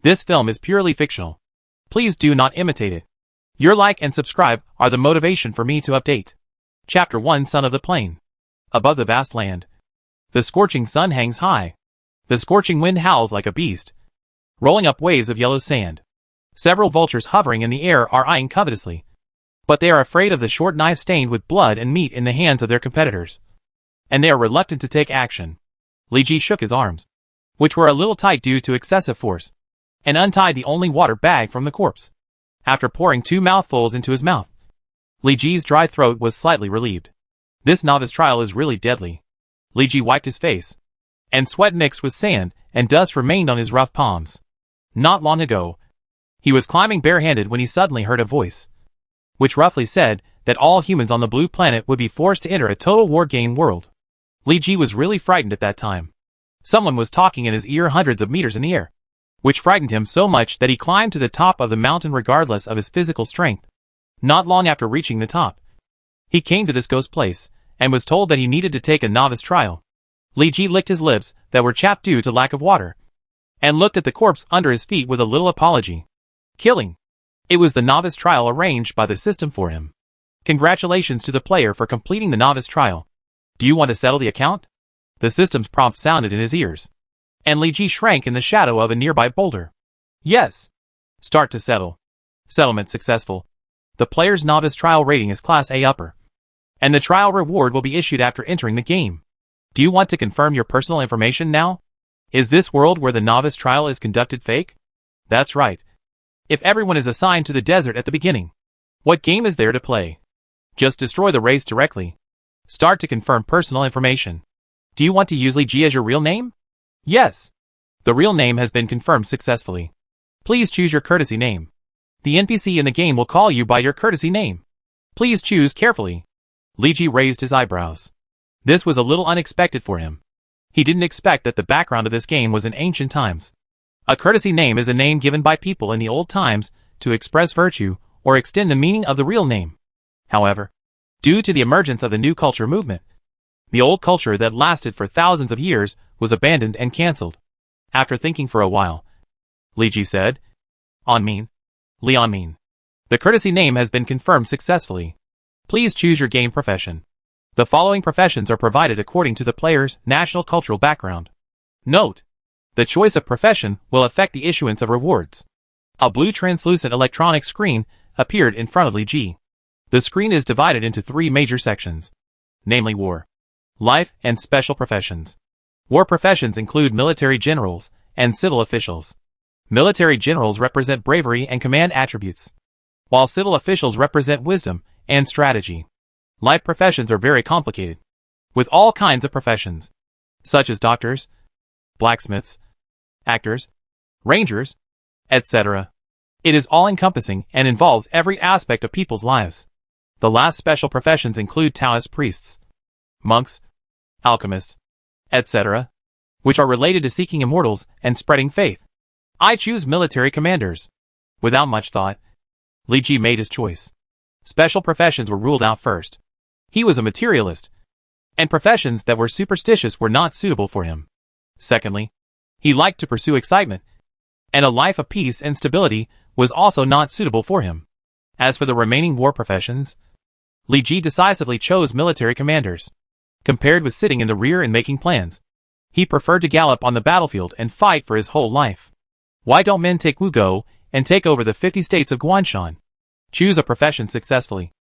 This film is purely fictional. Please do not imitate it. Your like and subscribe are the motivation for me to update. Chapter 1: Son of the Plain. Above the vast land, the scorching sun hangs high. The scorching wind howls like a beast, rolling up waves of yellow sand. Several vultures hovering in the air are eyeing covetously, but they are afraid of the short knife stained with blood and meat in the hands of their competitors, and they are reluctant to take action. Li Ji shook his arms, which were a little tight due to excessive force, and untied the only water bag from the corpse. After pouring 2 mouthfuls into his mouth, Li Ji's dry throat was slightly relieved. This novice trial is really deadly. Li Ji wiped his face, and sweat mixed with sand and dust remained on his rough palms. Not long ago, he was climbing barehanded when he suddenly heard a voice, which roughly said that all humans on the blue planet would be forced to enter a total war game world. Li Ji was really frightened at that time. Someone was talking in his ear hundreds of meters in the air, which frightened him so much that he climbed to the top of the mountain regardless of his physical strength. Not long after reaching the top, he came to this ghost place, and was told that he needed to take a novice trial. Li Ji licked his lips that were chapped due to lack of water, and looked at the corpse under his feet with a little apology. Killing. It was the novice trial arranged by the system for him. Congratulations to the player for completing the novice trial. Do you want to settle the account? The system's prompt sounded in his ears, and Li Ji shrank in the shadow of a nearby boulder. Yes. Start to settle. Settlement successful. The player's novice trial rating is Class A upper, and the trial reward will be issued after entering the game. Do you want to confirm your personal information now? Is this world where the novice trial is conducted fake? That's right. If everyone is assigned to the desert at the beginning, what game is there to play? Just destroy the race directly. Start to confirm personal information. Do you want to use Li Ji as your real name? Yes. The real name has been confirmed successfully. Please choose your courtesy name. The NPC in the game will call you by your courtesy name. Please choose carefully. Li Ji raised his eyebrows. This was a little unexpected for him. He didn't expect that the background of this game was in ancient times. A courtesy name is a name given by people in the old times to express virtue or extend the meaning of the real name. However, due to the emergence of the new culture movement, the old culture that lasted for thousands of years was abandoned and cancelled. After thinking for a while, Li Ji said, Onmin. Li Onmin. The courtesy name has been confirmed successfully. Please choose your game profession. The following professions are provided according to the player's national cultural background. Note: the choice of profession will affect the issuance of rewards. A blue translucent electronic screen appeared in front of Li Ji. The screen is divided into 3 major sections, namely war, life, and special professions. War professions include military generals and civil officials. Military generals represent bravery and command attributes, while civil officials represent wisdom and strategy. Life professions are very complicated, with all kinds of professions, such as doctors, blacksmiths, actors, rangers, etc. It is all-encompassing and involves every aspect of people's lives. The last special professions include Taoist priests, monks, alchemists, etc., which are related to seeking immortals and spreading faith. I choose military commanders. Without much thought, Li Ji made his choice. Special professions were ruled out first. He was a materialist, and professions that were superstitious were not suitable for him. Secondly, he liked to pursue excitement, and a life of peace and stability was also not suitable for him. As for the remaining war professions, Li Ji decisively chose military commanders. Compared with sitting in the rear and making plans, he preferred to gallop on the battlefield and fight for his whole life. Why don't men take Wugo and take over the 50 states of Guanshan? Choose a profession successfully.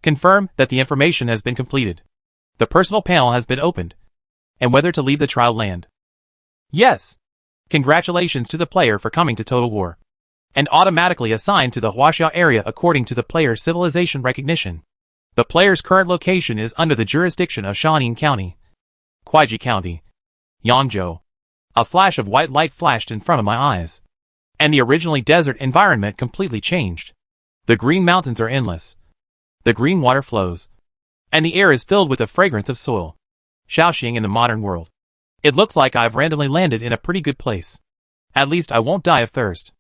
Confirm that the information has been completed. The personal panel has been opened, and whether to leave the trial land. Yes. Congratulations to the player for coming to Total War, and automatically assigned to the Huaxia area according to the player's civilization recognition. The player's current location is under the jurisdiction of Shaun County, Kuaiji County, Yangzhou. A flash of white light flashed in front of my eyes, and the originally desert environment completely changed. The green mountains are endless. The green water flows, and the air is filled with the fragrance of soil. Shaoxing in the modern world. It looks like I've randomly landed in a pretty good place. At least I won't die of thirst.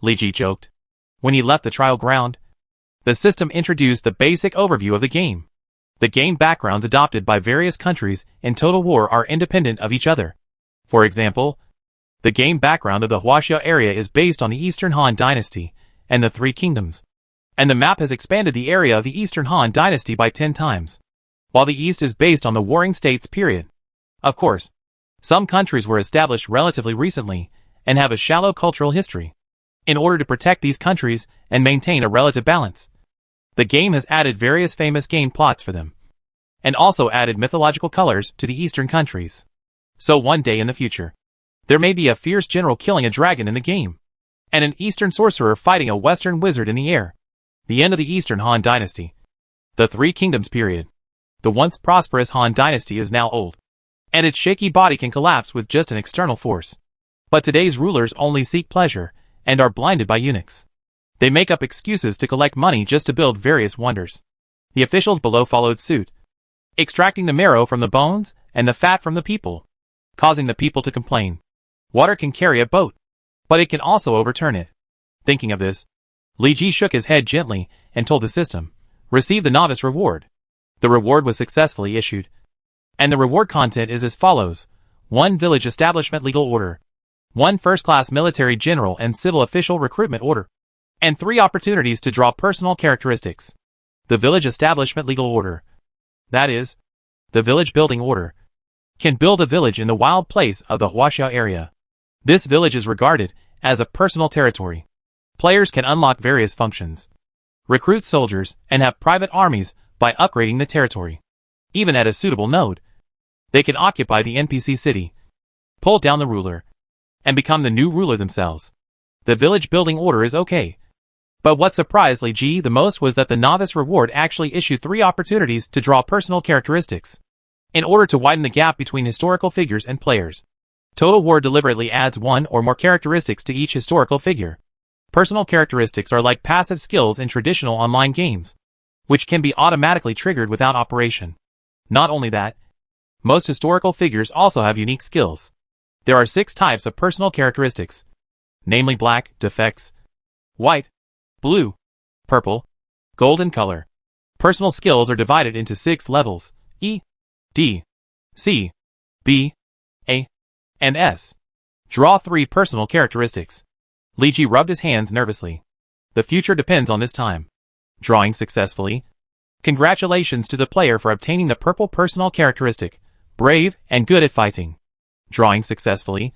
Li Ji joked. When he left the trial ground, the system introduced the basic overview of the game. The game backgrounds adopted by various countries in Total War are independent of each other. For example, The game background of the Huaxia area is based on the Eastern Han Dynasty and the Three Kingdoms, and the map has expanded the area of the Eastern Han Dynasty by 10 times, while the East is based on the Warring States period. Of course, some countries were established relatively recently and have a shallow cultural history. In order to protect these countries and maintain a relative balance, the game has added various famous game plots for them, and also added mythological colors to the Eastern countries. So one day in the future, there may be a fierce general killing a dragon in the game, and an Eastern sorcerer fighting a Western wizard in the air. The end of the Eastern Han Dynasty. The Three Kingdoms period. The once prosperous Han Dynasty is now old, and its shaky body can collapse with just an external force. But today's rulers only seek pleasure, and are blinded by eunuchs. They make up excuses to collect money just to build various wonders. The officials below followed suit, extracting the marrow from the bones and the fat from the people, causing the people to complain. Water can carry a boat, but it can also overturn it. Thinking of this, Li Ji shook his head gently and told the system, "Receive the novice reward." The reward was successfully issued, and the reward content is as follows: 1 village establishment legal order, 1 first-class military general and civil official recruitment order, and 3 opportunities to draw personal characteristics. The village establishment legal order, that is, the village building order, can build a village in the wild place of the Huaxia area. This village is regarded as a personal territory. Players can unlock various functions, recruit soldiers, and have private armies by upgrading the territory. Even at a suitable node, they can occupy the NPC city, pull down the ruler, and become the new ruler themselves. The village building order is okay. But what surprised Li Ji the most was that the novice reward actually issued 3 opportunities to draw personal characteristics, in order to widen the gap between historical figures and players. Total War deliberately adds 1 or more characteristics to each historical figure. Personal characteristics are like passive skills in traditional online games, which can be automatically triggered without operation. Not only that, most historical figures also have unique skills. There are 6 types of personal characteristics, namely black, defects, white, blue, purple, gold in color. Personal skills are divided into 6 levels: E, D, C, B, A, and S. Draw 3 personal characteristics. Li Ji rubbed his hands nervously. The future depends on this time. Drawing successfully. Congratulations to the player for obtaining the purple personal characteristic, brave and good at fighting. Drawing successfully.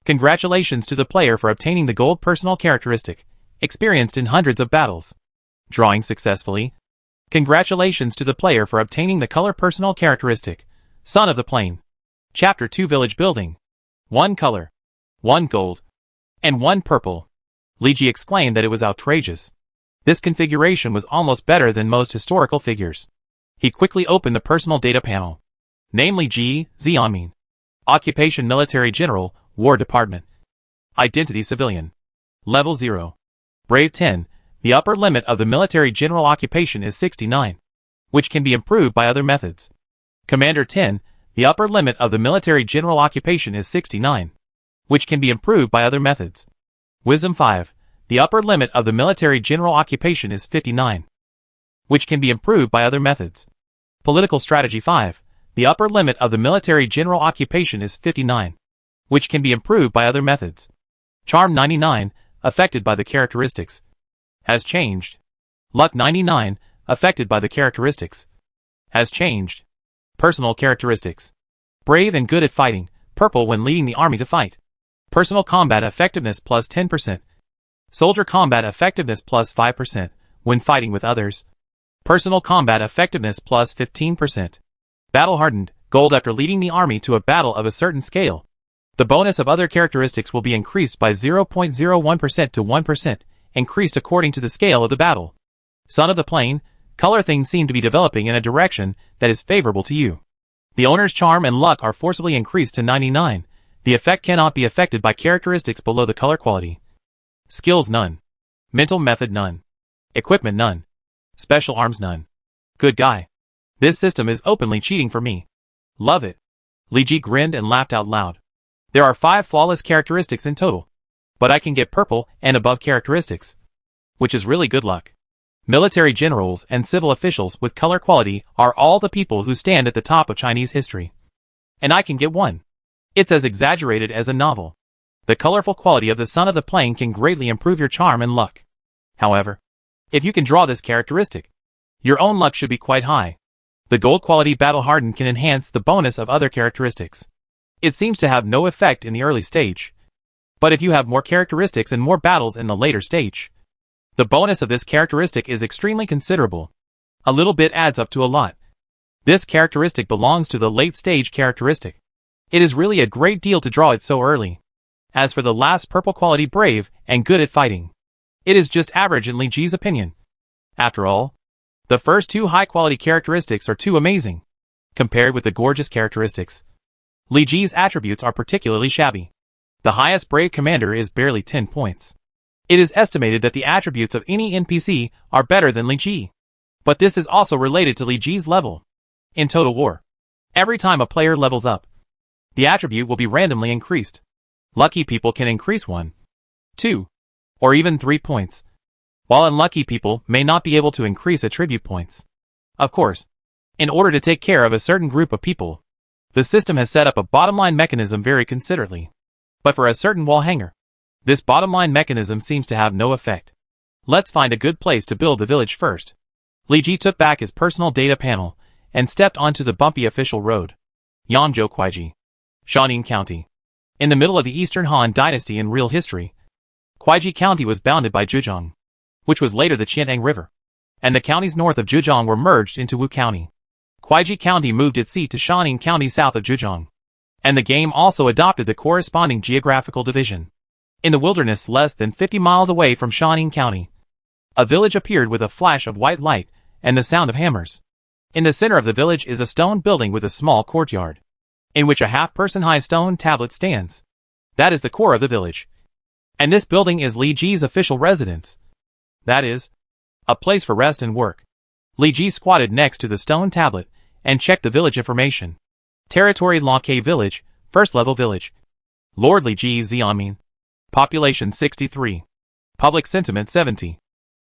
Congratulations to the player for obtaining the gold personal characteristic, experienced in hundreds of battles. Drawing successfully. Congratulations to the player for obtaining the color personal characteristic, son of the plain. Chapter 2 Village Building. 1 color, 1 gold, and 1 purple. Li Ji exclaimed that it was outrageous. This configuration was almost better than most historical figures. He quickly opened the personal data panel. Namely Ji Xianmin. Occupation Military General, War Department. Identity Civilian. Level 0. Brave 10. The upper limit of the military general occupation is 69, which can be improved by other methods. Commander 10. The upper limit of the military general occupation is 69, which can be improved by other methods. Wisdom 5. The upper limit of the military general occupation is 59, which can be improved by other methods. Political Strategy 5. The upper limit of the military general occupation is 59, which can be improved by other methods. Charm 99, affected by the characteristics, has changed. Luck 99, affected by the characteristics, has changed. Personal characteristics. Brave and good at fighting, purple when leading the army to fight. Personal combat effectiveness plus 10%. Soldier combat effectiveness plus 5% when fighting with others. Personal combat effectiveness plus 15%. Battle hardened, gold after leading the army to a battle of a certain scale. The bonus of other characteristics will be increased by 0.01% to 1%, increased according to the scale of the battle. Son of the Plain, color things seem to be developing in a direction that is favorable to you. The owner's charm and luck are forcibly increased to 99. The effect cannot be affected by characteristics below the color quality. Skills none. Mental method none. Equipment none. Special arms none. Good guy. This system is openly cheating for me. Love it. Li Ji grinned and laughed out loud. There are 5 flawless characteristics in total, but I can get purple and above characteristics, which is really good luck. Military generals and civil officials with color quality are all the people who stand at the top of Chinese history. And I can get 1. It's as exaggerated as a novel. The colorful quality of the Son of the Plain can greatly improve your charm and luck. However, if you can draw this characteristic, your own luck should be quite high. The gold quality Battle Hardened can enhance the bonus of other characteristics. It seems to have no effect in the early stage, but if you have more characteristics and more battles in the later stage, the bonus of this characteristic is extremely considerable. A little bit adds up to a lot. This characteristic belongs to the late stage characteristic. It is really a great deal to draw it so early. As for the last purple quality Brave and Good at Fighting, it is just average in Li Ji's opinion. After all, the first two high quality characteristics are too amazing. Compared with the gorgeous characteristics, Li Ji's attributes are particularly shabby. The highest Brave commander is barely 10 points. It is estimated that the attributes of any NPC are better than Li Ji. But this is also related to Li Ji's level. In Total War, every time a player levels up, the attribute will be randomly increased. Lucky people can increase 1, 2, or even 3 points, while unlucky people may not be able to increase attribute points. Of course, in order to take care of a certain group of people, the system has set up a bottom line mechanism very considerately. But for a certain wall hanger, this bottom line mechanism seems to have no effect. Let's find a good place to build the village first. Li Ji took back his personal data panel and stepped onto the bumpy official road. Yangzhou Kuaiji, Shaoning County. In the middle of the Eastern Han Dynasty in real history, Kuaiji County was bounded by Zhejiang, which was later the Qiantang River, and the counties north of Zhejiang were merged into Wu County. Kuaiji County moved its seat to Shaoning County south of Zhejiang, and the game also adopted the corresponding geographical division. In the wilderness less than 50 miles away from Shaoning County, a village appeared with a flash of white light and the sound of hammers. In the center of the village is a stone building with a small courtyard, in which a half-person high stone tablet stands. That is the core of the village. And this building is Li Ji's official residence. That is, a place for rest and work. Li Ji squatted next to the stone tablet and checked the village information. Territory Lanke Village, first level village. Lord Li Ji Xiaoming. Population 63. Public sentiment 70.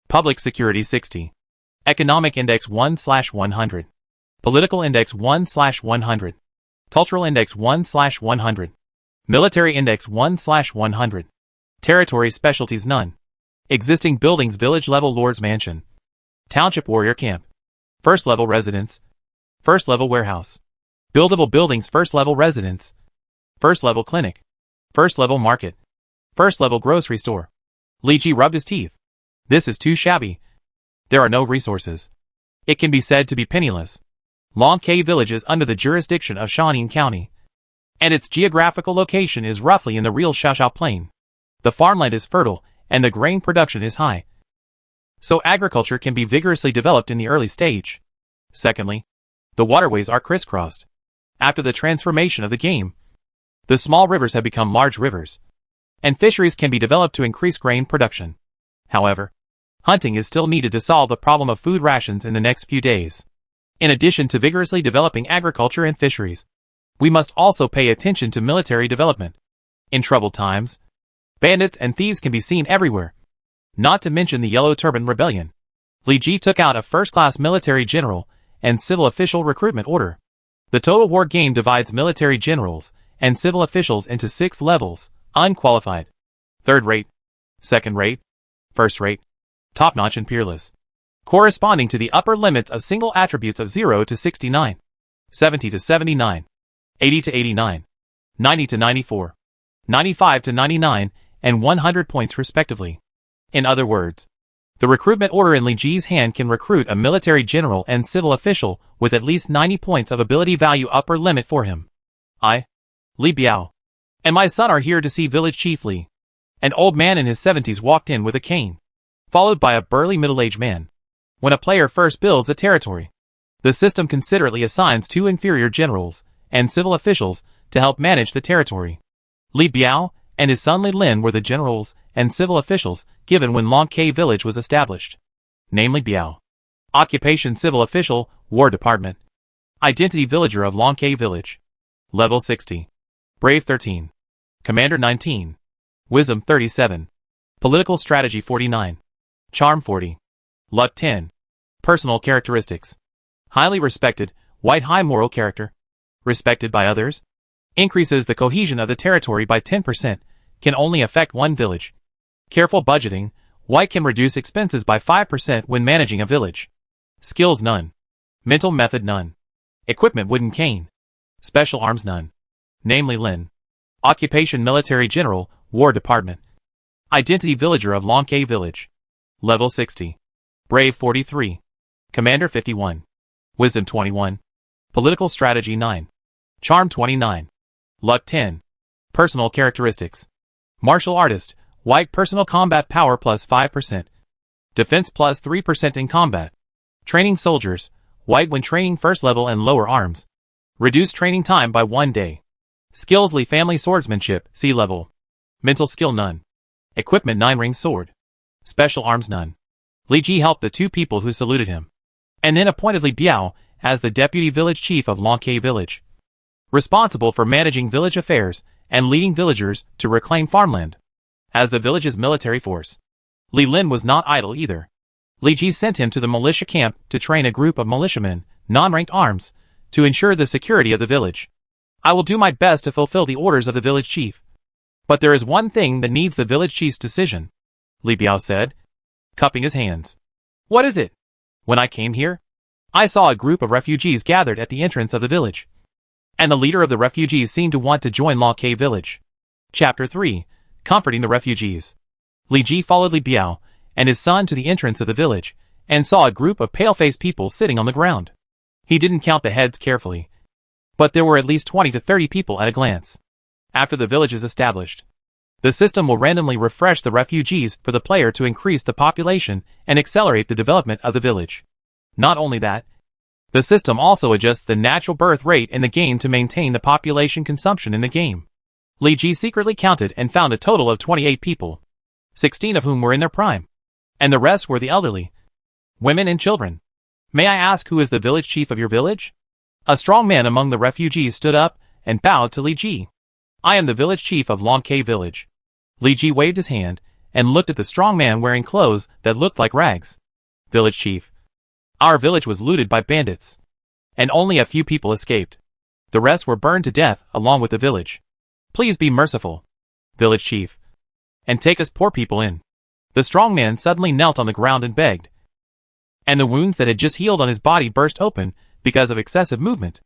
Public security 60. Economic index 1/100. Political index 1/100. Cultural index 1/100. Military index 1/100. Territory specialties none. Existing buildings village level Lord's Mansion. Township Warrior Camp. First level residence. First level warehouse. Buildable buildings first level residence. First level clinic. First level market. First level grocery store. Li Ji rubbed his teeth. This is too shabby. There are no resources. It can be said to be penniless. Lanke Village is under the jurisdiction of Shaoning County, and its geographical location is roughly in the real Xiaoxiao Plain. The farmland is fertile, and the grain production is high, so agriculture can be vigorously developed in the early stage. Secondly, the waterways are crisscrossed. After the transformation of the game, the small rivers have become large rivers, and fisheries can be developed to increase grain production. However, hunting is still needed to solve the problem of food rations in the next few days. In addition to vigorously developing agriculture and fisheries, we must also pay attention to military development. In troubled times, bandits and thieves can be seen everywhere. Not to mention the Yellow Turban Rebellion. Li Ji took out a first-class military general and civil official recruitment order. The Total War game divides military generals and civil officials into 6 levels: unqualified, third-rate, second-rate, first-rate, top-notch and peerless, corresponding to the upper limits of single attributes of 0 to 69, 70 to 79, 80 to 89, 90 to 94, 95 to 99, and 100 points respectively. In other words, the recruitment order in Li Ji's hand can recruit a military general and civil official with at least 90 points of ability value upper limit for him. I, Li Biao, and my son are here to see village chief Li. An old man in his 70s walked in with a cane, followed by a burly middle-aged man. When a player first builds a territory, the system considerately assigns 2 inferior generals and civil officials to help manage the territory. Li Biao and his son Li Lin were the generals and civil officials given when Lanke Village was established. Namely Biao. Occupation Civil Official, War Department. Identity Villager of Lanke Village. Level 60. Brave 13. Commander 19. Wisdom 37. Political Strategy 49. Charm 40. Luck 10. Personal Characteristics. Highly respected, white high moral character. Respected by others. Increases the cohesion of the territory by 10%, can only affect one village. Careful budgeting. White can reduce expenses by 5% when managing a village. Skills none. Mental method none. Equipment wooden cane. Special arms none. Namely Lin. Occupation military general, war department. Identity villager of Lonke village. Level 60. Brave 43. Commander 51. Wisdom 21. Political strategy 9. Charm 29. Luck 10. Personal characteristics. Martial artist. White personal combat power plus 5%. Defense plus 3% in combat. Training soldiers. White when training first level and lower arms. Reduce training time by 1 day. Skills Li family swordsmanship, C level. Mental skill none. Equipment 9 ring sword. Special arms none. Li Ji helped the 2 people who saluted him. And then appointed Li Biao as the deputy village chief of Lonke village. Responsible for managing village affairs and leading villagers to reclaim farmland. As the village's military force. Li Lin was not idle either. Li Ji sent him to the militia camp to train a group of militiamen, non-ranked arms, to ensure the security of the village. I will do my best to fulfill the orders of the village chief. But there is one thing that needs the village chief's decision, Li Biao said, cupping his hands. What is it? When I came here, I saw a group of refugees gathered at the entrance of the village. And the leader of the refugees seemed to want to join Lonke village. Chapter 3. Comforting the refugees. Li Ji followed Li Biao and his son to the entrance of the village, and saw a group of pale-faced people sitting on the ground. He didn't count the heads carefully, but there were at least 20 to 30 people at a glance. After the village is established, the system will randomly refresh the refugees for the player to increase the population and accelerate the development of the village. Not only that, the system also adjusts the natural birth rate in the game to maintain the population consumption in the game. Li Ji secretly counted and found a total of 28 people, 16 of whom were in their prime, and the rest were the elderly, women and children. May I ask who is the village chief of your village? A strong man among the refugees stood up and bowed to Li Ji. I am the village chief of Lonke village. Li Ji waved his hand and looked at the strong man wearing clothes that looked like rags. Village chief. Our village was looted by bandits, and only a few people escaped. The rest were burned to death along with the village. Please be merciful, village chief, and take us poor people in. The strong man suddenly knelt on the ground and begged. And the wounds that had just healed on his body burst open because of excessive movement.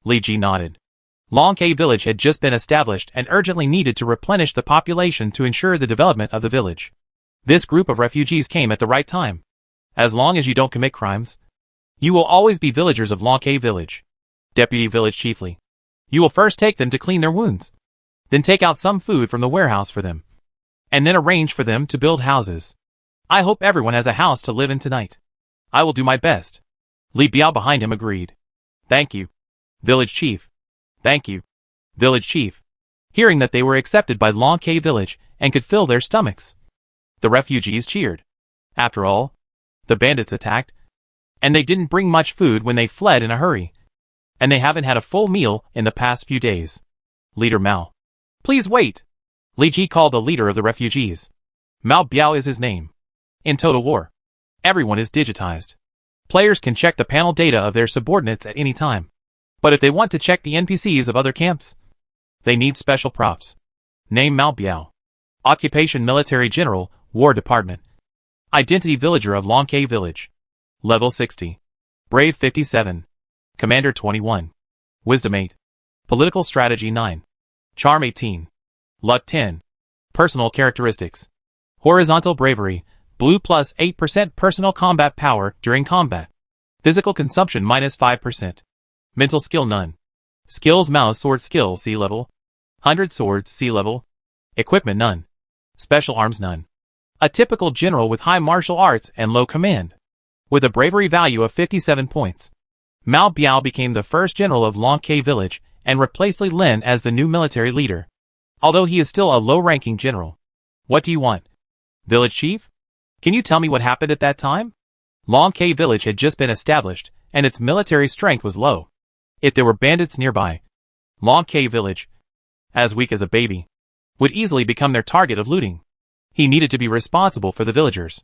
Li Ji nodded. Lonke village had just been established and urgently needed to replenish the population to ensure the development of the village. This group of refugees came at the right time. As long as you don't commit crimes, you will always be villagers of Lonke village. Deputy village chiefly. You will first take them to clean their wounds. Then take out some food from the warehouse for them. And then arrange for them to build houses. I hope everyone has a house to live in tonight. I will do my best. Li Biao behind him agreed. Thank you, village chief. Thank you, village chief. Hearing that they were accepted by Lonke village and could fill their stomachs, the refugees cheered. After all, the bandits attacked, and they didn't bring much food when they fled in a hurry. And they haven't had a full meal in the past few days. Leader Mao. Please wait. Li Ji called the leader of the refugees. Mao Biao is his name. In Total War, everyone is digitized. Players can check the panel data of their subordinates at any time. But if they want to check the NPCs of other camps, they need special props. Name Mao Biao. Occupation military general, war department. Identity villager of Lonke village. Level 60. Brave 57. Commander 21. Wisdom 8. Political strategy 9. Charm 18. Luck 10. Personal characteristics. Horizontal bravery, blue plus 8% personal combat power during combat. Physical consumption minus 5%. Mental skill none. Skills mouse sword skill C level. 100 swords C level. Equipment none. Special arms none. A typical general with high martial arts and low command. With a bravery value of 57 points. Mao Biao became the first general of Lonke village and replaced Li Lin as the new military leader. Although he is still a low-ranking general. What do you want? Village chief? Can you tell me what happened at that time? Lonke village had just been established, and its military strength was low. If there were bandits nearby, Lonke village, as weak as a baby, would easily become their target of looting. He needed to be responsible for the villagers.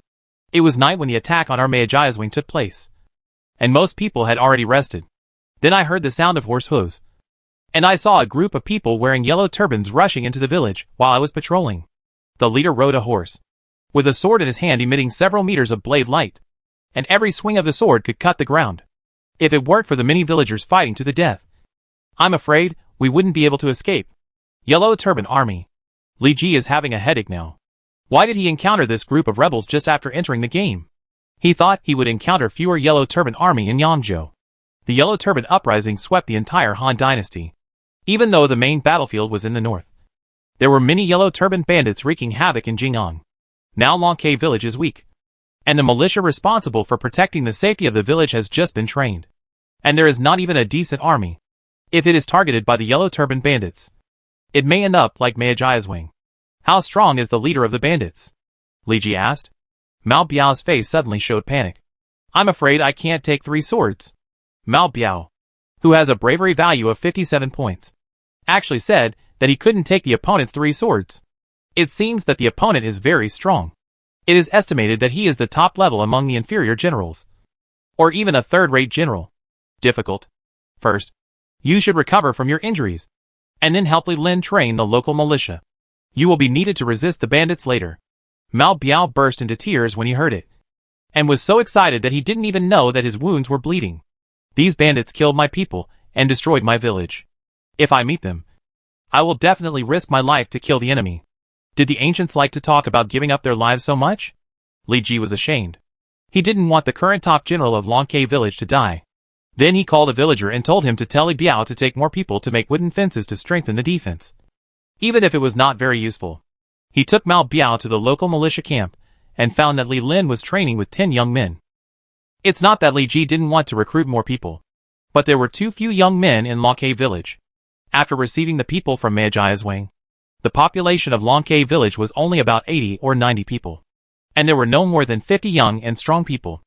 It was night when the attack on Armeajaya's wing took place, and most people had already rested. Then I heard the sound of horse hooves. and I saw a group of people wearing yellow turbans rushing into the village while I was patrolling. The leader rode a horse, with a sword in his hand emitting several meters of blade light, and every swing of the sword could cut the ground. If it weren't for the many villagers fighting to the death, I'm afraid we wouldn't be able to escape. Yellow Turban Army. Li Ji is having a headache now. Why did he encounter this group of rebels just after entering the game? He thought he would encounter fewer Yellow Turban Army in Yangzhou. The Yellow Turban uprising swept the entire Han dynasty. Even though the main battlefield was in the north, there were many Yellow Turban bandits wreaking havoc in Jing'an. Now Longke village is weak, and the militia responsible for protecting the safety of the village has just been trained. And there is not even a decent army. If it is targeted by the Yellow Turban bandits, it may end up like Meijia's wing. How strong is the leader of the bandits? Li Ji asked. Mao Biao's face suddenly showed panic. I'm afraid I can't take 3 swords. Mao Biao, who has a bravery value of 57 points, actually said that he couldn't take the opponent's 3 swords. It seems that the opponent is very strong. It is estimated that he is the top level among the inferior generals, or even a third-rate general. Difficult. First, you should recover from your injuries, and then help Li Lin train the local militia. You will be needed to resist the bandits later. Mao Biao burst into tears when he heard it, and was so excited that he didn't even know that his wounds were bleeding. These bandits killed my people and destroyed my village. If I meet them, I will definitely risk my life to kill the enemy. Did the ancients like to talk about giving up their lives so much? Li Ji was ashamed. He didn't want the current top general of Longke village to die. Then he called a villager and told him to tell Li Biao to take more people to make wooden fences to strengthen the defense, even if it was not very useful. He took Mao Biao to the local militia camp and found that Li Lin was training with 10 young men. It's not that Li Ji didn't want to recruit more people, but there were too few young men in Longke village. After receiving the people from Meijia's wing, the population of Longke village was only about 80 or 90 people, and there were no more than 50 young and strong people,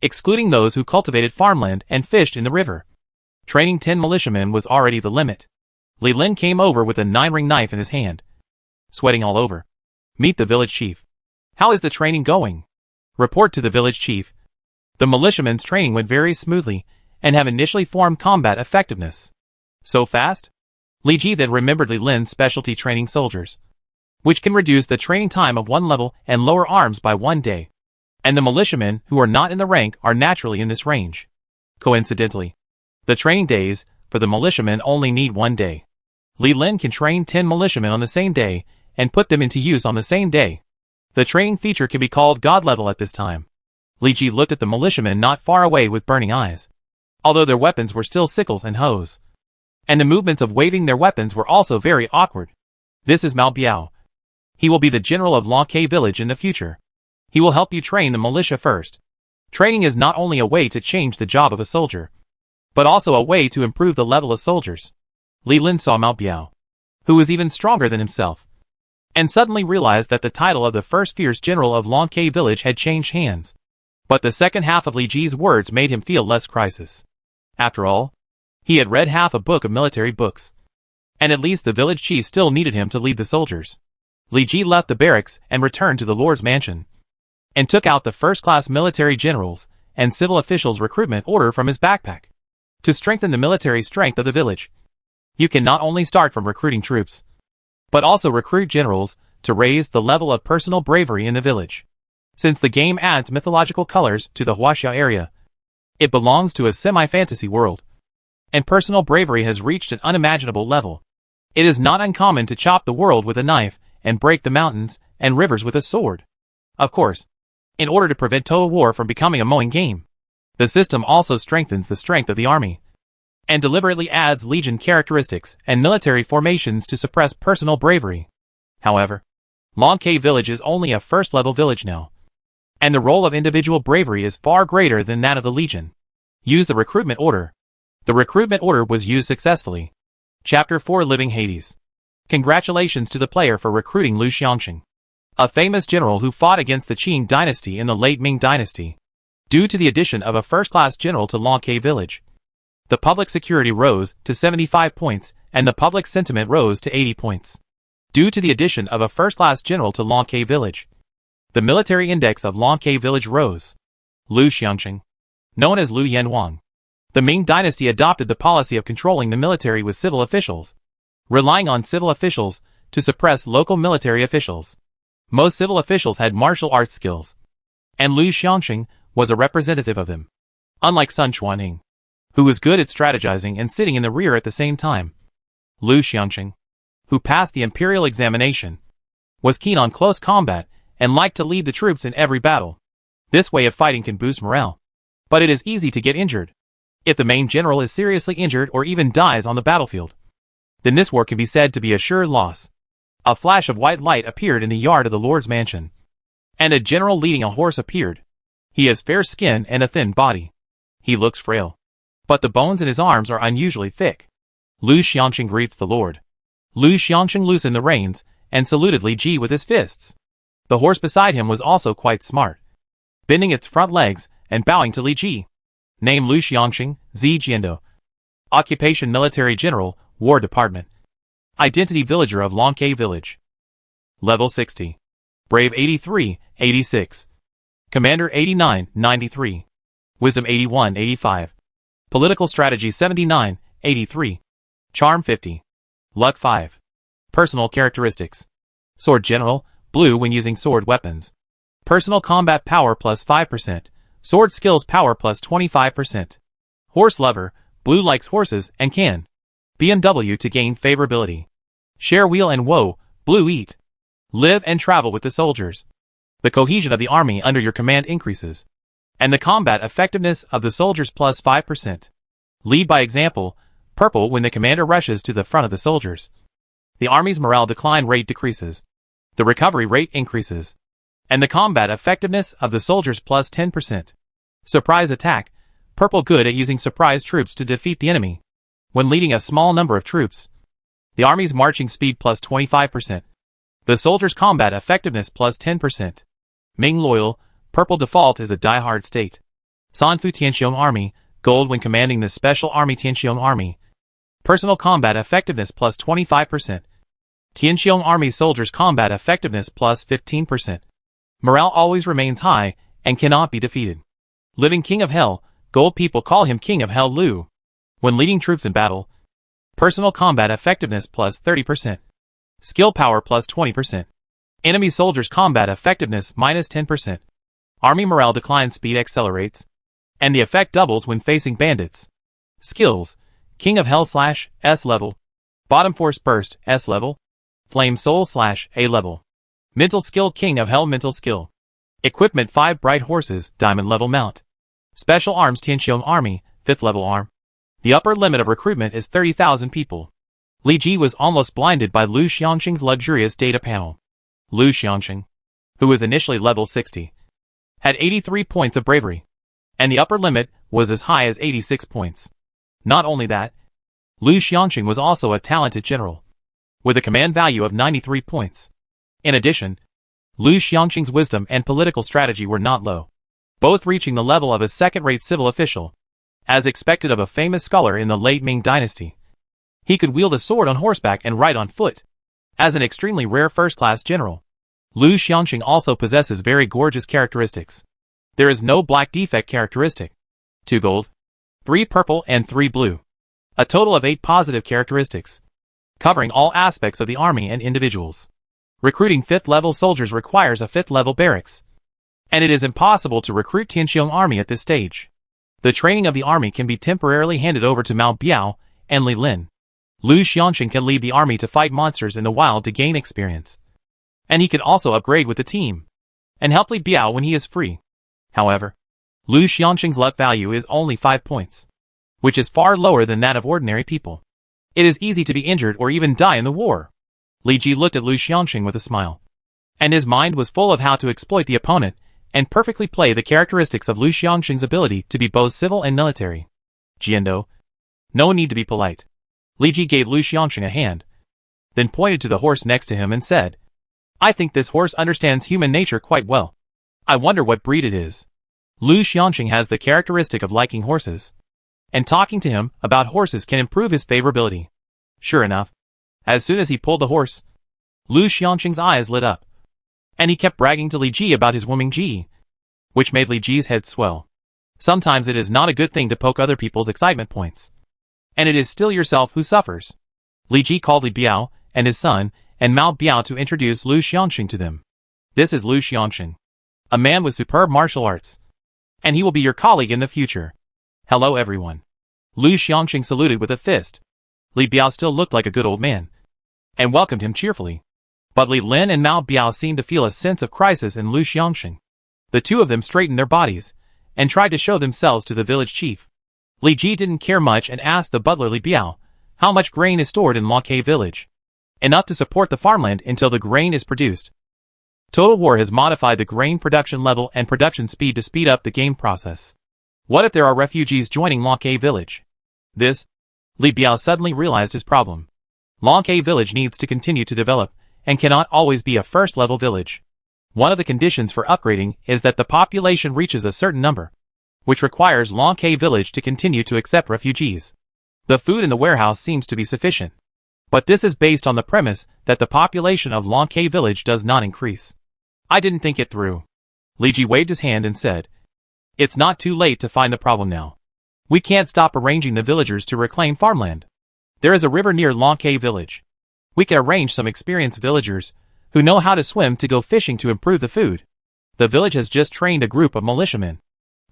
excluding those who cultivated farmland and fished in the river. Training 10 militiamen was already the limit. Li Lin came over with a 9-ring knife in his hand, sweating all over. Meet the village chief. How is the training going? Report to the village chief. The militiamen's training went very smoothly and have initially formed combat effectiveness. So fast? Li Ji then remembered Li Lin's specialty training soldiers, which can reduce the training time of 1 level and lower arms by 1 day. And the militiamen who are not in the rank are naturally in this range. Coincidentally, the training days for the militiamen only need 1 day. Li Lin can train 10 militiamen on the same day and put them into use on the same day. The training feature can be called God level at this time. Li Ji looked at the militiamen not far away with burning eyes, although their weapons were still sickles and hoes, and the movements of waving their weapons were also very awkward. This is Mao Biao. He will be the general of Longke village in the future. He will help you train the militia first. Training is not only a way to change the job of a soldier, but also a way to improve the level of soldiers. Li Lin saw Mao Biao, who was even stronger than himself, and suddenly realized that the title of the first fierce general of Longke village had changed hands. But the second half of Li Ji's words made him feel less crisis. After all, he had read half a book of military books, and at least the village chief still needed him to lead the soldiers. Li Ji left the barracks and returned to the Lord's mansion, and took out the first-class military generals and civil officials recruitment order from his backpack. To strengthen the military strength of the village, you can not only start from recruiting troops, but also recruit generals to raise the level of personal bravery in the village. Since the game adds mythological colors to the Huaxia area, it belongs to a semi-fantasy world, and personal bravery has reached an unimaginable level. It is not uncommon to chop the world with a knife and break the mountains and rivers with a sword. Of course, in order to prevent total war from becoming a mowing game, the system also strengthens the strength of the army, and deliberately adds legion characteristics and military formations to suppress personal bravery. However, Longke village is only a first-level village now, and the role of individual bravery is far greater than that of the legion. Use the recruitment order. The recruitment order was used successfully. Chapter 4 Living Hades. Congratulations to the player for recruiting Lu Xiangxing, a famous general who fought against the Qing dynasty in the late Ming dynasty. Due to the addition of a first-class general to Longke village, the public security rose to 75 points and the public sentiment rose to 80 points. Due to the addition of a first-class general to Longke village, the military index of Longke village rose. Lu Xiangxing, known as Lu Yanwang, The Ming dynasty adopted the policy of controlling the military with civil officials, relying on civil officials to suppress local military officials. Most civil officials had martial arts skills, and Lu Xiangxing was a representative of them. Unlike Sun Xuanning, who was good at strategizing and sitting in the rear at the same time, Lu Xiangxing, who passed the imperial examination, was keen on close combat and liked to lead the troops in every battle. This way of fighting can boost morale, but it is easy to get injured. If the main general is seriously injured or even dies on the battlefield, then this war can be said to be a sure loss. A flash of white light appeared in the yard of the Lord's mansion, and a general leading a horse appeared. He has fair skin and a thin body. He looks frail, but the bones in his arms are unusually thick. Lu Xiangxing greets the Lord. Lu Xiangxing loosened the reins and saluted Li Ji with his fists. The horse beside him was also quite smart, bending its front legs and bowing to Li Ji. Name Lu Xiangxing, Zi Jiando. Occupation Military General, War Department. Identity Villager of Longke Village. Level 60. Brave 83, 86. Commander 89, 93. Wisdom 81, 85. Political Strategy 79, 83. Charm 50. Luck 5. Personal Characteristics. Sword General, blue when using sword weapons. Personal Combat Power plus 5%. Sword Skills Power plus 25%. Horse Lover, blue likes horses and can BMW to gain favorability. Share Wheel and Woe, blue eat. Live and travel with the soldiers. The cohesion of the army under your command increases, and the combat effectiveness of the soldiers plus 5%. Lead by example, purple when the commander rushes to the front of the soldiers. The army's morale decline rate decreases, the recovery rate increases, and the combat effectiveness of the soldiers plus 10%. Surprise attack, purple good at using surprise troops to defeat the enemy. When leading a small number of troops, the army's marching speed plus 25%. The soldiers' combat effectiveness plus 10%. Ming Loyal, purple default is a die-hard state. Sanfu Tianqiong Army, gold when commanding the Special Army Tianqiong Army. Personal combat effectiveness plus 25%. Tianqiong Army soldiers' combat effectiveness plus 15%. Morale always remains high and cannot be defeated. Living King of Hell, gold people call him King of Hell Lu. When leading troops in battle, personal combat effectiveness plus 30%. Skill power plus 20%. Enemy soldiers' combat effectiveness minus 10%. Army morale decline speed accelerates, and the effect doubles when facing bandits. Skills: King of Hell / S level. Bottom Force Burst S level. Flame Soul / A level. Mental skill: King of Hell mental skill. Equipment: 5 bright horses, diamond level mount. Special arms: Tianqiong Army, 5th level arm. The upper limit of recruitment is 30,000 people. Li Ji was almost blinded by Lu Xiangxing's luxurious data panel. Lu Xiangxing, who was initially level 60, had 83 points of bravery, and the upper limit was as high as 86 points. Not only that, Lu Xiangxing was also a talented general, with a command value of 93 points. In addition, Lu Xiangxing's wisdom and political strategy were not low, both reaching the level of a second-rate civil official, as expected of a famous scholar in the late Ming dynasty. He could wield a sword on horseback and ride on foot. As an extremely rare first-class general, Lu Xiangxing also possesses very gorgeous characteristics. There is no black defect characteristic. 2 gold, 3 purple and 3 blue. A total of 8 positive characteristics, covering all aspects of the army and individuals. Recruiting 5th level soldiers requires a 5th level barracks, and it is impossible to recruit Tianqiong Army at this stage. The training of the army can be temporarily handed over to Mao Biao and Li Lin. Lu Xiangxing can leave the army to fight monsters in the wild to gain experience, and he can also upgrade with the team, and help Li Biao when he is free. However, Lu Xiangxing's luck value is only 5 points, which is far lower than that of ordinary people. It is easy to be injured or even die in the war. Li Ji looked at Lu Xiangxing with a smile, and his mind was full of how to exploit the opponent and perfectly play the characteristics of Lu Xiangxing's ability to be both civil and military. Jiando, no need to be polite. Li Ji gave Lu Xiangxing a hand, then pointed to the horse next to him and said, I think this horse understands human nature quite well. I wonder what breed it is. Lu Xiangxing has the characteristic of liking horses, and talking to him about horses can improve his favorability. Sure enough, as soon as he pulled the horse, Lu Xiangxing's eyes lit up, and he kept bragging to Li Ji about his Wuming Ji, which made Li Ji's head swell. Sometimes it is not a good thing to poke other people's excitement points. And it is still yourself who suffers. Li Ji called Li Biao and his son, and Mao Biao to introduce Lu Xiangxing to them. This is Lu Xiangxing, a man with superb martial arts. And he will be your colleague in the future. Hello everyone. Lu Xiangxing saluted with a fist. Li Biao still looked like a good old man, and welcomed him cheerfully. But Li Lin and Mao Biao seemed to feel a sense of crisis in Lu Xiangxing. The two of them straightened their bodies, and tried to show themselves to the village chief. Li Ji didn't care much and asked the butler Li Biao, how much grain is stored in Longke village. Enough to support the farmland until the grain is produced. Total War has modified the grain production level and production speed to speed up the game process. What if there are refugees joining Longke village? This, Li Biao suddenly realized his problem. Longke village needs to continue to develop, and cannot always be a first-level village. One of the conditions for upgrading is that the population reaches a certain number, which requires Longke village to continue to accept refugees. The food in the warehouse seems to be sufficient. But this is based on the premise that the population of Longke village does not increase. I didn't think it through. Li Ji waved his hand and said, it's not too late to find the problem now. We can't stop arranging the villagers to reclaim farmland. There is a river near Longke village. We can arrange some experienced villagers who know how to swim to go fishing to improve the food. The village has just trained a group of militiamen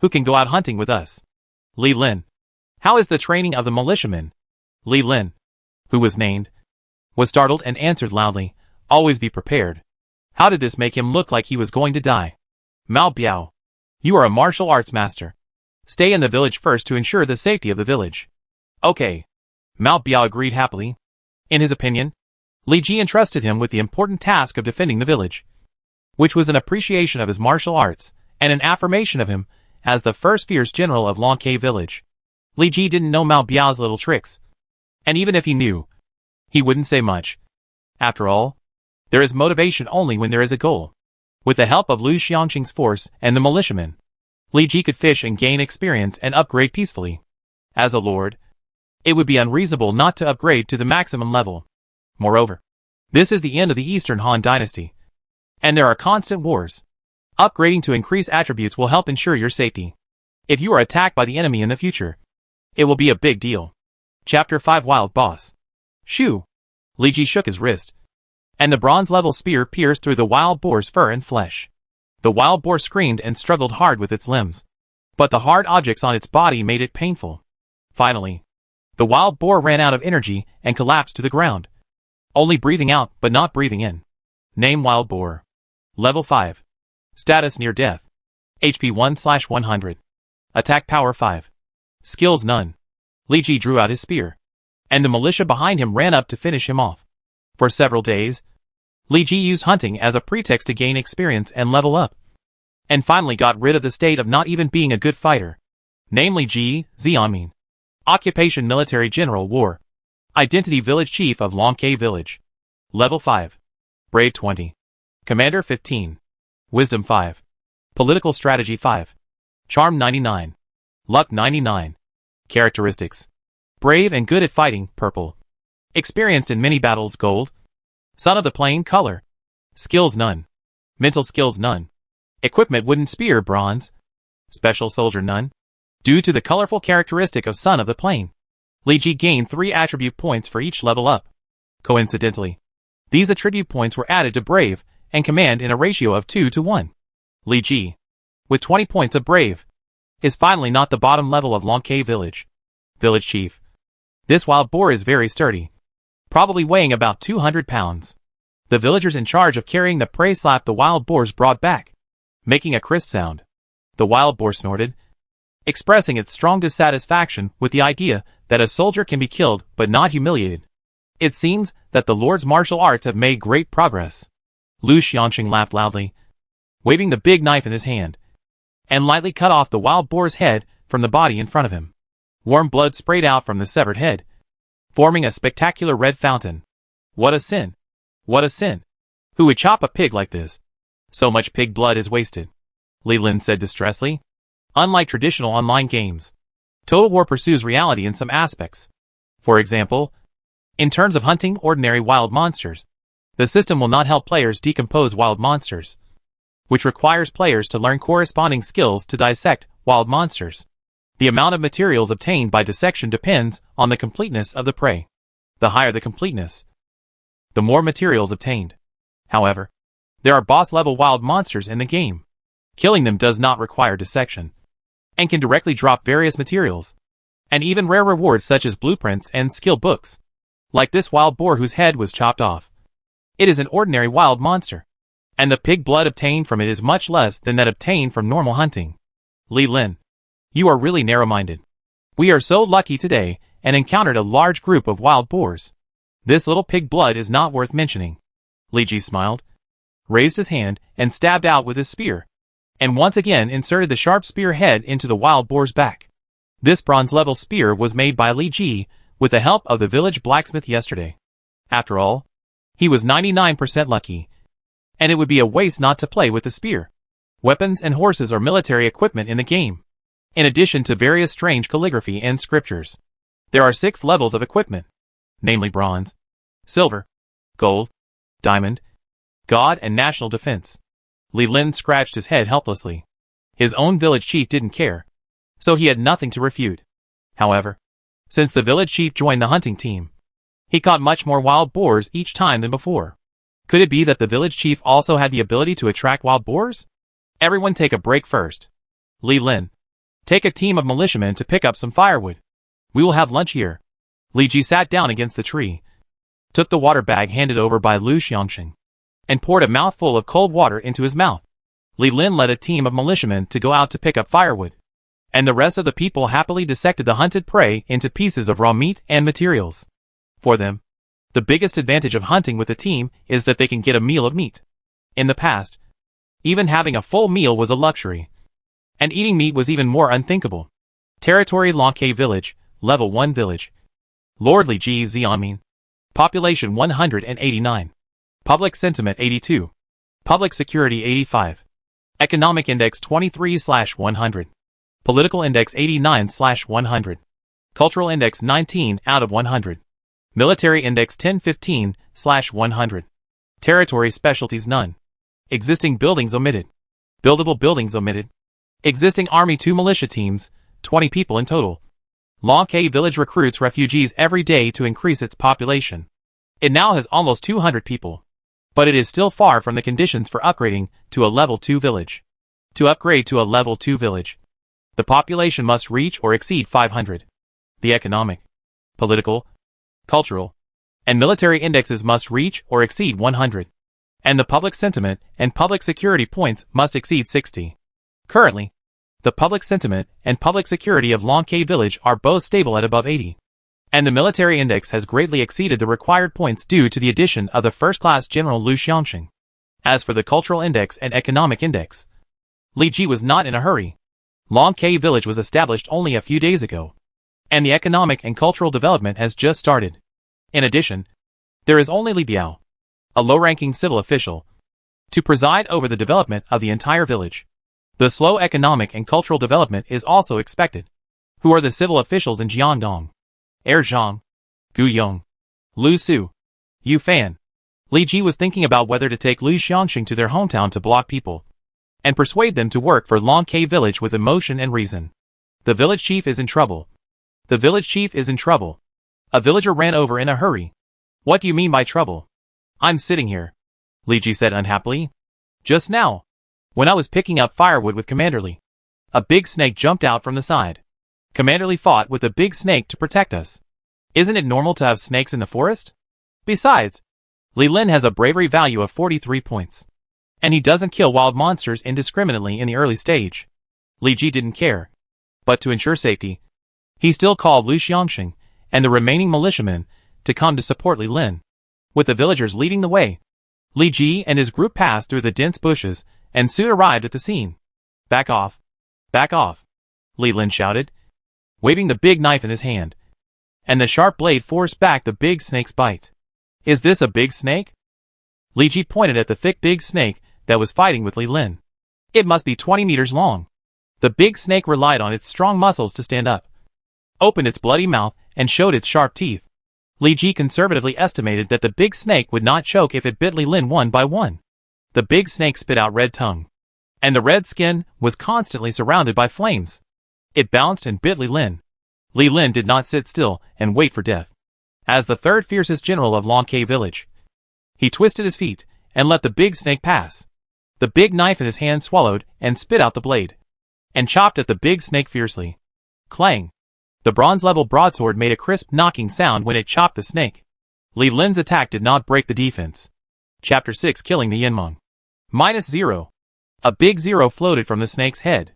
who can go out hunting with us. Li Lin. How is the training of the militiamen? Li Lin, who was named, was startled and answered loudly, always be prepared. How did this make him look like he was going to die? Mao Biao. You are a martial arts master. Stay in the village first to ensure the safety of the village. Okay. Mao Biao agreed happily. In his opinion, Li Ji entrusted him with the important task of defending the village, which was an appreciation of his martial arts and an affirmation of him as the first fierce general of Longke village. Li Ji didn't know Mao Biao's little tricks, and even if he knew, he wouldn't say much. After all, there is motivation only when there is a goal. With the help of Lu Xiangxing's force and the militiamen, Li Ji could fish and gain experience and upgrade peacefully. As a lord, it would be unreasonable not to upgrade to the maximum level. Moreover, this is the end of the Eastern Han dynasty, and there are constant wars. Upgrading to increase attributes will help ensure your safety. If you are attacked by the enemy in the future, it will be a big deal. Chapter 5 Wild Boss. Shoo! Li Ji shook his wrist, and the bronze-level spear pierced through the wild boar's fur and flesh. The wild boar screamed and struggled hard with its limbs, but the hard objects on its body made it painful. Finally, the wild boar ran out of energy and collapsed to the ground, only breathing out but not breathing in. Name Wild Boar. Level 5. Status Near Death. HP 1/100. Attack Power 5. Skills None. Li Ji drew out his spear, and the militia behind him ran up to finish him off. For several days, Li Ji used hunting as a pretext to gain experience and level up, and finally got rid of the state of not even being a good fighter. Name Li Ji, Xianmin. Occupation Military General War. Identity Village Chief of Longke Village. Level 5. Brave 20. Commander 15. Wisdom 5. Political Strategy 5. Charm 99. Luck 99. Characteristics. Brave and good at fighting, purple. Experienced in many battles, gold. Son of the Plain, color. Skills none. Mental skills none. Equipment wooden spear, bronze. Special soldier none. Due to the colorful characteristic of Son of the Plain, Li Ji gained 3 attribute points for each level up. Coincidentally, these attribute points were added to Brave and Command in a ratio of 2:1. Li Ji, with 20 points of Brave, is finally not the bottom level of Longke Village. Village Chief. This wild boar is very sturdy, probably weighing about 200 pounds. The villagers in charge of carrying the prey slapped the wild boar's broad back, making a crisp sound. The wild boar snorted, expressing its strong dissatisfaction with the idea that a soldier can be killed but not humiliated. It seems that the Lord's martial arts have made great progress. Lu Xiangxing laughed loudly, waving the big knife in his hand, and lightly cut off the wild boar's head from the body in front of him. Warm blood sprayed out from the severed head, forming a spectacular red fountain. What a sin! What a sin! Who would chop a pig like this? So much pig blood is wasted, Li Lin said distressfully. Unlike traditional online games, Total War pursues reality in some aspects. For example, in terms of hunting ordinary wild monsters, the system will not help players decompose wild monsters, which requires players to learn corresponding skills to dissect wild monsters. The amount of materials obtained by dissection depends on the completeness of the prey. The higher the completeness, the more materials obtained. However, there are boss-level wild monsters in the game. Killing them does not require dissection, and can directly drop various materials, and even rare rewards such as blueprints and skill books. Like this wild boar whose head was chopped off. It is an ordinary wild monster, and the pig blood obtained from it is much less than that obtained from normal hunting. Li Lin, you are really narrow-minded. We are so lucky today and encountered a large group of wild boars. This little pig blood is not worth mentioning. Li Ji smiled, raised his hand, and stabbed out with his spear, and once again inserted the sharp spear head into the wild boar's back. This bronze-level spear was made by Li Ji with the help of the village blacksmith yesterday. After all, he was 99% lucky, and it would be a waste not to play with the spear. Weapons and horses are military equipment in the game. In addition to various strange calligraphy and scriptures, there are 6 levels of equipment, namely bronze, silver, gold, diamond, god, and national defense. Li Lin scratched his head helplessly. His own village chief didn't care, so he had nothing to refute. However, since the village chief joined the hunting team, he caught much more wild boars each time than before. Could it be that the village chief also had the ability to attract wild boars? Everyone take a break first. Li Lin, take a team of militiamen to pick up some firewood. We will have lunch here. Li Ji sat down against the tree, took the water bag handed over by Lu Xiangxing, and poured a mouthful of cold water into his mouth. Li Lin led a team of militiamen to go out to pick up firewood, and the rest of the people happily dissected the hunted prey into pieces of raw meat and materials. For them, the biggest advantage of hunting with a team is that they can get a meal of meat. In the past, even having a full meal was a luxury, and eating meat was even more unthinkable. Territory Lonke Village, Level 1 Village. Lord Li Ji Xianmin. Population 189. Public Sentiment 82. Public Security 85. Economic Index 23/100. Political Index 89/100. Cultural Index 19 out of 100. Military Index 1015/100. Territory Specialties none. Existing buildings omitted. Buildable buildings omitted. Existing Army 2 militia teams, 20 people in total. Lonke Village recruits refugees every day to increase its population. It now has almost 200 people. But it is still far from the conditions for upgrading to a Level 2 village. To upgrade to a Level 2 village, the population must reach or exceed 500. The economic, political, cultural, and military indexes must reach or exceed 100. And the public sentiment and public security points must exceed 60. Currently, the public sentiment and public security of Lonke Village are both stable at above 80. And the military index has greatly exceeded the required points due to the addition of the first-class General Lu Xiangxing. As for the cultural index and economic index, Li Ji was not in a hurry. Lonke Village was established only a few days ago, and the economic and cultural development has just started. In addition, there is only Li Biao, a low-ranking civil official, to preside over the development of the entire village. The slow economic and cultural development is also expected. Who are the civil officials in Jiangdong? Zhang, Gu Yong, Lu Su, Yu Fan. Li Ji was thinking about whether to take Lu Xiangxing to their hometown to block people, and persuade them to work for Lonke Village with emotion and reason. The village chief is in trouble. The village chief is in trouble. A villager ran over in a hurry. What do you mean by trouble? I'm sitting here, Li Ji said unhappily. Just now, when I was picking up firewood with Commander Li, a big snake jumped out from the side. Commander Li fought with a big snake to protect us. Isn't it normal to have snakes in the forest? Besides, Li Lin has a bravery value of 43 points. And he doesn't kill wild monsters indiscriminately in the early stage. Li Ji didn't care. But to ensure safety, he still called Lu Xiangxing and the remaining militiamen to come to support Li Lin. With the villagers leading the way, Li Ji and his group passed through the dense bushes and soon arrived at the scene. Back off. Back off, Li Lin shouted, waving the big knife in his hand. And the sharp blade forced back the big snake's bite. Is this a big snake? Li Ji pointed at the thick big snake that was fighting with Li Lin. It must be 20 meters long. The big snake relied on its strong muscles to stand up, opened its bloody mouth, and showed its sharp teeth. Li Ji conservatively estimated that the big snake would not choke if it bit Li Lin one by one. The big snake spit out red tongue, and the red skin was constantly surrounded by flames. It bounced and bit Li Lin. Li Lin did not sit still and wait for death. As the third fiercest general of Long K village, he twisted his feet and let the big snake pass. The big knife in his hand swallowed and spit out the blade, and chopped at the big snake fiercely. Clang! The bronze-level broadsword made a crisp knocking sound when it chopped the snake. Li Lin's attack did not break the defense. Chapter 6: Killing the Yinmeng. -0. A big zero floated from the snake's head.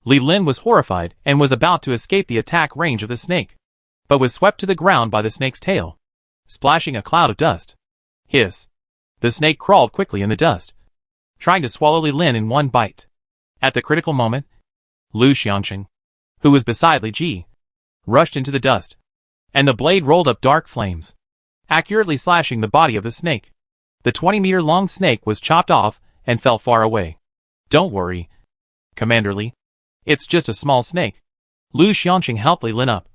Li Lin was horrified and was about to escape the attack range of the snake, but was swept to the ground by the snake's tail, splashing a cloud of dust. Hiss! The snake crawled quickly in the dust, trying to swallow Li Lin in one bite. At the critical moment, Lu Xiangxing, who was beside Li Ji, rushed into the dust, and the blade rolled up dark flames, accurately slashing the body of the snake. The 20-meter-long snake was chopped off and fell far away. Don't worry, Commander Li. It's just a small snake. Lu Xiangxing helped Li Lin up,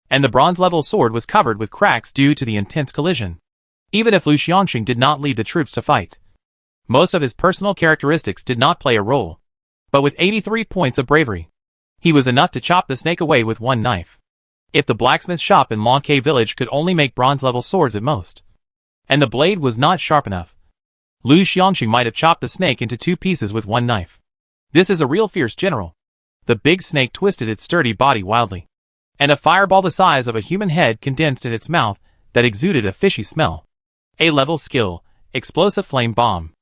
and the bronze-level sword was covered with cracks due to the intense collision. Even if Lu Xiangxing did not lead the troops to fight, most of his personal characteristics did not play a role. But with 83 points of bravery, he was enough to chop the snake away with one knife. If the blacksmith shop in Long K village could only make bronze-level swords at most, and the blade was not sharp enough, Lu Xiangxing might have chopped the snake into 2 pieces with one knife. This is a real fierce general. The big snake twisted its sturdy body wildly, and a fireball the size of a human head condensed in its mouth that exuded a fishy smell. A-level skill, explosive flame bomb.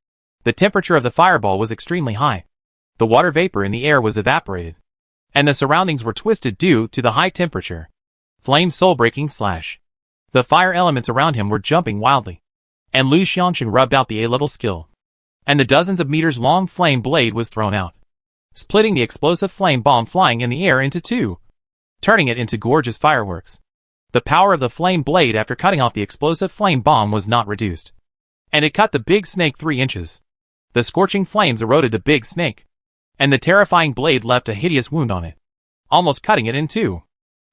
The temperature of the fireball was extremely high. The water vapor in the air was evaporated, and the surroundings were twisted due to the high temperature. Flame soul-breaking slash. The fire elements around him were jumping wildly, and Lu Xiangxing rubbed out the A-level skill, and the dozens of meters long flame blade was thrown out, splitting the explosive flame bomb flying in the air into 2, turning it into gorgeous fireworks. The power of the flame blade after cutting off the explosive flame bomb was not reduced, and it cut the big snake 3 inches. The scorching flames eroded the big snake, and the terrifying blade left a hideous wound on it, almost cutting it in 2.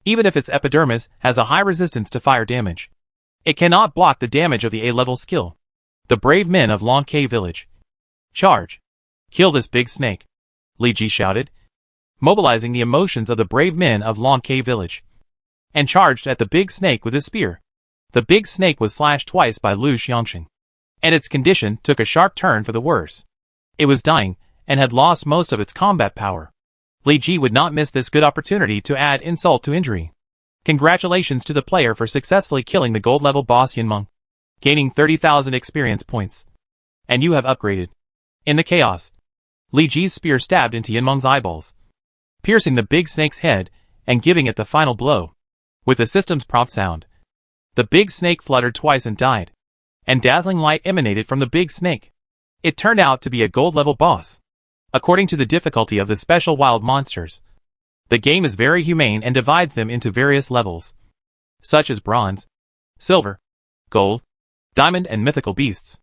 Even if its epidermis has a high resistance to fire damage, it cannot block the damage of the A-level skill. The brave men of Long K village. Charge! Kill this big snake! Li Ji shouted, mobilizing the emotions of the brave men of Long K village, and charged at the big snake with his spear. The big snake was slashed twice by Lu Xiangxing, and its condition took a sharp turn for the worse. It was dying, and had lost most of its combat power. Li Ji would not miss this good opportunity to add insult to injury. Congratulations to the player for successfully killing the gold-level boss Yinmeng, gaining 30,000 experience points. And you have upgraded. In the chaos, Li Ji's spear stabbed into Yinmeng's eyeballs, piercing the big snake's head and giving it the final blow. With the system's prompt sound, the big snake fluttered twice and died, and dazzling light emanated from the big snake. It turned out to be a gold-level boss. According to the difficulty of the special wild monsters, the game is very humane and divides them into various levels, such as bronze, silver, gold, diamond, and mythical beasts.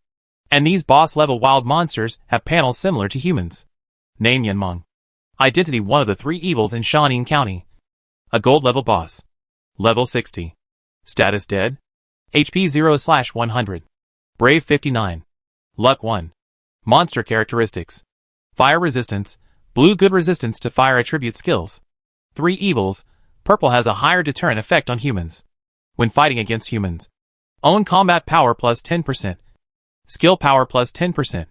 And these boss-level wild monsters have panels similar to humans. Name Yinmeng. Identity: one of the 3 evils in Shaun County. A gold-level boss. Level 60. Status: dead. HP 0/100. Brave 59. Luck 1. Monster characteristics: fire resistance, blue good resistance to fire attribute skills. 3 evils: purple has a higher deterrent effect on humans when fighting against humans. Own combat power plus 10%. Skill power plus 10%.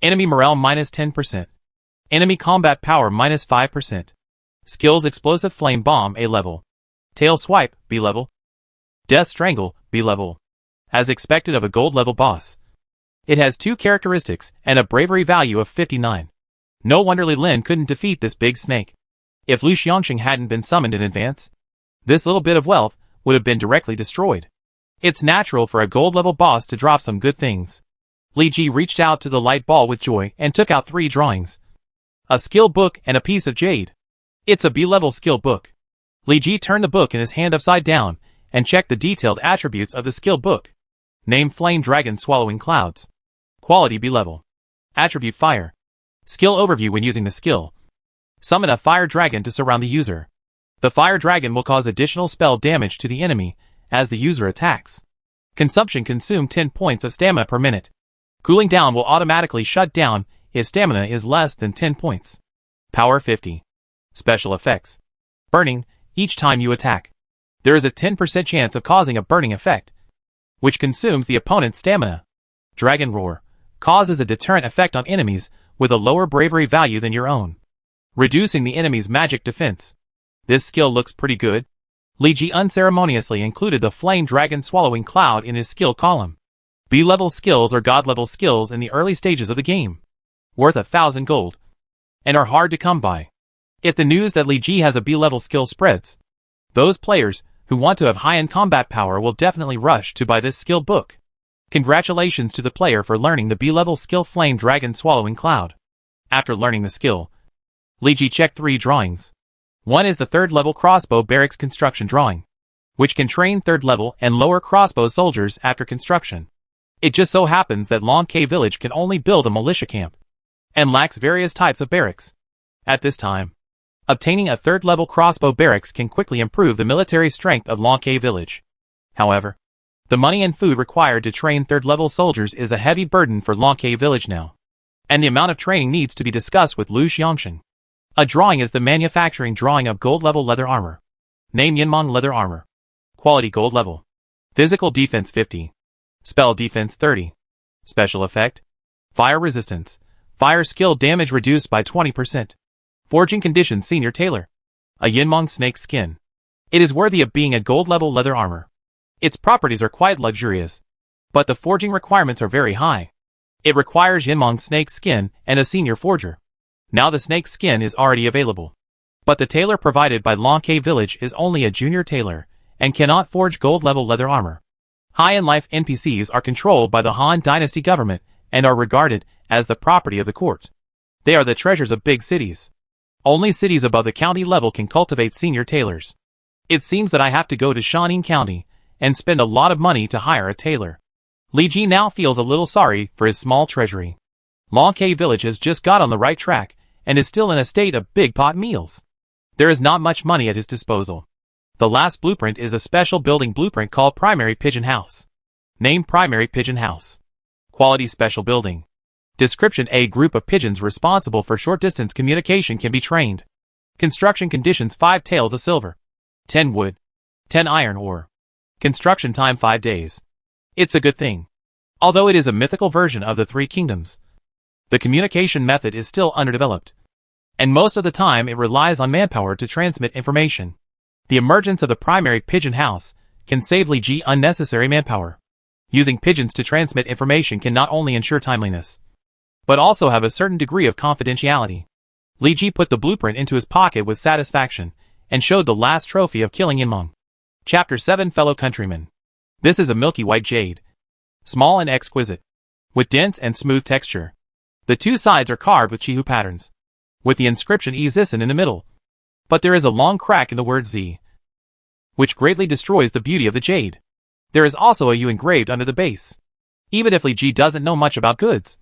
Enemy morale minus 10%. Enemy combat power minus 5%. Skills: explosive flame bomb A level. Tail swipe B level. Death strangle B level. As expected of a gold level boss, it has 2 characteristics and a bravery value of 59. No wonder Li Lin couldn't defeat this big snake. If Lu Xiangxing hadn't been summoned in advance, this little bit of wealth would have been directly destroyed. It's natural for a gold-level boss to drop some good things. Li Ji reached out to the light ball with joy and took out 3 drawings. A skill book and a piece of jade. It's a B-level skill book. Li Ji turned the book in his hand upside down and checked the detailed attributes of the skill book. Name: Flame Dragon Swallowing Clouds. Quality: B-level. Attribute: Fire. Skill overview: when using the skill, summon a fire dragon to surround the user. The fire dragon will cause additional spell damage to the enemy as the user attacks. Consumption: consume 10 points of stamina per minute. Cooling down will automatically shut down if stamina is less than 10 points. Power 50. Special effects. Burning, each time you attack. There is a 10% chance of causing a burning effect, which consumes the opponent's stamina. Dragon Roar causes a deterrent effect on enemies with a lower bravery value than your own, reducing the enemy's magic defense. This skill looks pretty good. Li Ji unceremoniously included the Flame Dragon Swallowing Cloud in his skill column. B-level skills or God-level skills in the early stages of the game, worth 1,000 gold, and are hard to come by. If the news that Li Ji has a B-level skill spreads, those players who want to have high-end combat power will definitely rush to buy this skill book. Congratulations to the player for learning the B-level skill Flame Dragon Swallowing Cloud. After learning the skill, Li Ji checked 3 drawings. One is the 3rd level crossbow barracks construction drawing, which can train 3rd level and lower crossbow soldiers after construction. It just so happens that Long K Village can only build a militia camp, and lacks various types of barracks. At this time, obtaining a 3rd level crossbow barracks can quickly improve the military strength of Long K Village. However, the money and food required to train 3rd level soldiers is a heavy burden for Long K Village now, and the amount of training needs to be discussed with Lu Xiangxing. A drawing is the manufacturing drawing of gold level leather armor. Name Yinmong leather armor. Quality gold level. Physical defense 50. Spell defense 30. Special effect. Fire resistance. Fire skill damage reduced by 20%. Forging conditions senior tailor. A Yinmong snake skin. It is worthy of being a gold level leather armor. Its properties are quite luxurious, but the forging requirements are very high. It requires Yinmong snake skin and a senior forger. Now the snake skin is already available, but the tailor provided by Long K Village is only a junior tailor and cannot forge gold level leather armor. High-in-life NPCs are controlled by the Han Dynasty government and are regarded as the property of the court. They are the treasures of big cities. Only cities above the county level can cultivate senior tailors. It seems that I have to go to Shanin County and spend a lot of money to hire a tailor. Li Ji now feels a little sorry for his small treasury. Long K Village has just got on the right track and is still in a state of big pot meals. There is not much money at his disposal. The last blueprint is a special building blueprint called Primary Pigeon House. Name Primary Pigeon House. Quality special building. Description: a group of pigeons responsible for short-distance communication can be trained. Construction conditions: 5 taels of silver, 10 wood, 10 iron ore. Construction time 5 days. It's a good thing. Although it is a mythical version of the 3 kingdoms, the communication method is still underdeveloped, and most of the time it relies on manpower to transmit information. The emergence of the Primary Pigeon House can save Li Ji unnecessary manpower. Using pigeons to transmit information can not only ensure timeliness, but also have a certain degree of confidentiality. Li Ji put the blueprint into his pocket with satisfaction and showed the last trophy of killing Yinmong. Chapter 7 Fellow Countrymen. This is a milky white jade, small and exquisite, with dense and smooth texture. The 2 sides are carved with Chihu patterns, with the inscription Ezisen in the middle. But there is a long crack in the word Z, which greatly destroys the beauty of the jade. There is also a U engraved under the base. Even if Li Ji doesn't know much about goods,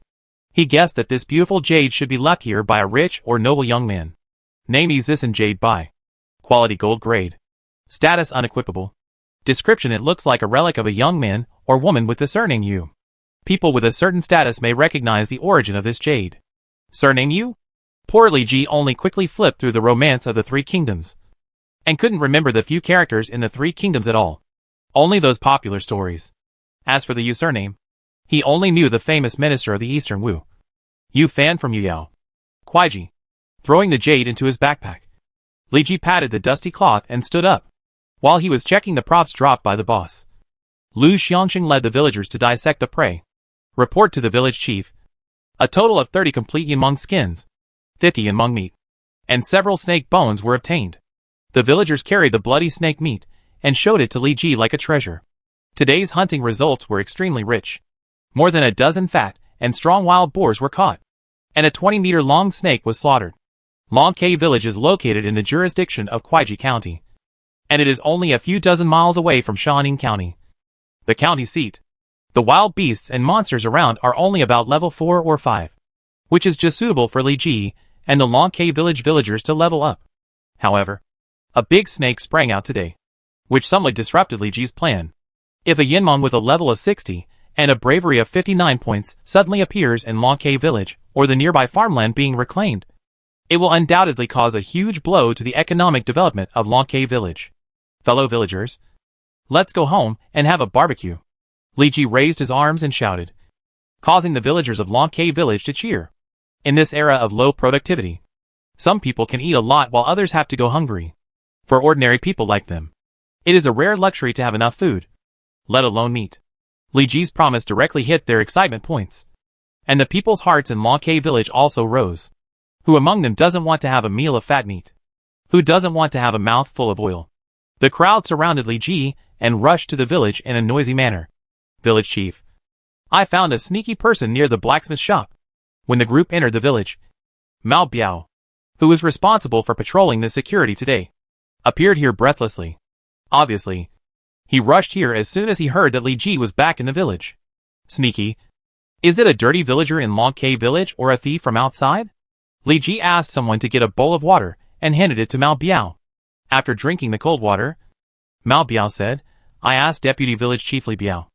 he guessed that this beautiful jade should be left here by a rich or noble young man. Name Ezisen jade by. Quality gold grade. Status unequipable. Description: it looks like a relic of a young man or woman with the surname Yu. People with a certain status may recognize the origin of this jade. Surname Yu? Poor Li Ji only quickly flipped through the romance of the 3 kingdoms, and couldn't remember the few characters in the 3 kingdoms at all. Only those popular stories. As for the Yu surname, he only knew the famous minister of the Eastern Wu, Yu Fan from Yuyao. Kuaiji. Throwing the jade into his backpack, Li Ji patted the dusty cloth and stood up. While he was checking the props dropped by the boss, Lu Xiangxing led the villagers to dissect the prey. Report to the village chief. A total of 30 complete Yinmong skins, 50 Yinmong meat, and several snake bones were obtained. The villagers carried the bloody snake meat and showed it to Li Ji like a treasure. Today's hunting results were extremely rich. More than a dozen fat and strong wild boars were caught, and a 20-meter long snake was slaughtered. Long K Village is located in the jurisdiction of Kuaiji County, and it is only a few dozen miles away from Shanin County, the county seat. The wild beasts and monsters around are only about level 4 or 5, which is just suitable for Li Ji and the Long K Village villagers to level up. However, a big snake sprang out today, which somewhat disrupted Li Ji's plan. If a Yinmong with a level of 60 and a bravery of 59 points suddenly appears in Lonke village, or the nearby farmland being reclaimed, it will undoubtedly cause a huge blow to the economic development of Lonke village. Fellow villagers, let's go home and have a barbecue. Li Ji raised his arms and shouted, causing the villagers of Lonke village to cheer. In this era of low productivity, some people can eat a lot while others have to go hungry. For ordinary people like them, it is a rare luxury to have enough food, let alone meat. Li Ji's promise directly hit their excitement points, and the people's hearts in Lonke village also rose. Who among them doesn't want to have a meal of fat meat? Who doesn't want to have a mouth full of oil? The crowd surrounded Li Ji and rushed to the village in a noisy manner. Village chief, I found a sneaky person near the blacksmith shop. When the group entered the village, Mao Biao, who was responsible for patrolling the security today, appeared here breathlessly. Obviously, he rushed here as soon as he heard that Li Ji was back in the village. Sneaky? Is it a dirty villager in Lonke village or a thief from outside? Li Ji asked someone to get a bowl of water and handed it to Mao Biao. After drinking the cold water, Mao Biao said, I asked Deputy Village Chief Li Biao,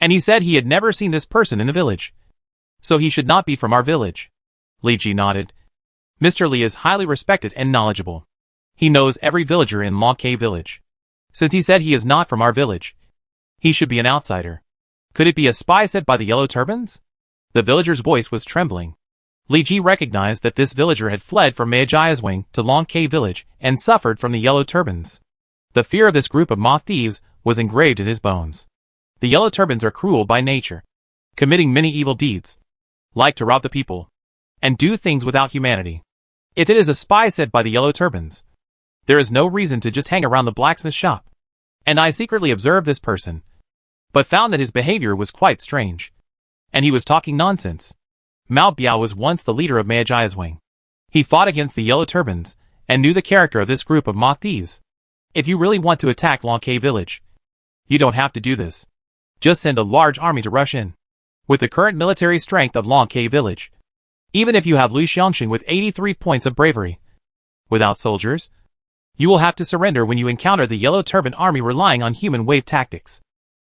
and he said he had never seen this person in the village, so he should not be from our village. Li Ji nodded. Mr. Li is highly respected and knowledgeable. He knows every villager in Lonke village. Since he said he is not from our village, he should be an outsider. Could it be a spy sent by the yellow turbans? The villager's voice was trembling. Li Ji recognized that this villager had fled from Maejia's wing to Lonke village and suffered from the yellow turbans. The fear of this group of moth thieves was engraved in his bones. The yellow turbans are cruel by nature, committing many evil deeds, like to rob the people, and do things without humanity. If it is a spy sent by the yellow turbans, there is no reason to just hang around the blacksmith shop. And I secretly observed this person, but found that his behavior was quite strange, and he was talking nonsense. Mao Biao was once the leader of Maejia's wing. He fought against the yellow turbans and knew the character of this group of moth thieves. If you really want to attack Lonke village, you don't have to do this. Just send a large army to rush in. With the current military strength of Lonke village, even if you have Lu Xiangxing with 83 points of bravery, without soldiers, you will have to surrender when you encounter the yellow turban army relying on human wave tactics.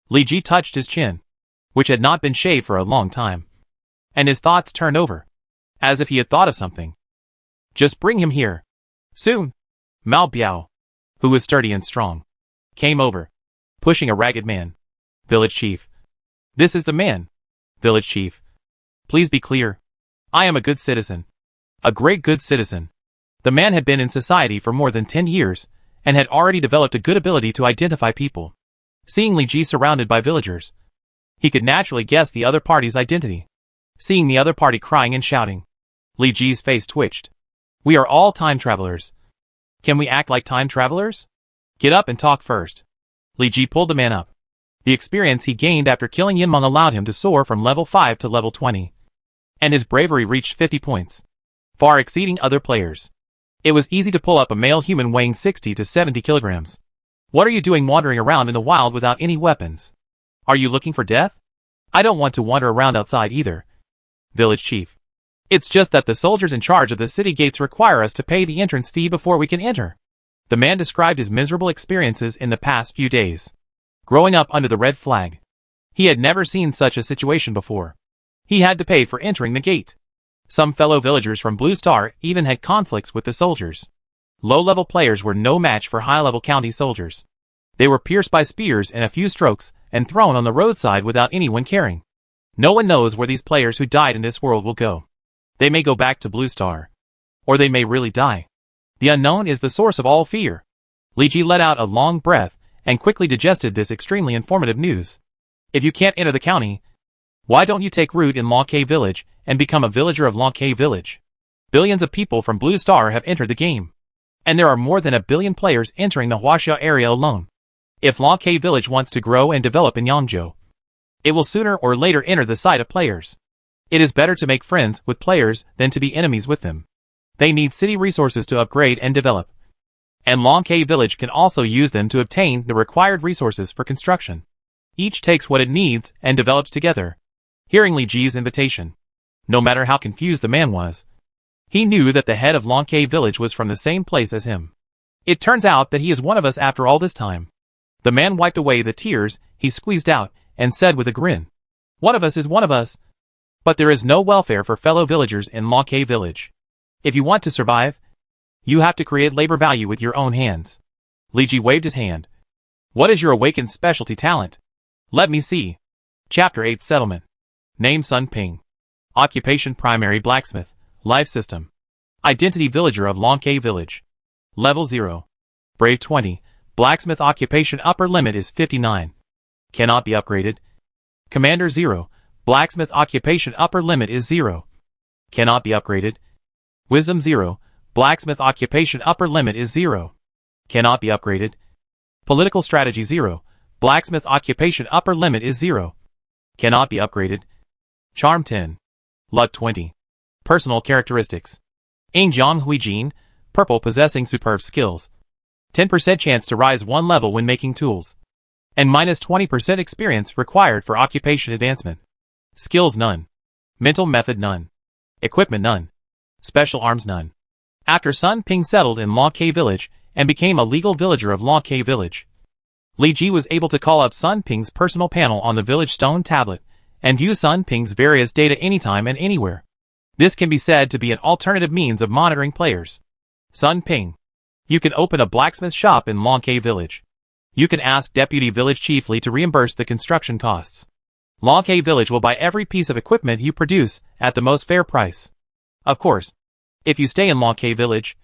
Li Ji touched his chin, which had not been shaved for a long time, and his thoughts turned over, as if he had thought of something. Just bring him here. Soon. Mao Biao, who was sturdy and strong, came over, pushing a ragged man. Village chief. This is the man. Village chief. Please be clear. I am a good citizen. A great good citizen. The man had been in society for more than 10 years, and had already developed a good ability to identify people. Seeing Li Ji surrounded by villagers, he could naturally guess the other party's identity. Seeing the other party crying and shouting, Li Ji's face twitched. We are all time travelers. Can we act like time travelers? Get up and talk first. Li Ji pulled the man up. The experience he gained after killing Yinmeng allowed him to soar from level 5 to level 20. And his bravery reached 50 points, far exceeding other players. It was easy to pull up a male human weighing 60 to 70 kilograms. What are you doing wandering around in the wild without any weapons? Are you looking for death? I don't want to wander around outside either. Village chief. It's just that the soldiers in charge of the city gates require us to pay the entrance fee before we can enter. The man described his miserable experiences in the past few days. Growing up under the red flag, he had never seen such a situation before. He had to pay for entering the gate. Some fellow villagers from Blue Star even had conflicts with the soldiers. Low-level players were no match for high-level county soldiers. They were pierced by spears in a few strokes and thrown on the roadside without anyone caring. No one knows where these players who died in this world will go. They may go back to Blue Star, or they may really die. The unknown is the source of all fear. Li Ji let out a long breath and quickly digested this extremely informative news. If you can't enter the county, why don't you take root in Lonke village and become a villager of Lonke village? Billions of people from Blue Star have entered the game, and there are more than 1 billion players entering the Huaxia area alone. If Lonke village wants to grow and develop in Yangzhou, it will sooner or later enter the sight of players. It is better to make friends with players than to be enemies with them. They need city resources to upgrade and develop, and Lonke village can also use them to obtain the required resources for construction. Each takes what it needs and develops together. Hearing Li Ji's invitation, no matter how confused the man was, he knew that the head of Lonke village was from the same place as him. It turns out that he is one of us after all this time. The man wiped away the tears he squeezed out and said with a grin, One of us is one of us. But there is no welfare for fellow villagers in Longcave Village. If you want to survive, you have to create labor value with your own hands. Li Ji waved his hand. What is your awakened specialty talent? Let me see. Chapter 8 Settlement. Name Sun Ping. Occupation Primary Blacksmith. Life System. Identity Villager of Longcave Village. Level 0. Brave 20. Blacksmith Occupation Upper Limit is 59. Cannot be upgraded. Commander 0. Blacksmith Occupation Upper Limit is 0. Cannot be upgraded. Wisdom 0. Blacksmith Occupation Upper Limit is 0. Cannot be upgraded. Political Strategy 0. Blacksmith Occupation Upper Limit is 0. Cannot be upgraded. Charm 10. Luck 20. Personal Characteristics. Ing Jiang Hui Jin, Purple possessing superb skills. 10% chance to rise 1 level when making tools. And minus 20% experience required for occupation advancement. Skills none. Mental method none. Equipment none. Special arms none. After Sun Ping settled in Longcave Village and became a legal villager of Longcave Village, Li Ji was able to call up Sun Ping's personal panel on the village stone tablet and view Sun Ping's various data anytime and anywhere. This can be said to be an alternative means of monitoring players. Sun Ping. You can open a blacksmith shop in Longcave Village. You can ask Deputy Village Chief Li to reimburse the construction costs. Longcave Village will buy every piece of equipment you produce at the most fair price. Of course, if you stay in Longcave Village,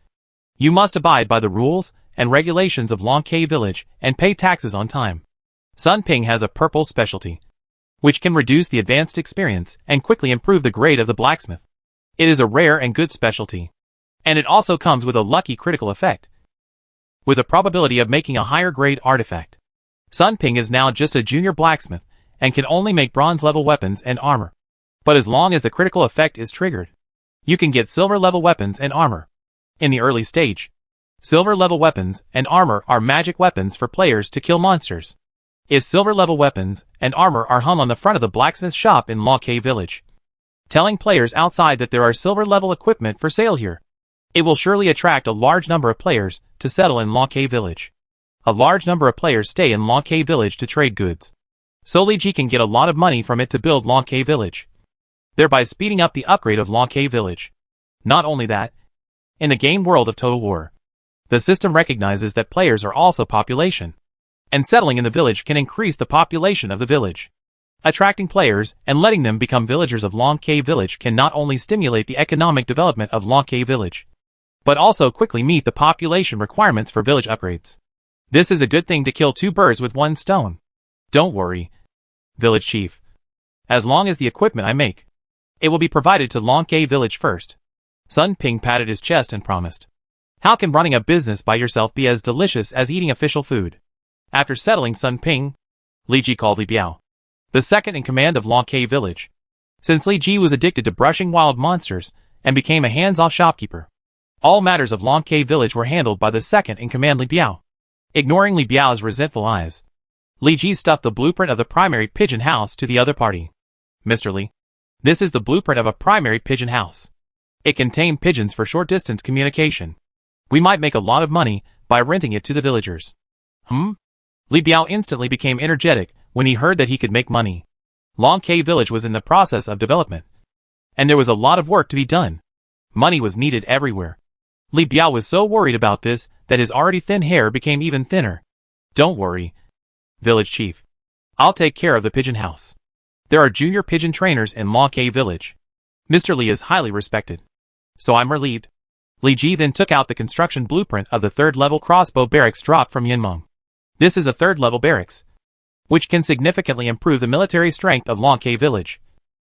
you must abide by the rules and regulations of Longcave Village and pay taxes on time. Sun Ping has a purple specialty, which can reduce the advanced experience and quickly improve the grade of the blacksmith. It is a rare and good specialty, and it also comes with a lucky critical effect, with a probability of making a higher grade artifact. Sun Ping is now just a junior blacksmith and can only make bronze level weapons and armor. But as long as the critical effect is triggered, you can get silver level weapons and armor. In the early stage, silver level weapons and armor are magic weapons for players to kill monsters. If silver level weapons and armor are hung on the front of the blacksmith shop in Longcave Village, telling players outside that there are silver level equipment for sale here, it will surely attract a large number of players to settle in Longcave Village. A large number of players stay in Longcave Village to trade goods, so Li Ji can get a lot of money from it to build Longcave Village, thereby speeding up the upgrade of Longcave Village. Not only that, in the game world of Total War, the system recognizes that players are also population, and settling in the village can increase the population of the village. Attracting players and letting them become villagers of Longcave Village can not only stimulate the economic development of Longcave Village, but also quickly meet the population requirements for village upgrades. This is a good thing to kill 2 birds with 1 stone. Don't worry, Village Chief. As long as the equipment I make, it will be provided to Longcave Village first. Sun Ping patted his chest and promised. How can running a business by yourself be as delicious as eating official food? After settling Sun Ping, Li Ji called Li Biao, the second in command of Longcave Village. Since Li Ji was addicted to brushing wild monsters and became a hands-off shopkeeper, all matters of Longcave Village were handled by the second in command Li Biao. Ignoring Li Biao's resentful eyes, Li Ji stuffed the blueprint of the primary pigeon house to the other party. Mr. Li, this is the blueprint of a primary pigeon house. It contained pigeons for short-distance communication. We might make a lot of money by renting it to the villagers. Li Biao instantly became energetic when he heard that he could make money. Longcave Village was in the process of development, and there was a lot of work to be done. Money was needed everywhere. Li Biao was so worried about this that his already thin hair became even thinner. Don't worry, Village Chief. I'll take care of the pigeon house. There are junior pigeon trainers in Longcave Village. Mr. Li is highly respected, so I'm relieved. Li Ji then took out the construction blueprint of the 3rd level crossbow barracks dropped from Yinmeng. This is a 3rd level barracks, which can significantly improve the military strength of Longcave Village.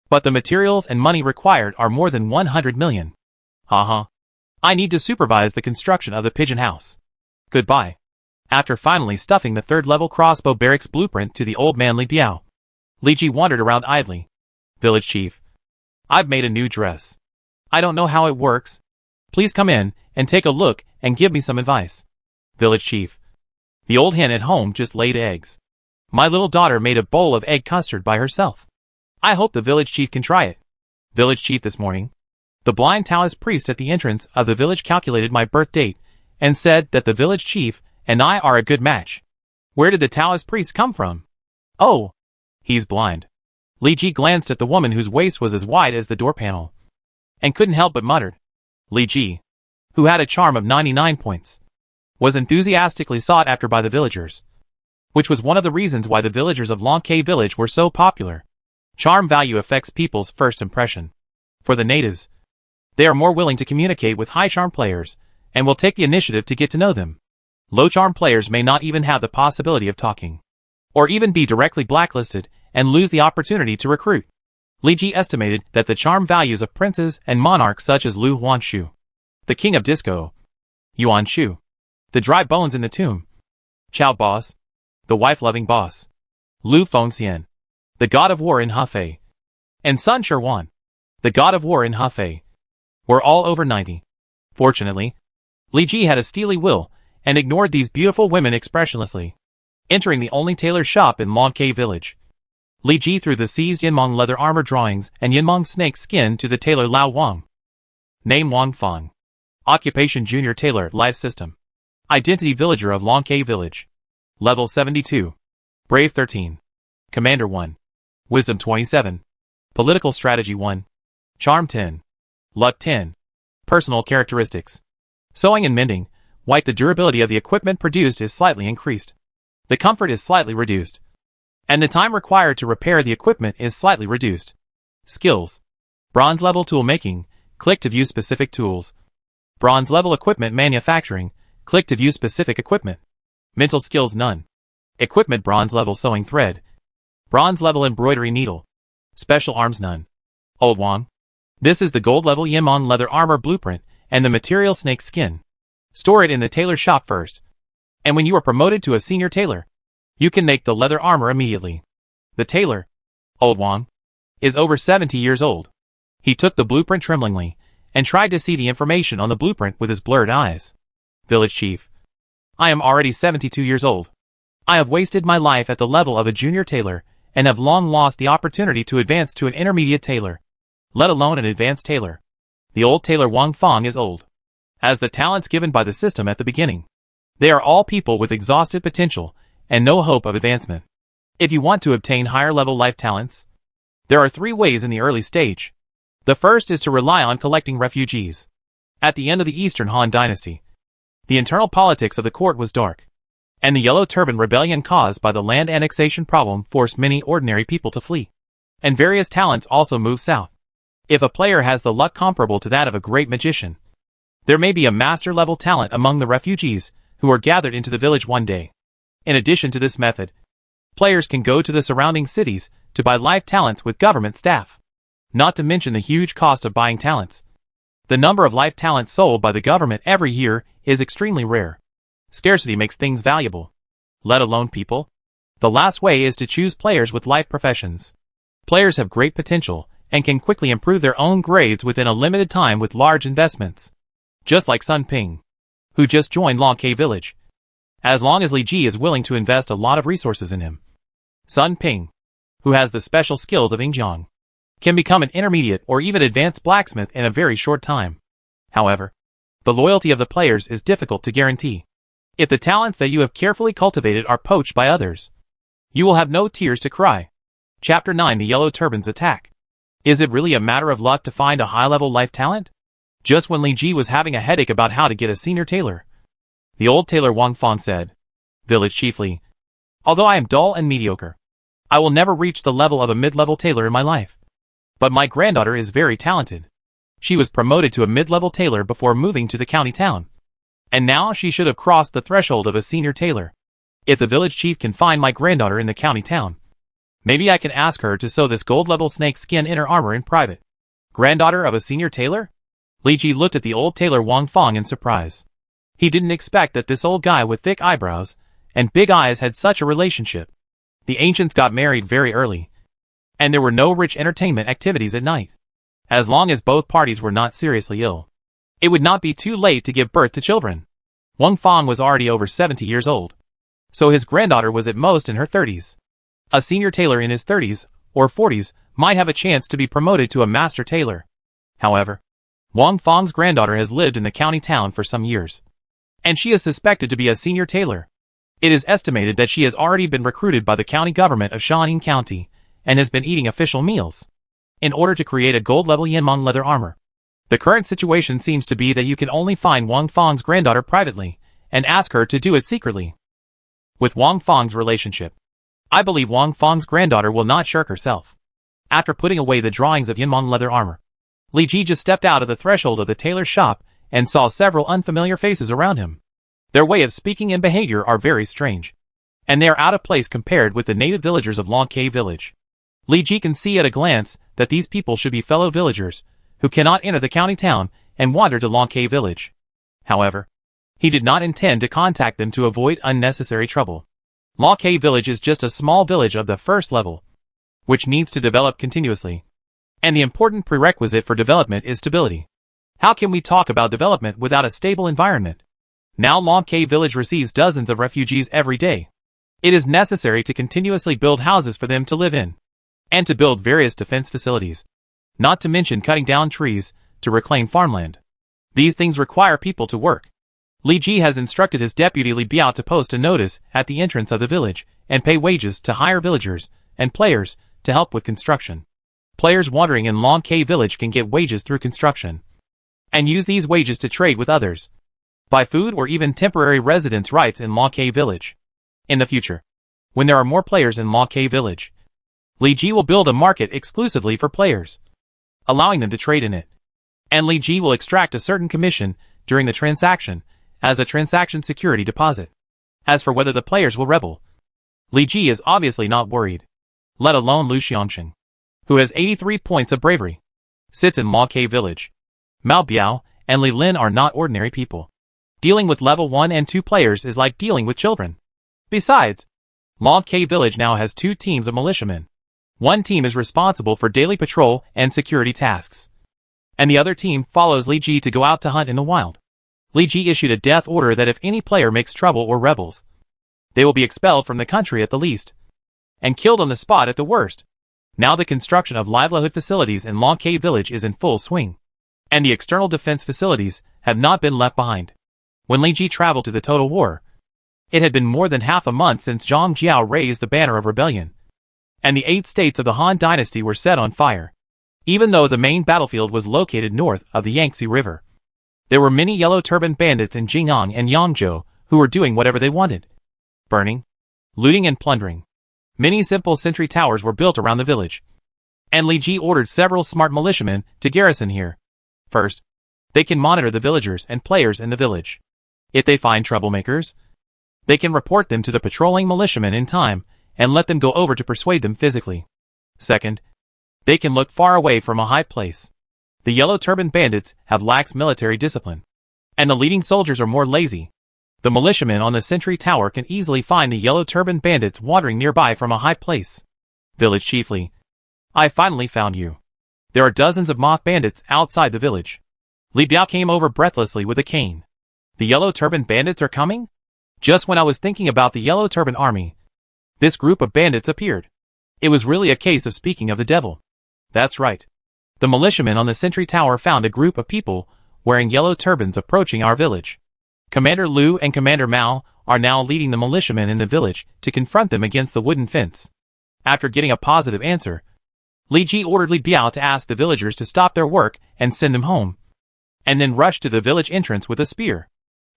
But the materials and money required are more than 100 million. I need to supervise the construction of the pigeon house. Goodbye. After finally stuffing the 3rd level crossbow barracks blueprint to the old man Li Biao, Li Ji wandered around idly. Village Chief, I've made a new dress. I don't know how it works. Please come in and take a look and give me some advice. Village Chief, the old hen at home just laid eggs. My little daughter made a bowl of egg custard by herself. I hope the village chief can try it. Village Chief, this morning, the blind Taoist priest at the entrance of the village calculated my birth date and said that the village chief and I are a good match. Where did the Taoist priest come from? Oh, he's blind. Li Ji glanced at the woman whose waist was as wide as the door panel, and couldn't help but muttered. Li Ji, who had a charm of 99 points, was enthusiastically sought after by the villagers, which was one of the reasons why the villagers of Lonke village were so popular. Charm value affects people's first impression. For the natives, they are more willing to communicate with high charm players, and will take the initiative to get to know them. Low charm players may not even have the possibility of talking, or even be directly blacklisted and lose the opportunity to recruit. Li Ji estimated that the charm values of princes and monarchs such as Lu Huanshu, the king of disco, Yuan Shu, the dry bones in the tomb, Chao Boss, the wife-loving boss, Lu Fengxian, the god of war in Hefei, and Sun Sherwan, the god of war in Hefei, were all over 90. Fortunately, Li Ji had a steely will and ignored these beautiful women expressionlessly. Entering the only tailor's shop in Lonke village, Li Ji threw the seized Yinmong leather armor drawings and Yinmong snake skin to the tailor Lao Wang. Name Wang Fang. Occupation Junior Tailor Life System. Identity Villager of Lonke Village. Level 72. Brave 13. Commander 1. Wisdom 27. Political Strategy 1. Charm 10. Luck 10. Personal Characteristics. Sewing and mending. White. The durability of the equipment produced is slightly increased. The comfort is slightly reduced, and the time required to repair the equipment is slightly reduced. Skills. Bronze level tool making. Click to view specific tools. Bronze level equipment manufacturing. Click to view specific equipment. Mental skills none. Equipment bronze level sewing thread. Bronze level embroidery needle. Special arms none. Old Wang. This is the gold level Yinmong leather armor blueprint and the material snake skin. Store it in the tailor shop first, and when you are promoted to a senior tailor, you can make the leather armor immediately. The tailor, Old Wang, is over 70 years old. He took the blueprint tremblingly and tried to see the information on the blueprint with his blurred eyes. Village Chief. I am already 72 years old. I have wasted my life at the level of a junior tailor and have long lost the opportunity to advance to an intermediate tailor, let alone an advanced tailor. The old tailor Wang Fang is old, as the talents given by the system at the beginning. They are all people with exhausted potential and no hope of advancement. If you want to obtain higher level life talents, there are 3 ways in the early stage. The first is to rely on collecting refugees. At the end of the Eastern Han Dynasty, the internal politics of the court was dark, and the Yellow Turban rebellion caused by the land annexation problem forced many ordinary people to flee, and various talents also moved south. If a player has the luck comparable to that of a great magician, there may be a master-level talent among the refugees who are gathered into the village one day. In addition to this method, players can go to the surrounding cities to buy life talents with government staff. Not to mention the huge cost of buying talents. The number of life talents sold by the government every year is extremely rare. Scarcity makes things valuable, let alone people. The last way is to choose players with life professions. Players have great potential and can quickly improve their own grades within a limited time with large investments. Just like Sun Ping, who just joined Lonke Village. As long as Li Ji is willing to invest a lot of resources in him, Sun Ping, who has the special skills of Yingjiang, can become an intermediate or even advanced blacksmith in a very short time. However, the loyalty of the players is difficult to guarantee. If the talents that you have carefully cultivated are poached by others, you will have no tears to cry. Chapter 9. The Yellow Turbans Attack. Is it really a matter of luck to find a high-level life talent? Just when Li Ji was having a headache about how to get a senior tailor, the old tailor Wang Fang said, Village Chiefly, although I am dull and mediocre, I will never reach the level of a mid-level tailor in my life. But my granddaughter is very talented. She was promoted to a mid-level tailor before moving to the county town, and now she should have crossed the threshold of a senior tailor. If the village chief can find my granddaughter in the county town, maybe I can ask her to sew this gold-level snake skin inner armor in private. Granddaughter of a senior tailor? Li Ji looked at the old tailor Wang Fang in surprise. He didn't expect that this old guy with thick eyebrows and big eyes had such a relationship. The ancients got married very early, and there were no rich entertainment activities at night. As long as both parties were not seriously ill, it would not be too late to give birth to children. Wang Fang was already over 70 years old, so his granddaughter was at most in her 30s. A senior tailor in his 30s or 40s might have a chance to be promoted to a master tailor. However, Wang Fang's granddaughter has lived in the county town for some years, and she is suspected to be a senior tailor. It is estimated that she has already been recruited by the county government of Shaun County and has been eating official meals in order to create a gold-level Yinmong leather armor. The current situation seems to be that you can only find Wang Feng's granddaughter privately and ask her to do it secretly. With Wang Feng's relationship, I believe Wang Feng's granddaughter will not shirk herself. After putting away the drawings of Yinmong leather armor, Li Ji just stepped out of the threshold of the tailor's shop and saw several unfamiliar faces around him. Their way of speaking and behavior are very strange, and they are out of place compared with the native villagers of Long Cave Village. Li Ji can see at a glance that these people should be fellow villagers who cannot enter the county town and wander to Long Cave Village. However, he did not intend to contact them to avoid unnecessary trouble. Long Cave Village is just a small village of the first level, which needs to develop continuously. And the important prerequisite for development is stability. How can we talk about development without a stable environment? Now Long Cave Village receives dozens of refugees every day. It is necessary to continuously build houses for them to live in, and to build various defense facilities, not to mention cutting down trees to reclaim farmland. These things require people to work. Li Ji has instructed his deputy Li Biao to post a notice at the entrance of the village and pay wages to hire villagers and players to help with construction. Players wandering in Long Cave Village can get wages through construction and use these wages to trade with others, buy food or even temporary residence rights in Long Cave Village. In the future, when there are more players in Long Cave Village, Li Ji will build a market exclusively for players, allowing them to trade in it. And Li Ji will extract a certain commission during the transaction as a transaction security deposit. As for whether the players will rebel, Li Ji is obviously not worried, let alone Lu Xiangxing, who has 83 points of bravery, sits in Long Cave Village. Mao Biao and Li Lin are not ordinary people. Dealing with level 1 and 2 players is like dealing with children. Besides, Long Cave Village now has 2 teams of militiamen. One team is responsible for daily patrol and security tasks, and the other team follows Li Ji to go out to hunt in the wild. Li Ji issued a death order that if any player makes trouble or rebels, they will be expelled from the country at the least, and killed on the spot at the worst. Now the construction of livelihood facilities in Long Cave Village is in full swing, and the external defense facilities have not been left behind. When Li Ji traveled to the Total War, it had been more than half a month since Zhang Jiao raised the banner of rebellion, and the 8 states of the Han Dynasty were set on fire. Even though the main battlefield was located north of the Yangtze River, there were many yellow turban bandits in Jing'an and Yangzhou who were doing whatever they wanted, burning, looting and plundering. Many simple sentry towers were built around the village, and Li Ji ordered several smart militiamen to garrison here. First, they can monitor the villagers and players in the village. If they find troublemakers, they can report them to the patrolling militiamen in time and let them go over to persuade them physically. Second, they can look far away from a high place. The yellow turban bandits have lax military discipline, and the leading soldiers are more lazy. The militiamen on the sentry tower can easily find the yellow turban bandits wandering nearby from a high place. Village chiefly, I finally found you. There are dozens of moth bandits outside the village. Li Biao came over breathlessly with a cane. The yellow turban bandits are coming? Just when I was thinking about the yellow turban army, this group of bandits appeared. It was really a case of speaking of the devil. That's right. The militiamen on the sentry tower found a group of people wearing yellow turbans approaching our village. Commander Lu and Commander Mao are now leading the militiamen in the village to confront them against the wooden fence. After getting a positive answer, Li Ji ordered Li Biao to ask the villagers to stop their work and send them home, and then rushed to the village entrance with a spear.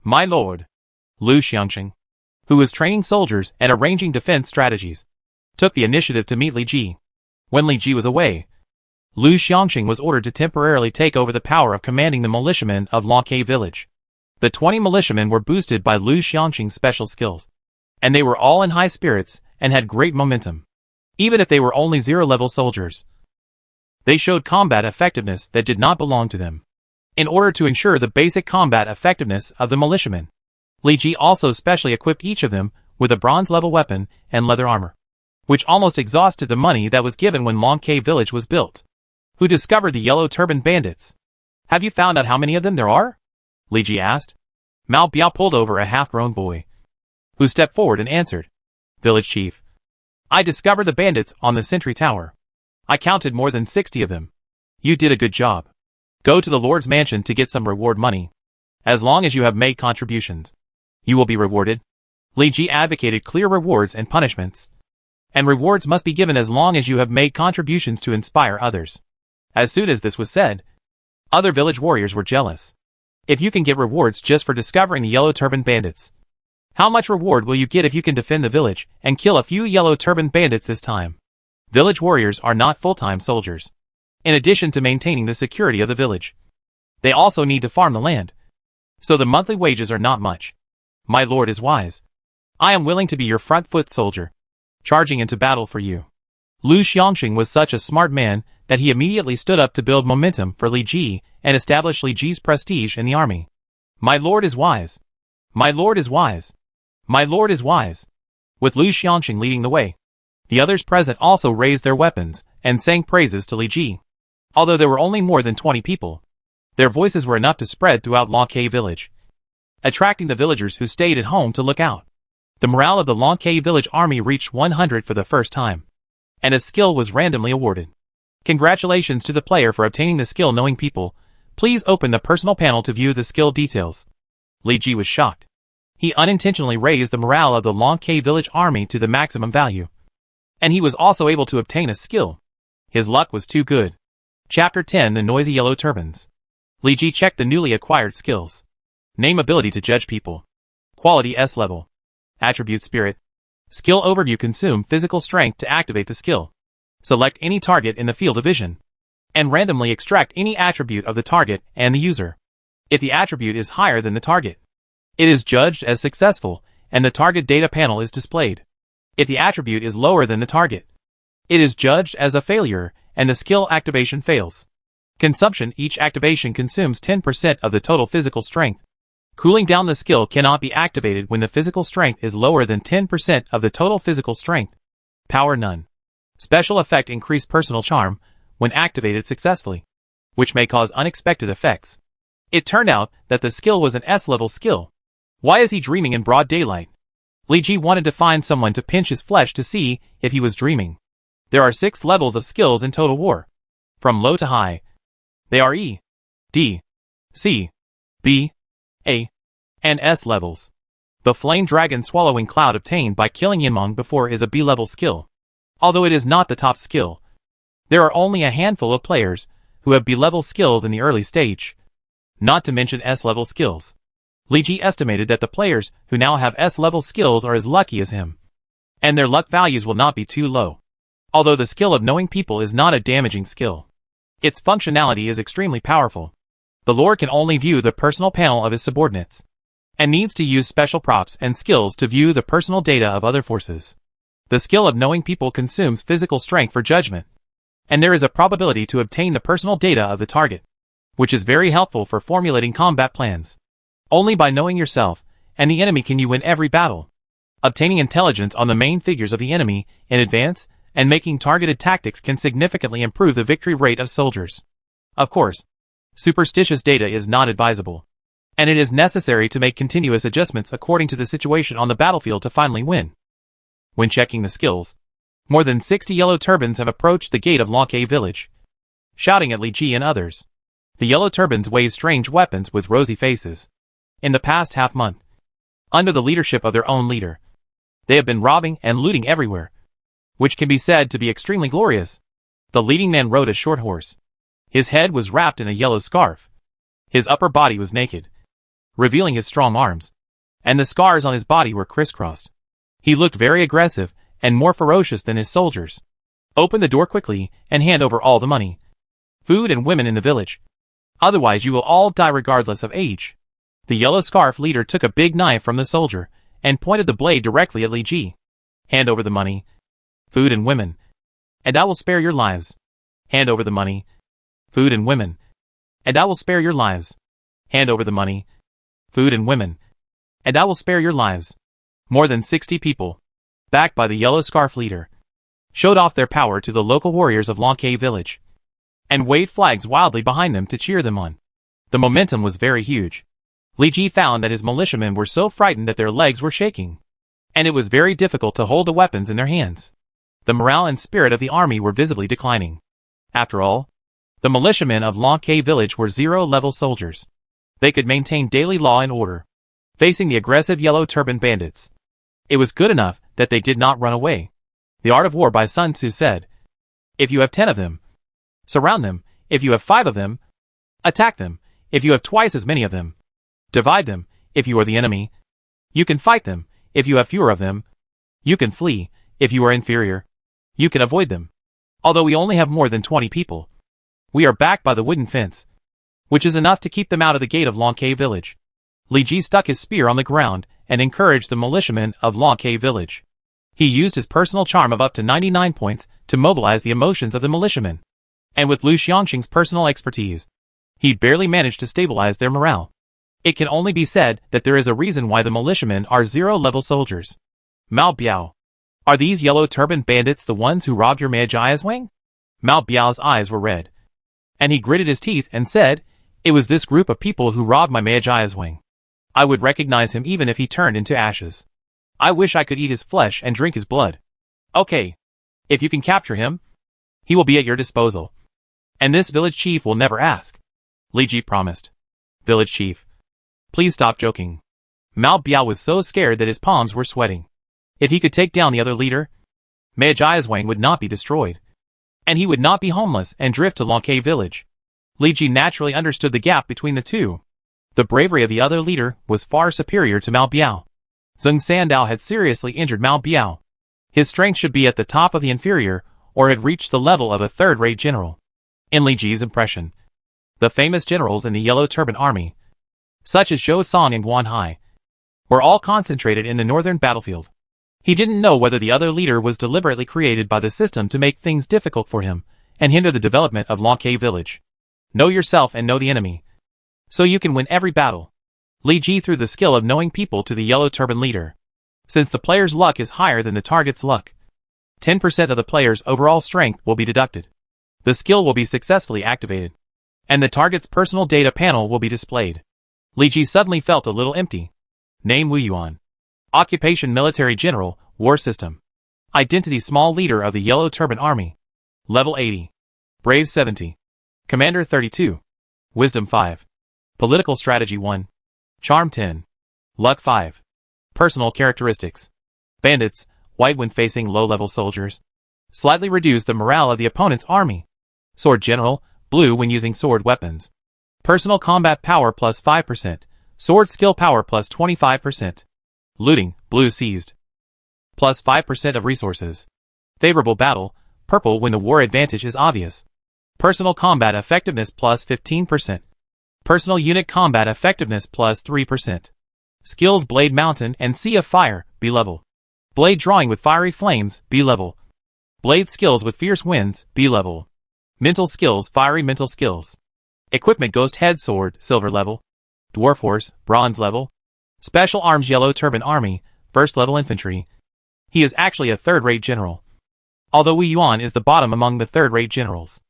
My lord, Lu Xiangxing, who was training soldiers and arranging defense strategies, took the initiative to meet Li Ji. When Li Ji was away, Lu Xiangxing was ordered to temporarily take over the power of commanding the militiamen of Long Cave Village. The 20 militiamen were boosted by Lu Xiangxing's special skills, and they were all in high spirits and had great momentum. Even if they were only 0-level soldiers, they showed combat effectiveness that did not belong to them. In order to ensure the basic combat effectiveness of the militiamen, Li Ji also specially equipped each of them with a bronze-level weapon and leather armor, which almost exhausted the money that was given when Long Cave Village was built. Who discovered the yellow turban bandits? Have you found out how many of them there are? Li Ji asked. Mao Biao pulled over a half-grown boy, who stepped forward and answered. Village chief, I discovered the bandits on the sentry tower. I counted more than 60 of them. You did a good job. Go to the Lord's mansion to get some reward money. As long as you have made contributions, you will be rewarded. Li Ji advocated clear rewards and punishments, and rewards must be given as long as you have made contributions to inspire others. As soon as this was said, other village warriors were jealous. If you can get rewards just for discovering the yellow turban bandits, how much reward will you get if you can defend the village and kill a few yellow turban bandits this time? Village warriors are not full-time soldiers. In addition to maintaining the security of the village, they also need to farm the land. So the monthly wages are not much. My lord is wise. I am willing to be your front foot soldier, charging into battle for you. Lu Xiangxing was such a smart man that he immediately stood up to build momentum for Li Ji and establish Li Ji's prestige in the army. My lord is wise. My lord is wise. My lord is wise. With Lu Xiangxing leading the way, the others present also raised their weapons and sang praises to Li Ji. Although there were only more than 20 people, their voices were enough to spread throughout Lonquet village, attracting the villagers who stayed at home to look out. The morale of the Lonquet village army reached 100 for the first time, and a skill was randomly awarded. Congratulations to the player for obtaining the skill Knowing People. Please open the personal panel to view the skill details. Li Ji was shocked. He unintentionally raised the morale of the Lonquet village army to the maximum value, and he was also able to obtain a skill. His luck was too good. Chapter 10: The Noisy Yellow Turbans. Li Ji checked the newly acquired skills. Name: Ability to Judge People. Quality S level. Attribute: Spirit. Skill Overview: Consume physical strength to activate the skill. Select any target in the field of vision, and randomly extract any attribute of the target and the user. If the attribute is higher than the target, it is judged as successful, and the target data panel is displayed. If the attribute is lower than the target, it is judged as a failure, and the skill activation fails. Consumption: Each activation consumes 10% of the total physical strength. Cooling down: The skill cannot be activated when the physical strength is lower than 10% of the total physical strength. Power: None. Special effect: Increase personal charm when activated successfully, which may cause unexpected effects. It turned out that the skill was an S-level skill. Why is he dreaming in broad daylight? Li Ji wanted to find someone to pinch his flesh to see if he was dreaming. There are 6 levels of skills in Total War, from low to high. They are E, D, C, B, A, and S levels. The Flame Dragon Swallowing Cloud obtained by killing Yinmong before is a B-level skill. Although it is not the top skill, there are only a handful of players who have B-level skills in the early stage, not to mention S-level skills. Li Ji estimated that the players who now have S-level skills are as lucky as him, and their luck values will not be too low. Although the skill of Knowing People is not a damaging skill, its functionality is extremely powerful. The Lord can only view the personal panel of his subordinates, and needs to use special props and skills to view the personal data of other forces. The skill of Knowing People consumes physical strength for judgment, and there is a probability to obtain the personal data of the target, which is very helpful for formulating combat plans. Only by knowing yourself and the enemy can you win every battle. Obtaining intelligence on the main figures of the enemy in advance and making targeted tactics can significantly improve the victory rate of soldiers. Of course, superstitious data is not advisable, and it is necessary to make continuous adjustments according to the situation on the battlefield to finally win. When checking the skills, more than 60 yellow turbans have approached the gate of Lonquet village, shouting at Li Ji and others. The yellow turbans wave strange weapons with rosy faces. In the past half-month, under the leadership of their own leader, they have been robbing and looting everywhere, which can be said to be extremely glorious. The leading man rode a short horse. His head was wrapped in a yellow scarf. His upper body was naked, revealing his strong arms, and the scars on his body were crisscrossed. He looked very aggressive and more ferocious than his soldiers. Open the door quickly and hand over all the money, food and women in the village. Otherwise you will all die regardless of age. The yellow scarf leader took a big knife from the soldier and pointed the blade directly at Li Ji. Hand over the money, food and women, and I will spare your lives. Hand over the money, food and women, and I will spare your lives. Hand over the money, food and women, and I will spare your lives. More than 60 people, backed by the yellow scarf leader, showed off their power to the local warriors of Lonquet village, and waved flags wildly behind them to cheer them on. The momentum was very huge. Li Ji found that his militiamen were so frightened that their legs were shaking, and it was very difficult to hold the weapons in their hands. The morale and spirit of the army were visibly declining. After all, the militiamen of Lonquet village were 0-level soldiers. They could maintain daily law and order, facing the aggressive yellow turban bandits. It was good enough that they did not run away. The Art of War by Sun Tzu said, if you have 10 of them, surround them. If you have 5 of them, attack them. If you have twice as many of them, divide them. If you are the enemy, you can fight them. If you have fewer of them, you can flee. If you are inferior, you can avoid them. Although we only have more than 20 people, we are backed by the wooden fence, which is enough to keep them out of the gate of Lonquet village. Li Ji stuck his spear on the ground and encouraged the militiamen of Lonquet village. He used his personal charm of up to 99 points to mobilize the emotions of the militiamen. And with Lu Xiangxing's personal expertise, he barely managed to stabilize their morale. It can only be said that there is a reason why the militiamen are 0-level soldiers. Mao Biao. Are these yellow turban bandits the ones who robbed your Magi's wing? Mao Biao's eyes were red, and he gritted his teeth and said, it was this group of people who robbed my Magi's wing. I would recognize him even if he turned into ashes. I wish I could eat his flesh and drink his blood. Okay. If you can capture him, he will be at your disposal. And this village chief will never ask. Li Ji promised. Village chief, please stop joking. Mao Biao was so scared that his palms were sweating. If he could take down the other leader, Magi's wing would not be destroyed, and he would not be homeless and drift to Lonquet village. Li Ji naturally understood the gap between the two. The bravery of the other leader was far superior to Mao Biao. Zheng Sandao had seriously injured Mao Biao. His strength should be at the top of the inferior, or had reached the level of a third-rate general. In Li Ji's impression, the famous generals in the Yellow Turban Army, such as Zhou Song and Guan Hai, were all concentrated in the northern battlefield. He didn't know whether the other leader was deliberately created by the system to make things difficult for him and hinder the development of Lonquet village. Know yourself and know the enemy, so you can win every battle. Li Ji threw the skill of knowing people to the Yellow Turban leader. Since the player's luck is higher than the target's luck, 10% of the player's overall strength will be deducted. The skill will be successfully activated, and the target's personal data panel will be displayed. Li Ji suddenly felt a little empty. Name Wu Yuan. Occupation Military General, War System. Identity Small Leader of the Yellow Turban Army. Level 80. Brave 70. Commander 32. Wisdom 5. Political Strategy 1. Charm 10. Luck 5. Personal Characteristics. Bandits, white when facing low-level soldiers. Slightly reduce the morale of the opponent's army. Sword General, blue when using sword weapons. Personal Combat Power plus 5%. Sword Skill Power plus 25%. Looting, blue seized. Plus 5% of resources. Favorable Battle, purple when the war advantage is obvious. Personal Combat Effectiveness plus 15%. Personal Unit Combat Effectiveness plus 3%. Skills Blade Mountain and Sea of Fire, B level. Blade Drawing with Fiery Flames, B level. Blade Skills with Fierce Winds, B level. Mental Skills Fiery Mental Skills. Equipment Ghost Head Sword, Silver level. Dwarf Horse, Bronze level. Special Arms Yellow Turban Army, First level Infantry. He is actually a third-rate general, although Wu Yuan is the bottom among the third-rate generals.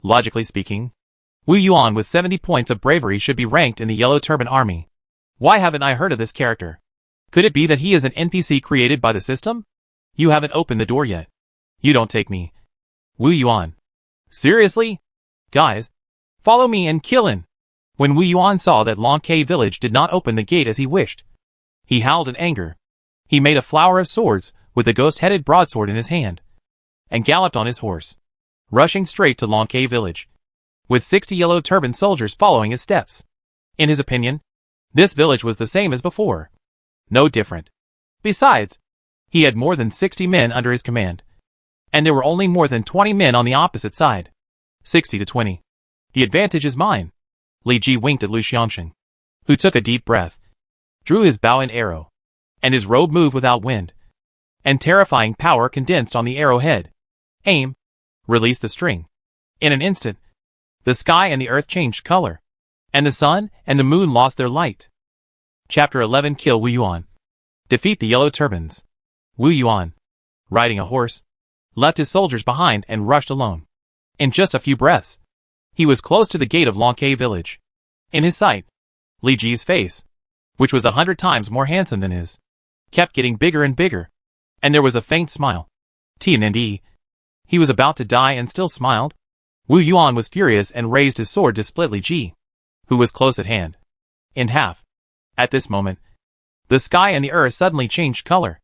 Logically speaking, Wu Yuan with 70 points of bravery should be ranked in the Yellow Turban Army. Why haven't I heard of this character? Could it be that he is an NPC created by the system? You haven't opened the door yet. You don't take me. Wu Yuan. Seriously? Guys, follow me and kill him. When Wu Yuan saw that Lonquet village did not open the gate as he wished, he howled in anger. He made a flower of swords with a ghost-headed broadsword in his hand and galloped on his horse, rushing straight to Lonquet village, with 60 yellow turban soldiers following his steps. In his opinion, this village was the same as before. No different. Besides, he had more than 60 men under his command, and there were only more than 20 men on the opposite side. 60 to 20. The advantage is mine. Li Ji winked at Lu Xiangxing, who took a deep breath, drew his bow and arrow, and his robe moved without wind, and terrifying power condensed on the arrowhead. Aim. Release the string. In an instant, the sky and the earth changed color, and the sun and the moon lost their light. Chapter 11 Kill Wu Yuan. Defeat the Yellow Turbans. Wu Yuan, riding a horse, left his soldiers behind and rushed alone. In just a few breaths, he was close to the gate of Lonquet village. In his sight, Li Ji's face, which was 100 times more handsome than his, kept getting bigger and bigger, and there was a faint smile. TND. He was about to die and still smiled. Wu Yuan was furious and raised his sword to split Li Ji, who was close at hand, in half. At this moment, the sky and the earth suddenly changed color,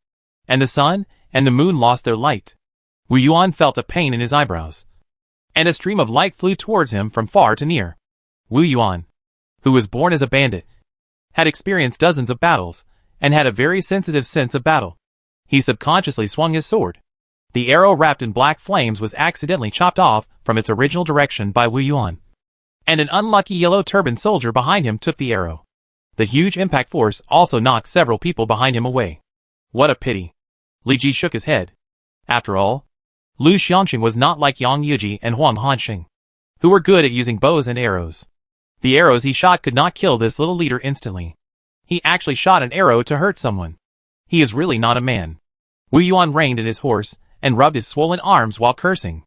and the sun and the moon lost their light. Wu Yuan felt a pain in his eyebrows, and a stream of light flew towards him from far to near. Wu Yuan, who was born as a bandit, had experienced dozens of battles, and had a very sensitive sense of battle. He subconsciously swung his sword. The arrow wrapped in black flames was accidentally chopped off from its original direction by Wu Yuan, and an unlucky yellow turban soldier behind him took the arrow. The huge impact force also knocked several people behind him away. What a pity. Li Ji shook his head. After all, Lu Xiangxing was not like Yang Yuji and Huang Hanxing, who were good at using bows and arrows. The arrows he shot could not kill this little leader instantly. He actually shot an arrow to hurt someone. He is really not a man. Wu Yuan reined in his horse and rubbed his swollen arms while cursing.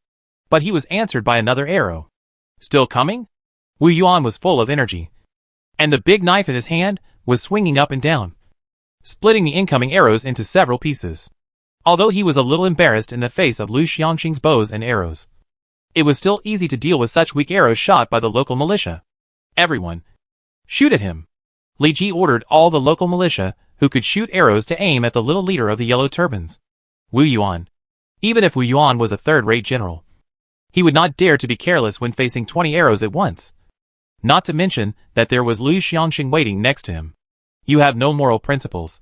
But he was answered by another arrow. Still coming? Wu Yuan was full of energy, and the big knife in his hand was swinging up and down, splitting the incoming arrows into several pieces. Although he was a little embarrassed in the face of Lu Xiangxing's bows and arrows, it was still easy to deal with such weak arrows shot by the local militia. Everyone, shoot at him. Li Ji ordered all the local militia who could shoot arrows to aim at the little leader of the yellow turbans, Wu Yuan. Even if Wu Yuan was a third-rate general, he would not dare to be careless when facing 20 arrows at once. Not to mention that there was Lu Xiangxing waiting next to him. You have no moral principles,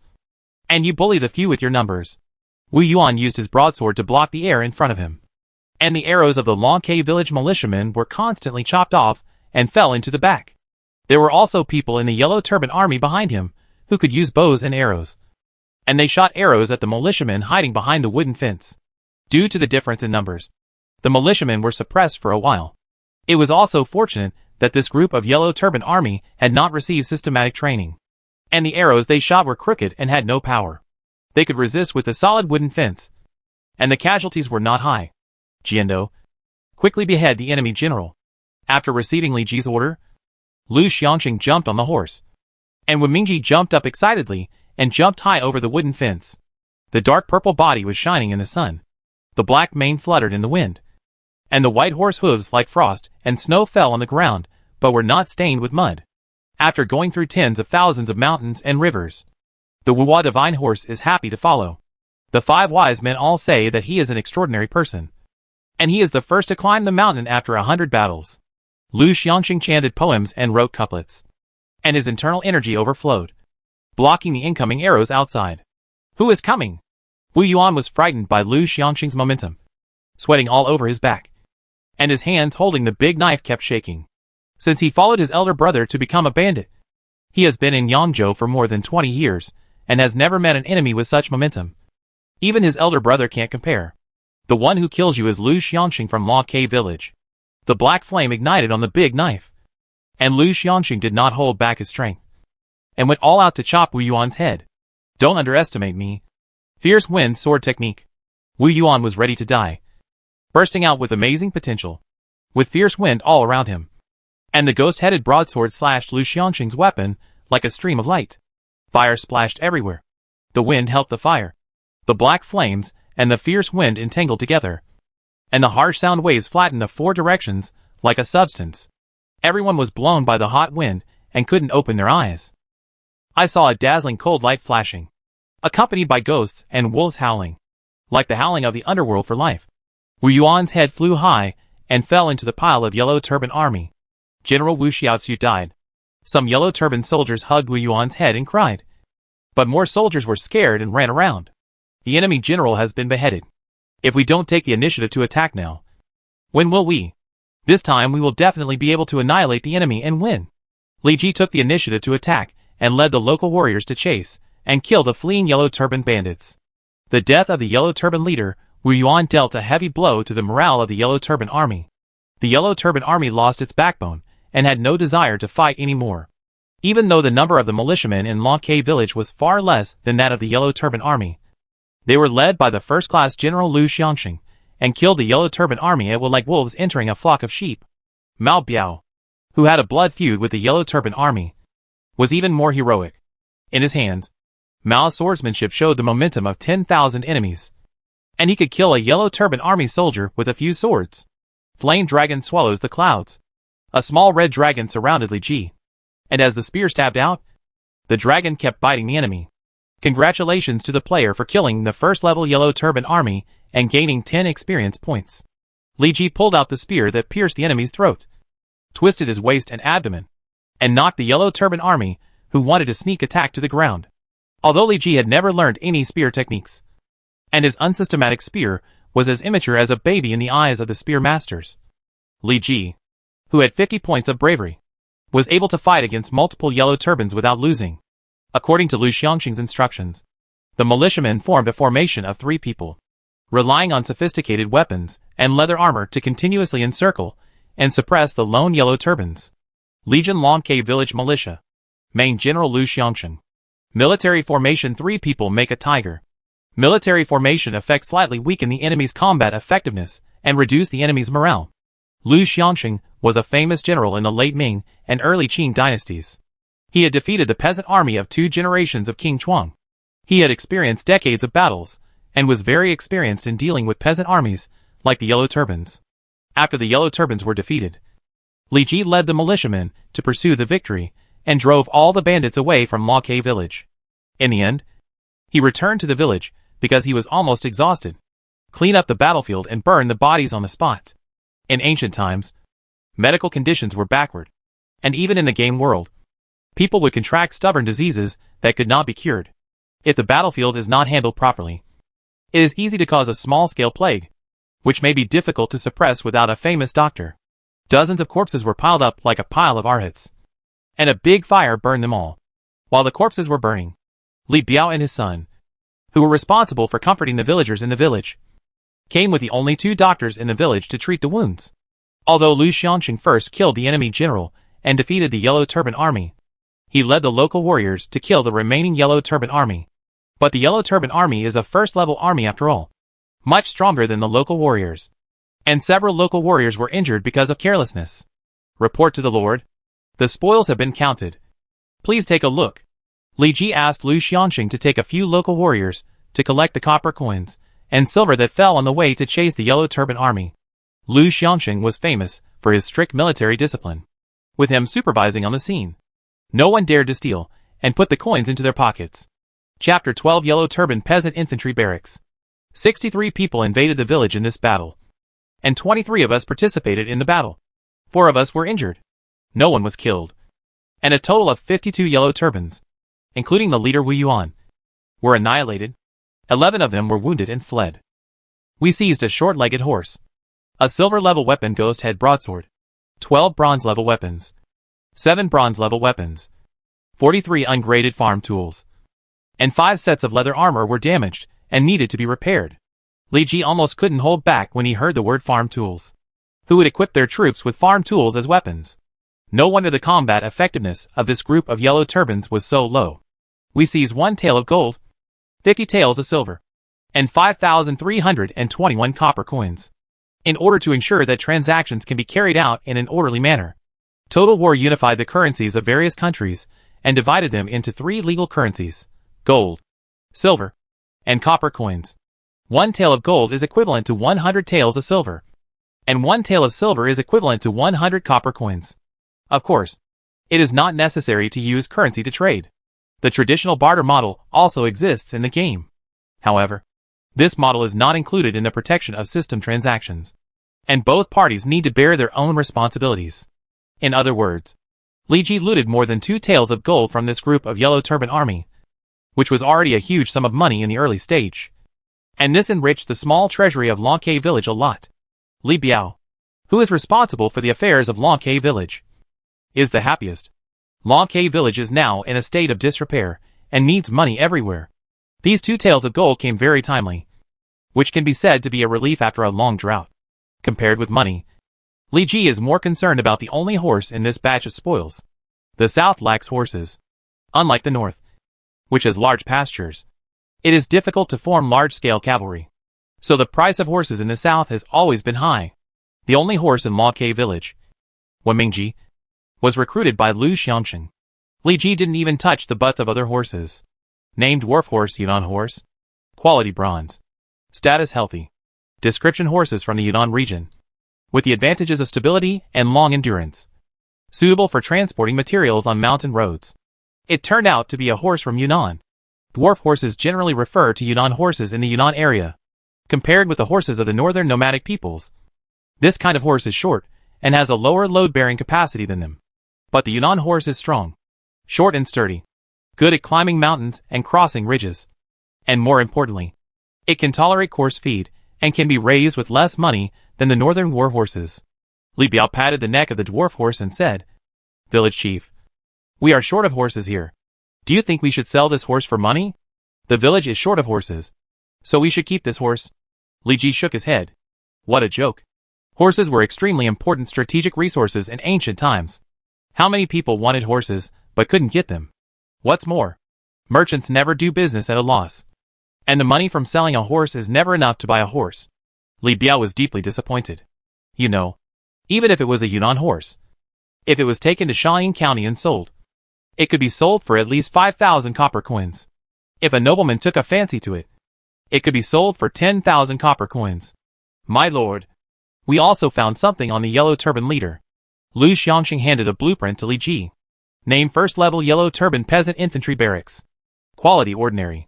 and you bully the few with your numbers. Wu Yuan used his broadsword to block the air in front of him, and the arrows of the Long K village militiamen were constantly chopped off and fell into the back. There were also people in the yellow turban army behind him who could use bows and arrows, and they shot arrows at the militiamen hiding behind the wooden fence. Due to the difference in numbers, the militiamen were suppressed for a while. It was also fortunate that this group of yellow turban army had not received systematic training, and the arrows they shot were crooked and had no power. They could resist with the solid wooden fence, and the casualties were not high. Jiando, quickly behead the enemy general. After receiving Li Ji's order, Lu Xiangxing jumped on the horse, and Wu Mingji jumped up excitedly and jumped high over the wooden fence. The dark purple body was shining in the sun. The black mane fluttered in the wind, and the white horse hooves like frost and snow fell on the ground, but were not stained with mud. After going through tens of thousands of mountains and rivers, the Wuhua divine horse is happy to follow. The 5 wise men all say that he is an extraordinary person, and he is the first to climb the mountain after 100 battles. Lu Xiangxing chanted poems and wrote couplets, and his internal energy overflowed, blocking the incoming arrows outside. Who is coming? Wu Yuan was frightened by Lu Xiangxing's momentum, sweating all over his back, and his hands holding the big knife kept shaking. Since he followed his elder brother to become a bandit, he has been in Yangzhou for more than 20 years, and has never met an enemy with such momentum. Even his elder brother can't compare. The one who kills you is Lu Xiangxing from Law K village. The black flame ignited on the big knife, and Lu Xiangxing did not hold back his strength, and went all out to chop Wu Yuan's head. Don't underestimate me. Fierce wind sword technique. Wu Yuan was ready to die, bursting out with amazing potential, with fierce wind all around him, and the ghost-headed broadsword slashed Lu Xiangxing's weapon like a stream of light. Fire splashed everywhere. The wind helped the fire. The black flames and the fierce wind entangled together, and the harsh sound waves flattened the 4 directions like a substance. Everyone was blown by the hot wind and couldn't open their eyes. I saw a dazzling cold light flashing, accompanied by ghosts and wolves howling, like the howling of the underworld for life. Wu Yuan's head flew high and fell into the pile of yellow turban army. General Wu Xiaozu died. Some yellow turban soldiers hugged Wu Yuan's head and cried, but more soldiers were scared and ran around. The enemy general has been beheaded. If we don't take the initiative to attack now, when will we? This time we will definitely be able to annihilate the enemy and win. Li Ji took the initiative to attack and led the local warriors to chase and kill the fleeing yellow turban bandits. The death of the yellow turban leader, Wu Yuan, dealt a heavy blow to the morale of the yellow turban army. The yellow turban army lost its backbone and had no desire to fight anymore. Even though the number of the militiamen in Long K village was far less than that of the yellow turban army, they were led by the first-class General Lu Xiangxing, and killed the yellow turban army like wolves entering a flock of sheep. Mao Biao, who had a blood feud with the yellow turban army, was even more heroic. In his hands, Mao's swordsmanship showed the momentum of 10,000 enemies, and he could kill a yellow turban army soldier with a few swords. Flame dragon swallows the clouds. A small red dragon surrounded Li Ji, and as the spear stabbed out, the dragon kept biting the enemy. Congratulations to the player for killing the first-level yellow turban army and gaining 10 experience points. Li Ji pulled out the spear that pierced the enemy's throat, twisted his waist and abdomen, and knocked the Yellow Turban army, who wanted to sneak attack, to the ground. Although Li Ji had never learned any spear techniques, and his unsystematic spear was as immature as a baby in the eyes of the spear masters, Li Ji, who had 50 points of bravery, was able to fight against multiple Yellow Turbans without losing. According to Lu Xiangxing's instructions, the militiamen formed a formation of 3 people, relying on sophisticated weapons and leather armor to continuously encircle and suppress the lone Yellow Turbans. Legion Longke Village Militia. Main General Lu Xiangxing. Military formation: 3 people make a tiger. Military formation effects slightly weaken the enemy's combat effectiveness and reduce the enemy's morale. Lu Xiangxing was a famous general in the late Ming and early Qing dynasties. He had defeated the peasant army of 2 generations of King Chuang. He had experienced decades of battles, and was very experienced in dealing with peasant armies, like the Yellow Turbans. After the Yellow Turbans were defeated, Li Ji led the militiamen to pursue the victory, and drove all the bandits away from Longke village. In the end, he returned to the village, because he was almost exhausted, clean up the battlefield and burn the bodies on the spot. In ancient times, medical conditions were backward, and even in the game world, people would contract stubborn diseases that could not be cured. If the battlefield is not handled properly, it is easy to cause a small-scale plague, which may be difficult to suppress without a famous doctor. Dozens of corpses were piled up like a pile of arhats, and a big fire burned them all. While the corpses were burning, Li Biao and his son, who were responsible for comforting the villagers in the village, came with the only 2 doctors in the village to treat the wounds. Although Lu Xiangxing first killed the enemy general and defeated the Yellow Turban army, he led the local warriors to kill the remaining Yellow Turban army. But the Yellow Turban army is a first-level army after all, much stronger than the local warriors, and several local warriors were injured because of carelessness. Report to the Lord. The spoils have been counted. Please take a look. Li Ji asked Lu Xiangxing to take a few local warriors to collect the copper coins and silver that fell on the way to chase the Yellow Turban army. Lu Xiangxing was famous for his strict military discipline, with him supervising on the scene. No one dared to steal and put the coins into their pockets. Chapter 12: Yellow Turban Peasant Infantry Barracks. 63 people invaded the village in this battle, and 23 of us participated in the battle. 4 of us were injured. No one was killed, and a total of 52 Yellow Turbans, including the leader Wu Yuan, were annihilated. 11 of them were wounded and fled. We seized a short-legged horse, a silver-level weapon ghost head broadsword, 12 bronze-level weapons, 7 bronze-level weapons, 43 ungraded farm tools, and 5 sets of leather armor were damaged and needed to be repaired. Li Ji almost couldn't hold back when he heard the word farm tools. Who would equip their troops with farm tools as weapons? No wonder the combat effectiveness of this group of Yellow Turbans was so low. We seized 1 tael of gold, 50 taels of silver, and 5,321 copper coins, in order to ensure that transactions can be carried out in an orderly manner. Total War unified the currencies of various countries and divided them into 3 legal currencies: gold, silver, and copper coins. 1 tael of gold is equivalent to 100 taels of silver, and 1 tael of silver is equivalent to 100 copper coins. Of course, it is not necessary to use currency to trade. The traditional barter model also exists in the game. However, this model is not included in the protection of system transactions, and both parties need to bear their own responsibilities. In other words, Li Ji looted more than 2 taels of gold from this group of Yellow Turban army, which was already a huge sum of money in the early stage, and this enriched the small treasury of Longke village a lot. Li Biao, who is responsible for the affairs of Longke village, is the happiest. Longke village is now in a state of disrepair and needs money everywhere. These 2 taels of gold came very timely, which can be said to be a relief after a long drought. Compared with money, Li Ji is more concerned about the only horse in this batch of spoils. The south lacks horses. Unlike the north, which has large pastures, it is difficult to form large-scale cavalry, so the price of horses in the south has always been high. The only horse in Longke village, Wenmingji, was recruited by Lu Xiangxing. Li Ji didn't even touch the butts of other horses. Name: dwarf horse, Yunnan horse. Quality: bronze. Status: healthy. Description: horses from the Yunnan region, with the advantages of stability and long endurance, suitable for transporting materials on mountain roads. It turned out to be a horse from Yunnan. Dwarf horses generally refer to Yunnan horses in the Yunnan area. compared with the horses of the northern nomadic peoples. This kind of horse is short, and has a lower load-bearing capacity than them. But the Yunnan horse is strong, short and sturdy, good at climbing mountains and crossing ridges. And more importantly, it can tolerate coarse feed, and can be raised with less money than the northern war horses. Li Biao patted the neck of the dwarf horse and said, "Village chief, we are short of horses here. Do you think we should sell this horse for money? The village is short of horses, so we should keep this horse." Li Ji shook his head. What a joke. Horses were extremely important strategic resources in ancient times. How many people wanted horses, but couldn't get them? What's more, merchants never do business at a loss. And the money from selling a horse is never enough to buy a horse. Li Biao was deeply disappointed. You know, even if it was a Yunnan horse, if it was taken to Shaun County and sold, it could be sold for at least 5,000 copper coins. If a nobleman took a fancy to it, it could be sold for 10,000 copper coins. My lord, we also found something on the yellow turban leader. Lu Xiangxing handed a blueprint to Li Ji. Name first level yellow turban peasant infantry barracks. Quality ordinary.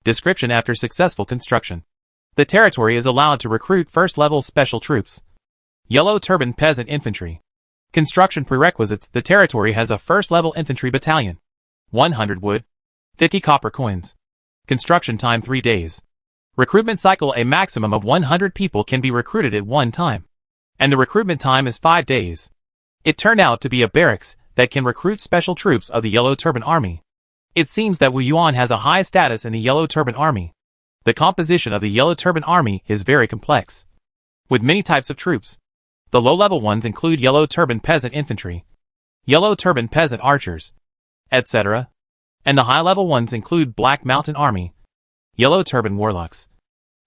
Description after successful construction. The territory is allowed to recruit first level special troops. Yellow turban peasant infantry. Construction prerequisites. The territory has a first level infantry battalion. 100 wood. 50 copper coins. Construction time 3 days. Recruitment cycle. A maximum of 100 people can be recruited at one time. And the recruitment time is 5 days. It turned out to be a barracks that can recruit special troops of the Yellow Turban Army. It seems that Wu Yuan has a high status in the Yellow Turban Army. The composition of the Yellow Turban Army is very complex, with many types of troops. The low-level ones include Yellow Turban Peasant Infantry, Yellow Turban Peasant Archers, etc. And the high-level ones include Black Mountain Army, Yellow Turban Warlocks,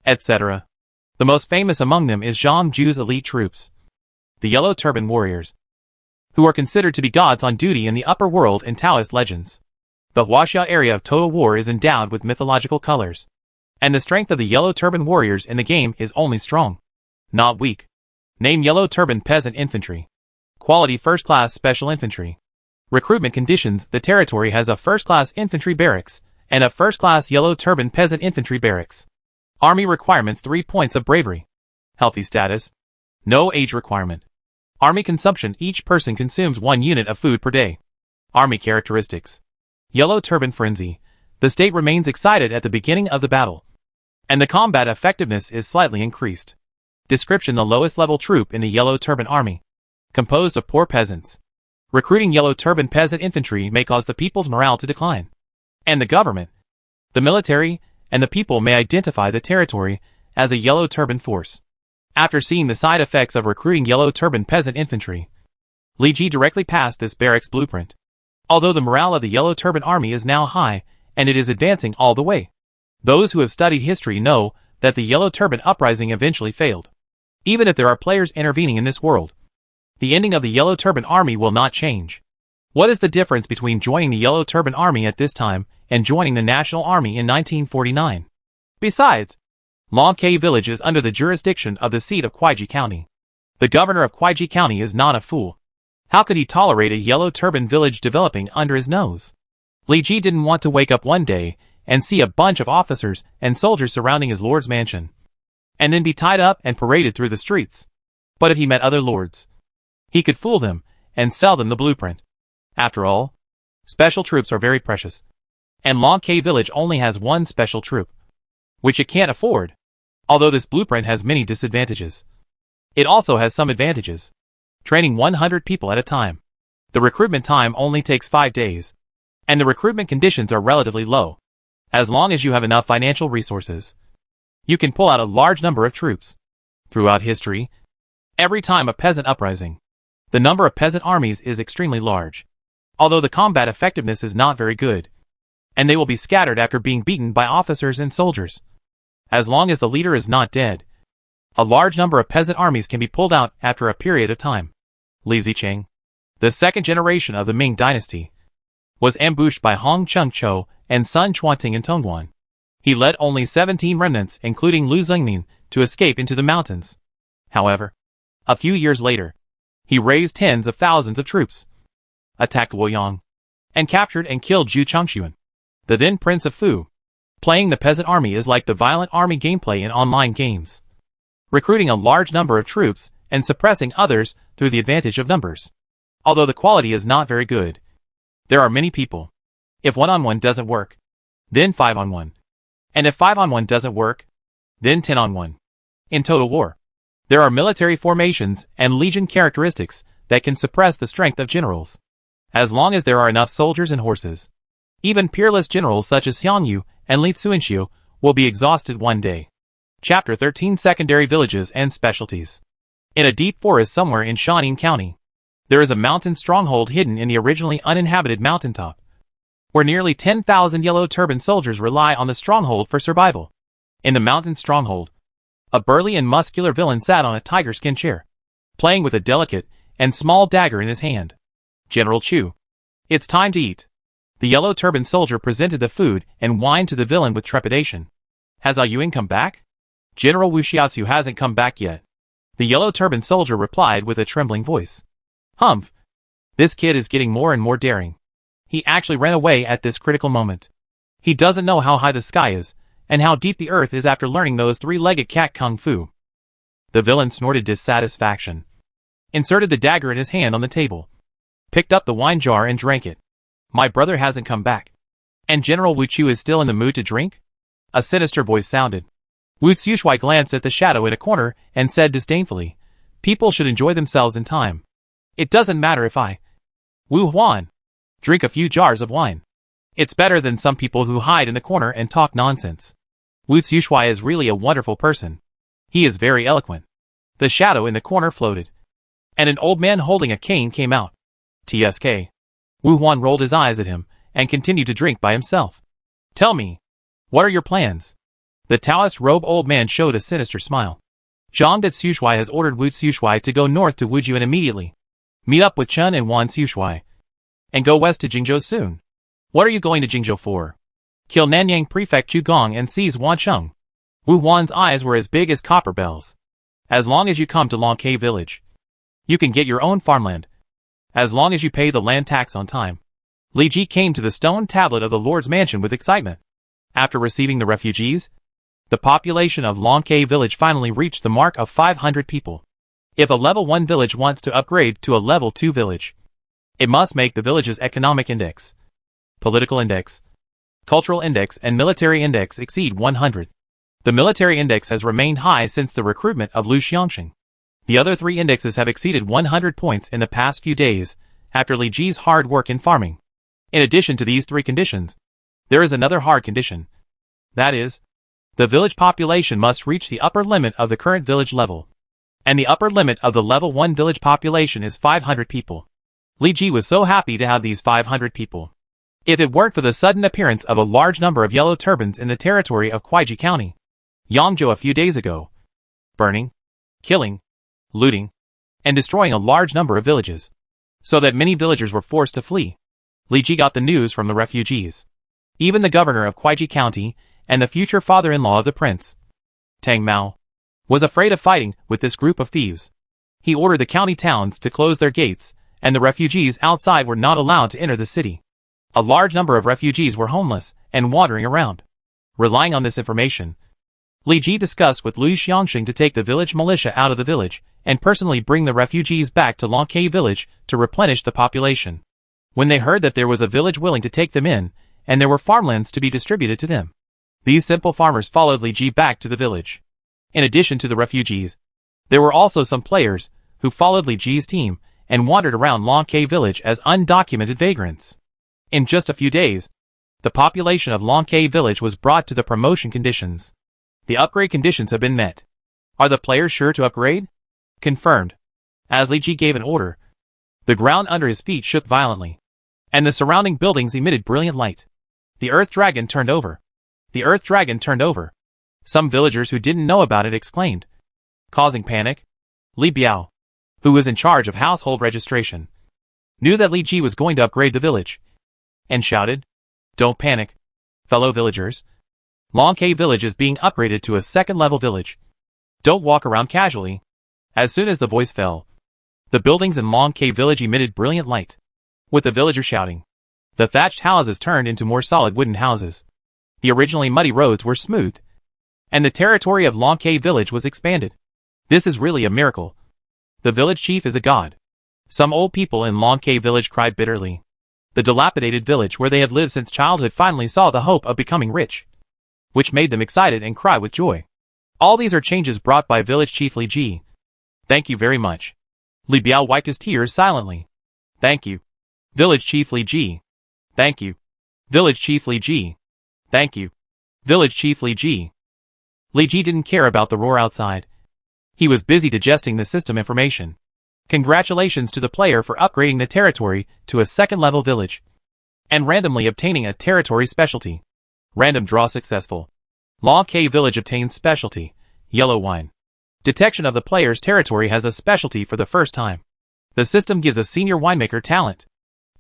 etc. The most famous among them is Zhang Ju's elite troops, the Yellow Turban Warriors, who are considered to be gods on duty in the upper world in Taoist legends. The Huaxia area of Total War is endowed with mythological colors, and the strength of the Yellow Turban Warriors in the game is only strong, not weak. Name Yellow Turban Peasant Infantry. Quality first-class special infantry. Recruitment conditions. The territory has a first-class infantry barracks, and a first-class Yellow Turban Peasant Infantry barracks. Army requirements 3 points of bravery. Healthy status. No age requirement. Army consumption. Each person consumes 1 unit of food per day. Army characteristics. Yellow Turban Frenzy. The state remains excited at the beginning of the battle, and the combat effectiveness is slightly increased. Description: the lowest level troop in the Yellow Turban Army, composed of poor peasants. Recruiting Yellow Turban Peasant Infantry may cause the people's morale to decline, and the government, the military, and the people may identify the territory as a Yellow Turban force. After seeing the side effects of recruiting Yellow Turban Peasant Infantry, Li Ji directly passed this barracks blueprint. Although the morale of the Yellow Turban Army is now high, and it is advancing all the way, those who have studied history know that the Yellow Turban Uprising eventually failed. Even if there are players intervening in this world, the ending of the Yellow Turban Army will not change. What is the difference between joining the Yellow Turban Army at this time and joining the National Army in 1949? Besides, Longke Village is under the jurisdiction of the seat of Kuaiji County. The governor of Kuaiji County is not a fool. How could he tolerate a Yellow Turban village developing under his nose? Li Ji didn't want to wake up one day and see a bunch of officers and soldiers surrounding his lord's mansion, and then be tied up and paraded through the streets. But if he met other lords, he could fool them and sell them the blueprint. After all, special troops are very precious, and Longke Village only has 1 special troop, which it can't afford. Although this blueprint has many disadvantages, it also has some advantages. Training 100 people at a time. The recruitment time only takes 5 days, and the recruitment conditions are relatively low. As long as you have enough financial resources, you can pull out a large number of troops. Throughout history, every time a peasant uprising, the number of peasant armies is extremely large, although the combat effectiveness is not very good, and they will be scattered after being beaten by officers and soldiers. As long as the leader is not dead, a large number of peasant armies can be pulled out after a period of time. Li Zicheng, the second generation of the Ming dynasty, was ambushed by Hong Cheng-cho and Sun Chuanting in Tongguan. He led only 17 remnants, including Lu Zhengmin, to escape into the mountains. However, a few years later, he raised tens of thousands of troops, attacked Luoyang, and captured and killed Zhu Chongxuan, the then Prince of Fu. Playing the peasant army is like the violent army gameplay in online games. Recruiting a large number of troops and suppressing others through the advantage of numbers. Although the quality is not very good. There are many people. If 1-on-1 doesn't work, then 5-on-1. And if 5-on-1 doesn't work, then 10-on-1. In Total War, there are military formations and legion characteristics that can suppress the strength of generals. As long as there are enough soldiers and horses. Even peerless generals such as Xiang Yu and Li Xuanxiu will be exhausted one day. Chapter 13 Secondary Villages and Specialties. In a deep forest somewhere in Shaun County, there is a mountain stronghold hidden in the originally uninhabited mountaintop, where nearly 10,000 yellow turban soldiers rely on the stronghold for survival. In the mountain stronghold, a burly and muscular villain sat on a tiger skin chair, playing with a delicate and small dagger in his hand. General Chu. It's time to eat. The yellow turban soldier presented the food and whined to the villain with trepidation. Has Yuying come back? General Wu Xiaozu hasn't come back yet. The yellow turban soldier replied with a trembling voice. Humph. This kid is getting more and more daring. He actually ran away at this critical moment. He doesn't know how high the sky is, and how deep the earth is after learning those three-legged cat kung fu. The villain snorted dissatisfaction, inserted the dagger in his hand on the table, picked up the wine jar and drank it. My brother hasn't come back. And General Wu Chu is still in the mood to drink? A sinister voice sounded. Wu Zhuxuai glanced at the shadow in a corner and said disdainfully, people should enjoy themselves in time. It doesn't matter if I, Wu Huan, drink a few jars of wine. It's better than some people who hide in the corner and talk nonsense. Wu Zhuxuai is really a wonderful person. He is very eloquent. The shadow in the corner floated, and an old man holding a cane came out. TSK. Wu Huan rolled his eyes at him and continued to drink by himself. Tell me, what are your plans? The Taoist robe old man showed a sinister smile. Zhang de Zhuxuai has ordered Wu Zhuxuai to go north to Wujuan immediately. Meet up with Chen and Wan Zhuxuai. And go west to Jingzhou soon. What are you going to Jingzhou for? Kill Nanyang Prefect Chu Gong and seize Wancheng. Wu Huan's eyes were as big as copper bells. As long as you come to Longke village, you can get your own farmland. As long as you pay the land tax on time. Li Ji came to the stone tablet of the Lord's mansion with excitement. After receiving the refugees, the population of Longke village finally reached the mark of 500 people. If a level 1 village wants to upgrade to a level 2 village, it must make the village's economic index, political index, cultural index and military index exceed 100. The military index has remained high since the recruitment of Lu Xiangxing. The other three indexes have exceeded 100 points in the past few days, after Li Ji's hard work in farming. In addition to these three conditions, there is another hard condition. That is, the village population must reach the upper limit of the current village level. And the upper limit of the level 1 village population is 500 people. Li Ji was so happy to have these 500 people. If it weren't for the sudden appearance of a large number of yellow turbans in the territory of Kuaiji County, Yangzhou a few days ago, burning, killing, looting, and destroying a large number of villages, so that many villagers were forced to flee. Li Ji got the news from the refugees. Even the governor of Kuaiji County and the future father-in-law of the prince, Tang Mao, was afraid of fighting with this group of thieves. He ordered the county towns to close their gates, and the refugees outside were not allowed to enter the city. A large number of refugees were homeless and wandering around. Relying on this information, Li Ji discussed with Lu Xiangxing to take the village militia out of the village and personally bring the refugees back to Longke village to replenish the population. When they heard that there was a village willing to take them in, and there were farmlands to be distributed to them, these simple farmers followed Li Ji back to the village. In addition to the refugees, there were also some players who followed Li Ji's team and wandered around Longke village as undocumented vagrants. In just a few days, the population of Longke village was brought to the promotion conditions. The upgrade conditions have been met. Are the players sure to upgrade? Confirmed. As Li Ji gave an order, the ground under his feet shook violently, and the surrounding buildings emitted brilliant light. The earth dragon turned over. The earth dragon turned over. Some villagers who didn't know about it exclaimed, causing panic. Li Biao, who was in charge of household registration, knew that Li Ji was going to upgrade the village, and shouted, don't panic, fellow villagers. Longke village is being upgraded to a second-level village. Don't walk around casually. As soon as the voice fell, the buildings in Longke village emitted brilliant light. With the villagers shouting, the thatched houses turned into more solid wooden houses. The originally muddy roads were smoothed, and the territory of Lonke village was expanded. This is really a miracle. The village chief is a god. Some old people in Lonke village cried bitterly. The dilapidated village where they had lived since childhood finally saw the hope of becoming rich, which made them excited and cry with joy. All these are changes brought by village chief Li Ji. Thank you very much. Li Biao wiped his tears silently. Thank you. Village chief Li Ji. Thank you. Village chief Li Ji. Thank you. Village chief Li Ji. Li Ji didn't care about the roar outside. He was busy digesting the system information. Congratulations to the player for upgrading the territory to a second-level village and randomly obtaining a territory specialty. Random draw successful. Lonke village obtains specialty, yellow wine. Detection of the player's territory has a specialty for the first time. The system gives a senior winemaker talent,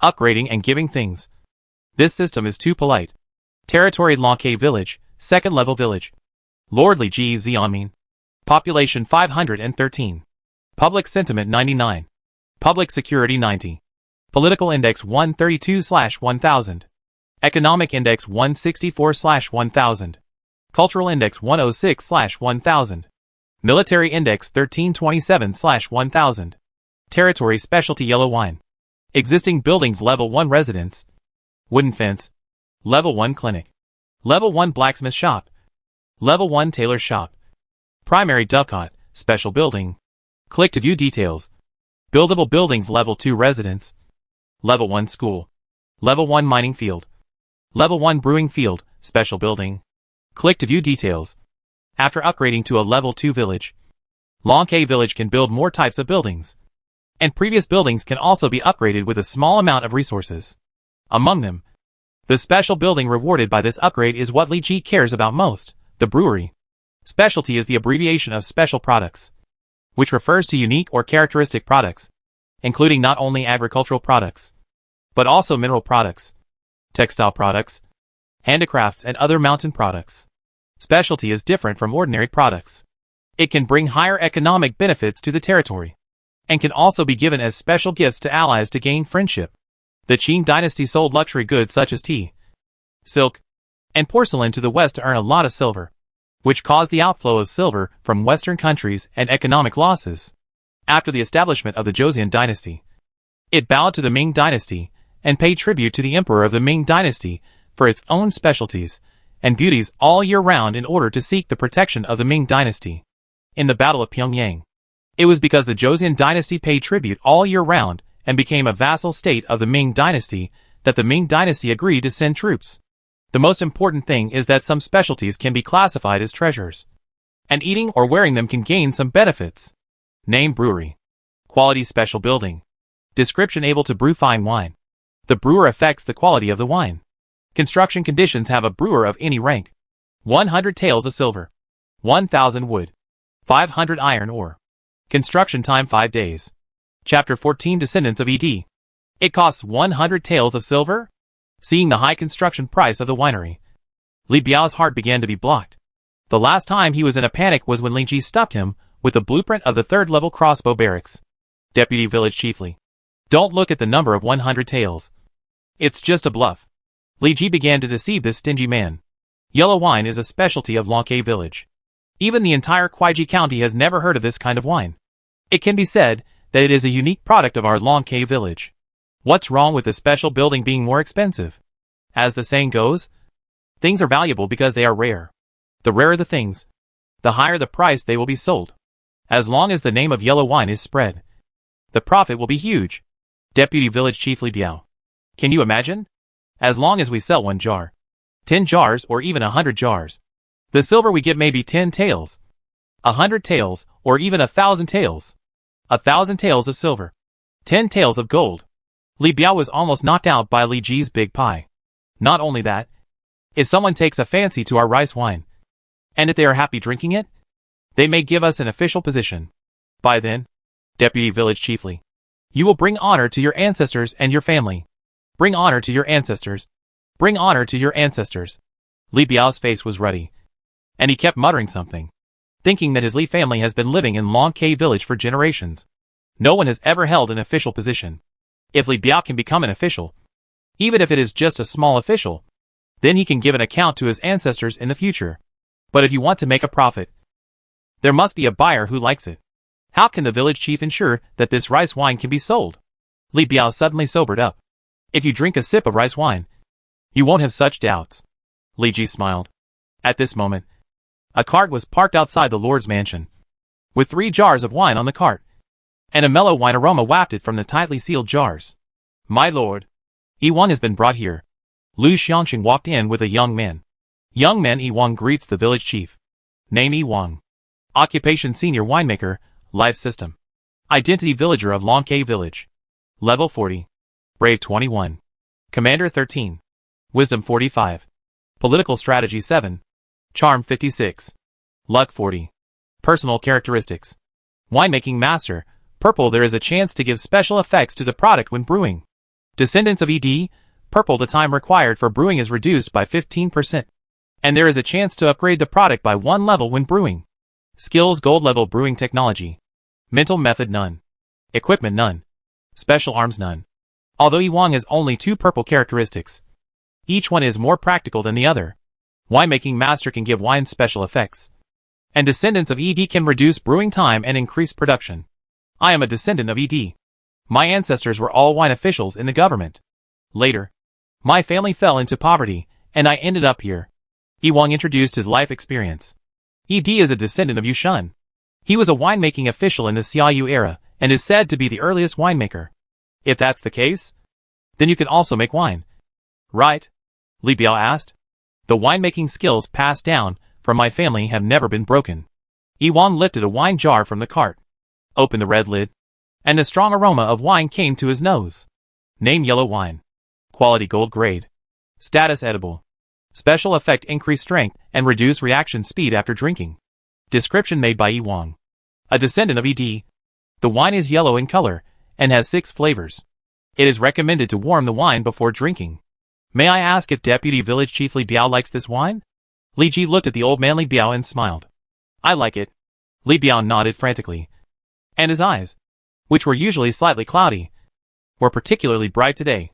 upgrading and giving things. This system is too polite. Territory Lonke village, second-level village. Lord Li Ji Xianmin. Population 513. Public sentiment 99. Public security 90. Political index 132/1000. Economic index 164/1000. Cultural index 106/1000. Military index 1327/1000. Territory specialty yellow wine. Existing buildings level 1 residence. Wooden fence. Level 1 clinic. Level 1 blacksmith shop. Level 1 tailor shop. Primary dovecot, special building. Click to view details. Buildable buildings level 2 residence. Level 1 school. Level 1 mining field. Level 1 brewing field, special building. Click to view details. After upgrading to a level 2 village, Lonke village can build more types of buildings. And previous buildings can also be upgraded with a small amount of resources. Among them, the special building rewarded by this upgrade is what Li Ji cares about most, the brewery. Specialty is the abbreviation of special products, which refers to unique or characteristic products, including not only agricultural products, but also mineral products, textile products, handicrafts and other mountain products. Specialty is different from ordinary products. It can bring higher economic benefits to the territory, and can also be given as special gifts to allies to gain friendship. The Qing dynasty sold luxury goods such as tea, silk, and porcelain to the West to earn a lot of silver, which caused the outflow of silver from Western countries and economic losses. After the establishment of the Joseon dynasty, it bowed to the Ming dynasty and paid tribute to the emperor of the Ming dynasty for its own specialties and beauties all year round in order to seek the protection of the Ming dynasty. In the Battle of Pyongyang, it was because the Joseon dynasty paid tribute all year round and became a vassal state of the Ming dynasty that the Ming dynasty agreed to send troops. The most important thing is that some specialties can be classified as treasures, and eating or wearing them can gain some benefits. Name brewery. Quality special building. Description able to brew fine wine. The brewer affects the quality of the wine. Construction conditions have a brewer of any rank. 100 taels of silver. 1000 wood. 500 iron ore. Construction time 5 days. Chapter 14 Descendants of ED. It costs 100 taels of silver? Seeing the high construction price of the winery, Li Biao's heart began to be blocked. The last time he was in a panic was when Li Ji stuffed him with the blueprint of the 3rd-level crossbow barracks. Deputy Village Chiefly. Don't look at the number of 100 taels. It's just a bluff. Li Ji began to deceive this stingy man. Yellow wine is a specialty of Lonke village. Even the entire Kuaiji County has never heard of this kind of wine. It can be said that it is a unique product of our Lonke village. What's wrong with the special building being more expensive? As the saying goes, things are valuable because they are rare. The rarer the things, the higher the price they will be sold. As long as the name of yellow wine is spread, the profit will be huge. Deputy Village Chief Li Biao. Can you imagine? As long as we sell 1 jar, 10 jars or even 100 jars, the silver we get may be 10 taels, 100 taels, or even 1,000 taels. 1,000 taels of silver, 10 taels of gold. Li Biao was almost knocked out by Li Ji's big pie. Not only that, if someone takes a fancy to our rice wine, and if they are happy drinking it, they may give us an official position. By then, Deputy Village Chiefly, you will bring honor to your ancestors and your family. Bring honor to your ancestors. Bring honor to your ancestors. Li Biao's face was ruddy, and he kept muttering something, thinking that his Li family has been living in Lonke village for generations. No one has ever held an official position. If Li Biao can become an official, even if it is just a small official, Then he can give an account to his ancestors in the future. But if you want to make a profit, there must be a buyer who likes it. How can the village chief ensure that this rice wine can be sold? Li Biao suddenly sobered up. If you drink a sip of rice wine, you won't have such doubts. Li Ji smiled. At this moment, a cart was parked outside the lord's mansion, with 3 jars of wine on the cart, and a mellow wine aroma wafted from the tightly sealed jars. My lord, Yi-Wang has been brought here. Lu Xiangqing walked in with a young man. Young man Yi-Wang greets the village chief. Name Yi-Wang. Occupation senior winemaker, life system. Identity villager of Longke village. Level 40. Brave 21. Commander 13. Wisdom 45. Political strategy 7. Charm 56. Luck 40. Personal characteristics. Winemaking master, purple. There is a chance to give special effects to the product when brewing. Descendants of ED, purple. The time required for brewing is reduced by 15%. And there is a chance to upgrade the product by 1 level when brewing. Skills gold level brewing technology. Mental method none. Equipment none. Special arms none. Although Yi-Wang has only 2 purple characteristics, each one is more practical than the other. Winemaking master can give wine special effects. And descendants of ED can reduce brewing time and increase production. I am a descendant of ED. My ancestors were all wine officials in the government. Later, my family fell into poverty, and I ended up here. Yi-Wang introduced his life experience. ED is a descendant of Yushun. He was a winemaking official in the Xiaoyu era, and is said to be the earliest winemaker. If that's the case, then you can also make wine. Right? Li Biao asked. The winemaking skills passed down from my family have never been broken. Yi-Wang lifted a wine jar from the cart, opened the red lid, and a strong aroma of wine came to his nose. Name yellow wine. Quality gold grade. Status edible. Special effect increase strength and reduce reaction speed after drinking. Description made by Yi-Wang. A descendant of ED. The wine is yellow in color and has 6 flavors. It is recommended to warm the wine before drinking. May I ask if Deputy Village Chief Li Biao likes this wine? Li Ji looked at the old man Li Biao and smiled. I like it. Li Biao nodded frantically. And his eyes, which were usually slightly cloudy, were particularly bright today.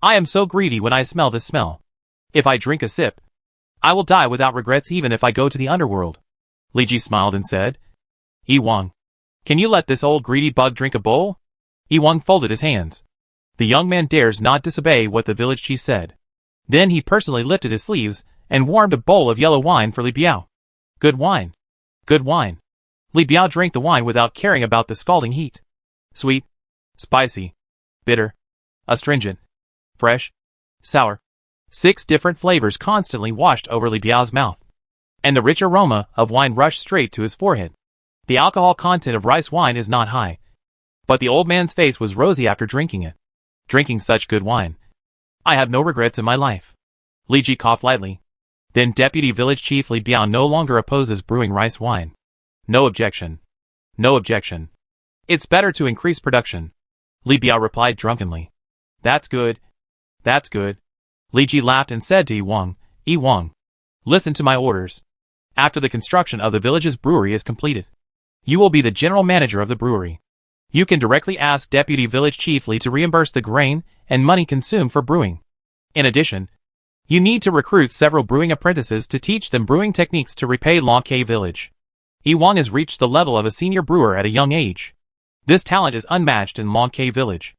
I am so greedy when I smell this smell. If I drink a sip, I will die without regrets even if I go to the underworld. Li Ji smiled and said, Yi-Wang, can you let this old greedy bug drink a bowl? Yi-Wang folded his hands. The young man dares not disobey what the village chief said. Then he personally lifted his sleeves and warmed a bowl of yellow wine for Li Biao. Good wine. Good wine. Li Biao drank the wine without caring about the scalding heat. Sweet, spicy, bitter, astringent, fresh, sour. 6 different flavors constantly washed over Li Biao's mouth. And the rich aroma of wine rushed straight to his forehead. The alcohol content of rice wine is not high, but the old man's face was rosy after drinking it. Drinking such good wine, I have no regrets in my life. Li Ji coughed lightly. Then Deputy Village Chief Li Biao no longer opposes brewing rice wine. No objection. No objection. It's better to increase production. Li Biao replied drunkenly. That's good. That's good. Li Ji laughed and said to Yi-Wang, Yi-Wang, listen to my orders. After the construction of the village's brewery is completed, you will be the general manager of the brewery. You can directly ask Deputy Village Chief Li to reimburse the grain and money consumed for brewing. In addition, you need to recruit several brewing apprentices to teach them brewing techniques to repay Longke village. Yi-Wang has reached the level of a senior brewer at a young age. This talent is unmatched in Longke village.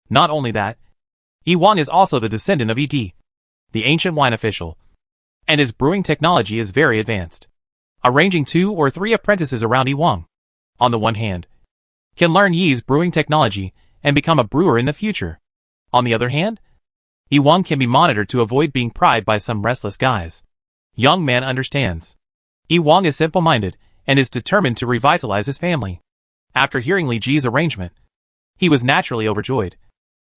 Not only that, Yi-Wang is also the descendant of ED, the ancient wine official, and his brewing technology is very advanced. Arranging 2 or 3 apprentices around Yi-Wang, on the one hand, can learn Yi's brewing technology and become a brewer in the future. On the other hand, Yi-Wang can be monitored to avoid being pried by some restless guys. Young man understands. Yi-Wang is simple-minded and is determined to revitalize his family. After hearing Li Ji's arrangement, he was naturally overjoyed,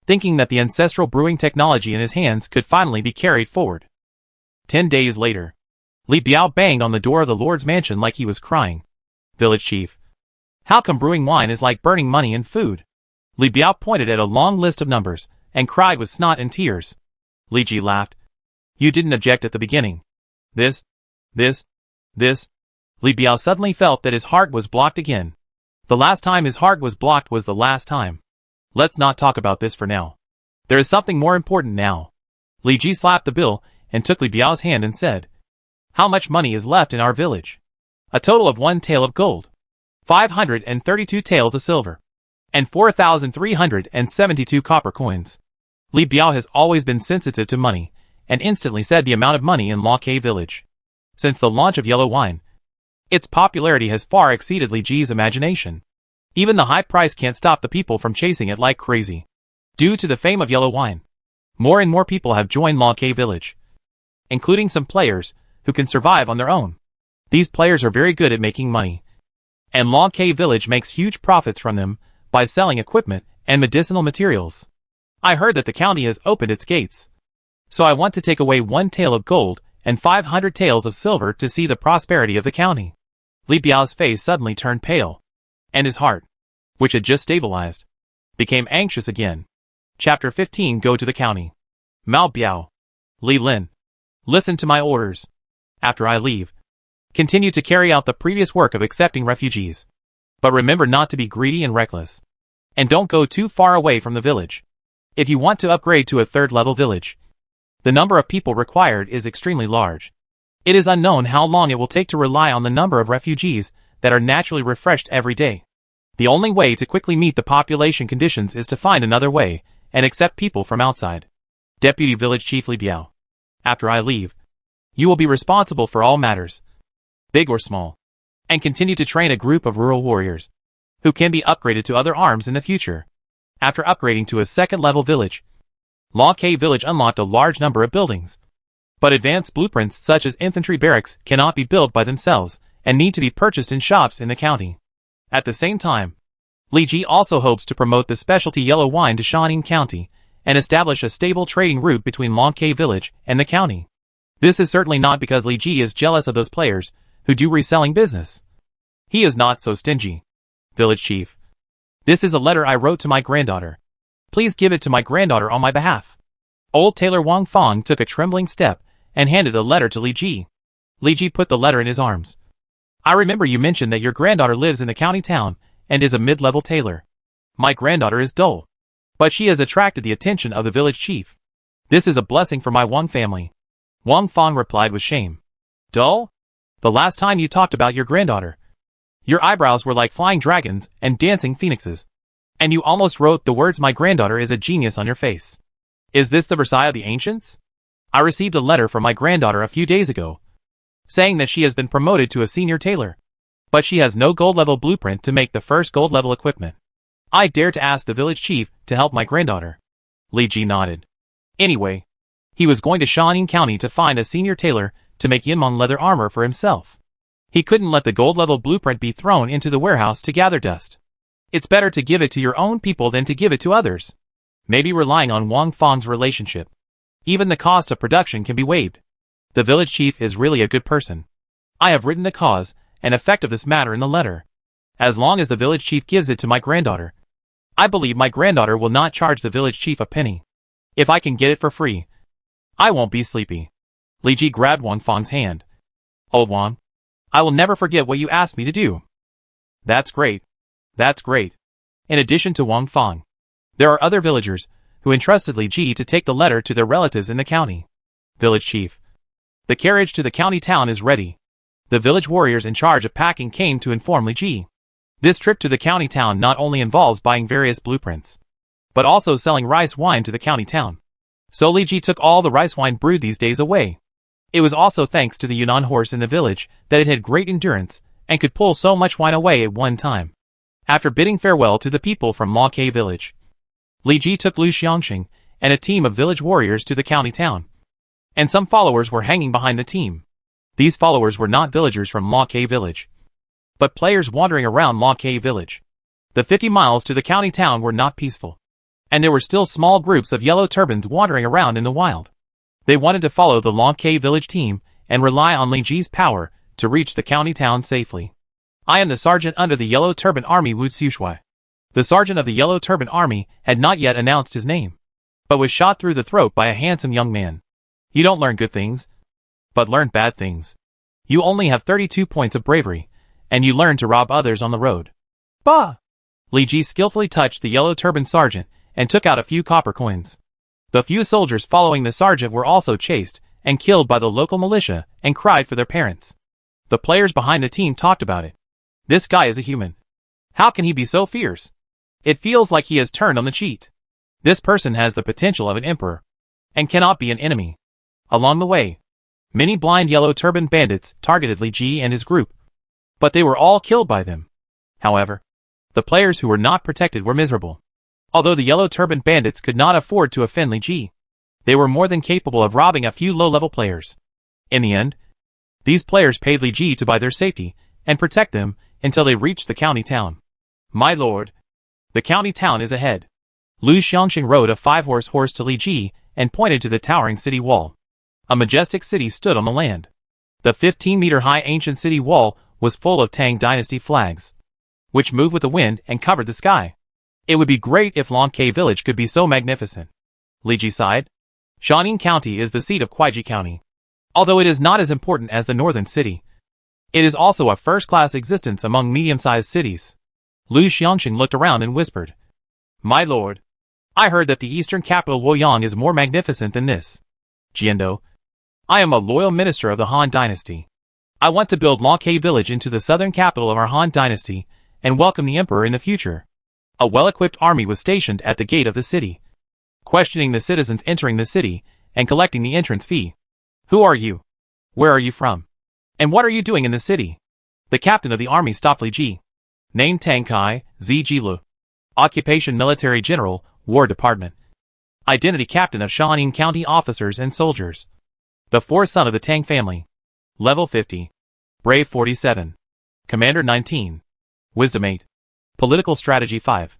thinking that the ancestral brewing technology in his hands could finally be carried forward. 10 days later, Li Biao banged on the door of the Lord's mansion like he was crying. Village Chief, how come brewing wine is like burning money in food? Li Biao pointed at a long list of numbers and cried with snot and tears. Li Ji laughed. You didn't object at the beginning. This. Li Biao suddenly felt that his heart was blocked again. The last time his heart was blocked was the last time. Let's not talk about this for now. There is something more important now. Li Ji slapped the bill and took Li Biao's hand and said, "How much money is left in our village?" "A total of 1 tael of gold, 532 taels of silver, and 4,372 copper coins." Li Biao has always been sensitive to money, and instantly said the amount of money in Luoke village. Since the launch of yellow wine, its popularity has far exceeded Li Ji's imagination. Even the high price can't stop the people from chasing it like crazy. Due to the fame of yellow wine, more and more people have joined Luoke village, including some players who can survive on their own. These players are very good at making money, and Luoke village makes huge profits from them by selling equipment and medicinal materials. I heard that the county has opened its gates, so I want to take away 1 tael of gold and 500 taels of silver to see the prosperity of the county. Li Biao's face suddenly turned pale, and his heart, which had just stabilized, became anxious again. Chapter 15. Go to the county. Mao Biao. Li Lin. Listen to my orders. After I leave, continue to carry out the previous work of accepting refugees. But remember not to be greedy and reckless. And don't go too far away from the village. If you want to upgrade to a 3rd level village, the number of people required is extremely large. It is unknown how long it will take to rely on the number of refugees that are naturally refreshed every day. The only way to quickly meet the population conditions is to find another way and accept people from outside. Deputy Village Chief Li Biao. After I leave, you will be responsible for all matters, big or small, and continue to train a group of rural warriors who can be upgraded to other arms in the future. After upgrading to a 2nd level village, Luoke village unlocked a large number of buildings. But advanced blueprints such as infantry barracks cannot be built by themselves and need to be purchased in shops in the county. At the same time, Li Ji also hopes to promote the specialty yellow wine to Shaun County and establish a stable trading route between Luoke village and the county. This is certainly not because Li Ji is jealous of those players who do reselling business. He is not so stingy. Village Chief. This is a letter I wrote to my granddaughter. Please give it to my granddaughter on my behalf. Old Tailor Wang Fong took a trembling step and handed the letter to Li Ji. Li Ji put the letter in his arms. I remember you mentioned that your granddaughter lives in the county town and is a mid-level tailor. My granddaughter is dull, but she has attracted the attention of the village chief. This is a blessing for my Wang family. Wang Fong replied with shame. Dull? The last time you talked about your granddaughter, your eyebrows were like flying dragons and dancing phoenixes, and you almost wrote the words "my granddaughter is a genius" on your face. Is this the Versailles of the ancients? I received a letter from my granddaughter a few days ago, saying that she has been promoted to a senior tailor, but she has no gold level blueprint to make the first gold level equipment. I dare to ask the village chief to help my granddaughter. Li Ji nodded. Anyway, he was going to Shaun County to find a senior tailor to make Yinmong leather armor for himself. He couldn't let the gold level blueprint be thrown into the warehouse to gather dust. It's better to give it to your own people than to give it to others. Maybe relying on Wang Fong's relationship, even the cost of production can be waived. The village chief is really a good person. I have written the cause and effect of this matter in the letter. As long as the village chief gives it to my granddaughter, I believe my granddaughter will not charge the village chief a penny. If I can get it for free, I won't be sleepy. Li Ji grabbed Wang Fong's hand. Old Wang, I will never forget what you asked me to do. That's great. That's great. In addition to Wang Fong, there are other villagers who entrusted Li Ji to take the letter to their relatives in the county. Village chief. The carriage to the county town is ready. The village warriors in charge of packing came to inform Li Ji. This trip to the county town not only involves buying various blueprints, but also selling rice wine to the county town. So Li Ji took all the rice wine brewed these days away. It was also thanks to the Yunnan horse in the village that it had great endurance and could pull so much wine away at one time. After bidding farewell to the people from Luoke village, Li Ji took Lu Xiangxing and a team of village warriors to the county town, and some followers were hanging behind the team. These followers were not villagers from Luoke village, but players wandering around Luoke village. The 50 miles to the county town were not peaceful, and there were still small groups of yellow turbans wandering around in the wild. They wanted to follow the Luoke village team and rely on Li Ji's power to reach the county town safely. I am the sergeant under the Yellow Turban Army Wu Xushui. The sergeant of the Yellow Turban Army had not yet announced his name, but was shot through the throat by a handsome young man. You don't learn good things, but learn bad things. You only have 32 points of bravery, and you learn to rob others on the road. Bah! Li Ji skillfully touched the Yellow Turban sergeant and took out a few copper coins. The few soldiers following the sergeant were also chased and killed by the local militia and cried for their parents. The players behind the team talked about it. This guy is a human. How can he be so fierce? It feels like he has turned on the cheat. This person has the potential of an emperor and cannot be an enemy. Along the way, many blind yellow turban bandits targeted Li Ji and his group, but they were all killed by them. However, the players who were not protected were miserable. Although the yellow turban bandits could not afford to offend Li Ji, they were more than capable of robbing a few low-level players. In the end, these players paid Li Ji to buy their safety and protect them until they reached the county town. My lord, the county town is ahead. Lu Xiangxing rode a 5-horse horse to Li Ji and pointed to the towering city wall. A majestic city stood on the land. The 15-meter-high ancient city wall was full of Tang Dynasty flags, which moved with the wind and covered the sky. It would be great if Lonke village could be so magnificent. Li Ji sighed. Shaoning County is the seat of Kuaiji County. Although it is not as important as the northern city, it is also a first-class existence among medium-sized cities. Lu Xiangxing looked around and whispered, My lord, I heard that the eastern capital Luoyang is more magnificent than this. Jiando, I am a loyal minister of the Han Dynasty. I want to build Lonke village into the southern capital of our Han Dynasty and welcome the emperor in the future. A well-equipped army was stationed at the gate of the city, questioning the citizens entering the city and collecting the entrance fee. Who are you? Where are you from? And what are you doing in the city? The captain of the army stopped Li Ji. Name Tang Kai, Zi Jilu. Occupation Military General, War Department. Identity Captain of Shaoning County Officers and Soldiers. The fourth son of the Tang family. Level 50. Brave 47. Commander 19. Wisdom 8. Political Strategy 5.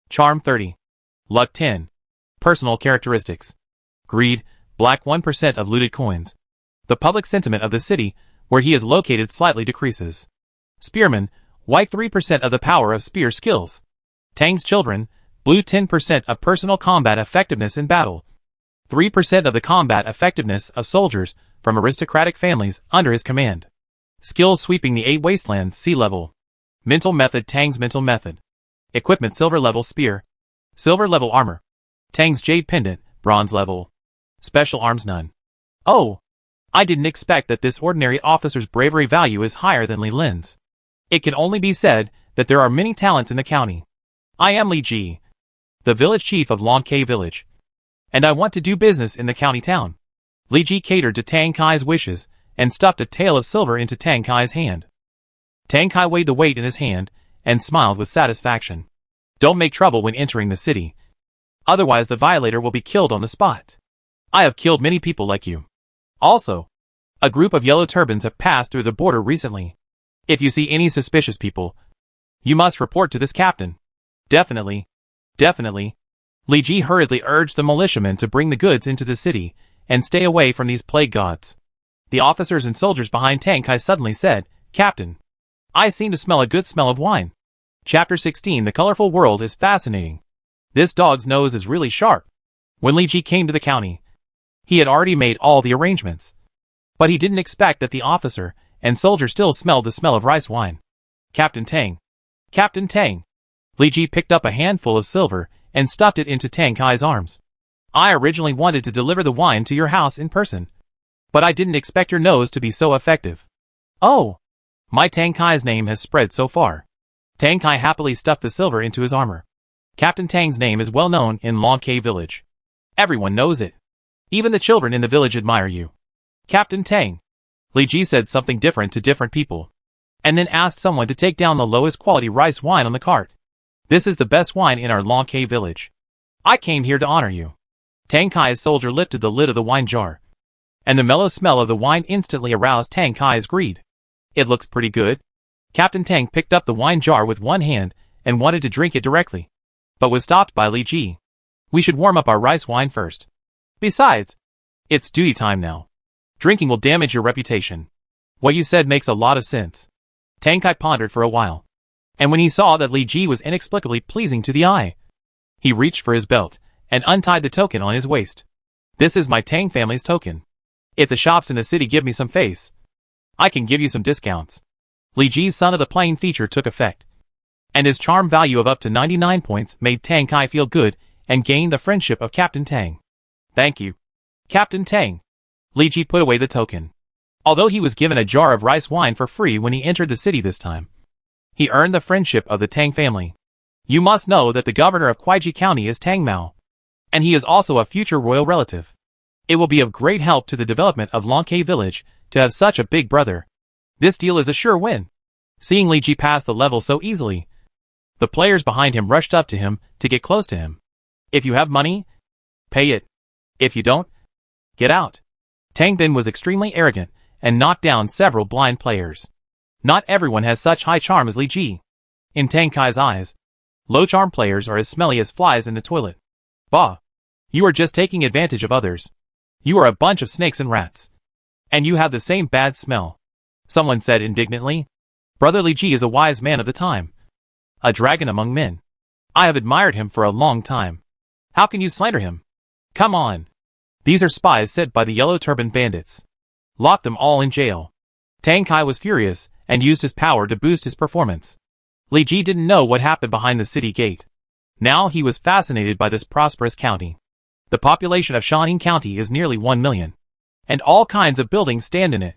Charm 30. Luck 10. Personal Characteristics. Greed, black 1% of looted coins. The public sentiment of the city, where he is located, slightly decreases. Spearman, white 3% of the power of spear skills. Tang's children, blue 10% of personal combat effectiveness in battle. 3% of the combat effectiveness of soldiers from aristocratic families under his command. Skills sweeping the 8 wastelands, sea level. Mental method, Tang's mental method. Equipment, silver level spear. Silver level armor. Tang's jade pendant, bronze level. Special arms, none. Oh! I didn't expect that this ordinary officer's bravery value is higher than Li Lin's. It can only be said that there are many talents in the county. I am Li Ji, the village chief of Lonke village, and I want to do business in the county town. Li Ji catered to Tang Kai's wishes and stuffed a tail of silver into Tang Kai's hand. Tang Kai weighed the weight in his hand and smiled with satisfaction. Don't make trouble when entering the city. Otherwise the violator will be killed on the spot. I have killed many people like you. Also, a group of yellow turbans have passed through the border recently. If you see any suspicious people, you must report to this captain. Definitely. Definitely. Li Ji hurriedly urged the militiamen to bring the goods into the city and stay away from these plague gods. The officers and soldiers behind Tang Kai suddenly said, Captain, I seem to smell a good smell of wine. Chapter 16. The colorful world is fascinating. This dog's nose is really sharp. When Li Ji came to the county, he had already made all the arrangements. But he didn't expect that the officer and soldier still smelled the smell of rice wine. Captain Tang. Captain Tang. Li Ji picked up a handful of silver and stuffed it into Tang Kai's arms. I originally wanted to deliver the wine to your house in person, but I didn't expect your nose to be so effective. Oh! My Tang Kai's name has spread so far. Tang Kai happily stuffed the silver into his armor. Captain Tang's name is well known in Lonke village. Everyone knows it. Even the children in the village admire you. Captain Tang. Li Ji said something different to different people, and then asked someone to take down the lowest quality rice wine on the cart. This is the best wine in our Lonke village. I came here to honor you. Tang Kai's soldier lifted the lid of the wine jar, and the mellow smell of the wine instantly aroused Tang Kai's greed. It looks pretty good. Captain Tang picked up the wine jar with one hand and wanted to drink it directly, but was stopped by Li Ji. We should warm up our rice wine first. Besides, it's duty time now. Drinking will damage your reputation. What you said makes a lot of sense. Tang Kai pondered for a while, and when he saw that Li Ji was inexplicably pleasing to the eye, he reached for his belt and untied the token on his waist. This is my Tang family's token. If the shops in the city give me some face, I can give you some discounts. Li Ji's Son of the Plane feature took effect, and his charm value of up to 99 points made Tang Kai feel good and gained the friendship of Captain Tang. Thank you. Captain Tang. Li Ji put away the token. Although he was given a jar of rice wine for free when he entered the city this time, he earned the friendship of the Tang family. You must know that the governor of Kuaiji County is Tang Mao, and he is also a future royal relative. It will be of great help to the development of Longhai village to have such a big brother. This deal is a sure win. Seeing Li Ji pass the level so easily, the players behind him rushed up to him to get close to him. If you have money, pay it. If you don't, get out. Tang Bin was extremely arrogant and knocked down several blind players. Not everyone has such high charm as Li Ji. In Tang Kai's eyes, low charm players are as smelly as flies in the toilet. Bah! You are just taking advantage of others. You are a bunch of snakes and rats. And you have the same bad smell. Someone said indignantly. Brother Li Ji is a wise man of the time. A dragon among men. I have admired him for a long time. How can you slander him? Come on. These are spies sent by the yellow turban bandits. Lock them all in jail. Tang Kai was furious and used his power to boost his performance. Li Ji didn't know what happened behind the city gate. Now he was fascinated by this prosperous county. The population of Shaun County is nearly 1 million. And all kinds of buildings stand in it.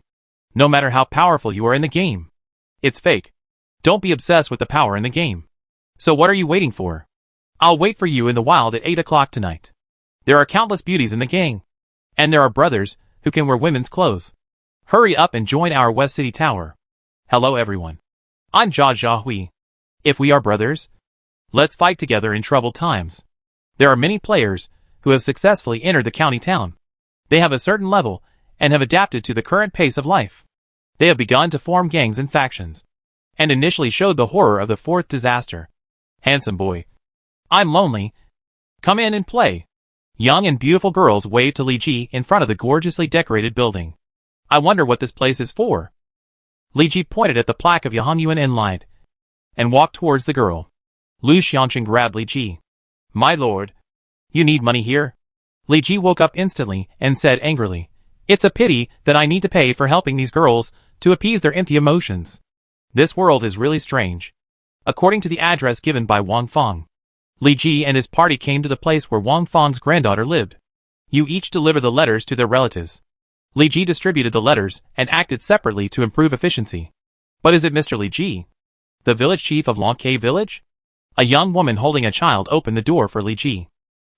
No matter how powerful you are in the game. It's fake. Don't be obsessed with the power in the game. So what are you waiting for? I'll wait for you in the wild at 8 o'clock tonight. There are countless beauties in the gang. And there are brothers who can wear women's clothes. Hurry up and join our West City Tower. Hello everyone. I'm Jia Hui. If we are brothers, let's fight together in troubled times. There are many players who have successfully entered the county town. They have a certain level and have adapted to the current pace of life. They have begun to form gangs and factions, and initially showed the horror of the fourth disaster. Handsome boy. I'm lonely. Come in and play. Young and beautiful girls waved to Li Ji in front of the gorgeously decorated building. I wonder what this place is for. Li Ji pointed at the plaque of Yahan Yuan and lied, and walked towards the girl. Lu Xianqing grabbed Li Ji. My lord. You need money here? Li Ji woke up instantly and said angrily. It's a pity that I need to pay for helping these girls to appease their empty emotions. This world is really strange. According to the address given by Wang Feng, Li Ji and his party came to the place where Wang Feng's granddaughter lived. You each deliver the letters to their relatives. Li Ji distributed the letters and acted separately to improve efficiency. But is it Mr. Li Ji? The village chief of Longhai village? A young woman holding a child opened the door for Li Ji.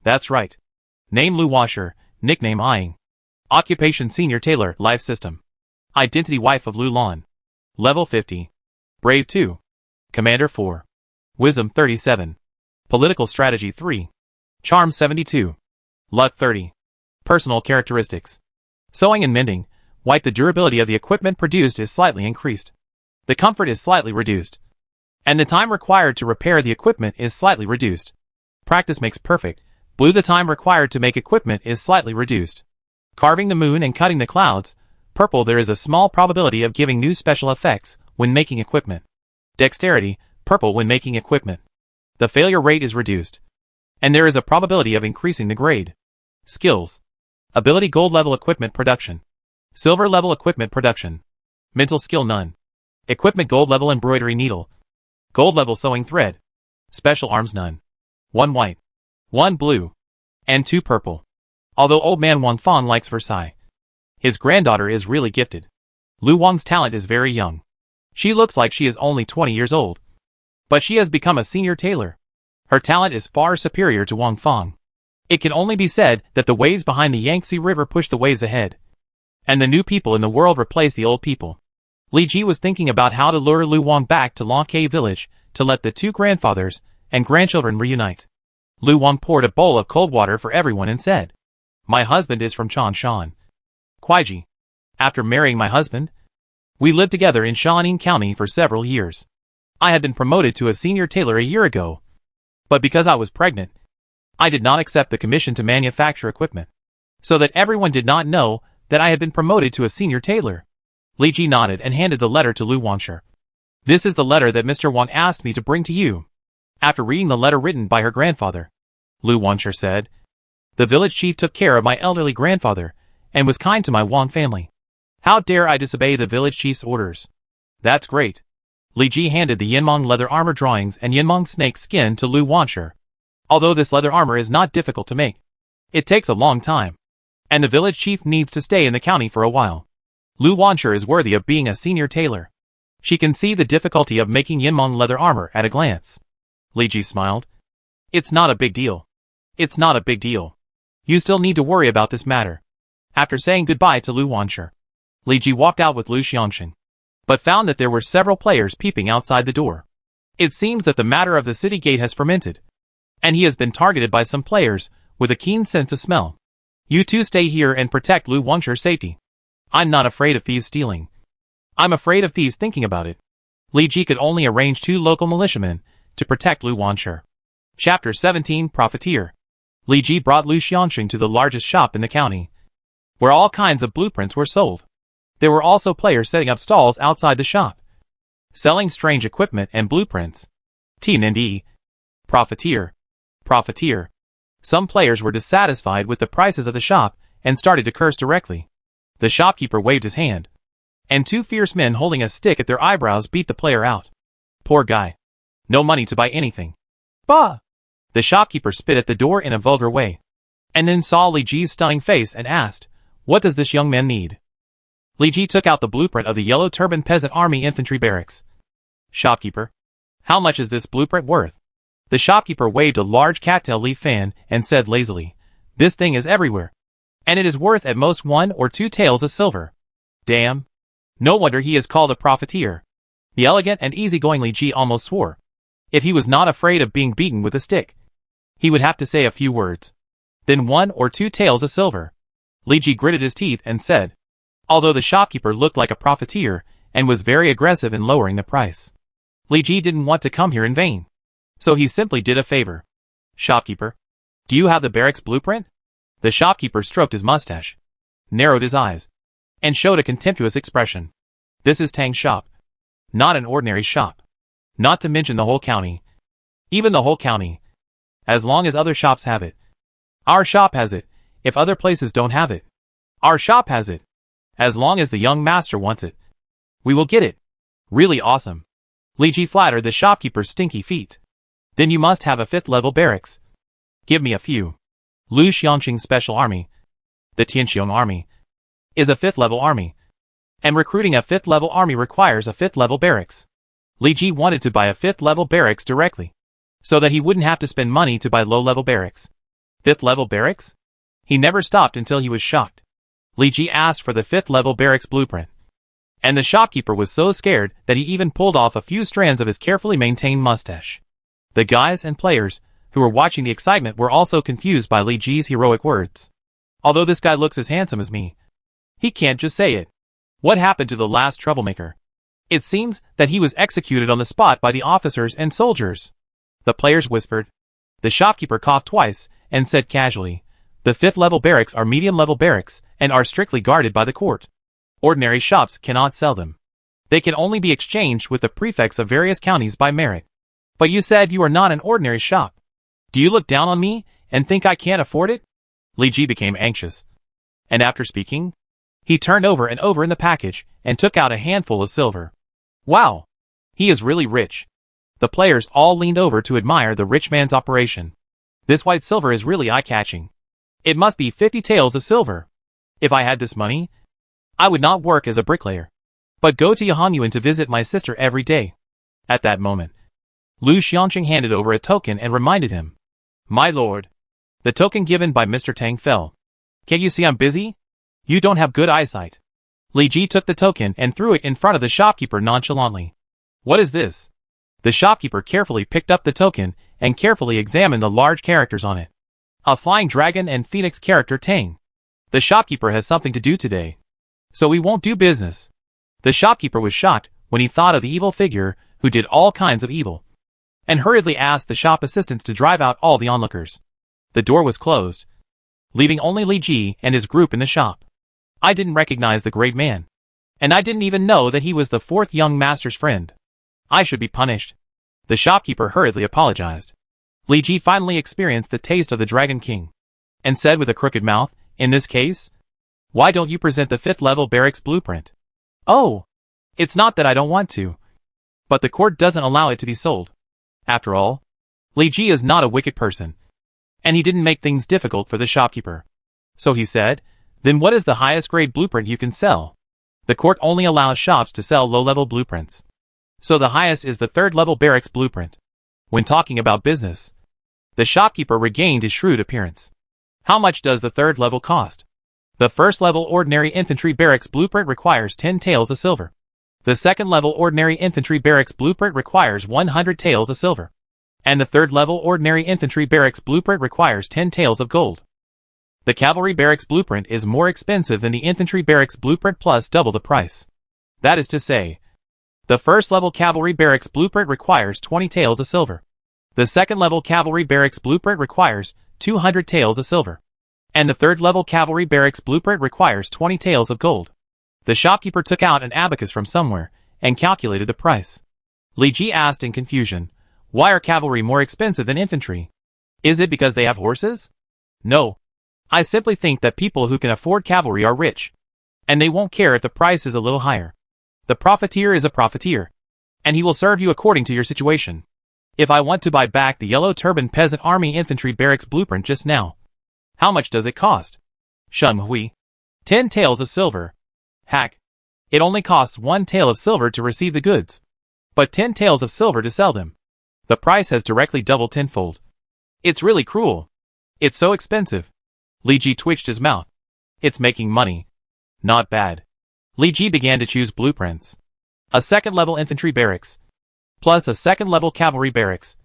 That's right. Name Lu Washer, nickname Ying. Occupation Senior Tailor, Life System. Identity Wife of Lu Lan. Level 50. Brave 2. Commander 4. Wisdom 37. Political Strategy 3. Charm 72. Luck 30. Personal Characteristics. Sewing and mending, white. The durability of the equipment produced is slightly increased. The comfort is slightly reduced. And the time required to repair the equipment is slightly reduced. Practice makes perfect. Blue. The time required to make equipment is slightly reduced. Carving the moon and cutting the clouds. Purple. There is a small probability of giving new special effects when making equipment. Dexterity. Purple. When making equipment, the failure rate is reduced, and there is a probability of increasing the grade. Skills. Ability. Gold level equipment production. Silver level equipment production. Mental skill none. Equipment. Gold level embroidery needle. Gold level sewing thread. Special arms none. 1 white, 1 blue, and 2 purple. Although old man Wang Feng likes Versailles, his granddaughter is really gifted. Lu Wang's talent is very young. She looks like she is only 20 years old. But she has become a senior tailor. Her talent is far superior to Wang Feng. It can only be said that the waves behind the Yangtze River push the waves ahead. And the new people in the world replace the old people. Li Ji was thinking about how to lure Lu Wang back to Longhai village to let the two grandfathers and grandchildren reunite. Lu Wang poured a bowl of cold water for everyone and said, My husband is from Shaun. Kuaiji. After marrying my husband, we lived together in Shaun County for several years. I had been promoted to a senior tailor a year ago. But because I was pregnant, I did not accept the commission to manufacture equipment, so that everyone did not know that I had been promoted to a senior tailor. Li Ji nodded and handed the letter to Lu Wangsher. This is the letter that Mr. Wang asked me to bring to you. After reading the letter written by her grandfather, Lu Wangsher said, The village chief took care of my elderly grandfather, and was kind to my Wang family. How dare I disobey the village chief's orders? That's great. Li Ji handed the Yinmong leather armor drawings and Yinmong snake skin to Lu Wangsher. Although this leather armor is not difficult to make, it takes a long time. and the village chief needs to stay in the county for a while. Lu Wanshi is worthy of being a senior tailor. She can see the difficulty of making Yinmong leather armor at a glance. Li Ji smiled. It's not a big deal. It's not a big deal. You still need to worry about this matter. After saying goodbye to Lu Wanshi, Li Ji walked out with Lu Xianxing, but found that there were several players peeping outside the door. It seems that the matter of the city gate has fermented, and he has been targeted by some players with a keen sense of smell. You two stay here and protect Lu Wanshi's safety. I'm not afraid of thieves stealing. I'm afraid of thieves thinking about it. Li Ji could only arrange 2 local militiamen to protect Lu Wanshi. Chapter 17 Profiteer. Li Ji brought Lu Xianxing to the largest shop in the county, where all kinds of blueprints were sold. There were also players setting up stalls outside the shop, selling strange equipment and blueprints. T&D. Profiteer. Profiteer. Some players were dissatisfied with the prices of the shop and started to curse directly. The shopkeeper waved his hand, and 2 fierce men holding a stick at their eyebrows beat the player out. Poor guy. No money to buy anything. Bah! The shopkeeper spit at the door in a vulgar way, and then saw Li Ji's stunning face and asked, "What does this young man need?" Li Ji took out the blueprint of the Yellow Turban Peasant Army Infantry Barracks. Shopkeeper. How much is this blueprint worth? The shopkeeper waved a large cattail leaf fan and said lazily, "This thing is everywhere, and it is worth at most 1 or 2 taels of silver." Damn. No wonder he is called a profiteer. The elegant and easygoing Li Ji almost swore. If he was not afraid of being beaten with a stick, he would have to say a few words. Then 1 or 2 taels of silver. Li Ji gritted his teeth and said, although the shopkeeper looked like a profiteer and was very aggressive in lowering the price, Li Ji didn't want to come here in vain, so he simply did a favor. "Shopkeeper, do you have the barracks blueprint?" The shopkeeper stroked his mustache, narrowed his eyes, and showed a contemptuous expression. "This is Tang's shop. Not an ordinary shop. Not to mention the whole county. Even the whole county. As long as other shops have it. Our shop has it. If other places don't have it, our shop has it. As long as the young master wants it, we will get it. Really awesome." Li Ji flattered the shopkeeper's stinky feet. "Then you must have a 5th level barracks. Give me a few." Lu Xianxing's special army, the Tianxiong army, is a 5th level army, and recruiting a 5th level army requires a 5th level barracks. Li Ji wanted to buy a 5th level barracks directly, so that he wouldn't have to spend money to buy low level barracks. 5th level barracks? He never stopped until he was shocked. Li Ji asked for the 5th level barracks blueprint, and the shopkeeper was so scared that he even pulled off a few strands of his carefully maintained mustache. The guys and players who were watching the excitement were also confused by Li Ji's heroic words. Although this guy looks as handsome as me, he can't just say it. What happened to the last troublemaker? It seems that he was executed on the spot by the officers and soldiers. The players whispered. The shopkeeper coughed twice and said casually, "The 5th level barracks are medium level barracks and are strictly guarded by the court. Ordinary shops cannot sell them. They can only be exchanged with the prefects of various counties by merit. But you said you are not an ordinary shop. Do you look down on me and think I can't afford it?" Li Ji became anxious, and after speaking, he turned over and over in the package and took out a handful of silver. Wow! He is really rich. The players all leaned over to admire the rich man's operation. This white silver is really eye-catching. It must be 50 taels of silver. If I had this money, I would not work as a bricklayer, but go to Yahanyuan to visit my sister every day. At that moment, Lu Xianxing handed over a token and reminded him. "My lord." The token given by Mr. Tang fell. "Can't you see I'm busy? You don't have good eyesight." Li Ji took the token and threw it in front of the shopkeeper nonchalantly. "What is this?" The shopkeeper carefully picked up the token and carefully examined the large characters on it. "A flying dragon and phoenix character Tang. The shopkeeper has something to do today, so we won't do business." The shopkeeper was shocked when he thought of the evil figure who did all kinds of evil, and hurriedly asked the shop assistants to drive out all the onlookers. The door was closed, leaving only Li Ji and his group in the shop. "I didn't recognize the great man, and I didn't even know that he was the 4th young master's friend. I should be punished." The shopkeeper hurriedly apologized. Li Ji finally experienced the taste of the Dragon King, and said with a crooked mouth, "In this case, why don't you present the 5th level barracks blueprint?" "Oh, it's not that I don't want to, but the court doesn't allow it to be sold." After all, Li Ji is not a wicked person, and he didn't make things difficult for the shopkeeper. So he said, Then what is the highest grade blueprint you can sell? The court only allows shops to sell low-level blueprints. So the highest is the third-level barracks blueprint. When talking about business, the shopkeeper regained his shrewd appearance. How much does the third level cost? The first level ordinary infantry barracks blueprint requires 10 taels of silver. The second level ordinary infantry barracks blueprint requires 100 taels of silver. And the third level ordinary infantry barracks blueprint requires 10 taels of gold. The cavalry barracks blueprint is more expensive than the infantry barracks blueprint plus double the price. That is to say, the first level cavalry barracks blueprint requires 20 taels of silver. The second level cavalry barracks blueprint requires 200 taels of silver. And the third level cavalry barracks blueprint requires 20 taels of gold. The shopkeeper took out an abacus from somewhere and calculated the price. Li Ji asked in confusion, why are cavalry more expensive than infantry? Is it because they have horses? No. I simply think that people who can afford cavalry are rich. And they won't care if the price is a little higher. The profiteer is a profiteer. And he will serve you according to your situation. If I want to buy back the yellow turban peasant army infantry barracks blueprint just now, how much does it cost? Shun Hui. 10 taels of silver. Hack. It only costs 1 tael of silver to receive the goods. But 10 taels of silver to sell them. The price has directly doubled tenfold. It's really cruel. It's so expensive. Li Ji twitched his mouth. It's making money. Not bad. Li Ji began to choose blueprints. A second-level infantry barracks, plus a second-level cavalry barracks,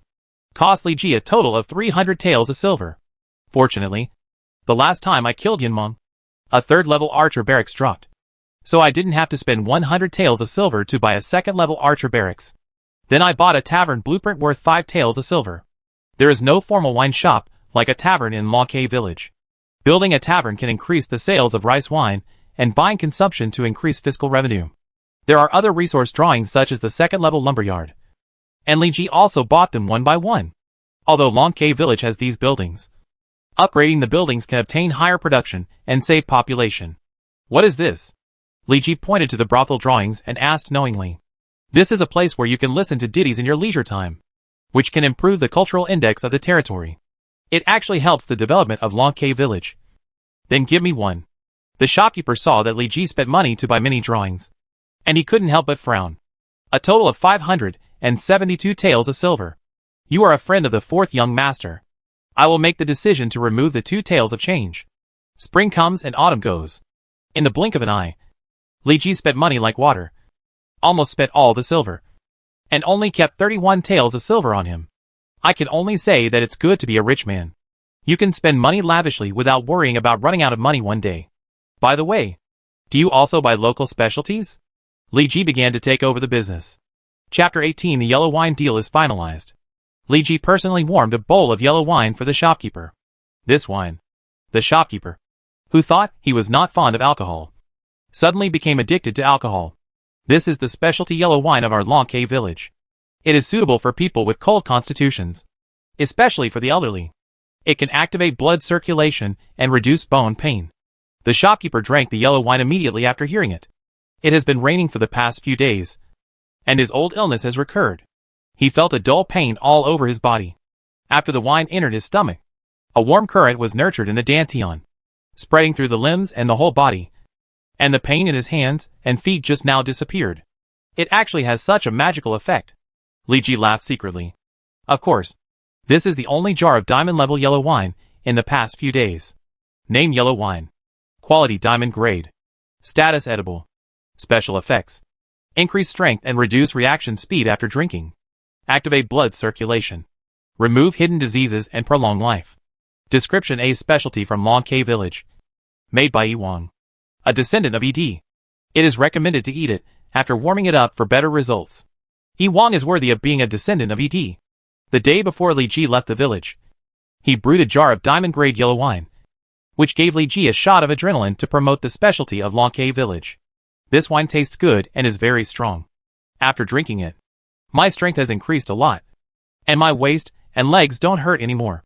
cost Li Ji a total of 300 taels of silver. Fortunately, the last time I killed Yinmeng, a third-level archer barracks dropped. So I didn't have to spend 100 taels of silver to buy a second-level archer barracks. Then I bought a tavern blueprint worth 5 taels of silver. There is no formal wine shop like a tavern in Maquet village. Building a tavern can increase the sales of rice wine and buying consumption to increase fiscal revenue. There are other resource drawings such as the second-level lumberyard. And Li Ji also bought them one by one. Although Longcay village has these buildings, upgrading the buildings can obtain higher production and save population. What is this? Li Ji pointed to the brothel drawings and asked knowingly. This is a place where you can listen to ditties in your leisure time, which can improve the cultural index of the territory. It actually helps the development of Longcay village. Then give me one. The shopkeeper saw that Li Ji spent money to buy many drawings, and he couldn't help but frown. A total of 572 taels of silver. You are a friend of the fourth young master. I will make the decision to remove the 2 taels of change. Spring comes and autumn goes. In the blink of an eye, Li Ji spent money like water. Almost spent all the silver. And only kept 31 taels of silver on him. I can only say that it's good to be a rich man. You can spend money lavishly without worrying about running out of money one day. By the way, do you also buy local specialties? Li Ji began to take over the business. Chapter 18. The yellow wine deal is finalized. Li Ji personally warmed a bowl of yellow wine for the shopkeeper. This wine, the shopkeeper, who thought he was not fond of alcohol, suddenly became addicted to alcohol. This is the specialty yellow wine of our Longcay village. It is suitable for people with cold constitutions, especially for the elderly. It can activate blood circulation and reduce bone pain. The shopkeeper drank the yellow wine immediately after hearing it. It has been raining for the past few days, and his old illness has recurred. He felt a dull pain all over his body. After the wine entered his stomach, a warm current was nurtured in the dantian, spreading through the limbs and the whole body, and the pain in his hands and feet just now disappeared. It actually has such a magical effect. Li Ji laughed secretly. Of course, this is the only jar of diamond-level yellow wine in the past few days. Name yellow wine. Quality diamond grade. Status edible. Special effects. Increase strength and reduce reaction speed after drinking. Activate blood circulation. Remove hidden diseases and prolong life. Description: a specialty from Longcay village. Made by Yi Wang, a descendant of Ed. It is recommended to eat it after warming it up for better results. Yi Wang is worthy of being a descendant of Ed. The day before Li Ji left the village, he brewed a jar of diamond-grade yellow wine, which gave Li Ji a shot of adrenaline to promote the specialty of Longcay village. This wine tastes good and is very strong. After drinking it, my strength has increased a lot, and my waist and legs don't hurt anymore.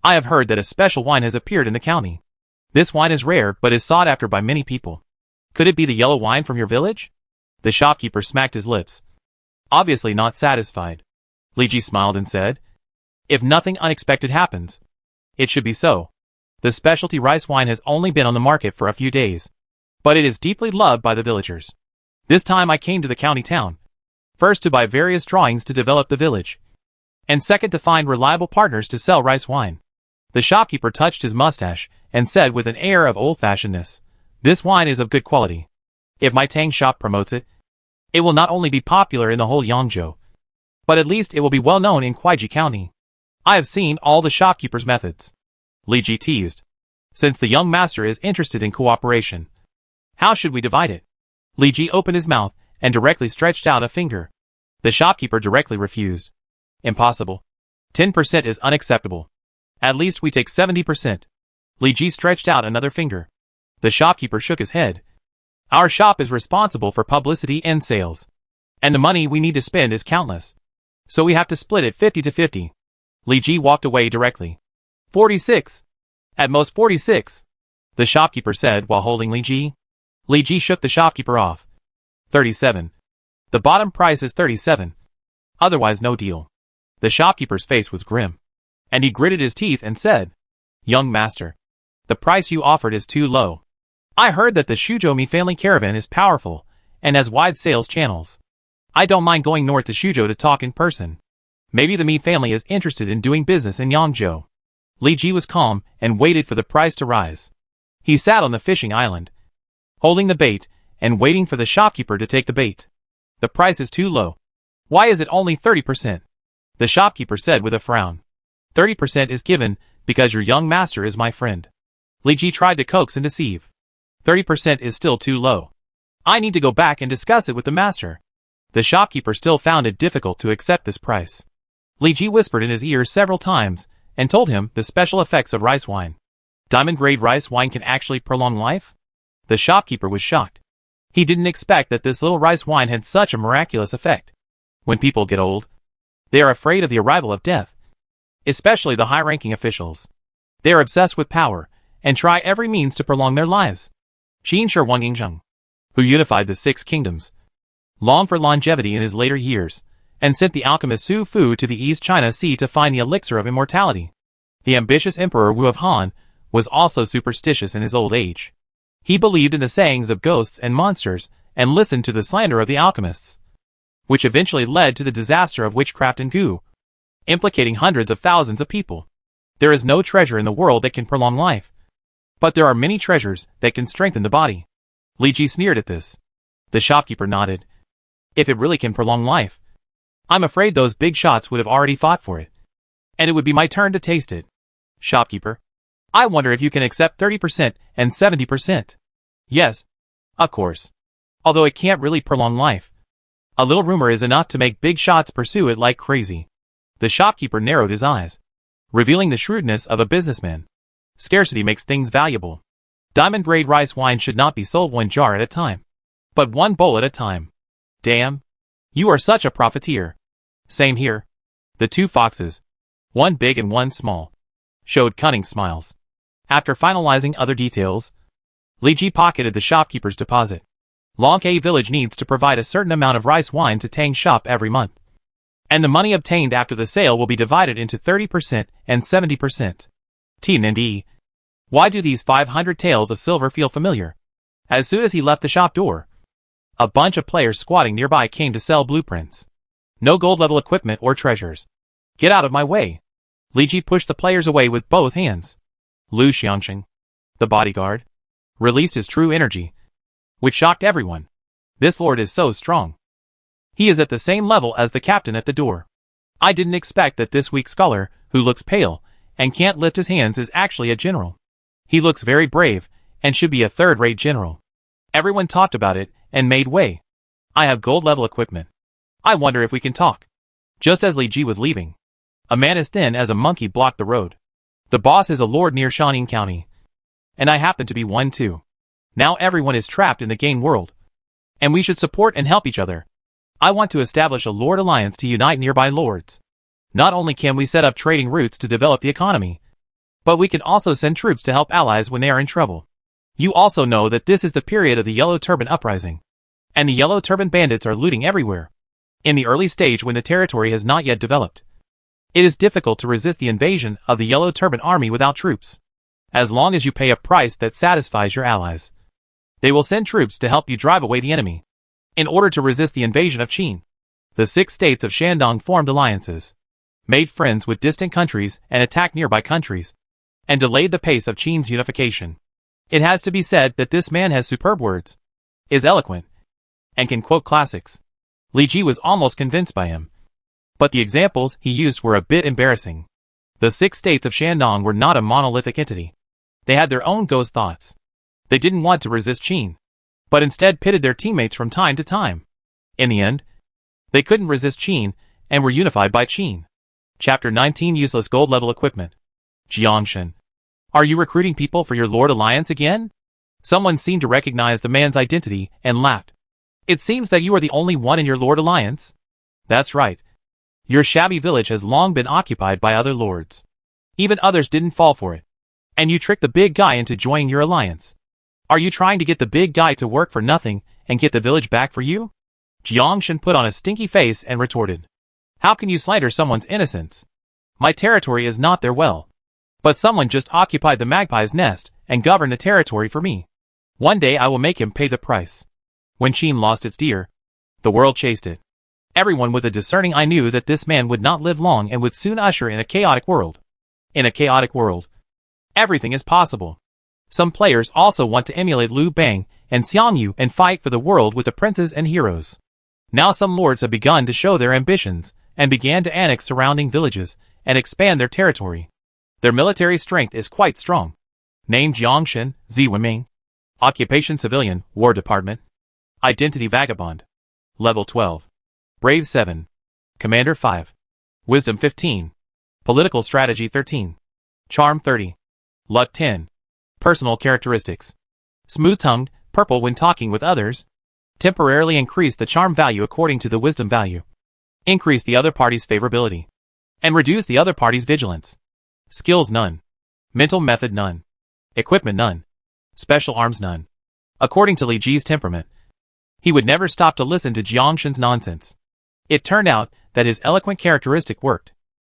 I have heard that a special wine has appeared in the county. This wine is rare but is sought after by many people. Could it be the yellow wine from your village? The shopkeeper smacked his lips, obviously not satisfied. Li Ji smiled and said, if nothing unexpected happens, it should be so. The specialty rice wine has only been on the market for a few days, but it is deeply loved by the villagers. This time I came to the county town, first to buy various drawings to develop the village, and second to find reliable partners to sell rice wine. The shopkeeper touched his mustache and said with an air of old-fashionedness, "This wine is of good quality. If my Tang shop promotes it, it will not only be popular in the whole Yangzhou, but at least it will be well known in Kuaiji County." I have seen all the shopkeeper's methods, Li Ji teased. Since the young master is interested in cooperation, how should we divide it? Li Ji opened his mouth and directly stretched out a finger. The shopkeeper directly refused. Impossible. 10% is unacceptable. At least we take 70%. Li Ji stretched out another finger. The shopkeeper shook his head. Our shop is responsible for publicity and sales, and the money we need to spend is countless. So we have to split it 50-50. Li Ji walked away directly. 46. At most 46. The shopkeeper said while holding Li Ji. Li Ji shook the shopkeeper off. 37. The bottom price is 37. Otherwise no deal. The shopkeeper's face was grim, and he gritted his teeth and said, "Young master, the price you offered is too low. I heard that the Shuzhou family caravan is powerful and has wide sales channels. I don't mind going north to Shuzhou to talk in person. Maybe the Mi family is interested in doing business in Yangzhou." Li Ji was calm and waited for the price to rise. He sat on the fishing island, holding the bait and waiting for the shopkeeper to take the bait. "The price is too low. Why is it only 30%? The shopkeeper said with a frown. 30% is given because your young master is my friend." Li Ji tried to coax and deceive. 30% is still too low. I need to go back and discuss it with the master. The shopkeeper still found it difficult to accept this price. Li Ji whispered in his ear several times and told him the special effects of rice wine. Diamond-grade rice wine can actually prolong life? The shopkeeper was shocked. He didn't expect that this little rice wine had such a miraculous effect. When people get old, they are afraid of the arrival of death, especially the high-ranking officials. They are obsessed with power and try every means to prolong their lives. Qin Shi Wangyingzheng, who unified the 6 kingdoms, longed for longevity in his later years, and sent the alchemist Su Fu to the East China Sea to find the elixir of immortality. The ambitious Emperor Wu of Han was also superstitious in his old age. He believed in the sayings of ghosts and monsters, and listened to the slander of the alchemists, which eventually led to the disaster of witchcraft and goo, implicating hundreds of thousands of people. There is no treasure in the world that can prolong life, but there are many treasures that can strengthen the body. Li Ji sneered at this. The shopkeeper nodded. If it really can prolong life, I'm afraid those big shots would have already fought for it, and it would be my turn to taste it. Shopkeeper, I wonder if you can accept 30% and 70%. Yes, of course. Although it can't really prolong life. A little rumor is enough to make big shots pursue it like crazy. The shopkeeper narrowed his eyes, revealing the shrewdness of a businessman. Scarcity makes things valuable. Diamond-grade rice wine should not be sold one jar at a time, but one bowl at a time. Damn. You are such a profiteer. Same here. The 2 foxes, one big and one small, showed cunning smiles. After finalizing other details, Li Ji pocketed the shopkeeper's deposit. Longke village needs to provide a certain amount of rice wine to Tang shop every month, and the money obtained after the sale will be divided into 30% and 70%. T&D. Why do these 500 taels of silver feel familiar? As soon as he left the shop door, a bunch of players squatting nearby came to sell blueprints. No gold-level equipment or treasures. Get out of my way. Li Ji pushed the players away with both hands. Lu Xiangxing, the bodyguard, released his true energy, which shocked everyone. This lord is so strong. He is at the same level as the captain at the door. I didn't expect that this weak scholar, who looks pale and can't lift his hands, is actually a general. He looks very brave and should be a third-rate general. Everyone talked about it and made way. I have gold-level equipment. I wonder if we can talk. Just as Li Ji was leaving, a man as thin as a monkey blocked the road. The boss is a lord near Shanin County, and I happen to be one too. Now everyone is trapped in the game world, and we should support and help each other. I want to establish a lord alliance to unite nearby lords. Not only can we set up trading routes to develop the economy, but we can also send troops to help allies when they are in trouble. You also know that this is the period of the Yellow Turban Uprising, and the Yellow Turban bandits are looting everywhere. In the early stage when the territory has not yet developed, it is difficult to resist the invasion of the Yellow Turban army without troops. as long as you pay a price that satisfies your allies. They will send troops to help you drive away the enemy. In order to resist the invasion of Qin, the 6 states of Shandong formed alliances, made friends with distant countries and attacked nearby countries, and delayed the pace of Qin's unification. It has to be said that this man has superb words, is eloquent, and can quote classics. Li Ji was almost convinced by him. But the examples he used were a bit embarrassing. The 6 states of Shandong were not a monolithic entity. They had their own ghost thoughts. They didn't want to resist Qin, but instead pitted their teammates from time to time. In the end, they couldn't resist Qin and were unified by Qin. Chapter 19 Useless Gold Level Equipment. Jiangshan. Are you recruiting people for your Lord Alliance again? Someone seemed to recognize the man's identity and laughed. It seems that you are the only one in your Lord Alliance. That's right. Your shabby village has long been occupied by other lords. Even others didn't fall for it. And you tricked the big guy into joining your alliance. Are you trying to get the big guy to work for nothing and get the village back for you? Jiangshan put on a stinky face and retorted. How can you slander someone's innocence? My territory is not their well. But someone just occupied the magpie's nest and governed the territory for me. One day I will make him pay the price. When Qin lost its deer, the world chased it. Everyone with a discerning eye knew that this man would not live long and would soon usher in a chaotic world. In a chaotic world, everything is possible. Some players also want to emulate Liu Bang and Xiang Yu and fight for the world with the princes and heroes. Now some lords have begun to show their ambitions and began to annex surrounding villages and expand their territory. Their military strength is quite strong. Name Jiangshan, Ziwiming. Occupation Civilian, War Department. Identity Vagabond. Level 12. Brave 7. Commander 5. Wisdom 15. Political Strategy 13. Charm 30. Luck 10. Personal Characteristics. Smooth-tongued, purple when talking with others. Temporarily increase the charm value according to the wisdom value. Increase the other party's favorability. And reduce the other party's vigilance. Skills none. Mental method none. Equipment none. Special arms none. According to Li Ji's temperament, he would never stop to listen to Jiangshan's nonsense. It turned out that his eloquent characteristic worked.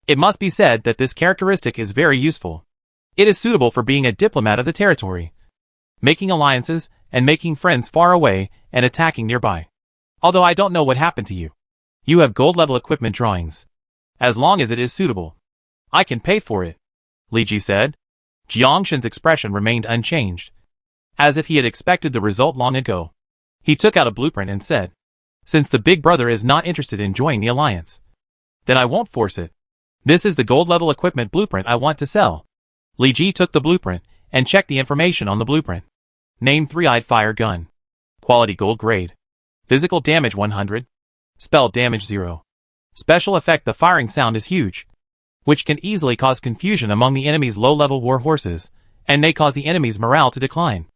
It must be said that this characteristic is very useful. It is suitable for being a diplomat of the territory, making alliances and making friends far away and attacking nearby. Although I don't know what happened to you. You have gold level equipment drawings. As long as it is suitable, I can pay for it, Li Ji said. Jiangshan's expression remained unchanged, as if he had expected the result long ago. He took out a blueprint and said, since the big brother is not interested in joining the alliance, then I won't force it. This is the gold level equipment blueprint I want to sell. Li Ji took the blueprint and checked the information on the blueprint. Name 3-eyed fire gun. Quality gold grade. Physical damage 100. Spell damage 0. Special effect: the firing sound is huge, which can easily cause confusion among the enemy's low-level war horses, and may cause the enemy's morale to decline.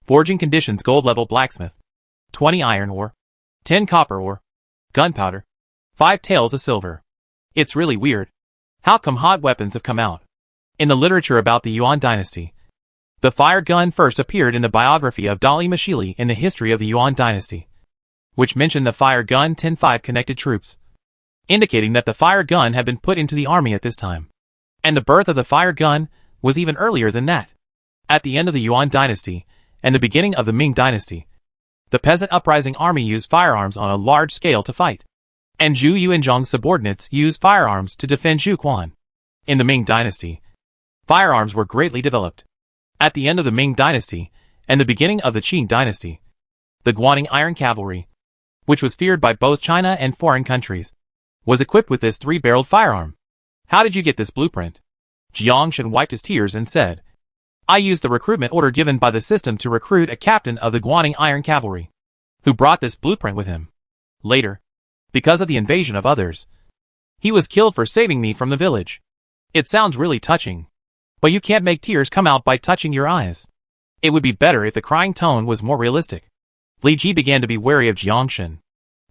Forging conditions: gold level blacksmith. 20 iron ore. 10 copper ore. Gunpowder. 5 taels of silver. It's really weird. How come hot weapons have come out? In the literature about the Yuan dynasty, the fire gun first appeared in the biography of Dali Mashili in the history of the Yuan dynasty, which mentioned the fire gun 10-5 connected troops, indicating that the fire gun had been put into the army at this time. And the birth of the fire gun was even earlier than that. At the end of the Yuan dynasty and the beginning of the Ming dynasty, the peasant uprising army used firearms on a large scale to fight, and Zhu Yuanzhang's subordinates used firearms to defend Zhuquan. In the Ming dynasty, firearms were greatly developed. At the end of the Ming dynasty and the beginning of the Qing dynasty, the Guaning Iron Cavalry, which was feared by both China and foreign countries, was equipped with this 3-barreled firearm. How did you get this blueprint? Jiangshan wiped his tears and said, I used the recruitment order given by the system to recruit a captain of the Guaning Iron Cavalry, who brought this blueprint with him. Later, because of the invasion of others, he was killed for saving me from the village. It sounds really touching, but you can't make tears come out by touching your eyes. It would be better if the crying tone was more realistic. Li Ji began to be wary of Jiangshan.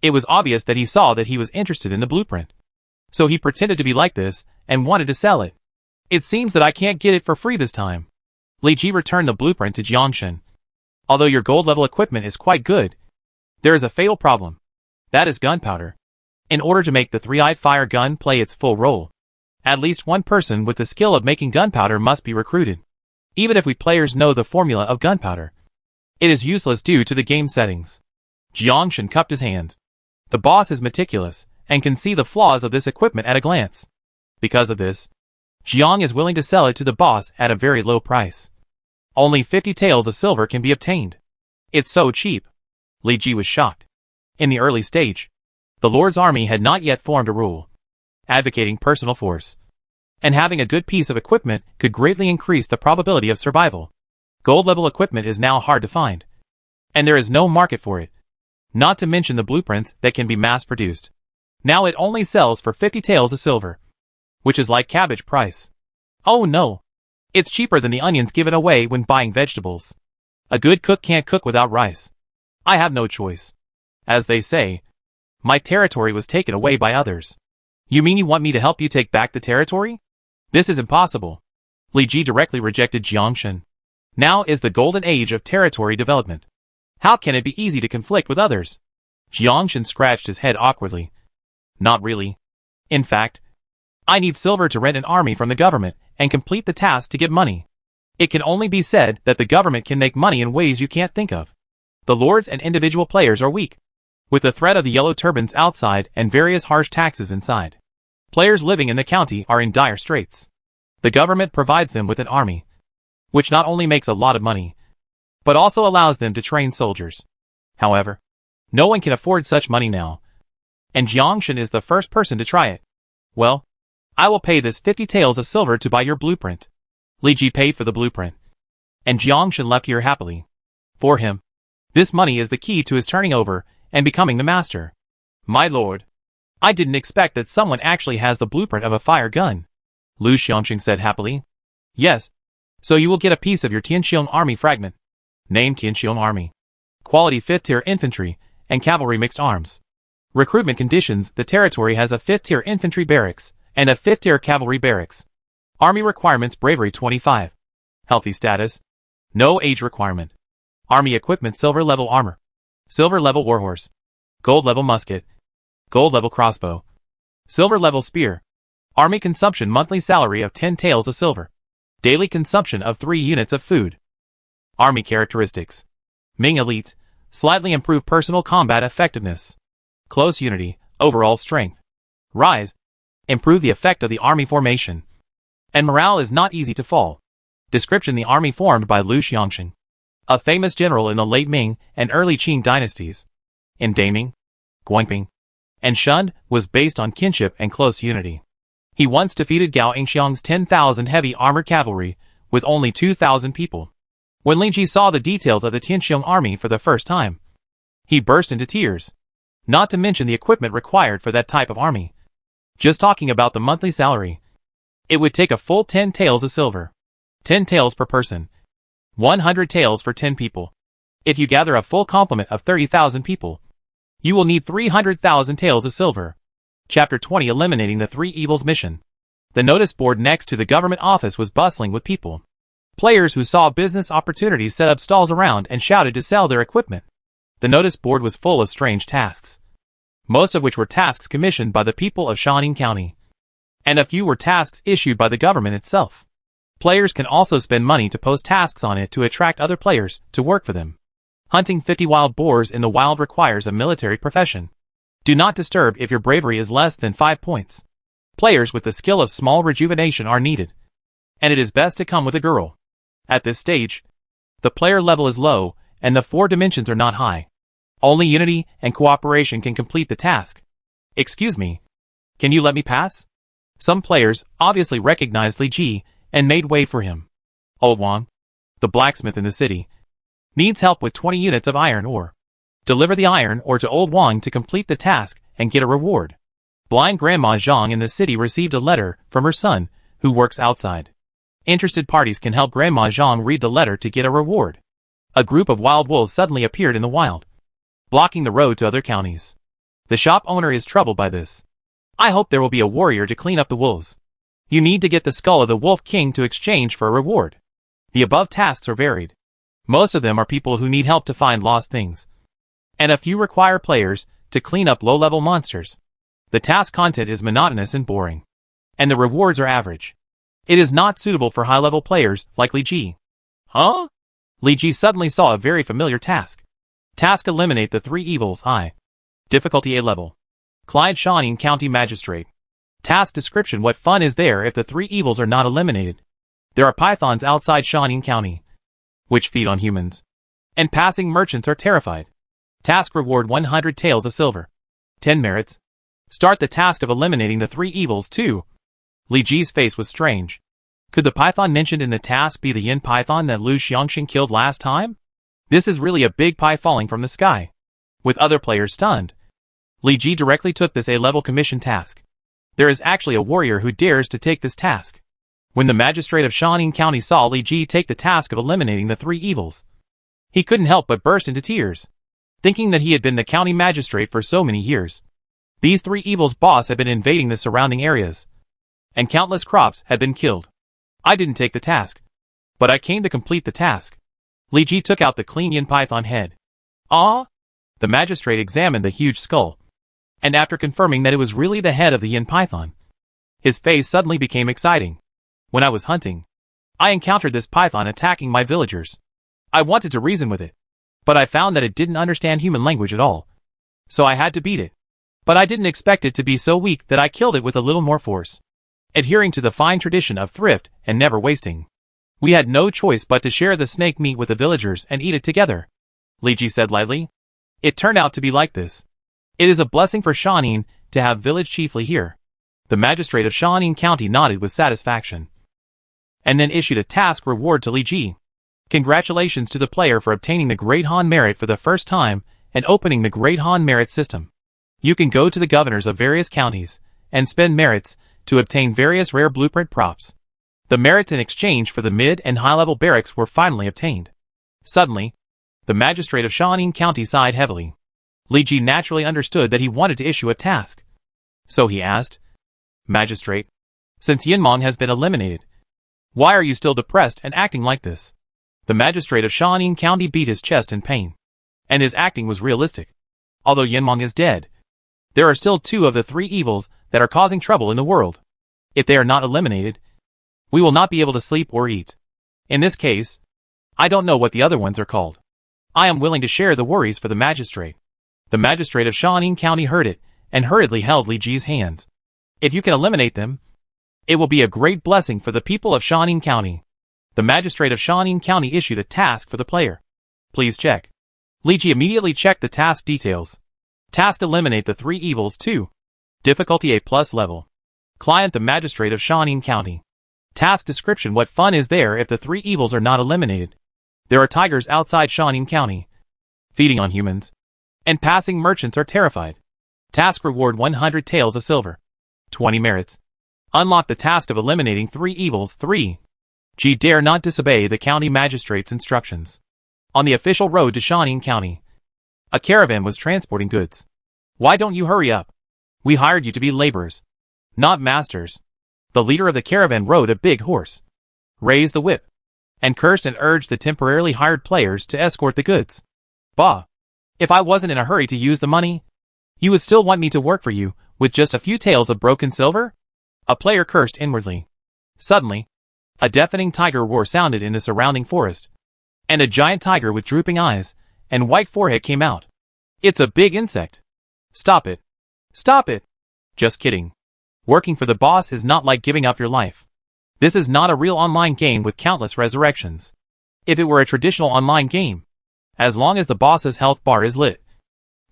It was obvious that he saw that he was interested in the blueprint, so he pretended to be like this and wanted to sell it. It seems that I can't get it for free this time. Li Ji returned the blueprint to Jiangshan. Although your gold level equipment is quite good, there is a fatal problem. That is gunpowder. In order to make the 3-eyed fire gun play its full role, at least one person with the skill of making gunpowder must be recruited. Even if we players know the formula of gunpowder, it is useless due to the game settings. Jiangshan cupped his hands. The boss is meticulous, and can see the flaws of this equipment at a glance. Because of this, Jiang is willing to sell it to the boss at a very low price. Only 50 taels of silver can be obtained. It's so cheap. Li Ji was shocked. In the early stage, the Lord's army had not yet formed a rule, advocating personal force, and having a good piece of equipment could greatly increase the probability of survival. Gold-level equipment is now hard to find, and there is no market for it, not to mention the blueprints that can be mass-produced. Now it only sells for 50 taels of silver, which is like cabbage price. Oh no! It's cheaper than the onions given away when buying vegetables. A good cook can't cook without rice. I have no choice. As they say, my territory was taken away by others. You mean you want me to help you take back the territory? This is impossible. Li Ji directly rejected Jiangshan. Now is the golden age of territory development. How can it be easy to conflict with others? Jiangshan scratched his head awkwardly. Not really. In fact, I need silver to rent an army from the government and complete the task to get money. It can only be said that the government can make money in ways you can't think of. The lords and individual players are weak, with the threat of the yellow turbans outside and various harsh taxes inside. Players living in the county are in dire straits. The government provides them with an army, which not only makes a lot of money, but also allows them to train soldiers. However, no one can afford such money now, and Jiangshan is the first person to try it. Well, I will pay this 50 taels of silver to buy your blueprint. Li Ji paid for the blueprint, and Jiangshan left here happily. For him, this money is the key to his turning over and becoming the master. My lord, I didn't expect that someone actually has the blueprint of a fire gun. Lu Xiangqing said happily. Yes, so you will get a piece of your Tianqiong army fragment. Name Tianqiong army. Quality 5th tier infantry and cavalry mixed arms. Recruitment conditions: the territory has a 5th tier infantry barracks and a 5th tier cavalry barracks. Army requirements: bravery 25. Healthy status. No age requirement. Army equipment: silver level armor, silver level warhorse, gold level musket, gold level crossbow, silver level spear. Army consumption: monthly salary of 10 taels of silver. Daily consumption of 3 units of food. Army characteristics: Ming elite, slightly improved personal combat effectiveness, close unity, overall strength. Rise, improve the effect of the army formation, and morale is not easy to fall. Description: the army formed by Lu Xiangqing, a famous general in the late Ming and early Qing dynasties, in Deepening, Guangping, and Shun, was based on kinship and close unity. He once defeated Gao Yingxiang's 10,000 heavy armored cavalry with only 2,000 people. When Li Ji saw the details of the Tianqiong army for the first time, he burst into tears. Not to mention the equipment required for that type of army. Just talking about the monthly salary, it would take a full 10 taels of silver. 10 taels per person. 100 taels for 10 people. If you gather a full complement of 30,000 people, you will need 300,000 taels of silver. Chapter 20: Eliminating the Three Evils mission. The notice board next to the government office was bustling with people. Players who saw business opportunities set up stalls around and shouted to sell their equipment. The notice board was full of strange tasks, most of which were tasks commissioned by the people of Shaun County, and a few were tasks issued by the government itself. Players can also spend money to post tasks on it to attract other players to work for them. Hunting 50 wild boars in the wild requires a military profession. Do not disturb if your bravery is less than 5 points. Players with the skill of small rejuvenation are needed, and it is best to come with a girl. At this stage, the player level is low, and the 4 dimensions are not high. Only unity and cooperation can complete the task. Excuse me, can you let me pass? Some players obviously recognized Li Ji and made way for him. Old Wang, the blacksmith in the city, needs help with 20 units of iron ore. Deliver the iron ore to Old Wang to complete the task and get a reward. Blind Grandma Zhang in the city received a letter from her son, who works outside. Interested parties can help Grandma Zhang read the letter to get a reward. A group of wild wolves suddenly appeared in the wild, blocking the road to other counties. The shop owner is troubled by this. I hope there will be a warrior to clean up the wolves. You need to get the skull of the Wolf King to exchange for a reward. The above tasks are varied. Most of them are people who need help to find lost things, and a few require players to clean up low-level monsters. The task content is monotonous and boring, and the rewards are average. It is not suitable for high-level players like Li Ji. Huh? Li Ji suddenly saw a very familiar task. Task: eliminate the 3 evils. I. Difficulty A level. Client: Shaun County Magistrate. Task description: what fun is there if the 3 evils are not eliminated? There are pythons outside Shaun County, which feed on humans, and passing merchants are terrified. Task reward: 100 taels of silver. 10 merits. Start the task of eliminating the 3 evils too. Li Ji's face was strange. Could the python mentioned in the task be the yin python that Lu Xiangxing killed last time? This is really a big pie falling from the sky. With other players stunned, Li Ji directly took this A-level commission task. There is actually a warrior who dares to take this task. When the magistrate of Shaun County saw Li Ji take the task of eliminating the 3 evils, he couldn't help but burst into tears, thinking that he had been the county magistrate for so many years. These 3 evils' boss had been invading the surrounding areas, and countless crops had been killed. I didn't take the task, but I came to complete the task. Li Ji took out the clean yin python head. Ah? The magistrate examined the huge skull, and after confirming that it was really the head of the yin python, his face suddenly became exciting. When I was hunting, I encountered this python attacking my villagers. I wanted to reason with it, but I found that it didn't understand human language at all. So I had to beat it. But I didn't expect it to be so weak that I killed it with a little more force. Adhering to the fine tradition of thrift and never wasting, we had no choice but to share the snake meat with the villagers and eat it together. Li Ji said lightly. It turned out to be like this. It is a blessing for Shaun to have village chief Li here. The magistrate of Shaun County nodded with satisfaction, and then issued a task reward to Li Ji. Congratulations to the player for obtaining the Great Han Merit for the first time and opening the Great Han Merit system. You can go to the governors of various counties and spend merits to obtain various rare blueprint props. The merits in exchange for the mid and high-level barracks were finally obtained. Suddenly, the magistrate of Shaun County sighed heavily. Li Ji naturally understood that he wanted to issue a task. So he asked, Magistrate, since Yinmong has been eliminated, why are you still depressed and acting like this? The magistrate of Shaun County beat his chest in pain, and his acting was realistic. Although Yinmong is dead, there are still 2 of the 3 evils that are causing trouble in the world. If they are not eliminated, we will not be able to sleep or eat. In this case, I don't know what the other ones are called. I am willing to share the worries for the magistrate. The magistrate of Shaun County heard it, and hurriedly held Li Ji's hands. If you can eliminate them, it will be a great blessing for the people of Shaun County. The magistrate of Shaun County issued a task for the player. Please check. Li Ji immediately checked the task details. Task: eliminate the 3 evils 2. Difficulty A+ level. Client: the magistrate of Shaun County. Task description: what fun is there if the 3 evils are not eliminated? There are tigers outside Shaun County, feeding on humans, and passing merchants are terrified. Task reward: 100 taels of silver. 20 merits. Unlock the task of eliminating 3 evils 3. G dare not disobey the county magistrate's instructions. On the official road to Shaun County, a caravan was transporting goods. Why don't you hurry up? We hired you to be laborers, not masters. The leader of the caravan rode a big horse, raised the whip, and cursed and urged the temporarily hired players to escort the goods. Bah! If I wasn't in a hurry to use the money, you would still want me to work for you with just a few taels of broken silver? A player cursed inwardly. Suddenly, a deafening tiger roar sounded in the surrounding forest, and a giant tiger with drooping eyes and white forehead came out. It's a big insect. Stop it. Stop it. Just kidding. Working for the boss is not like giving up your life. This is not a real online game with countless resurrections. If it were a traditional online game, as long as the boss's health bar is lit,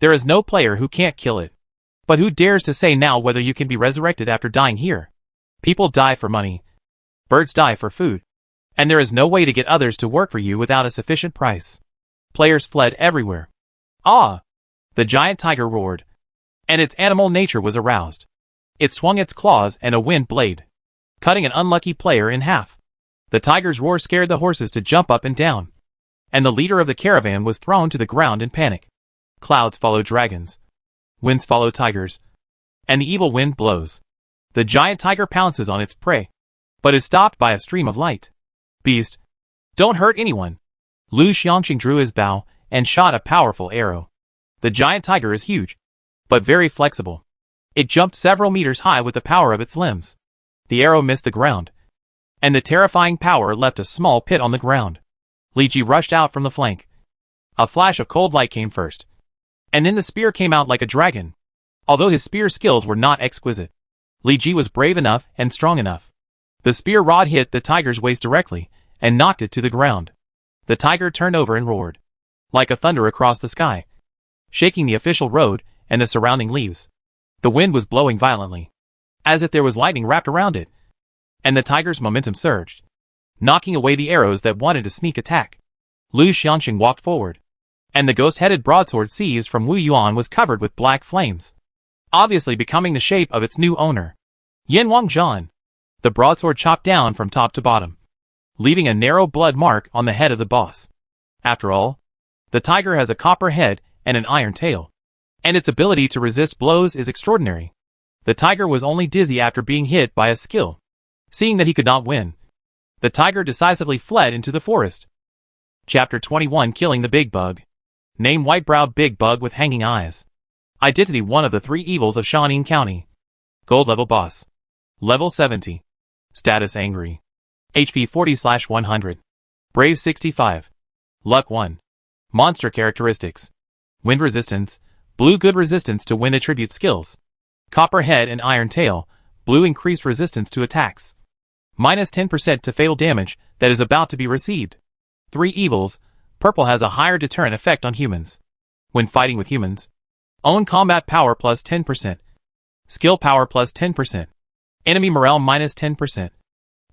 there is no player who can't kill it. But who dares to say now whether you can be resurrected after dying here? People die for money. Birds die for food. And there is no way to get others to work for you without a sufficient price. Players fled everywhere. Ah! The giant tiger roared, and its animal nature was aroused. It swung its claws and a wind blade, cutting an unlucky player in half. The tiger's roar scared the horses to jump up and down, and the leader of the caravan was thrown to the ground in panic. Clouds follow dragons. Winds follow tigers. And the evil wind blows. The giant tiger pounces on its prey, but is stopped by a stream of light. Beast, don't hurt anyone. Lu Xiangxing drew his bow and shot a powerful arrow. The giant tiger is huge, but very flexible. It jumped several meters high with the power of its limbs. The arrow missed the ground, and the terrifying power left a small pit on the ground. Li Ji rushed out from the flank. A flash of cold light came first, and then the spear came out like a dragon. Although his spear skills were not exquisite, Li Ji was brave enough and strong enough. The spear rod hit the tiger's waist directly, and knocked it to the ground. The tiger turned over and roared like a thunder across the sky, shaking the official road and the surrounding leaves. The wind was blowing violently, as if there was lightning wrapped around it, and the tiger's momentum surged, knocking away the arrows that wanted to sneak attack. Lu Xianxing walked forward, and the ghost-headed broadsword seized from Wu Yuan was covered with black flames, obviously becoming the shape of its new owner. Yin Wang Zhan. The broadsword chopped down from top to bottom, leaving a narrow blood mark on the head of the boss. After all, the tiger has a copper head and an iron tail, and its ability to resist blows is extraordinary. The tiger was only dizzy after being hit by a skill. Seeing that he could not win, the tiger decisively fled into the forest. Chapter 21 Killing the Big Bug. Name White-browed Big Bug with Hanging Eyes. Identity one of the three evils of Shaun County. Gold level boss. Level 70. Status angry. HP 40/100. Brave 65. Luck 1. Monster characteristics. Wind resistance. Blue good resistance to wind attribute skills. Copper head and iron tail. Blue increased resistance to attacks. Minus 10% to fatal damage that is about to be received. 3 evils. Purple has a higher deterrent effect on humans. When fighting with humans. Own combat power plus 10%. Skill power plus 10%. Enemy morale minus 10%.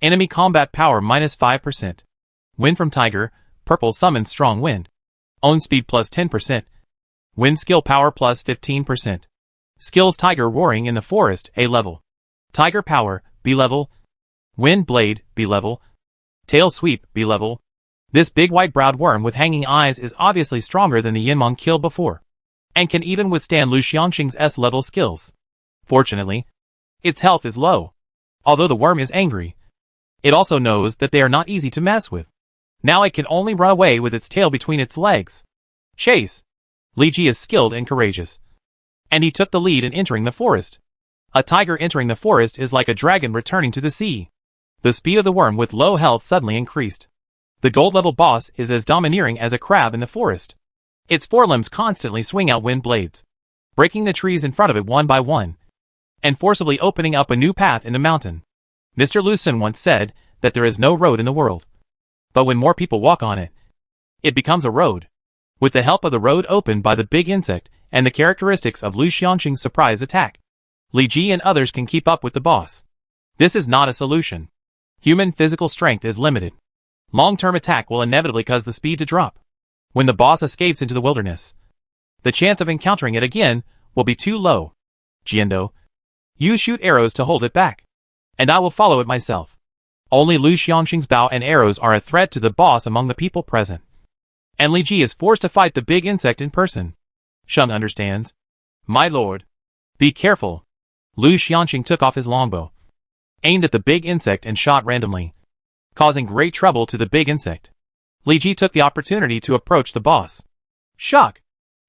Enemy combat power minus 5%. Wind from tiger. Purple summons strong wind. Own speed plus 10%. Wind skill power plus 15%. Skills tiger roaring in the forest A level. Tiger power B level. Wind blade B level. Tail sweep B level. This big white-browed worm with hanging eyes is obviously stronger than the Yinmong killed before, and can even withstand Lu Xianxing's S-level skills. Fortunately, its health is low. Although the worm is angry, it also knows that they are not easy to mess with. Now it can only run away with its tail between its legs. Chase. Li Ji is skilled and courageous, and he took the lead in entering the forest. A tiger entering the forest is like a dragon returning to the sea. The speed of the worm with low health suddenly increased. The gold-level boss is as domineering as a crab in the forest. Its forelimbs constantly swing out wind blades, breaking the trees in front of it one by one, and forcibly opening up a new path in the mountain. Mr. Lucen once said that there is no road in the world, but when more people walk on it, it becomes a road. With the help of the road opened by the big insect and the characteristics of Lu Xianxing's surprise attack, Li Ji and others can keep up with the boss. This is not a solution. Human physical strength is limited. Long-term attack will inevitably cause the speed to drop. When the boss escapes into the wilderness, the chance of encountering it again will be too low. Jiando, you shoot arrows to hold it back, and I will follow it myself. Only Lu Xianxing's bow and arrows are a threat to the boss among the people present, and Li Ji is forced to fight the big insect in person. Shun understands. My lord, be careful. Lu Xianxing took off his longbow, aimed at the big insect and shot randomly, causing great trouble to the big insect. Li Ji took the opportunity to approach the boss. Shock!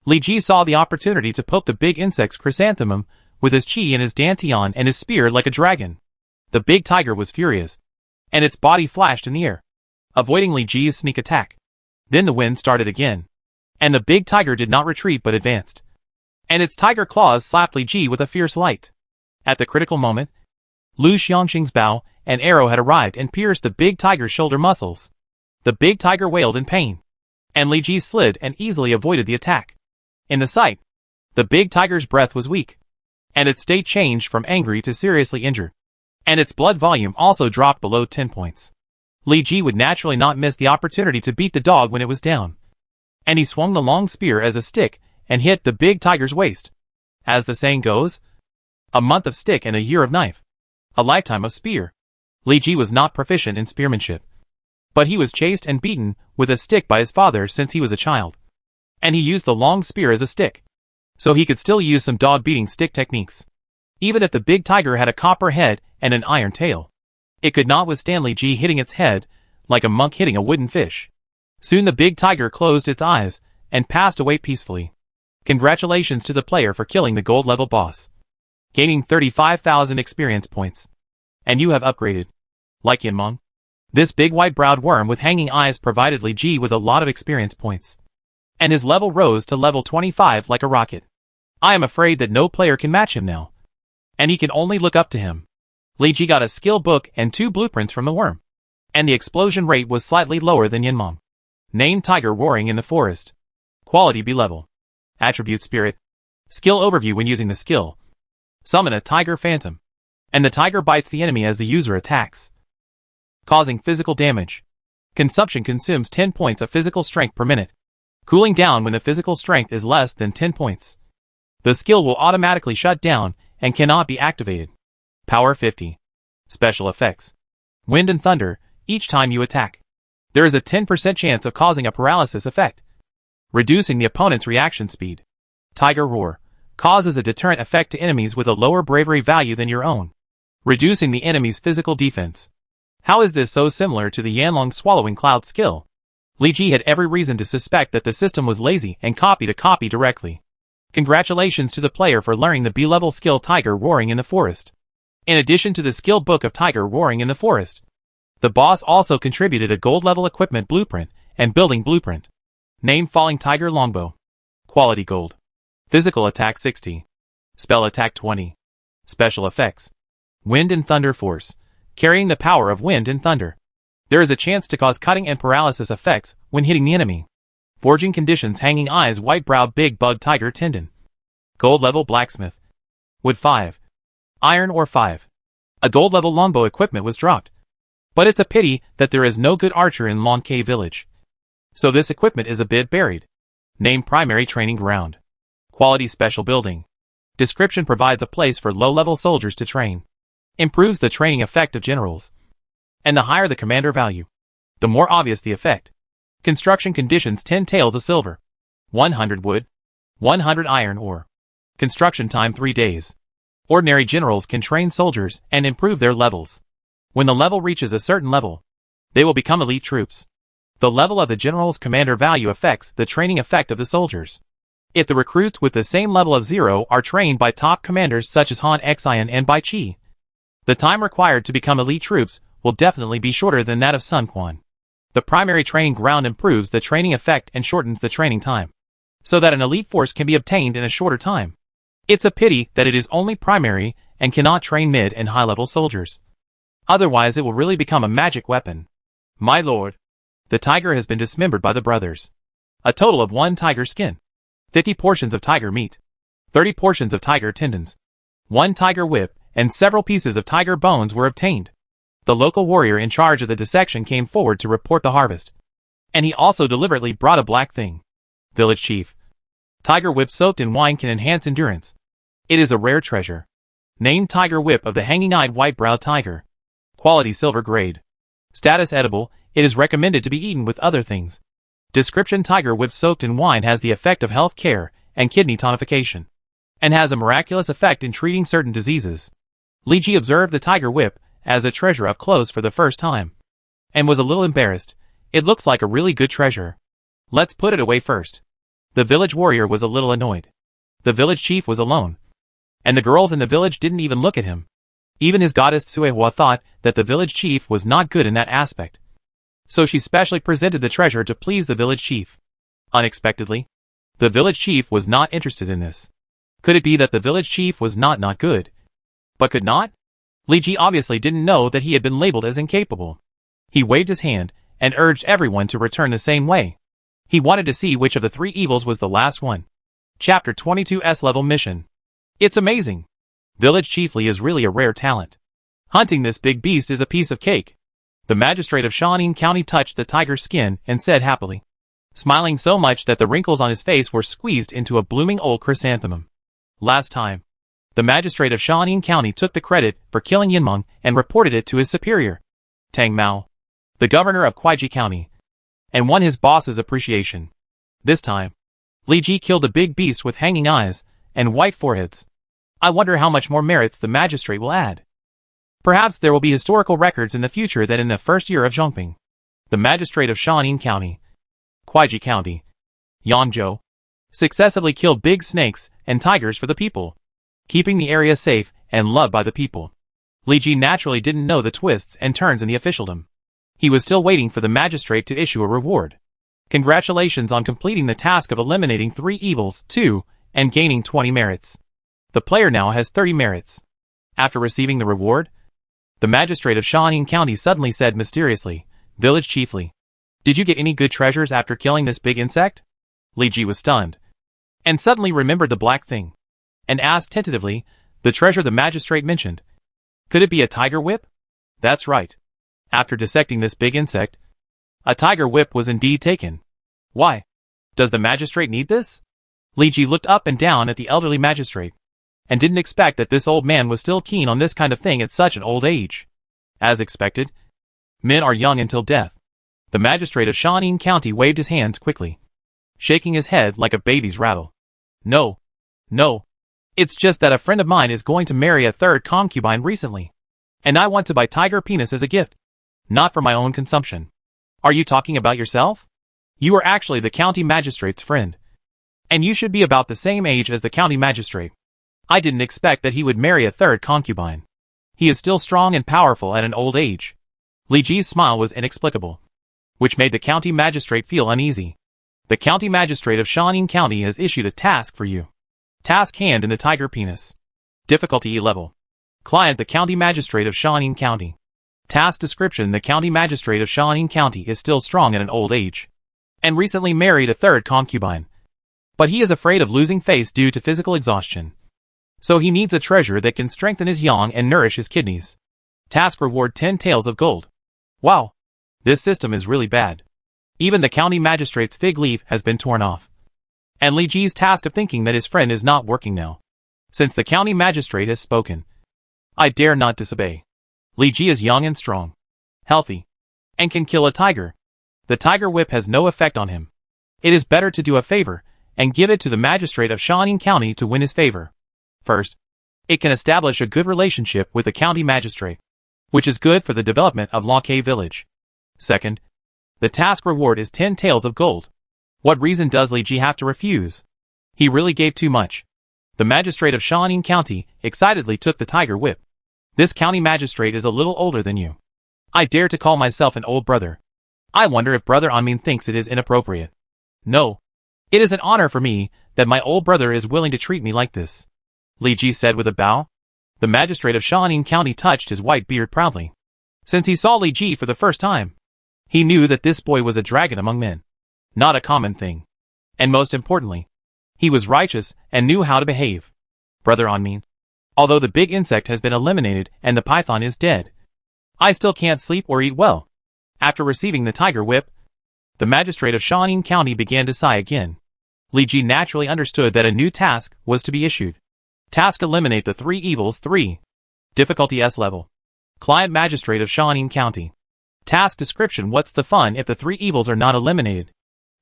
Li Ji saw the opportunity to poke the big insect's chrysanthemum with his chi and his dantian and his spear like a dragon. The big tiger was furious, and its body flashed in the air, avoiding Li Ji's sneak attack. Then the wind started again, and the big tiger did not retreat but advanced, and its tiger claws slapped Li Ji with a fierce light. At the critical moment, Lu Xianxing's bow and arrow had arrived and pierced the big tiger's shoulder muscles. The big tiger wailed in pain, and Li Ji slid and easily avoided the attack. In the sight, the big tiger's breath was weak, and its state changed from angry to seriously injured, and its blood volume also dropped below 10 points. Li Ji would naturally not miss the opportunity to beat the dog when it was down, and he swung the long spear as a stick and hit the big tiger's waist. As the saying goes, a month of stick and a year of knife, a lifetime of spear. Li Ji was not proficient in spearmanship, but he was chased and beaten with a stick by his father since he was a child, and he used the long spear as a stick, so he could still use some dog-beating stick techniques. Even if the big tiger had a copper head and an iron tail, it could not withstand Li Ji hitting its head like a monk hitting a wooden fish. Soon the big tiger closed its eyes and passed away peacefully. Congratulations to the player for killing the gold-level boss, gaining 35,000 experience points. And you have upgraded. Like Yinmong, This big white-browed worm with hanging eyes provided Li Ji with a lot of experience points. And his level rose to level 25 like a rocket. I am afraid that no player can match him now. And he can only look up to him. Li Ji got a skill book and 2 blueprints from the worm. And the explosion rate was slightly lower than Yinmong. Name Tiger Roaring in the Forest. Quality B level. Attribute Spirit. Skill overview when using the skill. Summon a Tiger Phantom. And the tiger bites the enemy as the user attacks, causing physical damage. Consumption consumes 10 points of physical strength per minute, cooling down when the physical strength is less than 10 points. The skill will automatically shut down and cannot be activated. Power 50. Special effects. Wind and thunder, each time you attack. There is a 10% chance of causing a paralysis effect, reducing the opponent's reaction speed. Tiger Roar causes a deterrent effect to enemies with a lower bravery value than your own, reducing the enemy's physical defense. How is this so similar to the Yanlong Swallowing Cloud skill? Li Ji had every reason to suspect that the system was lazy and copied a copy directly. Congratulations to the player for learning the B-level skill Tiger Roaring in the Forest. In addition to the skill book of Tiger Roaring in the Forest, the boss also contributed a gold-level equipment blueprint and building blueprint. Name Falling Tiger Longbow. Quality Gold. Physical attack 60. Spell attack 20. Special effects. Wind and Thunder Force, carrying the power of wind and thunder. There is a chance to cause cutting and paralysis effects when hitting the enemy. Forging conditions Hanging Eyes White-browed Big Bug Tiger Tendon. Gold level Blacksmith. Wood 5. Iron ore 5. A gold level longbow equipment was dropped. But it's a pity that there is no good archer in Lonke Village. So this equipment is a bit buried. Name Primary Training Ground. Quality Special Building. Description provides a place for low-level soldiers to train. Improves the training effect of generals. And the higher the commander value, the more obvious the effect. Construction conditions 10 taels of silver. 100 wood. 100 iron ore. Construction time 3 days. Ordinary generals can train soldiers and improve their levels. When the level reaches a certain level, they will become elite troops. The level of the general's commander value affects the training effect of the soldiers. If the recruits with the same level of 0 are trained by top commanders such as Han Xian and Bai Qi, the time required to become elite troops will definitely be shorter than that of Sun Quan. The primary training ground improves the training effect and shortens the training time, so that an elite force can be obtained in a shorter time. It's a pity that it is only primary and cannot train mid and high-level soldiers. Otherwise it will really become a magic weapon. My lord, the tiger has been dismembered by the brothers. A total of 1 tiger skin, 50 portions of tiger meat, 30 portions of tiger tendons, 1 tiger whip, and several pieces of tiger bones were obtained. The local warrior in charge of the dissection came forward to report the harvest. And he also deliberately brought a black thing. Village Chief. Tiger whip soaked in wine can enhance endurance. It is a rare treasure. Name Tiger Whip of the Hanging-Eyed White-browed Tiger. Quality Silver Grade. Status Edible, it is recommended to be eaten with other things. Description Tiger Whip soaked in wine has the effect of health care and kidney tonification, and has a miraculous effect in treating certain diseases. Li Ji observed the Tiger Whip as a treasure up close for the first time, and was a little embarrassed. It looks like a really good treasure. Let's put it away first. The village warrior was a little annoyed. The village chief was alone, and the girls in the village didn't even look at him. Even his goddess Suehua thought that the village chief was not good in that aspect. So she specially presented the treasure to please the village chief. Unexpectedly, the village chief was not interested in this. Could it be that the village chief was not good, but could not? Li Ji obviously didn't know that he had been labeled as incapable. He waved his hand and urged everyone to return the same way. He wanted to see which of the 3 evils was the last one. Chapter 22 S-Level Mission. It's amazing. Village Chief Li is really a rare talent. Hunting this big beast is a piece of cake. The magistrate of Shaun County touched the tiger's skin and said happily, smiling so much that the wrinkles on his face were squeezed into a blooming old chrysanthemum. Last time, the magistrate of Shaun County took the credit for killing Yinmeng and reported it to his superior, Tang Mao, the governor of Kuaiji County, and won his boss's appreciation. This time, Li Ji killed a big beast with hanging eyes and white foreheads. I wonder how much more merits the magistrate will add. Perhaps there will be historical records in the future that in the first year of Zhongping, the magistrate of Shaun County, Kuaiji County, Yangzhou, successively killed big snakes and tigers for the people, keeping the area safe and loved by the people. Li Ji naturally didn't know the twists and turns in the officialdom. He was still waiting for the magistrate to issue a reward. Congratulations on completing the task of eliminating 3 evils, 2, and gaining 20 merits. The player now has 30 merits. After receiving the reward, the magistrate of Shaun County suddenly said mysteriously, "Village chiefly, did you get any good treasures after killing this big insect?" Li Ji was stunned, and suddenly remembered the black thing, and asked tentatively, the treasure the magistrate mentioned. Could it be a tiger whip? That's right. After dissecting this big insect, a tiger whip was indeed taken. Why? Does the magistrate need this? Li Ji looked up and down at the elderly magistrate, and didn't expect that this old man was still keen on this kind of thing at such an old age. As expected, men are young until death. The magistrate of Shaun County waved his hands quickly, shaking his head like a baby's rattle. No. It's just that a friend of mine is going to marry a 3rd concubine recently, and I want to buy tiger penis as a gift, not for my own consumption. Are you talking about yourself? You are actually the county magistrate's friend, and you should be about the same age as the county magistrate. I didn't expect that he would marry a 3rd concubine. He is still strong and powerful at an old age. Li Ji's smile was inexplicable, which made the county magistrate feel uneasy. The county magistrate of Shaun County has issued a task for you. Task: hand in the tiger penis. Difficulty E level. Client: the county magistrate of Shaun County. Task description: the county magistrate of Shaun County is still strong at an old age, and recently married a 3rd concubine. But he is afraid of losing face due to physical exhaustion. So he needs a treasure that can strengthen his yang and nourish his kidneys. Task reward: 10 taels of gold. Wow. This system is really bad. Even the county magistrate's fig leaf has been torn off. And Li Ji's task of thinking that his friend is not working now, since the county magistrate has spoken. I dare not disobey. Li Ji is young and strong, healthy, and can kill a tiger. The tiger whip has no effect on him. It is better to do a favor and give it to the magistrate of Shaun County to win his favor. First, it can establish a good relationship with the county magistrate, which is good for the development of Lake Village. Second, the task reward is 10 taels of gold. What reason does Li Ji have to refuse? He really gave too much. The magistrate of Shaun County excitedly took the tiger whip. This county magistrate is a little older than you. I dare to call myself an old brother. I wonder if Brother Anmin thinks it is inappropriate. No. It is an honor for me that my old brother is willing to treat me like this, Li Ji said with a bow. The magistrate of Shaun County touched his white beard proudly. Since he saw Li Ji for the first time, he knew that this boy was a dragon among men. Not a common thing. And most importantly, he was righteous and knew how to behave. Brother Anmin, although the big insect has been eliminated and the python is dead, I still can't sleep or eat well. After receiving the tiger whip, the magistrate of Shaun County began to sigh again. Li Ji naturally understood that a new task was to be issued. Task: eliminate the 3 evils 3. Difficulty S level. Client: magistrate of Shaun County. Task description: what's the fun if the 3 evils are not eliminated?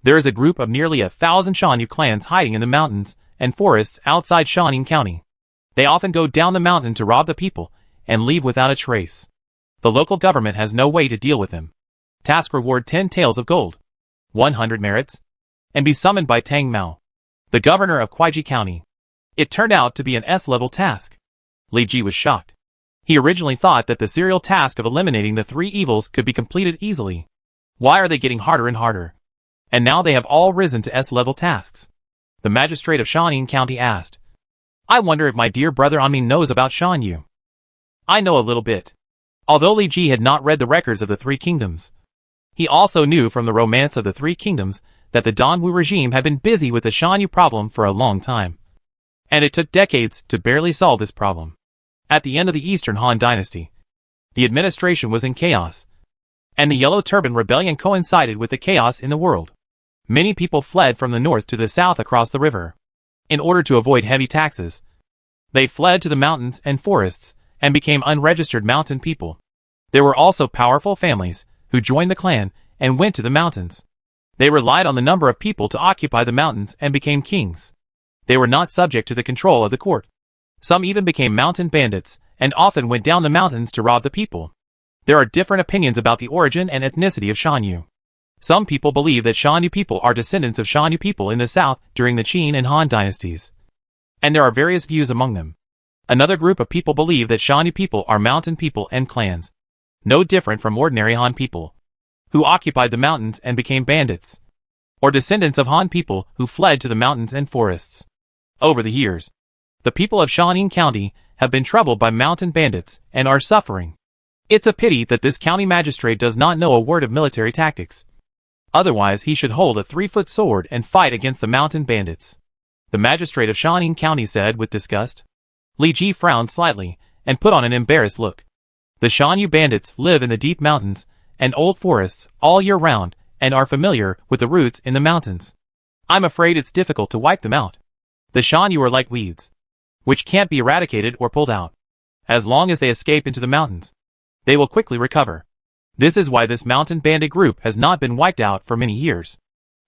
There is a group of nearly 1,000 Shaun clans hiding in the mountains and forests outside Shaun County. They often go down the mountain to rob the people and leave without a trace. The local government has no way to deal with them. Task reward: 10 taels of gold, 100 merits, and be summoned by Tang Mao, the governor of Kuaiji County. It turned out to be an S-level task. Li Ji was shocked. He originally thought that the serial task of eliminating the 3 evils could be completed easily. Why are they getting harder and harder? And now they have all risen to S-level tasks. The magistrate of Shaun County asked, I wonder if my dear brother Anmin knows about Shaun Yu. I know a little bit. Although Li Ji had not read the records of the 3 kingdoms, he also knew from the romance of the 3 kingdoms that the Danwu regime had been busy with the Shaun Yu problem for a long time. And it took decades to barely solve this problem. At the end of the Eastern Han Dynasty, the administration was in chaos, and the Yellow Turban Rebellion coincided with the chaos in the world. Many people fled from the north to the south across the river. In order to avoid heavy taxes, they fled to the mountains and forests and became unregistered mountain people. There were also powerful families who joined the clan and went to the mountains. They relied on the number of people to occupy the mountains and became kings. They were not subject to the control of the court. Some even became mountain bandits and often went down the mountains to rob the people. There are different opinions about the origin and ethnicity of Shaun Yu. Some people believe that Shaun Yu people are descendants of Shaun Yu people in the south during the Qin and Han dynasties. And there are various views among them. Another group of people believe that Shaun Yu people are mountain people and clans, no different from ordinary Han people. who occupied the mountains and became bandits, or descendants of Han people who fled to the mountains and forests. Over the years, the people of Shaun County have been troubled by mountain bandits and are suffering. It's a pity that this county magistrate does not know a word of military tactics. Otherwise he should hold a 3-foot sword and fight against the mountain bandits. The magistrate of Shaun County said with disgust. Li Ji frowned slightly and put on an embarrassed look. The Shaun bandits live in the deep mountains and old forests all year round and are familiar with the roots in the mountains. I'm afraid it's difficult to wipe them out. The Shaun are like weeds, which can't be eradicated or pulled out. As long as they escape into the mountains, they will quickly recover. This is why this mountain bandit group has not been wiped out for many years.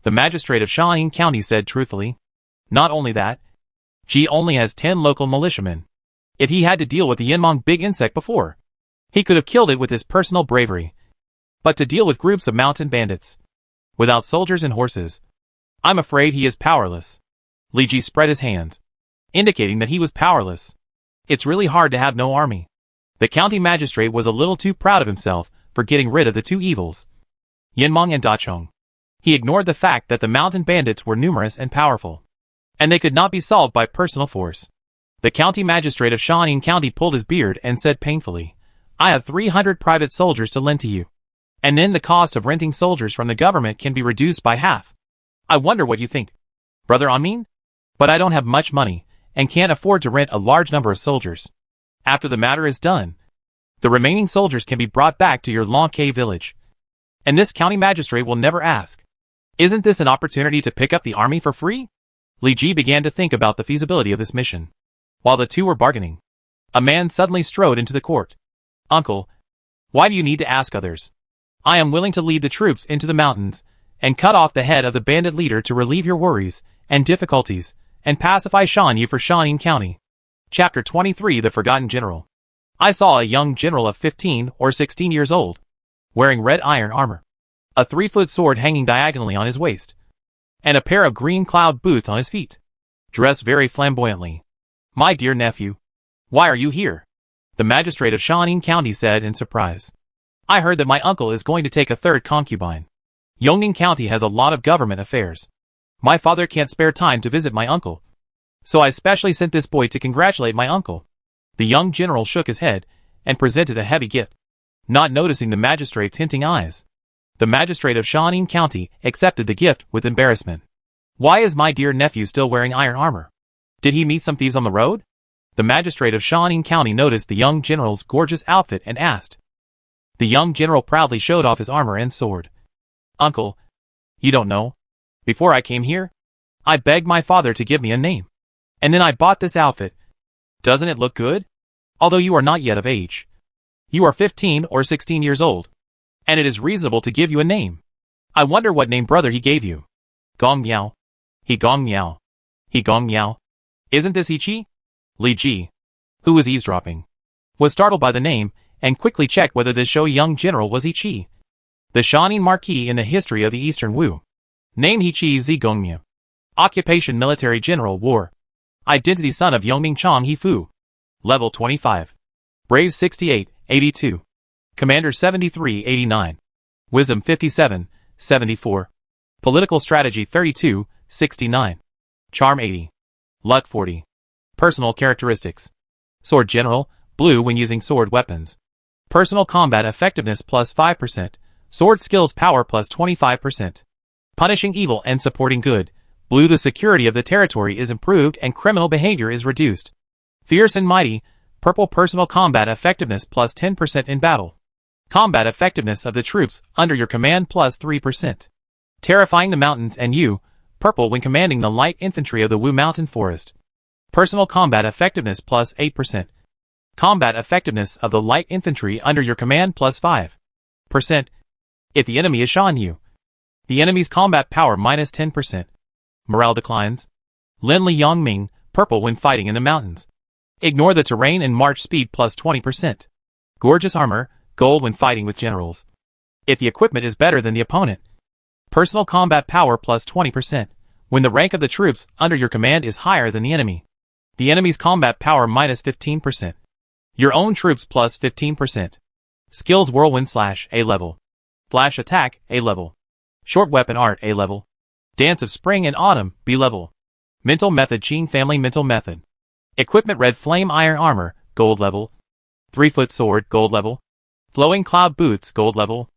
The magistrate of Shaun County said truthfully. Not only that, Ji only has 10 local militiamen. If he had to deal with the Yinmong big insect before, he could have killed it with his personal bravery. But to deal with groups of mountain bandits, without soldiers and horses, I'm afraid he is powerless. Li Ji spread his hands, indicating that he was powerless. It's really hard to have no army. The county magistrate was a little too proud of himself for getting rid of the two evils, Yinmong and Dachong. He ignored the fact that the mountain bandits were numerous and powerful, and they could not be solved by personal force. The county magistrate of Shaun County pulled his beard and said painfully, I have 300 private soldiers to lend to you. And then the cost of renting soldiers from the government can be reduced by half. I wonder what you think, Brother Anmin? But I don't have much money, and can't afford to rent a large number of soldiers. After the matter is done, the remaining soldiers can be brought back to your Lonke village. And this county magistrate will never ask. Isn't this an opportunity to pick up the army for free? Li Ji began to think about the feasibility of this mission. While the two were bargaining, a man suddenly strode into the court. Uncle, why do you need to ask others? I am willing to lead the troops into the mountains and cut off the head of the bandit leader to relieve your worries and difficulties and pacify Shaun for Shaun County. Chapter 23 The Forgotten General. I saw a young general of 15 or 16 years old, wearing red iron armor, a 3-foot sword hanging diagonally on his waist, and a pair of green cloud boots on his feet, dressed very flamboyantly. My dear nephew, why are you here? The magistrate of Shaun County said in surprise. I heard that my uncle is going to take a 3rd concubine. Yongning County has a lot of government affairs. My father can't spare time to visit my uncle, so I specially sent this boy to congratulate my uncle. The young general shook his head and presented a heavy gift, not noticing the magistrate's hinting eyes. The magistrate of Shaun County accepted the gift with embarrassment. Why is my dear nephew still wearing iron armor? Did he meet some thieves on the road? The magistrate of Shaun County noticed the young general's gorgeous outfit and asked. The young general proudly showed off his armor and sword. Uncle, you don't know? Before I came here, I begged my father to give me a name. And then I bought this outfit. Doesn't it look good? Although you are not yet of age. You are 15 or 16 years old, and it is reasonable to give you a name. I wonder what name brother he gave you. Gong Miao. He Gong Miao. He Gong Miao. Isn't this Ichi? Li Ji, who was eavesdropping, was startled by the name and quickly checked whether this show young general was Ichi, the Shaun Marquis in the history of the Eastern Wu. Name Ichi Zigongmia. Occupation military general war. Identity son of Yongming Chong Hifu. Level 25. Brave 68, 82. Commander 73, 89. Wisdom 57, 74. Political strategy 32, 69. Charm 80. Luck 40. Personal characteristics. Sword general, blue when using sword weapons. Personal combat effectiveness plus 5%. Sword skills power plus 25%. Punishing evil and supporting good. Blue the security of the territory is improved and criminal behavior is reduced. Fierce and mighty. Purple personal combat effectiveness plus 10% in battle. Combat effectiveness of the troops under your command plus 3%. Terrifying the mountains and you. Purple when commanding the light infantry of the Wu Mountain Forest. Personal combat effectiveness plus 8%. Combat effectiveness of the light infantry under your command plus 5%. If the enemy is Shaun Yu. The enemy's combat power minus 10%. Morale declines. Lin Li Yongming, purple when fighting in the mountains. Ignore the terrain and march speed plus 20%. Gorgeous armor, gold when fighting with generals. If the equipment is better than the opponent. Personal combat power plus 20%. When the rank of the troops under your command is higher than the enemy. The enemy's combat power minus 15%. Your own troops plus 15%. Skills whirlwind / A level. Splash attack, A level. Short weapon art, A level. Dance of spring and autumn, B level. Mental method, Qing family mental method. Equipment, red flame iron armor, gold level. 3-foot sword, gold level. Flowing cloud boots, gold level.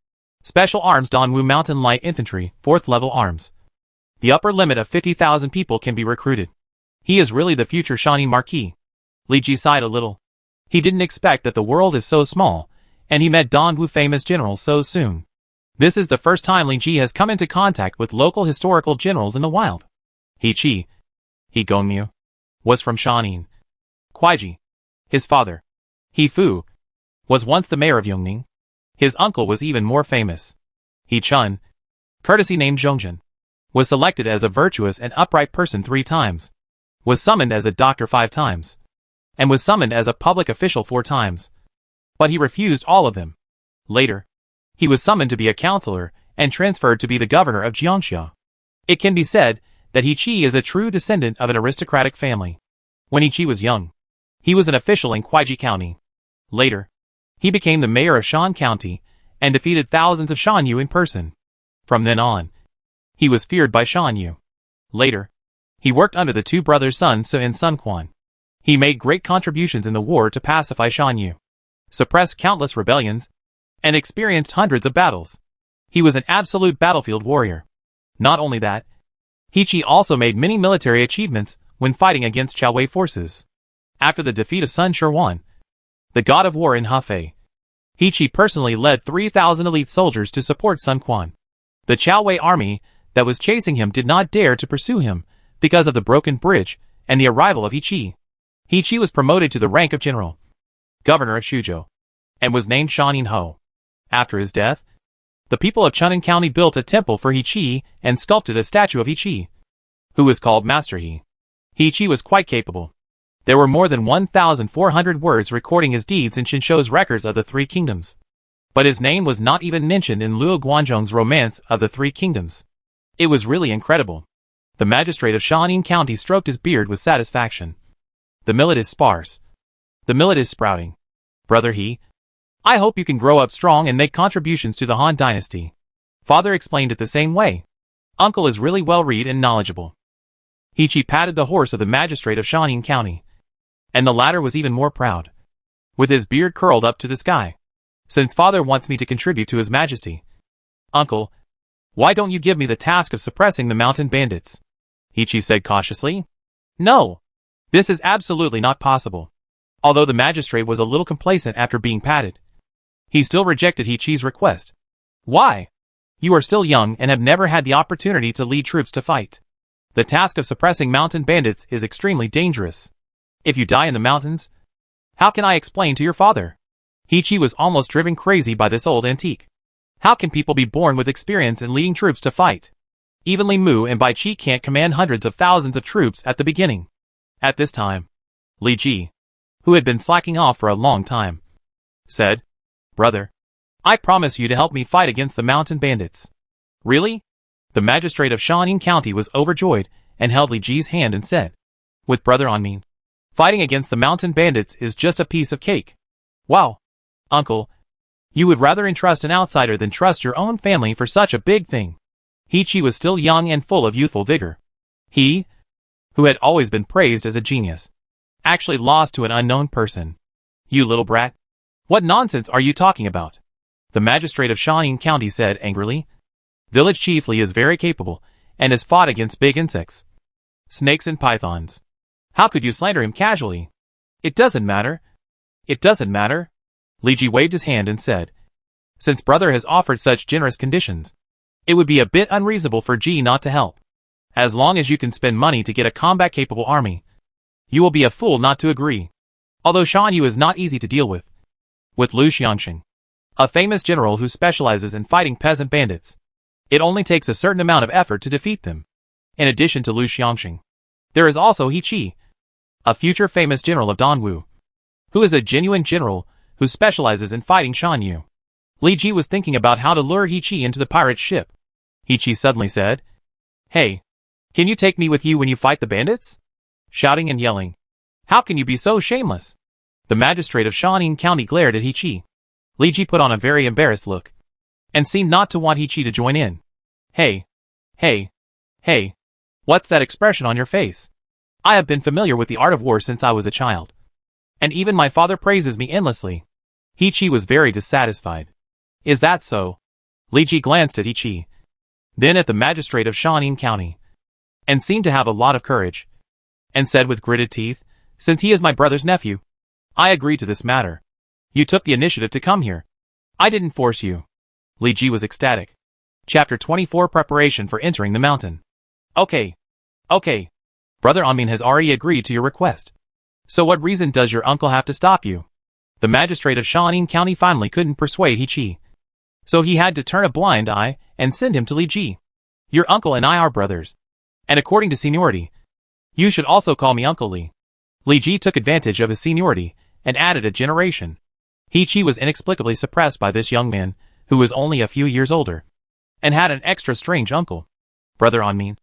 Special arms, Danwu mountain light infantry, 4th level arms. The upper limit of 50,000 people can be recruited. He is really the future Shawnee Marquis. Li Ji sighed a little. He didn't expect that the world is so small, and he met Danwu famous generals so soon. This is the first time Li Ji has come into contact with local historical generals in the wild. He Gongmu, was from Shanin. Kuaiji, his father, He Fu, was once the mayor of Yongning. His uncle was even more famous. He Chun, courtesy named Zhongjin, was selected as a virtuous and upright person 3 times, was summoned as a doctor 5 times, and was summoned as a public official 4 times. But he refused all of them. Later, he was summoned to be a counselor and transferred to be the governor of Jiangxia. It can be said that He Qi is a true descendant of an aristocratic family. When He Qi was young, he was an official in Kuaiji County. Later, he became the mayor of Shan County and defeated thousands of Shan Yu in person. From then on, he was feared by Shan Yu. Later, he worked under the 2 brothers Sun Ce and Sun Quan. He made great contributions in the war to pacify Shan Yu, suppressed countless rebellions, and experienced hundreds of battles. He was an absolute battlefield warrior. Not only that, He Qi also made many military achievements when fighting against Chao Wei forces. After the defeat of Sun Sherwan, the god of war in Hefei, He Qi personally led 3,000 elite soldiers to support Sun Quan. The Chao Wei army that was chasing him did not dare to pursue him because of the broken bridge and the arrival of He Qi. He Qi was promoted to the rank of general, governor of Shuzhou, and was named Shanin Ho. After his death, the people of Chunnan County built a temple for He Qi and sculpted a statue of He Qi, who was called Master He. He Qi was quite capable. There were more than 1,400 words recording his deeds in Qinshou's records of the 3 kingdoms. But his name was not even mentioned in Luo Guanzhong's romance of the 3 kingdoms. It was really incredible. The magistrate of Shanin County stroked his beard with satisfaction. The millet is sparse. The millet is sprouting. Brother He, I hope you can grow up strong and make contributions to the Han dynasty. Father explained it the same way. Uncle is really well read and knowledgeable. He Qi patted the horse of the magistrate of Shanin County, and the latter was even more proud, with his beard curled up to the sky. Since father wants me to contribute to his majesty, uncle, why don't you give me the task of suppressing the mountain bandits? He Qi said cautiously. No, this is absolutely not possible. Although the magistrate was a little complacent after being patted, he still rejected He Qi's request. Why? You are still young and have never had the opportunity to lead troops to fight. The task of suppressing mountain bandits is extremely dangerous. If you die in the mountains, how can I explain to your father? He Qi was almost driven crazy by this old antique. How can people be born with experience in leading troops to fight? Even Li Mu and Bai Qi can't command hundreds of thousands of troops at the beginning. At this time, Li Ji, who had been slacking off for a long time, said, Brother, I promise you to help me fight against the mountain bandits. Really? The magistrate of Shanin County was overjoyed and held Li Ji's hand and said, with brother on me, fighting against the mountain bandits is just a piece of cake. Wow, uncle, you would rather entrust an outsider than trust your own family for such a big thing. He Qi was still young and full of youthful vigor. He, who had always been praised as a genius, actually lost to an unknown person. You little brat. What nonsense are you talking about? The magistrate of Shanin County said angrily. Village Chief Li is very capable, and has fought against big insects, snakes and pythons. How could you slander him casually? It doesn't matter. It doesn't matter. Li Ji waved his hand and said, since brother has offered such generous conditions, it would be a bit unreasonable for Ji not to help. As long as you can spend money to get a combat-capable army, you will be a fool not to agree. Although Shan Yu is not easy to deal with Lu Xiangxing, a famous general who specializes in fighting peasant bandits, it only takes a certain amount of effort to defeat them. In addition to Lu Xiangxing, there is also He Qi, a future famous general of Danwu, who is a genuine general who specializes in fighting Shan Yu. Li Ji was thinking about how to lure He Qi into the pirate ship. He Qi suddenly said, Hey, can you take me with you when you fight the bandits? Shouting and yelling. How can you be so shameless? The magistrate of Shanin County glared at He Qi. Li Ji put on a very embarrassed look, and seemed not to want Hichi to join in. Hey. Hey. Hey. What's that expression on your face? I have been familiar with the art of war since I was a child. And even my father praises me endlessly. Hichi was very dissatisfied. Is that so? Li Ji glanced at Hichi, then at the magistrate of Shaun County, and seemed to have a lot of courage, and said with gritted teeth, since he is my brother's nephew, I agree to this matter. You took the initiative to come here. I didn't force you. Li Ji was ecstatic. Chapter 24 Preparation for Entering the Mountain. Okay. Okay. Brother Anmin has already agreed to your request. So what reason does your uncle have to stop you? The magistrate of Shaun County finally couldn't persuade Hichi, so he had to turn a blind eye and send him to Li Ji. Your uncle and I are brothers, and according to seniority, you should also call me Uncle Li. Li Ji took advantage of his seniority and added a generation. Hichi was inexplicably suppressed by this young man, who was only a few years older, and had an extra strange uncle. Brother Anmin,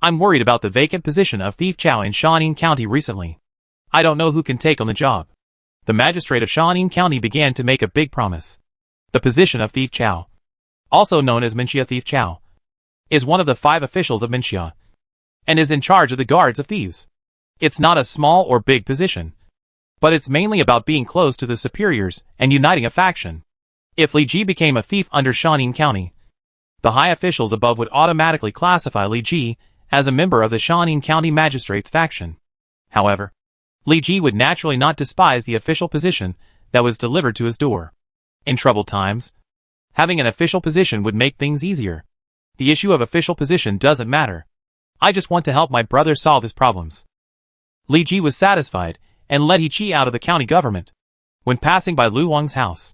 I'm worried about the vacant position of Thief Chow in Shaun County recently. I don't know who can take on the job. The magistrate of Shaun County began to make a big promise. The position of Thief Chow, also known as Minxia Thief Chow, is one of the 5 officials of Minxia, and is in charge of the guards of thieves. It's not a small or big position, but it's mainly about being close to the superiors and uniting a faction. If Li Ji became a thief under Shaun County, the high officials above would automatically classify Li Ji as a member of the Shaun County Magistrates faction. However, Li Ji would naturally not despise the official position that was delivered to his door. In troubled times, having an official position would make things easier. The issue of official position doesn't matter. I just want to help my brother solve his problems. Li Ji was satisfied and led Hichi out of the county government. When passing by Lu Wang's house,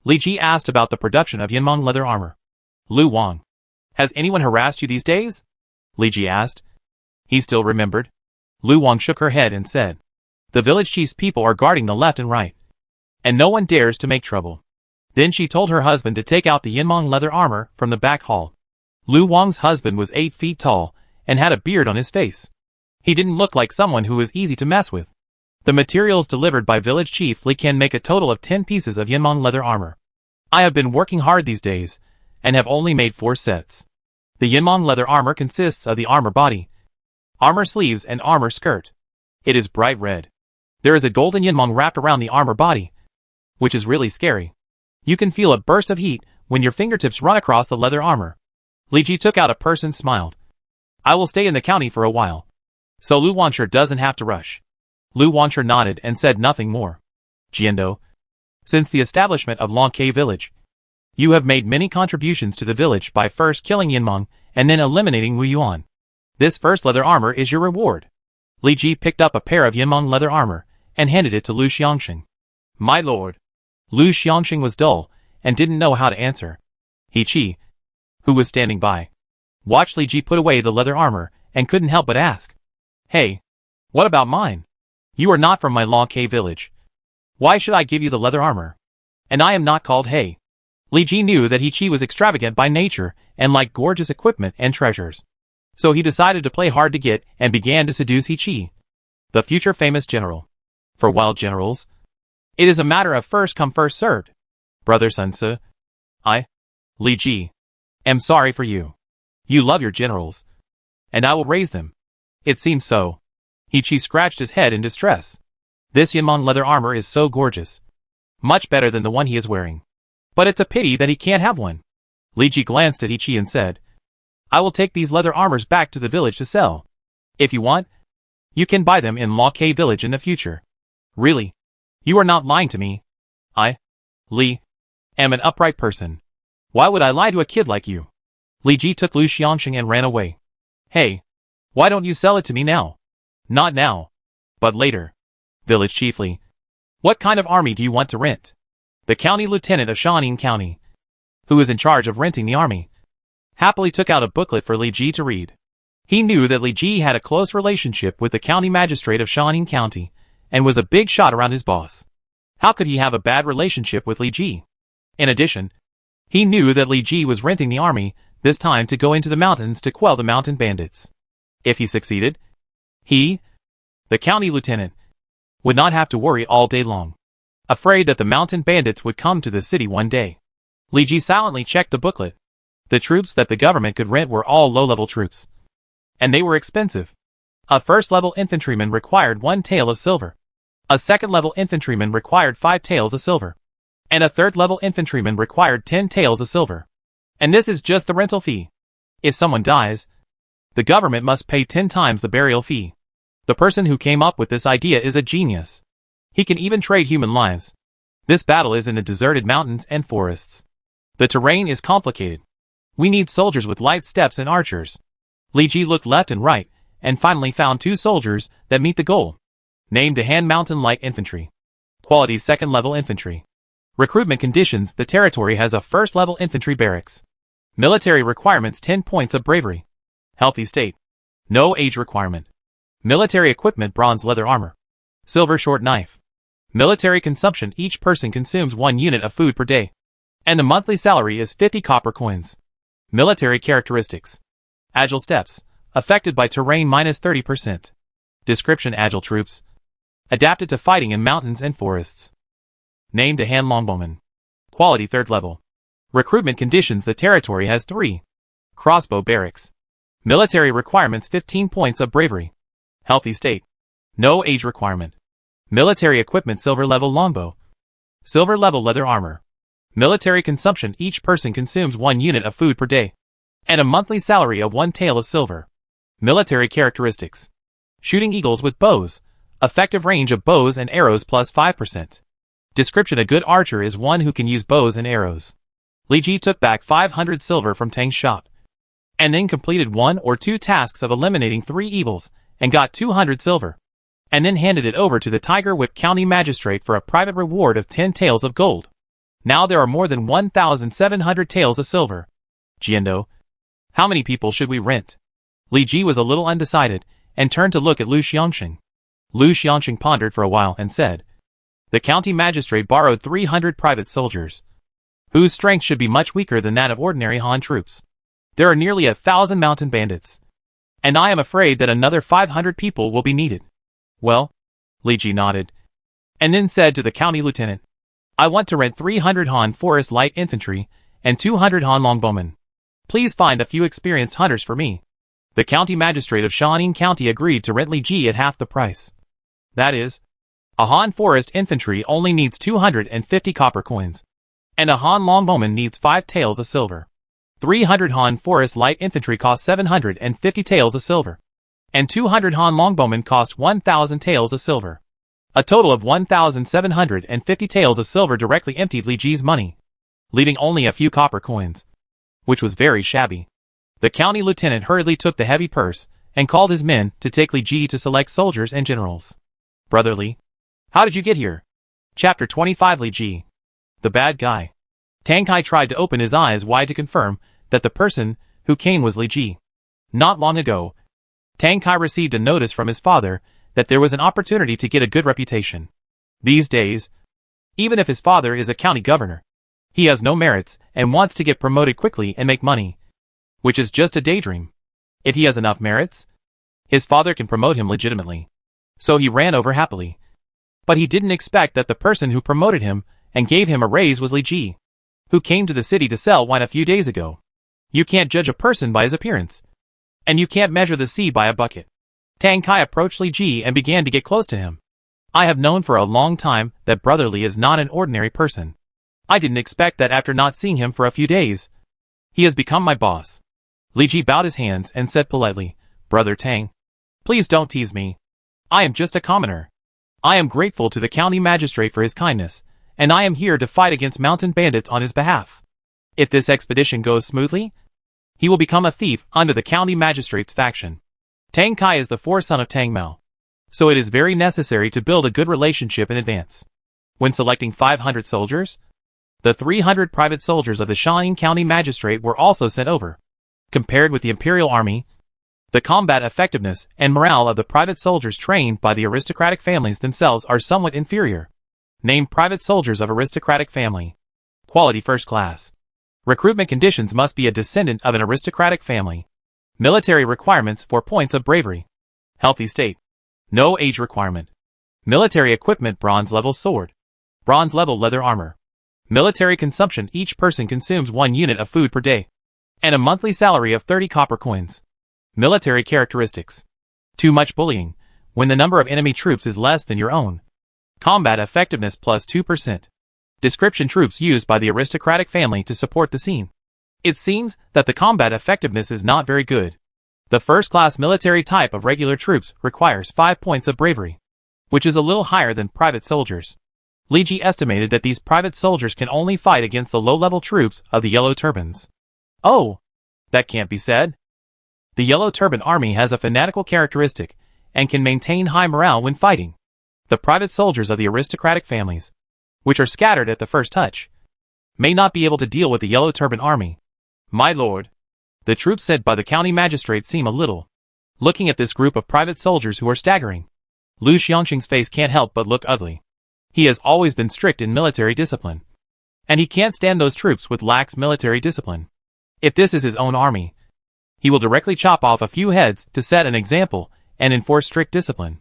Li Ji asked about the production of Yinmong leather armor. Lu Wang, has anyone harassed you these days? Li Ji asked. He still remembered. Lu Wang shook her head and said, the village chief's people are guarding the left and right, and no one dares to make trouble. Then she told her husband to take out the Yinmong leather armor from the back hall. Lu Wang's husband was 8 feet tall and had a beard on his face. He didn't look like someone who was easy to mess with. The materials delivered by village chief Li can make a total of 10 pieces of Yinmong leather armor. I have been working hard these days, and have only made 4 sets. The Yinmong leather armor consists of the armor body, armor sleeves and armor skirt. It is bright red. There is a golden Yinmong wrapped around the armor body, which is really scary. You can feel a burst of heat when your fingertips run across the leather armor. Li Ji took out a purse and smiled. I will stay in the county for a while, so Lu Wansher doesn't have to rush. Lu Wansher nodded and said nothing more. Jiando, since the establishment of Longke village, you have made many contributions to the village by first killing Yinmong and then eliminating Wu Yuan. This first leather armor is your reward. Li Ji picked up a pair of Yinmong leather armor and handed it to Lu Xiangxing. My lord. Lu Xiangxing was dull and didn't know how to answer. Hichi, who was standing by, watched Li Ji put away the leather armor and couldn't help but ask, hey, what about mine? You are not from my Longke village. Why should I give you the leather armor? And I am not called Hey. Li Ji knew that Hichi was extravagant by nature and liked gorgeous equipment and treasures. So he decided to play hard to get and began to seduce Hichi, the future famous general. For wild generals, it is a matter of first come first served. Brother Sun Tzu, I, Li Ji, am sorry for you. You love your generals, and I will raise them. It seems so. Hichi scratched his head in distress. This Yinmong leather armor is so gorgeous. Much better than the one he is wearing. But it's a pity that he can't have one. Li Ji glanced at Hichi and said, I will take these leather armors back to the village to sell. If you want, you can buy them in Longke village in the future. Really? You are not lying to me. I, Li, am an upright person. Why would I lie to a kid like you? Li Ji took Lu Xiangxing and ran away. Hey, why don't you sell it to me now? Not now, but later. Village chief Li, what kind of army do you want to rent? The county lieutenant of Shaun County, who is in charge of renting the army, happily took out a booklet for Li Ji to read. He knew that Li Ji had a close relationship with the county magistrate of Shaun County, and was a big shot around his boss. How could he have a bad relationship with Li Ji? In addition, he knew that Li Ji was renting the army, this time to go into the mountains to quell the mountain bandits. If he succeeded, he, the county lieutenant, would not have to worry all day long, afraid that the mountain bandits would come to the city one day. Li Ji silently checked the booklet. The troops that the government could rent were all low-level troops. And they were expensive. A first-level infantryman required 1 tael of silver. A second-level infantryman required 5 taels of silver. And a third-level infantryman required 10 taels of silver. And this is just the rental fee. If someone dies, the government must pay 10 times the burial fee. The person who came up with this idea is a genius. He can even trade human lives. This battle is in the deserted mountains and forests. The terrain is complicated. We need soldiers with light steps and archers. Li Ji looked left and right, and finally found 2 soldiers that meet the goal. Named to hand mountain light infantry. Quality second-level infantry. Recruitment conditions: the territory has a first-level infantry barracks. Military requirements: 10 points of bravery. Healthy state. No age requirement. Military equipment: bronze leather armor. Silver short knife. Military consumption: each person consumes 1 unit of food per day. And the monthly salary is 50 copper coins. Military characteristics. Agile steps. Affected by terrain -30%. Description: agile troops. Adapted to fighting in mountains and forests. Named to hand longbowmen. Quality 3rd level. Recruitment conditions: the territory has 3 crossbow barracks. Military requirements: 15 points of bravery. Healthy state. No age requirement. Military equipment: silver level longbow. Silver level leather armor. Military consumption: each person consumes 1 unit of food per day. And a monthly salary of 1 tael of silver. Military characteristics. Shooting eagles with bows. Effective range of bows and arrows plus 5%. Description: a good archer is one who can use bows and arrows. Li Ji took back 500 silver from Tang's shop. And then completed 1 or 2 tasks of eliminating 3 evils, and got 200 silver. And then handed it over to the Tiger Whip County Magistrate for a private reward of 10 taels of gold. Now there are more than 1,700 taels of silver. Jiando, how many people should we rent? Li Ji was a little undecided, and turned to look at Lu Xiangxing. Lu Xiangxing pondered for a while and said, the county magistrate borrowed 300 private soldiers, whose strength should be much weaker than that of ordinary Han troops. There are nearly 1,000 mountain bandits. And I am afraid that another 500 people will be needed. Well, Li Ji nodded, and then said to the county lieutenant, I want to rent 300 Han forest light infantry, and 200 Han longbowmen. Please find a few experienced hunters for me. The county magistrate of Shaun County agreed to rent Li Ji at half the price. That is, a Han forest infantry only needs 250 copper coins, and a Han longbowman needs 5 taels of silver. 300 Han forest light infantry cost 750 taels of silver, and 200 Han longbowmen cost 1,000 taels of silver. A total of 1,750 taels of silver directly emptied Li Ji's money, leaving only a few copper coins, which was very shabby. The county lieutenant hurriedly took the heavy purse and called his men to take Li Ji to select soldiers and generals. Brother Li, how did you get here? Chapter 25. Li Ji, the bad guy. Tang Kai tried to open his eyes wide to confirm that the person who came was Li Ji. Not long ago, Tang Kai received a notice from his father that there was an opportunity to get a good reputation. These days, even if his father is a county governor, he has no merits and wants to get promoted quickly and make money, which is just a daydream. If he has enough merits, his father can promote him legitimately. So he ran over happily. But he didn't expect that the person who promoted him and gave him a raise was Li Ji, who came to the city to sell wine a few days ago. You can't judge a person by his appearance, and you can't measure the sea by a bucket. Tang Kai approached Li Ji and began to get close to him. I have known for a long time that Brother Li is not an ordinary person. I didn't expect that after not seeing him for a few days, he has become my boss. Li Ji bowed his hands and said politely, Brother Tang, please don't tease me. I am just a commoner. I am grateful to the county magistrate for his kindness, and I am here to fight against mountain bandits on his behalf. If this expedition goes smoothly, he will become a thief under the county magistrate's faction. Tang Kai is the foreson of Tang Mao, so it is very necessary to build a good relationship in advance. When selecting 500 soldiers, the 300 private soldiers of the Shaun County Magistrate were also sent over. Compared with the Imperial Army, the combat effectiveness and morale of the private soldiers trained by the aristocratic families themselves are somewhat inferior. Named private soldiers of aristocratic family. Quality first class. Recruitment conditions must be a descendant of an aristocratic family. Military requirements: 4 points of bravery. Healthy state. No age requirement. Military equipment: bronze level sword, bronze level leather armor, Military consumption: each person consumes 1 unit of food per day. And a monthly salary of 30 copper coins. Military characteristics. Too much bullying, when the number of enemy troops is less than your own. Combat effectiveness plus 2%. Description: troops used by the aristocratic family to support the scene. It seems that the combat effectiveness is not very good. The first-class military type of regular troops requires 5 points of bravery, which is a little higher than private soldiers. Liji estimated that these private soldiers can only fight against the low-level troops of the Yellow Turbans. Oh, that can't be said. The Yellow Turban army has a fanatical characteristic and can maintain high morale when fighting. The private soldiers of the aristocratic families, which are scattered at the first touch, may not be able to deal with the Yellow Turban army. My lord, the troops sent by the county magistrate seem a little. Looking at this group of private soldiers who are staggering, Lu Xiangxing's face can't help but look ugly. He has always been strict in military discipline, and he can't stand those troops with lax military discipline. If this is his own army, he will directly chop off a few heads to set an example and enforce strict discipline.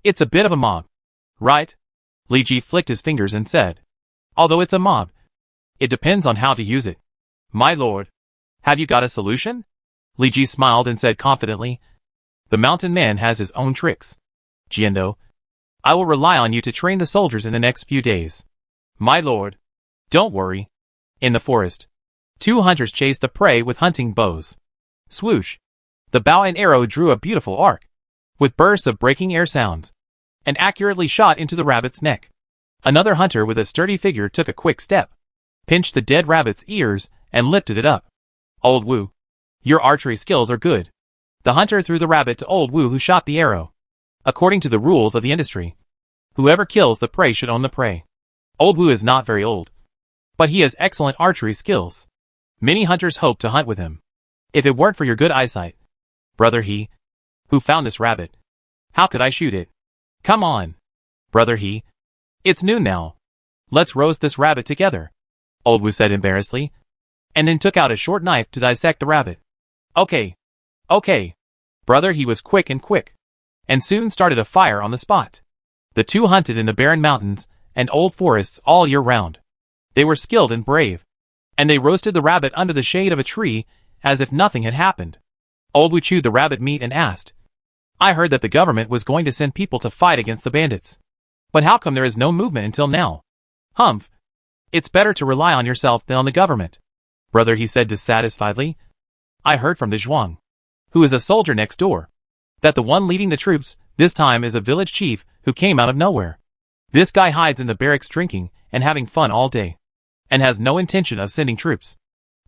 It's a bit of a mob, right? Li Ji flicked his fingers and said, although it's a mob, it depends on how to use it. My lord, have you got a solution? Li Ji smiled and said confidently, the mountain man has his own tricks. Jiando, I will rely on you to train the soldiers in the next few days. My lord, don't worry. In the forest, 2 hunters chased the prey with hunting bows. Swoosh! The bow and arrow drew a beautiful arc, with bursts of breaking air sounds, and accurately shot into the rabbit's neck. Another hunter with a sturdy figure took a quick step, pinched the dead rabbit's ears, and lifted it up. Old Wu, your archery skills are good. The hunter threw the rabbit to Old Wu, who shot the arrow. According to the rules of the industry, whoever kills the prey should own the prey. Old Wu is not very old, but he has excellent archery skills. Many hunters hope to hunt with him. If it weren't for your good eyesight, brother He, who found this rabbit, how could I shoot it? Come on, brother He. It's noon now. Let's roast this rabbit together, Old Wu said embarrassedly, and then took out a short knife to dissect the rabbit. Okay. Brother He was quick, and soon started a fire on the spot. The two hunted in the barren mountains and old forests all year round. They were skilled and brave, and they roasted the rabbit under the shade of a tree as if nothing had happened. Old Wu chewed the rabbit meat and asked, I heard that the government was going to send people to fight against the bandits. But how come there is no movement until now? Humph. It's better to rely on yourself than on the government, brother He said dissatisfiedly. I heard from the Zhuang, who is a soldier next door, that the one leading the troops this time is a village chief who came out of nowhere. This guy hides in the barracks drinking and having fun all day, and has no intention of sending troops.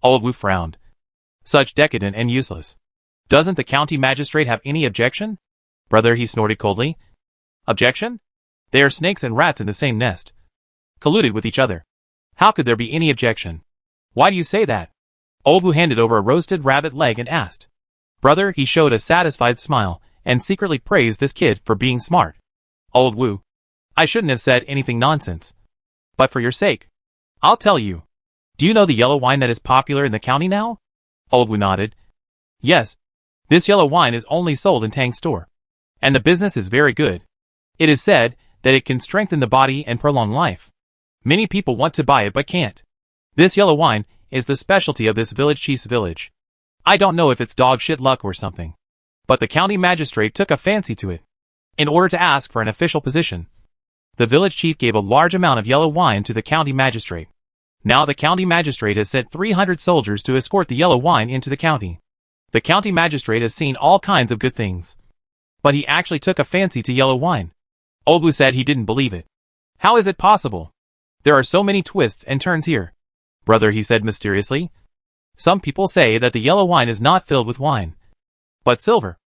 Old Wu frowned. Such decadent and useless. Doesn't the county magistrate have any objection? Brother He snorted coldly. Objection? They are snakes and rats in the same nest, colluded with each other. How could there be any objection? Why do you say that? Old Wu handed over a roasted rabbit leg and asked. Brother He showed a satisfied smile and secretly praised this kid for being smart. Old Wu, I shouldn't have said anything nonsense. But for your sake, I'll tell you. Do you know the yellow wine that is popular in the county now? Old Wu nodded. Yes. This yellow wine is only sold in Tang's store, and the business is very good. It is said that it can strengthen the body and prolong life. Many people want to buy it but can't. This yellow wine is the specialty of this village chief's village. I don't know if it's dog shit luck or something, but the county magistrate took a fancy to it. In order to ask for an official position, the village chief gave a large amount of yellow wine to the county magistrate. Now the county magistrate has sent 300 soldiers to escort the yellow wine into the county. The county magistrate has seen all kinds of good things, but he actually took a fancy to yellow wine. Old Wu said he didn't believe it. How is it possible? There are so many twists and turns here, brother He said mysteriously. Some people say that the yellow wine is not filled with wine, but silver,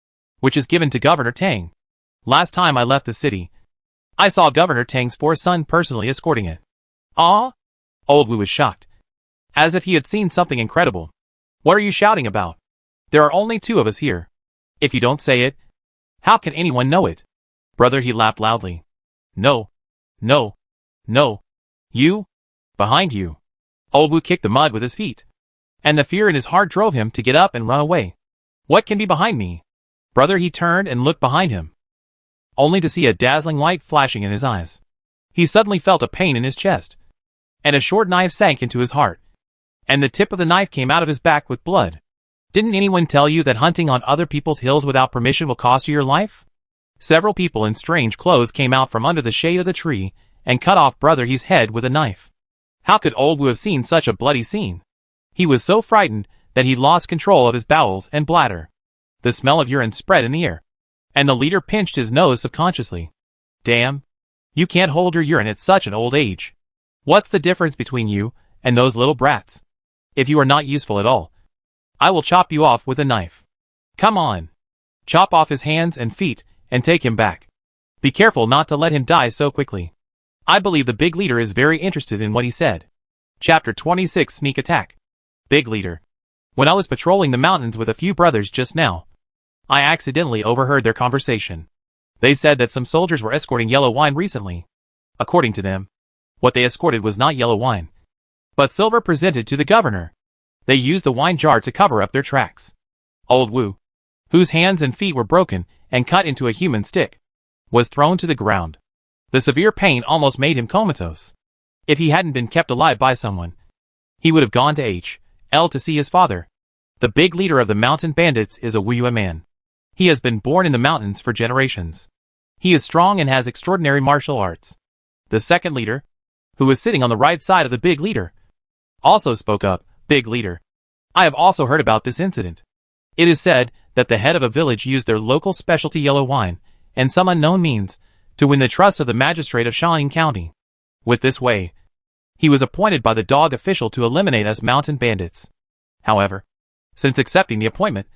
which is given to Governor Tang. Last time I left the city, I saw Governor Tang's 4th son personally escorting it. Ah? Old Wu was shocked, as if he had seen something incredible. What are you shouting about? There are only 2 of us here. If you don't say it, how can anyone know it? Brother He laughed loudly. No. You? Behind you. Old Wu kicked the mud with his feet, and the fear in his heart drove him to get up and run away. What can be behind me? Brother He turned and looked behind him, only to see a dazzling light flashing in his eyes. He suddenly felt a pain in his chest, and a short knife sank into his heart, and the tip of the knife came out of his back with blood. Didn't anyone tell you that hunting on other people's hills without permission will cost you your life? Several people in strange clothes came out from under the shade of the tree and cut off Brother He's head with a knife. How could Old Wu have seen such a bloody scene? He was so frightened that he lost control of his bowels and bladder. The smell of urine spread in the air, and the leader pinched his nose subconsciously. Damn! You can't hold your urine at such an old age. What's the difference between you and those little brats? If you are not useful at all, I will chop you off with a knife. Come on! Chop off his hands and feet and take him back. Be careful not to let him die so quickly. I believe the big leader is very interested in what he said. Chapter 26 Sneak Attack. Big leader. When I was patrolling the mountains with a few brothers just now, I accidentally overheard their conversation. They said that some soldiers were escorting yellow wine recently. According to them, what they escorted was not yellow wine, but silver presented to the governor. They used the wine jar to cover up their tracks. Old Wu, whose hands and feet were broken and cut into a human stick, was thrown to the ground. The severe pain almost made him comatose. If he hadn't been kept alive by someone, he would have gone to H.L. to see his father. The big leader of the mountain bandits is a Wuyue man. He has been born in the mountains for generations. He is strong and has extraordinary martial arts. The second leader, who was sitting on the right side of the big leader, also spoke up. Big leader, I have also heard about this incident. It is said that the head of a village used their local specialty yellow wine and some unknown means to win the trust of the magistrate of Shaun County. With this way, he was appointed by the dog official to eliminate us mountain bandits. However, since accepting the appointment,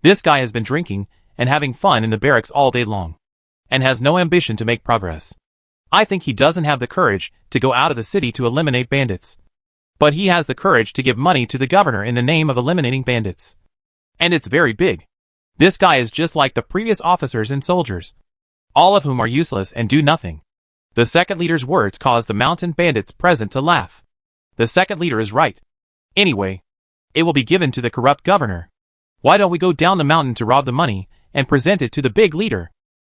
this guy has been drinking and having fun in the barracks all day long, and has no ambition to make progress. I think he doesn't have the courage to go out of the city to eliminate bandits. But he has the courage to give money to the governor in the name of eliminating bandits. And it's very big. This guy is just like the previous officers and soldiers, all of whom are useless and do nothing. The second leader's words caused the mountain bandits present to laugh. The second leader is right. Anyway, it will be given to the corrupt governor. Why don't we go down the mountain to rob the money and present it to the big leader?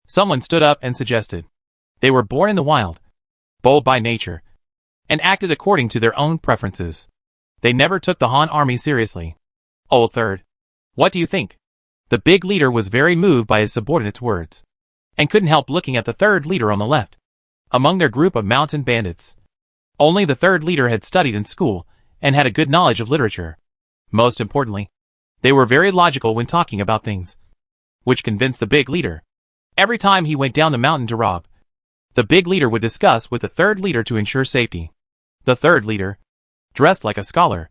Someone stood up and suggested. They were born in the wild, bold by nature, and acted according to their own preferences. They never took the Han army seriously. Old Third, what do you think? The big leader was very moved by his subordinate's words, and couldn't help looking at the third leader on the left. Among their group of mountain bandits, only the third leader had studied in school and had a good knowledge of literature. Most importantly, they were very logical when talking about things, which convinced the big leader. Every time he went down the mountain to rob, the big leader would discuss with the third leader to ensure safety. The third leader, dressed like a scholar,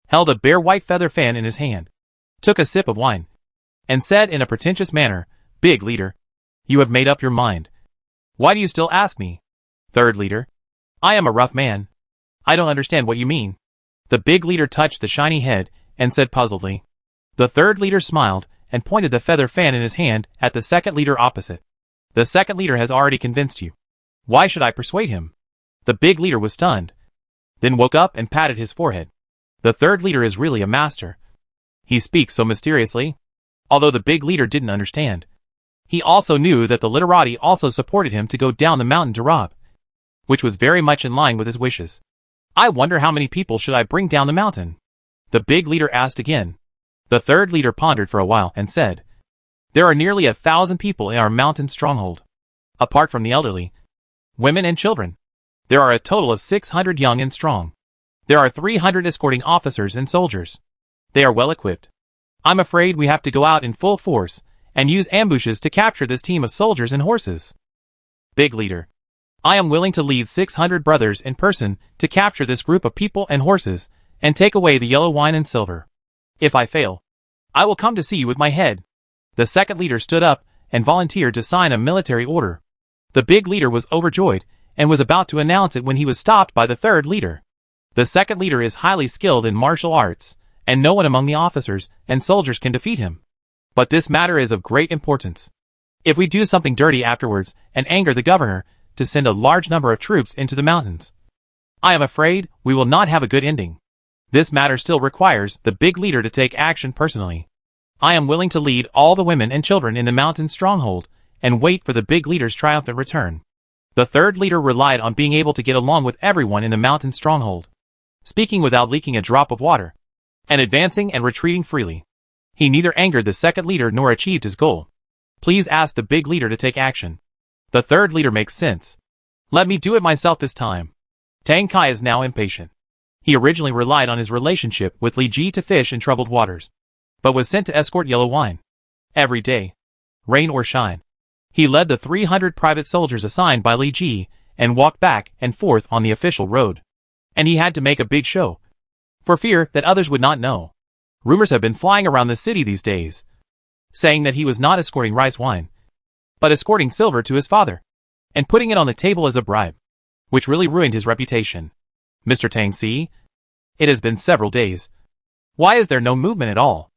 held a bare white feather fan in his hand, took a sip of wine, and said in a pretentious manner, "Big leader, you have made up your mind. Why do you still ask me?" Third leader, "I am a rough man. I don't understand what you mean." The big leader touched the shiny head and said puzzledly. The third leader smiled and pointed the feather fan in his hand at the second leader opposite. "The second leader has already convinced you. Why should I persuade him?" The big leader was stunned, then woke up and patted his forehead. The third leader is really a master. He speaks so mysteriously. Although the big leader didn't understand, he also knew that the literati also supported him to go down the mountain to rob, which was very much in line with his wishes. "I wonder how many people should I bring down the mountain?" the big leader asked again. The third leader pondered for a while and said, "There are nearly 1,000 people in our mountain stronghold. Apart from the elderly, women and children, there are a total of 600 young and strong. There are 300 escorting officers and soldiers. They are well equipped. I'm afraid we have to go out in full force and use ambushes to capture this team of soldiers and horses." Big leader, I am willing to lead 600 brothers in person to capture this group of people and horses and take away the yellow wine and silver. If I fail, I will come to see you with my head. The second leader stood up and volunteered to sign a military order. The big leader was overjoyed and was about to announce it when he was stopped by the third leader. The second leader is highly skilled in martial arts, and no one among the officers and soldiers can defeat him. But this matter is of great importance. If we do something dirty afterwards and anger the governor to send a large number of troops into the mountains, I am afraid we will not have a good ending. This matter still requires the big leader to take action personally. I am willing to lead all the women and children in the mountain stronghold and wait for the big leader's triumphant return." The third leader relied on being able to get along with everyone in the mountain stronghold, speaking without leaking a drop of water, and advancing and retreating freely. He neither angered the second leader nor achieved his goal. Please ask the big leader to take action. The third leader makes sense. Let me do it myself this time. Tang Kai is now impatient. He originally relied on his relationship with Li Ji to fish in troubled waters, but was sent to escort yellow wine every day, rain or shine. He led the 300 private soldiers assigned by Li Ji and walked back and forth on the official road. And he had to make a big show, for fear that others would not know. Rumors have been flying around the city these days, saying that he was not escorting rice wine, but escorting silver to his father, and putting it on the table as a bribe, which really ruined his reputation. Mr. Tang Si, it has been several days. Why is there no movement at all?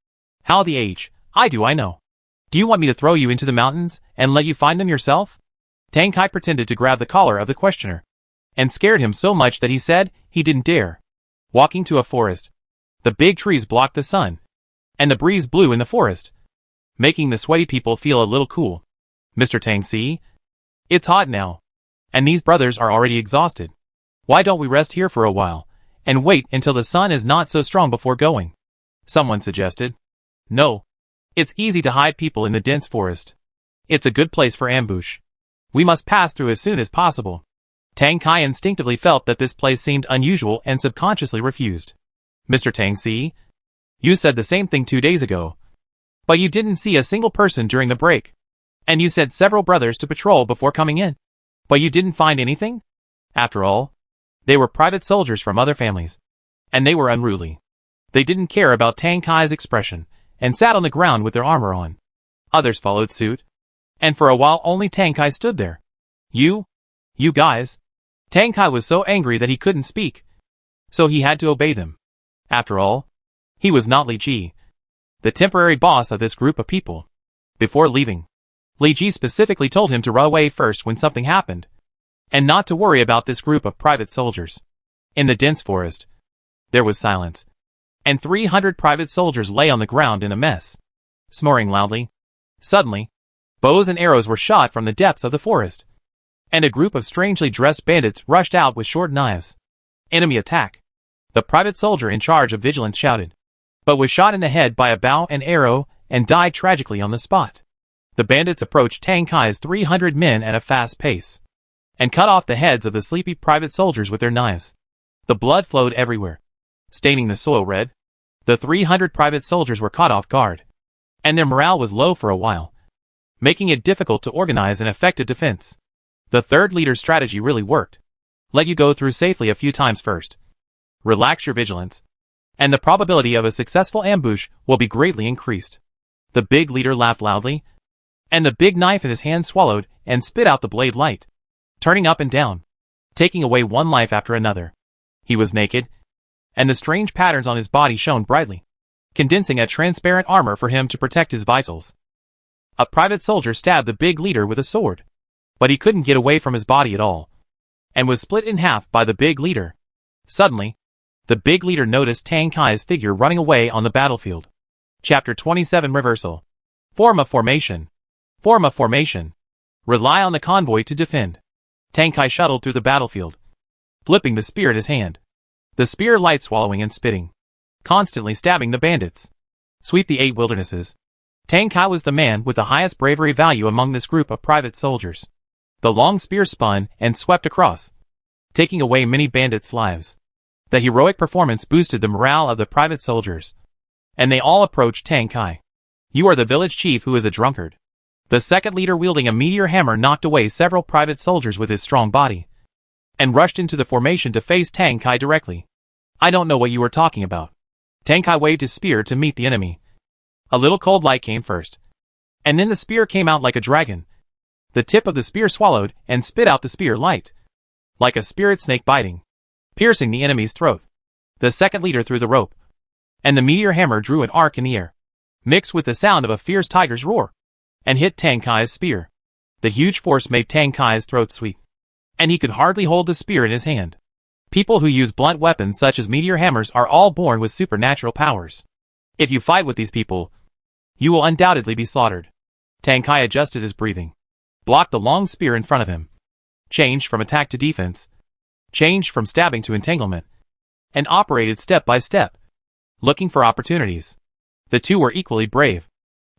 How the H, I know. Do you want me to throw you into the mountains and let you find them yourself? Tang Kai pretended to grab the collar of the questioner, and scared him so much that he said he didn't dare. Walking to a forest. The big trees blocked the sun, and the breeze blew in the forest, making the sweaty people feel a little cool. Mr. Tang Si, it's hot now, and these brothers are already exhausted. Why don't we rest here for a while, and wait until the sun is not so strong before going? Someone suggested. No. It's easy to hide people in the dense forest. It's a good place for ambush. We must pass through as soon as possible. Tang Kai instinctively felt that this place seemed unusual and subconsciously refused. Mr. Tang Si, you said the same thing 2 days ago, but you didn't see a single person during the break. And you said several brothers to patrol before coming in, but you didn't find anything? After all, they were private soldiers from other families, and they were unruly. They didn't care about Tang Kai's expression, and sat on the ground with their armor on. Others followed suit, and for a while only Tang Kai stood there. You guys. Tang Kai was so angry that he couldn't speak, so he had to obey them. After all, he was not Li Ji, the temporary boss of this group of people. Before leaving, Li Ji specifically told him to run away first when something happened, and not to worry about this group of private soldiers. In the dense forest, there was silence, and 300 private soldiers lay on the ground in a mess, snoring loudly. Suddenly, bows and arrows were shot from the depths of the forest, and a group of strangely dressed bandits rushed out with short knives. Enemy attack. The private soldier in charge of vigilance shouted, but was shot in the head by a bow and arrow and died tragically on the spot. The bandits approached Tang Kai's 300 men at a fast pace, and cut off the heads of the sleepy private soldiers with their knives. The blood flowed everywhere, staining the soil red. The 300 private soldiers were caught off guard, and their morale was low for a while, making it difficult to organize an effective defense. The third leader's strategy really worked. Let you go through safely a few times first. Relax your vigilance, and the probability of a successful ambush will be greatly increased. The big leader laughed loudly, and the big knife in his hand swallowed and spit out the blade light, turning up and down, taking away one life after another. He was naked, and the strange patterns on his body shone brightly, condensing a transparent armor for him to protect his vitals. A private soldier stabbed the big leader with a sword, but he couldn't get away from his body at all, and was split in half by the big leader. Suddenly, the big leader noticed Tang Kai's figure running away on the battlefield. Chapter 27 Reversal. Form a formation. Form a formation. Rely on the convoy to defend. Tang Kai shuttled through the battlefield, flipping the spear in his hand. The spear light swallowing and spitting, constantly stabbing the bandits. Sweep the 8 wildernesses. Tang Kai was the man with the highest bravery value among this group of private soldiers. The long spear spun and swept across, taking away many bandits' lives. The heroic performance boosted the morale of the private soldiers, and they all approached Tang Kai. You are the village chief who is a drunkard. The second leader wielding a meteor hammer knocked away several private soldiers with his strong body, and rushed into the formation to face Tang Kai directly. I don't know what you are talking about. Tang Kai waved his spear to meet the enemy. A little cold light came first, and then the spear came out like a dragon. The tip of the spear swallowed and spit out the spear light, like a spirit snake biting, piercing the enemy's throat. The second leader threw the rope, and the meteor hammer drew an arc in the air, mixed with the sound of a fierce tiger's roar, and hit Tang Kai's spear. The huge force made Tang Kai's throat sweep, and he could hardly hold the spear in his hand. People who use blunt weapons such as meteor hammers are all born with supernatural powers. If you fight with these people, you will undoubtedly be slaughtered. Tang Kai adjusted his breathing, blocked the long spear in front of him, changed from attack to defense, changed from stabbing to entanglement, and operated step by step, looking for opportunities. The two were equally brave.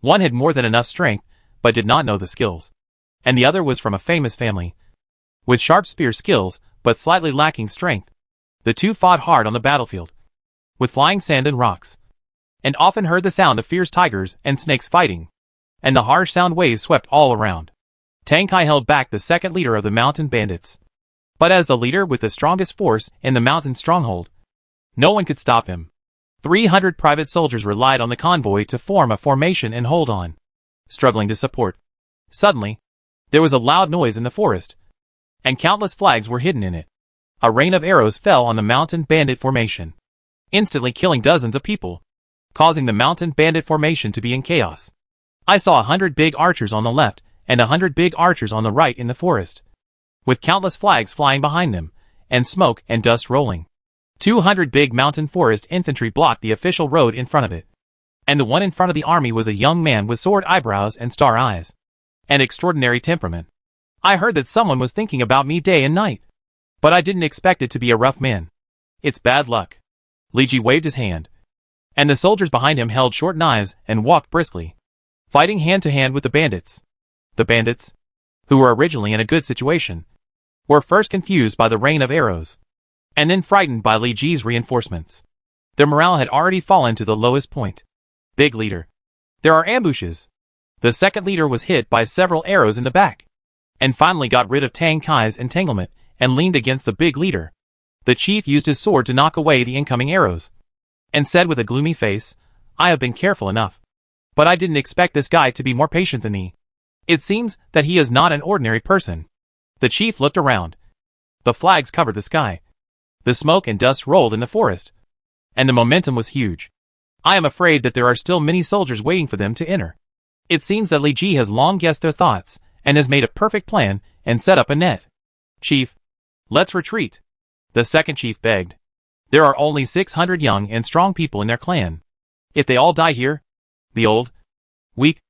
One had more than enough strength, but did not know the skills. And the other was from a famous family, with sharp spear skills, but slightly lacking strength. The two fought hard on the battlefield, with flying sand and rocks, and often heard the sound of fierce tigers and snakes fighting, and the harsh sound waves swept all around. Tang Kai held back the second leader of the mountain bandits. But as the leader with the strongest force in the mountain stronghold, no one could stop him. 300 private soldiers relied on the convoy to form a formation and hold on, struggling to support. Suddenly, there was a loud noise in the forest, and countless flags were hidden in it. A rain of arrows fell on the mountain bandit formation, instantly killing dozens of people, causing the mountain bandit formation to be in chaos. I saw 100 big archers on the left and 100 big archers on the right in the forest, with countless flags flying behind them, and smoke and dust rolling. 200 big mountain forest infantry blocked the official road in front of it. And the one in front of the army was a young man with sword eyebrows and star eyes, and extraordinary temperament. I heard that someone was thinking about me day and night, but I didn't expect it to be a rough man. It's bad luck. Li Ji waved his hand, and the soldiers behind him held short knives and walked briskly, fighting hand to hand with the bandits. The bandits, who were originally in a good situation, were first confused by the rain of arrows, and then frightened by Li Ji's reinforcements. Their morale had already fallen to the lowest point. Big leader. There are ambushes. The second leader was hit by several arrows in the back, and finally got rid of Tang Kai's entanglement and leaned against the big leader. The chief used his sword to knock away the incoming arrows, and said with a gloomy face, "I have been careful enough, but I didn't expect this guy to be more patient than me. It seems that he is not an ordinary person." The chief looked around. The flags covered the sky. The smoke and dust rolled in the forest, and the momentum was huge. I am afraid that there are still many soldiers waiting for them to enter. It seems that Li Ji has long guessed their thoughts, and has made a perfect plan, and set up a net. "Chief, let's retreat," the second chief begged. "There are only 600 young and strong people in their clan. If they all die here, the old, weak,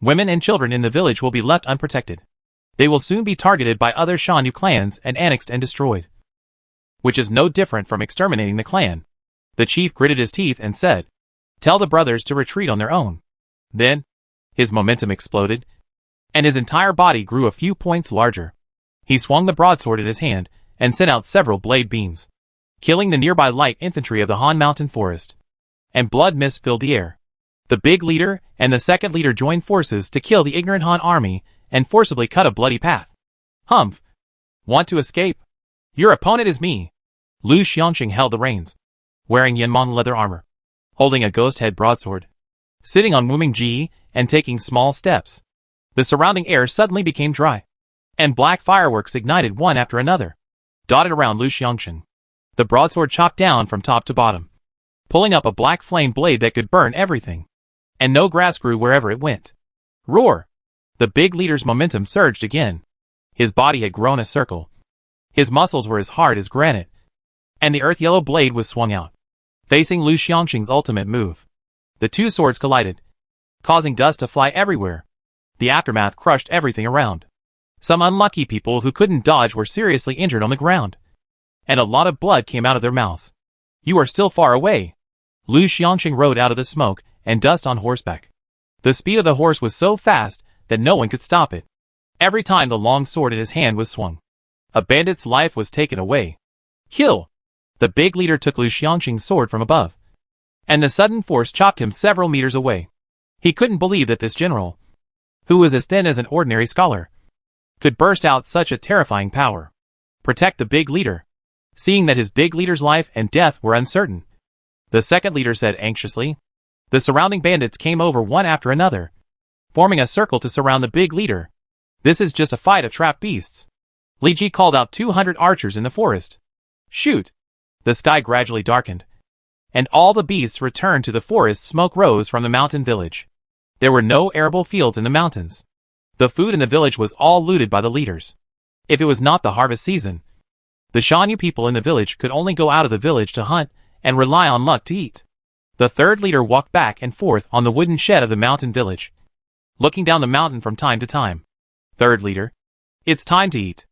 women and children in the village will be left unprotected. They will soon be targeted by other Shan clans and annexed and destroyed. Which is no different from exterminating the clan." The chief gritted his teeth and said, "Tell the brothers to retreat on their own." Then, his momentum exploded, and his entire body grew a few points larger. He swung the broadsword in his hand, and sent out several blade beams, killing the nearby light infantry of the Han Mountain Forest. And blood mist filled the air. The big leader and the second leader joined forces to kill the ignorant Han army, and forcibly cut a bloody path. "Humph! Want to escape? Your opponent is me." Lu Xiangxing held the reins, wearing Yanmon leather armor, holding a ghost head broadsword, sitting on Wuming Ji, and taking small steps. The surrounding air suddenly became dry, and black fireworks ignited one after another, dotted around Lu Xiangxing. The broadsword chopped down from top to bottom, pulling up a black flame blade that could burn everything, and no grass grew wherever it went. Roar! The big leader's momentum surged again. His body had grown a circle. His muscles were as hard as granite, and the earth-yellow blade was swung out, facing Lu Xiangxing's ultimate move. The two swords collided, causing dust to fly everywhere. The aftermath crushed everything around. Some unlucky people who couldn't dodge were seriously injured on the ground, and a lot of blood came out of their mouths. "You are still far away." Lu Xiangxing rode out of the smoke and dust on horseback. The speed of the horse was so fast that no one could stop it. Every time the long sword in his hand was swung, a bandit's life was taken away. "Kill!" The big leader took Lu Xiangxing's sword from above, and the sudden force chopped him several meters away. He couldn't believe that this general, who was as thin as an ordinary scholar, could burst out such a terrifying power. Protect the big leader. Seeing that his big leader's life and death were uncertain, the second leader said anxiously. The surrounding bandits came over one after another, forming a circle to surround the big leader. "This is just a fight of trapped beasts." Li Ji called out 200 archers in the forest. "Shoot!" The sky gradually darkened, and all the beasts returned to the forest. Smoke rose from the mountain village. There were no arable fields in the mountains. The food in the village was all looted by the leaders. If it was not the harvest season, the Shan people in the village could only go out of the village to hunt and rely on luck to eat. The third leader walked back and forth on the wooden shed of the mountain village, looking down the mountain from time to time. "Third leader, it's time to eat."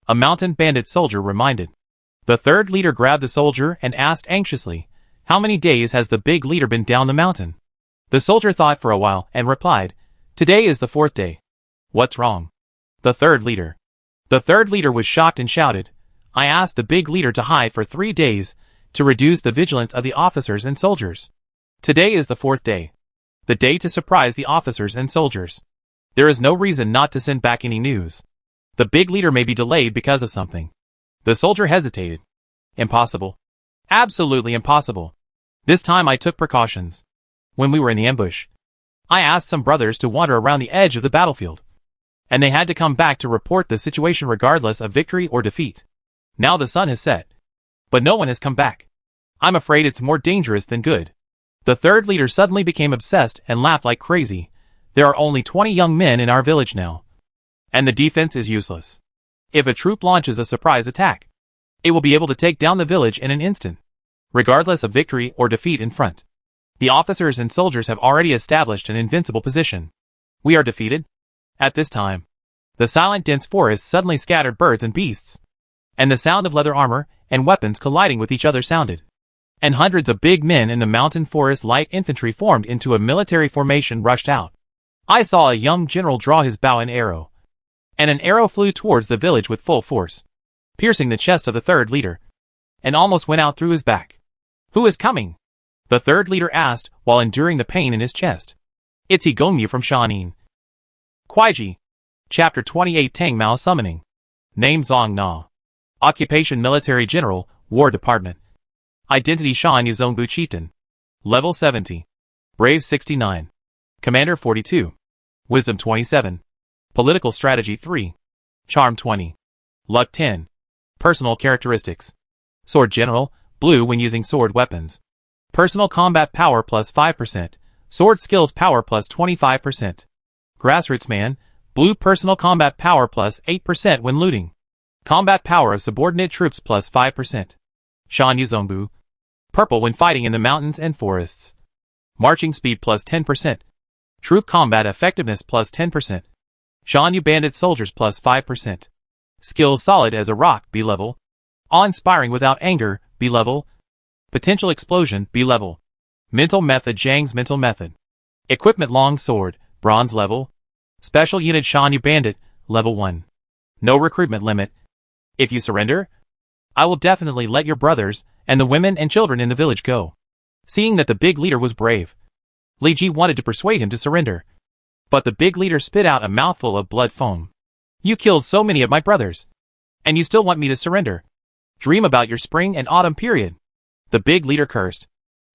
A mountain bandit soldier reminded. The third leader grabbed the soldier and asked anxiously, "How many days has the big leader been down the mountain?" The soldier thought for a while and replied, "Today is the 4th day." "What's wrong?" The third leader. The third leader was shocked and shouted, "I asked the big leader to hide for 3 days to reduce the vigilance of the officers and soldiers. Today is the 4th day. The day to surprise the officers and soldiers. There is no reason not to send back any news. The big leader may be delayed because of something." The soldier hesitated. "Impossible. Absolutely impossible. This time I took precautions. When we were in the ambush, I asked some brothers to wander around the edge of the battlefield, and they had to come back to report the situation regardless of victory or defeat. Now the sun has set, but no one has come back. I'm afraid it's more dangerous than good." The third leader suddenly became obsessed and laughed like crazy. "There are only 20 young men in our village now, and the defense is useless. If a troop launches a surprise attack, it will be able to take down the village in an instant, regardless of victory or defeat in front. The officers and soldiers have already established an invincible position. We are defeated." At this time, the silent dense forest suddenly scattered birds and beasts, and the sound of leather armor and weapons colliding with each other sounded. And hundreds of big men in the mountain forest light infantry formed into a military formation rushed out. I saw a young general draw his bow and arrow, and an arrow flew towards the village with full force, piercing the chest of the third leader, and almost went out through his back. "Who is coming?" the third leader asked while enduring the pain in his chest. "It's He Gongmu from Shaun. Kuaiji." Chapter 28 Tang Mao Summoning. Name Zong Na. Occupation Military General, War Department. Identity Shaun Yuzongbu Chieftain. Level 70. Brave 69. Commander 42. Wisdom 27. Political Strategy 3. Charm 20. Luck 10. Personal Characteristics. Sword General, blue when using sword weapons. Personal Combat Power plus 5%. Sword Skills Power plus 25%. Grassrootsman, blue Personal Combat Power plus 8% when looting. Combat Power of Subordinate Troops plus 5%. Shaun Yuzongbu, purple when fighting in the mountains and forests. Marching Speed plus 10%. Troop Combat Effectiveness plus 10%. Shaun Yu Bandit Soldiers plus 5%. Skills Solid as a Rock, B level. Awe-inspiring without anger, B level. Potential Explosion, B level. Mental Method Zhang's Mental Method. Equipment Long Sword, Bronze level. Special Unit Shaun Yu Bandit, level 1. No recruitment limit. If you surrender, I will definitely let your brothers and the women and children in the village go. Seeing that the big leader was brave, Li Ji wanted to persuade him to surrender. But the big leader spit out a mouthful of blood foam. "You killed so many of my brothers, and you still want me to surrender? Dream about your spring and autumn period." The big leader cursed.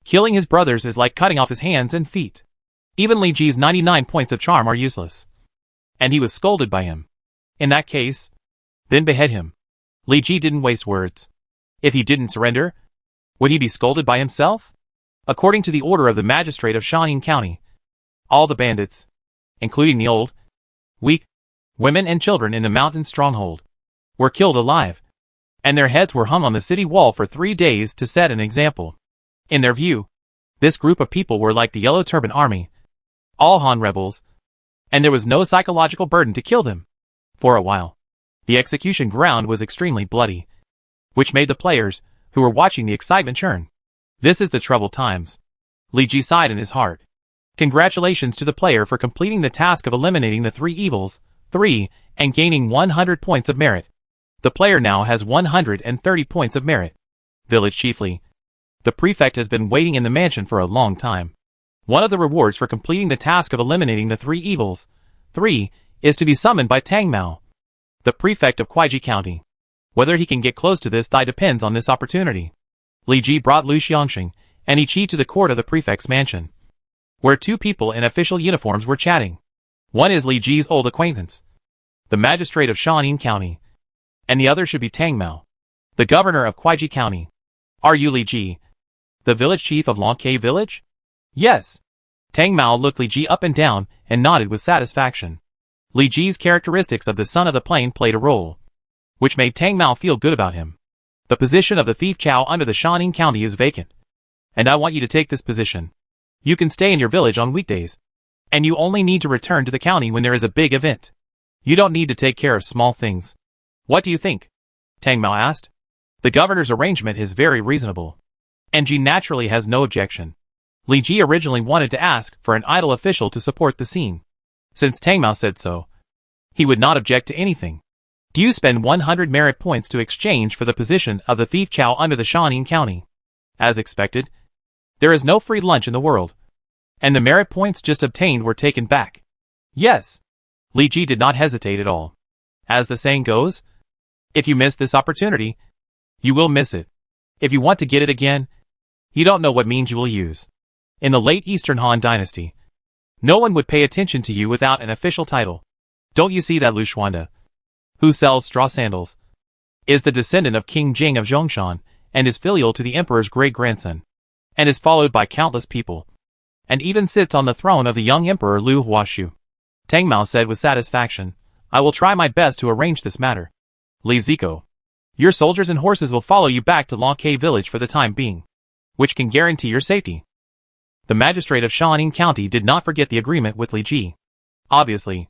Killing his brothers is like cutting off his hands and feet. Even Li Ji's 99 points of charm are useless. And he was scolded by him. In that case, then behead him. Li Ji didn't waste words. If he didn't surrender, would he be scolded by himself? According to the order of the magistrate of Shaun County, all the bandits, including the old, weak, women and children in the mountain stronghold, were killed alive, and their heads were hung on the city wall for 3 days to set an example. In their view, this group of people were like the Yellow Turban Army, all Han rebels, and there was no psychological burden to kill them. For a while, the execution ground was extremely bloody, which made the players, who were watching the excitement churn. This is the troubled times. Li Ji sighed in his heart. Congratulations to the player for completing the task of eliminating the 3 evils, 3, and gaining 100 points of merit. The player now has 130 points of merit. Village Chiefly. The prefect has been waiting in the mansion for a long time. One of the rewards for completing the task of eliminating the 3 evils, 3, is to be summoned by Tang Mao, the prefect of Kuaiji County. Whether he can get close to this depends on this opportunity. Li Ji brought Lu Xiangxing and Yi Qi to the court of the prefect's mansion, where 2 people in official uniforms were chatting. One is Li Ji's old acquaintance, the magistrate of Shaun County, and the other should be Tang Mao, the governor of Kuaiji County. "Are you Li Ji, the village chief of Longjie Village?" "Yes." Tang Mao looked Li Ji up and down and nodded with satisfaction. Li Ji's characteristics of the son of the plain played a role, which made Tang Mao feel good about him. "The position of the thief Chow under the Shaun County is vacant, and I want you to take this position. You can stay in your village on weekdays, and you only need to return to the county when there is a big event. You don't need to take care of small things. What do you think? Tang Mao asked. The governor's arrangement is very reasonable. And Ji naturally has no objection. Li Ji originally wanted to ask for an idle official to support the scene. Since Tang Mao said so, he would not object to anything. Do you spend 100 merit points to exchange for the position of the thief chow under the Shaun County? As expected, there is no free lunch in the world. And the merit points just obtained were taken back. Yes. Li Ji did not hesitate at all. As the saying goes, if you miss this opportunity, you will miss it. If you want to get it again, you don't know what means you will use. In the late Eastern Han Dynasty, no one would pay attention to you without an official title. Don't you see that Lu Xuanda, who sells straw sandals, is the descendant of King Jing of Zhongshan, and is filial to the emperor's great-grandson, and is followed by countless people, and even sits on the throne of the young emperor Lu Huashu. Tang Mao said with satisfaction, I will try my best to arrange this matter. Li Zico, your soldiers and horses will follow you back to Longhai village for the time being, which can guarantee your safety. The magistrate of Shaun County did not forget the agreement with Li Ji. Obviously,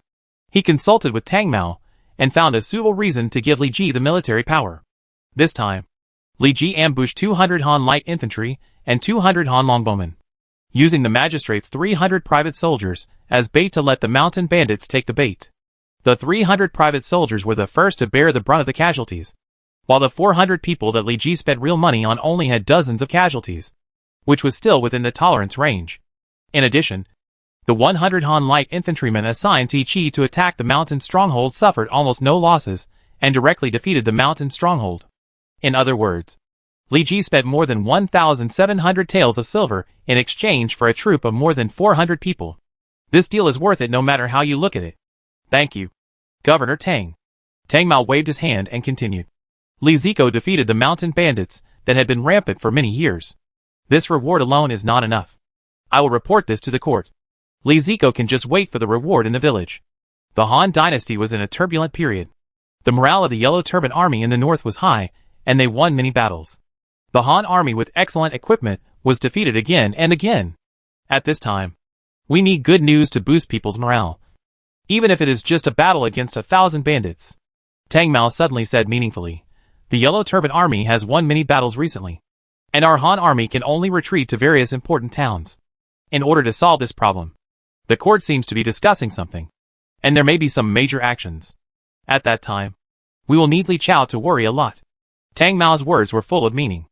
he consulted with Tang Mao, and found a suitable reason to give Li Ji the military power. This time, Li Ji ambushed 200 Han light infantry and 200 Han longbowmen, using the magistrate's 300 private soldiers as bait to let the mountain bandits take the bait. The 300 private soldiers were the first to bear the brunt of the casualties, while the 400 people that Li Ji spent real money on only had dozens of casualties, which was still within the tolerance range. In addition, the 100 Han light infantrymen assigned to Yi to attack the mountain stronghold suffered almost no losses, and directly defeated the mountain stronghold. In other words, Li Ji spent more than 1,700 taels of silver in exchange for a troop of more than 400 people. This deal is worth it no matter how you look at it. Thank you, Governor Tang. Tang Mao waved his hand and continued. Li Zico defeated the mountain bandits that had been rampant for many years. This reward alone is not enough. I will report this to the court. Li Zico can just wait for the reward in the village. The Han Dynasty was in a turbulent period. The morale of the Yellow Turban Army in the north was high, and they won many battles. The Han army with excellent equipment was defeated again and again. At this time, we need good news to boost people's morale, even if it is just a battle against 1,000 bandits. Tang Mao suddenly said meaningfully, the Yellow Turban Army has won many battles recently, and our Han army can only retreat to various important towns. In order to solve this problem, the court seems to be discussing something, and there may be some major actions. At that time, we will need Li Chao to worry a lot. Tang Mao's words were full of meaning,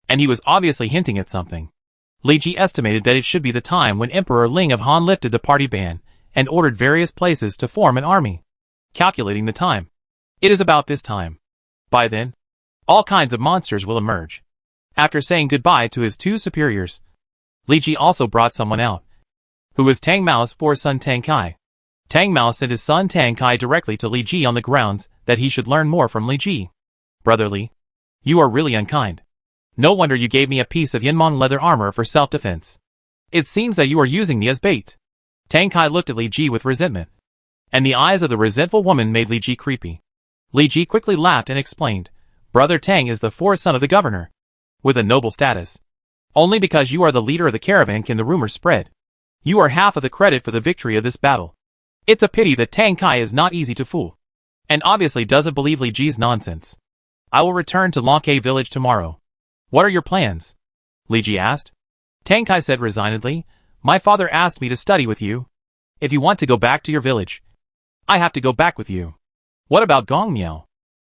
and he was obviously hinting at something. Li Ji estimated that it should be the time when Emperor Ling of Han lifted the party ban and ordered various places to form an army. Calculating the time, it is about this time. By then, all kinds of monsters will emerge. After saying goodbye to his two superiors, Li Ji also brought someone out, who was Tang Mao's fourth son Tang Kai. Tang Mao sent his son Tang Kai directly to Li Ji on the grounds that he should learn more from Li Ji. Brother Li, you are really unkind. No wonder you gave me a piece of Yinmong leather armor for self-defense. It seems that you are using me as bait. Tang Kai looked at Li Ji with resentment, and the eyes of the resentful woman made Li Ji creepy. Li Ji quickly laughed and explained, Brother Tang is the fourth son of the governor, with a noble status. Only because you are the leader of the caravan can the rumor spread. You are half of the credit for the victory of this battle. It's a pity that Tang Kai is not easy to fool, and obviously doesn't believe Li Ji's nonsense. I will return to Longhai village tomorrow. What are your plans? Li Ji asked. Tang Kai said resignedly, My father asked me to study with you. If you want to go back to your village, I have to go back with you. What about Gong Miao?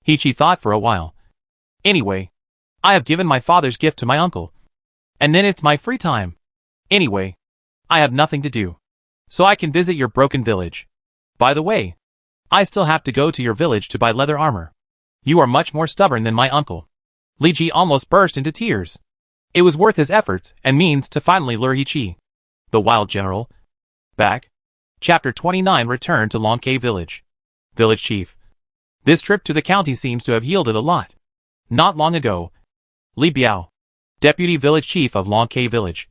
He thought for a while. Anyway, I have given my father's gift to my uncle. And then it's my free time. Anyway, I have nothing to do, so I can visit your broken village. By the way, I still have to go to your village to buy leather armor. You are much more stubborn than my uncle. Li Ji almost burst into tears. It was worth his efforts and means to finally lure Yi. The Wild General. Back. Chapter 29 Return to Longhai Village. Village Chief. This trip to the county seems to have yielded a lot. Not long ago, Li Biao, Deputy Village Chief of Longhai Village,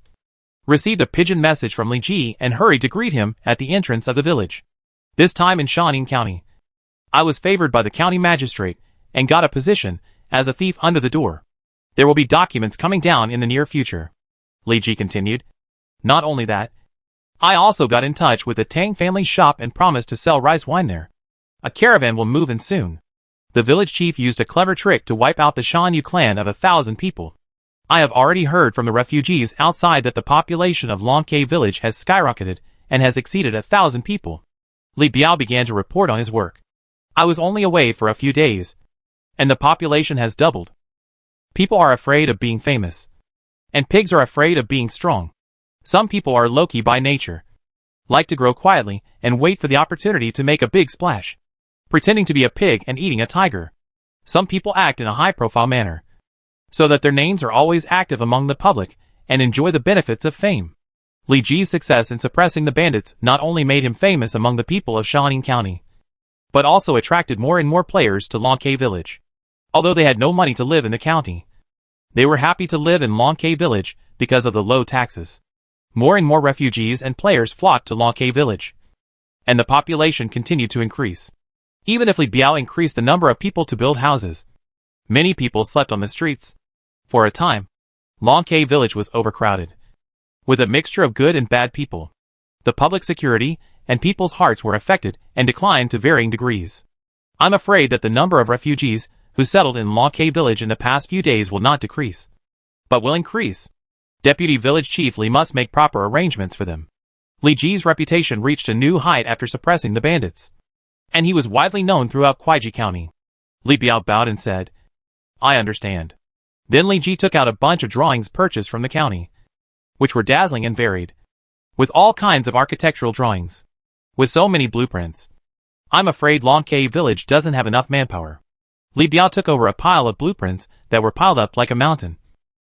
received a pigeon message from Li Ji and hurried to greet him at the entrance of the village. This time in Shaun County, I was favored by the county magistrate and got a position as a thief under the door. There will be documents coming down in the near future. Li Ji continued. Not only that, I also got in touch with the Tang family shop and promised to sell rice wine there. A caravan will move in soon. The village chief used a clever trick to wipe out the Shaun Yu clan of 1,000 people. I have already heard from the refugees outside that the population of Longke village has skyrocketed and has exceeded 1,000 people. Li Biao began to report on his work. I was only away for a few days, and the population has doubled. People are afraid of being famous, and pigs are afraid of being strong. Some people are low-key by nature, like to grow quietly and wait for the opportunity to make a big splash, pretending to be a pig and eating a tiger. Some people act in a high-profile manner, so that their names are always active among the public and enjoy the benefits of fame. Li Ji's success in suppressing the bandits not only made him famous among the people of Shaanxi County, but also attracted more and more players to Longke village. Although they had no money to live in the county, they were happy to live in Longke village because of the low taxes. More and more refugees and players flocked to Longke village, and the population continued to increase. Even if Li Biao increased the number of people to build houses, many people slept on the streets. For a time, Longke village was overcrowded, with a mixture of good and bad people. The public security and people's hearts were affected and declined to varying degrees. I'm afraid that the number of refugees who settled in Longke village in the past few days will not decrease, but will increase. Deputy Village Chief Li must make proper arrangements for them. Li Ji's reputation reached a new height after suppressing the bandits, and he was widely known throughout Kuaiji County. Li Biao bowed and said, I understand. Then Li Ji took out a bunch of drawings purchased from the county, which were dazzling and varied, with all kinds of architectural drawings, with so many blueprints. I'm afraid Longke village doesn't have enough manpower. Li Biao took over a pile of blueprints that were piled up like a mountain,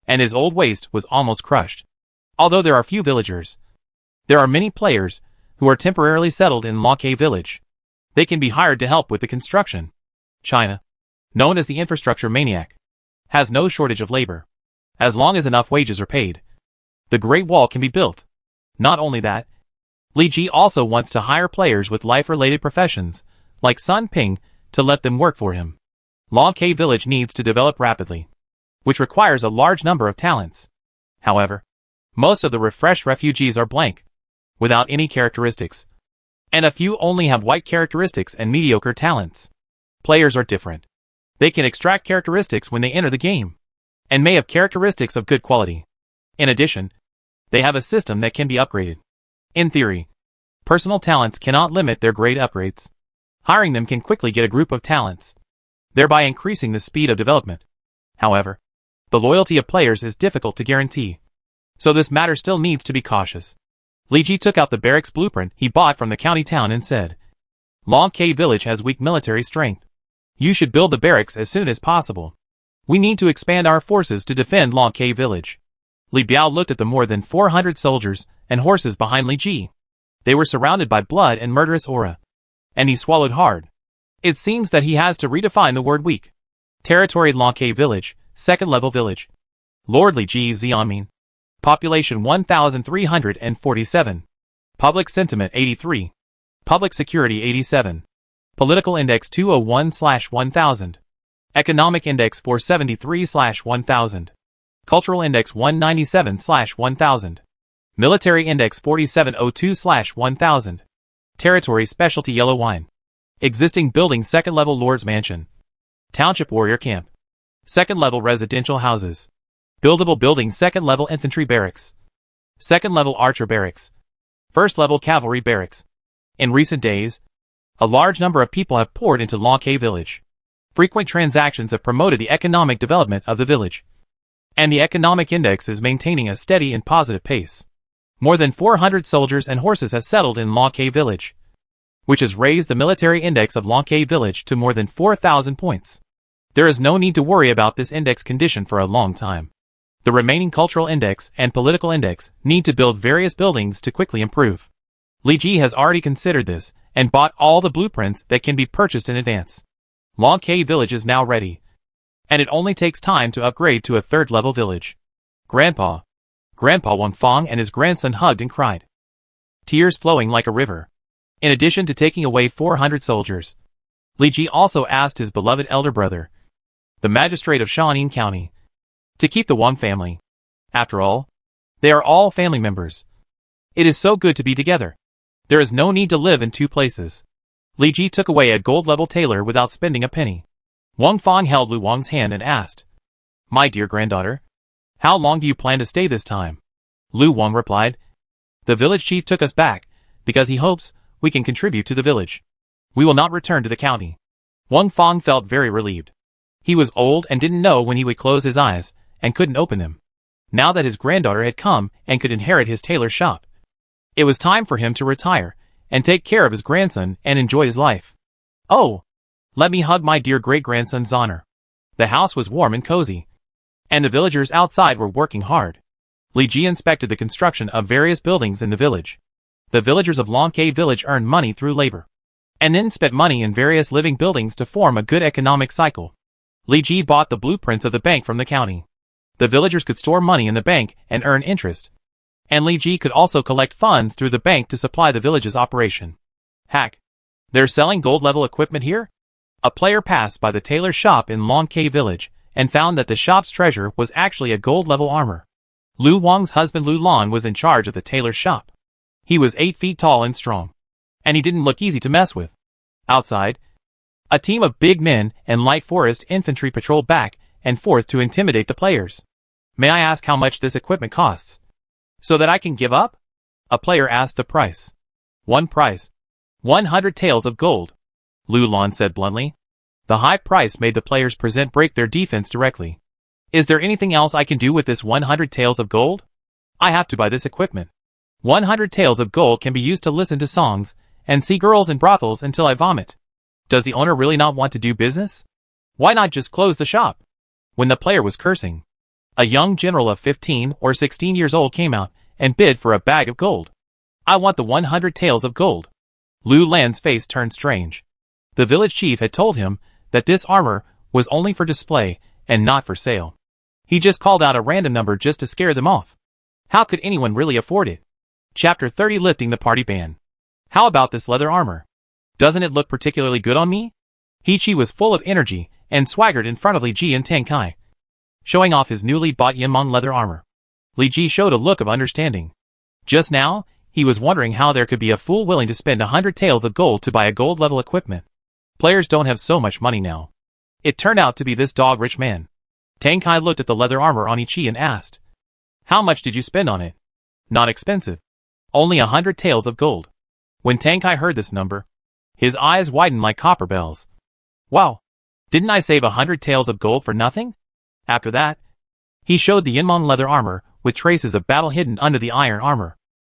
and his old waist was almost crushed. Although there are few villagers, there are many players who are temporarily settled in Longke village. They can be hired to help with the construction. China, known as the infrastructure maniac, has no shortage of labor, as long as enough wages are paid. The Great Wall can be built. Not only that, Li Ji also wants to hire players with life-related professions, like Sun Ping, to let them work for him. Longke village needs to develop rapidly, which requires a large number of talents. However, most of the refreshed refugees are blank, without any characteristics, and a few only have white characteristics and mediocre talents. Players are different. They can extract characteristics when they enter the game, and may have characteristics of good quality. In addition, they have a system that can be upgraded. In theory, personal talents cannot limit their grade upgrades. Hiring them can quickly get a group of talents, thereby increasing the speed of development. However, the loyalty of players is difficult to guarantee, so this matter still needs to be cautious. Li Ji took out the barracks blueprint he bought from the county town and said, Longke village has weak military strength. You should build the barracks as soon as possible. We need to expand our forces to defend Longke village. Li Biao looked at the more than 400 soldiers and horses behind Li Ji. They were surrounded by blood and murderous aura, and he swallowed hard. It seems that he has to redefine the word weak. Territory Longke village, second level village. Lord Li Ji Xianmin. Population 1,347. Public sentiment 83. Public security 87. Political index 201/1000. Economic index 473/1000. Cultural index 197/1000. Military index 4702/1000. Territory specialty yellow wine. Existing building second level Lord's Mansion. Township Warrior Camp. Second level residential houses. Buildable building second level infantry barracks. Second level archer barracks. First level cavalry barracks. In recent days, a large number of people have poured into Longke village. Frequent transactions have promoted the economic development of the village, and the economic index is maintaining a steady and positive pace. More than 400 soldiers and horses have settled in Longke village, which has raised the military index of Longke village to more than 4,000 points. There is no need to worry about this index condition for a long time. The remaining cultural index and political index need to build various buildings to quickly improve. Li Ji has already considered this and bought all the blueprints that can be purchased in advance. Longke village is now ready, and it only takes time to upgrade to a third-level village. Grandpa Wang Fong and his grandson hugged and cried, tears flowing like a river. In addition to taking away 400 soldiers, Li Ji also asked his beloved elder brother, the magistrate of Shaanxi County, to keep the Wang family. After all, they are all family members. It is so good to be together. There is no need to live in two places. Li Ji took away a gold-level tailor without spending a penny. Wang Fang held Lu Wang's hand and asked, "My dear granddaughter, how long do you plan to stay this time?" Lu Wang replied, "The village chief took us back, because he hopes we can contribute to the village. We will not return to the county." Wang Fang felt very relieved. He was old and didn't know when he would close his eyes, and couldn't open them. Now that his granddaughter had come and could inherit his tailor shop, it was time for him to retire, and take care of his grandson and enjoy his life. "Oh, let me hug my dear great-grandson's honor." The house was warm and cozy, and the villagers outside were working hard. Li Ji inspected the construction of various buildings in the village. The villagers of Longke village earned money through labor, and then spent money in various living buildings to form a good economic cycle. Li Ji bought the blueprints of the bank from the county. The villagers could store money in the bank and earn interest, and Li Ji could also collect funds through the bank to supply the village's operation. Hack. They're selling gold-level equipment here? A player passed by the tailor shop in Longke village and found that the shop's treasure was actually a gold-level armor. Lu Wang's husband Lu Lan was in charge of the tailor's shop. He was 8 feet tall and strong, and he didn't look easy to mess with. Outside, a team of big men and light forest infantry patrolled back and forth to intimidate the players. "May I ask how much this equipment costs, so that I can give up?" A player asked the price. "One price. 100 taels of gold," Lu Lan said bluntly. The high price made the players break their defense directly. "Is there anything else I can do with this 100 taels of gold? I have to buy this equipment. 100 taels of gold can be used to listen to songs and see girls in brothels until I vomit. Does the owner really not want to do business? Why not just close the shop?" When the player was cursing, a young general of 15 or 16 years old came out and bid for a bag of gold. "I want the 100 taels of gold." Lu Lan's face turned strange. The village chief had told him that this armor was only for display and not for sale. He just called out a random number just to scare them off. How could anyone really afford it? Chapter 30, Lifting the Party Ban. "How about this leather armor? Doesn't it look particularly good on me?" He was full of energy and swaggered in front of Li Ji and Tang Kai, showing off his newly bought Yinmong leather armor. Li Ji showed a look of understanding. Just now, he was wondering how there could be a fool willing to spend 100 taels of gold to buy a gold-level equipment. Players don't have so much money now. It turned out to be this dog-rich man. Tang Kai looked at the leather armor on Ichi and asked, "How much did you spend on it?" "Not expensive. Only 100 taels of gold." When Tang Kai heard this number, his eyes widened like copper bells. "Wow! Didn't I save 100 taels of gold for nothing?" After that, he showed the Yinmong leather armor with traces of battle hidden under the iron armor.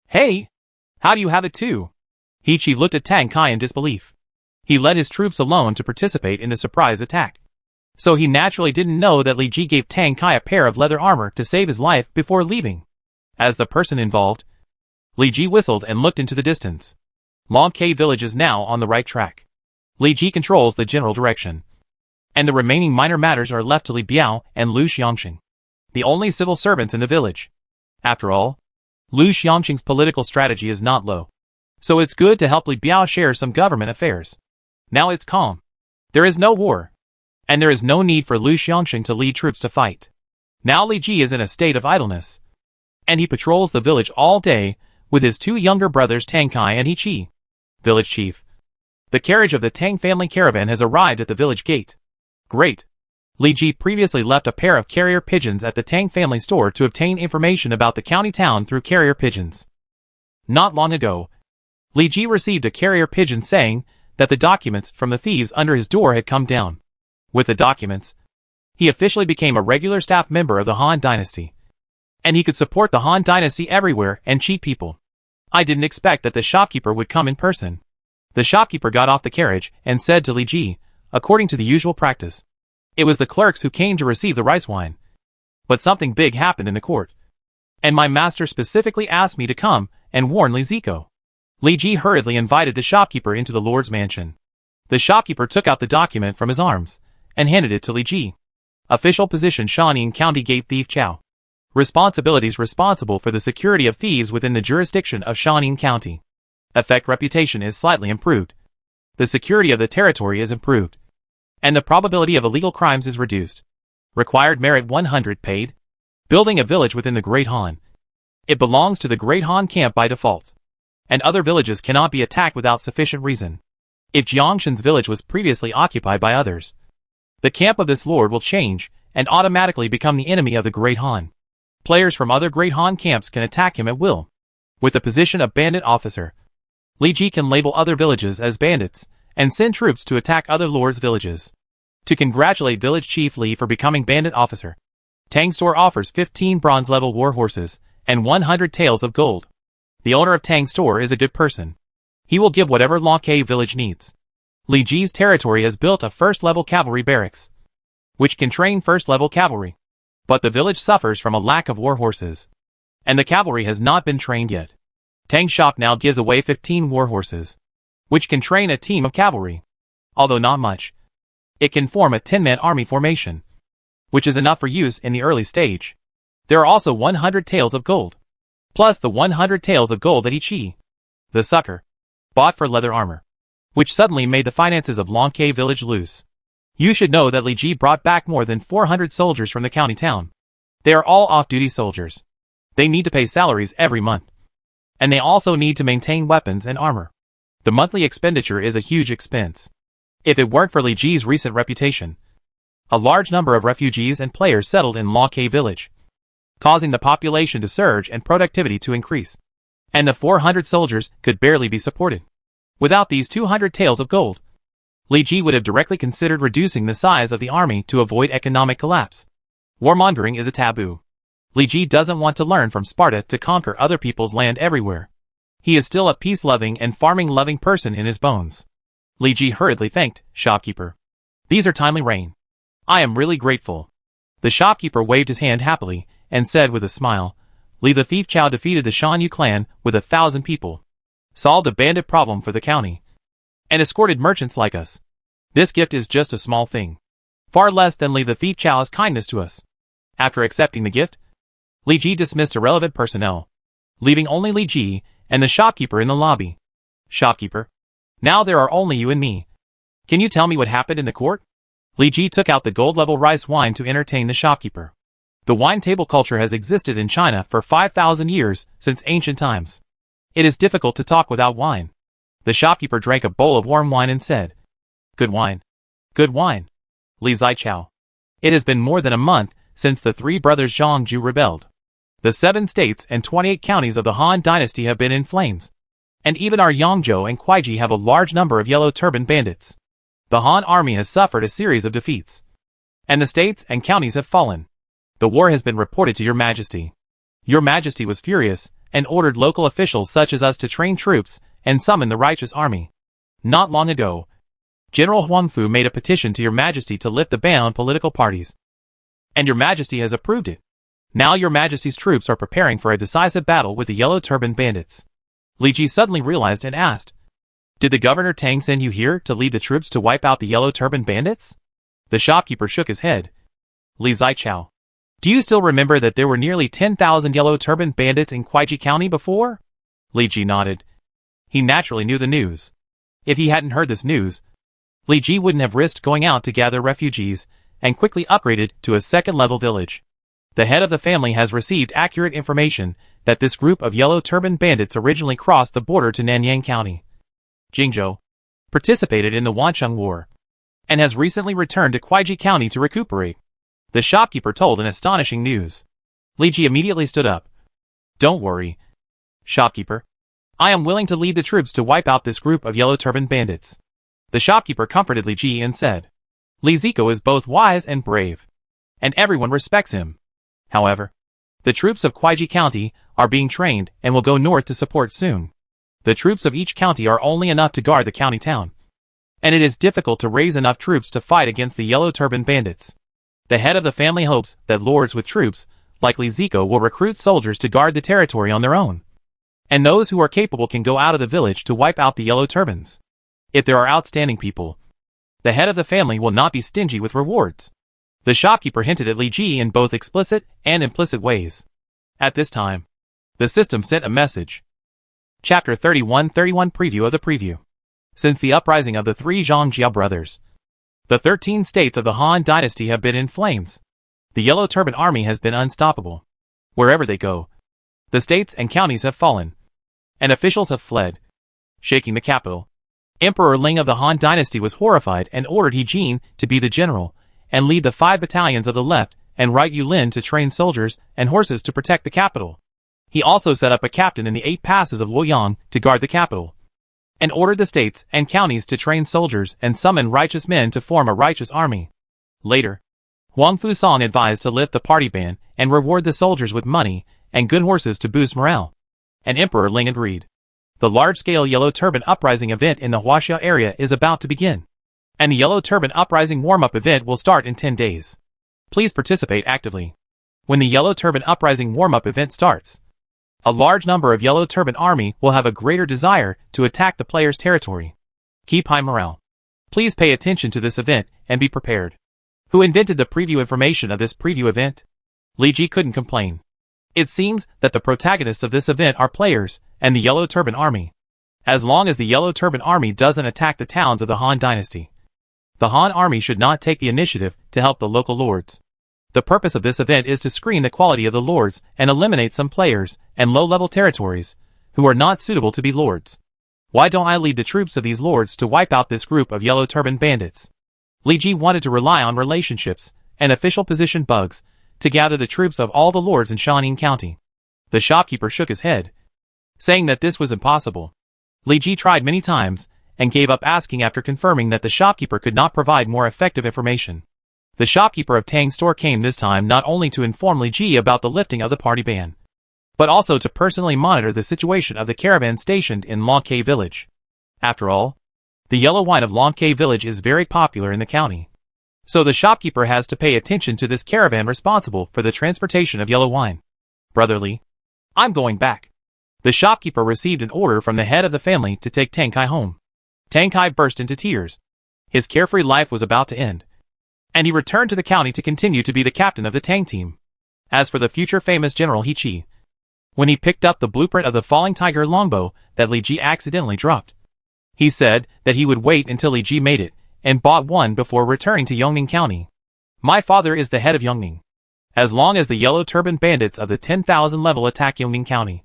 "Hey! How do you have it too?" Ichi looked at Tang Kai in disbelief. He led his troops alone to participate in the surprise attack, so he naturally didn't know that Li Ji gave Tang Kai a pair of leather armor to save his life before leaving. As the person involved, Li Ji whistled and looked into the distance. Longke village is now on the right track. Li Ji controls the general direction, and the remaining minor matters are left to Li Biao and Lu Xiangxing, the only civil servants in the village. After all, Lu Xiangxing's political strategy is not low, so it's good to help Li Biao share some government affairs. Now it's calm. There is no war, and there is no need for Lu Xiangxing to lead troops to fight. Now Li Ji is in a state of idleness, and he patrols the village all day with his 2 younger brothers Tang Kai and Ichi. Village chief. The carriage of the Tang family caravan has arrived at the village gate. Great. Li Ji previously left a pair of carrier pigeons at the Tang family store to obtain information about the county town through carrier pigeons. Not long ago, Li Ji received a carrier pigeon saying that the documents from the thieves under his door had come down. With the documents, he officially became a regular staff member of the Han Dynasty, and he could support the Han Dynasty everywhere and cheat people. I didn't expect that the shopkeeper would come in person. The shopkeeper got off the carriage and said to Li Ji, according to the usual practice, it was the clerks who came to receive the rice wine. But something big happened in the court, and my master specifically asked me to come and warn Li Zico. Li Ji hurriedly invited the shopkeeper into the lord's mansion. The shopkeeper took out the document from his arms and handed it to Li Ji. Official position: Shanin County Gate Thief Chow. Responsibilities: responsible for the security of thieves within the jurisdiction of Shanin County. Effect: reputation is slightly improved. The security of the territory is improved, and the probability of illegal crimes is reduced. Required merit: 100 paid. Building a village within the Great Han. It belongs to the Great Han camp by default, and other villages cannot be attacked without sufficient reason. If Jiangshan's village was previously occupied by others, The camp of this lord will change and automatically become the enemy of the Great Han. Players from other Great Han camps can attack him at will. With the position of bandit officer, Li Ji can label other villages as bandits and send troops to attack other lords' villages. To congratulate village chief Li for becoming bandit officer, Tang Store offers 15 bronze-level war horses and 100 taels of gold. The owner of Tang Store is a good person. He will give whatever Long K village needs. Li Ji's territory has built a first-level cavalry barracks, which can train first-level cavalry. But the village suffers from a lack of war horses, and the cavalry has not been trained yet. Tang's shop now gives away 15 war horses, which can train a team of cavalry. Although not much, it can form a 10-man army formation, which is enough for use in the early stage. There are also 100 taels of gold, plus the 100 taels of gold that Ichi, the sucker, bought for leather armor, which suddenly made the finances of Long K village loose. You should know that Li Ji brought back more than 400 soldiers from the county town. They are all off-duty soldiers. They need to pay salaries every month, and they also need to maintain weapons and armor. The monthly expenditure is a huge expense. If it weren't for Li Ji's recent reputation, a large number of refugees and players settled in Long K village, causing the population to surge and productivity to increase. And the 400 soldiers could barely be supported. Without these 200 taels of gold, Li Ji would have directly considered reducing the size of the army to avoid economic collapse. Warmongering is a taboo. Li Ji doesn't want to learn from Sparta to conquer other people's land everywhere. He is still a peace-loving and farming-loving person in his bones. Li Ji hurriedly thanked shopkeeper. These are timely rain. I am really grateful. The shopkeeper waved his hand happily and said with a smile, Li the thief Chow defeated the Shaun Yu clan with 1,000 people, solved a bandit problem for the county, and escorted merchants like us. This gift is just a small thing, far less than Li the thief Chow's kindness to us. After accepting the gift, Li Ji dismissed irrelevant personnel, leaving only Li Ji and the shopkeeper in the lobby. Shopkeeper, now there are only you and me. Can you tell me what happened in the court? Li Ji took out the gold-level rice wine to entertain the shopkeeper. The wine table culture has existed in China for 5,000 years since ancient times. It is difficult to talk without wine. The shopkeeper drank a bowl of warm wine and said, Good wine. Good wine. Li Zichao. It has been more than a month since the three brothers Zhangju rebelled. The 7 states and 28 counties of the Han dynasty have been in flames. And even our Yangzhou and Kuaiji have a large number of yellow turban bandits. The Han army has suffered a series of defeats, and the states and counties have fallen. The war has been reported to your majesty. Your majesty was furious and ordered local officials such as us to train troops and summon the righteous army. Not long ago, General Huangfu made a petition to your majesty to lift the ban on political parties, and your majesty has approved it. Now your majesty's troops are preparing for a decisive battle with the yellow turban bandits. Li Ji suddenly realized and asked, Did the governor Tang send you here to lead the troops to wipe out the yellow turban bandits? The shopkeeper shook his head. Li Zichao, do you still remember that there were nearly 10,000 yellow turban bandits in Kuaiji County before? Li Ji nodded. He naturally knew the news. If he hadn't heard this news, Li Ji wouldn't have risked going out to gather refugees and quickly upgraded to a second-level village. The head of the family has received accurate information that this group of yellow turban bandits originally crossed the border to Nanyang County, Jingzhou, participated in the Wancheng War, and has recently returned to Kuaiji County to recuperate. The shopkeeper told an astonishing news. Li Ji immediately stood up. Don't worry, shopkeeper. I am willing to lead the troops to wipe out this group of yellow turban bandits. The shopkeeper comforted Li Ji and said, Li Zico is both wise and brave, and everyone respects him. However, the troops of Kuaiji County are being trained and will go north to support soon. The troops of each county are only enough to guard the county town, and it is difficult to raise enough troops to fight against the yellow turban bandits. The head of the family hopes that lords with troops, like Li Zico, will recruit soldiers to guard the territory on their own, and those who are capable can go out of the village to wipe out the yellow turbans. If there are outstanding people, the head of the family will not be stingy with rewards. The shopkeeper hinted at Li Ji in both explicit and implicit ways. At this time, the system sent a message. Chapter 31 Preview of the Preview. Since the uprising of the 3 Zhangjiao brothers, the 13 states of the Han dynasty have been in flames. The yellow turban army has been unstoppable. Wherever they go, the states and counties have fallen, and officials have fled, shaking the capital. Emperor Ling of the Han dynasty was horrified and ordered He Jin to be the general and lead the 5 battalions of the left and right Yulin to train soldiers and horses to protect the capital. He also set up a captain in the 8 passes of Luoyang to guard the capital, and ordered the states and counties to train soldiers and summon righteous men to form a righteous army. Later, Huang Fusong advised to lift the party ban and reward the soldiers with money and good horses to boost morale. And Emperor Ling agreed. The large-scale Yellow Turban Uprising event in the Huaxia area is about to begin, and the Yellow Turban Uprising warm-up event will start in 10 days. Please participate actively. When the Yellow Turban Uprising warm-up event starts, a large number of Yellow Turban Army will have a greater desire to attack the player's territory. Keep high morale. Please pay attention to this event and be prepared. Who invented the preview information of this preview event? Li Ji couldn't complain. It seems that the protagonists of this event are players and the Yellow Turban Army. As long as the Yellow Turban Army doesn't attack the towns of the Han Dynasty, the Han Army should not take the initiative to help the local lords. The purpose of this event is to screen the quality of the lords and eliminate some players and low-level territories who are not suitable to be lords. Why don't I lead the troops of these lords to wipe out this group of Yellow Turban bandits? Li Ji wanted to rely on relationships and official position bugs to gather the troops of all the lords in Shaoning County. The shopkeeper shook his head, saying that this was impossible. Li Ji tried many times and gave up asking after confirming that the shopkeeper could not provide more effective information. The shopkeeper of Tang's store came this time not only to inform Li Ji about the lifting of the party ban, but also to personally monitor the situation of the caravan stationed in Longke village. After all, the yellow wine of Longke village is very popular in the county, so the shopkeeper has to pay attention to this caravan responsible for the transportation of yellow wine. Brotherly, I'm going back. The shopkeeper received an order from the head of the family to take Tang Kai home. Tang Kai burst into tears. His carefree life was about to end, and he returned to the county to continue to be the captain of the Tang team. As for the future famous General He Qi, when he picked up the blueprint of the falling tiger longbow that Li Ji accidentally dropped, he said that he would wait until Li Ji made it and bought one before returning to Yongning County. My father is the head of Yongning. As long as the Yellow Turban bandits of the 10,000 level attack Yongning County,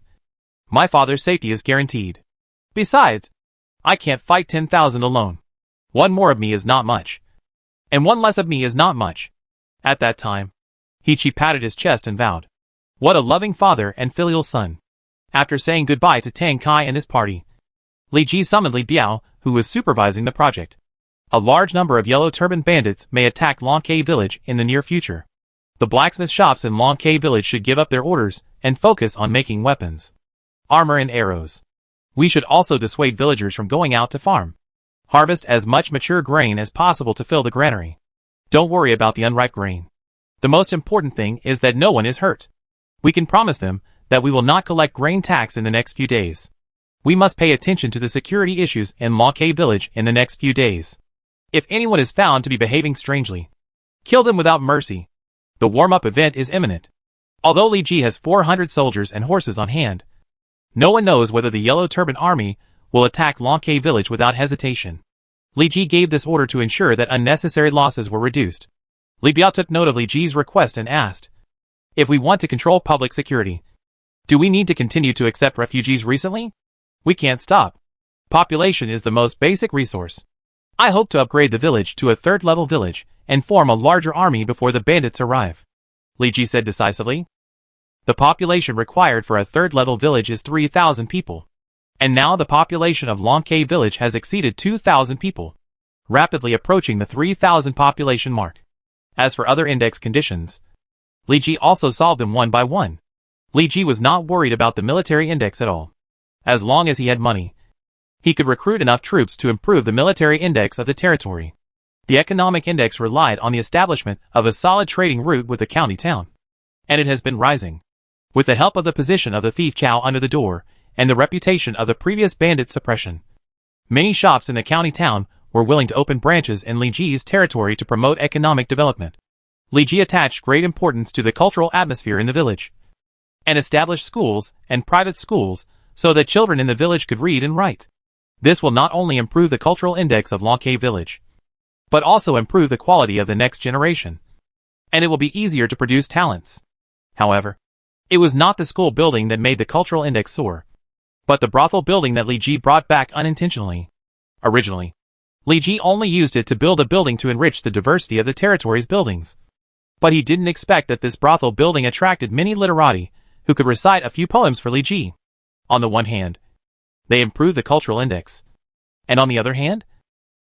my father's safety is guaranteed. Besides, I can't fight 10,000 alone. One more of me is not much, and one less of me is not much. At that time, He Qi patted his chest and vowed, what a loving father and filial son. After saying goodbye to Tang Kai and his party, Li Ji summoned Li Biao, who was supervising the project. A large number of Yellow Turban bandits may attack Longke village in the near future. The blacksmith shops in Longke village should give up their orders and focus on making weapons, armor and arrows. We should also dissuade villagers from going out to farm. Harvest as much mature grain as possible to fill the granary. Don't worry about the unripe grain. The most important thing is that no one is hurt. We can promise them that we will not collect grain tax in the next few days. We must pay attention to the security issues in Longke village in the next few days. If anyone is found to be behaving strangely, kill them without mercy. The warm-up event is imminent. Although Li Ji has 400 soldiers and horses on hand, no one knows whether the Yellow Turban Army will attack Longke village without hesitation. Li Ji gave this order to ensure that unnecessary losses were reduced. Li Biao took note of Li Ji's request and asked, if we want to control public security, do we need to continue to accept refugees recently? We can't stop. Population is the most basic resource. I hope to upgrade the village to a 3rd-level village and form a larger army before the bandits arrive, Li Ji said decisively. The population required for a 3rd-level village is 3,000 people. And now the population of Longke village has exceeded 2,000 people, rapidly approaching the 3,000 population mark. As for other index conditions, Li Ji also solved them one by one. Li Ji was not worried about the military index at all. As long as he had money, he could recruit enough troops to improve the military index of the territory. The economic index relied on the establishment of a solid trading route with the county town, and it has been rising. With the help of the position of the thief Chow under the door, and the reputation of the previous bandit suppression, many shops in the county town were willing to open branches in Li Ji's territory to promote economic development. Li Ji attached great importance to the cultural atmosphere in the village, and established schools and private schools so that children in the village could read and write. This will not only improve the cultural index of Longke village, but also improve the quality of the next generation, and it will be easier to produce talents. However, it was not the school building that made the cultural index soar, but the brothel building that Li Ji brought back unintentionally. Originally, Li Ji only used it to build a building to enrich the diversity of the territory's buildings. But he didn't expect that this brothel building attracted many literati who could recite a few poems for Li Ji. On the one hand, they improved the cultural index. And on the other hand,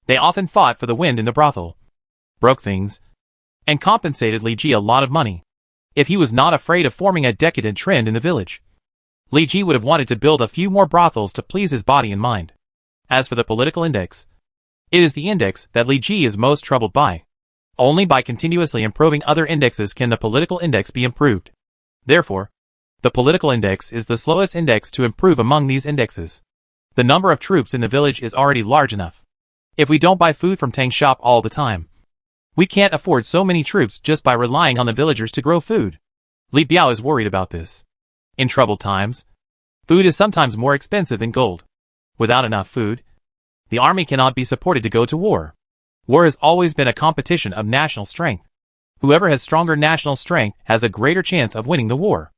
they often fought for the wind in the brothel, broke things, and compensated Li Ji a lot of money. If he was not afraid of forming a decadent trend in the village, Li Ji would have wanted to build a few more brothels to please his body and mind. As for the political index, it is the index that Li Ji is most troubled by. Only by continuously improving other indexes can the political index be improved. Therefore, the political index is the slowest index to improve among these indexes. The number of troops in the village is already large enough. If we don't buy food from Tang's shop all the time, we can't afford so many troops just by relying on the villagers to grow food. Li Biao is worried about this. In troubled times, food is sometimes more expensive than gold. Without enough food, the army cannot be supported to go to war. War has always been a competition of national strength. Whoever has stronger national strength has a greater chance of winning the war.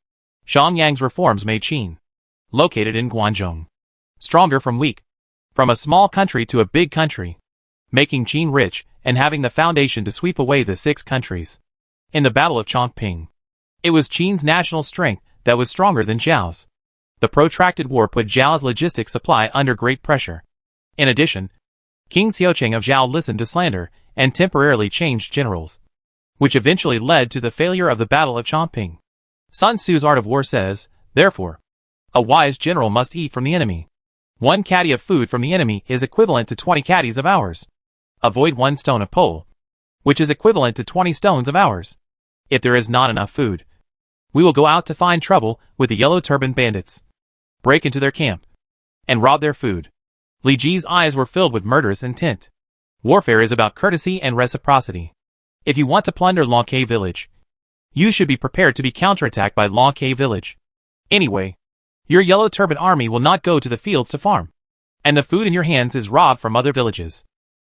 Shaun Yang's reforms made Qin, located in Guangzhou, stronger from weak, from a small country to a big country, making Qin rich and having the foundation to sweep away the 6 countries. In the Battle of Chongping, it was Qin's national strength that was stronger than Zhao's. The protracted war put Zhao's logistic supply under great pressure. In addition, King Xiucheng of Zhao listened to slander and temporarily changed generals, which eventually led to the failure of the Battle of Chongping. Sun Tzu's Art of War says, therefore, a wise general must eat from the enemy. 1 caddy of food from the enemy is equivalent to 20 caddies of ours. Avoid 1 stone of pole, which is equivalent to 20 stones of ours. If there is not enough food, we will go out to find trouble with the yellow turban bandits, break into their camp, and rob their food. Li Ji's eyes were filled with murderous intent. Warfare is about courtesy and reciprocity. If you want to plunder Lonquet village, you should be prepared to be counterattacked by Lonquet village. Anyway, your yellow turban army will not go to the fields to farm, and the food in your hands is robbed from other villages.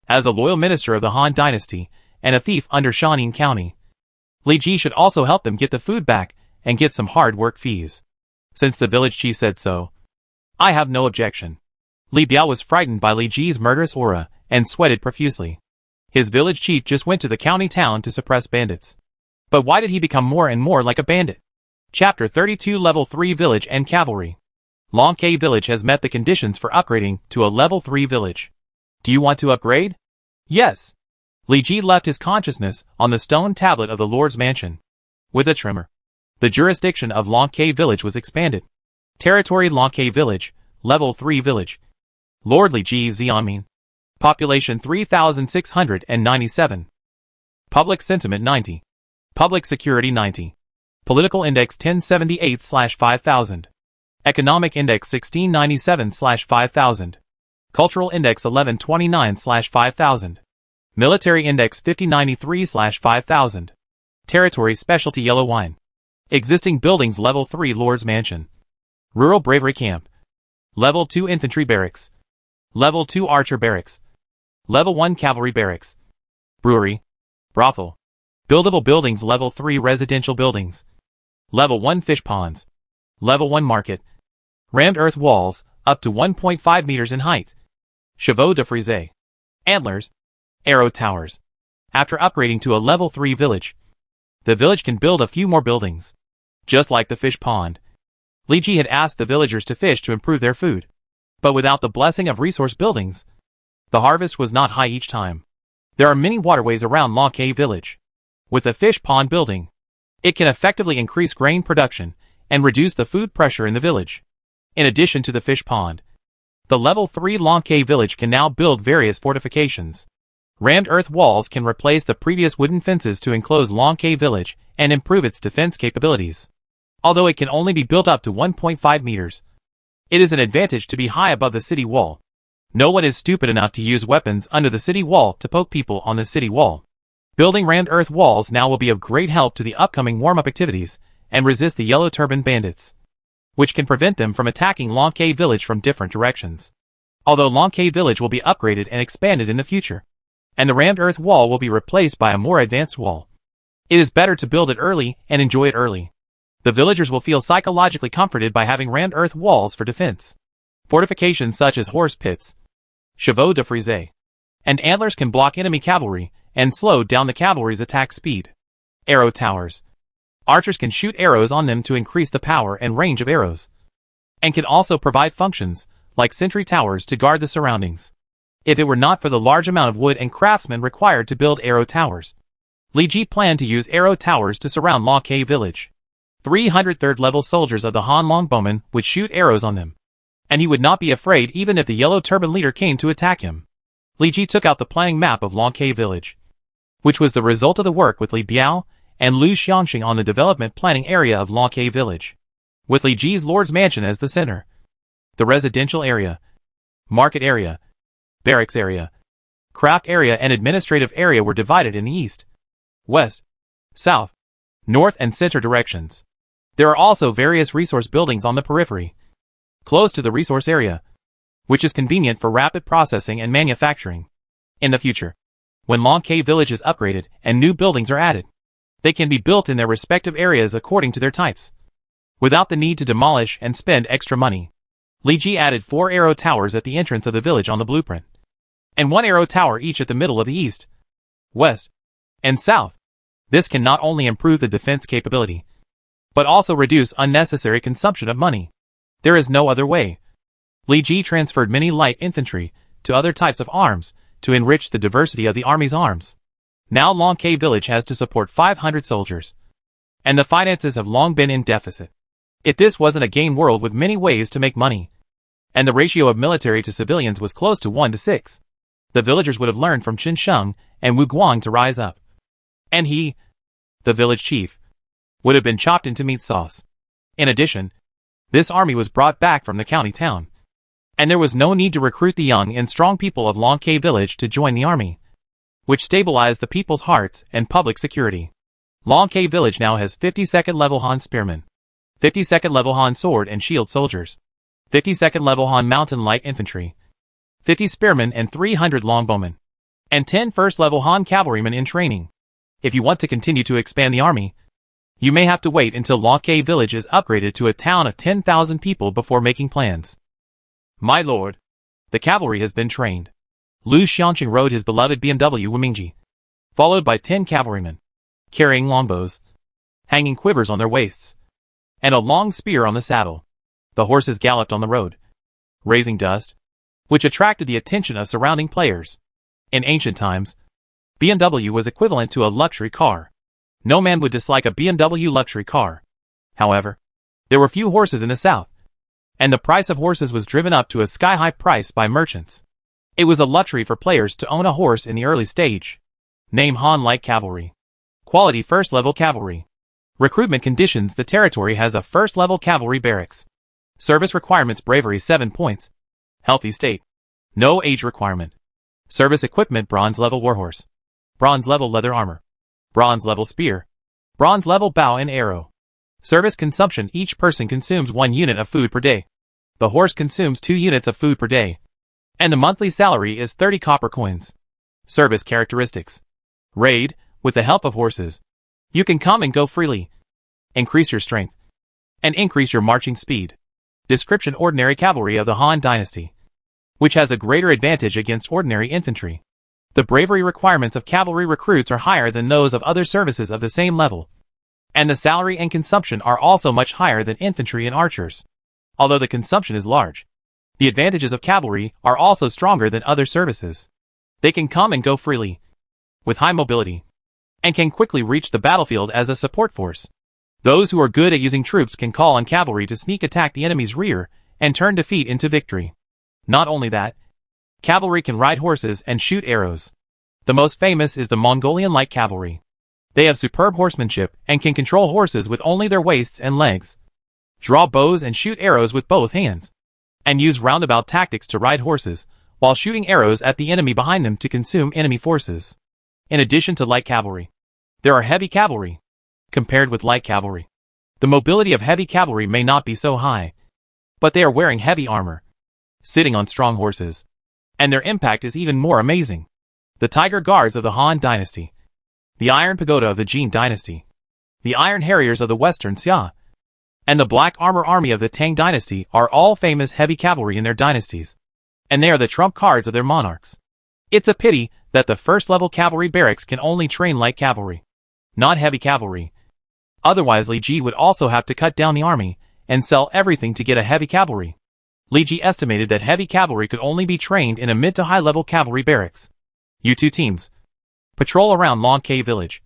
As a loyal minister of the Han dynasty and a thief under Shaanxi County, Li Ji should also help them get the food back and get some hard work fees. Since the village chief said so, I have no objection. Li Biao was frightened by Li Ji's murderous aura and sweated profusely. His village chief just went to the county town to suppress bandits. But why did he become more and more like a bandit? Chapter 32 Level 3 Village and Cavalry. Lonquet village has met the conditions for upgrading to a Level 3 village. Do you want to upgrade? Yes. Li Ji left his consciousness on the stone tablet of the Lord's mansion. With a tremor, the jurisdiction of Lonquet village was expanded. Territory Lonquet village, Level 3 village. Lord Li Ji Xianmin. Population 3,697. Public sentiment 90. Public security 90. Political index 1078/5000. Economic index 1697/5000. Cultural index 1129/5000. Military index 5093/5000. Territory specialty yellow wine. Existing buildings Level 3 Lord's Mansion. Rural Bravery Camp. Level 2 Infantry Barracks. Level 2 Archer Barracks. Level 1 Cavalry Barracks. Brewery. Brothel. Buildable buildings Level 3 Residential buildings. Level 1 Fish ponds. Level 1 Market. Rammed earth walls, up to 1.5 meters in height. Chevaux de frise. Antlers. Arrow towers. After upgrading to a Level 3 village, the village can build a few more buildings. Just like the fish pond, Li Ji had asked the villagers to fish to improve their food. But without the blessing of resource buildings, the harvest was not high each time. There are many waterways around Lonquet village. With a fish pond building, it can effectively increase grain production and reduce the food pressure in the village. In addition to the fish pond, the Level 3 Lonquet village can now build various fortifications. Rammed earth walls can replace the previous wooden fences to enclose Lonquet village and improve its defense capabilities. Although it can only be built up to 1.5 meters, it is an advantage to be high above the city wall. No one is stupid enough to use weapons under the city wall to poke people on the city wall. Building rammed earth walls now will be of great help to the upcoming warm-up activities and resist the yellow turban bandits, which can prevent them from attacking Lonquet village from different directions. Although Lonquet village will be upgraded and expanded in the future, and the rammed earth wall will be replaced by a more advanced wall, it is better to build it early and enjoy it early. The villagers will feel psychologically comforted by having rammed earth walls for defense. Fortifications such as horse pits, chevaux de frise, and antlers can block enemy cavalry and slow down the cavalry's attack speed. Arrow towers. Archers can shoot arrows on them to increase the power and range of arrows, and can also provide functions, like sentry towers, to guard the surroundings. If it were not for the large amount of wood and craftsmen required to build arrow towers, Li Ji planned to use arrow towers to surround Law K village. 303rd level soldiers of the Han longbowmen would shoot arrows on them, and he would not be afraid even if the yellow turban leader came to attack him. Li Ji took out the planning map of Law K village, which was the result of the work with Li Biao and Lu Xiangxing on the development planning area of Law K village, with Li Ji's Lord's Mansion as the center. The residential area, market area, barracks area, craft area and administrative area were divided in the east, west, south, north and center directions. There are also various resource buildings on the periphery, close to the resource area, which is convenient for rapid processing and manufacturing. In the future, when Law K village is upgraded and new buildings are added, they can be built in their respective areas according to their types, without the need to demolish and spend extra money. Li Ji added 4 arrow towers at the entrance of the village on the blueprint, and 1 arrow tower each at the middle of the east, west, and south. This can not only improve the defense capability, but also reduce unnecessary consumption of money. There is no other way. Li Ji transferred many light infantry to other types of arms to enrich the diversity of the army's arms. Now Law K village has to support 500 soldiers, and the finances have long been in deficit. If this wasn't a game world with many ways to make money, and the ratio of military to civilians was close to 1 to 6, the villagers would have learned from Qin Sheng and Wu Guang to rise up. And he, the village chief, would have been chopped into meat sauce. In addition, this army was brought back from the county town, and there was no need to recruit the young and strong people of Law K village to join the army, which stabilized the people's hearts and public security. Law K village now has 52nd level Han spearmen, 52nd level Han sword and shield soldiers, 52nd level Han mountain light infantry, 50 spearmen and 300 longbowmen, and 10 first level Han cavalrymen in training. If you want to continue to expand the army, you may have to wait until Law K village is upgraded to a town of 10,000 people before making plans. My lord, the cavalry has been trained. Lu Xiangxing rode his beloved BMW Wumingji, followed by 10 cavalrymen, carrying longbows, hanging quivers on their waists, and a long spear on the saddle. The horses galloped on the road, raising dust, which attracted the attention of surrounding players. In ancient times, BMW was equivalent to a luxury car. No man would dislike a BMW luxury car. However, there were few horses in the south, and the price of horses was driven up to a sky-high price by merchants. It was a luxury for players to own a horse in the early stage. Name Han Light Cavalry. Quality first level cavalry. Recruitment conditions: the territory has a first level cavalry barracks. Service requirements: bravery 7 points. Healthy state. No age requirement. Service equipment: bronze level warhorse, bronze level leather armor, bronze level spear, bronze level bow and arrow. Service consumption: each person consumes 1 unit of food per day. The horse consumes 2 units of food per day, and the monthly salary is 30 copper coins. Service characteristics: raid, with the help of horses. You can come and go freely, increase your strength, and increase your marching speed. Description: ordinary cavalry of the Han dynasty, which has a greater advantage against ordinary infantry. The bravery requirements of cavalry recruits are higher than those of other services of the same level, and the salary and consumption are also much higher than infantry and archers. Although the consumption is large, the advantages of cavalry are also stronger than other services. They can come and go freely, with high mobility, and can quickly reach the battlefield as a support force. Those who are good at using troops can call on cavalry to sneak attack the enemy's rear and turn defeat into victory. Not only that, cavalry can ride horses and shoot arrows. The most famous is the Mongolian light cavalry. They have superb horsemanship and can control horses with only their waists and legs, draw bows and shoot arrows with both hands, and use roundabout tactics to ride horses while shooting arrows at the enemy behind them to consume enemy forces. In addition to light cavalry, there are heavy cavalry. Compared with light cavalry, the mobility of heavy cavalry may not be so high, but they are wearing heavy armor, sitting on strong horses, and their impact is even more amazing. The Tiger Guards of the Han dynasty, the Iron Pagoda of the Jin dynasty, the Iron Harriers of the Western Xia, and the Black Armor Army of the Tang dynasty are all famous heavy cavalry in their dynasties, and they are the trump cards of their monarchs. It's a pity that the first-level cavalry barracks can only train light cavalry, not heavy cavalry. Otherwise Li Ji would also have to cut down the army and sell everything to get a heavy cavalry. Li Ji estimated that heavy cavalry could only be trained in a mid to high-level cavalry barracks. You two teams. Patrol around Long K village.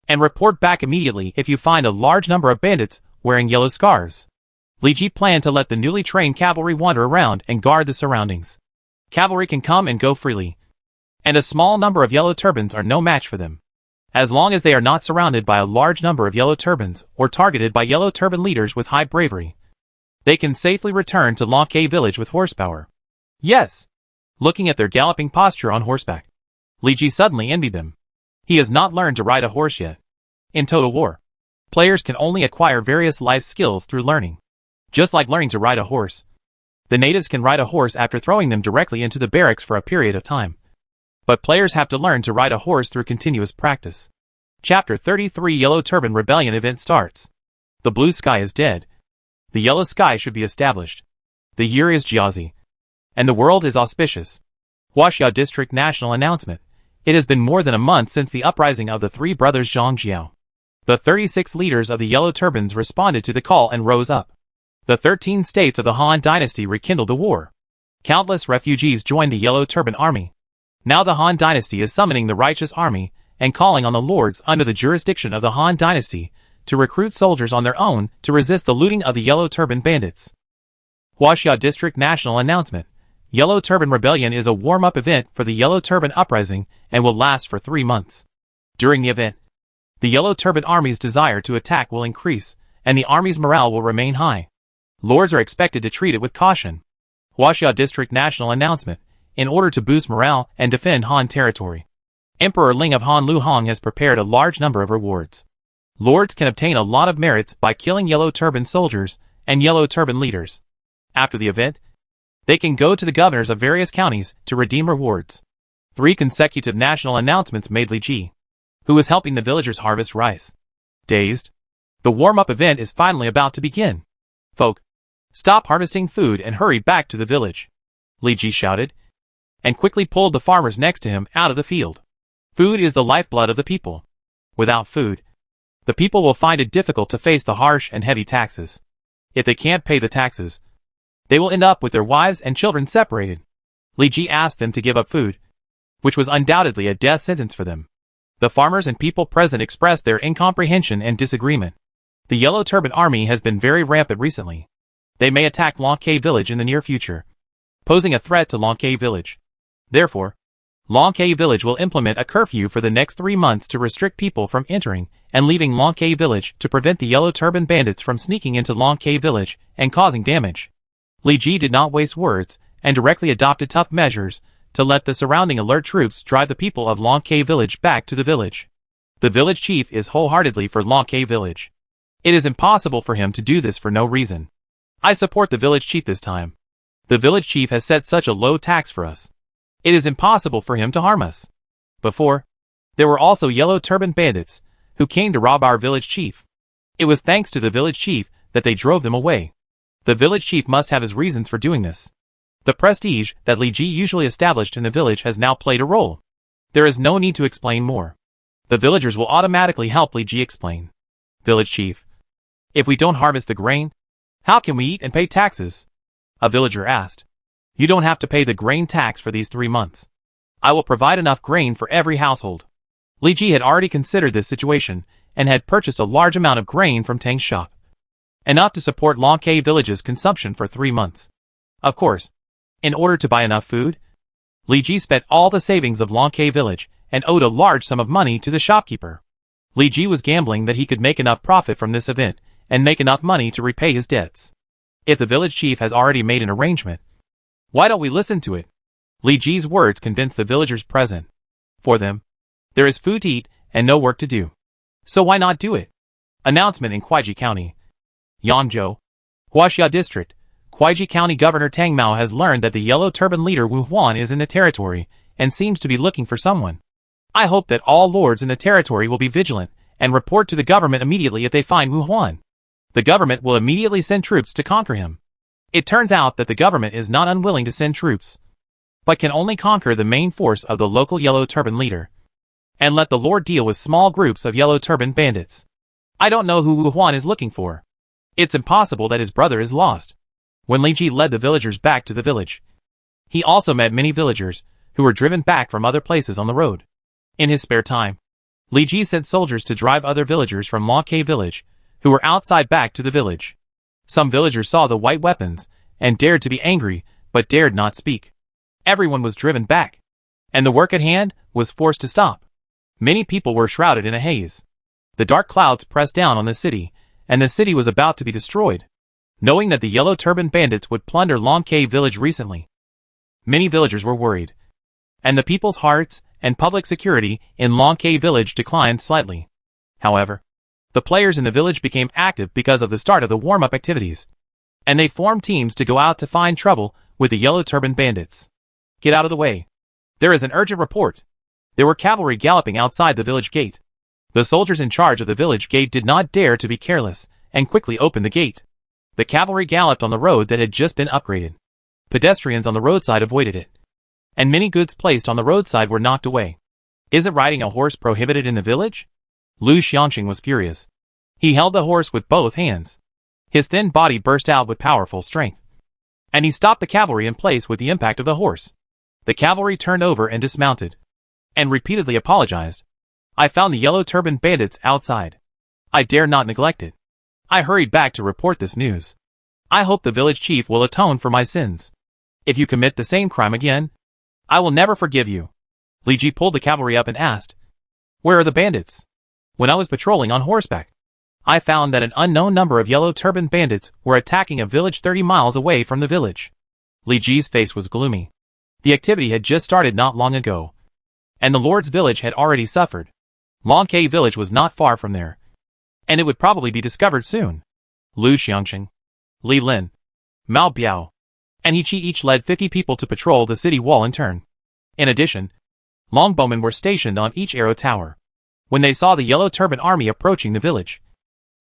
And report back immediately if you find a large number of bandits wearing yellow scars. Li Ji planned to let the newly trained cavalry wander around and guard the surroundings. Cavalry can come and go freely, and a small number of yellow turbans are no match for them. As long as they are not surrounded by a large number of yellow turbans or targeted by yellow turban leaders with high bravery, they can safely return to Long K village with horsepower. Yes. Looking at their galloping posture on horseback, Li Ji suddenly envied them. He has not learned to ride a horse yet. In Total War, players can only acquire various life skills through learning. Just like learning to ride a horse, the natives can ride a horse after throwing them directly into the barracks for a period of time. But players have to learn to ride a horse through continuous practice. Chapter 33 Yellow Turban Rebellion event starts. The blue sky is dead. The yellow sky should be established. The year is Jiazi. And the world is auspicious. Huaxia District National Announcement. It has been more than a month since the uprising of the three brothers Zhangjiao. The 36 leaders of the Yellow Turbans responded to the call and rose up. The 13 states of the Han Dynasty rekindled the war. Countless refugees joined the Yellow Turban Army. Now the Han Dynasty is summoning the Righteous Army and calling on the lords under the jurisdiction of the Han Dynasty to recruit soldiers on their own to resist the looting of the Yellow Turban bandits. Huaxia District National Announcement. Yellow Turban Rebellion is a warm-up event for the Yellow Turban Uprising and will last for 3 months. During the event, the Yellow Turban Army's desire to attack will increase, and the army's morale will remain high. Lords are expected to treat it with caution. Huaxia District National Announcement. In order to boost morale and defend Han territory, Emperor Ling of Han Luhong has prepared a large number of rewards. Lords can obtain a lot of merits by killing Yellow Turban soldiers and Yellow Turban leaders. After the event, they can go to the governors of various counties to redeem rewards. 3 consecutive national announcements made Li Ji, who was helping the villagers harvest rice, dazed. The warm-up event is finally about to begin. Folk, stop harvesting food and hurry back to the village, Li Ji shouted, and quickly pulled the farmers next to him out of the field. Food is the lifeblood of the people. Without food, the people will find it difficult to face the harsh and heavy taxes. If they can't pay the taxes, they will end up with their wives and children separated. Li Ji asked them to give up food, which was undoubtedly a death sentence for them. The farmers and people present expressed their incomprehension and disagreement. The Yellow Turban Army has been very rampant recently. They may attack Long K village in the near future, posing a threat to Long K village. Therefore, Long K village will implement a curfew for the next 3 months to restrict people from entering and leaving Long K village to prevent the Yellow Turban bandits from sneaking into Long K village and causing damage. Li Ji did not waste words and directly adopted tough measures to let the surrounding alert troops drive the people of Long K village back to the village. The village chief is wholeheartedly for Long K village. It is impossible for him to do this for no reason. I support the village chief this time. The village chief has set such a low tax for us. It is impossible for him to harm us. Before, there were also Yellow Turban bandits who came to rob our village chief. It was thanks to the village chief that they drove them away. The village chief must have his reasons for doing this. The prestige that Li Ji usually established in the village has now played a role. There is no need to explain more. The villagers will automatically help Li Ji explain. Village chief, if we don't harvest the grain, how can we eat and pay taxes? A villager asked. You don't have to pay the grain tax for these 3 months. I will provide enough grain for every household. Li Ji had already considered this situation and had purchased a large amount of grain from Tang's shop, enough to support Long K village's consumption for 3 months. Of course, in order to buy enough food, Li Ji spent all the savings of Long K village and owed a large sum of money to the shopkeeper. Li Ji was gambling that he could make enough profit from this event and make enough money to repay his debts. If the village chief has already made an arrangement, why don't we listen to it? Li Ji's words convinced the villagers present. For them, there is food to eat and no work to do. So why not do it? Announcement in Kuaiji County. Yangzhou, Huaxia District. Kuaiji County Governor Tang Mao has learned that the Yellow Turban leader Wu Huan is in the territory and seems to be looking for someone. I hope that all lords in the territory will be vigilant and report to the government immediately if they find Wu Huan. The government will immediately send troops to conquer him. It turns out that the government is not unwilling to send troops. but can only conquer the main force of the local yellow turban leader, and let the Lord deal with small groups of yellow turban bandits. I don't know who Wu Huan is looking for. It's impossible that his brother is lost. When Li Ji led the villagers back to the village, he also met many villagers who were driven back from other places on the road. In his spare time, Li Ji sent soldiers to drive other villagers from Long Ke village who were outside back to the village. Some villagers saw the white weapons and dared to be angry, but dared not speak. Everyone was driven back, and the work at hand was forced to stop. Many people were shrouded in a haze. The dark clouds pressed down on the city, and the city was about to be destroyed. Knowing that the yellow turban bandits would plunder Long Ke village recently, many villagers were worried, and the people's hearts and public security in Long Ke village declined slightly. However, the players in the village became active because of the start of the warm-up activities, and they formed teams to go out to find trouble with the yellow turban bandits. Get out of the way. There is an urgent report. There were cavalry galloping outside the village gate. The soldiers in charge of the village gate did not dare to be careless and quickly opened the gate. The cavalry galloped on the road that had just been upgraded. Pedestrians on the roadside avoided it, and many goods placed on the roadside were knocked away. Isn't riding a horse prohibited in the village? Lu Xiangxing was furious. He held the horse with both hands. His thin body burst out with powerful strength, and he stopped the cavalry in place with the impact of the horse. The cavalry turned over and dismounted, and repeatedly apologized. I found the yellow turban bandits outside. I dare not neglect it. I hurried back to report this news. I hope the village chief will atone for my sins. If you commit the same crime again, I will never forgive you. Li Ji pulled the cavalry up and asked, "Where are the bandits?" When I was patrolling on horseback, I found that an unknown number of yellow turban bandits were attacking a village 30 miles away from the village. Li Ji's face was gloomy. The activity had just started not long ago, and the Lord's village had already suffered. Long Ke village was not far from there, and it would probably be discovered soon. Lu Xiangxing, Li Lin, Mao Biao, and He Qi each led 50 people to patrol the city wall in turn. In addition, longbowmen were stationed on each arrow tower. When they saw the yellow turban army approaching the village,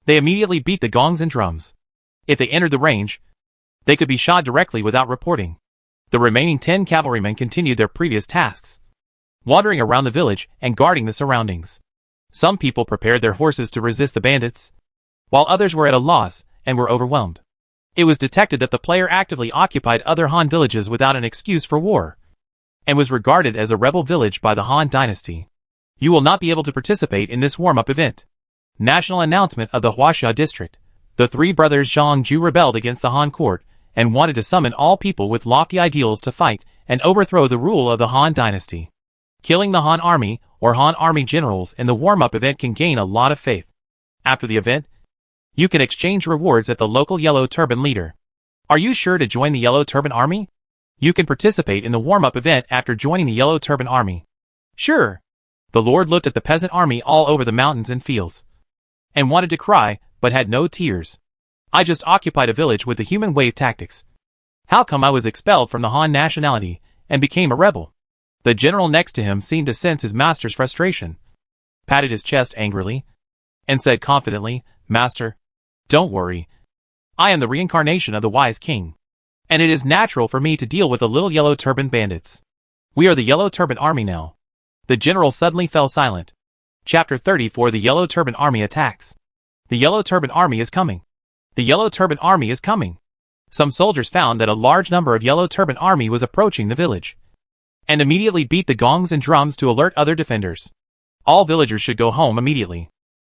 they immediately beat the gongs and drums. If they entered the range, they could be shot directly without reporting. The remaining 10 cavalrymen continued their previous tasks, wandering around the village and guarding the surroundings. Some people prepared their horses to resist the bandits, while others were at a loss and were overwhelmed. It was detected that the player actively occupied other Han villages without an excuse for war, and was regarded as a rebel village by the Han dynasty. You will not be able to participate in this warm-up event. National announcement of the Huaxia district. The three brothers Zhang Ju rebelled against the Han court and wanted to summon all people with lofty ideals to fight and overthrow the rule of the Han dynasty. Killing the Han army or Han army generals in the warm-up event can gain a lot of faith. After the event, you can exchange rewards at the local yellow turban leader. Are you sure to join the yellow turban army? You can participate in the warm-up event after joining the yellow turban army. Sure. The Lord looked at the peasant army all over the mountains and fields, and wanted to cry, but had no tears. I just occupied a village with the human wave tactics. How come I was expelled from the Han nationality and became a rebel? The general next to him seemed to sense his master's frustration, patted his chest angrily, and said confidently, "Master, don't worry. I am the reincarnation of the wise king, and it is natural for me to deal with the little yellow turban bandits. We are the yellow turban army now." The general suddenly fell silent. Chapter 34. The Yellow Turban Army attacks. The Yellow Turban Army is coming. The Yellow Turban Army is coming. Some soldiers found that a large number of Yellow Turban Army was approaching the village, and immediately beat the gongs and drums to alert other defenders. All villagers should go home immediately.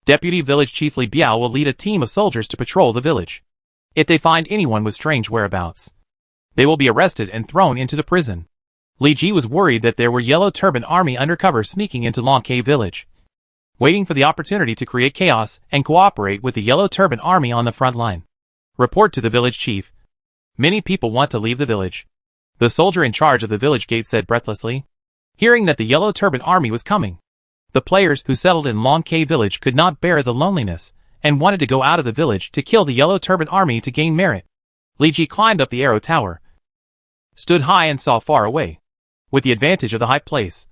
Deputy Village Chief Li Biao will lead a team of soldiers to patrol the village. If they find anyone with strange whereabouts, they will be arrested and thrown into the prison. Li Ji was worried that there were Yellow Turban Army undercover sneaking into Long Ke village, waiting for the opportunity to create chaos and cooperate with the Yellow Turban Army on the front line. Report to the village chief. Many people want to leave the village. The soldier in charge of the village gate said breathlessly. Hearing that the Yellow Turban Army was coming, the players who settled in Long Ke village could not bear the loneliness and wanted to go out of the village to kill the Yellow Turban Army to gain merit. Li Ji climbed up the arrow tower, stood high and saw far away, with the advantage of the high place.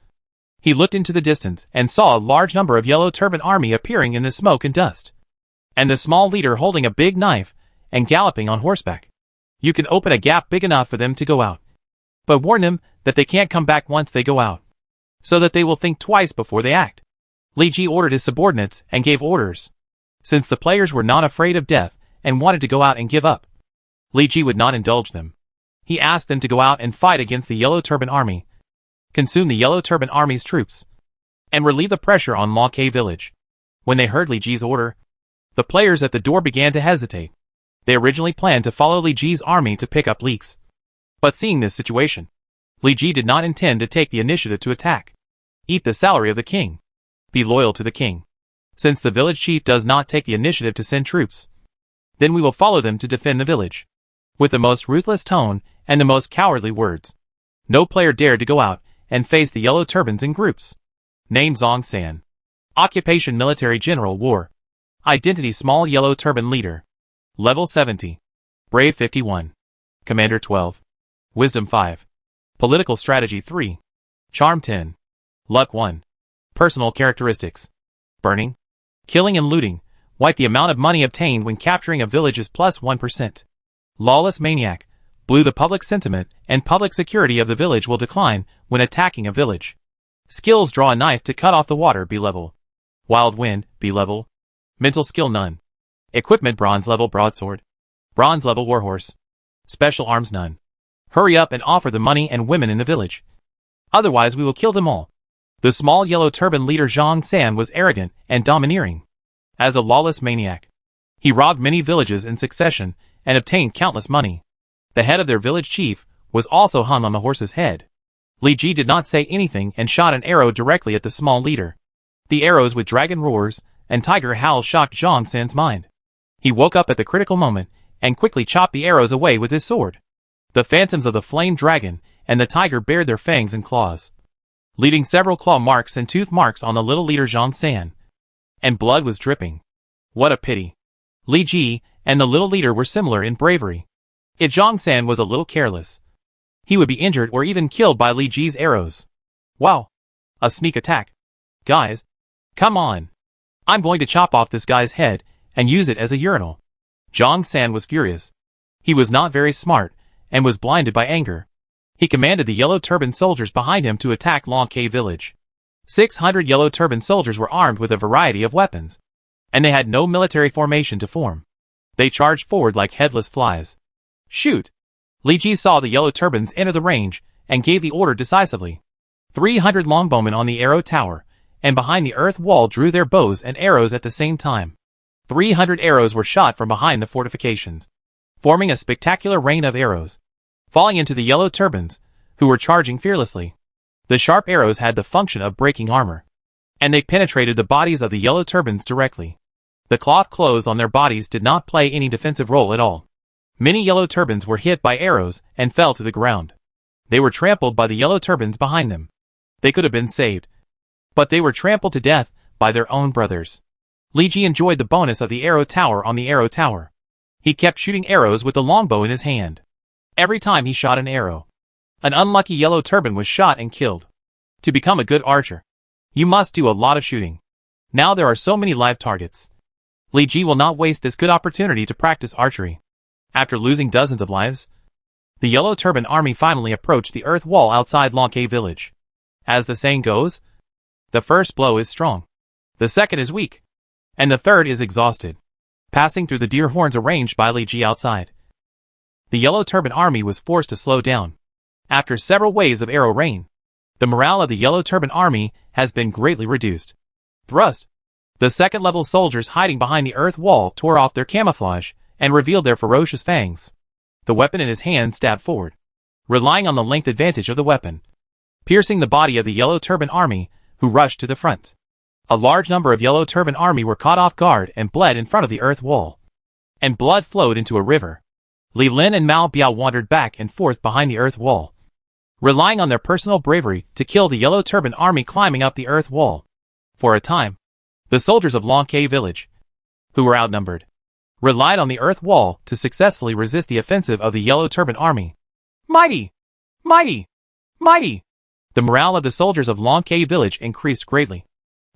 He looked into the distance and saw a large number of Yellow Turban Army appearing in the smoke and dust, and the small leader holding a big knife and galloping on horseback. You can open a gap big enough for them to go out. but warn them that they can't come back once they go out, so that they will think twice before they act. Li Ji ordered his subordinates and gave orders. Since the players were not afraid of death and wanted to go out and give up, Li Ji would not indulge them. He asked them to go out and fight against the Yellow Turban Army, consume the Yellow Turban Army's troops, and relieve the pressure on Long K village. When they heard Li Ji's order, the players at the door began to hesitate. They originally planned to follow Li Ji's army to pick up leaks. But seeing this situation, Li Ji did not intend to take the initiative to attack. Eat the salary of the king. Be loyal to the king. Since the village chief does not take the initiative to send troops, then we will follow them to defend the village. With the most ruthless tone and the most cowardly words, no player dared to go out and face the Yellow Turbans in groups. Name Zhang San. Occupation Military General War. Identity Small Yellow Turban Leader. Level 70. Brave 51. Commander 12. Wisdom 5. Political Strategy 3. Charm 10. Luck 1. Personal Characteristics. Burning, killing and looting. White, the amount of money obtained when capturing a village is plus 1%. Lawless Maniac. Blue, the public sentiment and public security of the village will decline when attacking a village. Skills, draw a knife to cut off the water, B level. Wild Wind, B level. Mental skill, none. Equipment, bronze level broadsword. Bronze level warhorse. Special arms, none. Hurry up and offer the money and women in the village. Otherwise we will kill them all. The small yellow turban leader Zhang San was arrogant and domineering. As a lawless maniac, he robbed many villages in succession and obtained countless money. The head of their village chief was also hung on the horse's head. Li Ji did not say anything and shot an arrow directly at the small leader. The arrows with dragon roars and tiger howls shocked Zhang San's mind. He woke up at the critical moment and quickly chopped the arrows away with his sword. The phantoms of the flame dragon and the tiger bared their fangs and claws, leaving several claw marks and tooth marks on the little leader Zhang San. And blood was dripping. What a pity. Li Ji and the little leader were similar in bravery. If Zhang San was a little careless, he would be injured or even killed by Li Ji's arrows. Wow. A sneak attack. Guys, come on. I'm going to chop off this guy's head and use it as a urinal. Zhang San was furious. He was not very smart and was blinded by anger. He commanded the yellow turban soldiers behind him to attack Long K village. 600 yellow turban soldiers were armed with a variety of weapons, and they had no military formation to form. They charged forward like headless flies. Shoot! Li Ji saw the yellow turbans enter the range and gave the order decisively. 300 longbowmen on the arrow tower and behind the earth wall drew their bows and arrows at the same time. 300 arrows were shot from behind the fortifications, forming a spectacular rain of arrows, falling into the yellow turbans, who were charging fearlessly. The sharp arrows had the function of breaking armor, and they penetrated the bodies of the yellow turbans directly. The cloth clothes on their bodies did not play any defensive role at all. Many yellow turbans were hit by arrows and fell to the ground. They were trampled by the yellow turbans behind them. They could have been saved, but they were trampled to death by their own brothers. Li Ji enjoyed the bonus of the arrow tower on the arrow tower. He kept shooting arrows with the longbow in his hand. Every time he shot an arrow, an unlucky yellow turban was shot and killed. To become a good archer, you must do a lot of shooting. Now there are so many live targets. Li Ji will not waste this good opportunity to practice archery. After losing dozens of lives, the yellow turban army finally approached the earth wall outside Long K village. As the saying goes, the first blow is strong, the second is weak, and the third is exhausted. Passing through the deer horns arranged by Li Ji outside, the yellow turban army was forced to slow down. After several waves of arrow rain, the morale of the yellow turban army has been greatly reduced. Thrust. The second-level soldiers hiding behind the earth wall tore off their camouflage and revealed their ferocious fangs. The weapon in his hand stabbed forward, relying on the length advantage of the weapon, piercing the body of the yellow turban army, who rushed to the front. A large number of yellow turban army were caught off guard and bled in front of the earth wall, and blood flowed into a river. Li Lin and Mao Biao wandered back and forth behind the earth wall, relying on their personal bravery to kill the yellow turban army climbing up the earth wall. For a time, the soldiers of Long K village, who were outnumbered, relied on the earth wall to successfully resist the offensive of the yellow turban army. Mighty! Mighty! Mighty! The morale of the soldiers of Long K village increased greatly,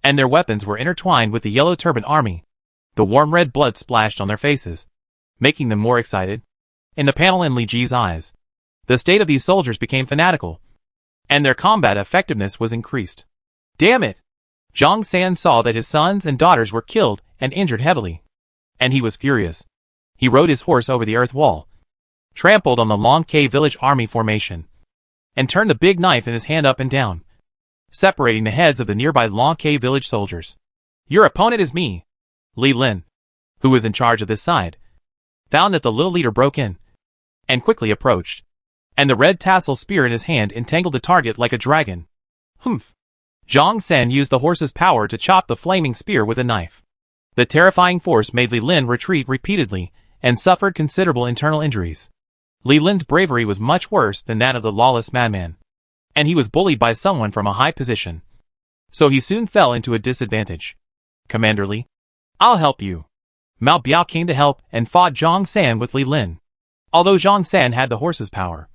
and their weapons were intertwined with the yellow turban army. The warm red blood splashed on their faces, making them more excited. In the panel in Li Ji's eyes, The state of these soldiers became fanatical, and their combat effectiveness was increased. Damn it! Zhang San saw that his sons and daughters were killed and injured heavily, and he was furious. He rode his horse over the earth wall, trampled on the Long K village army formation, and turned the big knife in his hand up and down, separating the heads of the nearby Long K village soldiers. Your opponent is me. Li Lin, who was in charge of this side, found that the little leader broke in, and quickly approached, and the red tassel spear in his hand entangled the target like a dragon. Humph! Zhang San used the horse's power to chop the flaming spear with a knife. The terrifying force made Li Lin retreat repeatedly, and suffered considerable internal injuries. Li Lin's bravery was much worse than that of the lawless madman, and he was bullied by someone from a high position. So he soon fell into a disadvantage. Commander Li, I'll help you. Mao Biao came to help and fought Zhang San with Li Lin. Although Zhang San had the horse's power,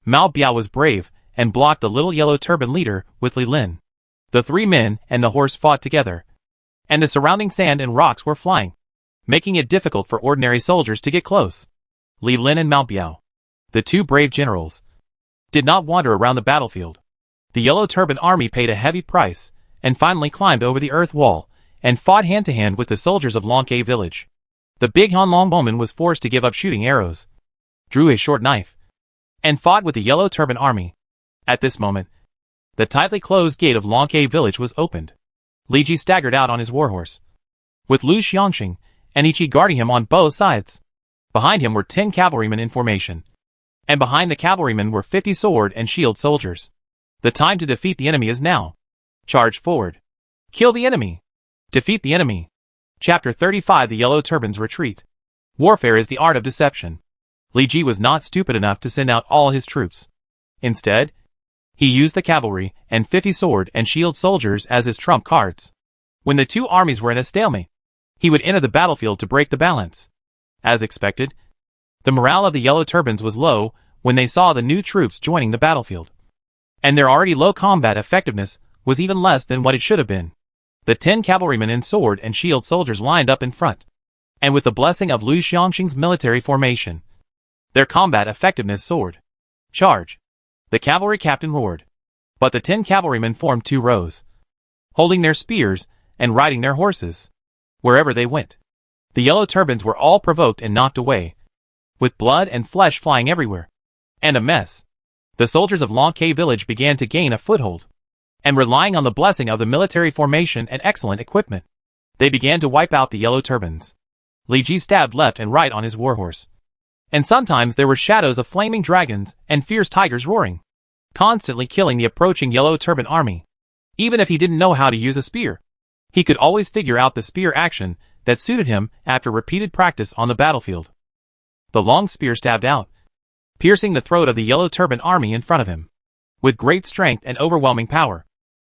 Mao Biao was brave and blocked the little yellow turban leader with Li Lin. The three men and the horse fought together, and the surrounding sand and rocks were flying, making it difficult for ordinary soldiers to get close. Li Lin and Mao Biao, the two brave generals, did not wander around the battlefield. The yellow turban army paid a heavy price, and finally climbed over the earth wall, and fought hand-to-hand with the soldiers of Longke village. The big Han Longboman was forced to give up shooting arrows, drew his short knife, and fought with the yellow turban army. At this moment, the tightly closed gate of Longke village was opened. Li Ji staggered out on his warhorse, with Lu Xiangxing and Ichi guarding him on both sides. Behind him were 10 cavalrymen in formation, and behind the cavalrymen were 50 sword and shield soldiers. The time to defeat the enemy is now. Charge forward. Kill the enemy. Defeat the enemy. Chapter 35. The Yellow Turbans Retreat. Warfare is the art of deception. Li Ji was not stupid enough to send out all his troops. Instead, he used the cavalry and 50 sword and shield soldiers as his trump cards. When the two armies were in a stalemate, he would enter the battlefield to break the balance. As expected, the morale of the Yellow Turbans was low when they saw the new troops joining the battlefield, and their already low combat effectiveness was even less than what it should have been. The 10 cavalrymen in sword and shield soldiers lined up in front, and with the blessing of Lu Xiangxing's military formation, their combat effectiveness soared. Charge! The cavalry captain roared. But the 10 cavalrymen formed 2 rows, holding their spears and riding their horses wherever they went. The Yellow Turbans were all provoked and knocked away, with blood and flesh flying everywhere, and a mess. The soldiers of Longke village began to gain a foothold, and relying on the blessing of the military formation and excellent equipment, they began to wipe out the Yellow Turbans. Li Ji stabbed left and right on his warhorse, and sometimes there were shadows of flaming dragons and fierce tigers roaring, constantly killing the approaching Yellow Turban army. Even if he didn't know how to use a spear, he could always figure out the spear action that suited him after repeated practice on the battlefield. The long spear stabbed out, piercing the throat of the Yellow Turban army in front of him. With great strength and overwhelming power,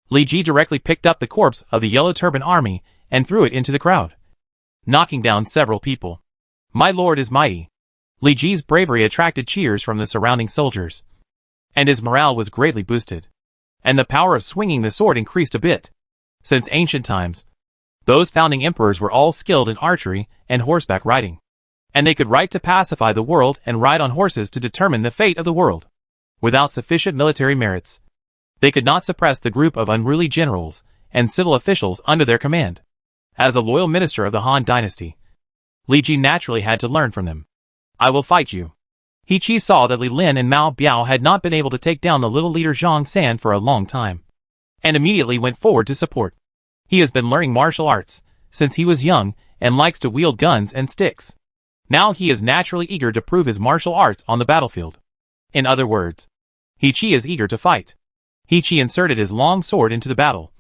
Li Ji directly picked up the corpse of the Yellow Turban army and threw it into the crowd, knocking down several people. My lord is mighty. Li Ji's bravery attracted cheers from the surrounding soldiers, and his morale was greatly boosted, and the power of swinging the sword increased a bit. Since ancient times, those founding emperors were all skilled in archery and horseback riding, and they could ride to pacify the world and ride on horses to determine the fate of the world. Without sufficient military merits, they could not suppress the group of unruly generals and civil officials under their command. As a loyal minister of the Han dynasty, Li Ji naturally had to learn from them. I will fight you. He Qi saw that Li Lin and Mao Biao had not been able to take down the little leader Zhang San for a long time, and immediately went forward to support. He has been learning martial arts since he was young and likes to wield guns and sticks. Now he is naturally eager to prove his martial arts on the battlefield. In other words, He Qi is eager to fight. He Qi inserted his long sword into the battle,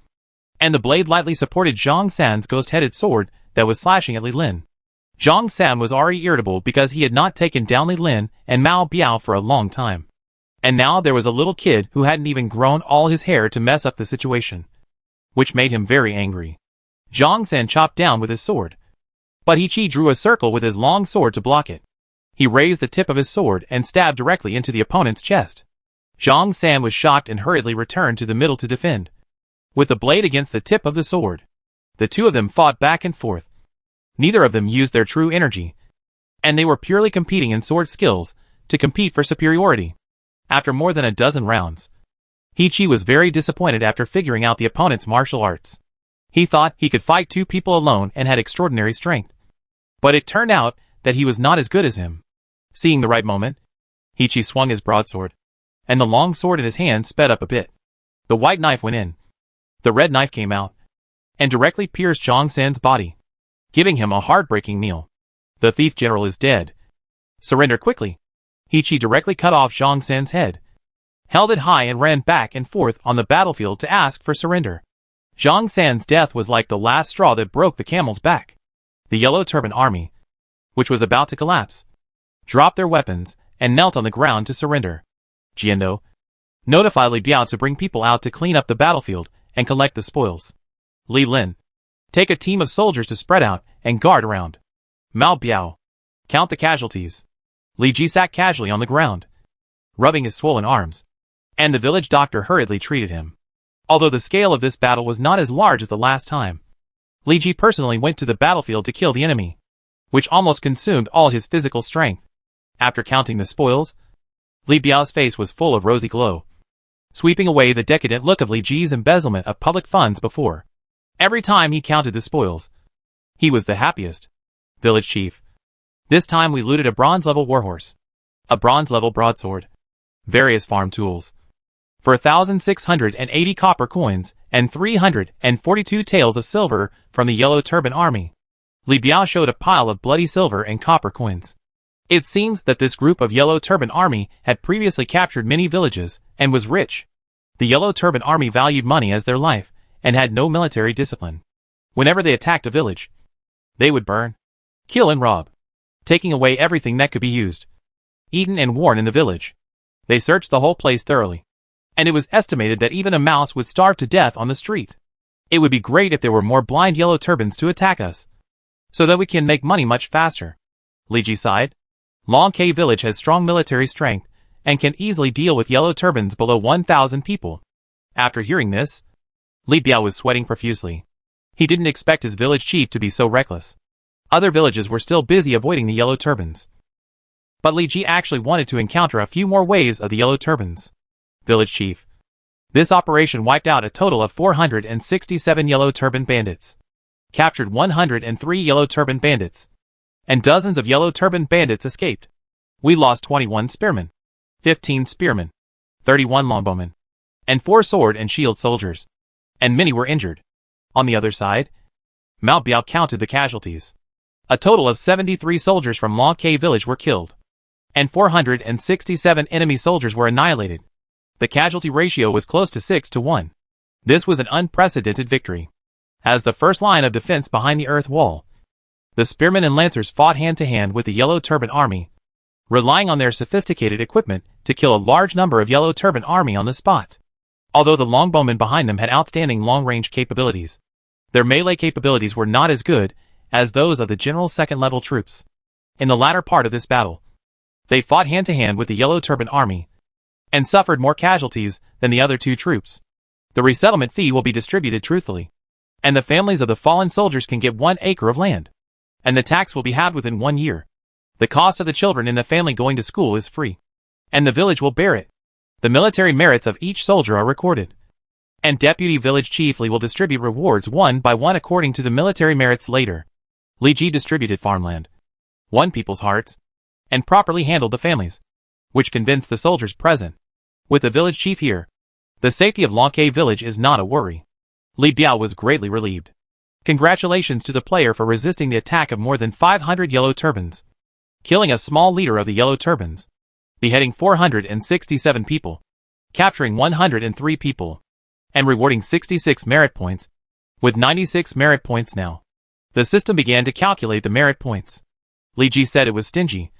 and the blade lightly supported Zhang San's ghost-headed sword that was slashing at Li Lin. Zhang San was already irritable because he had not taken down Li Lin and Mao Biao for a long time. And now there was a little kid who hadn't even grown all his hair to mess up the situation, which made him very angry. Zhang San chopped down with his sword, but He Qi drew a circle with his long sword to block it. He raised the tip of his sword and stabbed directly into the opponent's chest. Zhang San was shocked and hurriedly returned to the middle to defend, with the blade against the tip of the sword. The two of them fought back and forth. Neither of them used their true energy, and they were purely competing in sword skills to compete for superiority. After more than a dozen rounds, He was very disappointed after figuring out the opponent's martial arts. He thought he could fight 2 people alone and had extraordinary strength. But it turned out that he was not as good as him. Seeing the right moment, He swung his broadsword, and the long sword in his hand sped up a bit. The white knife went in. The red knife came out, and directly pierced Zhang San's body, giving him a heartbreaking meal. The thief general is dead. Surrender quickly. He directly cut off Zhang San's head, held it high and ran back and forth on the battlefield to ask for surrender. Zhang San's death was like the last straw that broke the camel's back. The Yellow Turban army, which was about to collapse, dropped their weapons and knelt on the ground to surrender. Jiando, notify Li Biao to bring people out to clean up the battlefield and collect the spoils. Li Lin, take a team of soldiers to spread out and guard around. Mao Biao, count the casualties. Li Ji sat casually on the ground, rubbing his swollen arms, and the village doctor hurriedly treated him. Although the scale of this battle was not as large as the last time, Li Ji personally went to the battlefield to kill the enemy, which almost consumed all his physical strength. After counting the spoils, Li Biao's face was full of rosy glow, sweeping away the decadent look of Li Ji's embezzlement of public funds before. Every time he counted the spoils, he was the happiest. Village chief, this time we looted a bronze-level warhorse, a bronze-level broadsword, various farm tools, for 1,680 copper coins and 342 taels of silver from the Yellow Turban army. Li Biao showed a pile of bloody silver and copper coins. It seems that this group of Yellow Turban army had previously captured many villages and was rich. The Yellow Turban army valued money as their life and had no military discipline. Whenever they attacked a village, they would burn, kill and rob, taking away everything that could be used, eaten and worn in the village. They searched the whole place thoroughly, and it was estimated that even a mouse would starve to death on the street. It would be great if there were more blind Yellow Turbans to attack us, so that we can make money much faster. Li Ji sighed. Long K village has strong military strength and can easily deal with Yellow Turbans below 1,000 people. After hearing this, Li Biao was sweating profusely. He didn't expect his village chief to be so reckless. Other villages were still busy avoiding the Yellow Turbans, but Li Ji actually wanted to encounter a few more waves of the Yellow Turbans. Village chief, this operation wiped out a total of 467 Yellow Turban bandits, captured 103 Yellow Turban bandits, and dozens of Yellow Turban bandits escaped. We lost 21 spearmen, 15 spearmen, 31 longbowmen, and 4 sword and shield soldiers, and many were injured. On the other side, Mao Biao counted the casualties. A total of 73 soldiers from Long K village were killed, and 467 enemy soldiers were annihilated. The casualty ratio was close to 6 to 1. This was an unprecedented victory. As the first line of defense behind the earth wall, the spearmen and lancers fought hand-to-hand with the Yellow Turban army, relying on their sophisticated equipment to kill a large number of Yellow Turban army on the spot. Although the longbowmen behind them had outstanding long-range capabilities, their melee capabilities were not as good as those of the general's second-level troops. In the latter part of this battle, they fought hand-to-hand with the Yellow Turban army, and suffered more casualties than the other 2 troops. The resettlement fee will be distributed truthfully, and the families of the fallen soldiers can get 1 acre of land, and the tax will be had within 1 year. The cost of the children in the family going to school is free, and the village will bear it. The military merits of each soldier are recorded, and Deputy Village Chief Li will distribute rewards one by one according to the military merits later. Li Ji distributed farmland, won people's hearts, and properly handled the families, which convinced the soldiers present. With the village chief here, the safety of Long K village is not a worry. Li Biao was greatly relieved. Congratulations to the player for resisting the attack of more than 500 Yellow Turbans, killing a small leader of the Yellow Turbans, beheading 467 people, capturing 103 people, and rewarding 66 merit points. With 96 merit points now, the system began to calculate the merit points. Li Ji said it was stingy.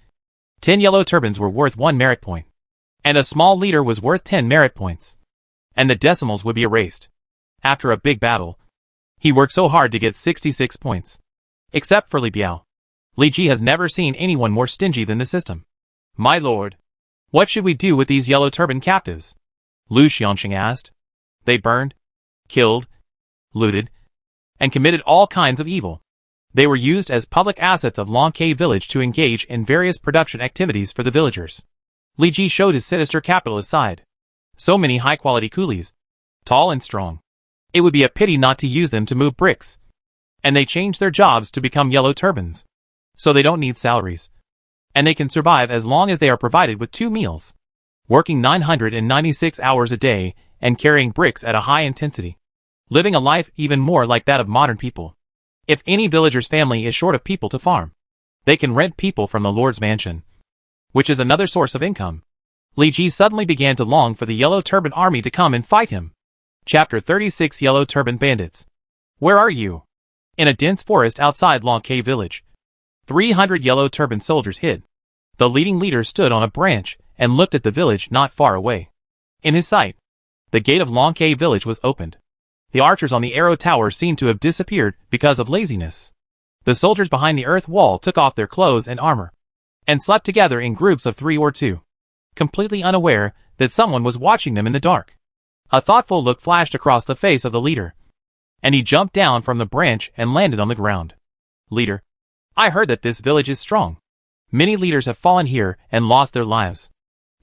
10 Yellow Turbans were worth 1 merit point, and a small leader was worth 10 merit points, and the decimals would be erased. After a big battle, he worked so hard to get 66 points. Except for Li Biao, Li Ji has never seen anyone more stingy than the system. My lord, what should we do with these Yellow Turban captives? Lu Xianxing asked. They burned, killed, looted, and committed all kinds of evil. They were used as public assets of Long K village to engage in various production activities for the villagers. Li Ji showed his sinister capitalist side. So many high-quality coolies. Tall and strong. It would be a pity not to use them to move bricks. And they changed their jobs to become yellow turbans. So they don't need salaries. And they can survive as long as they are provided with 2 meals. Working 996 hours a day and carrying bricks at a high intensity. Living a life even more like that of modern people. If any villager's family is short of people to farm, they can rent people from the Lord's mansion, which is another source of income. Li Ji suddenly began to long for the Yellow Turban army to come and fight him. Chapter 36 Yellow Turban Bandits. Where are you? In a dense forest outside Long Cave village. 300 Yellow Turban soldiers hid. The leading leader stood on a branch and looked at the village not far away. In his sight, the gate of Long Cave village was opened. The archers on the arrow tower seemed to have disappeared because of laziness. The soldiers behind the earth wall took off their clothes and armor, and slept together in groups of 3 or 2, completely unaware that someone was watching them in the dark. A thoughtful look flashed across the face of the leader, and he jumped down from the branch and landed on the ground. Leader, I heard that this village is strong. Many leaders have fallen here and lost their lives.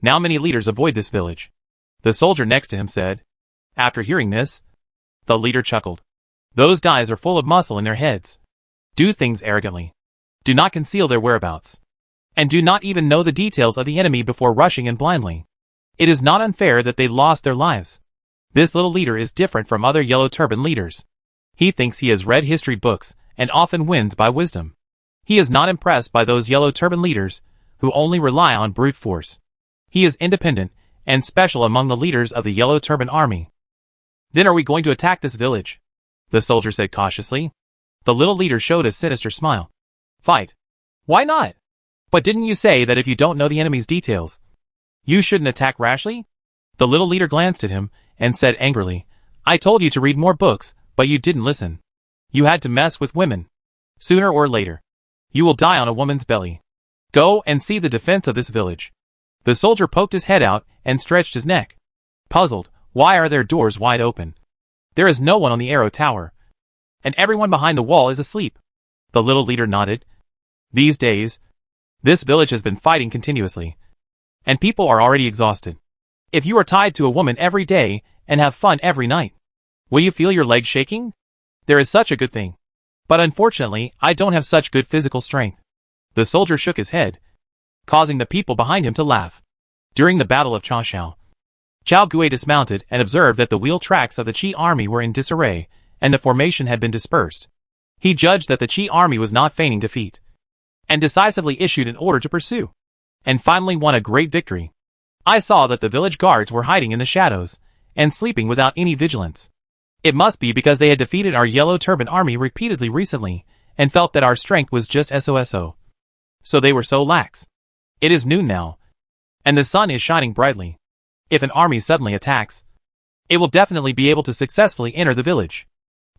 Now many leaders avoid this village. The soldier next to him said. After hearing this, the leader chuckled. Those guys are full of muscle in their heads. Do things arrogantly. Do not conceal their whereabouts. And do not even know the details of the enemy before rushing in blindly. It is not unfair that they lost their lives. This little leader is different from other Yellow Turban leaders. He thinks he has read history books and often wins by wisdom. He is not impressed by those Yellow Turban leaders who only rely on brute force. He is independent and special among the leaders of the Yellow Turban army. Then are we going to attack this village? The soldier said cautiously. The little leader showed a sinister smile. Fight. Why not? But didn't you say that if you don't know the enemy's details, you shouldn't attack rashly? The little leader glanced at him and said angrily, I told you to read more books, but you didn't listen. You had to mess with women. Sooner or later, you will die on a woman's belly. Go and see the defense of this village. The soldier poked his head out and stretched his neck. Puzzled, why are their doors wide open? There is no one on the arrow tower, and everyone behind the wall is asleep. The little leader nodded. These days, this village has been fighting continuously, and people are already exhausted. If you are tied to a woman every day and have fun every night, will you feel your legs shaking? There is such a good thing. But unfortunately, I don't have such good physical strength. The soldier shook his head, causing the people behind him to laugh. During the Battle of Chao, Chao Gui dismounted and observed that the wheel tracks of the Qi army were in disarray, and the formation had been dispersed. He judged that the Qi army was not feigning defeat, and decisively issued an order to pursue, and finally won a great victory. I saw that the village guards were hiding in the shadows, and sleeping without any vigilance. It must be because they had defeated our Yellow Turban army repeatedly recently, and felt that our strength was just so. So they were so lax. It is noon now, and the sun is shining brightly. If an army suddenly attacks, it will definitely be able to successfully enter the village.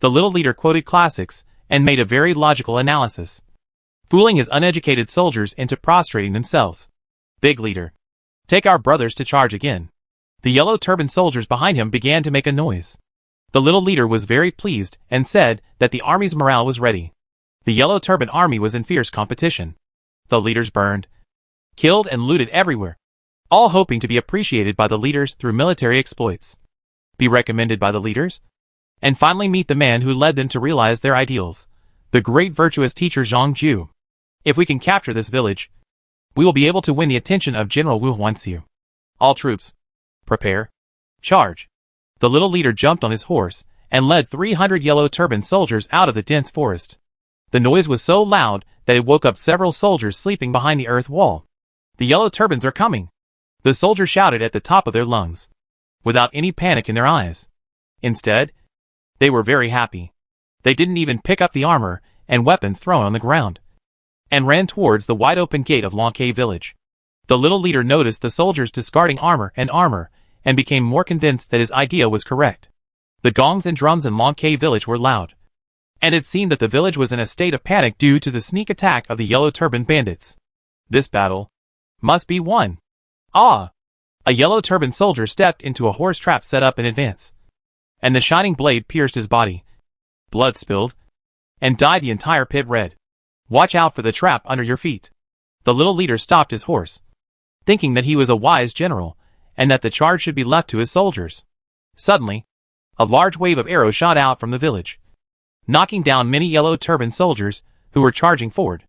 The little leader quoted classics and made a very logical analysis, fooling his uneducated soldiers into prostrating themselves. Big leader, take our brothers to charge again. The Yellow Turban soldiers behind him began to make a noise. The little leader was very pleased and said that the army's morale was ready. The Yellow Turban army was in fierce competition. The leaders burned, killed and looted everywhere, all hoping to be appreciated by the leaders through military exploits, be recommended by the leaders, and finally meet the man who led them to realize their ideals, the great virtuous teacher Zhang Ju. If we can capture this village, we will be able to win the attention of General Wu Huanxiu. All troops, prepare, charge. The little leader jumped on his horse and led 300 Yellow Turban soldiers out of the dense forest. The noise was so loud that it woke up several soldiers sleeping behind the earth wall. The Yellow Turbans are coming! The soldiers shouted at the top of their lungs, without any panic in their eyes. Instead, they were very happy. They didn't even pick up the armor and weapons thrown on the ground, and ran towards the wide-open gate of Lonquet village. The little leader noticed the soldiers discarding armor, and became more convinced that his idea was correct. The gongs and drums in Lonquet village were loud, and it seemed that the village was in a state of panic due to the sneak attack of the Yellow Turban bandits. This battle must be won. Ah! A Yellow Turban soldier stepped into a horse trap set up in advance, and the shining blade pierced his body. Blood spilled, and dyed the entire pit red. Watch out for the trap under your feet. The little leader stopped his horse, thinking that he was a wise general, and that the charge should be left to his soldiers. Suddenly, a large wave of arrows shot out from the village, knocking down many yellow turban soldiers who were charging forward.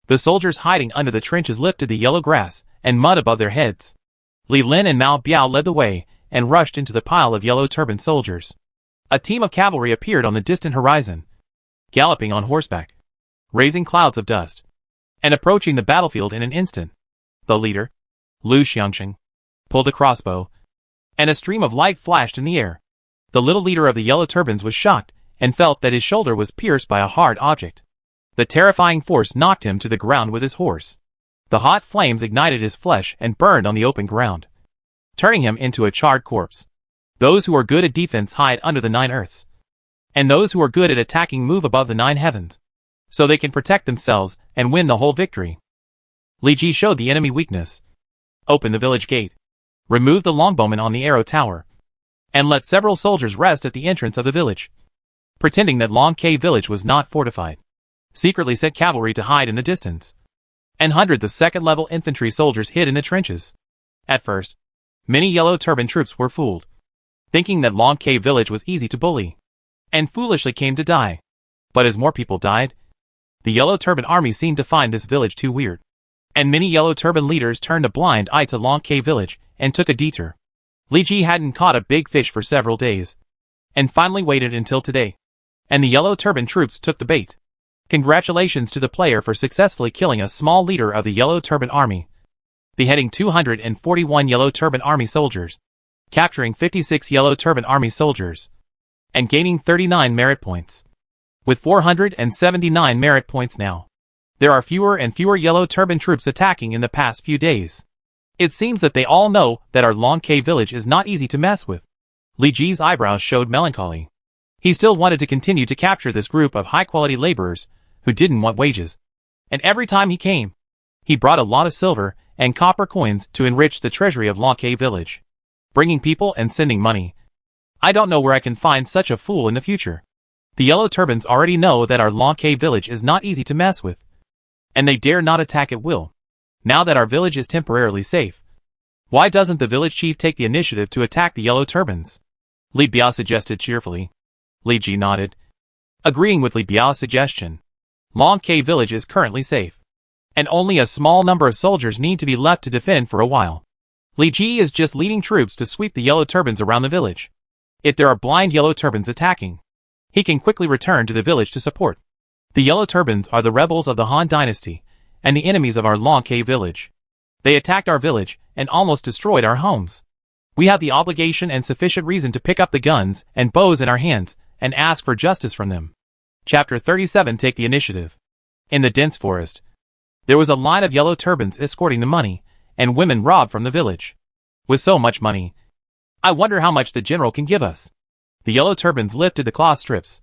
The soldiers hiding under the trenches lifted the yellow grass and mud above their heads. Li Lin and Mao Biao led the way and rushed into the pile of yellow turban soldiers. A team of cavalry appeared on the distant horizon, galloping on horseback, raising clouds of dust, and approaching the battlefield in an instant. The leader, Lu Xiangxing, pulled a crossbow, and a stream of light flashed in the air. The little leader of the yellow turbans was shocked and felt that his shoulder was pierced by a hard object. The terrifying force knocked him to the ground with his horse. The hot flames ignited his flesh and burned on the open ground, turning him into a charred corpse. Those who are good at defense hide under the 9 earths, and those who are good at attacking move above the 9 heavens, so they can protect themselves and win the whole victory. Li Ji showed the enemy weakness, opened the village gate, removed the longbowmen on the arrow tower, and let several soldiers rest at the entrance of the village, pretending that Long Cave village was not fortified. Secretly set cavalry to hide in the distance, and hundreds of second-level infantry soldiers hid in the trenches. At first, many yellow turban troops were fooled, thinking that Long Cave village was easy to bully, and foolishly came to die. But as more people died, the yellow turban army seemed to find this village too weird, and many yellow turban leaders turned a blind eye to Long Cave village and took a detour. Li Ji hadn't caught a big fish for several days, and finally waited until today, and the yellow turban troops took the bait. Congratulations to the player for successfully killing a small leader of the yellow turban army, beheading 241 yellow turban army soldiers, capturing 56 yellow turban army soldiers, and gaining 39 merit points. With 479 merit points now, there are fewer and fewer yellow turban troops attacking in the past few days. It seems that they all know that our Long Cave village is not easy to mess with. Li Ji's eyebrows showed melancholy. He still wanted to continue to capture this group of high-quality laborers who didn't want wages. And every time he came, he brought a lot of silver and copper coins to enrich the treasury of Long Cave village, bringing people and sending money. I don't know where I can find such a fool in the future. The yellow turbans already know that our Long Cave village is not easy to mess with, and they dare not attack at will. Now that our village is temporarily safe, why doesn't the village chief take the initiative to attack the yellow turbans? Li Biao suggested cheerfully. Li Ji nodded, agreeing with Li Biao's suggestion. Long Cave village is currently safe, and only a small number of soldiers need to be left to defend for a while. Li Ji is just leading troops to sweep the yellow turbans around the village. If there are blind yellow turbans attacking, he can quickly return to the village to support. The yellow turbans are the rebels of the Han dynasty, and the enemies of our Long Cave village. They attacked our village and almost destroyed our homes. We have the obligation and sufficient reason to pick up the guns and bows in our hands and ask for justice from them. Chapter 37. Take the initiative. In the dense forest, there was a line of yellow turbans escorting the money and women robbed from the village. With so much money, I wonder how much the general can give us. The yellow turbans lifted the cloth strips,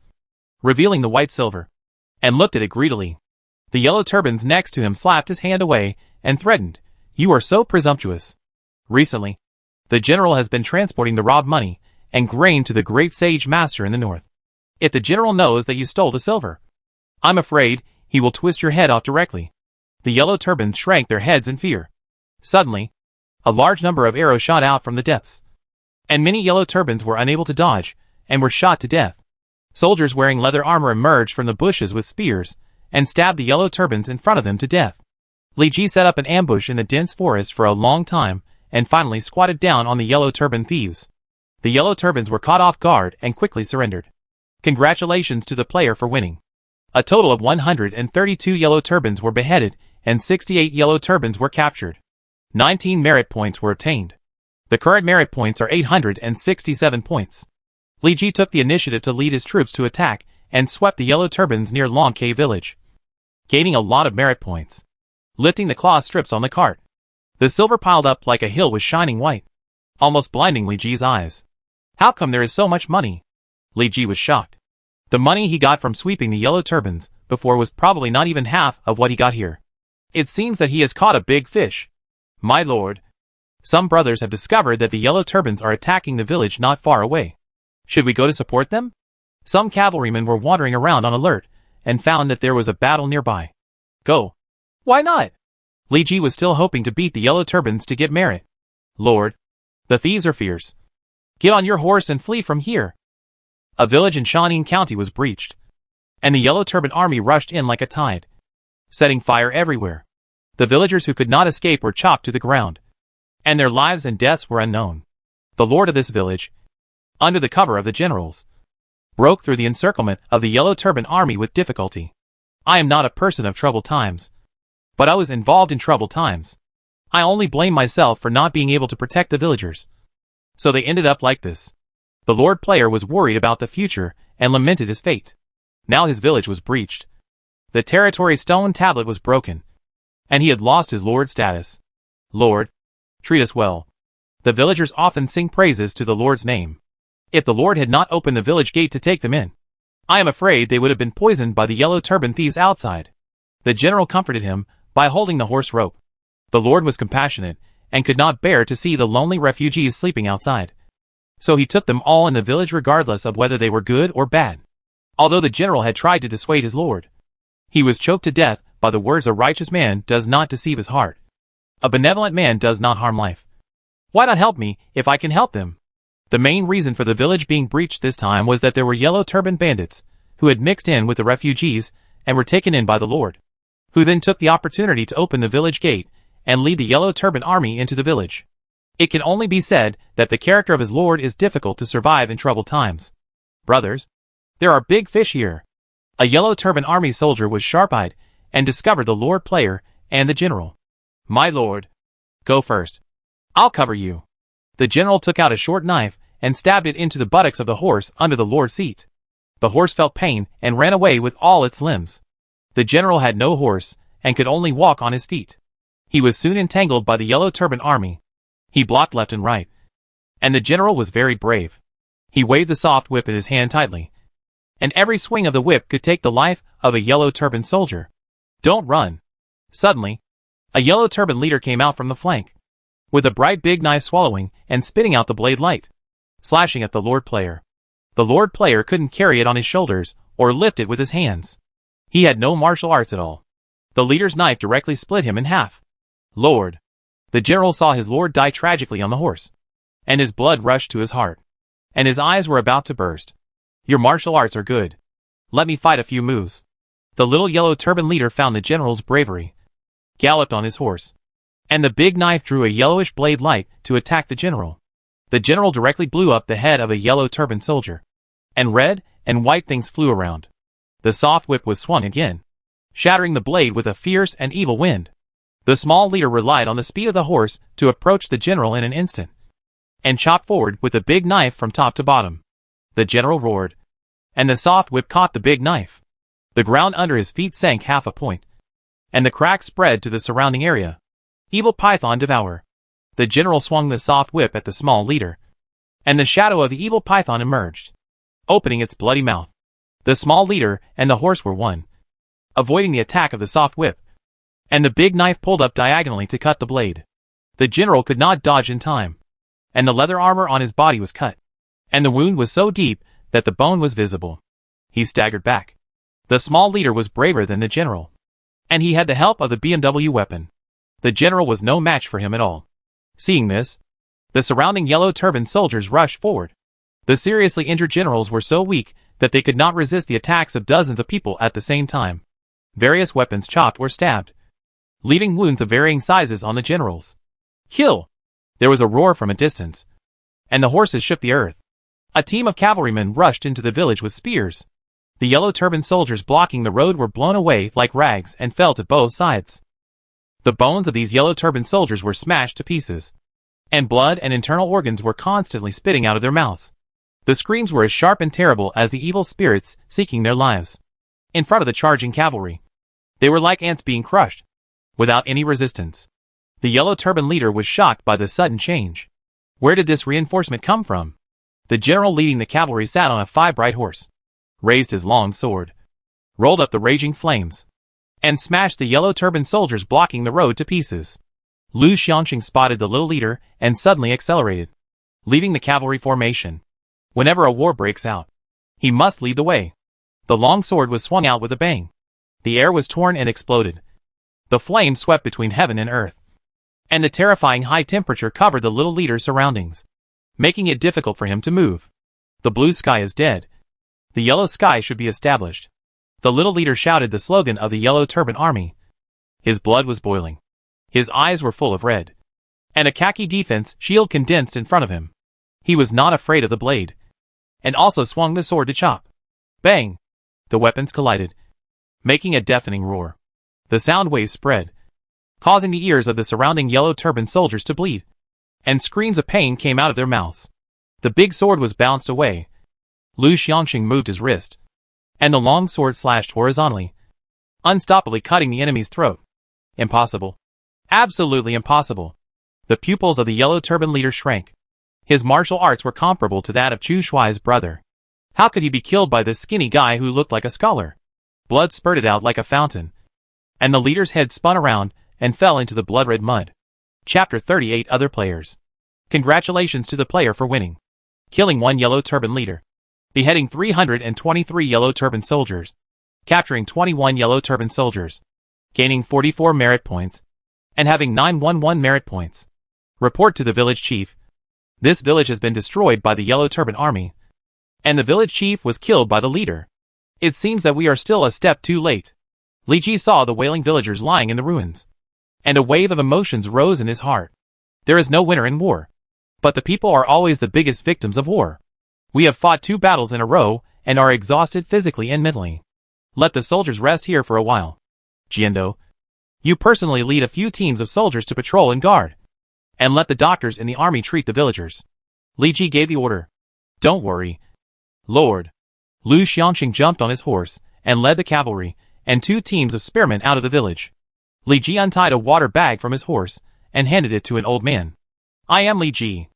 revealing the white silver, and looked at it greedily. The yellow turbans next to him slapped his hand away and threatened, "You are so presumptuous. Recently, the general has been transporting the robbed money and grain to the great sage master in the north. If the general knows that you stole the silver, I'm afraid he will twist your head off directly." The yellow turbans shrank their heads in fear. Suddenly, a large number of arrows shot out from the depths, and many yellow turbans were unable to dodge and were shot to death. Soldiers wearing leather armor emerged from the bushes with spears and stabbed the yellow turbans in front of them to death. Li Ji set up an ambush in the dense forest for a long time and finally squatted down on the yellow turban thieves. The yellow turbans were caught off guard and quickly surrendered. Congratulations to the player for winning. A total of 132 yellow turbans were beheaded and 68 yellow turbans were captured. 19 merit points were obtained. The current merit points are 867 points. Li Ji took the initiative to lead his troops to attack and swept the yellow turbans near Long Cave village, gaining a lot of merit points, lifting the cloth strips on the cart. The silver piled up like a hill was shining white, almost blinding Li Ji's eyes. How come there is so much money? Li Ji was shocked. The money he got from sweeping the yellow turbans before was probably not even half of what he got here. It seems that he has caught a big fish. My lord, some brothers have discovered that the yellow turbans are attacking the village not far away. Should we go to support them? Some cavalrymen were wandering around on alert and found that there was a battle nearby. Go. Why not? Li Ji was still hoping to beat the yellow turbans to get merit. Lord, the thieves are fierce. Get on your horse and flee from here. A village in Shaun County was breached, and the yellow turban army rushed in like a tide, setting fire everywhere. The villagers who could not escape were chopped to the ground, and their lives and deaths were unknown. The lord of this village, under the cover of the generals, broke through the encirclement of the yellow turban army with difficulty. I am not a person of troubled times, but I was involved in troubled times. I only blame myself for not being able to protect the villagers. So they ended up like this. The lord player was worried about the future and lamented his fate. Now his village was breached. The territory stone tablet was broken, and he had lost his lord status. Lord, treat us well. The villagers often sing praises to the Lord's name. If the Lord had not opened the village gate to take them in, I am afraid they would have been poisoned by the yellow turban thieves outside. The general comforted him by holding the horse rope. The Lord was compassionate and could not bear to see the lonely refugees sleeping outside. So he took them all in the village regardless of whether they were good or bad. Although the general had tried to dissuade his lord, he was choked to death by the words, "A righteous man does not deceive his heart. A benevolent man does not harm life. Why not help me if I can help them?" The main reason for the village being breached this time was that there were yellow turban bandits who had mixed in with the refugees and were taken in by the lord, who then took the opportunity to open the village gate and lead the yellow turban army into the village. It can only be said that the character of his lord is difficult to survive in troubled times. Brothers, there are big fish here. A yellow turban army soldier was sharp-eyed and discovered the lord player and the general. My lord, go first. I'll cover you. The general took out a short knife and stabbed it into the buttocks of the horse under the lord's seat. The horse felt pain and ran away with all its limbs. The general had no horse and could only walk on his feet. He was soon entangled by the yellow turban army. He blocked left and right, and the general was very brave. He waved the soft whip in his hand tightly, and every swing of the whip could take the life of a yellow turban soldier. Don't run. Suddenly, a yellow turban leader came out from the flank, with a bright big knife swallowing and spitting out the blade light, slashing at the lord player. The lord player couldn't carry it on his shoulders or lift it with his hands. He had no martial arts at all. The leader's knife directly split him in half. Lord. The general saw his lord die tragically on the horse, and his blood rushed to his heart, and his eyes were about to burst. Your martial arts are good. Let me fight a few moves. The little yellow turban leader found the general's bravery, galloped on his horse, and the big knife drew a yellowish blade light to attack the general. The general directly blew up the head of a yellow turban soldier, and red and white things flew around. The soft whip was swung again, shattering the blade with a fierce and evil wind. The small leader relied on the speed of the horse to approach the general in an instant, and chopped forward with the big knife from top to bottom. The general roared, and the soft whip caught the big knife. The ground under his feet sank half a point, and the crack spread to the surrounding area. Evil python devour. The general swung the soft whip at the small leader, and the shadow of the evil python emerged, opening its bloody mouth. The small leader and the horse were one, avoiding the attack of the soft whip, and the big knife pulled up diagonally to cut the blade. The general could not dodge in time, and the leather armor on his body was cut, and the wound was so deep that the bone was visible. He staggered back. The small leader was braver than the general, and he had the help of the BMW weapon. The general was no match for him at all. Seeing this, the surrounding yellow turban soldiers rushed forward. The seriously injured generals were so weak that they could not resist the attacks of dozens of people at the same time. Various weapons chopped or stabbed, leaving wounds of varying sizes on the generals. Kill! There was a roar from a distance, and the horses shook the earth. A team of cavalrymen rushed into the village with spears. The yellow turban soldiers blocking the road were blown away like rags and fell to both sides. The bones of these yellow turban soldiers were smashed to pieces, and blood and internal organs were constantly spitting out of their mouths. The screams were as sharp and terrible as the evil spirits seeking their lives. In front of the charging cavalry, they were like ants being crushed, without any resistance. The yellow turban leader was shocked by the sudden change. Where did this reinforcement come from? The general leading the cavalry sat on a five-bright horse, raised his long sword, rolled up the raging flames, and smashed the yellow turban soldiers blocking the road to pieces. Lu Xianqing spotted the little leader and suddenly accelerated, leaving the cavalry formation. Whenever a war breaks out, he must lead the way. The long sword was swung out with a bang. The air was torn and exploded. The flame swept between heaven and earth, and the terrifying high temperature covered the little leader's surroundings, making it difficult for him to move. The blue sky is dead. The yellow sky should be established. The little leader shouted the slogan of the Yellow Turban Army. His blood was boiling. His eyes were full of red, and a khaki defense shield condensed in front of him. He was not afraid of the blade, and also swung the sword to chop. Bang! The weapons collided, making a deafening roar. The sound waves spread, causing the ears of the surrounding yellow turban soldiers to bleed, and screams of pain came out of their mouths. The big sword was bounced away. Lu Xiangxing moved his wrist, and the long sword slashed horizontally, unstoppably cutting the enemy's throat. Impossible. Absolutely impossible. The pupils of the yellow turban leader shrank. His martial arts were comparable to that of Chu Shuai's brother. How could he be killed by this skinny guy who looked like a scholar? Blood spurted out like a fountain, and the leader's head spun around and fell into the blood-red mud. Chapter 38. Other players. Congratulations to the player for winning. Killing one yellow turban leader. Beheading 323 yellow turban soldiers. Capturing 21 yellow turban soldiers. Gaining 44 merit points, and having 911 merit points. Report to the village chief. This village has been destroyed by the Yellow Turban Army, and the village chief was killed by the leader. It seems that we are still a step too late. Li Ji saw the wailing villagers lying in the ruins, and a wave of emotions rose in his heart. There is no winner in war, but the people are always the biggest victims of war. We have fought 2 battles in a row and are exhausted physically and mentally. Let the soldiers rest here for a while. Jiando, you personally lead a few teams of soldiers to patrol and guard, and let the doctors in the army treat the villagers. Li Ji gave the order. Don't worry, Lord. Lu Xiangxing jumped on his horse and led the cavalry and 2 teams of spearmen out of the village. Li Ji untied a water bag from his horse and handed it to an old man. I am Li Ji,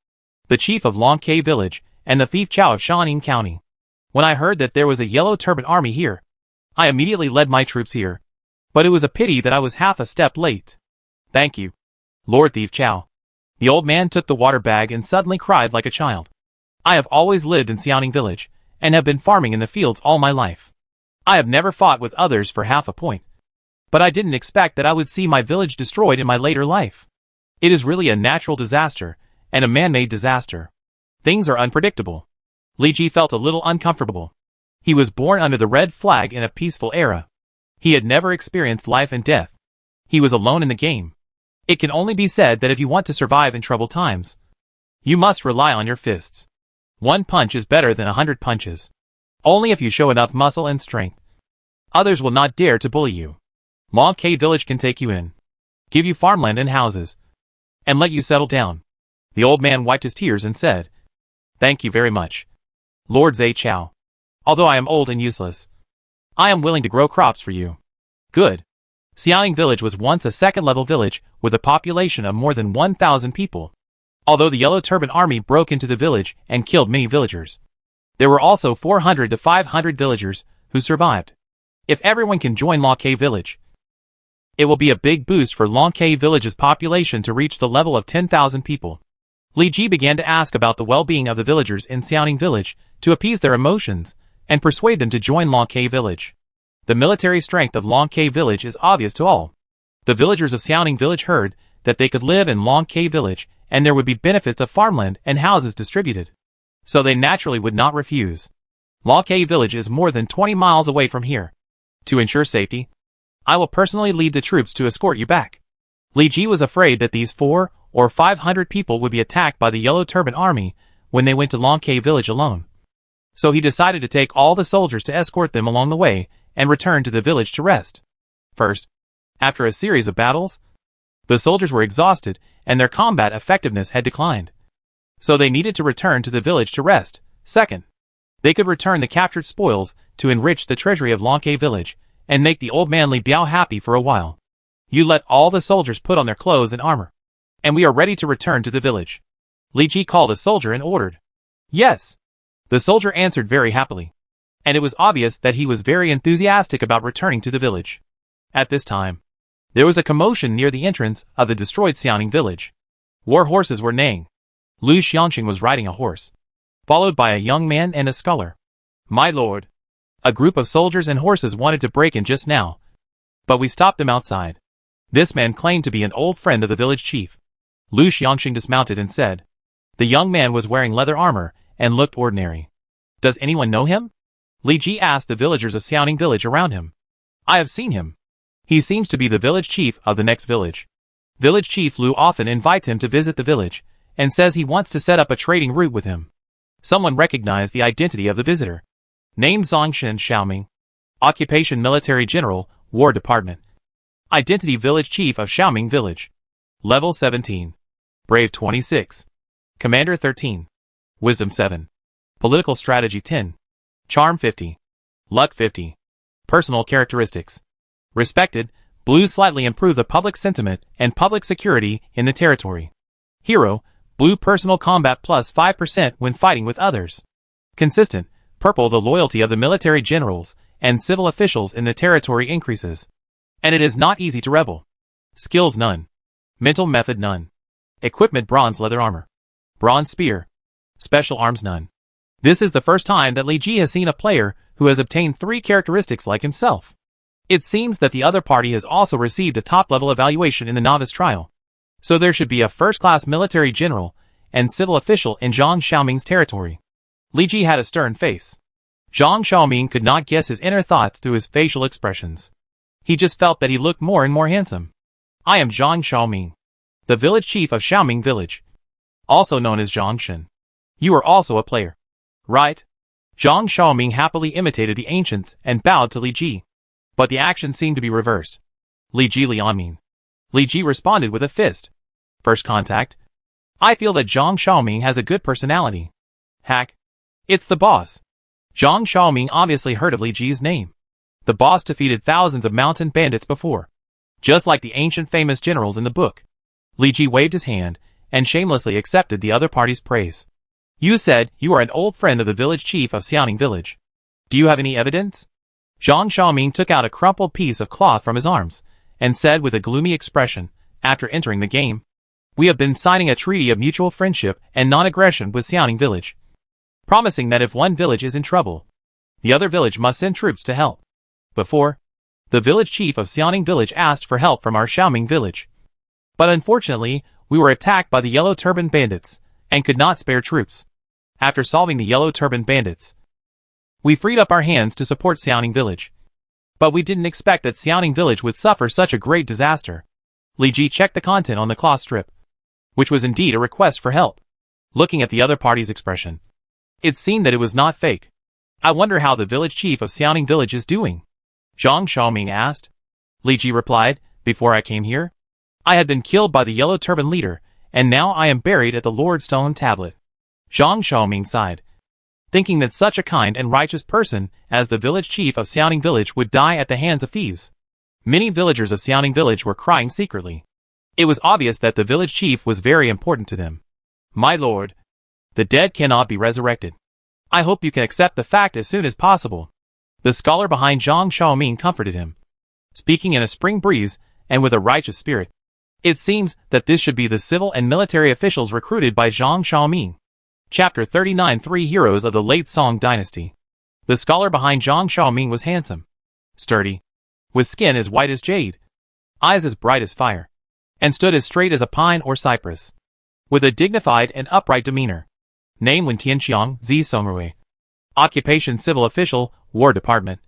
the chief of Long K village and the thief Chow of Shanin County. When I heard that there was a yellow turban army here, I immediately led my troops here. But it was a pity that I was half a step late. Thank you, Lord Thief Chow. The old man took the water bag and suddenly cried like a child. I have always lived in Xiaoning village, and have been farming in the fields all my life. I have never fought with others for half a point. But I didn't expect that I would see my village destroyed in my later life. It is really a natural disaster, and a man-made disaster. Things are unpredictable. Li Ji felt a little uncomfortable. He was born under the red flag in a peaceful era. He had never experienced life and death. He was alone in the game. It can only be said that if you want to survive in troubled times, you must rely on your fists. 1 punch is better than 100 punches. Only if you show enough muscle and strength. Others will not dare to bully you. Long K village can take you in, give you farmland and houses, and let you settle down. The old man wiped his tears and said, Thank you very much, Lord Zai Chow. Although I am old and useless, I am willing to grow crops for you. Good. Xiaoning village was once a second-level village with a population of more than 1,000 people. Although the Yellow Turban Army broke into the village and killed many villagers, there were also 400 to 500 villagers who survived. If everyone can join Long K village, it will be a big boost for Long K village's population to reach the level of 10,000 people. Li Ji began to ask about the well-being of the villagers in Xiaoning village to appease their emotions and persuade them to join Long K village. The military strength of Long K village is obvious to all. The villagers of Xiaoning village heard that they could live in Long K village and there would be benefits of farmland and houses distributed. So they naturally would not refuse. Long K village is more than 20 miles away from here. To ensure safety, I will personally lead the troops to escort you back. Li Ji was afraid that these 400 or 500 people would be attacked by the Yellow Turban Army when they went to Long K village alone. So he decided to take all the soldiers to escort them along the way and return to the village to rest. First, after a series of battles, the soldiers were exhausted and their combat effectiveness had declined. So they needed to return to the village to rest. Second, they could return the captured spoils to enrich the treasury of Long K village and make the old man Li Biao happy for a while. You let all the soldiers put on their clothes and armor, and we are ready to return to the village. Li Ji called a soldier and ordered. Yes. The soldier answered very happily, and it was obvious that he was very enthusiastic about returning to the village. At this time, there was a commotion near the entrance of the destroyed Xiaoning village. War horses were neighing. Lu Xiangxing was riding a horse, followed by a young man and a scholar. My lord, a group of soldiers and horses wanted to break in just now, but we stopped them outside. This man claimed to be an old friend of the village chief. Lu Xiangxing dismounted and said. The young man was wearing leather armor and looked ordinary. Does anyone know him? Li Ji asked the villagers of Xiaoning village around him. I have seen him. He seems to be the village chief of the next village. Village chief Lu often invites him to visit the village and says he wants to set up a trading route with him. Someone recognized the identity of the visitor. Name Zongshan Xiaoming. Occupation Military General, War Department. Identity Village Chief of Xiaoming Village. Level 17. Brave 26. Commander 13. Wisdom 7. Political Strategy 10. Charm 50. Luck 50. Personal Characteristics. Respected, Blue slightly improve the public sentiment and public security in the territory. Hero, Blue personal combat plus 5% when fighting with others. Consistent, Purple the loyalty of the military generals and civil officials in the territory increases. And it is not easy to rebel. Skills none. Mental method none. Equipment bronze leather armor. Bronze spear. Special arms none. This is the first time that Li Ji has seen a player who has obtained 3 characteristics like himself. It seems that the other party has also received a top-level evaluation in the novice trial. So there should be a first-class military general and civil official in Zhang Xiaoming's territory. Li Ji had a stern face. Zhang Xiaoming could not guess his inner thoughts through his facial expressions. He just felt that he looked more and more handsome. I am Zhang Xiaoming, the village chief of Xiaoming village, also known as Zhongshan. You are also a player, right? Zhang Xiaoming happily imitated the ancients and bowed to Li Ji. But the action seemed to be reversed. Li Ji Lianming. Li Ji responded with a fist. First contact. I feel that Zhang Xiaoming has a good personality. Hack. It's the boss. Zhang Xiaoming obviously heard of Li Ji's name. The boss defeated thousands of mountain bandits before. Just like the ancient famous generals in the book. Li Ji waved his hand and shamelessly accepted the other party's praise. You said you are an old friend of the village chief of Xiaoning village. Do you have any evidence? Zhang Xiaoming took out a crumpled piece of cloth from his arms and said with a gloomy expression, after entering the game, we have been signing a treaty of mutual friendship and non-aggression with Xiaoning village, promising that if one village is in trouble, the other village must send troops to help. Before, the village chief of Xiaoning village asked for help from our Xiaoming village. But unfortunately, we were attacked by the yellow turban bandits and could not spare troops. After solving the yellow turban bandits, we freed up our hands to support Xiaoning village. But we didn't expect that Xiaoning village would suffer such a great disaster. Li Ji checked the content on the cloth strip, which was indeed a request for help. Looking at the other party's expression, it seemed that it was not fake. I wonder how the village chief of Xiaoning village is doing. Zhang Xiaoming asked. Li Ji replied, before I came here, I had been killed by the yellow turban leader, and now I am buried at the Lord Stone Tablet. Zhang Xiaoming sighed, thinking that such a kind and righteous person as the village chief of Xiaoning village would die at the hands of thieves. Many villagers of Xiaoning village were crying secretly. It was obvious that the village chief was very important to them. My lord, the dead cannot be resurrected. I hope you can accept the fact as soon as possible. The scholar behind Zhang Xiaoming comforted him, speaking in a spring breeze and with a righteous spirit. It seems that this should be the civil and military officials recruited by Zhang Xiaoming. Chapter 39 3 Heroes of the Late Song Dynasty. The scholar behind Zhang Xiaoming was handsome, sturdy, with skin as white as jade, eyes as bright as fire, and stood as straight as a pine or cypress, with a dignified and upright demeanor. Name Wen Tianxiang Zi Songrui. Occupation Civil Official, War Department.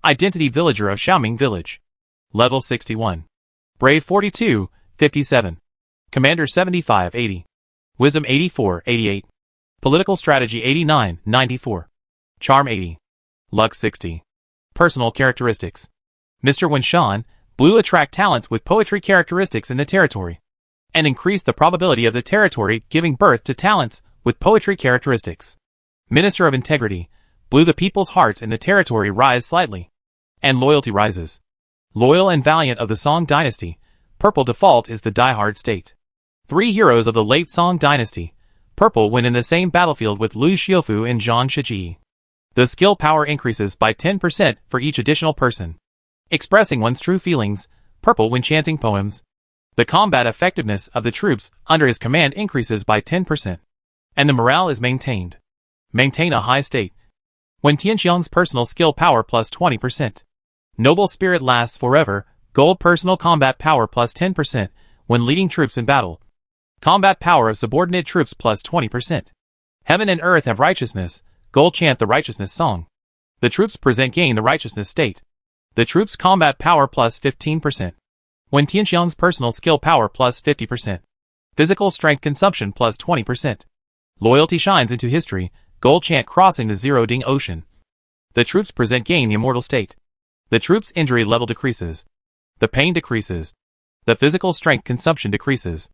Identity Villager of Xiaoming Village. Level 61. Brave 42, 57. Commander 75, 80. Wisdom 84, 88. Political Strategy 89, 94. Charm 80. Luck 60. Personal Characteristics. Mr. Wen Shaun, Blue attract talents with poetry characteristics in the territory, and increase the probability of the territory giving birth to talents with poetry characteristics. Minister of Integrity, Blue the people's hearts in the territory rise slightly, and loyalty rises. Loyal and valiant of the Song Dynasty, Purple default is the die-hard state. 3 heroes of the late Song Dynasty, Purple when in the same battlefield with Lu Xiufu and Zhang Shiji. The skill power increases by 10% for each additional person. Expressing one's true feelings, Purple when chanting poems. The combat effectiveness of the troops under his command increases by 10%. And the morale is maintained. Maintain a high state. When Tianxiang's personal skill power plus 20%. Noble spirit lasts forever, Gold personal combat power plus 10% when leading troops in battle. Combat power of subordinate troops plus 20%. Heaven and earth have righteousness. Gold chant the righteousness song. The troops present gain the righteousness state. The troops combat power plus 15%. When Tianxiang's personal skill power plus 50%. Physical strength consumption plus 20%. Loyalty shines into history. Gold chant crossing the zero ding ocean. The troops present gain the immortal state. The troops injury level decreases. The pain decreases. The physical strength consumption decreases.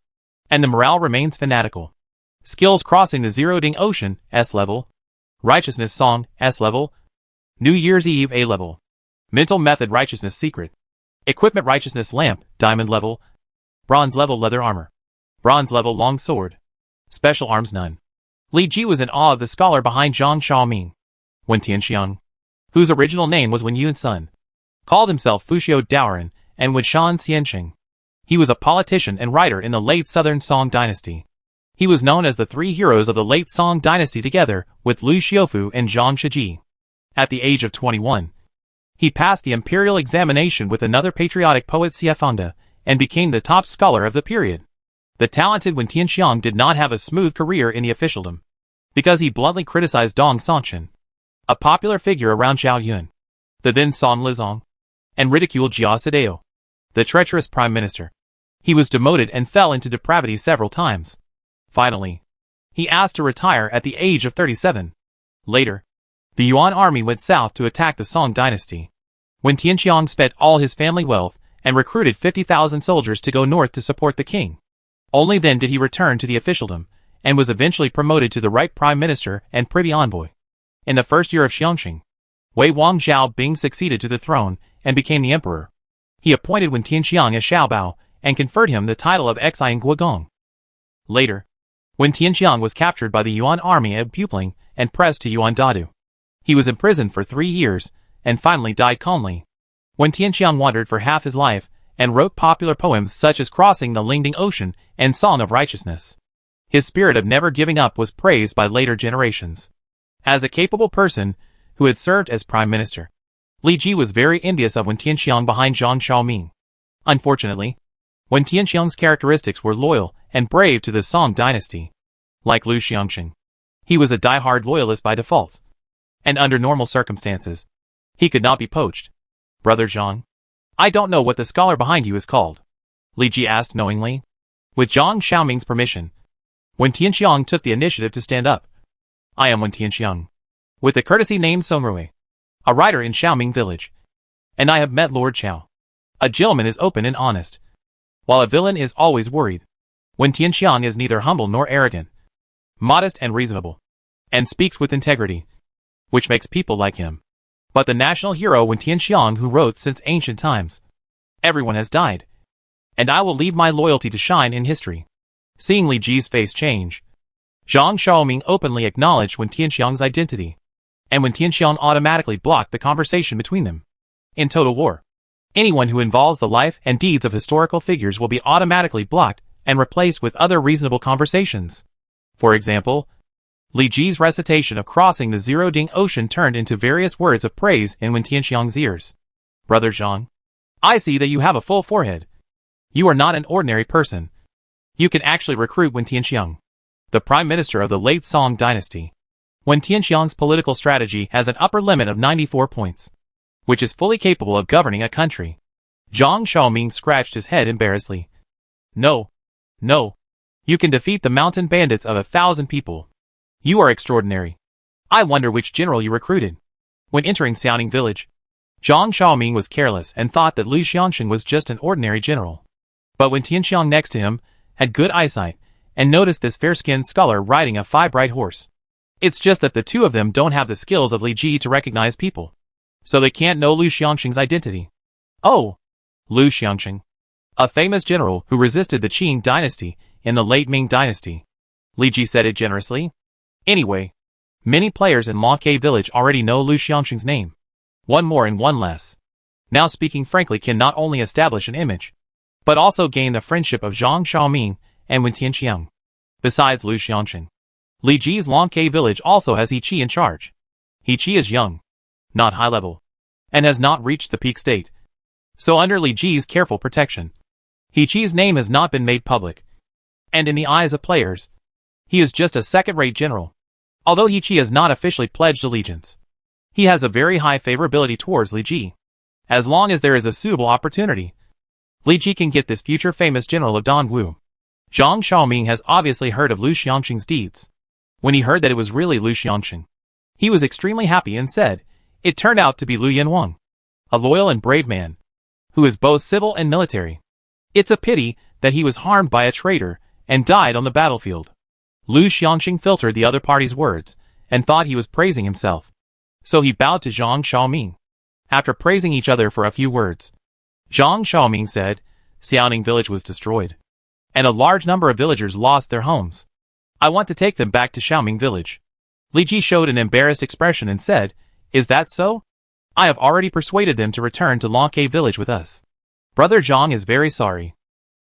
And the morale remains fanatical. Skills crossing the zero ding ocean, S level. Righteousness song, S level. New Year's Eve, A level. Mental method righteousness secret. Equipment righteousness lamp, diamond level. Bronze level leather armor. Bronze level long sword. Special arms none. Li Ji was in awe of the scholar behind Zhang Xiaoming. When Tianxiang, whose original name was Wen Yun Sun, called himself Fuxiu Daoren, and when Shan Xianqing. He was a politician and writer in the late Southern Song dynasty. He was known as the three heroes of the late Song dynasty together with Liu Xiufu and Zhang Shiji. At the age of 21, he passed the imperial examination with another patriotic poet Xiefangde and became the top scholar of the period. The talented Wen Tianxiang did not have a smooth career in the officialdom, because he bluntly criticized Dong Sanchen, a popular figure around Zhao Yun, the then San Lizong, and ridiculed Jia Sedao, the treacherous prime minister. He was demoted and fell into depravity several times. Finally, he asked to retire at the age of 37. Later, the Yuan army went south to attack the Song dynasty. When Tianxiang spent all his family wealth and recruited 50,000 soldiers to go north to support the king. Only then did he return to the officialdom, and was eventually promoted to the right prime minister and privy envoy. In the first year of Xiangxing, Wei Wang Zhao Bing succeeded to the throne and became the emperor. He appointed Wen Tianxiang as Xiaobao and conferred him the title of Xian Guogong. Later, when Tianxiang was captured by the Yuan army at Pupling and pressed to Yuan Dadu, he was imprisoned for 3 years and finally died calmly. When Tianxiang wandered for half his life and wrote popular poems such as Crossing the Lingding Ocean and Song of Righteousness. His spirit of never giving up was praised by later generations. As a capable person who had served as prime minister, Li Ji was very envious of Wen Tianxiang behind Zhang Xiaoming. Unfortunately, Wen Tianxiang's characteristics were loyal and brave to the Song dynasty. Like Liu Xiangxing, he was a die-hard loyalist by default. And under normal circumstances, he could not be poached. Brother Zhang, I don't know what the scholar behind you is called, Li Ji asked knowingly. With Zhang Xiaoming's permission, Wen Tianxiang took the initiative to stand up. I am Wen Tianxiang, with the courtesy named Songrui, a writer in Xiaoming village. And I have met Lord Qiao. A gentleman is open and honest, while a villain is always worried. Wen Tianxiang is neither humble nor arrogant, modest and reasonable, and speaks with integrity, which makes people like him. But the national hero Wen Tianxiang who wrote since ancient times. Everyone has died, and I will leave my loyalty to shine in history. Seeing Li Ji's face change, Zhang Xiaoming openly acknowledged Wen Tianxiang's identity, and Wen Tianxiang automatically blocked the conversation between them. In total war, anyone who involves the life and deeds of historical figures will be automatically blocked and replaced with other reasonable conversations. For example, Li Ji's recitation of Crossing the Zero Ding Ocean turned into various words of praise in Wen Tianxiang's ears. Brother Zhang, I see that you have a full forehead. You are not an ordinary person. You can actually recruit Wen Tianxiang, the prime minister of the late Song dynasty. Wen Tianxiang's political strategy has an upper limit of 94 points, which is fully capable of governing a country. Zhang Xiaoming scratched his head embarrassedly. No. You can defeat the mountain bandits of 1,000 people. You are extraordinary. I wonder which general you recruited. When entering Xiaoning village, Zhang Xiaoming was careless and thought that Liu Xiangxing was just an ordinary general. But when Tianxiang next to him had good eyesight and noticed this fair-skinned scholar riding a bright horse. It's just that the two of them don't have the skills of Li Ji to recognize people, so they can't know Liu Xiangxing's identity. Oh, Liu Xiangxing, a famous general who resisted the Qing dynasty in the late Ming dynasty. Li Ji said it generously. Anyway, many players in Maokai village already know Liu Xiangxing's name. One more and one less. Now speaking frankly can not only establish an image, but also gain the friendship of Zhang Xiaoming and Wen Tianxiang. Besides Liu Xiangxing, Li Ji's Longkai village also has He Qi in charge. He Qi is young, not high level, and has not reached the peak state. So under Li Ji's careful protection, He Qi's name has not been made public. And in the eyes of players, he is just a second-rate general. Although He Qi has not officially pledged allegiance, he has a very high favorability towards Li Ji. As long as there is a suitable opportunity, Li Ji can get this future famous general of Dongwu. Zhang Xiaoming has obviously heard of Lu Xiangqing's deeds. When he heard that it was really Lu Xiangqing, he was extremely happy and said, it turned out to be Lu Yanwang, a loyal and brave man, who is both civil and military. It's a pity that he was harmed by a traitor and died on the battlefield. Lu Xiangqing filtered the other party's words and thought he was praising himself. So he bowed to Zhang Xiaoming. After praising each other for a few words, Zhang Xiaoming said, Xiaoning village was destroyed, and a large number of villagers lost their homes. I want to take them back to Xiaoming village. Li Ji showed an embarrassed expression and said, is that so? I have already persuaded them to return to Longke village with us. Brother Zhang is very sorry.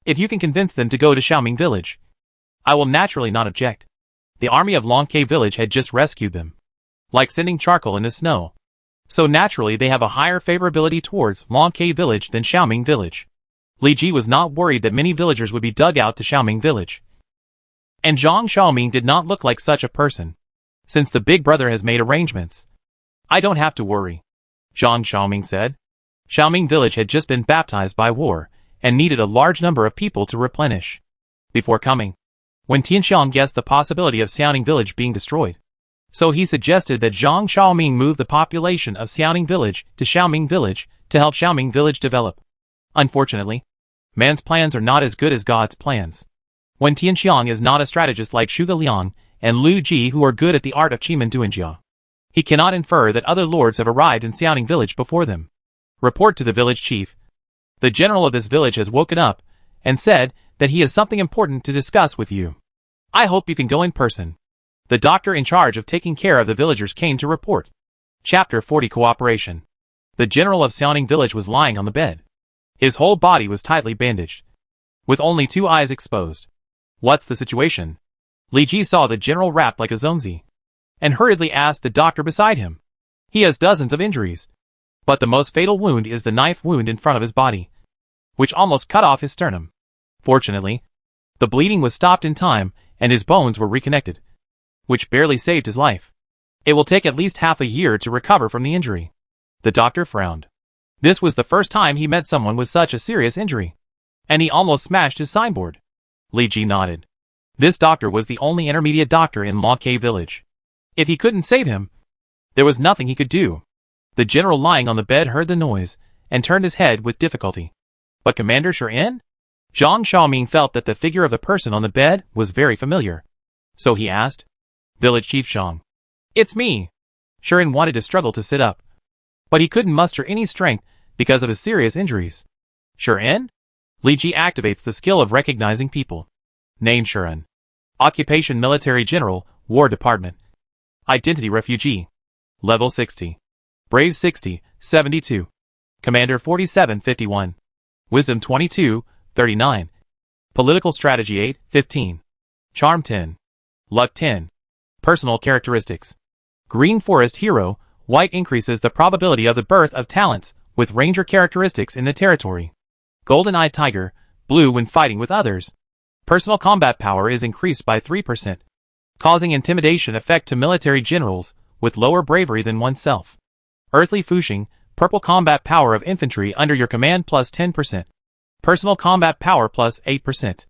If you can convince them to go to Xiaoming village, I will naturally not object. The army of Longke village had just rescued them, like sending charcoal in the snow. So naturally they have a higher favorability towards Longke village than Xiaoming village. Li Ji was not worried that many villagers would be dug out to Xiaoming village. And Zhang Xiaoming did not look like such a person. Since the big brother has made arrangements, I don't have to worry, Zhang Xiaoming said. Xiaoming village had just been baptized by war and needed a large number of people to replenish. Before coming, when Tianxiang guessed the possibility of Xiaoning village being destroyed, so he suggested that Zhang Xiaoming move the population of Xiaoning village to Xiaoming village to help Xiaoming village develop. Unfortunately, man's plans are not as good as God's plans. When Tianxiang is not a strategist like Zhuge Liang and Lu Ji who are good at the art of Qimen Duanjia, he cannot infer that other lords have arrived in Xiaoning village before them. Report to the village chief. The general of this village has woken up and said that he has something important to discuss with you. I hope you can go in person. The doctor in charge of taking care of the villagers came to report. Chapter 40 Cooperation. The general of Xiaoning village was lying on the bed. His whole body was tightly bandaged, with only 2 eyes exposed. What's the situation? Li Ji saw the general wrapped like a zonzi, and hurriedly asked the doctor beside him. He has dozens of injuries, but the most fatal wound is the knife wound in front of his body, which almost cut off his sternum. Fortunately, the bleeding was stopped in time and his bones were reconnected, which barely saved his life. It will take at least half a year to recover from the injury. The doctor frowned. This was the first time he met someone with such a serious injury, and he almost smashed his signboard. Li Ji nodded. This doctor was the only intermediate doctor in Longke village. If he couldn't save him, there was nothing he could do. The general lying on the bed heard the noise and turned his head with difficulty. But Commander Shaun? Zhang Xiaoming felt that the figure of the person on the bed was very familiar. So he asked, Village Chief Shaun. It's me. Shaun wanted to struggle to sit up, but he couldn't muster any strength because of his serious injuries. Shaun? Li Ji activates the skill of recognizing people. Name Shaun. Occupation Military General, War Department. Identity Refugee. Level 60. Brave 60, 72. Commander 4751. Wisdom 22, 39. Political Strategy 8, 15. Charm 10. Luck 10. Personal Characteristics. Green Forest Hero, white increases the probability of the birth of talents with ranger characteristics in the territory. Golden Eye Tiger, blue when fighting with others. Personal combat power is increased by 3%, causing intimidation effect to military generals with lower bravery than oneself. Earthly Fushing, purple combat power of infantry under your command plus 10%. Personal combat power plus 8%.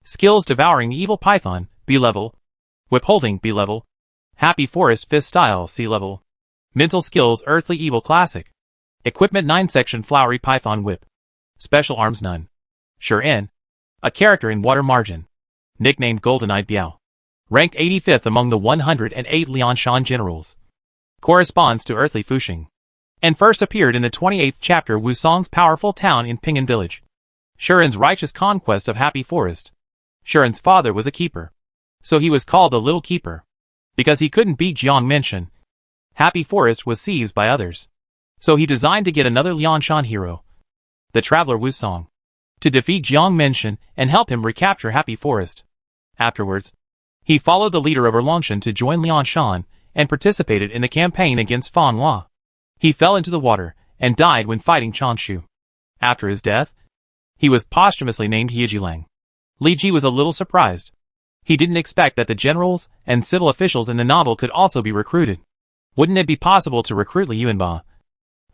Skills Devouring Evil Python, B level. Whip Holding, B level. Happy Forest Fist Style, C level. Mental Skills Earthly Evil Classic. Equipment 9 Section Flowery Python Whip. Special Arms None. Shaun. A character in Water Margin. Nicknamed Golden-Eyed Biao. Ranked 85th among the 108 Lianshan generals. Corresponds to Earthly Fushing. And first appeared in the 28th chapter Wusong's powerful town in Pingan village. Shaun's righteous conquest of Happy Forest. Shaun's father was a keeper, so he was called the Little Keeper. Because he couldn't beat Jiang Menshan, Happy Forest was seized by others. So he designed to get another Lianshan hero, the traveler Wusong, to defeat Jiang Menshan and help him recapture Happy Forest. Afterwards, he followed the leader of Erlongshan to join Lianshan and participated in the campaign against Fan Hua. He fell into the water and died when fighting Changshu. After his death, he was posthumously named Yejilang. Li Ji was a little surprised. He didn't expect that the generals and civil officials in the novel could also be recruited. Wouldn't it be possible to recruit Li Yuanba,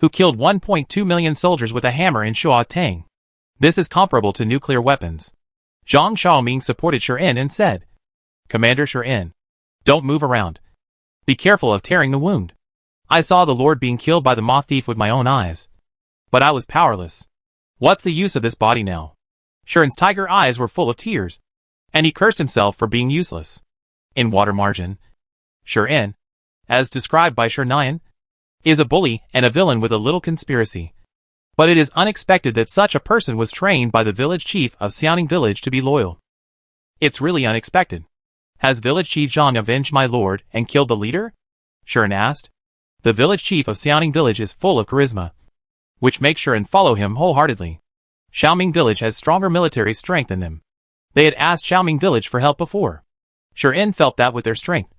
who killed 1.2 million soldiers with a hammer in Shuo Tang? This is comparable to nuclear weapons. Zhang Xiaoming supported Shaun and said, Commander Shaun, don't move around. Be careful of tearing the wound. I saw the Lord being killed by the moth thief with my own eyes. But I was powerless. What's the use of this body now? Shaun's tiger eyes were full of tears, and he cursed himself for being useless. In water margin, Shaun, as described by Shaun, is a bully and a villain with a little conspiracy. But it is unexpected that such a person was trained by the village chief of Xiaoning village to be loyal. It's really unexpected. Has village chief Zhang avenged my lord and killed the leader? Shaun asked. The village chief of Xiaoning village is full of charisma, which makes Shaun follow him wholeheartedly. Xiaoming village has stronger military strength than them. They had asked Xiaoming village for help before. Shaun felt that with their strength,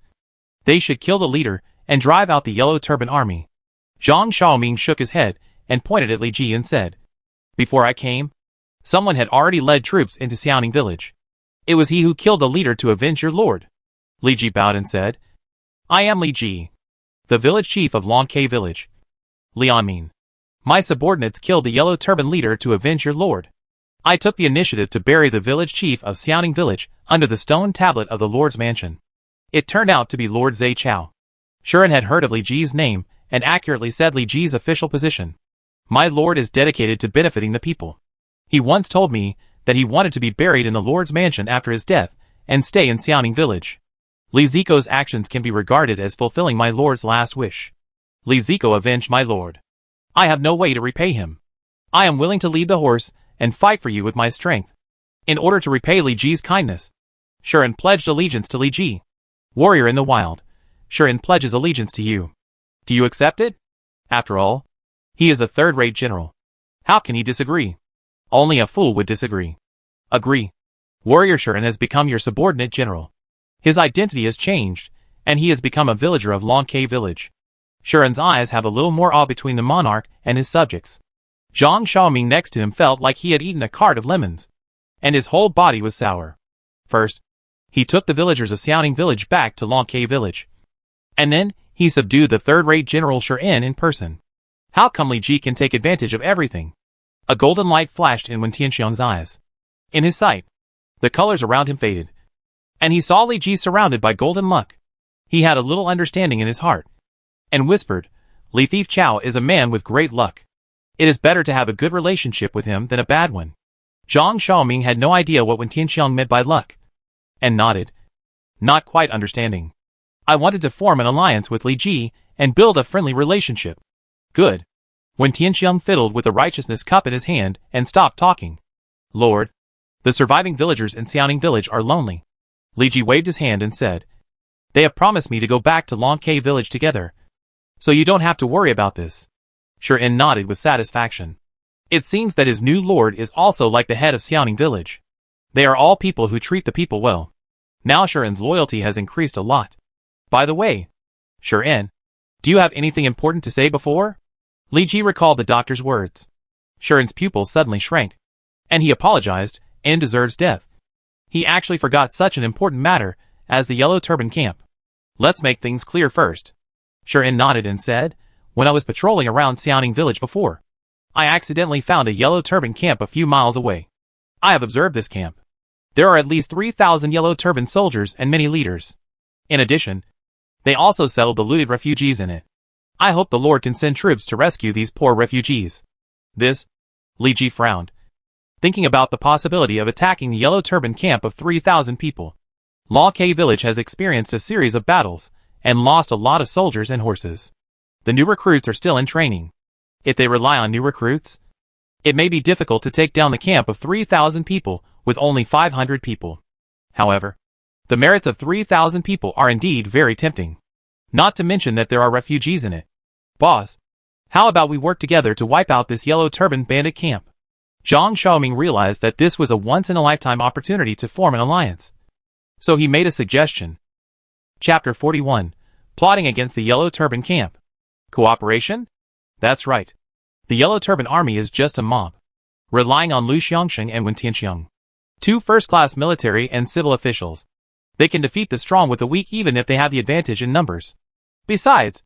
they should kill the leader and drive out the yellow turban army. Zhang Xiaoming shook his head and pointed at Li Ji and said, Before I came, someone had already led troops into Xiaoning village. It was he who killed the leader to avenge your lord. Li Ji bowed and said, I am Li Ji, the village chief of Longke village. Lianmin, my subordinates killed the yellow turban leader to avenge your lord. I took the initiative to bury the village chief of Xiaoning village under the stone tablet of the lord's mansion. It turned out to be Lord Zai Chao. Shaun had heard of Li Ji's name and accurately said Li Ji's official position. My lord is dedicated to benefiting the people. He once told me that he wanted to be buried in the lord's mansion after his death and stay in Xiaoning village. Li Zico's actions can be regarded as fulfilling my lord's last wish. Li Zico avenged my lord. I have no way to repay him. I am willing to lead the horse and fight for you with my strength. In order to repay Li Ji's kindness, Shaun pledged allegiance to Li Ji. Warrior in the wild, Shaun pledges allegiance to you. Do you accept it? After all, he is a third-rate general. How can he disagree? Only a fool would disagree. Agree. Warrior Shaun has become your subordinate general. His identity has changed, and he has become a villager of Longke village. Shaun's eyes have a little more awe between the monarch and his subjects. Zhang Xiaoming next to him felt like he had eaten a cart of lemons, and his whole body was sour. First, he took the villagers of Xiaoning village back to Longke village. And then, he subdued the third-rate General Shaun in person. How come Li Ji can take advantage of everything? A golden light flashed in Wen Tianxiang's eyes. In his sight, the colors around him faded, and he saw Li Ji surrounded by golden luck. He had a little understanding in his heart, and whispered, Li Thief Chao is a man with great luck. It is better to have a good relationship with him than a bad one. Zhang Xiaoming had no idea what Wen Tianxiang meant by luck, and nodded, not quite understanding. I wanted to form an alliance with Li Ji and build a friendly relationship. Good. Wen Tianxiang fiddled with the righteousness cup in his hand and stopped talking. Lord, the surviving villagers in Xiaoning village are lonely. Li Ji waved his hand and said, They have promised me to go back to Longke village together, so you don't have to worry about this. Shaun nodded with satisfaction. It seems that his new lord is also like the head of Xiaoning village. They are all people who treat the people well. Now Shaun's loyalty has increased a lot. By the way, Shaun, do you have anything important to say before? Li Ji recalled the doctor's words. Shaun's pupil suddenly shrank, and he apologized and deserves death. He actually forgot such an important matter as the yellow turban camp. Let's make things clear first. Shaun nodded and said, When I was patrolling around Xiaoning village before, I accidentally found a yellow turban camp a few miles away. I have observed this camp. There are at least 3,000 yellow turban soldiers and many leaders. In addition, they also settled the looted refugees in it. I hope the Lord can send troops to rescue these poor refugees. This, Li Ji frowned, thinking about the possibility of attacking the yellow turban camp of 3,000 people. Longke village has experienced a series of battles and lost a lot of soldiers and horses. The new recruits are still in training. If they rely on new recruits, it may be difficult to take down the camp of 3,000 people with only 500 people. However, the merits of 3,000 people are indeed very tempting. Not to mention that there are refugees in it. Boss, how about we work together to wipe out this yellow turban bandit camp? Zhang Xiaoming realized that this was a once-in-a-lifetime opportunity to form an alliance. So he made a suggestion. Chapter 41. Plotting against the yellow turban camp. Cooperation? That's right. The yellow turban army is just a mob. relying on Lu Xiangsheng and Wen Tianxiang, two first-class military and civil officials. They can defeat the strong with the weak even if they have the advantage in numbers. Besides,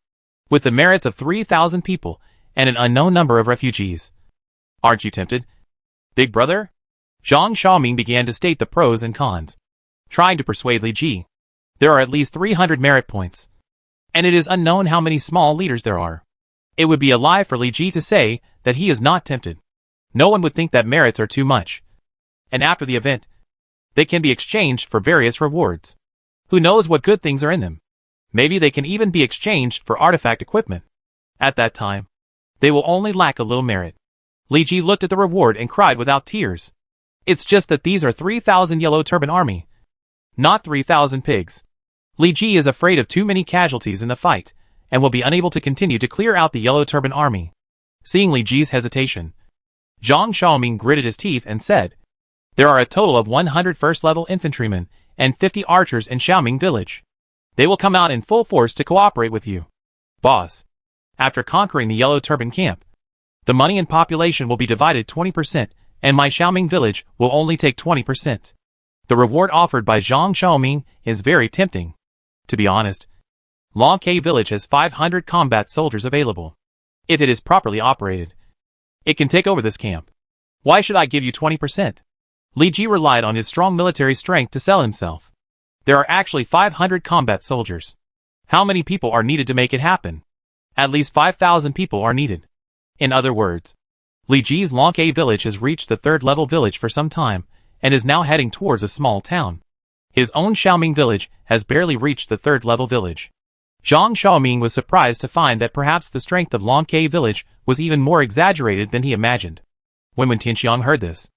with the merits of 3,000 people and an unknown number of refugees. Aren't you tempted, big brother? Zhang Xiaoming began to state the pros and cons, trying to persuade Li Ji. There are at least 300 merit points, and it is unknown how many small leaders there are. It would be a lie for Li Ji to say that he is not tempted. No one would think that merits are too much. And after the event, they can be exchanged for various rewards. Who knows what good things are in them? Maybe they can even be exchanged for artifact equipment. At that time, they will only lack a little merit. Li Ji looked at the reward and cried without tears. It's just that these are 3,000 yellow turban army, not 3,000 pigs. Li Ji is afraid of too many casualties in the fight, and will be unable to continue to clear out the yellow turban army. Seeing Li Ji's hesitation, Zhang Xiaoming gritted his teeth and said, there are a total of 100 first-level infantrymen and 50 archers in Xiaoming village. They will come out in full force to cooperate with you, boss. After conquering the yellow turban camp, the money and population will be divided 20%, and my Xiaoming village will only take 20%. The reward offered by Zhang Xiaoming is very tempting. To be honest, Longke village has 500 combat soldiers available. If it is properly operated, it can take over this camp. Why should I give you 20%? Li Ji relied on his strong military strength to sell himself. There are actually 500 combat soldiers. How many people are needed to make it happen? At least 5,000 people are needed. In other words, Li Ji's Longke village has reached the third-level village for some time, and is now heading towards a small town. His own Xiaoming village has barely reached the third-level village. Zhang Xiaoming was surprised to find that perhaps the strength of Longke village was even more exaggerated than he imagined. When Wen Tianxiang heard this,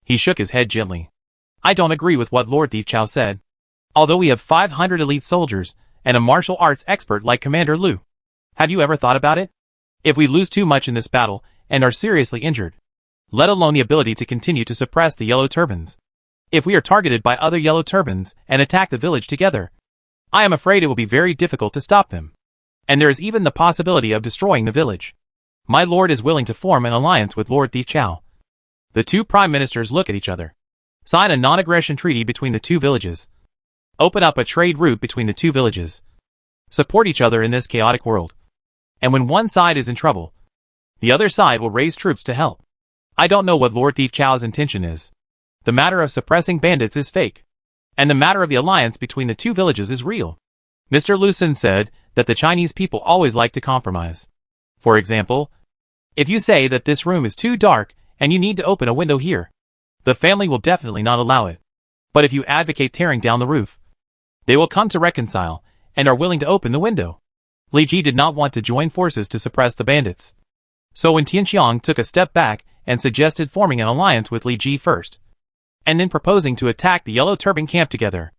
he shook his head gently. I don't agree with what Lord Thief Chao said. Although we have 500 elite soldiers, and a martial arts expert like Commander Lu. Have you ever thought about it? If we lose too much in this battle, and are seriously injured, let alone the ability to continue to suppress the yellow turbans. If we are targeted by other yellow turbans, and attack the village together, I am afraid it will be very difficult to stop them. And there is even the possibility of destroying the village. My lord is willing to form an alliance with Lord Thief Chao. The two prime ministers look at each other. Sign a non-aggression treaty between the two villages. Open up a trade route between the two villages. Support each other in this chaotic world. And when one side is in trouble, the other side will raise troops to help. I don't know what Lord Thief Chao's intention is. The matter of suppressing bandits is fake. And the matter of the alliance between the two villages is real. Mr. Lucen said that the Chinese people always like to compromise. For example, if you say that this room is too dark and you need to open a window here, the family will definitely not allow it. But if you advocate tearing down the roof, they will come to reconcile and are willing to open the window. Li Ji did not want to join forces to suppress the bandits. So Wen Tianxiang took a step back and suggested forming an alliance with Li Ji first, and then proposing to attack the yellow turban camp together.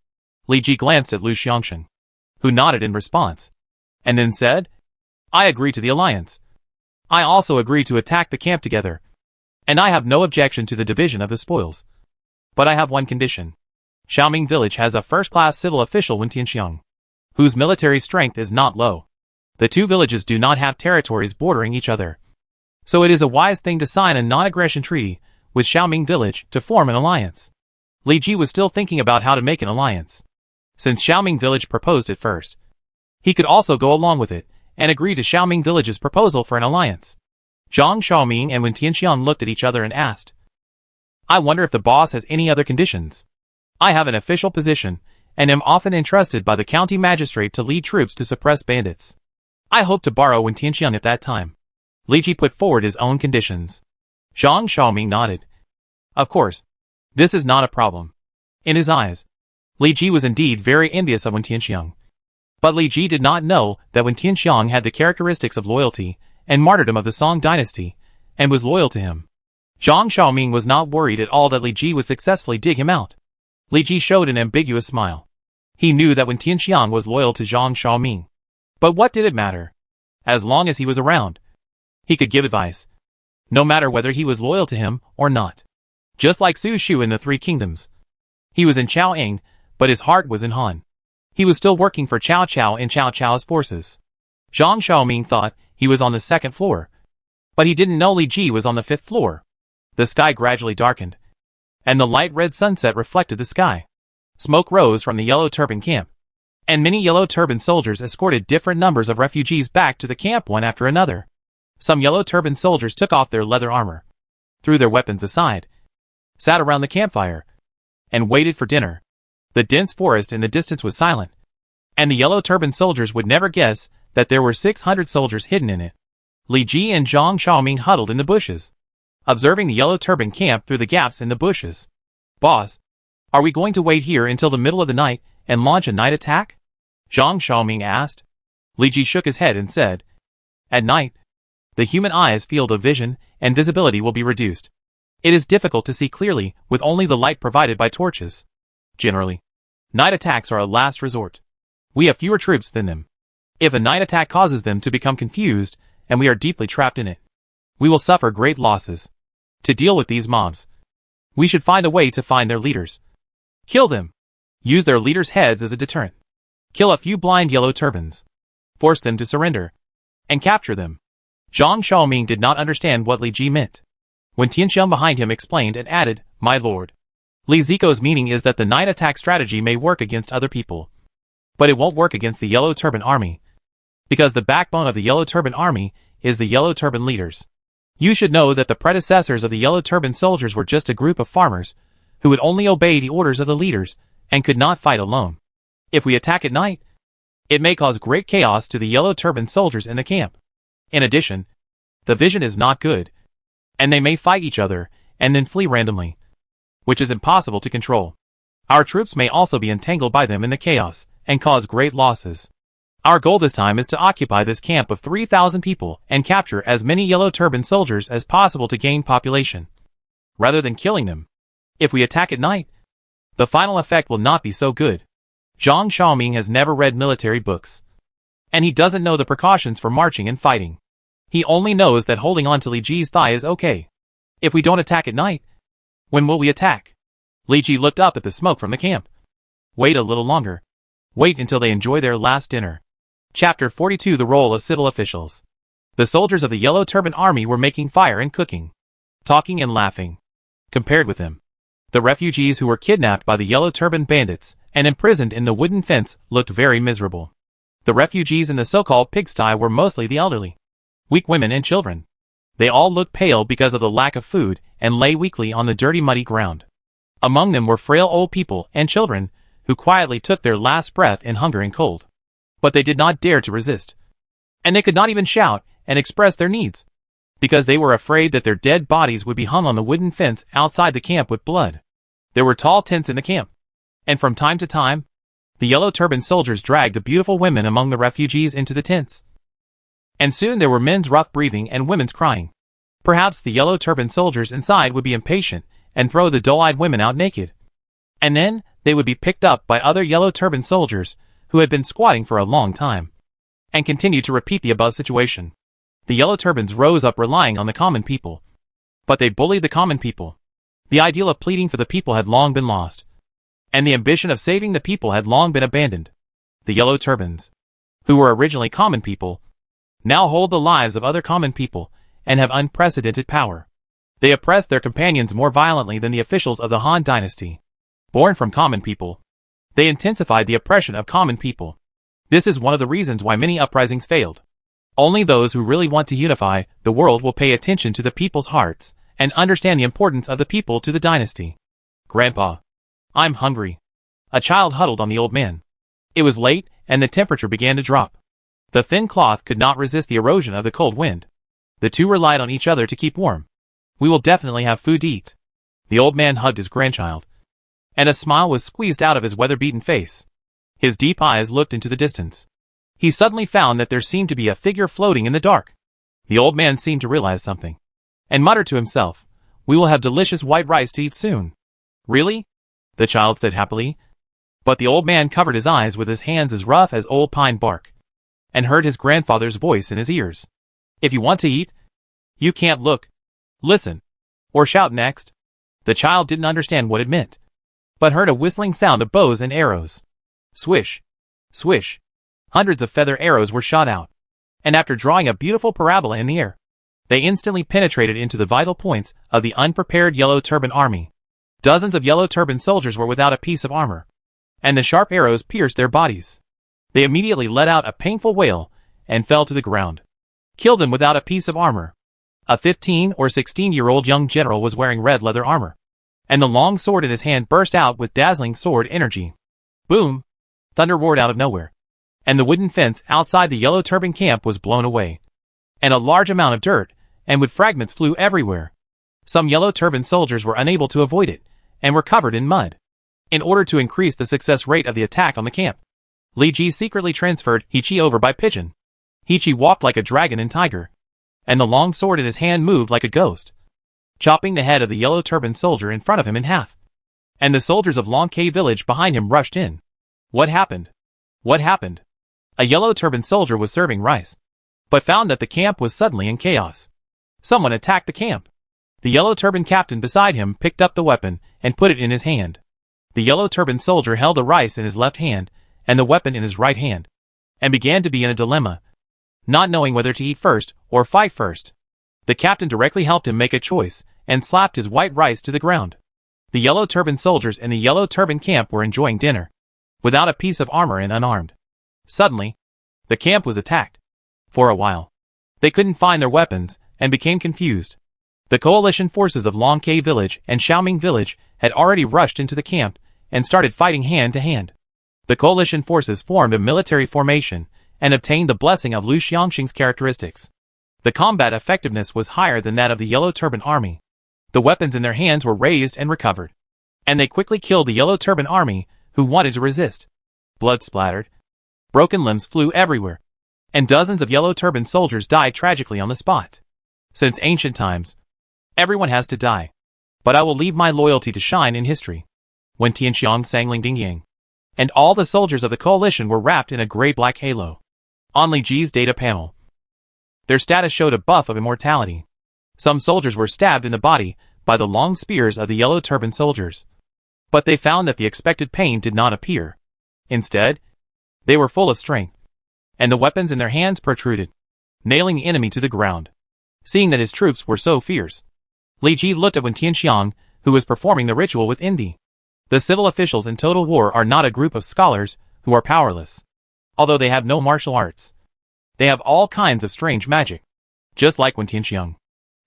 Li Ji glanced at Lu Xiangsheng, who nodded in response, and then said, I agree to the alliance. I also agree to attack the camp together, and I have no objection to the division of the spoils. But I have one condition. Xiaoming village has a first-class civil official Wen Tianxiang, whose military strength is not low. The two villages do not have territories bordering each other. So it is a wise thing to sign a non-aggression treaty with Xiaoming village to form an alliance. Li Ji was still thinking about how to make an alliance. Since Xiaoming village proposed it first, he could also go along with it and agree to Xiaoming village's proposal for an alliance. Zhang Xiaoming and Wen Tianxiang looked at each other and asked, I wonder if the boss has any other conditions. I have an official position, and am often entrusted by the county magistrate to lead troops to suppress bandits. I hope to borrow Wen Tianxiang at that time. Li Ji put forward his own conditions. Zhang Xiaoming nodded. Of course, this is not a problem. In his eyes, Li Ji was indeed very envious of Wen Tianxiang. But Li Ji did not know that Wen Tianxiang had the characteristics of loyalty and martyrdom of the Song dynasty, and was loyal to him. Zhang Xiaoming was not worried at all that Li Ji would successfully dig him out. Li Ji showed an ambiguous smile. He knew that Wen Tianxiang was loyal to Zhang Xiaoming. But what did it matter? As long as he was around, he could give advice, no matter whether he was loyal to him or not. Just like Su Shu in the Three Kingdoms. He was in Chao Eng, but his heart was in Han. He was still working for Cao Cao in Cao Cao's forces. Zhang Xiaoming thought he was on the second floor, but he didn't know Li Ji was on the fifth floor. The sky gradually darkened, and the light red sunset reflected the sky. Smoke rose from the Yellow Turban camp, and many Yellow Turban soldiers escorted different numbers of refugees back to the camp one after another. Some Yellow Turban soldiers took off their leather armor, threw their weapons aside, sat around the campfire, and waited for dinner. The dense forest in the distance was silent, and the Yellow Turban soldiers would never guess that there were 600 soldiers hidden in it. Li Ji and Zhang Xiaoming huddled in the bushes, observing the Yellow Turban camp through the gaps in the bushes. "Boss, are we going to wait here until the middle of the night and launch a night attack?" Zhang Xiaoming asked. Li Ji shook his head and said, "At night, the human eye's field of vision and visibility will be reduced. It is difficult to see clearly with only the light provided by torches. Generally, night attacks are a last resort. We have fewer troops than them. If a night attack causes them to become confused and we are deeply trapped in it, we will suffer great losses. To deal with these mobs, we should find a way to find their leaders. Kill them. Use their leaders' heads as a deterrent. Kill a few blind Yellow Turbans. Force them to surrender. And capture them." Zhang Xiaoming did not understand what Li Ji meant. When Tianxiang behind him explained and added, "My lord, Li Zico's meaning is that the night attack strategy may work against other people, but it won't work against the Yellow Turban army, because the backbone of the Yellow Turban army is the Yellow Turban leaders. You should know that the predecessors of the Yellow Turban soldiers were just a group of farmers who would only obey the orders of the leaders and could not fight alone. If we attack at night, it may cause great chaos to the Yellow Turban soldiers in the camp. In addition, the vision is not good, and they may fight each other and then flee randomly, which is impossible to control. Our troops may also be entangled by them in the chaos and cause great losses. Our goal this time is to occupy this camp of 3,000 people and capture as many Yellow Turban soldiers as possible to gain population, rather than killing them. If we attack at night, the final effect will not be so good." Zhang Xiaoming has never read military books, and he doesn't know the precautions for marching and fighting. He only knows that holding on to Li Ji's thigh is okay. If we don't attack at night, when will we attack? Li Ji looked up at the smoke from the camp. Wait a little longer. Wait until they enjoy their last dinner. Chapter 42: The Role of Civil Officials. The soldiers of the Yellow Turban army were making fire and cooking, talking and laughing. Compared with them, the refugees who were kidnapped by the Yellow Turban bandits and imprisoned in the wooden fence looked very miserable. The refugees in the so-called pigsty were mostly the elderly, weak women and children. They all looked pale because of the lack of food and lay weakly on the dirty muddy ground. Among them were frail old people and children who quietly took their last breath in hunger and cold. But they did not dare to resist. And they could not even shout and express their needs, because they were afraid that their dead bodies would be hung on the wooden fence outside the camp with blood. There were tall tents in the camp, and from time to time, the Yellow Turban soldiers dragged the beautiful women among the refugees into the tents. And soon there were men's rough breathing and women's crying. Perhaps the Yellow Turban soldiers inside would be impatient and throw the dull-eyed women out naked. And then they would be picked up by other Yellow Turban soldiers who had been squatting for a long time, and continued to repeat the above situation. The Yellow Turbans rose up relying on the common people, but they bullied the common people. The ideal of pleading for the people had long been lost, and the ambition of saving the people had long been abandoned. The Yellow Turbans, who were originally common people, now hold the lives of other common people and have unprecedented power. They oppress their companions more violently than the officials of the Han dynasty. Born from common people, they intensified the oppression of common people. This is one of the reasons why many uprisings failed. Only those who really want to unify the world will pay attention to the people's hearts and understand the importance of the people to the dynasty. "Grandpa, I'm hungry." A child huddled on the old man. It was late and the temperature began to drop. The thin cloth could not resist the erosion of the cold wind. The two relied on each other to keep warm. "We will definitely have food to eat." The old man hugged his grandchild, and a smile was squeezed out of his weather-beaten face. His deep eyes looked into the distance. He suddenly found that there seemed to be a figure floating in the dark. The old man seemed to realize something, and muttered to himself, "We will have delicious white rice to eat soon." "Really?" the child said happily. But the old man covered his eyes with his hands as rough as old pine bark, and heard his grandfather's voice in his ears. "If you want to eat, you can't look, listen, or shout next." The child didn't understand what it meant, but heard a whistling sound of bows and arrows. Swish, swish. Hundreds of feather arrows were shot out, and after drawing a beautiful parabola in the air, They instantly penetrated into the vital points of the unprepared Yellow Turban army. Dozens of Yellow Turban soldiers were without a piece of armor, and the sharp arrows pierced their bodies. They immediately let out a painful wail and fell to the ground. Killed them without a piece of armor. A 15 or 16-year-old young general was wearing red leather armor, and the long sword in his hand burst out with dazzling sword energy. Boom! Thunder roared out of nowhere, and the wooden fence outside the Yellow Turban camp was blown away, and a large amount of dirt and wood fragments flew everywhere. Some Yellow Turban soldiers were unable to avoid it, and were covered in mud. In order to increase the success rate of the attack on the camp, Li Ji secretly transferred He over by pigeon. He walked like a dragon and tiger, and the long sword in his hand moved like a ghost, chopping the head of the Yellow Turban soldier in front of him in half. And the soldiers of Long K village behind him rushed in. What happened? What happened? A Yellow Turban soldier was serving rice, but found that the camp was suddenly in chaos. Someone attacked the camp. The Yellow Turban captain beside him picked up the weapon and put it in his hand. The Yellow Turban soldier held the rice in his left hand and the weapon in his right hand, and began to be in a dilemma, not knowing whether to eat first or fight first. The captain directly helped him make a choice and slapped his white rice to the ground. The Yellow Turban soldiers in the Yellow Turban camp were enjoying dinner, without a piece of armor and unarmed. Suddenly, the camp was attacked. For a while, they couldn't find their weapons and became confused. The coalition forces of Long K village and Xiaoming village had already rushed into the camp and started fighting hand to hand. The coalition forces formed a military formation and obtained the blessing of Lu Xiangxing's characteristics. The combat effectiveness was higher than that of the Yellow Turban army. The weapons in their hands were raised and recovered, and they quickly killed the Yellow Turban army who wanted to resist. Blood splattered. Broken limbs flew everywhere, and dozens of Yellow Turban soldiers died tragically on the spot. Since ancient times, everyone has to die, but I will leave my loyalty to shine in history. When Tianxiang sang Ling Ding Yang, and all the soldiers of the coalition were wrapped in a gray-black halo. On Li Ji's data panel, their status showed a buff of immortality. Some soldiers were stabbed in the body by the long spears of the Yellow Turban soldiers, but they found that the expected pain did not appear. Instead, they were full of strength, and the weapons in their hands protruded, nailing the enemy to the ground. Seeing that his troops were so fierce, Li Ji looked at Wen Tianxiang, who was performing the ritual with envy. The civil officials in total war are not a group of scholars who are powerless. Although they have no martial arts, they have all kinds of strange magic. Just like Wen Tianxiang,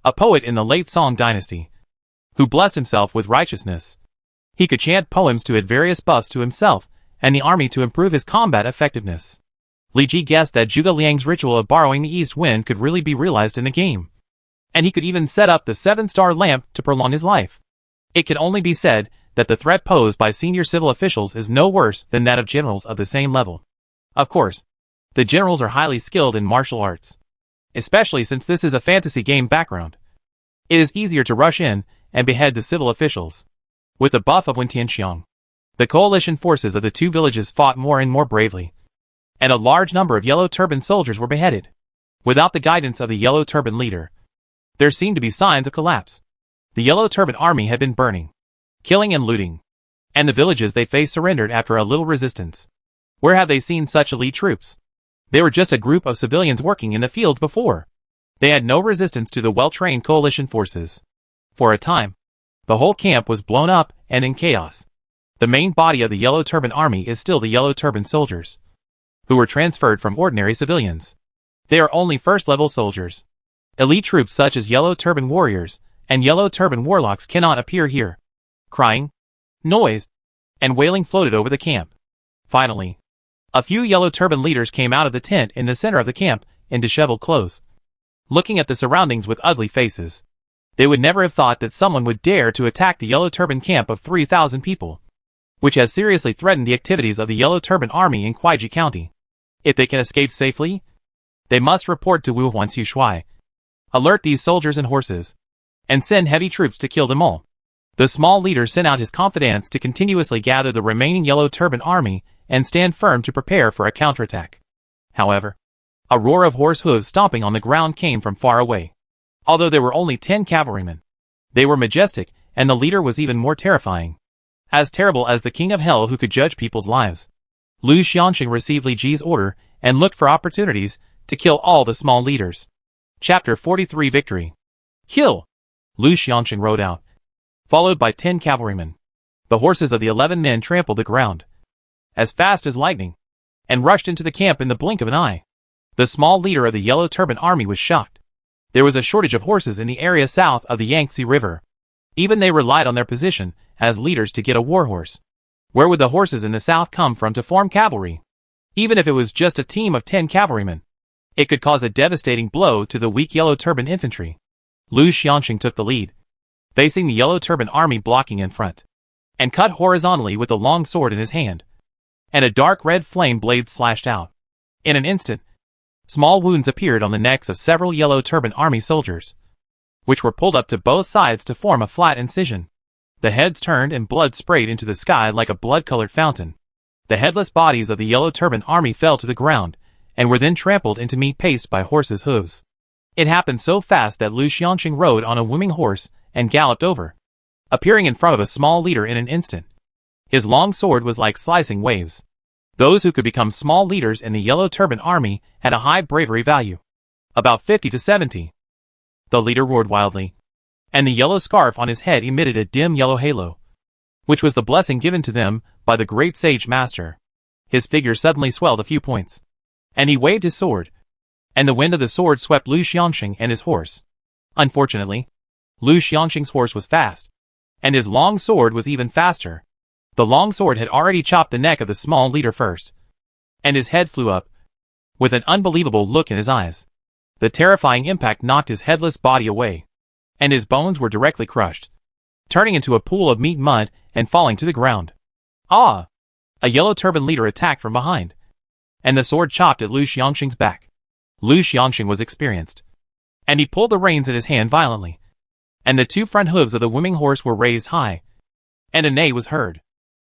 a poet in the late Song dynasty, who blessed himself with righteousness. He could chant poems to add various buffs to himself and the army to improve his combat effectiveness. Li Ji guessed that Zhuge Liang's ritual of borrowing the east wind could really be realized in the game, and he could even set up the 7-star lamp to prolong his life. It can only be said that the threat posed by senior civil officials is no worse than that of generals of the same level. Of course, the generals are highly skilled in martial arts, especially since this is a fantasy game background. It is easier to rush in and behead the civil officials. With the buff of Wen Tianxiang, the coalition forces of the two villages fought more and more bravely, and a large number of Yellow Turban soldiers were beheaded. Without the guidance of the Yellow Turban leader, there seemed to be signs of collapse. The Yellow Turban army had been burning, killing and looting, and the villages they faced surrendered after a little resistance. Where have they seen such elite troops? They were just a group of civilians working in the fields before. They had no resistance to the well-trained coalition forces. For a time, the whole camp was blown up and in chaos. The main body of the Yellow Turban army is still the Yellow Turban soldiers, who were transferred from ordinary civilians. They are only first-level soldiers. Elite troops such as Yellow Turban warriors and Yellow Turban warlocks cannot appear here. Crying, noise, and wailing floated over the camp. Finally, a few Yellow Turban leaders came out of the tent in the center of the camp in disheveled clothes, looking at the surroundings with ugly faces. They would never have thought that someone would dare to attack the Yellow Turban camp of 3,000 people, which has seriously threatened the activities of the Yellow Turban army in Kuaiji County. If they can escape safely, they must report to Wu Huanxiu Shui, alert these soldiers and horses, and send heavy troops to kill them all. The small leader sent out his confidants to continuously gather the remaining Yellow Turban army and stand firm to prepare for a counterattack. However, a roar of horse hooves stomping on the ground came from far away. Although there were only 10 cavalrymen, they were majestic, and the leader was even more terrifying. As terrible as the king of hell who could judge people's lives. Lu Xiangxing received Li Ji's order and looked for opportunities to kill all the small leaders. Chapter 43 Victory. Kill! Lu Xianxing rode out, followed by 10 cavalrymen. The horses of the 11 men trampled the ground as fast as lightning, and rushed into the camp in the blink of an eye. The small leader of the Yellow Turban army was shocked. There was a shortage of horses in the area south of the Yangtze River. Even they relied on their position as leaders to get a war horse. Where would the horses in the south come from to form cavalry? Even if it was just a team of 10 cavalrymen, it could cause a devastating blow to the weak Yellow Turban infantry. Lu Xianxing took the lead, facing the Yellow Turban army blocking in front, and cut horizontally with a long sword in his hand, and a dark red flame blade slashed out. In an instant, small wounds appeared on the necks of several Yellow Turban army soldiers, which were pulled up to both sides to form a flat incision. The heads turned and blood sprayed into the sky like a blood-colored fountain. The headless bodies of the Yellow Turban army fell to the ground, and were then trampled into meat paste by horses' hooves. It happened so fast that Lu Xianxing rode on a wooming horse and galloped over, appearing in front of a small leader in an instant. His long sword was like slicing waves. Those who could become small leaders in the Yellow Turban army had a high bravery value, about 50 to 70. The leader roared wildly, and the yellow scarf on his head emitted a dim yellow halo, which was the blessing given to them by the great sage master. His figure suddenly swelled a few points, and he waved his sword, and the wind of the sword swept Lu Xianxing and his horse. Unfortunately, Lu Xianxing's horse was fast, and his long sword was even faster. The long sword had already chopped the neck of the small leader first, and his head flew up, with an unbelievable look in his eyes. The terrifying impact knocked his headless body away, and his bones were directly crushed, turning into a pool of meat mud and falling to the ground. Ah! A Yellow Turban leader attacked from behind, and the sword chopped at Lu Xianxing's back. Lu Xianxing was experienced, and he pulled the reins in his hand violently, and the two front hooves of the wooming horse were raised high, and a neigh was heard.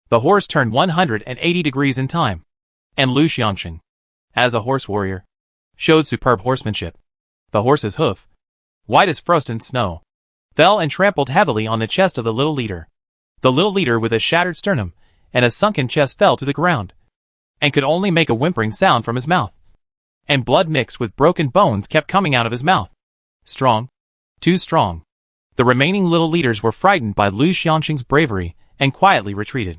The horse turned 180 degrees in time, and Lu Xianxing, as a horse warrior, showed superb horsemanship. The horse's hoof, white as frozen snow, fell and trampled heavily on the chest of the little leader. The little leader with a shattered sternum and a sunken chest fell to the ground, and could only make a whimpering sound from his mouth, and blood mixed with broken bones kept coming out of his mouth. Strong. Too strong. The remaining little leaders were frightened by Lu Xianxing's bravery and quietly retreated.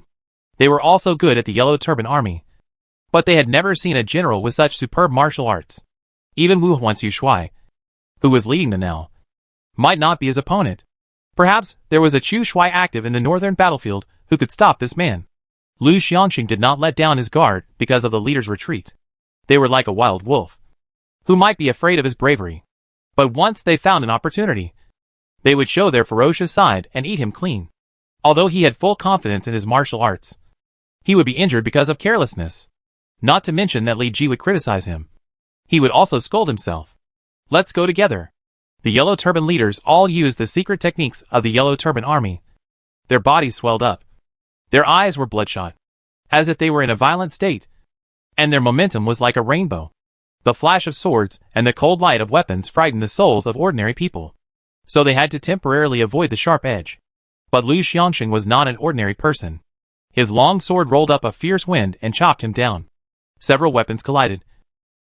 They were also good at the Yellow Turban army, but they had never seen a general with such superb martial arts. Even Wu Huanshui, who was leading the now, might not be his opponent. Perhaps there was a Chu Shui active in the northern battlefield who could stop this man. Lu Xianxing did not let down his guard because of the leader's retreat. They were like a wild wolf, who might be afraid of his bravery. But once they found an opportunity, they would show their ferocious side and eat him clean. Although he had full confidence in his martial arts, he would be injured because of carelessness. Not to mention that Li Ji would criticize him. He would also scold himself. Let's go together. The Yellow Turban leaders all used the secret techniques of the Yellow Turban army. Their bodies swelled up. Their eyes were bloodshot, as if they were in a violent state, and their momentum was like a rainbow. The flash of swords and the cold light of weapons frightened the souls of ordinary people, so they had to temporarily avoid the sharp edge. But Lu Xianxing was not an ordinary person. His long sword rolled up a fierce wind and chopped him down. Several weapons collided,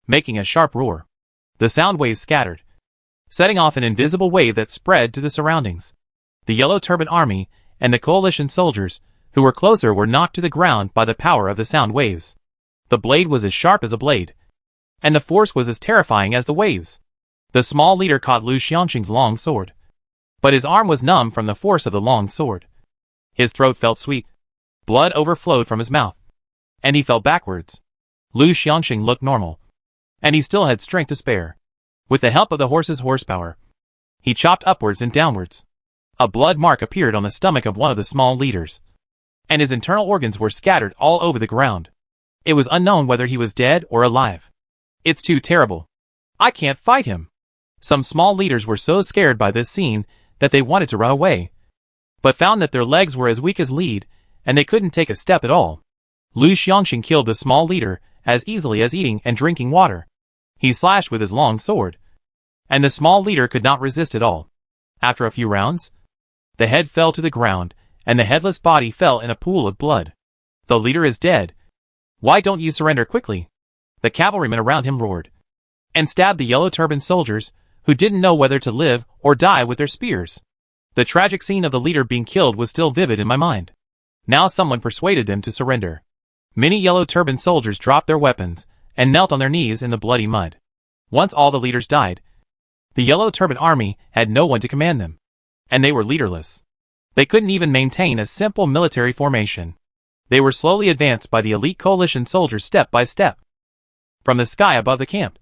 making a sharp roar. The sound waves scattered, setting off an invisible wave that spread to the surroundings. The Yellow Turban army and the coalition soldiers who were closer were knocked to the ground by the power of the sound waves. The blade was as sharp as a blade, and the force was as terrifying as the waves. The small leader caught Lu Xianxing's long sword, but his arm was numb from the force of the long sword. His throat felt sweet. Blood overflowed from his mouth, and he fell backwards. Lu Xianxing looked normal, and he still had strength to spare. With the help of the horse's horsepower, he chopped upwards and downwards. A blood mark appeared on the stomach of one of the small leaders, and his internal organs were scattered all over the ground. It was unknown whether he was dead or alive. It's too terrible. I can't fight him. Some small leaders were so scared by this scene that they wanted to run away, but found that their legs were as weak as lead, and they couldn't take a step at all. Lu Xianxing killed the small leader as easily as eating and drinking water. He slashed with his long sword, and the small leader could not resist at all. After a few rounds, the head fell to the ground, and the headless body fell in a pool of blood. The leader is dead. Why don't you surrender quickly? The cavalrymen around him roared, and stabbed the Yellow Turban soldiers, who didn't know whether to live or die with their spears. The tragic scene of the leader being killed was still vivid in my mind. Now someone persuaded them to surrender. Many yellow turban soldiers dropped their weapons and knelt on their knees in the bloody mud. Once all the leaders died, the yellow turban army had no one to command them, and they were leaderless. They couldn't even maintain a simple military formation. They were slowly advanced by the elite coalition soldiers step by step. From the sky above the camp,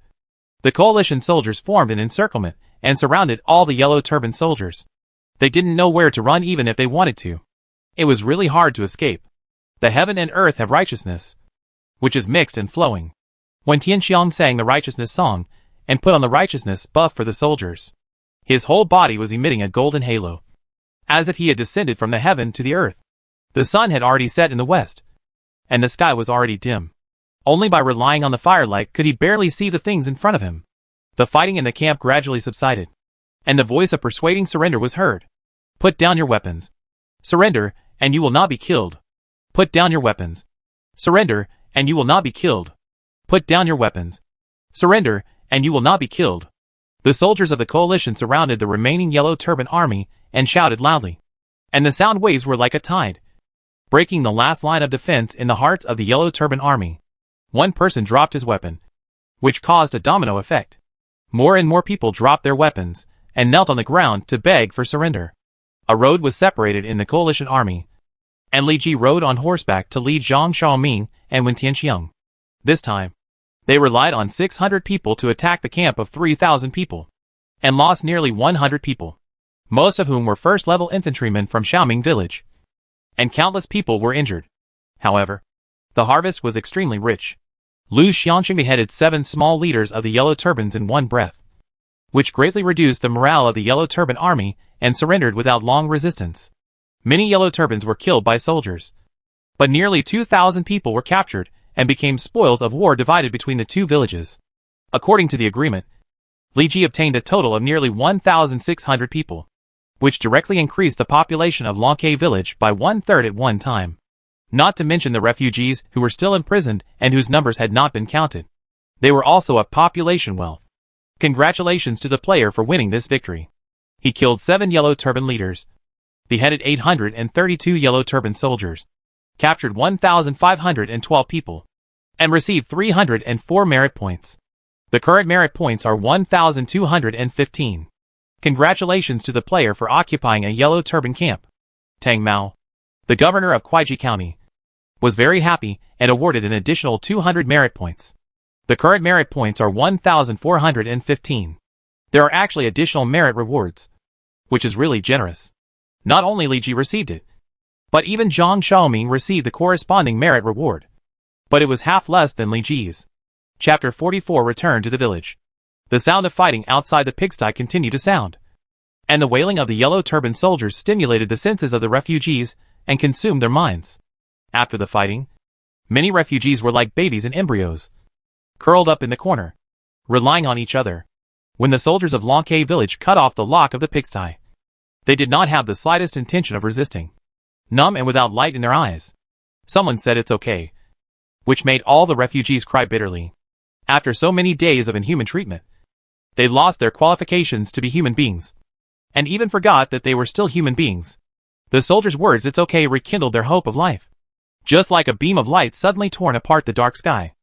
the coalition soldiers formed an encirclement and surrounded all the yellow turban soldiers. They didn't know where to run even if they wanted to. It was really hard to escape. The heaven and earth have righteousness, which is mixed and flowing. When Tianxiang sang the righteousness song and put on the righteousness buff for the soldiers, his whole body was emitting a golden halo, as if he had descended from the heaven to the earth. The sun had already set in the west, and the sky was already dim. Only by relying on the firelight could he barely see the things in front of him. The fighting in the camp gradually subsided, and the voice of persuading surrender was heard. Put down your weapons. Surrender, and you will not be killed. Put down your weapons. Surrender, and you will not be killed. Put down your weapons. Surrender, and you will not be killed. The soldiers of the coalition surrounded the remaining yellow turban army and shouted loudly. And the sound waves were like a tide, breaking the last line of defense in the hearts of the yellow turban army. One person dropped his weapon, which caused a domino effect. More and more people dropped their weapons and knelt on the ground to beg for surrender. A road was separated in the coalition army, and Li Ji rode on horseback to lead Zhang Xiaoming and Wen Tianxiang. This time, they relied on 600 people to attack the camp of 3,000 people, and lost nearly 100 people, most of whom were first-level infantrymen from Xiaoming village, and countless people were injured. However, the harvest was extremely rich. Lu Xianqing beheaded 7 small leaders of the yellow turbans in one breath, which greatly reduced the morale of the yellow turban army and surrendered without long resistance. Many yellow turbans were killed by soldiers, but nearly 2,000 people were captured and became spoils of war divided between the two villages. According to the agreement, Li Ji obtained a total of nearly 1,600 people, which directly increased the population of Lonke village by 1/3 at one time. Not to mention the refugees who were still imprisoned and whose numbers had not been counted. They were also a population wealth. Congratulations to the player for winning this victory. He killed 7 yellow turban leaders, beheaded 832 yellow turban soldiers, captured 1,512 people, and received 304 merit points. The current merit points are 1,215. Congratulations to the player for occupying a yellow turban camp. Tang Mao, the governor of Kuaiji County, was very happy and awarded an additional 200 merit points. The current merit points are 1,415. There are actually additional merit rewards, which is really generous. Not only Li Ji received it, but even Zhang Xiaoming received the corresponding merit reward. But it was half less than Li Ji's. Chapter 44 Return to the village. The sound of fighting outside the pigsty continued to sound, and the wailing of the yellow turban soldiers stimulated the senses of the refugees and consumed their minds. After the fighting, many refugees were like babies and embryos, curled up in the corner, relying on each other. When the soldiers of Lonke village cut off the lock of the pigsty, they did not have the slightest intention of resisting. Numb and without light in their eyes, someone said it's okay, which made all the refugees cry bitterly. After so many days of inhuman treatment, they lost their qualifications to be human beings, and even forgot that they were still human beings. The soldiers' words "it's okay" rekindled their hope of life, just like a beam of light suddenly torn apart the dark sky.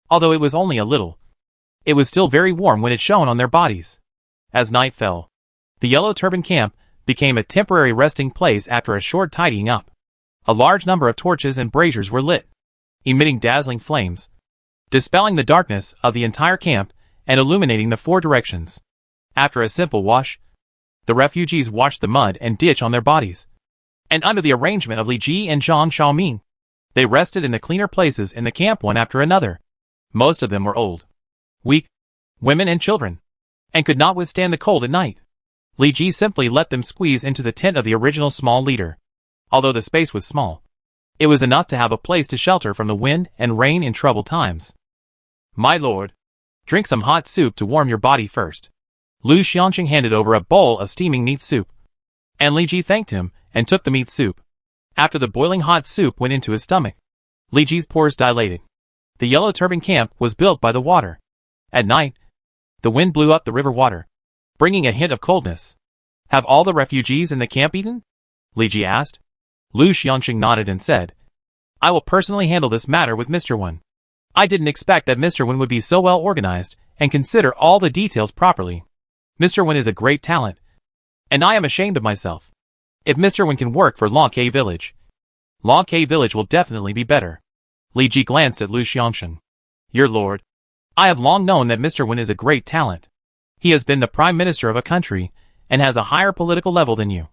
Although it was only a little, it was still very warm when it shone on their bodies. As night fell, the yellow turban camp became a temporary resting place after a short tidying up. A large number of torches and braziers were lit, emitting dazzling flames, dispelling the darkness of the entire camp and illuminating the 4 directions. After a simple wash, the refugees washed the mud and ditch on their bodies, and under the arrangement of Li Ji and Zhang Xiaoming, they rested in the cleaner places in the camp one after another. Most of them were old, weak, women and children, and could not withstand the cold at night. Li Ji simply let them squeeze into the tent of the original small leader. Although the space was small, it was enough to have a place to shelter from the wind and rain in troubled times. "My lord, drink some hot soup to warm your body first." Lu Xianqing handed over a bowl of steaming meat soup, and Li Ji thanked him and took the meat soup. After the boiling hot soup went into his stomach, Li Ji's pores dilated. The yellow turban camp was built by the water. At night, the wind blew up the river water, bringing a hint of coldness. Have all the refugees in the camp eaten? Li Ji asked. Lu Xiangxing nodded and said, I will personally handle this matter with Mr. Wen. I didn't expect that Mr. Wen would be so well organized and consider all the details properly. Mr. Wen is a great talent, and I am ashamed of myself. If Mr. Wen can work for Long K Village, Long K Village will definitely be better. Li Ji glanced at Lu Xiangxing. Your lord, I have long known that Mr. Wen is a great talent. He has been the prime minister of a country and has a higher political level than you.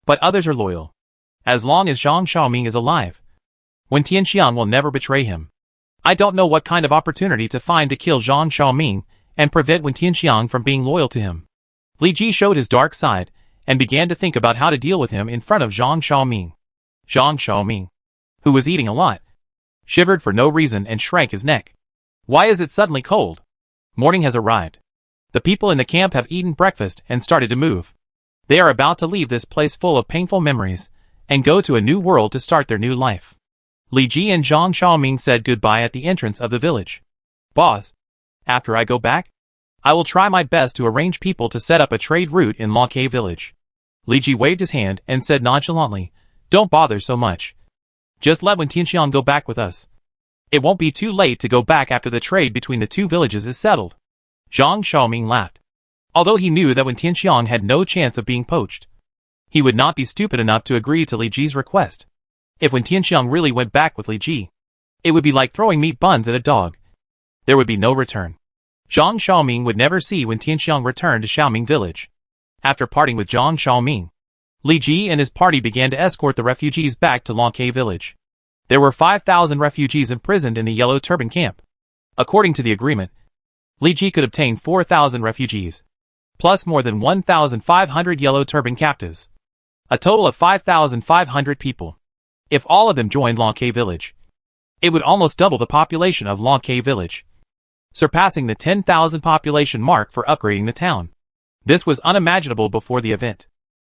But others are loyal. As long as Zhang Xiaoming is alive, Wen Tianxiang will never betray him. I don't know what kind of opportunity to find to kill Zhang Xiaoming and prevent Wen Tianxiang from being loyal to him. Li Ji showed his dark side and began to think about how to deal with him in front of Zhang Xiaoming. Zhang Xiaoming, who was eating a lot, shivered for no reason and shrank his neck. Why is it suddenly cold? Morning has arrived. The people in the camp have eaten breakfast and started to move. They are about to leave this place full of painful memories and go to a new world to start their new life. Li Ji and Zhang Xiaoming said goodbye at the entrance of the village. Boss, after I go back, I will try my best to arrange people to set up a trade route in Long K Village. Li Ji waved his hand and said nonchalantly, Don't bother so much. Just let Wen Tianxiang go back with us. It won't be too late to go back after the trade between the two villages is settled. Zhang Xiaoming laughed. Although he knew that Wen Tianxiang had no chance of being poached, he would not be stupid enough to agree to Li Ji's request. If Wen Tianxiang really went back with Li Ji, it would be like throwing meat buns at a dog. There would be no return. Zhang Xiaoming would never see Wen Tianxiang return to Xiaoming village. After parting with Zhang Xiaoming, Li Ji and his party began to escort the refugees back to Long K village. There were 5,000 refugees imprisoned in the Yellow Turban camp. According to the agreement, Li Ji could obtain 4,000 refugees, plus more than 1,500 Yellow Turban captives. A total of 5,500 people. If all of them joined Long K village, it would almost double the population of Long K village, surpassing the 10,000 population mark for upgrading the town. This was unimaginable before the event.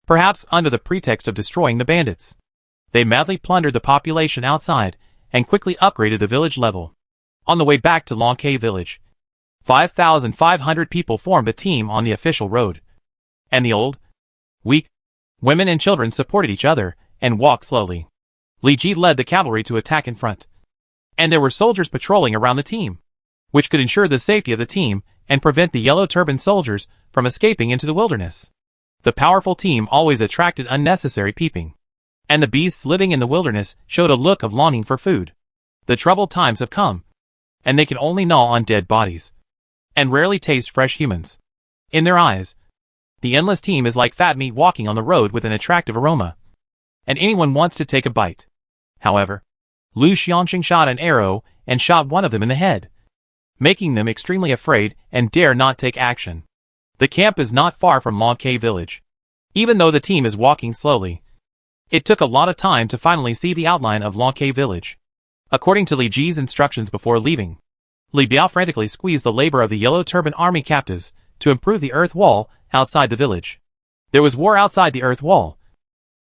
Perhaps under the pretext of destroying the bandits, they madly plundered the population outside and quickly upgraded the village level. On the way back to Long K village, 5,500 people formed a team on the official road. And the old, weak, women and children supported each other and walked slowly. Li Ji led the cavalry to attack in front. And there were soldiers patrolling around the team, which could ensure the safety of the team and prevent the Yellow Turban soldiers from escaping into the wilderness. The powerful team always attracted unnecessary peeping, and the beasts living in the wilderness showed a look of longing for food. The troubled times have come, and they can only gnaw on dead bodies, and rarely taste fresh humans. In their eyes, the endless team is like fat meat walking on the road with an attractive aroma, and anyone wants to take a bite. However, Lu Xiangxing shot an arrow and shot one of them in the head, making them extremely afraid and dare not take action. The camp is not far from Long K village. Even though the team is walking slowly, it took a lot of time to finally see the outline of Long K village. According to Li Ji's instructions before leaving, Li Biao frantically squeezed the labor of the Yellow Turban army captives to improve the earth wall outside the village. There was war outside the earth wall,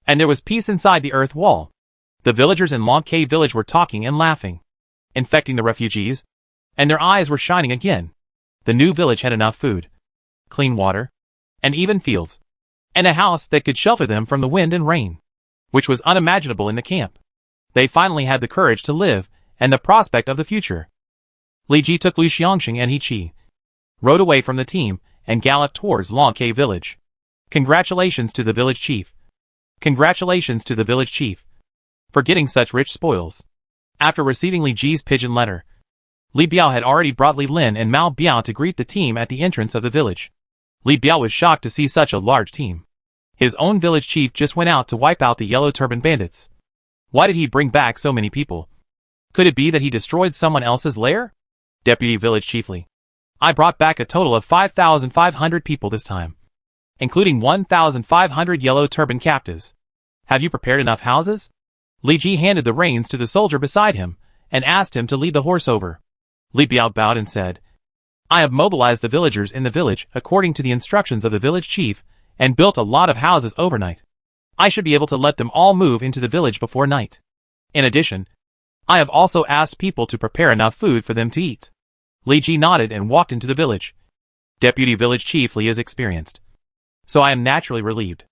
and there was peace inside the earth wall. The villagers in Long K village were talking and laughing, infecting the refugees, and their eyes were shining again. The new village had enough food, clean water, and even fields, and a house that could shelter them from the wind and rain, which was unimaginable in the camp. They finally had the courage to live and the prospect of the future. Li Ji took Lu Xiangxing and He Qi, rode away from the team, and galloped towards Long K village. Congratulations to the village chief. Congratulations to the village chief for getting such rich spoils. After receiving Li Ji's pigeon letter, Li Biao had already brought Li Lin and Mao Biao to greet the team at the entrance of the village. Li Biao was shocked to see such a large team. His own village chief just went out to wipe out the Yellow Turban bandits. Why did he bring back so many people? Could it be that he destroyed someone else's lair? Deputy Village Chiefly, I brought back a total of 5,500 people this time, including 1,500 Yellow Turban captives. Have you prepared enough houses? Li Ji handed the reins to the soldier beside him and asked him to lead the horse over. Li Biao bowed and said, I have mobilized the villagers in the village according to the instructions of the village chief and built a lot of houses overnight. I should be able to let them all move into the village before night. In addition, I have also asked people to prepare enough food for them to eat. Li Ji nodded and walked into the village. Deputy Village Chief Li is experienced. so I am naturally relieved.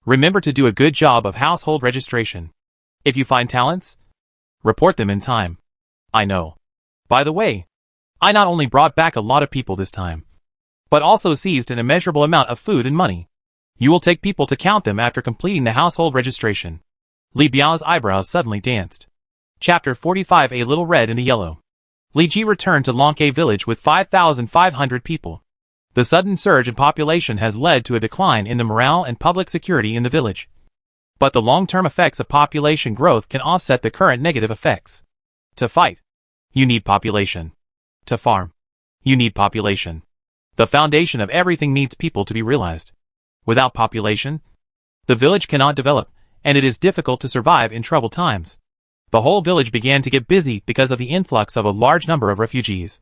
Remember to do a good job of household registration. If you find talents, report them in time. I know. By the way, I not only brought back a lot of people this time, but also seized an immeasurable amount of food and money. You will take people to count them after completing the household registration. Li Biao's eyebrows suddenly danced. Chapter 45. A little red in the yellow. Li Ji returned to Longke village with 5,500 people. The sudden surge in population has led to a decline in the morale and public security in the village. But the long-term effects of population growth can offset the current negative effects. To fight, you need population. To farm, you need population. The foundation of everything needs people to be realized. Without population, the village cannot develop, and it is difficult to survive in troubled times. The whole village began to get busy because of the influx of a large number of refugees.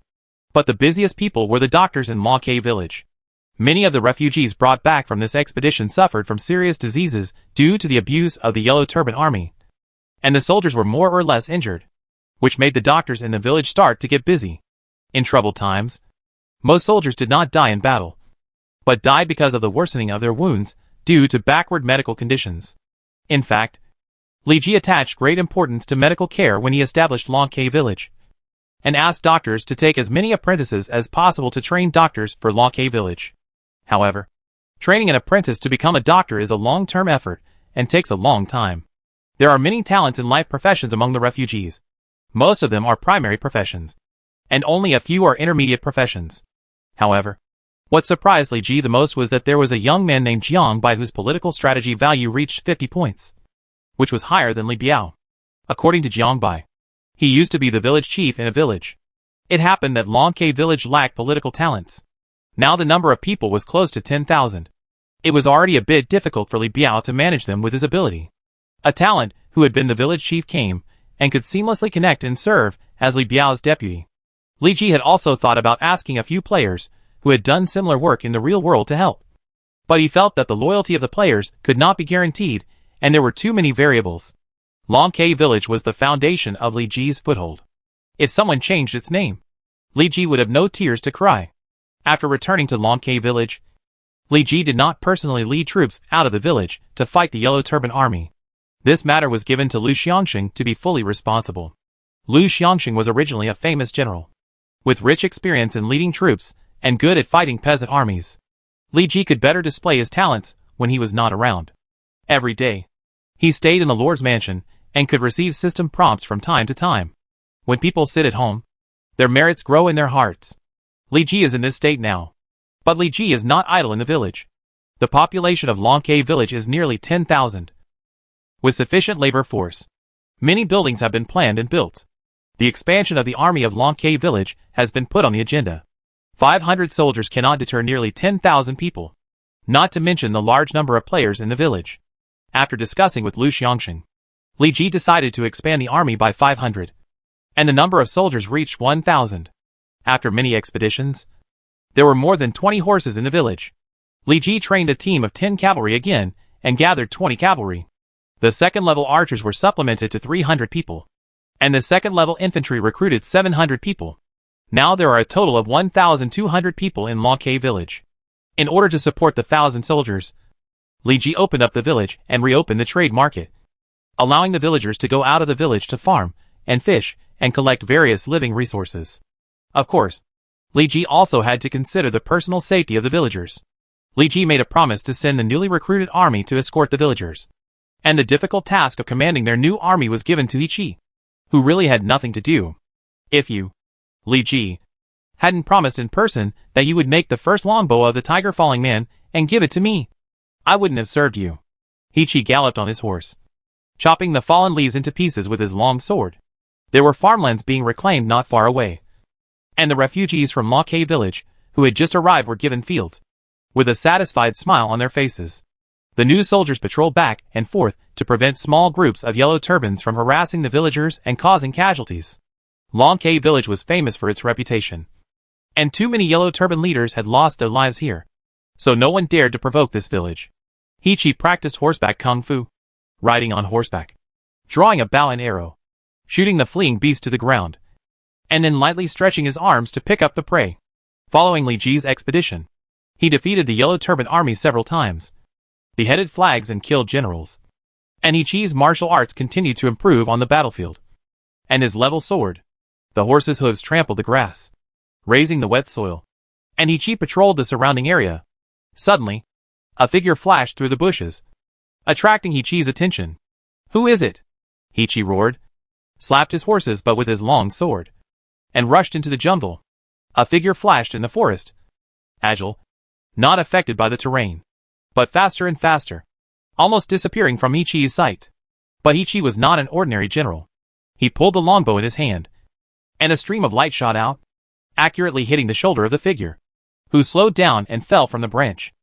But the busiest people were the doctors in Longke village. Many of the refugees brought back from this expedition suffered from serious diseases due to the abuse of the Yellow Turban army. And the soldiers were more or less injured, which made the doctors in the village start to get busy. In troubled times, most soldiers did not die in battle, but died because of the worsening of their wounds due to backward medical conditions. In fact, Li Ji attached great importance to medical care when he established Longke village, and asked doctors to take as many apprentices as possible to train doctors for Longke village. However, training an apprentice to become a doctor is a long-term effort and takes a long time. There are many talents in life professions among the refugees. Most of them are primary professions, and only a few are intermediate professions. However, what surprised Li Ji the most was that there was a young man named Jiang Bai whose political strategy value reached 50 points, which was higher than Li Biao. According to Jiang Bai, he used to be the village chief in a village. It happened that Longke village lacked political talents. Now the number of people was close to 10,000. It was already a bit difficult for Li Biao to manage them with his ability. A talent who had been the village chief came and could seamlessly connect and serve as Li Biao's deputy. Li Ji had also thought about asking a few players who had done similar work in the real world to help. But he felt that the loyalty of the players could not be guaranteed, and there were too many variables. Longke village was the foundation of Li Ji's foothold. If someone changed its name, Li Ji would have no tears to cry. After returning to Longke village, Li Ji did not personally lead troops out of the village to fight the Yellow Turban army. This matter was given to Lu Xiangxing to be fully responsible. Lu Xiangxing was originally a famous general, with rich experience in leading troops and good at fighting peasant armies. Li Ji could better display his talents when he was not around. Every day, he stayed in the Lord's mansion and could receive system prompts from time to time. When people sit at home, their merits grow in their hearts. Li Ji is in this state now. But Li Ji is not idle in the village. The population of Longke village is nearly 10,000. With sufficient labor force, many buildings have been planned and built. The expansion of the army of Longke village has been put on the agenda. 500 soldiers cannot deter nearly 10,000 people, not to mention the large number of players in the village. After discussing with Lu Xiangxing, Li Ji decided to expand the army by 500, and the number of soldiers reached 1,000. After many expeditions, there were more than 20 horses in the village. Li Ji trained a team of 10 cavalry again and gathered 20 cavalry. The second-level archers were supplemented to 300 people, and the second-level infantry recruited 700 people. Now there are a total of 1,200 people in Longke village. In order to support the 1,000 soldiers, Li Ji opened up the village and reopened the trade market, allowing the villagers to go out of the village to farm and fish and collect various living resources. Of course, Li Ji also had to consider the personal safety of the villagers. Li Ji made a promise to send the newly recruited army to escort the villagers, and the difficult task of commanding their new army was given to Ichi, who really had nothing to do. If you, Li Ji, hadn't promised in person that you would make the first longbow of the tiger falling man and give it to me, I wouldn't have served you. Ichi galloped on his horse, chopping the fallen leaves into pieces with his long sword. There were farmlands being reclaimed not far away, and the refugees from Longke village who had just arrived were given fields, with a satisfied smile on their faces. The new soldiers patrolled back and forth to prevent small groups of yellow turbans from harassing the villagers and causing casualties. Longke village was famous for its reputation, and too many yellow turban leaders had lost their lives here, so no one dared to provoke this village. Ichi practiced horseback kung fu, riding on horseback, drawing a bow and arrow, shooting the fleeing beast to the ground, and then lightly stretching his arms to pick up the prey. Following Li Ji's expedition, He defeated the Yellow Turban army several times, beheaded flags and killed generals. And Ichi's martial arts continued to improve on the battlefield. And his level soared. The horse's hooves trampled the grass, raising the wet soil. And Ichi patrolled the surrounding area. Suddenly, a figure flashed through the bushes, attracting Ichi's attention. "Who is it?" Ichi roared, slapped his horses but with his long sword, and rushed into the jungle. A figure flashed in the forest, agile, not affected by the terrain, but faster and faster, almost disappearing from Ichi's sight. But Ichi was not an ordinary general. He pulled the longbow in his hand, and a stream of light shot out, accurately hitting the shoulder of the figure, who slowed down and fell from the branch.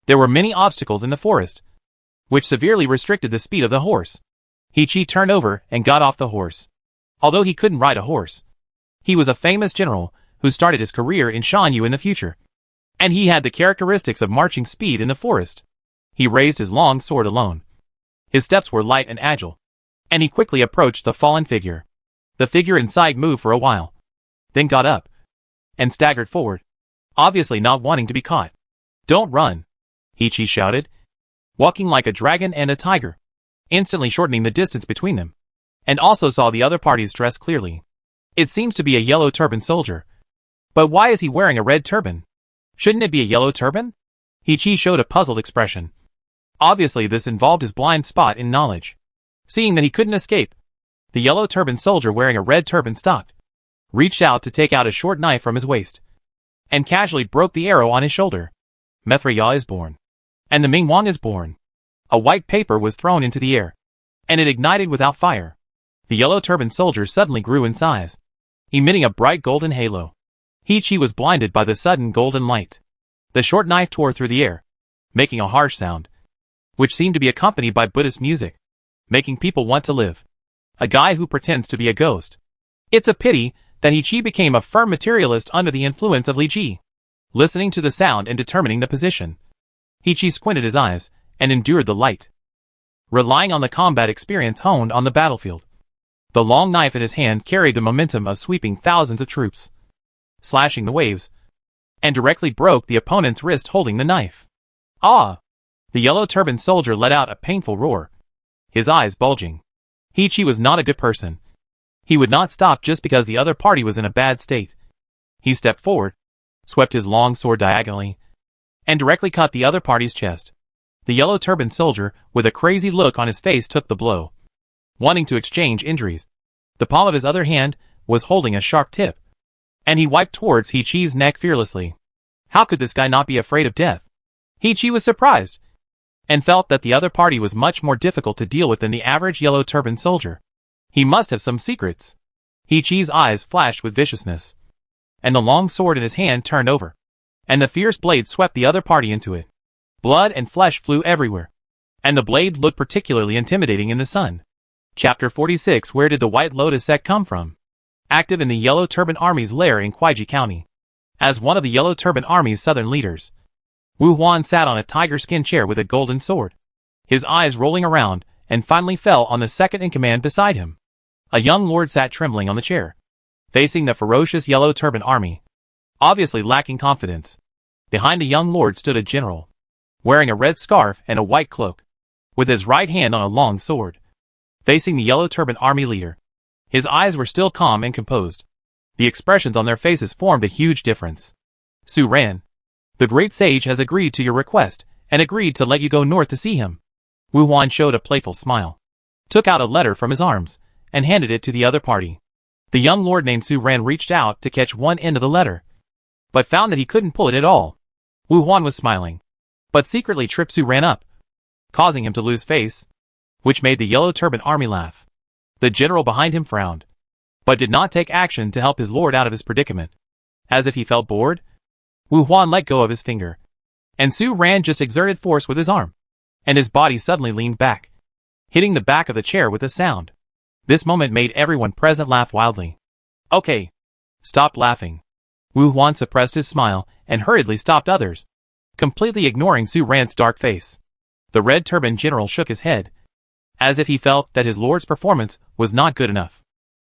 There were many obstacles in the forest, which severely restricted the speed of the horse. Ichi turned over and got off the horse. Although he couldn't ride a horse, he was a famous general who started his career in Shanyu in the future. And he had the characteristics of marching speed in the forest. He raised his long sword alone. His steps were light and agile, and he quickly approached the fallen figure. The figure inside moved for a while, then got up, and staggered forward, obviously not wanting to be caught. "Don't run," Ichi shouted, walking like a dragon and a tiger, instantly shortening the distance between them, and also saw the other party's dress clearly. It seems to be a yellow turban soldier. But why is he wearing a red turban? Shouldn't it be a yellow turban? Ichi showed a puzzled expression. Obviously this involved his blind spot in knowledge. Seeing that he couldn't escape, the yellow turban soldier wearing a red turban stopped, reached out to take out a short knife from his waist, and casually broke the arrow on his shoulder. Mithra is born. And the Mingwang is born. A white paper was thrown into the air, and it ignited without fire. The yellow turban soldier suddenly grew in size, emitting a bright golden halo. Ichi was blinded by the sudden golden light. The short knife tore through the air, making a harsh sound, which seemed to be accompanied by Buddhist music, making people want to live. A guy who pretends to be a ghost. It's a pity that Ichi became a firm materialist under the influence of Li Ji. Listening to the sound and determining the position, Ichi squinted his eyes and endured the light, relying on the combat experience honed on the battlefield. The long knife in his hand carried the momentum of sweeping thousands of troops, slashing the waves, and directly broke the opponent's wrist holding the knife. "Ah!" The yellow turban soldier let out a painful roar, his eyes bulging. Ichi was not a good person. He would not stop just because the other party was in a bad state. He stepped forward, swept his long sword diagonally, and directly cut the other party's chest. The yellow turban soldier, with a crazy look on his face, took the blow, wanting to exchange injuries. The palm of his other hand was holding a sharp tip, and he wiped towards Ichi's neck fearlessly. How could this guy not be afraid of death? Ichi was surprised, and felt that the other party was much more difficult to deal with than the average yellow turban soldier. He must have some secrets. Ichi's eyes flashed with viciousness, and the long sword in his hand turned over, and the fierce blade swept the other party into it. Blood and flesh flew everywhere, and the blade looked particularly intimidating in the sun. Chapter 46. Where did the White Lotus sect come from? Active in the Yellow Turban Army's lair in Kuaiji County. As one of the Yellow Turban Army's southern leaders, Wu Huan sat on a tiger-skin chair with a golden sword, his eyes rolling around, and finally fell on the second-in-command beside him. A young lord sat trembling on the chair, facing the ferocious Yellow Turban Army, obviously lacking confidence. Behind the young lord stood a general, wearing a red scarf and a white cloak, with his right hand on a long sword, facing the Yellow Turban Army leader. His eyes were still calm and composed. The expressions on their faces formed a huge difference. "Su Ran, the great sage has agreed to your request, and agreed to let you go north to see him." Wu Huan showed a playful smile, took out a letter from his arms, and handed it to the other party. The young lord named Su Ran reached out to catch one end of the letter, but found that he couldn't pull it at all. Wu Huan was smiling, but secretly tripped Su Ran up, causing him to lose face, which made the Yellow Turban Army laugh. The general behind him frowned, but did not take action to help his lord out of his predicament. As if he felt bored, Wu Huan let go of his finger, and Su Ran just exerted force with his arm, and his body suddenly leaned back, hitting the back of the chair with a sound. This moment made everyone present laugh wildly. "Okay, stop laughing." Wu Huan suppressed his smile and hurriedly stopped others, completely ignoring Su Ran's dark face. The red turban general shook his head, as if he felt that his lord's performance was not good enough.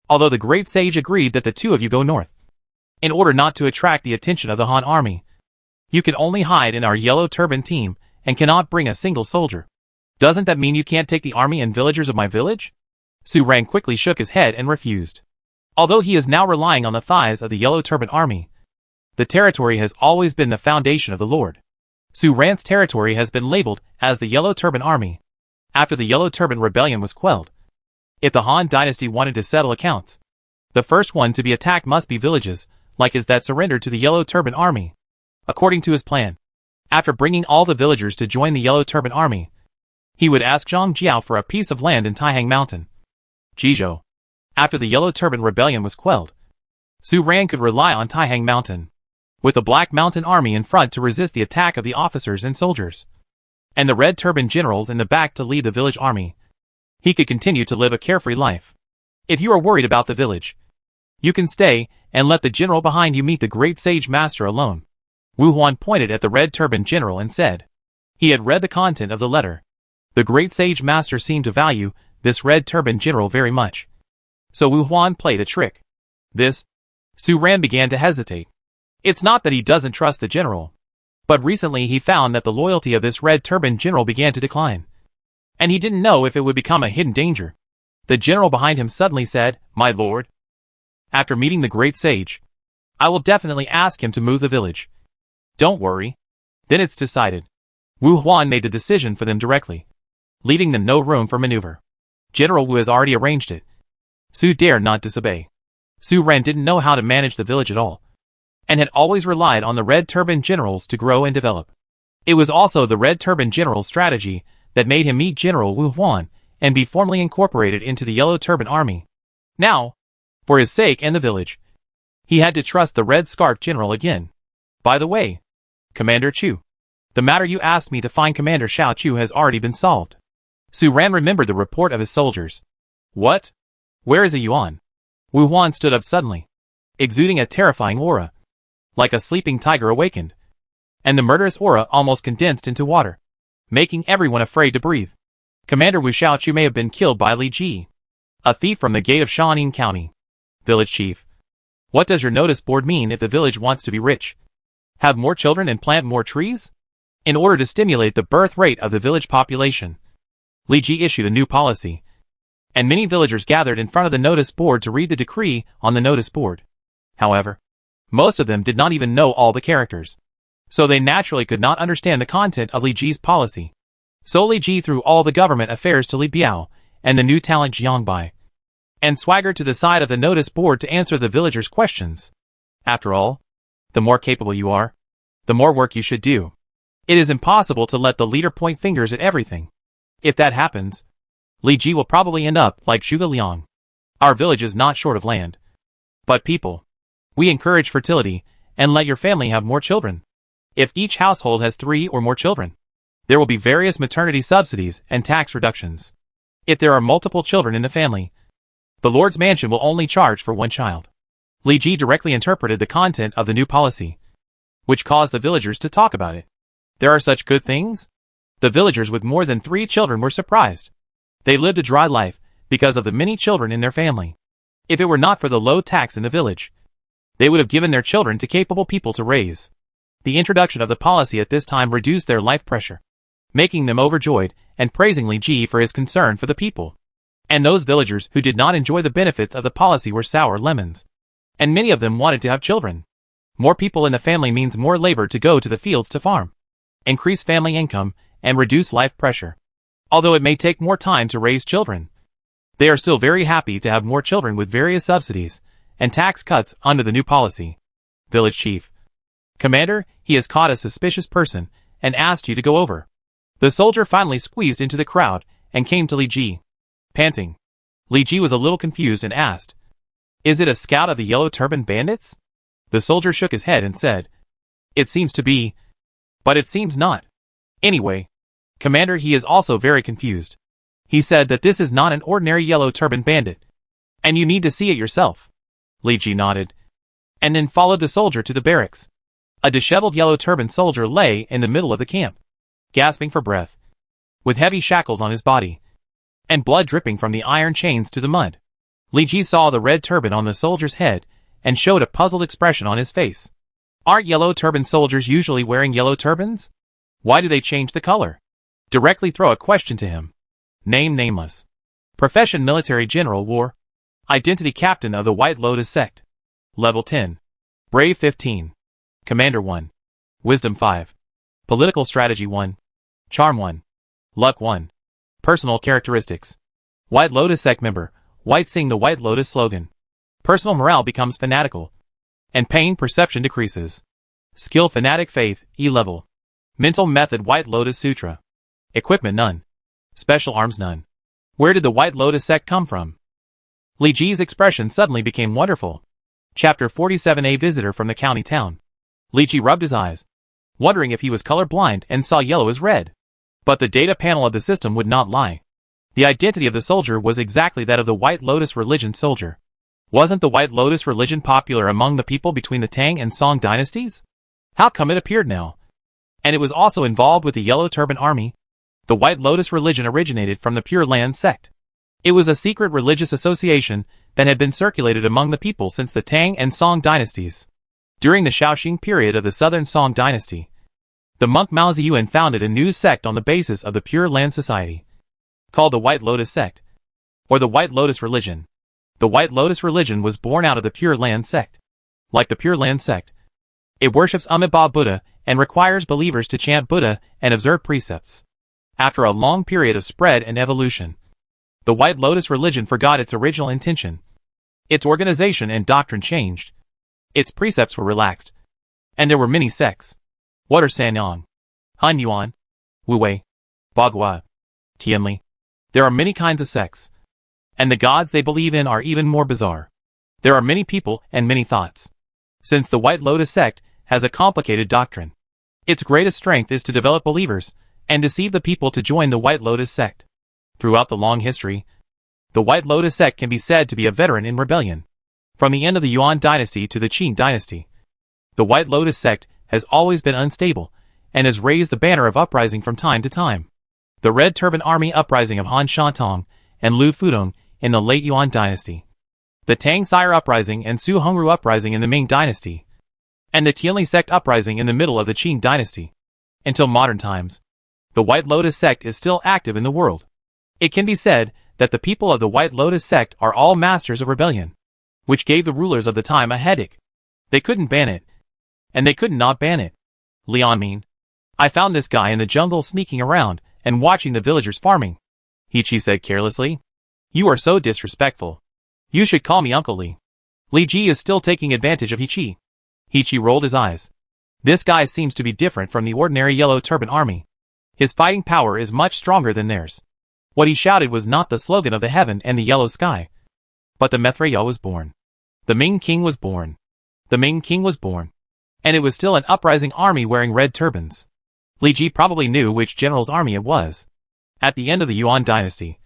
Although the great sage agreed that the two of you go north, in order not to attract the attention of the Han army, You can only hide in our yellow turban team and cannot bring a single soldier. Doesn't that mean you can't take the army and villagers of my village? Su Ran quickly shook his head and refused. Although he is now relying on the thighs of the yellow turban army, the territory has always been the foundation of the Lord. Su Ran's territory has been labeled as the Yellow Turban Army, after the Yellow Turban Rebellion was quelled. If the Han dynasty wanted to settle accounts, the first one to be attacked must be villages, like his that surrendered to the Yellow Turban Army. According to his plan, after bringing all the villagers to join the Yellow Turban Army, he would ask Zhang Jiao for a piece of land in Taihang Mountain. Jizhou. After the Yellow Turban Rebellion was quelled, Su Ran could rely on Taihang Mountain, with the Black Mountain Army in front to resist the attack of the officers and soldiers, and the Red Turban generals in the back to lead the village army. He could continue to live a carefree life. If you are worried about the village, you can stay and let the general behind you meet the great sage master alone. Wu Huan pointed at the Red Turban general and said. He had read the content of the letter. The great sage master seemed to value this Red Turban general very much. So Wu Huan played a trick. Su Ran began to hesitate. It's not that he doesn't trust the general, but recently he found that the loyalty of this Red Turban general began to decline, and he didn't know if it would become a hidden danger. The general behind him suddenly said, "My lord, after meeting the great sage, I will definitely ask him to move the village. Don't worry. Then it's decided." Wu Huan made the decision for them directly, leaving them no room for maneuver. General Wu has already arranged it. Su dared not disobey. Su Ran didn't know how to manage the village at all, and had always relied on the Red Turban generals to grow and develop. It was also the Red Turban general's strategy that made him meet General Wu Huan and be formally incorporated into the Yellow Turban Army. Now, for his sake and the village, he had to trust the Red Scarf general again. By the way, Commander Chu, the matter you asked me to find Commander Xiao Chu has already been solved. Su Ran remembered the report of his soldiers. What? Where is a Yuan? Wu Huan stood up suddenly, exuding a terrifying aura, like a sleeping tiger awakened, and the murderous aura almost condensed into water, making everyone afraid to breathe. Commander Wu Xiaochu may have been killed by Li Ji, a thief from the gate of Shaonin County. Village Chief. What does your notice board mean if the village wants to be rich? Have more children and plant more trees? In order to stimulate the birth rate of the village population, Li Ji issued a new policy, and many villagers gathered in front of the notice board to read the decree on the notice board. However, most of them did not even know all the characters, so they naturally could not understand the content of Li Ji's policy. So Li Ji threw all the government affairs to Li Biao and the new talent Jiang Bai, and swaggered to the side of the notice board to answer the villagers' questions. After all, the more capable you are, the more work you should do. It is impossible to let the leader point fingers at everything. If that happens, Li Ji will probably end up like Zhuge Liang. Our village is not short of land, but people. We encourage fertility and let your family have more children. If each household has 3 or more children, there will be various maternity subsidies and tax reductions. If there are multiple children in the family, the Lord's mansion will only charge for 1 child. Li Ji directly interpreted the content of the new policy, which caused the villagers to talk about it. There are such good things? The villagers with more than 3 children were surprised. They lived a dry life because of the many children in their family. If it were not for the low tax in the village, they would have given their children to capable people to raise. The introduction of the policy at this time reduced their life pressure, making them overjoyed and praising Li Ji for his concern for the people. And those villagers who did not enjoy the benefits of the policy were sour lemons, and many of them wanted to have children. More people in the family means more labor to go to the fields to farm, increase family income, and reduce life pressure. Although it may take more time to raise children, they are still very happy to have more children with various subsidies and tax cuts under the new policy. Village Chief. Commander, he has caught a suspicious person and asked you to go over. The soldier finally squeezed into the crowd and came to Li Ji. Panting, Li Ji was a little confused and asked, "Is it a scout of the Yellow Turban bandits?" The soldier shook his head and said, "It seems to be, but it seems not. Anyway, Commander, he is also very confused. He said that this is not an ordinary Yellow Turban bandit, and you need to see it yourself." Li Ji nodded, and then followed the soldier to the barracks. A disheveled Yellow Turban soldier lay in the middle of the camp, gasping for breath, with heavy shackles on his body, and blood dripping from the iron chains to the mud. Li Ji saw the red turban on the soldier's head and showed a puzzled expression on his face. Aren't yellow turban soldiers usually wearing yellow turbans? Why do they change the color? Directly throw a question to him. Name nameless. Profession military general war. Identity captain of the White Lotus sect. Level 10. Brave 15. Commander 1. Wisdom 5. Political strategy 1. Charm 1. Luck 1. Personal characteristics. White Lotus sect member. White sing the White Lotus slogan. Personal morale becomes fanatical. And pain perception decreases. Skill fanatic faith, E level. Mental method White Lotus Sutra. Equipment none. Special arms none. Where did the White Lotus sect come from? Li Ji's expression suddenly became wonderful. Chapter 47. A visitor from the county town. Li Ji rubbed his eyes, wondering if he was colorblind and saw yellow as red. But the data panel of the system would not lie. The identity of the soldier was exactly that of the White Lotus religion soldier. Wasn't the White Lotus religion popular among the people between the Tang and Song dynasties? How come it appeared now? And it was also involved with the Yellow Turban Army? The White Lotus religion originated from the Pure Land sect. It was a secret religious association that had been circulated among the people since the Tang and Song dynasties. During the Shaoxing period of the Southern Song dynasty, the monk Mao Zedong founded a new sect on the basis of the Pure Land Society, called the White Lotus sect, or the White Lotus religion. The White Lotus religion was born out of the Pure Land sect. Like the Pure Land sect, it worships Amitabha Buddha and requires believers to chant Buddha and observe precepts. After a long period of spread and evolution, the White Lotus religion forgot its original intention. Its organization and doctrine changed. Its precepts were relaxed. And there were many sects. What are Sanyang, Han Yuan, Wu Wei, Bagua, Tianli? There are many kinds of sects. And the gods they believe in are even more bizarre. There are many people and many thoughts. Since the White Lotus sect has a complicated doctrine, its greatest strength is to develop believers and deceive the people to join the White Lotus sect. Throughout the long history, the White Lotus sect can be said to be a veteran in rebellion. From the end of the Yuan dynasty to the Qing dynasty, the White Lotus sect has always been unstable and has raised the banner of uprising from time to time. The Red Turban Army uprising of Han Shantong and Lu Fudong in the late Yuan dynasty, the Tang Sire uprising and Su Hongru uprising in the Ming dynasty, and the Tianli sect uprising in the middle of the Qing dynasty. Until modern times, the White Lotus sect is still active in the world. It can be said that the people of the White Lotus sect are all masters of rebellion, which gave the rulers of the time a headache. They couldn't ban it, and they could not ban it. Leon mean. I found this guy in the jungle sneaking around and watching the villagers farming. Hichi said carelessly. You are so disrespectful. You should call me Uncle Li. Li Ji is still taking advantage of Hichi. Hichi rolled his eyes. This guy seems to be different from the ordinary Yellow Turban Army. His fighting power is much stronger than theirs. What he shouted was not the slogan of the heaven and the yellow sky, but the Mithrayo was born. The Ming King was born. The Ming King was born. And it was still an uprising army wearing red turbans. Li Ji probably knew which general's army it was. At the end of the Yuan dynasty,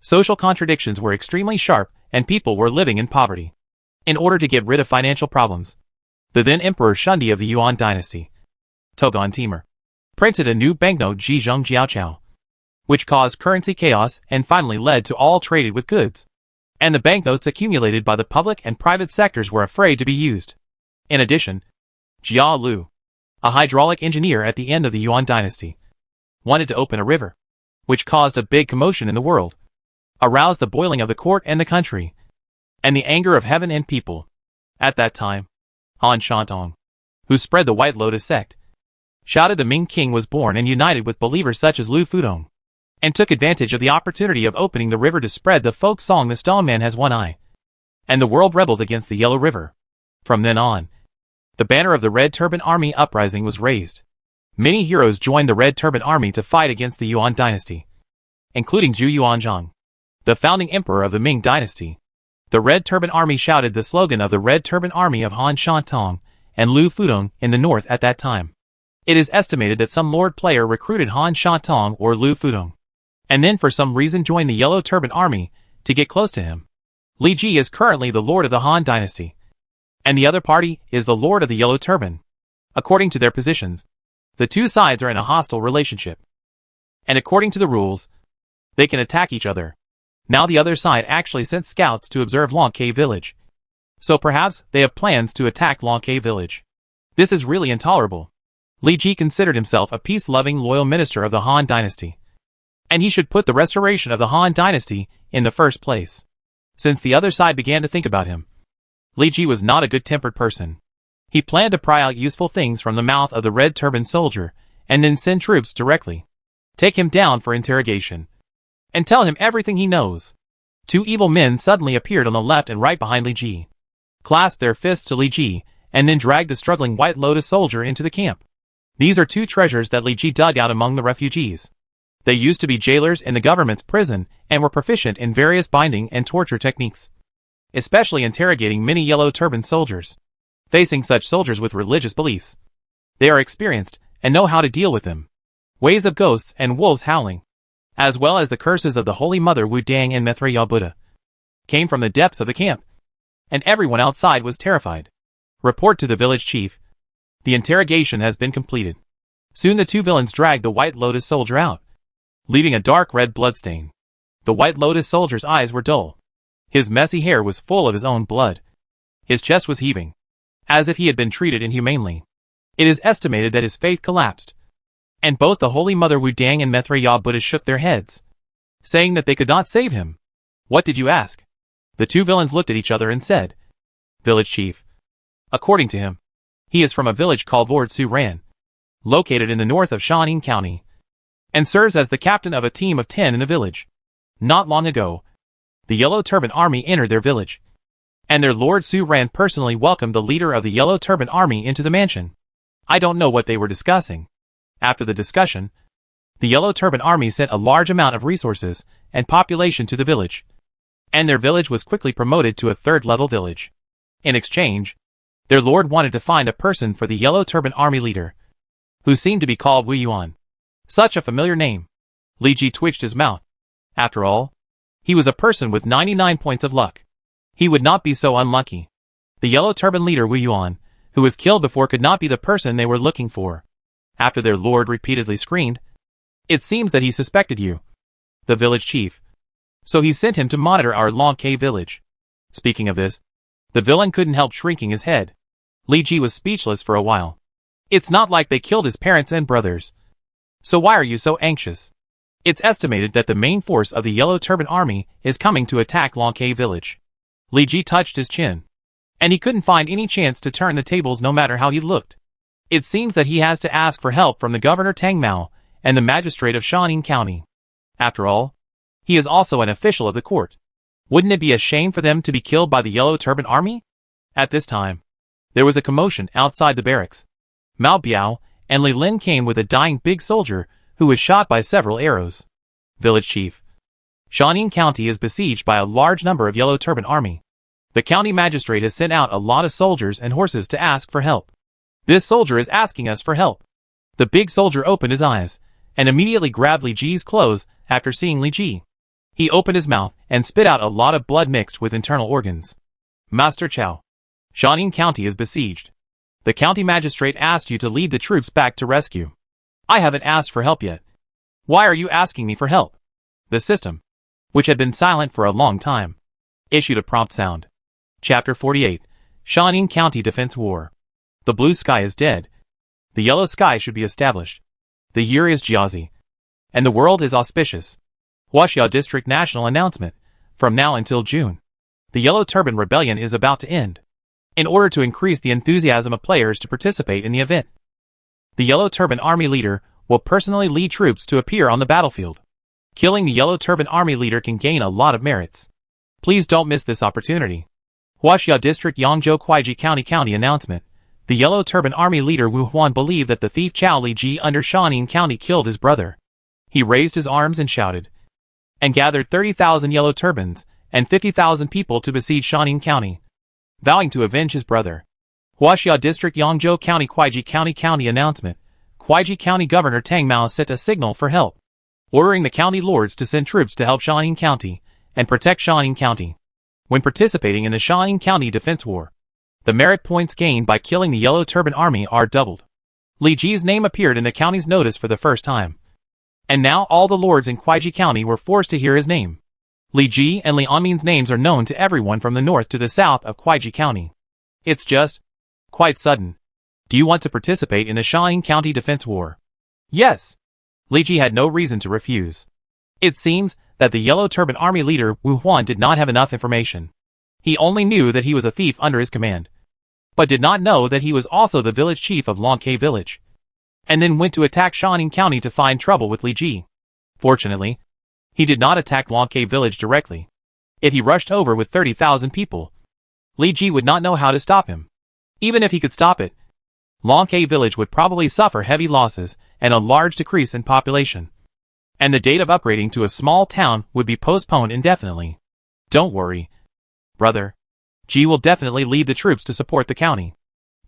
social contradictions were extremely sharp and people were living in poverty. In order to get rid of financial problems, the then Emperor Shundi of the Yuan dynasty, Togon Timur, printed a new banknote Zhizheng Jiaochao, which caused currency chaos and finally led to all traded with goods. And the banknotes accumulated by the public and private sectors were afraid to be used. In addition, Jia Lu, a hydraulic engineer at the end of the Yuan dynasty, wanted to open a river, which caused a big commotion in the world, aroused the boiling of the court and the country, and the anger of heaven and people. At that time, Han Shantong, who spread the White Lotus sect, shouted the Ming King was born and united with believers such as Lu Fudong, and took advantage of the opportunity of opening the river to spread the folk song The Stone Man Has One Eye, and the world rebels against the Yellow River. From then on, the banner of the Red Turban Army uprising was raised. Many heroes joined the Red Turban Army to fight against the Yuan dynasty, including Zhu Yuanzhang, the founding emperor of the Ming dynasty. The Red Turban Army shouted the slogan of the Red Turban Army of Han Shantong and Lu Fudong in the north at that time. It is estimated that some lord player recruited Han Shantong or Lu Fudong, and then for some reason joined the Yellow Turban Army to get close to him. Li Ji is currently the lord of the Han dynasty, and the other party is the lord of the Yellow Turban. According to their positions, the two sides are in a hostile relationship, and according to the rules, they can attack each other. Now the other side actually sent scouts to observe Long K village, so perhaps they have plans to attack Long K village. This is really intolerable. Li Ji considered himself a peace-loving, loyal minister of the Han dynasty. And he should put the restoration of the Han dynasty in the first place. Since the other side began to think about him, Li Ji was not a good-tempered person. He planned to pry out useful things from the mouth of the red turban soldier, and then send troops directly. Take him down for interrogation. And tell him everything he knows. Two evil men suddenly appeared on the left and right behind Li Ji, clasped their fists to Li Ji, and then dragged the struggling White Lotus soldier into the camp. These are two treasures that Li Ji dug out among the refugees. They used to be jailers in the government's prison and were proficient in various binding and torture techniques, especially interrogating many yellow turban soldiers. Facing such soldiers with religious beliefs, they are experienced and know how to deal with them. Waves of ghosts and wolves howling, as well as the curses of the Holy Mother Wu Dang and Mithra Buddha, came from the depths of the camp, and everyone outside was terrified. Report to the village chief. The interrogation has been completed. Soon the two villains dragged the White Lotus soldier out, leaving a dark red bloodstain. The White Lotus soldier's eyes were dull. His messy hair was full of his own blood. His chest was heaving, as if he had been treated inhumanely. It is estimated that his faith collapsed, and both the Holy Mother Wu Dang and Mithra Buddha shook their heads, saying that they could not save him. What did you ask? The two villains looked at each other and said, Village chief. According to him, he is from a village called Lord Su Ran, located in the north of Shaun County, and serves as the captain of a team of 10 in the village. Not long ago, the Yellow Turban Army entered their village, and their Lord Su Ran personally welcomed the leader of the Yellow Turban Army into the mansion. I don't know what they were discussing. After the discussion, the Yellow Turban Army sent a large amount of resources and population to the village, and their village was quickly promoted to a third-level village. In exchange, their lord wanted to find a person for the Yellow Turban Army leader, who seemed to be called Wu Yuan. Such a familiar name. Li Ji twitched his mouth. After all, he was a person with 99 points of luck. He would not be so unlucky. The Yellow Turban leader Wu Yuan, who was killed before, could not be the person they were looking for. After their lord repeatedly screamed, it seems that he suspected you, the village chief. So he sent him to monitor our Long K village. Speaking of this, the villain couldn't help shrinking his head. Li Ji was speechless for a while. It's not like they killed his parents and brothers. So why are you so anxious? It's estimated that the main force of the Yellow Turban Army is coming to attack Long K village. Li Ji touched his chin, and he couldn't find any chance to turn the tables no matter how he looked. It seems that he has to ask for help from the Governor Tang Mao and the magistrate of Shaun County. After all, he is also an official of the court. Wouldn't it be a shame for them to be killed by the Yellow Turban Army? At this time, there was a commotion outside the barracks. Mao Biao and Li Lin came with a dying big soldier who was shot by several arrows. Village chief. Shaun County is besieged by a large number of Yellow Turban Army. The county magistrate has sent out a lot of soldiers and horses to ask for help. This soldier is asking us for help. The big soldier opened his eyes, and immediately grabbed Li Ji's clothes after seeing Li Ji. He opened his mouth and spit out a lot of blood mixed with internal organs. Master Chow. Shaun County is besieged. The county magistrate asked you to lead the troops back to rescue. I haven't asked for help yet. Why are you asking me for help? The system, which had been silent for a long time, issued a prompt sound. Chapter 48. Shaun County Defense War. The blue sky is dead. The yellow sky should be established. The year is Jiazi, and the world is auspicious. Huaxia District National Announcement. From now until June, the Yellow Turban Rebellion is about to end. In order to increase the enthusiasm of players to participate in the event, the Yellow Turban Army leader will personally lead troops to appear on the battlefield. Killing the Yellow Turban Army leader can gain a lot of merits. Please don't miss this opportunity. Huaxia District Yangzhou Kuaiji County Announcement. The Yellow Turban Army leader Wu Huan believed that the thief Chao Li Ji under Shaun County killed his brother. He raised his arms and shouted, and gathered 30,000 yellow turbans and 50,000 people to besiege Shaun County, vowing to avenge his brother. Huaxia District Yangzhou Kuaiji County Announcement. Kuaiji County Governor Tang Mao sent a signal for help, ordering the county lords to send troops to help Shaun County and protect Shaun County. When participating in the Shaun County Defense War, the merit points gained by killing the Yellow Turban Army are doubled. Li Ji's name appeared in the county's notice for the first time, and now all the lords in Kuaiji County were forced to hear his name. Li Ji and Li Anmin's names are known to everyone from the north to the south of Kuaiji County. It's just quite sudden. Do you want to participate in the Shaun County Defense War? Yes. Li Ji had no reason to refuse. It seems that the Yellow Turban Army leader Wu Huan did not have enough information. He only knew that he was a thief under his command, but did not know that he was also the village chief of Longke village, and then went to attack Shaun County to find trouble with Li Ji. Fortunately, he did not attack Longke village directly. If he rushed over with 30,000 people, Li Ji would not know how to stop him. Even if he could stop it, Longke village would probably suffer heavy losses and a large decrease in population, and the date of upgrading to a small town would be postponed indefinitely. Don't worry, brother. Ji will definitely lead the troops to support the county.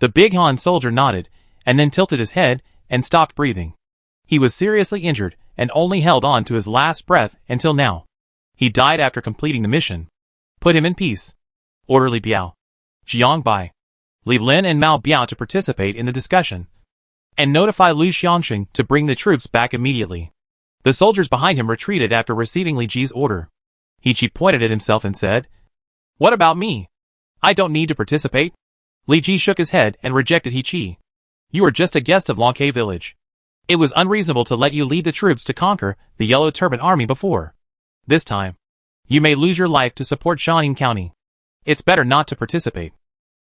The big Han soldier nodded, and then tilted his head and stopped breathing. He was seriously injured and only held on to his last breath until now. He died after completing the mission. Put him in peace. Orderly Biao, Jiang Bai, Li Lin and Mao Biao to participate in the discussion, and notify Lu Xiangxing to bring the troops back immediately. The soldiers behind him retreated after receiving Li Ji's order. He Ji pointed at himself and said, "What about me? I don't need to participate." Li Ji shook his head and rejected He Chi. "You are just a guest of Longke village. It was unreasonable to let you lead the troops to conquer the Yellow Turban Army before. This time, you may lose your life to support Shaun County. It's better not to participate.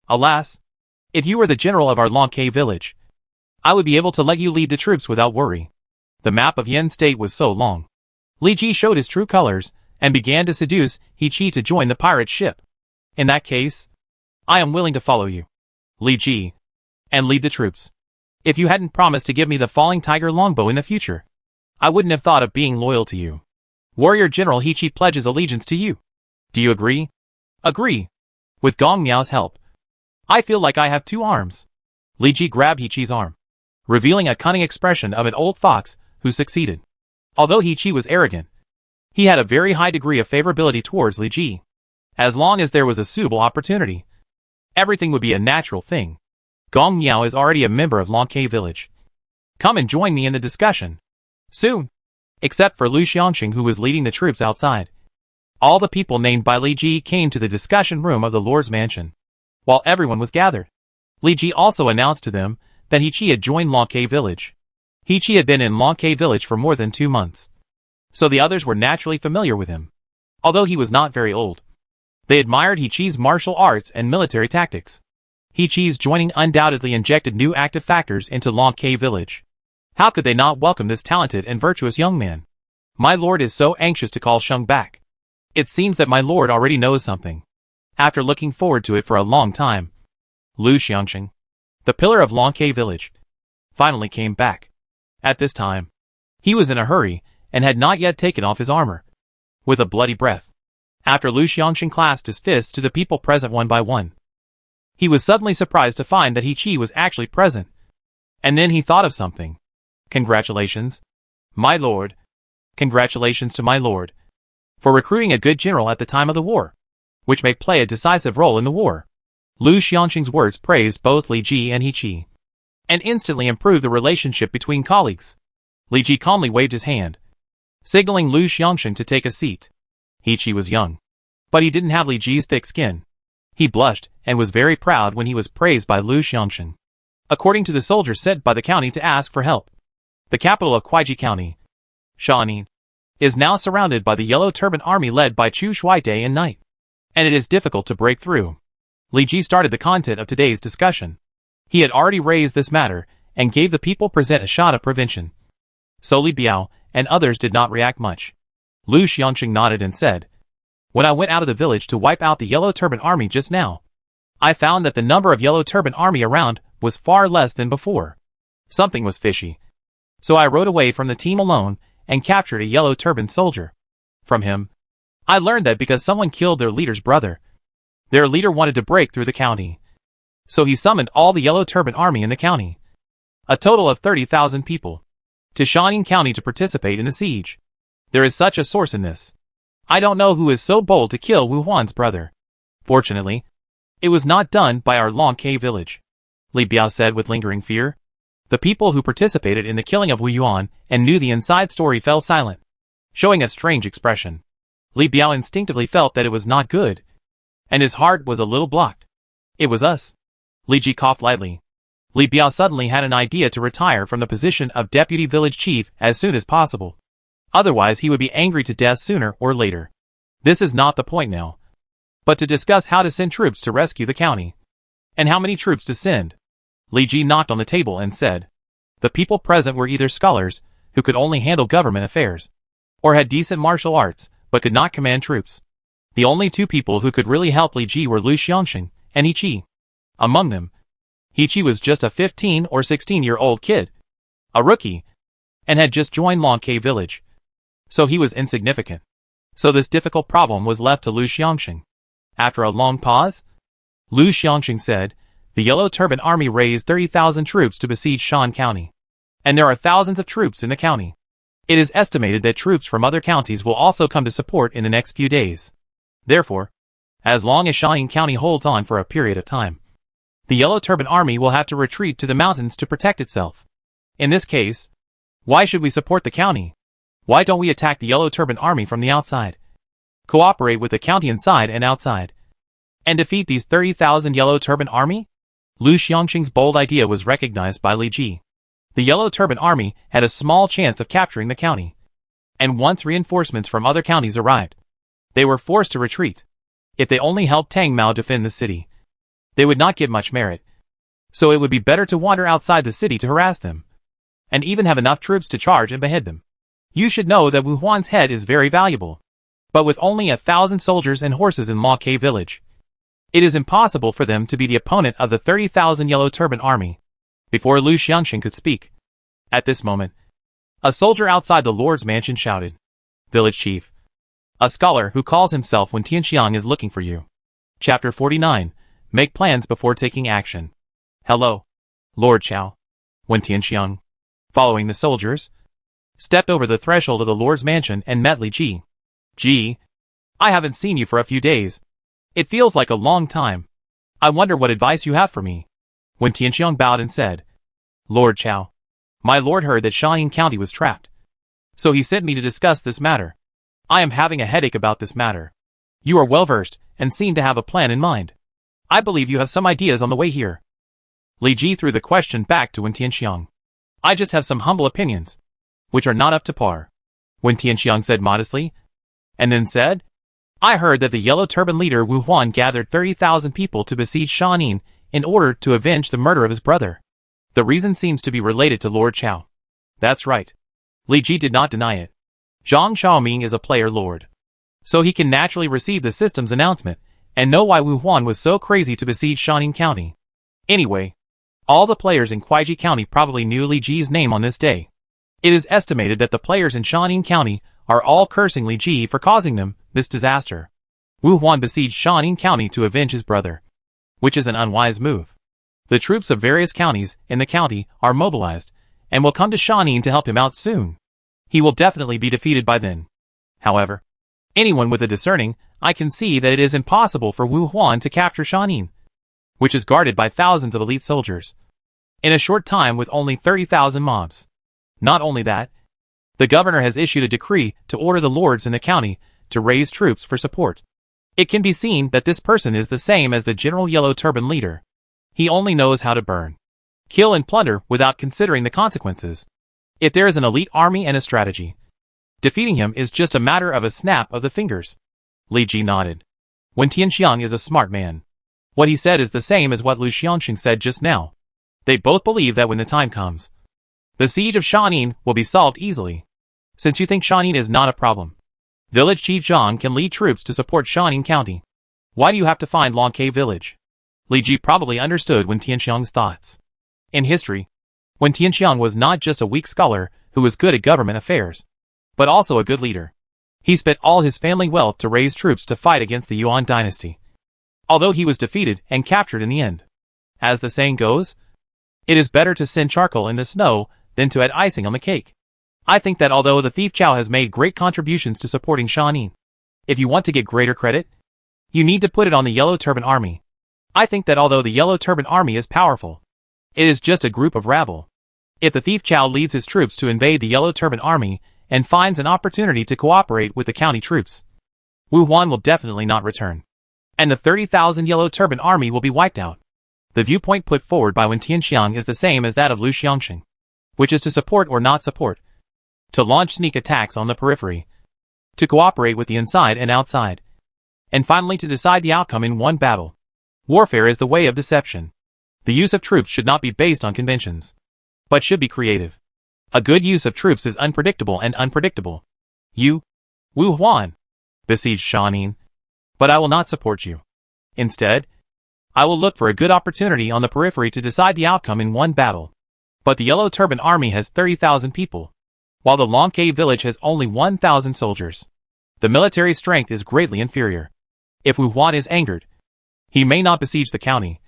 Alas, if you were the general of our Longke village, I would be able to let you lead the troops without worry." The map of Yen State was so long. Li Ji showed his true colors and began to seduce He Chi to join the pirate ship. "In that case, I am willing to follow you, Li Ji, and lead the troops. If you hadn't promised to give me the falling tiger longbow in the future, I wouldn't have thought of being loyal to you. Warrior General He Chi pledges allegiance to you. Do you agree?" "Agree. With Gong Miao's help. I feel like I have two arms." Li Ji grabbed He Chi's arm, revealing a cunning expression of an old fox who succeeded. Although He Chi was arrogant, he had a very high degree of favorability towards Li Ji. As long as there was a suitable opportunity, everything would be a natural thing. "Gong Miao is already a member of Longke village. Come and join me in the discussion. Soon." Except for Lu Xiangxing, who was leading the troops outside, all the people named by Li Ji came to the discussion room of the Lord's mansion. While everyone was gathered, Li Ji also announced to them that He Chi had joined Longke village. He Chi had been in Longke village for more than 2 months, so the others were naturally familiar with him. Although he was not very old, they admired He Chi's martial arts and military tactics. He Chi's joining undoubtedly injected new active factors into Longke village. How could they not welcome this talented and virtuous young man? "My lord is so anxious to call Sheng back. It seems that my lord already knows something, after looking forward to it for a long time." Lu Xiangxing, the pillar of Longke village, finally came back. At this time, he was in a hurry and had not yet taken off his armor. With a bloody breath, after Lu Xiangxing clasped his fists to the people present one by one, he was suddenly surprised to find that He Chi was actually present. And then he thought of something. "Congratulations, my lord. Congratulations to my lord, for recruiting a good general at the time of the war, which may play a decisive role in the war." Lu Xiangxing's words praised both Li Ji and He Chi, and instantly improved the relationship between colleagues. Li Ji calmly waved his hand, signaling Lu Xiangxing to take a seat. He Chi was young, but he didn't have Li Ji's thick skin. He blushed and was very proud when he was praised by Lu Xiangxing. According to the soldiers sent by the county to ask for help, the capital of Kuaiji County, Shaun, is now surrounded by the Yellow Turban Army led by Chu Shui day and night, and it is difficult to break through. Li Ji started the content of today's discussion. He had already raised this matter and gave the people present a shot of prevention. Li Biao and others did not react much. Lu Xiangxing nodded and said, "When I went out of the village to wipe out the Yellow Turban Army just now, I found that the number of Yellow Turban Army around was far less than before. Something was fishy. So I rode away from the team alone and captured a Yellow Turban soldier. From him, I learned that because someone killed their leader's brother, their leader wanted to break through the county. So he summoned all the Yellow Turban Army in the county, a total of 30,000 people, to Shaun County to participate in the siege. There is such a source in this. I don't know who is so bold to kill Wu Huan's brother. Fortunately, it was not done by our Longke village," Li Biao said with lingering fear. The people who participated in the killing of Wu Yuan and knew the inside story fell silent, showing a strange expression. Li Biao instinctively felt that it was not good, and his heart was a little blocked. "It was us." Li Ji coughed lightly. Li Biao suddenly had an idea to retire from the position of deputy village chief as soon as possible. Otherwise he would be angry to death sooner or later. This is not the point now, but to discuss how to send troops to rescue the county. And how many troops to send. Li Ji knocked on the table and said, the people present were either scholars, who could only handle government affairs, or had decent martial arts, but could not command troops. The only two people who could really help Li Ji were Lu Xiangxing and He Qi. Among them, He Qi was just a 15 or 16-year-old kid, a rookie, and had just joined Longke village. So he was insignificant. So this difficult problem was left to Lu Xiangxing. After a long pause, Lu Xiangxing said, the Yellow Turban Army raised 30,000 troops to besiege Shaun County. And there are thousands of troops in the county. It is estimated that troops from other counties will also come to support in the next few days. Therefore, as long as Shaun County holds on for a period of time, the Yellow Turban Army will have to retreat to the mountains to protect itself. In this case, why should we support the county? Why don't we attack the Yellow Turban Army from the outside? Cooperate with the county inside and outside, and defeat these 30,000 Yellow Turban Army? Lu Xiangxing's bold idea was recognized by Li Ji. The Yellow Turban Army had a small chance of capturing the county. And once reinforcements from other counties arrived, they were forced to retreat. If they only helped Tang Mao defend the city, they would not get much merit. So it would be better to wander outside the city to harass them, and even have enough troops to charge and behead them. You should know that Wu Huan's head is very valuable. But with only 1,000 soldiers and horses in Longke village, it is impossible for them to be the opponent of the 30,000 Yellow Turban Army. Before Lu Xiangxing could speak, at this moment, a soldier outside the Lord's mansion shouted, Village Chief, a scholar who calls himself Wen Tianxiang is looking for you. Chapter 49, Make Plans Before Taking Action. Hello, Lord Chao. Wen Tianxiang, following the soldiers, stepped over the threshold of the Lord's mansion and met Li Ji. Ji, I haven't seen you for a few days. It feels like a long time. I wonder what advice you have for me. Wen Tianxiang bowed and said, Lord Chao, my lord heard that Shaun County was trapped. So he sent me to discuss this matter. I am having a headache about this matter. You are well versed and seem to have a plan in mind. I believe you have some ideas on the way here. Li Ji threw the question back to Wen Tianxiang. I just have some humble opinions, which are not up to par. Wen Tianxiang said modestly, and then said, I heard that the Yellow Turban leader Wu Huan gathered 30,000 people to besiege Shaun in order to avenge the murder of his brother. The reason seems to be related to Lord Chao. That's right. Li Ji did not deny it. Zhang Xiaoming is a player lord, so he can naturally receive the system's announcement and know why Wu Huan was so crazy to besiege Shaun County. Anyway, all the players in Kuaiji County probably knew Li Ji's name on this day. It is estimated that the players in Shaun County are all cursing Li Ji for causing them this disaster. Wu Huan besieged Shaun County to avenge his brother, which is an unwise move. The troops of various counties in the county are mobilized and will come to Shaun to help him out soon. He will definitely be defeated by then. However, anyone with a discerning eye can see that it is impossible for Wu Huan to capture Shaun, which is guarded by thousands of elite soldiers, in a short time with only 30,000 mobs. Not only that, the governor has issued a decree to order the lords in the county to raise troops for support. It can be seen that this person is the same as the general Yellow Turban leader. He only knows how to burn, kill and plunder without considering the consequences. If there is an elite army and a strategy, defeating him is just a matter of a snap of the fingers. Li Ji nodded. Wen Tianxiang is a smart man. What he said is the same as what Lu Xiangxing said just now. They both believe that when the time comes, the siege of Shaun will be solved easily. Since you think Shaun is not a problem, Village Chief Zhang can lead troops to support Shaun County. Why do you have to find Longke village? Li Ji probably understood Wen Tianxiang's thoughts. In history, Wen Tianxiang was not just a weak scholar who was good at government affairs, but also a good leader. He spent all his family wealth to raise troops to fight against the Yuan dynasty, although he was defeated and captured in the end. As the saying goes, it is better to send charcoal in the snow than to add icing on the cake. I think that although the thief Chao has made great contributions to supporting Shaun, if you want to get greater credit, you need to put it on the Yellow Turban Army. I think that although the Yellow Turban Army is powerful, it is just a group of rabble. If the thief Chao leads his troops to invade the Yellow Turban Army and finds an opportunity to cooperate with the county troops, Wu Huan will definitely not return, and the 30,000 Yellow Turban Army will be wiped out. The viewpoint put forward by Wen Tianxiang is the same as that of Lu Xiangxing, which is to support or not support, to launch sneak attacks on the periphery, to cooperate with the inside and outside, and finally to decide the outcome in one battle. Warfare is the way of deception. The use of troops should not be based on conventions, but should be creative. A good use of troops is unpredictable and unpredictable. You, Wu Huan, besieged Shaun, but I will not support you. Instead, I will look for a good opportunity on the periphery to decide the outcome in one battle. But the Yellow Turban Army has 30,000 people, while the Long Cave village has only 1,000 soldiers. The military strength is greatly inferior. If Wu Huan is angered, he may not besiege the county,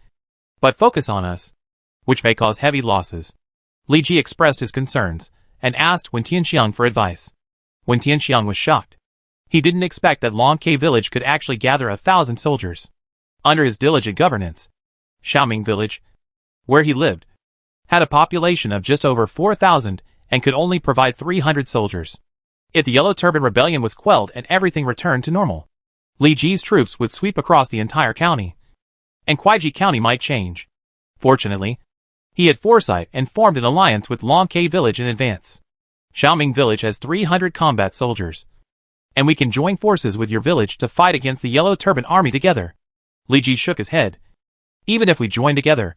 but focus on us, which may cause heavy losses. Li Ji expressed his concerns, and asked Wen Tianxiang for advice. Wen Tianxiang was shocked. He didn't expect that Long Cave village could actually gather 1,000 soldiers. Under his diligent governance, Xiaoming village, where he lived, had a population of just over 4,000 and could only provide 300 soldiers. If the Yellow Turban Rebellion was quelled and everything returned to normal, Li Ji's troops would sweep across the entire county, and Kuaiji County might change. Fortunately, he had foresight and formed an alliance with Long Cave village in advance. Xiaoming village has 300 combat soldiers, and we can join forces with your village to fight against the Yellow Turban Army together. Li Ji shook his head. Even if we join together,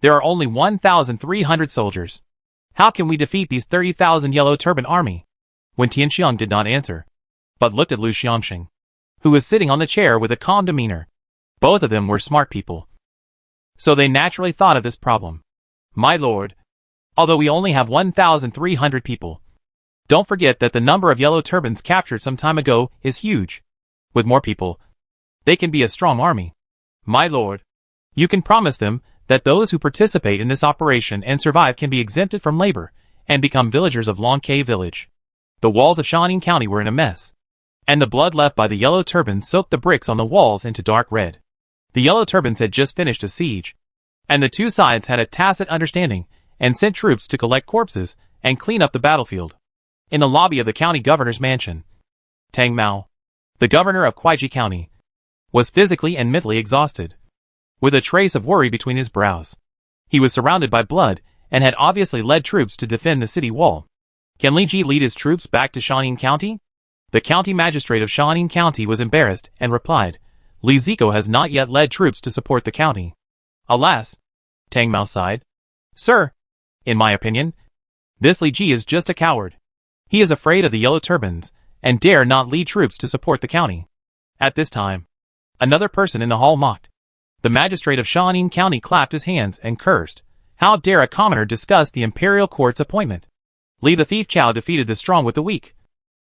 there are only 1,300 soldiers. How can we defeat these 30,000 Yellow Turban Army? Wen Tianxiang did not answer, but looked at Lu Xiangxing, who was sitting on the chair with a calm demeanor. Both of them were smart people, so they naturally thought of this problem. My lord, although we only have 1,300 people, don't forget that the number of Yellow Turbans captured some time ago is huge. With more people, they can be a strong army. My lord, you can promise them that those who participate in this operation and survive can be exempted from labor and become villagers of Long Cave village. The walls of Shaun County were in a mess, and the blood left by the Yellow Turbans soaked the bricks on the walls into dark red. The Yellow Turbans had just finished a siege, and the two sides had a tacit understanding and sent troops to collect corpses and clean up the battlefield. In the lobby of the county governor's mansion, Tang Mao, the governor of Kuaiji County, was physically and mentally exhausted, with a trace of worry between his brows. He was surrounded by blood and had obviously led troops to defend the city wall. Can Li Ji lead his troops back to Shaun County? The county magistrate of Shaun County was embarrassed and replied, Li Zico has not yet led troops to support the county. Alas, Tang Mao sighed. Sir, in my opinion, this Li Ji is just a coward. He is afraid of the Yellow Turbans and dare not lead troops to support the county. At this time, another person in the hall mocked. The magistrate of Shaun County clapped his hands and cursed. How dare a commoner discuss the imperial court's appointment? Li the Thief Chow defeated the strong with the weak,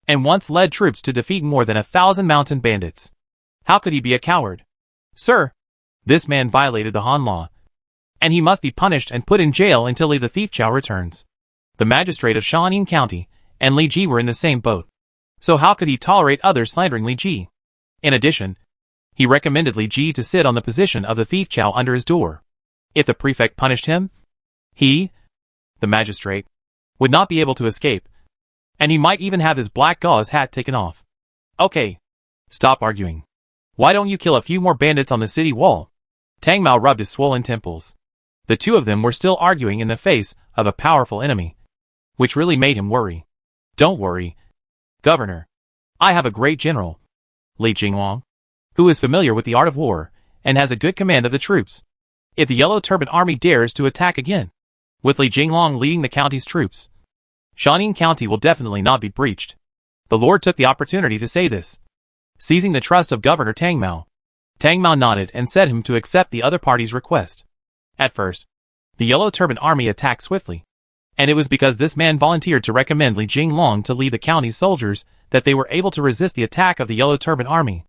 and once led troops to defeat more than 1,000 mountain bandits. How could he be a coward? Sir, this man violated the Han law, and he must be punished and put in jail until Li the Thief Chow returns. The magistrate of Shaun County and Li Ji were in the same boat, so how could he tolerate others slandering Li Ji? In addition, he recommended Li Ji to sit on the position of the Thief Chow under his door. If the prefect punished him, he, the magistrate, would not be able to escape, and he might even have his black gauze hat taken off. Okay, stop arguing. Why don't you kill a few more bandits on the city wall? Tang Mao rubbed his swollen temples. The two of them were still arguing in the face of a powerful enemy, which really made him worry. Don't worry, Governor. I have a great general, Li Jingwang, who is familiar with the art of war and has a good command of the troops. If the Yellow Turban Army dares to attack again, with Li Jinglong leading the county's troops, Shaun County will definitely not be breached. The Lord took the opportunity to say this, seizing the trust of Governor Tang Mao. Tang Mao nodded and set him to accept the other party's request. At first, the Yellow Turban Army attacked swiftly, and it was because this man volunteered to recommend Li Jinglong to lead the county's soldiers that they were able to resist the attack of the Yellow Turban Army.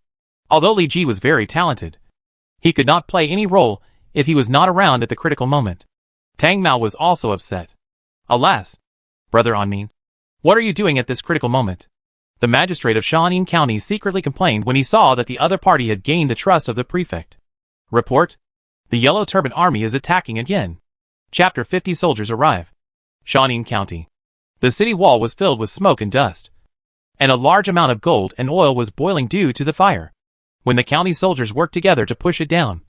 Although Li Ji was very talented, he could not play any role if he was not around at the critical moment. Tang Mao was also upset. Alas, Brother Anmin, what are you doing at this critical moment? The magistrate of Shaun County secretly complained when he saw that the other party had gained the trust of the prefect. Report: the Yellow Turban Army is attacking again. Chapter 50 Soldiers arrive. Shaun County. The city wall was filled with smoke and dust, and a large amount of gold and oil was boiling due to the fire. When the county soldiers worked together to push it down,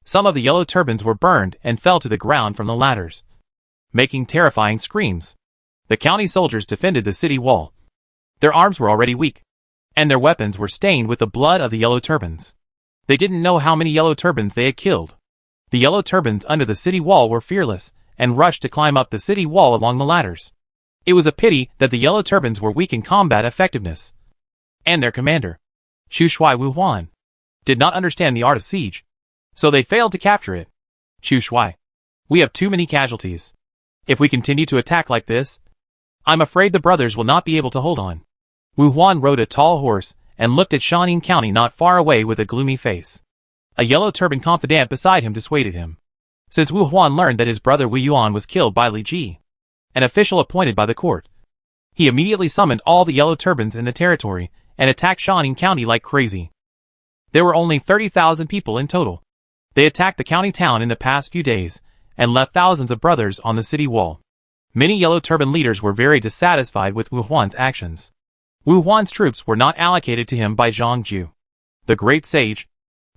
Some of the yellow turbans were burned and fell to the ground from the ladders, making terrifying screams. The county soldiers defended the city wall. Their arms were already weak, and their weapons were stained with the blood of the yellow turbans. They didn't know how many yellow turbans they had killed. The yellow turbans under the city wall were fearless, and rushed to climb up the city wall along the ladders. It was a pity that the yellow turbans were weak in combat effectiveness. And their commander, Xu Shui Wu Huan, did not understand the art of siege, so they failed to capture it. Xu Shui, we have too many casualties. If we continue to attack like this, I'm afraid the brothers will not be able to hold on. Wu Huan rode a tall horse and looked at Shaun County not far away with a gloomy face. A yellow turban confidant beside him dissuaded him. Since Wu Huan learned that his brother Wu Yuan was killed by Li Ji, an official appointed by the court, he immediately summoned all the yellow turbans in the territory and attacked Shaun County like crazy. There were only 30,000 people in total. They attacked the county town in the past few days and left thousands of brothers on the city wall. Many yellow turban leaders were very dissatisfied with Wu Huan's actions. Wu Huan's troops were not allocated to him by Zhangju, the great sage,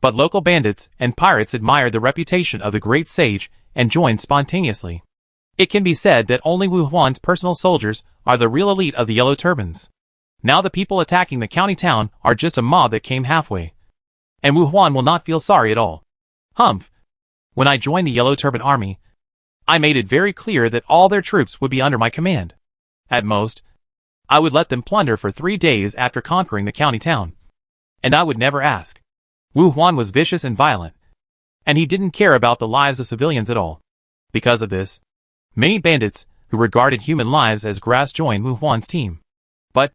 but local bandits and pirates admired the reputation of the great sage and joined spontaneously. It can be said that only Wu Huan's personal soldiers are the real elite of the yellow turbans. Now the people attacking the county town are just a mob that came halfway. And Wu Huan will not feel sorry at all. Humph! When I joined the yellow turban army, I made it very clear that all their troops would be under my command. At most, I would let them plunder for 3 days after conquering the county town. And I would never ask. Wu Huan was vicious and violent, and he didn't care about the lives of civilians at all. Because of this, many bandits, who regarded human lives as grass, joined Wu Huan's team. But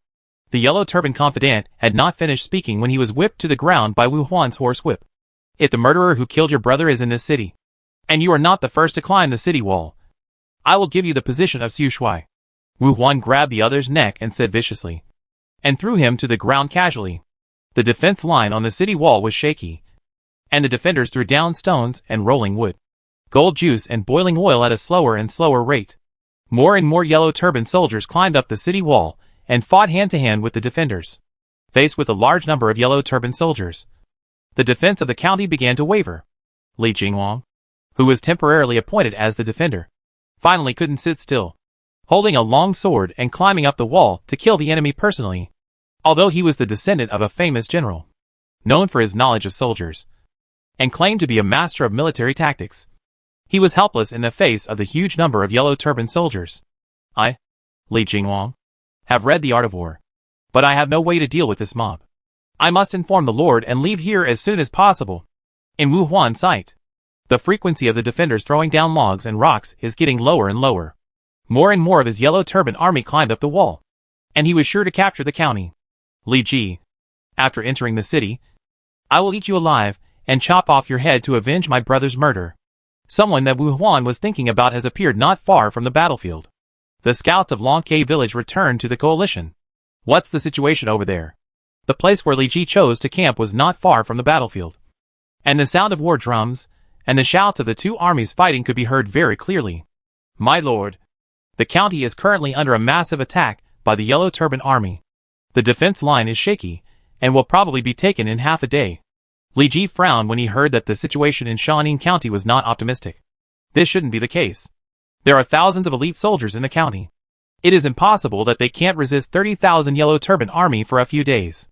the yellow turban confidant had not finished speaking when he was whipped to the ground by Wu Huan's horse whip. If the murderer who killed your brother is in this city, and you are not the first to climb the city wall, I will give you the position of Xu Shui. Wu Huan grabbed the other's neck and said viciously, and threw him to the ground casually. The defense line on the city wall was shaky, and the defenders threw down stones and rolling wood, gold juice and boiling oil at a slower and slower rate. More and more yellow turban soldiers climbed up the city wall and fought hand-to-hand with the defenders. Faced with a large number of yellow turban soldiers, the defense of the county began to waver. Li Jingwang, who was temporarily appointed as the defender, finally couldn't sit still, holding a long sword and climbing up the wall to kill the enemy personally. Although he was the descendant of a famous general, known for his knowledge of soldiers, and claimed to be a master of military tactics, he was helpless in the face of the huge number of yellow turban soldiers. I, Li Jingwang, have read the art of war, but I have no way to deal with this mob. I must inform the Lord and leave here as soon as possible. In Wu Huan's sight, the frequency of the defenders throwing down logs and rocks is getting lower and lower. More and more of his yellow turban army climbed up the wall, and he was sure to capture the county. Li Ji, after entering the city, I will eat you alive and chop off your head to avenge my brother's murder. Someone that Wu Huan was thinking about has appeared not far from the battlefield. The scouts of Longke village returned to the coalition. What's the situation over there? The place where Li Ji chose to camp was not far from the battlefield, and the sound of war drums and the shouts of the two armies fighting could be heard very clearly. My lord, the county is currently under a massive attack by the yellow turban army. The defense line is shaky, and will probably be taken in half a day. Li Ji frowned when he heard that the situation in Shaun County was not optimistic. This shouldn't be the case. There are thousands of elite soldiers in the county. It is impossible that they can't resist 30,000 yellow turban army for a few days.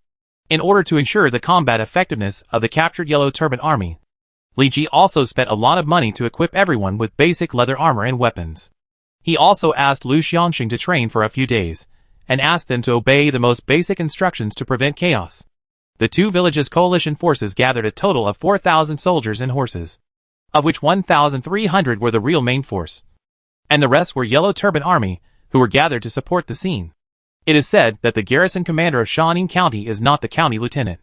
In order to ensure the combat effectiveness of the captured yellow turban army, Li Ji also spent a lot of money to equip everyone with basic leather armor and weapons. He also asked Lu Xiangxing to train for a few days, and asked them to obey the most basic instructions to prevent chaos. The two villages' coalition forces gathered a total of 4,000 soldiers and horses, of which 1,300 were the real main force, and the rest were yellow turban army, who were gathered to support the scene. It is said that the garrison commander of Shaun County is not the county lieutenant,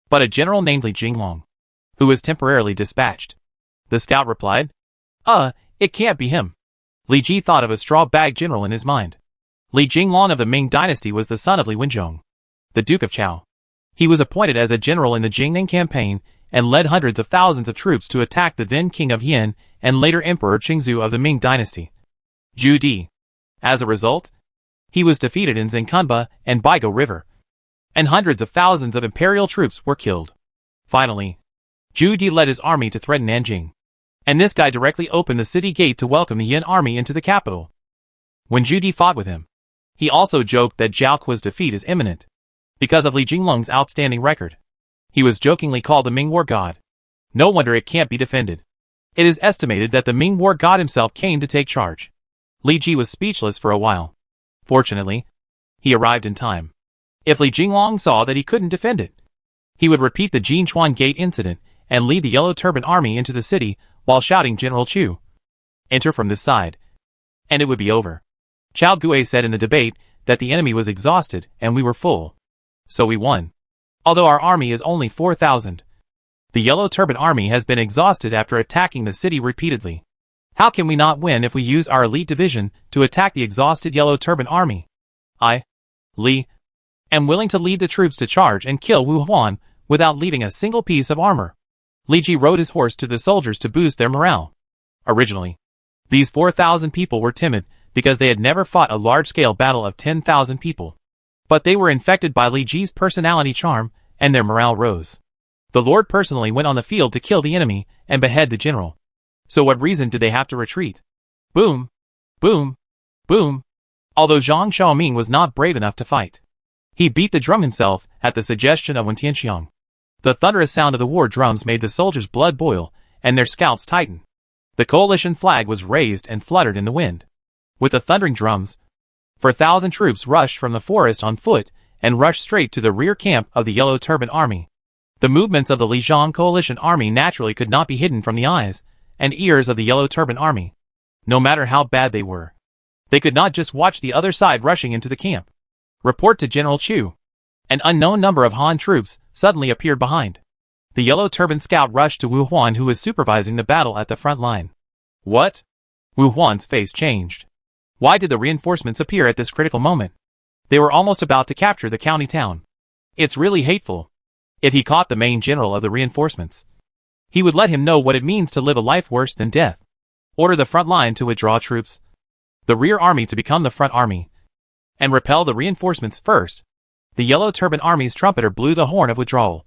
but a general named Li Jinglong, who was temporarily dispatched. The scout replied, it can't be him. Li Ji thought of a straw-bag general in his mind. Li Jinglong of the Ming dynasty was the son of Li Wenzhong, the Duke of Chao. He was appointed as a general in the Jingnan campaign and led hundreds of thousands of troops to attack the then king of Yan and later Emperor Qingzu of the Ming dynasty, Zhu Di. As a result, he was defeated in Zhengkunba and Baigo River, and hundreds of thousands of imperial troops were killed. Finally, Zhu Di led his army to threaten Nanjing. And this guy directly opened the city gate to welcome the Yin army into the capital. When Zhu Di fought with him, he also joked that Zhao Kuo's defeat is imminent, because of Li Jinglong's outstanding record. He was jokingly called the Ming War God. No wonder it can't be defended. It is estimated that the Ming War God himself came to take charge. Li Ji was speechless for a while. Fortunately, he arrived in time. If Li Jinglong saw that he couldn't defend it, he would repeat the Jinchuan Gate incident and lead the Yellow Turban army into the city while shouting General Chu, "Enter from this side," and it would be over. Chao Gui said in the debate that the enemy was exhausted and we were full. So we won. Although our army is only 4,000. The Yellow Turban army has been exhausted after attacking the city repeatedly. How can we not win if we use our elite division to attack the exhausted Yellow Turban army? I, Li, am willing to lead the troops to charge and kill Wu Huan without leaving a single piece of armor. Li Ji rode his horse to the soldiers to boost their morale. Originally, these 4,000 people were timid because they had never fought a large-scale battle of 10,000 people. But they were infected by Li Ji's personality charm, and their morale rose. The Lord personally went on the field to kill the enemy and behead the general. So what reason did they have to retreat? Boom! Boom! Boom! Although Zhang Xiaoming was not brave enough to fight, he beat the drum himself at the suggestion of Wen Tianxiang. The thunderous sound of the war drums made the soldiers' blood boil and their scalps tighten. The coalition flag was raised and fluttered in the wind. With the thundering drums, 4,000 troops rushed from the forest on foot and rushed straight to the rear camp of the Yellow Turban army. The movements of the Lijiang coalition army naturally could not be hidden from the eyes and ears of the Yellow Turban army, no matter how bad they were. They could not just watch the other side rushing into the camp. Report to General Chu. An unknown number of Han troops suddenly appeared behind. The Yellow Turban scout rushed to Wu Huan, who was supervising the battle at the front line. What? Wu Huan's face changed. Why did the reinforcements appear at this critical moment? They were almost about to capture the county town. It's really hateful. If he caught the main general of the reinforcements, he would let him know what it means to live a life worse than death. Order the front line to withdraw troops, the rear army to become the front army, and repel the reinforcements first. The Yellow Turban army's trumpeter blew the horn of withdrawal,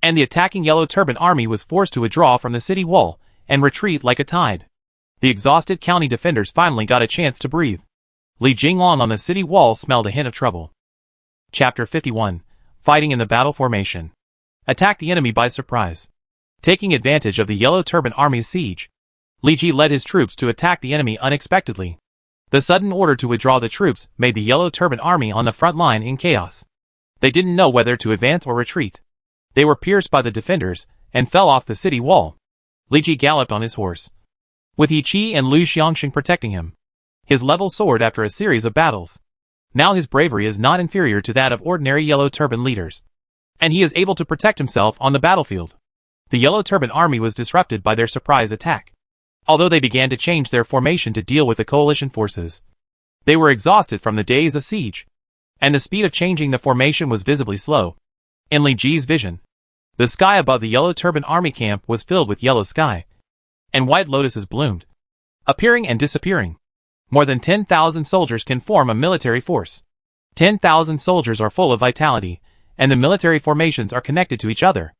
and the attacking Yellow Turban army was forced to withdraw from the city wall and retreat like a tide. The exhausted county defenders finally got a chance to breathe. Li Jinglong on the city wall smelled a hint of trouble. Chapter 51. Fighting in the battle formation. Attack the enemy by surprise. Taking advantage of the Yellow Turban army's siege, Li Ji led his troops to attack the enemy unexpectedly. The sudden order to withdraw the troops made the Yellow Turban army on the front line in chaos. They didn't know whether to advance or retreat. They were pierced by the defenders and fell off the city wall. Li Ji galloped on his horse, with Yi Qi and Lu Xiangxing protecting him. His level soared after a series of battles. Now his bravery is not inferior to that of ordinary Yellow Turban leaders, and he is able to protect himself on the battlefield. The Yellow Turban army was disrupted by their surprise attack. Although they began to change their formation to deal with the coalition forces, they were exhausted from the days of siege, and the speed of changing the formation was visibly slow. In Li Ji's vision, the sky above the Yellow Turban army camp was filled with yellow sky, and white lotuses bloomed, appearing and disappearing. More than 10,000 soldiers can form a military force. 10,000 soldiers are full of vitality, and the military formations are connected to each other.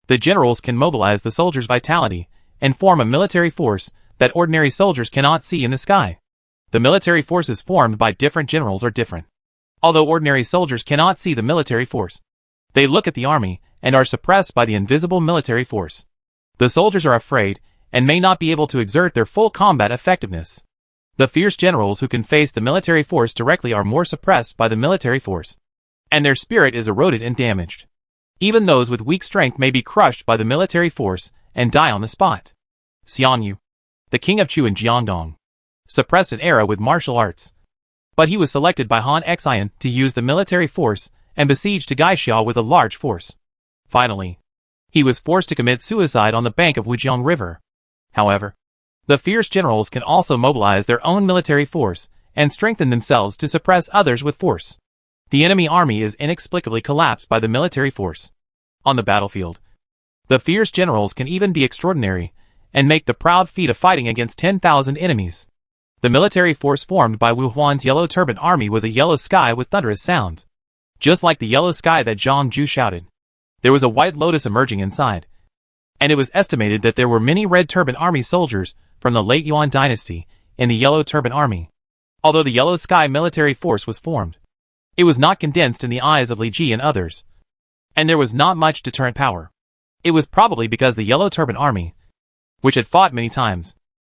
The generals can mobilize the soldiers' vitality and form a military force that ordinary soldiers cannot see in the sky. The military forces formed by different generals are different. Although ordinary soldiers cannot see the military force, they look at the army and are suppressed by the invisible military force. The soldiers are afraid and may not be able to exert their full combat effectiveness. The fierce generals who can face the military force directly are more suppressed by the military force, and their spirit is eroded and damaged. Even those with weak strength may be crushed by the military force and die on the spot. Xian Yu, the king of Chu in Jiangdong, suppressed an era with martial arts, but he was selected by Han Xian to use the military force and besieged Gaixia with a large force. Finally, he was forced to commit suicide on the bank of Wujiang River. However, the fierce generals can also mobilize their own military force and strengthen themselves to suppress others with force. The enemy army is inexplicably collapsed by the military force. On the battlefield, the fierce generals can even be extraordinary and make the proud feat of fighting against 10,000 enemies. The military force formed by Wu Huan's Yellow Turban army was a yellow sky with thunderous sounds. Just like the yellow sky that Zhang Ju shouted, there was a white lotus emerging inside. and it was estimated that there were many Red Turban Army soldiers from the late Yuan dynasty in the Yellow Turban Army. Although the Yellow Sky military force was formed, it was not condensed in the eyes of Li Ji and others, and there was not much deterrent power. It was probably because the Yellow Turban Army, which had fought many times,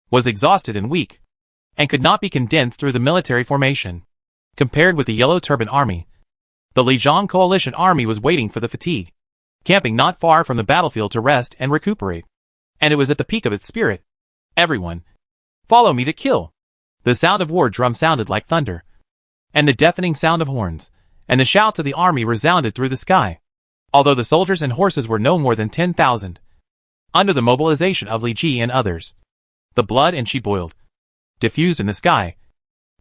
was exhausted and weak, and could not be condensed through the military formation. Compared with the Yellow Turban Army, the Lijiang Coalition Army was waiting for the fatigue, camping not far from the battlefield to rest and recuperate. And it was at the peak of its spirit. Everyone, follow me to kill! The sound of war drum sounded like thunder, and the deafening sound of horns, and the shouts of the army resounded through the sky. Although the soldiers and horses were no more than 10,000, under the mobilization of Li Ji and others, the blood and chi boiled, diffused in the sky,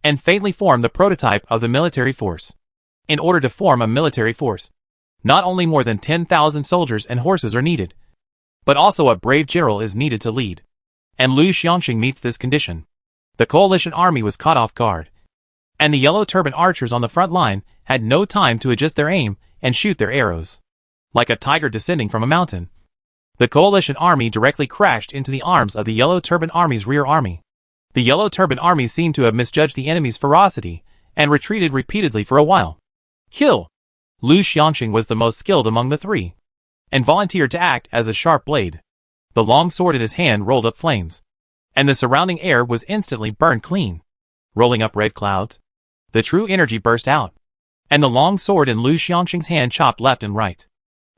and faintly formed the prototype of the military force. In order to form a military force, not only more than 10,000 soldiers and horses are needed, but also a brave general is needed to lead. And Lu Xiangxing meets this condition. The coalition army was caught off guard, and the Yellow Turban archers on the front line had no time to adjust their aim and shoot their arrows. Like a tiger descending from a mountain, the coalition army directly crashed into the arms of the Yellow Turban Army's rear army. The Yellow Turban Army seemed to have misjudged the enemy's ferocity and retreated repeatedly for a while. Kill! Lu Xiangxing was the most skilled among the three, and volunteered to act as a sharp blade. The long sword in his hand rolled up flames, and the surrounding air was instantly burned clean. Rolling up red clouds, the true energy burst out, and the long sword in Lu Xiangxing's hand chopped left and right.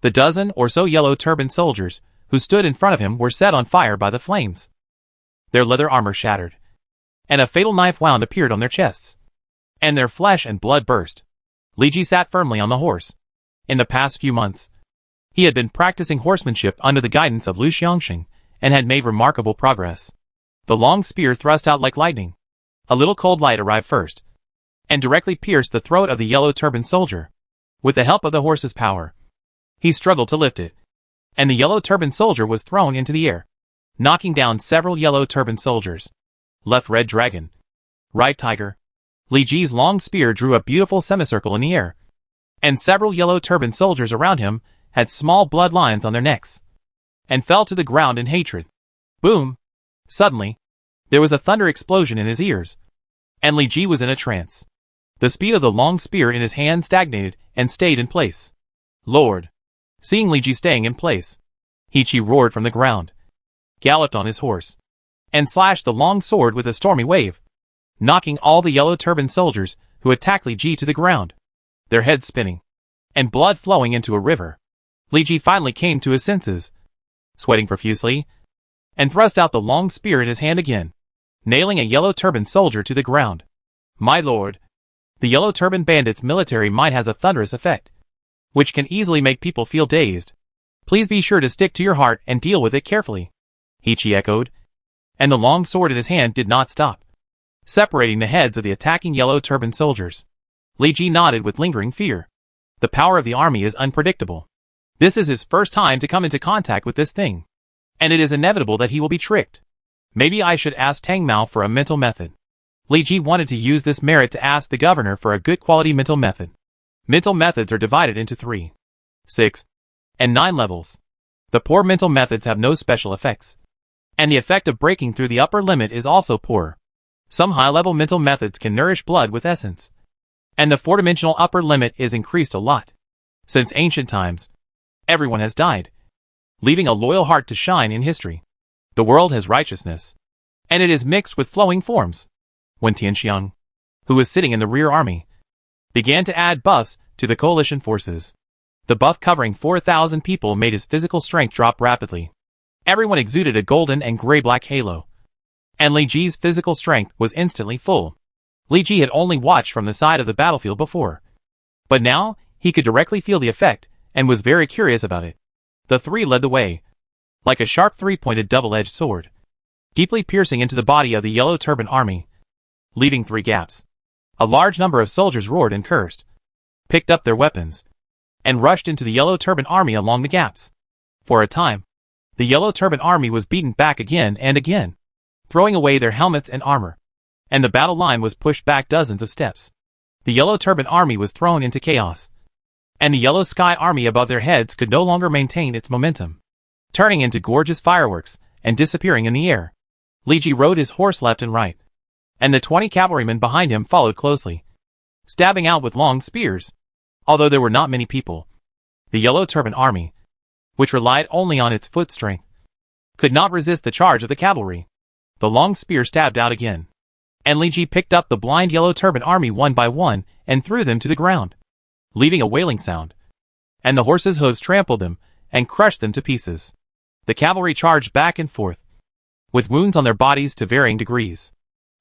The dozen or so Yellow Turban soldiers who stood in front of him were set on fire by the flames. Their leather armor shattered, and a fatal knife wound appeared on their chests, and their flesh and blood burst. Li Ji sat firmly on the horse. In the past few months, he had been practicing horsemanship under the guidance of Lu Xiangxing, and had made remarkable progress. The long spear thrust out like lightning. A little cold light arrived first, and directly pierced the throat of the Yellow Turban soldier. With the help of the horse's power, he struggled to lift it, and the Yellow Turban soldier was thrown into the air, knocking down several Yellow Turban soldiers. Left red dragon, right tiger. Li Ji's long spear drew a beautiful semicircle in the air, and several Yellow Turban soldiers around him had small blood lines on their necks, and fell to the ground in hatred. Boom! Suddenly, there was a thunder explosion in his ears, and Li Ji was in a trance. The speed of the long spear in his hand stagnated and stayed in place. Lord! Seeing Li Ji staying in place, He Chi roared from the ground, galloped on his horse, and slashed the long sword with a stormy wave, knocking all the Yellow Turban soldiers who attacked Li Ji to the ground, their heads spinning, and blood flowing into a river. Li Ji finally came to his senses, sweating profusely, and thrust out the long spear in his hand again, nailing a Yellow Turban soldier to the ground. My lord! The Yellow Turban bandits' military might has a thunderous effect, which can easily make people feel dazed. Please be sure to stick to your heart and deal with it carefully. He Chi echoed, and the long sword in his hand did not stop, separating the heads of the attacking Yellow Turban soldiers. Li Ji nodded with lingering fear. The power of the army is unpredictable. This is his first time to come into contact with this thing, and it is inevitable that he will be tricked. Maybe I should ask Tang Mao for a mental method. Li Ji wanted to use this merit to ask the governor for a good quality mental method. Mental methods are divided into 3, 6, and 9 levels. The poor mental methods have no special effects, and the effect of breaking through the upper limit is also poor. Some high-level mental methods can nourish blood with essence, and the 4-dimensional upper limit is increased a lot. Since ancient times, everyone has died, leaving a loyal heart to shine in history. The world has righteousness, and it is mixed with flowing forms. When Tianxiang, who was sitting in the rear army, began to add buffs to the coalition forces, the buff covering 4,000 people made his physical strength drop rapidly. Everyone exuded a golden and gray-black halo, and Li Ji's physical strength was instantly full. Li Ji had only watched from the side of the battlefield before, but now he could directly feel the effect and was very curious about it. The 3 led the way, like a sharp 3-pointed double-edged sword, deeply piercing into the body of the Yellow Turban army, leaving 3 gaps. A large number of soldiers roared and cursed, picked up their weapons, and rushed into the Yellow Turban army along the gaps. For a time, the Yellow Turban army was beaten back again and again, throwing away their helmets and armor, and the battle line was pushed back dozens of steps. The Yellow Turban army was thrown into chaos, and the Yellow Sky army above their heads could no longer maintain its momentum. turning into gorgeous fireworks and disappearing in the air. Li Ji rode his horse left and right, and the 20 cavalrymen behind him followed closely, stabbing out with long spears. Although there were not many people, the Yellow Turban army, which relied only on its foot strength, could not resist the charge of the cavalry. The long spear stabbed out again, and Li Ji picked up the blind Yellow Turban army one by one and threw them to the ground, leaving a wailing sound, and the horses' hooves trampled them and crushed them to pieces. The cavalry charged back and forth, with wounds on their bodies to varying degrees.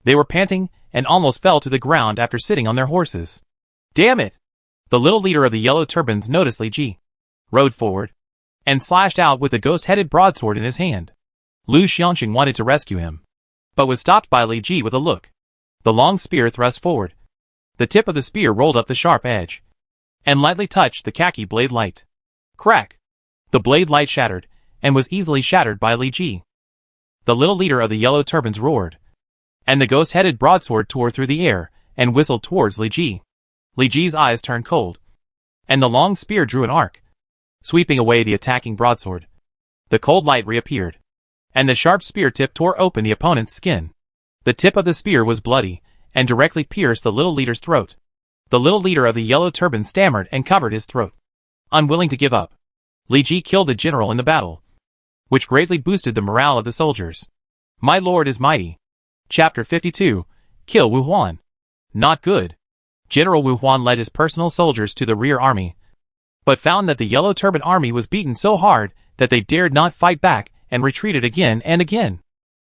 They were panting and almost fell to the ground after sitting on their horses. Damn it! The little leader of the Yellow Turbans noticed Li Ji, rode forward, and slashed out with a ghost-headed broadsword in his hand. Lu Xianqing wanted to rescue him, but was stopped by Li Ji with a look. The long spear thrust forward. The tip of the spear rolled up the sharp edge, and lightly touched the khaki blade light. Crack! The blade light shattered, and was easily shattered by Li Ji. The little leader of the Yellow Turbans roared, and the ghost-headed broadsword tore through the air and whistled towards Li Ji. Li Ji's eyes turned cold, and the long spear drew an arc, sweeping away the attacking broadsword. The cold light reappeared, and the sharp spear tip tore open the opponent's skin. The tip of the spear was bloody, and directly pierced the little leader's throat. The little leader of the Yellow Turban stammered and covered his throat, unwilling to give up. Li Ji killed the general in the battle, which greatly boosted the morale of the soldiers. My lord is mighty. Chapter 52. Kill Wu Huan. Not good. General Wu Huan led his personal soldiers to the rear army, but found that the Yellow Turban army was beaten so hard that they dared not fight back and retreated again and again.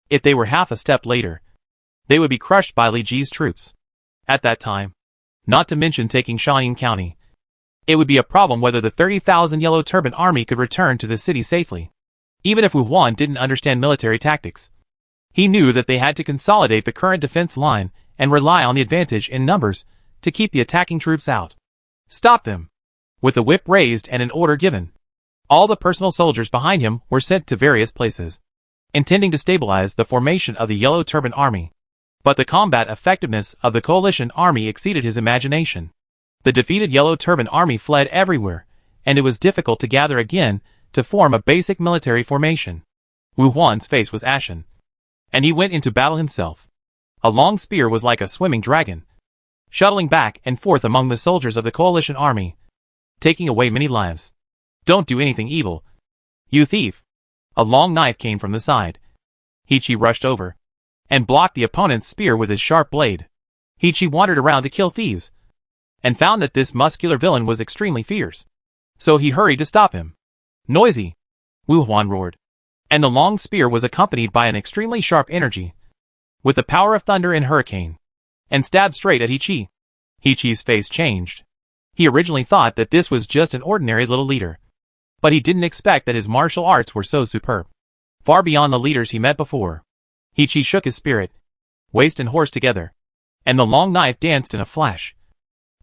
If they were half a step later, they would be crushed by Li Ji's troops. At that time, not to mention taking Shaoyin County, it would be a problem whether the 30,000 Yellow Turban army could return to the city safely. Even if Wu Huan didn't understand military tactics, he knew that they had to consolidate the current defense line and rely on the advantage in numbers to keep the attacking troops out. Stop them! With the whip raised and an order given, all the personal soldiers behind him were sent to various places, intending to stabilize the formation of the Yellow Turban army. But the combat effectiveness of the coalition army exceeded his imagination. The defeated Yellow Turban army fled everywhere, and it was difficult to gather again to form a basic military formation. Wu Huan's face was ashen, and he went into battle himself. A long spear was like a swimming dragon, shuttling back and forth among the soldiers of the coalition army, taking away many lives. Don't do anything evil, you thief! A long knife came from the side. He rushed over, and blocked the opponent's spear with his sharp blade. He wandered around to kill thieves, and found that this muscular villain was extremely fierce, so he hurried to stop him. Noisy! Wu Huan roared, and the long spear was accompanied by an extremely sharp energy, with the power of thunder and hurricane, and stabbed straight at He Chi's face changed. He originally thought that this was just an ordinary little leader, but he didn't expect that his martial arts were so superb, far beyond the leaders he met before. He shook his spirit, waist and horse together, and the long knife danced in a flash,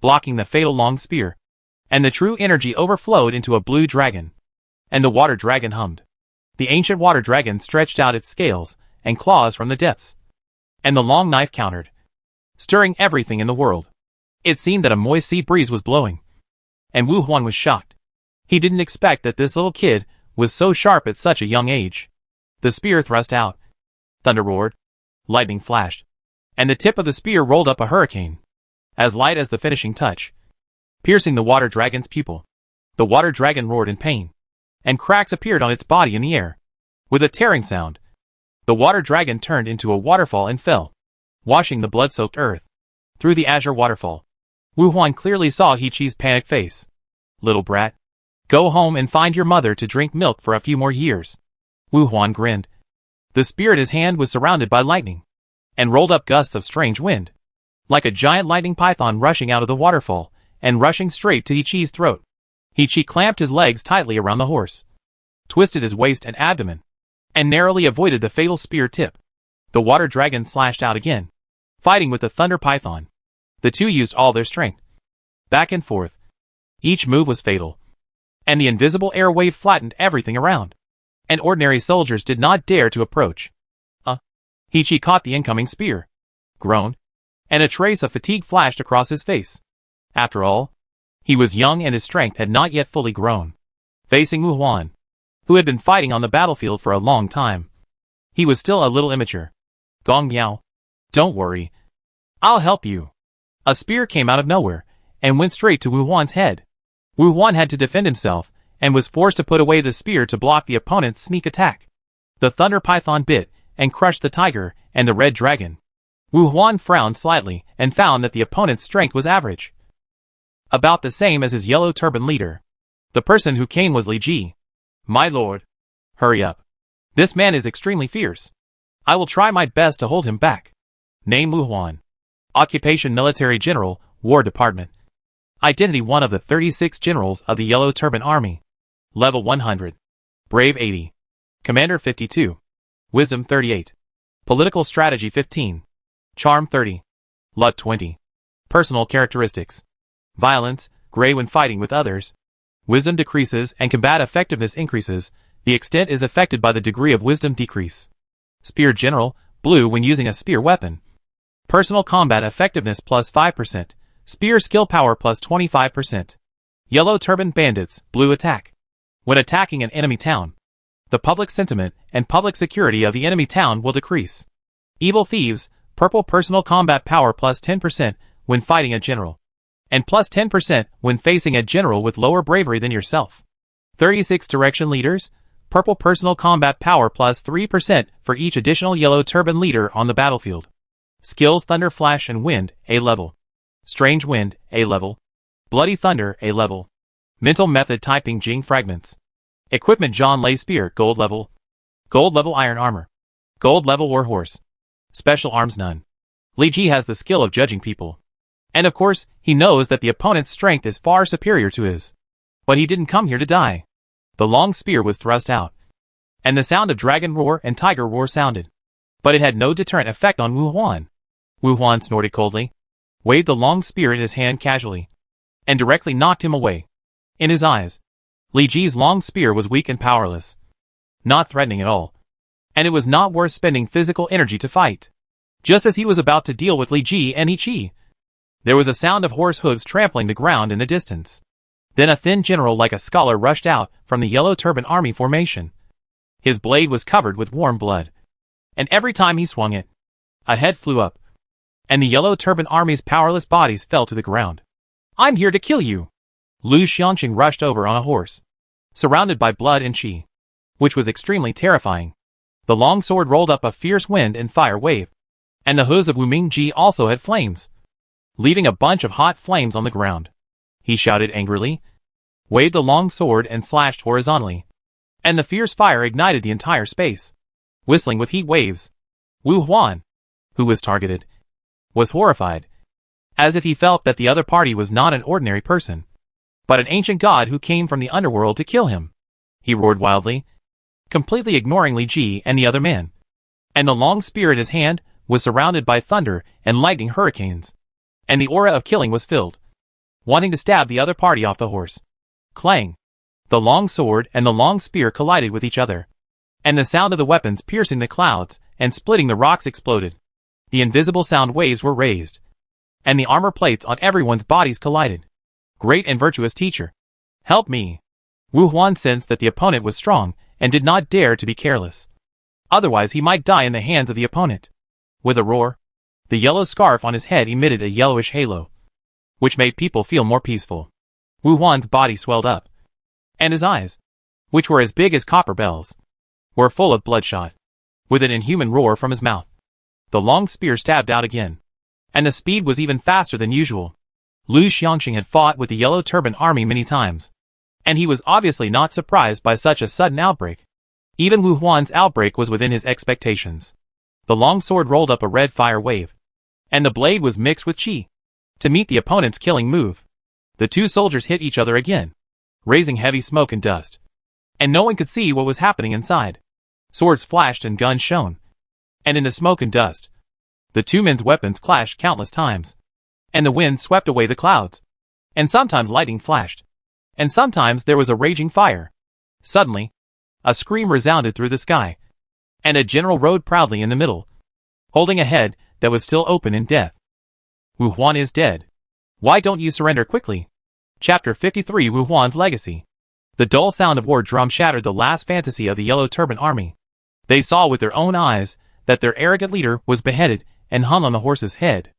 blocking the fatal long spear, and the true energy overflowed into a blue dragon, and the water dragon hummed. The ancient water dragon stretched out its scales and claws from the depths, and the long knife countered, stirring everything in the world. It seemed that a moist sea breeze was blowing, and Wu Huan was shocked. He didn't expect that this little kid was so sharp at such a young age. The spear thrust out, thunder roared, lightning flashed, and the tip of the spear rolled up a hurricane, as light as the finishing touch, piercing the water dragon's pupil. The water dragon roared in pain, and cracks appeared on its body in the air. With a tearing sound, the water dragon turned into a waterfall and fell, washing the blood-soaked earth. Through the azure waterfall, Wu Huan clearly saw Chi's panicked face. Little brat, go home and find your mother to drink milk for a few more years. Wu Huan grinned. The spear in his hand was surrounded by lightning, and rolled up gusts of strange wind, like a giant lightning python rushing out of the waterfall, and rushing straight to Chi's throat. Chi clamped his legs tightly around the horse, twisted his waist and abdomen, and narrowly avoided the fatal spear tip. The water dragon slashed out again, fighting with the thunder python. The two used all their strength, back and forth. Each move was fatal, and the invisible air wave flattened everything around, and ordinary soldiers did not dare to approach. Chi caught the incoming spear, groaned, and a trace of fatigue flashed across his face. After all, he was young and his strength had not yet fully grown. Facing Wu Huan, who had been fighting on the battlefield for a long time. He was still a little immature. Gong Miao. Don't worry. I'll help you. A spear came out of nowhere, and went straight to Wu Huan's head. Wu Huan had to defend himself, and was forced to put away the spear to block the opponent's sneak attack. The thunder python bit, and crushed the tiger, and the red dragon. Wu Huan frowned slightly, and found that the opponent's strength was average. About the same as his yellow turban leader. The person who came was Li Ji. My lord. Hurry up. This man is extremely fierce. I will try my best to hold him back. Name Wu Huan. Occupation Military General, War Department. Identity one of the 36 generals of the Yellow Turban Army. Level 100. Brave 80. Commander 52. Wisdom 38. Political Strategy 15. Charm 30. Luck 20. Personal characteristics. Violence, gray when fighting with others. Wisdom decreases and combat effectiveness increases. The extent is affected by the degree of wisdom decrease. Spear General, blue when using a spear weapon. Personal combat effectiveness plus 5%. Spear skill power plus 25%. Yellow Turban Bandits, blue attack. When attacking an enemy town, the public sentiment and public security of the enemy town will decrease. Evil Thieves, purple personal combat power plus 10% when fighting a general. And plus 10% when facing a general with lower bravery than yourself. 36 Direction Leaders, purple personal combat power plus 3% for each additional yellow turban leader on the battlefield. Skills Thunder Flash and Wind, A level. Strange Wind, A level. Bloody Thunder, A level. Mental Method Typing Jing Fragments. Equipment John Lay Spear, Gold level. Gold level Iron Armor. Gold level War Horse. Special Arms None. Li Ji has the skill of judging people. And of course, he knows that the opponent's strength is far superior to his. But he didn't come here to die. The long spear was thrust out. And the sound of dragon roar and tiger roar sounded. But it had no deterrent effect on Wu Huan. Wu Huan snorted coldly, waved the long spear in his hand casually, and directly knocked him away. In his eyes, Li Ji's long spear was weak and powerless. Not threatening at all. And it was not worth spending physical energy to fight. Just as he was about to deal with Li Ji and Yi Qi, there was a sound of horse hooves trampling the ground in the distance. Then a thin general like a scholar rushed out from the Yellow Turban Army formation. His blade was covered with warm blood. And every time he swung it, a head flew up. And the Yellow Turban Army's powerless bodies fell to the ground. I'm here to kill you. Lu Xiangqing rushed over on a horse, surrounded by blood and qi, which was extremely terrifying. The long sword rolled up a fierce wind and fire wave. And the hooves of Wu Mingji also had flames, leaving a bunch of hot flames on the ground. He shouted angrily, waved the long sword and slashed horizontally. And the fierce fire ignited the entire space, whistling with heat waves. Wu Huan, who was targeted, was horrified, as if he felt that the other party was not an ordinary person, but an ancient god who came from the underworld to kill him. He roared wildly, completely ignoring Li Ji and the other man. And the long spear in his hand was surrounded by thunder and lightning hurricanes, and the aura of killing was filled, wanting to stab the other party off the horse. Clang! The long sword and the long spear collided with each other, and the sound of the weapons piercing the clouds and splitting the rocks exploded. The invisible sound waves were raised, and the armor plates on everyone's bodies collided. Great and virtuous teacher, help me! Wu Huan sensed that the opponent was strong and did not dare to be careless. Otherwise he might die in the hands of the opponent. With a roar, the yellow scarf on his head emitted a yellowish halo, which made people feel more peaceful. Wu Huan's body swelled up, and his eyes, which were as big as copper bells, were full of bloodshot. With an inhuman roar from his mouth, the long spear stabbed out again, and the speed was even faster than usual. Lu Xiangqing had fought with the Yellow Turban Army many times, and he was obviously not surprised by such a sudden outbreak. Even Wu Huan's outbreak was within his expectations. The long sword rolled up a red fire wave, and the blade was mixed with qi. To meet the opponent's killing move, the two soldiers hit each other again, raising heavy smoke and dust, and no one could see what was happening inside. Swords flashed and guns shone, and in the smoke and dust, the two men's weapons clashed countless times, and the wind swept away the clouds, and sometimes lightning flashed, and sometimes there was a raging fire. Suddenly, a scream resounded through the sky, and a general rode proudly in the middle, holding a head that was still open in death. Wu Huan is dead. Why don't you surrender quickly? Chapter 53 Wu Huan's Legacy. The dull sound of war drum shattered the last fantasy of the Yellow Turban Army. They saw with their own eyes that their arrogant leader was beheaded and hung on the horse's head.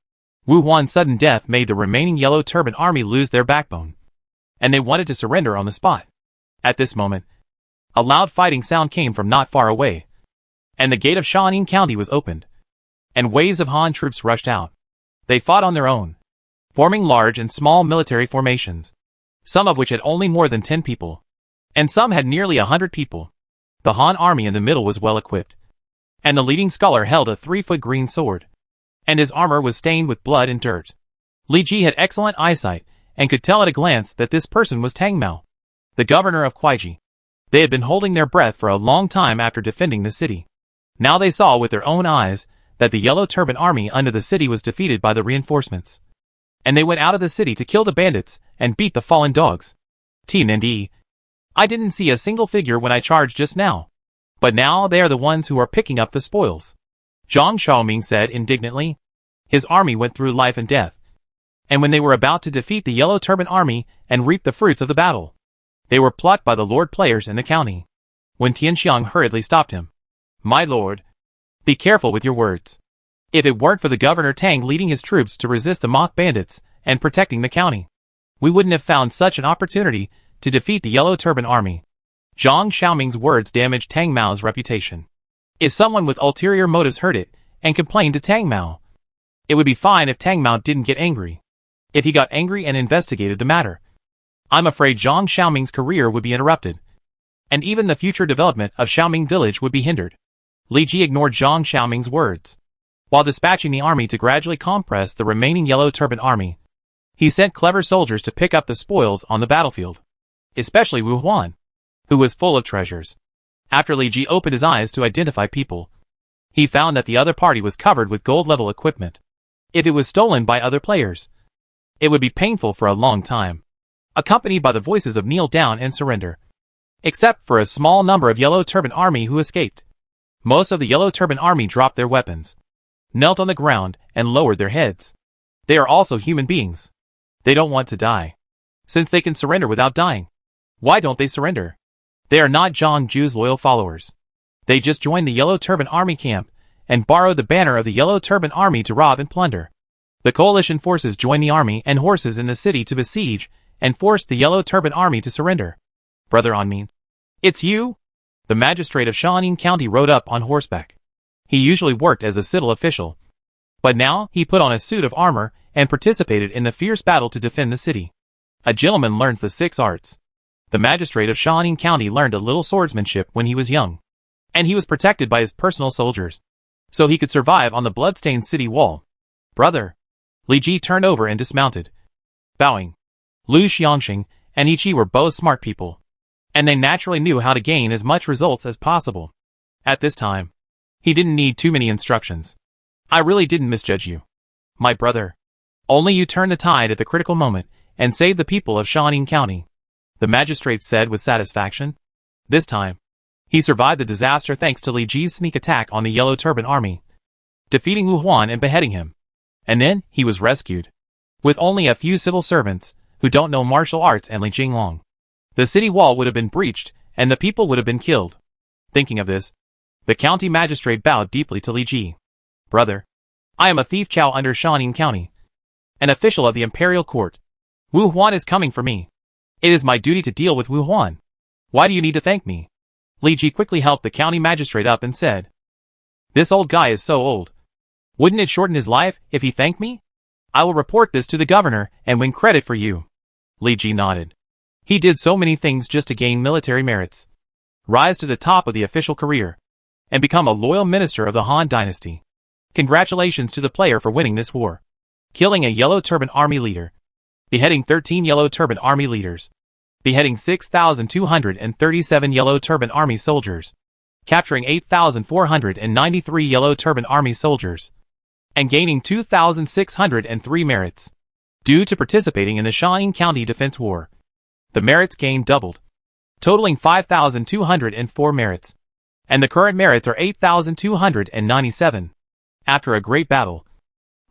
Wu Huan's sudden death made the remaining Yellow Turban Army lose their backbone, and they wanted to surrender on the spot. At this moment, a loud fighting sound came from not far away, and the gate of Shaun County was opened, and waves of Han troops rushed out. They fought on their own, forming large and small military formations, some of which had only more than 10 people, and some had nearly 100 people. The Han army in the middle was well equipped, and the leading scholar held a 3-foot green sword, and his armor was stained with blood and dirt. Li Ji had excellent eyesight, and could tell at a glance that this person was Tang Mao, the governor of Kuaiji. They had been holding their breath for a long time after defending the city. Now they saw with their own eyes that the Yellow Turban Army under the city was defeated by the reinforcements, and they went out of the city to kill the bandits and beat the fallen dogs. TND. I didn't see a single figure when I charged just now, but now they are the ones who are picking up the spoils, Zhang Xiaoming said indignantly. His army went through life and death, and when they were about to defeat the Yellow Turban Army and reap the fruits of the battle, they were plucked by the lord players in the county. When Tianxiang hurriedly stopped him. My lord, be careful with your words. If it weren't for the Governor Tang leading his troops to resist the moth bandits and protecting the county, we wouldn't have found such an opportunity to defeat the Yellow Turban Army. Zhang Xiaoming's words damaged Tang Mao's reputation. If someone with ulterior motives heard it and complained to Tang Mao, it would be fine if Tang Mao didn't get angry. If he got angry and investigated the matter, I'm afraid Zhang Xiaoming's career would be interrupted, and even the future development of Xiaoming village would be hindered. Li Ji ignored Zhang Xiaoming's words. While dispatching the army to gradually compress the remaining Yellow Turban Army, he sent clever soldiers to pick up the spoils on the battlefield, especially Wu Huan, who was full of treasures. After Li Ji opened his eyes to identify people, he found that the other party was covered with gold-level equipment. If it was stolen by other players, it would be painful for a long time, accompanied by the voices of kneel down and surrender. Except for a small number of Yellow Turban Army who escaped. Most of the Yellow Turban Army dropped their weapons, knelt on the ground, and lowered their heads. They are also human beings. They don't want to die. Since they can surrender without dying, why don't they surrender? They are not Zhang Ju's loyal followers. They just joined the Yellow Turban Army camp and borrowed the banner of the Yellow Turban Army to rob and plunder. The coalition forces joined the army and horses in the city to besiege and forced the Yellow Turban Army to surrender. Brother Anmin, it's you? The magistrate of Shaun County rode up on horseback. He usually worked as a civil official, but now he put on a suit of armor and participated in the fierce battle to defend the city. A gentleman learns the 6 arts. The magistrate of Shaun County learned a little swordsmanship when he was young, and he was protected by his personal soldiers, so he could survive on the bloodstained city wall. Brother. Li Ji turned over and dismounted, bowing. Lu Xiangxing and Yi Qi were both smart people, and they naturally knew how to gain as much results as possible. At this time, he didn't need too many instructions. I really didn't misjudge you, my brother. Only you turned the tide at the critical moment and saved the people of Shaun County, the magistrate said with satisfaction. This time, he survived the disaster thanks to Li Ji's sneak attack on the Yellow Turban Army, defeating Wu Huan and beheading him. And then, he was rescued, with only a few civil servants who don't know martial arts and Li Jinglong. The city wall would have been breached, and the people would have been killed. Thinking of this, the county magistrate bowed deeply to Li Ji. Brother, I am a thief chow under Shaun County, an official of the imperial court. Wu Huan is coming for me. It is my duty to deal with Wu Huan. Why do you need to thank me? Li Ji quickly helped the county magistrate up and said, This old guy is so old. Wouldn't it shorten his life if he thanked me? I will report this to the governor and win credit for you. Li Ji nodded. He did so many things just to gain military merits, rise to the top of the official career, and become a loyal minister of the Han dynasty. Congratulations to the player for winning this war. Killing a Yellow Turban Army leader. Beheading 13 Yellow Turban Army leaders. Beheading 6,237 Yellow Turban Army soldiers. Capturing 8,493 Yellow Turban Army soldiers. And gaining 2,603 merits. Due to participating in the Shaun County Defense War, the merits gained doubled, totaling 5,204 merits. And the current merits are 8,297. After a great battle,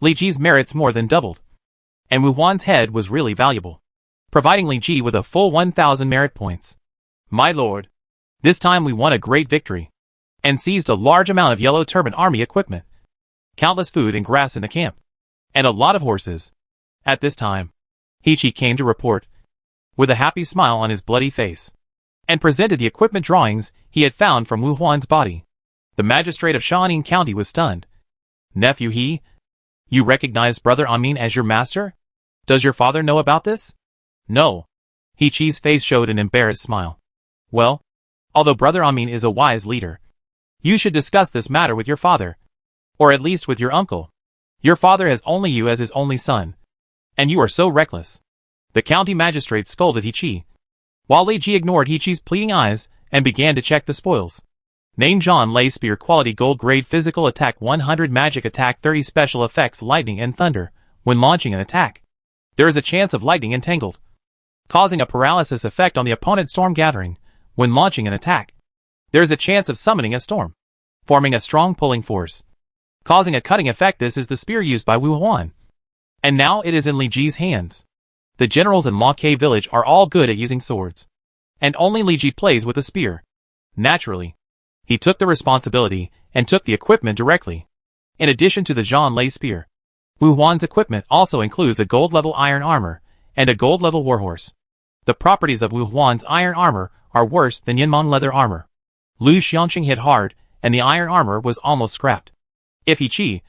Li Ji's merits more than doubled. And Wu Huan's head was really valuable, providing Li Ji with a full 1,000 merit points. My lord. This time we won a great victory. And seized a large amount of Yellow Turban army equipment. Countless food and grass in the camp. And a lot of horses. At this time, Heechee came to report, with a happy smile on his bloody face, and presented the equipment drawings he had found from Wu Huan's body. The magistrate of Shaanning County was stunned. Nephew He? You recognize Brother Amin as your master? Does your father know about this? No. Heechee's face showed an embarrassed smile. Well, although Brother Amin is a wise leader, you should discuss this matter with your father, or at least with your uncle. Your father has only you as his only son, and you are so reckless. The county magistrate scolded Heechee, while Li Ji ignored Heechee's pleading eyes and began to check the spoils. Name John Lay Spear Quality Gold Grade Physical Attack 100 Magic Attack 30 Special Effects Lightning and Thunder. When launching an attack, there is a chance of lightning entangled, causing a paralysis effect on the opponent's storm gathering. When launching an attack, there is a chance of summoning a storm, forming a strong pulling force, causing a cutting effect. This is the spear used by Wu Huan, and now it is in Li Ji's hands. The generals in Ma Ke village are all good at using swords, and only Li Ji plays with a spear. Naturally, he took the responsibility and took the equipment directly. In addition to the John Lay spear, Wu Huan's equipment also includes a gold-level iron armor and a gold-level warhorse. The properties of Wu Huan's iron armor are worse than Yinmong leather armor. Lu Xiangqing hit hard, and the iron armor was almost scrapped. If Heechee,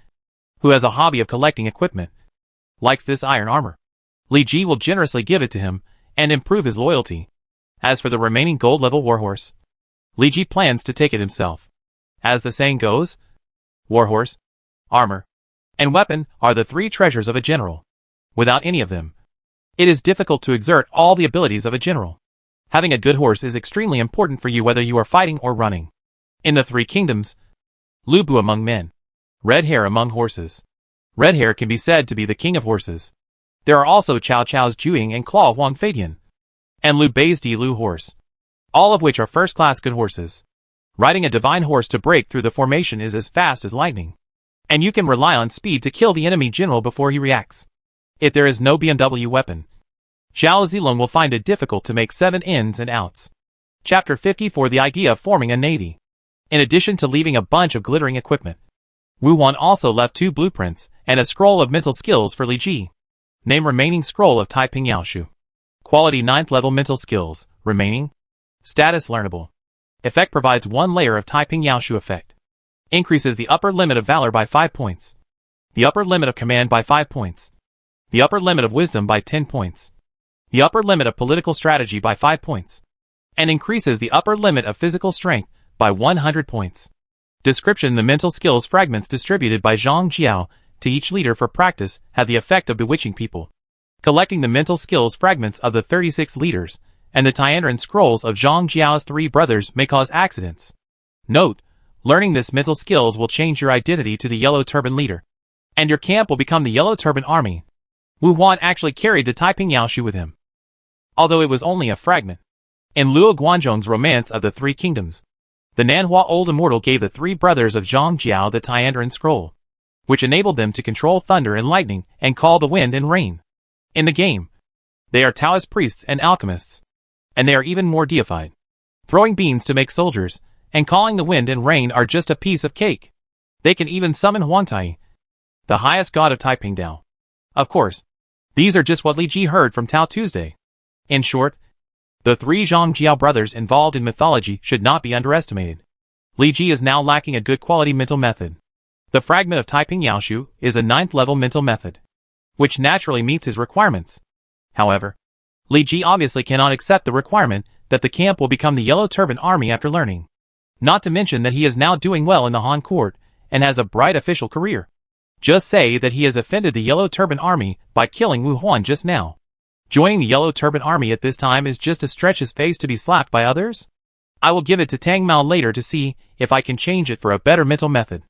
who has a hobby of collecting equipment, likes this iron armor, Li Ji will generously give it to him and improve his loyalty. As for the remaining gold-level warhorse, Li Ji plans to take it himself. As the saying goes, warhorse, armor, and weapon are the three treasures of a general. Without any of them, it is difficult to exert all the abilities of a general. Having a good horse is extremely important for you whether you are fighting or running. In the Three Kingdoms, Lu Bu among men, red hair among horses. Red hair can be said to be the king of horses. There are also Cao Cao's Juing and Claw Huang Feidian, and Lu Bei's Di Lu horse, all of which are first-class good horses. Riding a divine horse to break through the formation is as fast as lightning, and you can rely on speed to kill the enemy general before he reacts. If there is no BMW weapon, Xiao Zilong will find it difficult to make 7 ins and outs. Chapter 54 The idea of forming a navy. In addition to leaving a bunch of glittering equipment, Wu Huan also left 2 blueprints and a scroll of mental skills for Li Ji. Name remaining scroll of Taiping Yaoshu. Quality 9th level mental skills. Remaining. Status learnable. Effect provides 1 layer of Taiping Yaoshu effect. Increases the upper limit of valor by 5 points. The upper limit of command by 5 points. The upper limit of wisdom by 10 points. The upper limit of political strategy by 5 points. And increases the upper limit of physical strength by 100 points. Description: the mental skills fragments distributed by Zhang Jiao to each leader for practice have the effect of bewitching people. Collecting the mental skills fragments of the 36 leaders and the Tianren scrolls of Zhang Jiao's 3 brothers may cause accidents. Note: learning this mental skills will change your identity to the Yellow Turban leader, and your camp will become the Yellow Turban army. Wu Huan actually carried the Taiping Yaoshu with him, although it was only a fragment. In Luo Guanzhong's Romance of the Three Kingdoms, the Nanhua Old Immortal gave the 3 brothers of Zhang Jiao the Tianren scroll, which enabled them to control thunder and lightning and call the wind and rain. In the game, they are Taoist priests and alchemists, and they are even more deified. Throwing beans to make soldiers and calling the wind and rain are just a piece of cake. They can even summon Huangtai, the highest god of Taiping Dao. Of course, these are just what Li Ji heard from Tao Tuesday. In short, the 3 Zhang Jiao brothers involved in mythology should not be underestimated. Li Ji is now lacking a good quality mental method. The fragment of Taiping Yaoshu is a 9th level mental method, which naturally meets his requirements. However, Li Ji obviously cannot accept the requirement that the camp will become the Yellow Turban army after learning. Not to mention that he is now doing well in the Han court and has a bright official career. Just say that he has offended the Yellow Turban army by killing Wu Huan just now. Joining the Yellow Turban army at this time is just to stretch his face to be slapped by others? I will give it to Tang Mao later to see if I can change it for a better mental method.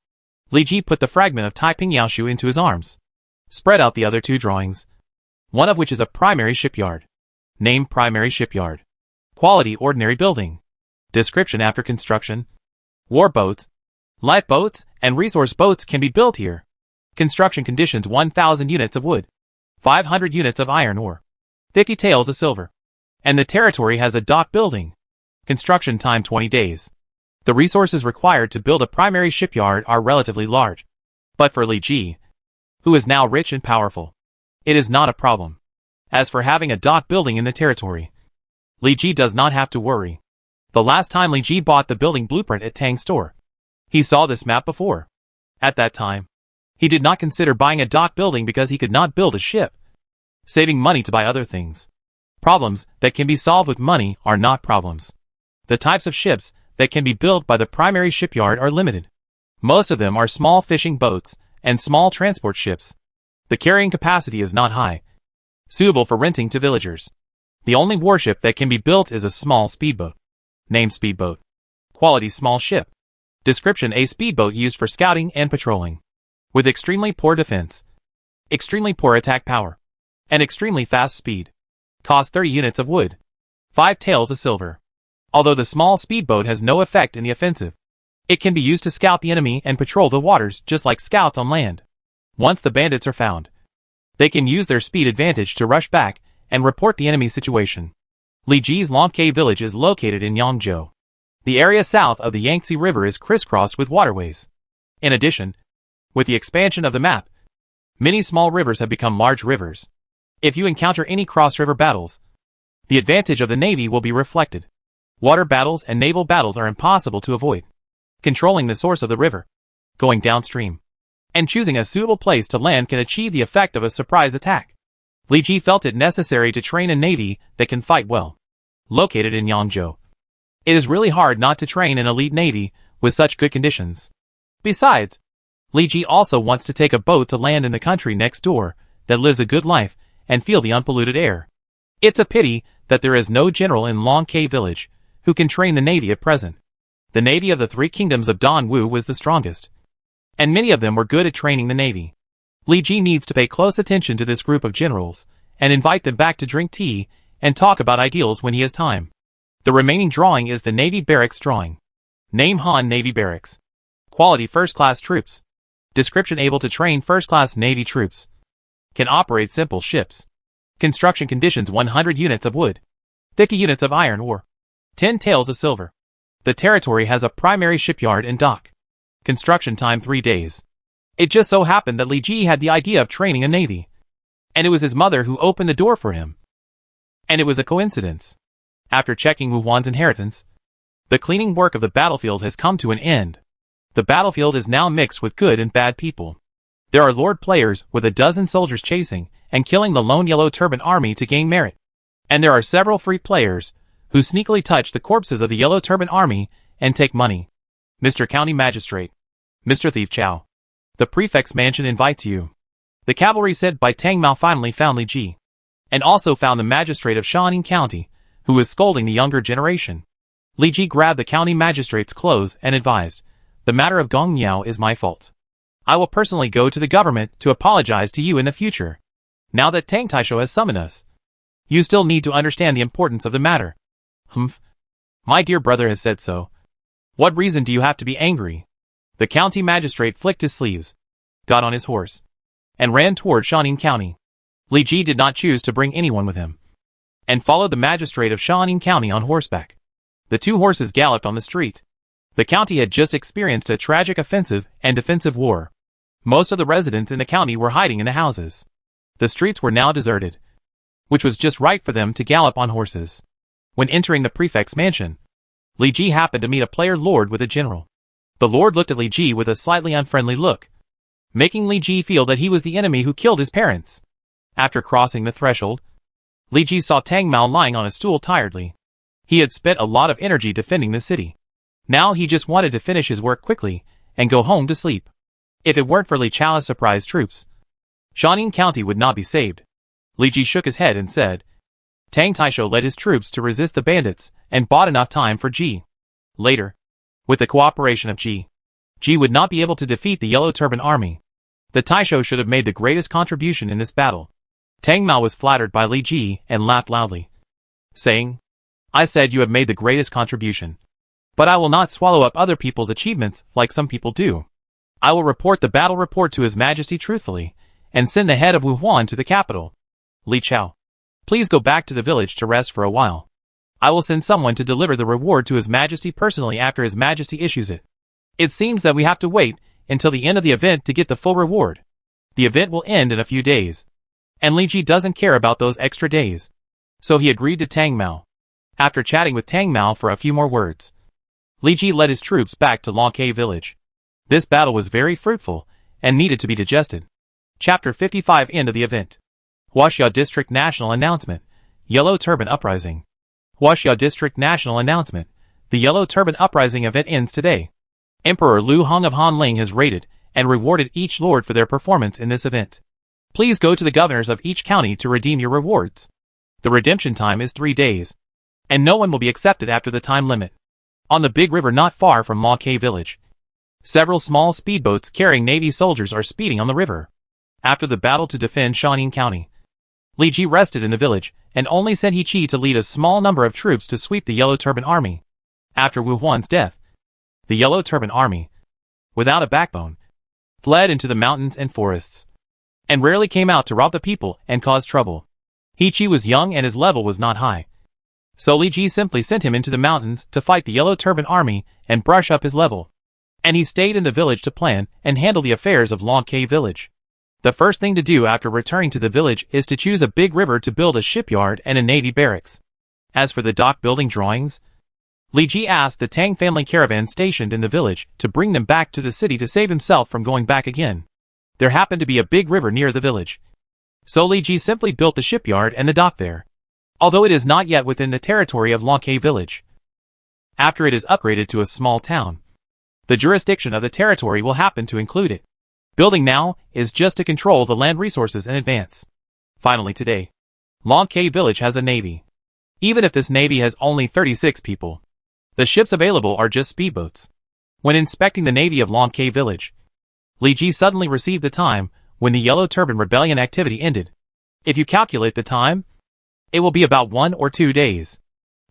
Li Ji put the fragment of Taiping Yaoshu into his arms. Spread out the other 2 drawings, one of which is a primary shipyard. Name: primary shipyard. Quality: ordinary building. Description: after construction, war boats, lifeboats, and resource boats can be built here. Construction conditions: 1,000 units of wood, 500 units of iron ore, 50 taels of silver. And the territory has a dock building. Construction time 20 days. The resources required to build a primary shipyard are relatively large. But for Li Ji, who is now rich and powerful, it is not a problem. As for having a dock building in the territory, Li Ji does not have to worry. The last time Li Ji bought the building blueprint at Tang's store, he saw this map before. At that time, he did not consider buying a dock building because he could not build a ship, saving money to buy other things. Problems that can be solved with money are not problems. The types of ships that can be built by the primary shipyard are limited. Most of them are small fishing boats and small transport ships. The carrying capacity is not high, suitable for renting to villagers. The only warship that can be built is a small speedboat. Name speedboat. Quality small ship. Description: a speedboat used for scouting and patrolling. With extremely poor defense, extremely poor attack power, and extremely fast speed. Cost 30 units of wood. 5 taels of silver. Although the small speedboat has no effect in the offensive, it can be used to scout the enemy and patrol the waters just like scouts on land. Once the bandits are found, they can use their speed advantage to rush back and report the enemy's situation. Li Ji's Longke village is located in Yangzhou. The area south of the Yangtze River is crisscrossed with waterways. In addition, with the expansion of the map, many small rivers have become large rivers. If you encounter any cross-river battles, the advantage of the navy will be reflected. Water battles and naval battles are impossible to avoid. Controlling the source of the river, going downstream, and choosing a suitable place to land can achieve the effect of a surprise attack. Li Ji felt it necessary to train a navy that can fight well. Located in Yangzhou, it is really hard not to train an elite navy with such good conditions. Besides, Li Ji also wants to take a boat to land in the country next door that lives a good life and feel the unpolluted air. It's a pity that there is no general in Longke village who can train the navy at present. The navy of the 3 kingdoms of Dongwu was the strongest, and many of them were good at training the navy. Li Ji needs to pay close attention to this group of generals and invite them back to drink tea and talk about ideals when he has time. The remaining drawing is the Navy Barracks drawing. Name: Han Navy Barracks. Quality: first-class troops. Description: able to train first-class Navy troops. Can operate simple ships. Construction conditions: 100 units of wood, 50 units of iron ore, 10 taels of silver. The territory has a primary shipyard and dock. Construction time 3 days. It just so happened that Li Ji had the idea of training a navy, and it was his mother who opened the door for him. And it was a coincidence. After checking Wu Huan's inheritance, the cleaning work of the battlefield has come to an end. The battlefield is now mixed with good and bad people. There are lord players with a dozen soldiers chasing and killing the lone yellow turban army to gain merit. And there are several free players who sneakily touch the corpses of the yellow turban army and take money. Mr. County Magistrate. Mr. Thief Chow. The prefect's mansion invites you. The cavalry sent by Tang Mao finally found Li Ji, and also found the magistrate of Shaun County, who was scolding the younger generation. Li Ji grabbed the county magistrate's clothes and advised, "The matter of Gong Miao is my fault. I will personally go to the government to apologize to you in the future. Now that Tang Taisho has summoned us, you still need to understand the importance of the matter." "Humph. My dear brother has said so. What reason do you have to be angry?" The county magistrate flicked his sleeves, got on his horse, and ran toward Shaun County. Li Ji did not choose to bring anyone with him, and followed the magistrate of Shaun County on horseback. The 2 horses galloped on the street. The county had just experienced a tragic offensive and defensive war. Most of the residents in the county were hiding in the houses. The streets were now deserted, which was just right for them to gallop on horses. When entering the prefect's mansion, Li Ji happened to meet a player lord with a general. The lord looked at Li Ji with a slightly unfriendly look, making Li Ji feel that he was the enemy who killed his parents. After crossing the threshold, Li Ji saw Tang Mao lying on a stool tiredly. He had spent a lot of energy defending the city. Now he just wanted to finish his work quickly and go home to sleep. If it weren't for Li Chao's surprise troops, Shaun County would not be saved. Li Ji shook his head and said, Tang Taisho led his troops to resist the bandits and bought enough time for Ji. Later, with the cooperation of Ji would not be able to defeat the Yellow Turban army. The Taisho should have made the greatest contribution in this battle. Tang Mao was flattered by Li Ji and laughed loudly, saying, I said you have made the greatest contribution. But I will not swallow up other people's achievements like some people do. I will report the battle report to His Majesty truthfully, and send the head of Wu Huan to the capital. Li Chao, please go back to the village to rest for a while. I will send someone to deliver the reward to His Majesty personally after His Majesty issues it. It seems that we have to wait until the end of the event to get the full reward. The event will end in a few days. And Li Ji doesn't care about those extra days. So he agreed to Tang Mao. After chatting with Tang Mao for a few more words, Li Ji led his troops back to Long K village. This battle was very fruitful and needed to be digested. Chapter 55 End of the event. Huaxia District National Announcement. Yellow Turban Uprising. Huaxia District National Announcement. The Yellow Turban Uprising event ends today. Emperor Lu Hong of Hanling has rated and rewarded each lord for their performance in this event. Please go to the governors of each county to redeem your rewards. The redemption time is 3 days. And no one will be accepted after the time limit. On the big river not far from Long K village, several small speedboats carrying Navy soldiers are speeding on the river. After the battle to defend Shanin County, Li Ji rested in the village and only sent He Qi to lead a small number of troops to sweep the Yellow Turban Army. After Wu Huan's death, the Yellow Turban Army, without a backbone, fled into the mountains and forests, and rarely came out to rob the people and cause trouble. He Qi was young and his level was not high. So Li Ji simply sent him into the mountains to fight the Yellow Turban Army and brush up his level. And he stayed in the village to plan and handle the affairs of Long K village. The first thing to do after returning to the village is to choose a big river to build a shipyard and a navy barracks. As for the dock building drawings, Li Ji asked the Tang family caravan stationed in the village to bring them back to the city to save himself from going back again. There happened to be a big river near the village. So Li Ji simply built the shipyard and the dock there, although it is not yet within the territory of Long K village. After it is upgraded to a small town, the jurisdiction of the territory will happen to include it. Building now is just to control the land resources in advance. Finally today, Long K village has a navy. Even if this navy has only 36 people, the ships available are just speedboats. When inspecting the navy of Long K village, Li Ji suddenly received the time when the Yellow Turban Rebellion activity ended. If you calculate the time, it will be about 1 or 2 days.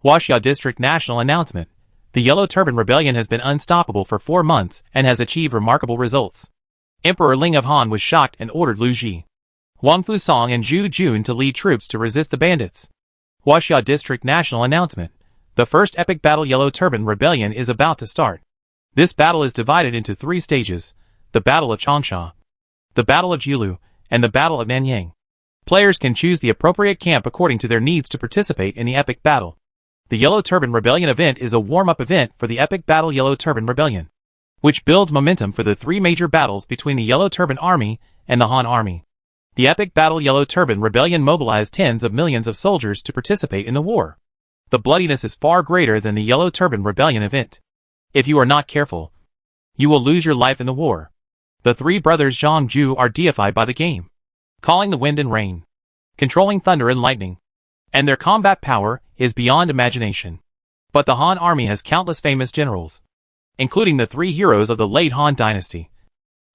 Huaxia District National Announcement. The Yellow Turban Rebellion has been unstoppable for 4 months and has achieved remarkable results. Emperor Ling of Han was shocked and ordered Lu Ji, Wang Fusong and Zhu Jun to lead troops to resist the bandits. Huaxia District National Announcement. The first epic battle Yellow Turban Rebellion is about to start. This battle is divided into 3 stages: the Battle of Changsha, the Battle of Jiulu, and the Battle of Nanyang. Players can choose the appropriate camp according to their needs to participate in the epic battle. The Yellow Turban Rebellion event is a warm-up event for the epic battle Yellow Turban Rebellion, which builds momentum for the 3 major battles between the Yellow Turban Army and the Han Army. The epic battle Yellow Turban Rebellion mobilized tens of millions of soldiers to participate in the war. The bloodiness is far greater than the Yellow Turban Rebellion event. If you are not careful, you will lose your life in the war. The 3 brothers Zhang Ju are deified by the game, calling the wind and rain, controlling thunder and lightning, and their combat power is beyond imagination. But the Han Army has countless famous generals, including the 3 heroes of the late Han dynasty.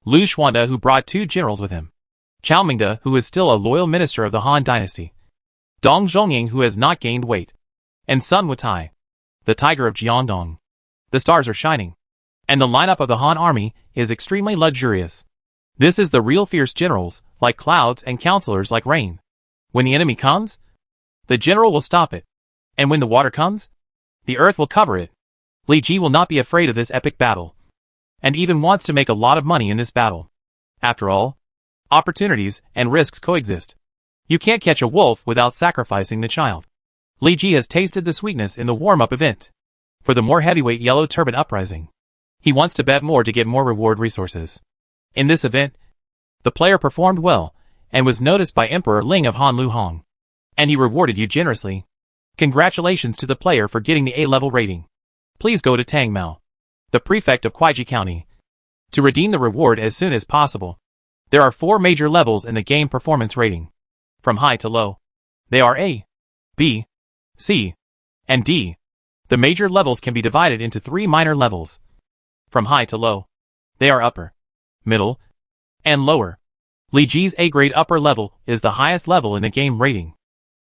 Lu Xuande, who brought 2 generals with him, Chao Mingde, who is still a loyal minister of the Han dynasty, Dong Zhongying, who has not gained weight, and Sun Wutai, the tiger of Jiandong. The stars are shining, and the lineup of the Han Army is extremely luxurious. This is the real fierce generals, like clouds, and counselors like rain. When the enemy comes, the general will stop it, and when the water comes, the earth will cover it. Li Ji will not be afraid of this epic battle, and even wants to make a lot of money in this battle. After all, opportunities and risks coexist. You can't catch a wolf without sacrificing the child. Li Ji has tasted the sweetness in the warm-up event. For the more heavyweight Yellow Turban Uprising, he wants to bet more to get more reward resources. In this event, the player performed well, and was noticed by Emperor Ling of Han Lu Hong, and he rewarded you generously. Congratulations to the player for getting the A-level rating. Please go to Tang Mao, the prefect of Kuaiji County, to redeem the reward as soon as possible. There are 4 major levels in the game performance rating, from high to low. They are A, B, C, and D. The major levels can be divided into 3 minor levels. From high to low, they are upper, middle, and lower. Li Ji's A-grade upper level is the highest level in the game rating.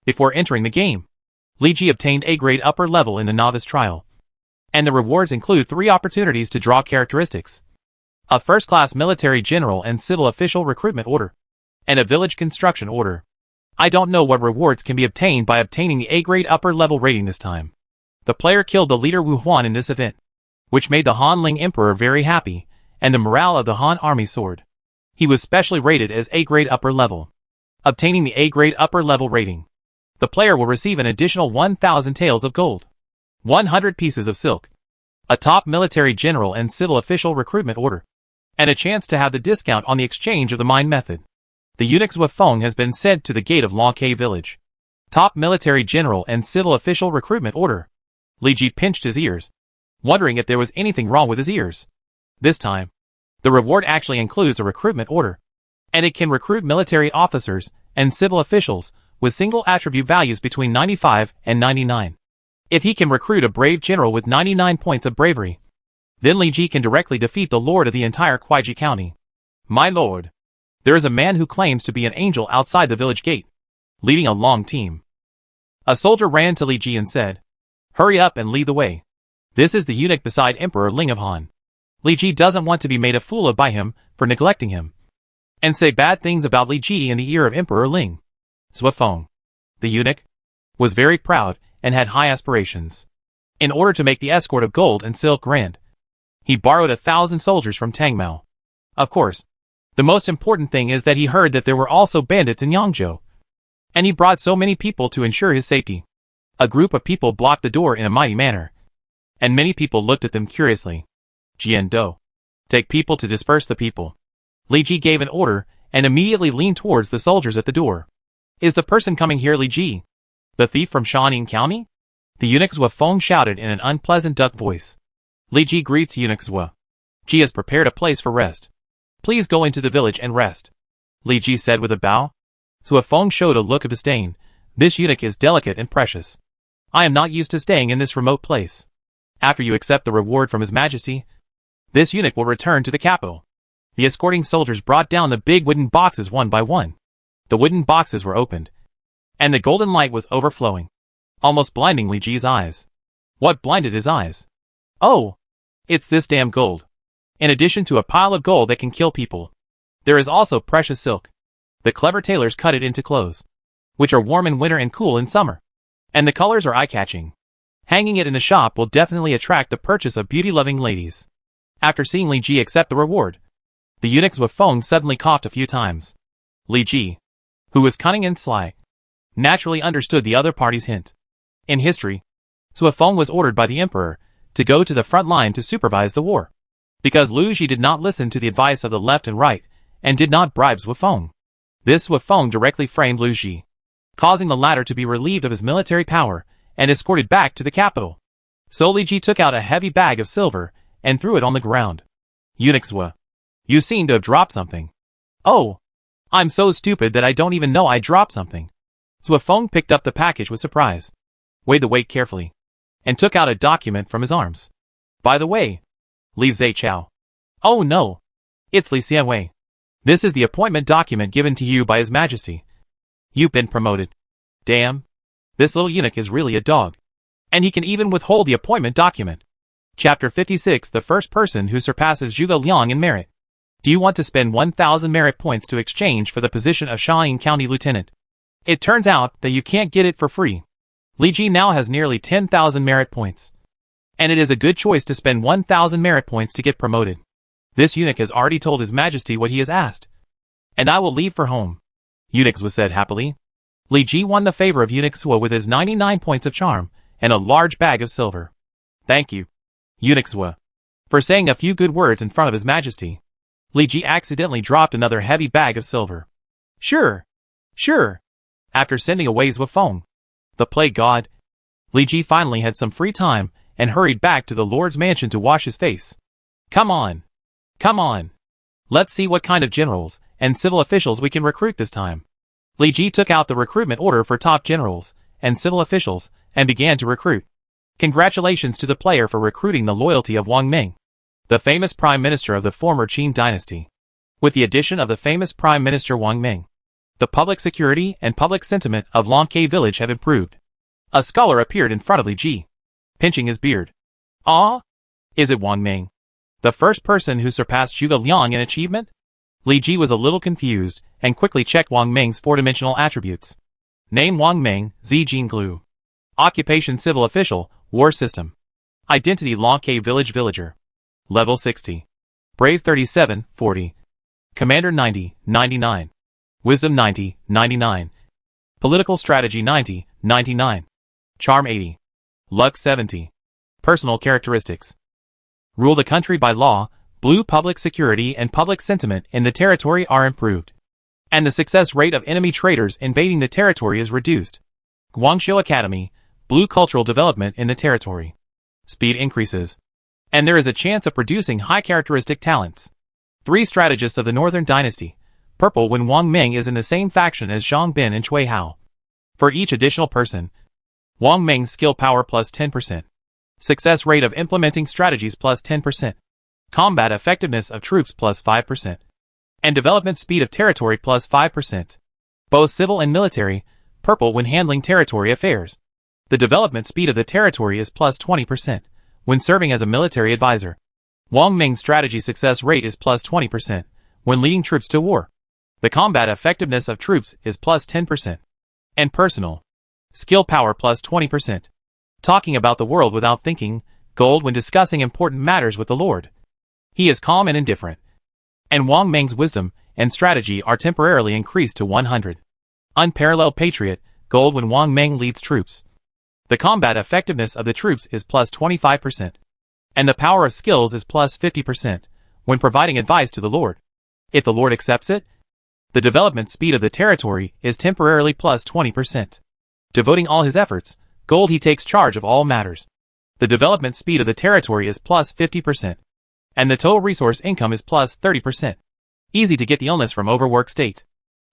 Before entering the game, Li Ji obtained A-grade upper level in the novice trial, and the rewards include 3 opportunities to draw characteristics: a first-class military general and civil official recruitment order, and a village construction order. I don't know what rewards can be obtained by obtaining the A-grade upper level rating this time. The player killed the leader Wu Huan in this event, which made the Han Ling Emperor very happy, and the morale of the Han army soared. He was specially rated as A-grade upper level. Obtaining the A-grade upper level rating, the player will receive an additional 1,000 taels of gold, 100 pieces of silk, a top military general and civil official recruitment order, and a chance to have the discount on the exchange of the mine method. The eunuch Zhuo Feng has been sent to the gate of Longke village. Top military general and civil official recruitment order. Li Ji pinched his ears, wondering if there was anything wrong with his ears. This time, the reward actually includes a recruitment order, and it can recruit military officers and civil officials with single attribute values between 95 and 99. If he can recruit a brave general with 99 points of bravery, then Li Ji can directly defeat the lord of the entire Kuaiji County. My lord, there is a man who claims to be an angel outside the village gate, leading a long team. A soldier ran to Li Ji and said, "Hurry up and lead the way. This is the eunuch beside Emperor Ling of Han." Li Ji doesn't want to be made a fool of by him for neglecting him, and say bad things about Li Ji in the ear of Emperor Ling. Zhuo Feng, the eunuch, was very proud and had high aspirations. In order to make the escort of gold and silk grand, he borrowed 1,000 soldiers from Tang Mao. Of course, the most important thing is that he heard that there were also bandits in Yangzhou, and he brought so many people to ensure his safety. A group of people blocked the door in a mighty manner, and many people looked at them curiously. Jian Do, take people to disperse the people. Li Ji gave an order and immediately leaned towards the soldiers at the door. Is the person coming here Li Ji? The thief from Shaoning County? The eunuch Zhuo Feng shouted in an unpleasant duck voice. Li Ji greets eunuch Zhuo. Ji has prepared a place for rest. Please go into the village and rest. Li Ji said with a bow. Zhuo Feng showed a look of disdain. This eunuch is delicate and precious. I am not used to staying in this remote place. After you accept the reward from His Majesty, this eunuch will return to the capital. The escorting soldiers brought down the big wooden boxes one by one. The wooden boxes were opened, and the golden light was overflowing, almost blinding Li Ji's eyes. What blinded his eyes? Oh! It's this damn gold. In addition to a pile of gold that can kill people, there is also precious silk. The clever tailors cut it into clothes, which are warm in winter and cool in summer. And the colors are eye-catching. Hanging it in the shop will definitely attract the purchase of beauty-loving ladies. After seeing Li Ji accept the reward, the eunuch Zhuo Feng suddenly coughed a few times. Li Ji, who was cunning and sly, naturally understood the other party's hint. In history, Zhuo Feng was ordered by the emperor to go to the front line to supervise the war, because Lu Ji did not listen to the advice of the left and right, and did not bribe Zhuo Feng. This Zhuo Feng directly framed Lu Ji, causing the latter to be relieved of his military power and escorted back to the capital. So Li Ji took out a heavy bag of silver and threw it on the ground. Eunuch Zhuo, you seem to have dropped something. Oh! I'm so stupid that I don't even know I dropped something. Zhuo Feng picked up the package with surprise, weighed the weight carefully, and took out a document from his arms. By the way, Li Zaichao. Oh no! It's Li Xianwei. This is the appointment document given to you by His Majesty. You've been promoted. Damn. This little eunuch is really a dog. And he can even withhold the appointment document. Chapter 56. The first person who surpasses Zhuge Liang in merit. Do you want to spend 1,000 merit points to exchange for the position of Shaoning County Lieutenant? It turns out that you can't get it for free. Li Ji now has nearly 10,000 merit points, and it is a good choice to spend 1,000 merit points to get promoted. This eunuch has already told His Majesty what he has asked, and I will leave for home. Eunuch Zhuo said happily. Li Ji won the favor of Eunuch Zhuo with his 99 points of charm and a large bag of silver. Thank you, Eunuch Zhuo, for saying a few good words in front of His Majesty. Li Ji accidentally dropped another heavy bag of silver. Sure. After sending away Zhuo Feng, the plague god, Li Ji finally had some free time and hurried back to the Lord's mansion to wash his face. Come on. Let's see what kind of generals and civil officials we can recruit this time. Li Ji took out the recruitment order for top generals and civil officials and began to recruit. Congratulations to the player for recruiting the loyalty of Wang Ming, the famous prime minister of the former Qin dynasty. With the addition of the famous prime minister Wang Ming, the public security and public sentiment of Longke village have improved. A scholar appeared in front of Li Ji, pinching his beard. Ah? Is it Wang Ming, the first person who surpassed Zhuge Liang in achievement? Li Ji was a little confused and quickly checked Wang Ming's four-dimensional attributes. Name Wang Ming, Zi Jinglu. Occupation civil official, War system. Identity Law K Village Villager. Level 60. Brave 37, 40. Commander 90, 99. Wisdom 90, 99. Political Strategy 90, 99. Charm 80. Luck 70. Personal Characteristics. Rule the country by law, blue public security and public sentiment in the territory are improved. And the success rate of enemy traders invading the territory is reduced. Guangzhou Academy, blue cultural development in the territory. Speed increases. And there is a chance of producing high characteristic talents. 3 strategists of the Northern Dynasty. Purple when Wang Ming is in the same faction as Zhang Bin and Cui Hao. For each additional person. Wang Ming's skill power plus 10%. Success rate of implementing strategies plus 10%. Combat effectiveness of troops plus 5%. And development speed of territory plus 5. Both civil and military, purple when handling territory affairs. The development speed of the territory is plus 20% when serving as a military advisor. Wang Ming's strategy success rate is plus 20% when leading troops to war. The combat effectiveness of troops is plus 10%. And personal skill power plus 20%. Talking about the world without thinking, gold when discussing important matters with the Lord. He is calm and indifferent. And Wang Ming's wisdom and strategy are temporarily increased to 100. Unparalleled patriot, gold when Wang Ming leads troops. The combat effectiveness of the troops is plus 25%. And the power of skills is plus 50% when providing advice to the Lord. If the Lord accepts it, the development speed of the territory is temporarily plus 20%. Devoting all his efforts, gold he takes charge of all matters. The development speed of the territory is plus 50%. And the total resource income is plus 30%. Easy to get the illness from overwork state.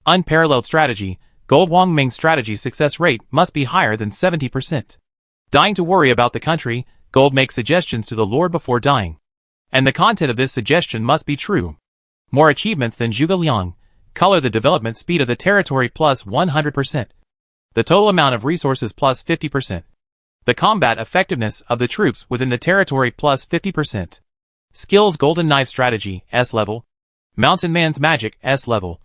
Unparalleled strategy, gold Wang Ming's strategy success rate must be higher than 70%. Dying to worry about the country, gold makes suggestions to the Lord before dying. And the content of this suggestion must be true. More achievements than Zhuge Liang, color the development speed of the territory plus 100%. The total amount of resources plus 50%. The combat effectiveness of the troops within the territory plus 50%. Skills Golden Knife Strategy, S level. Mountain Man's Magic, S level.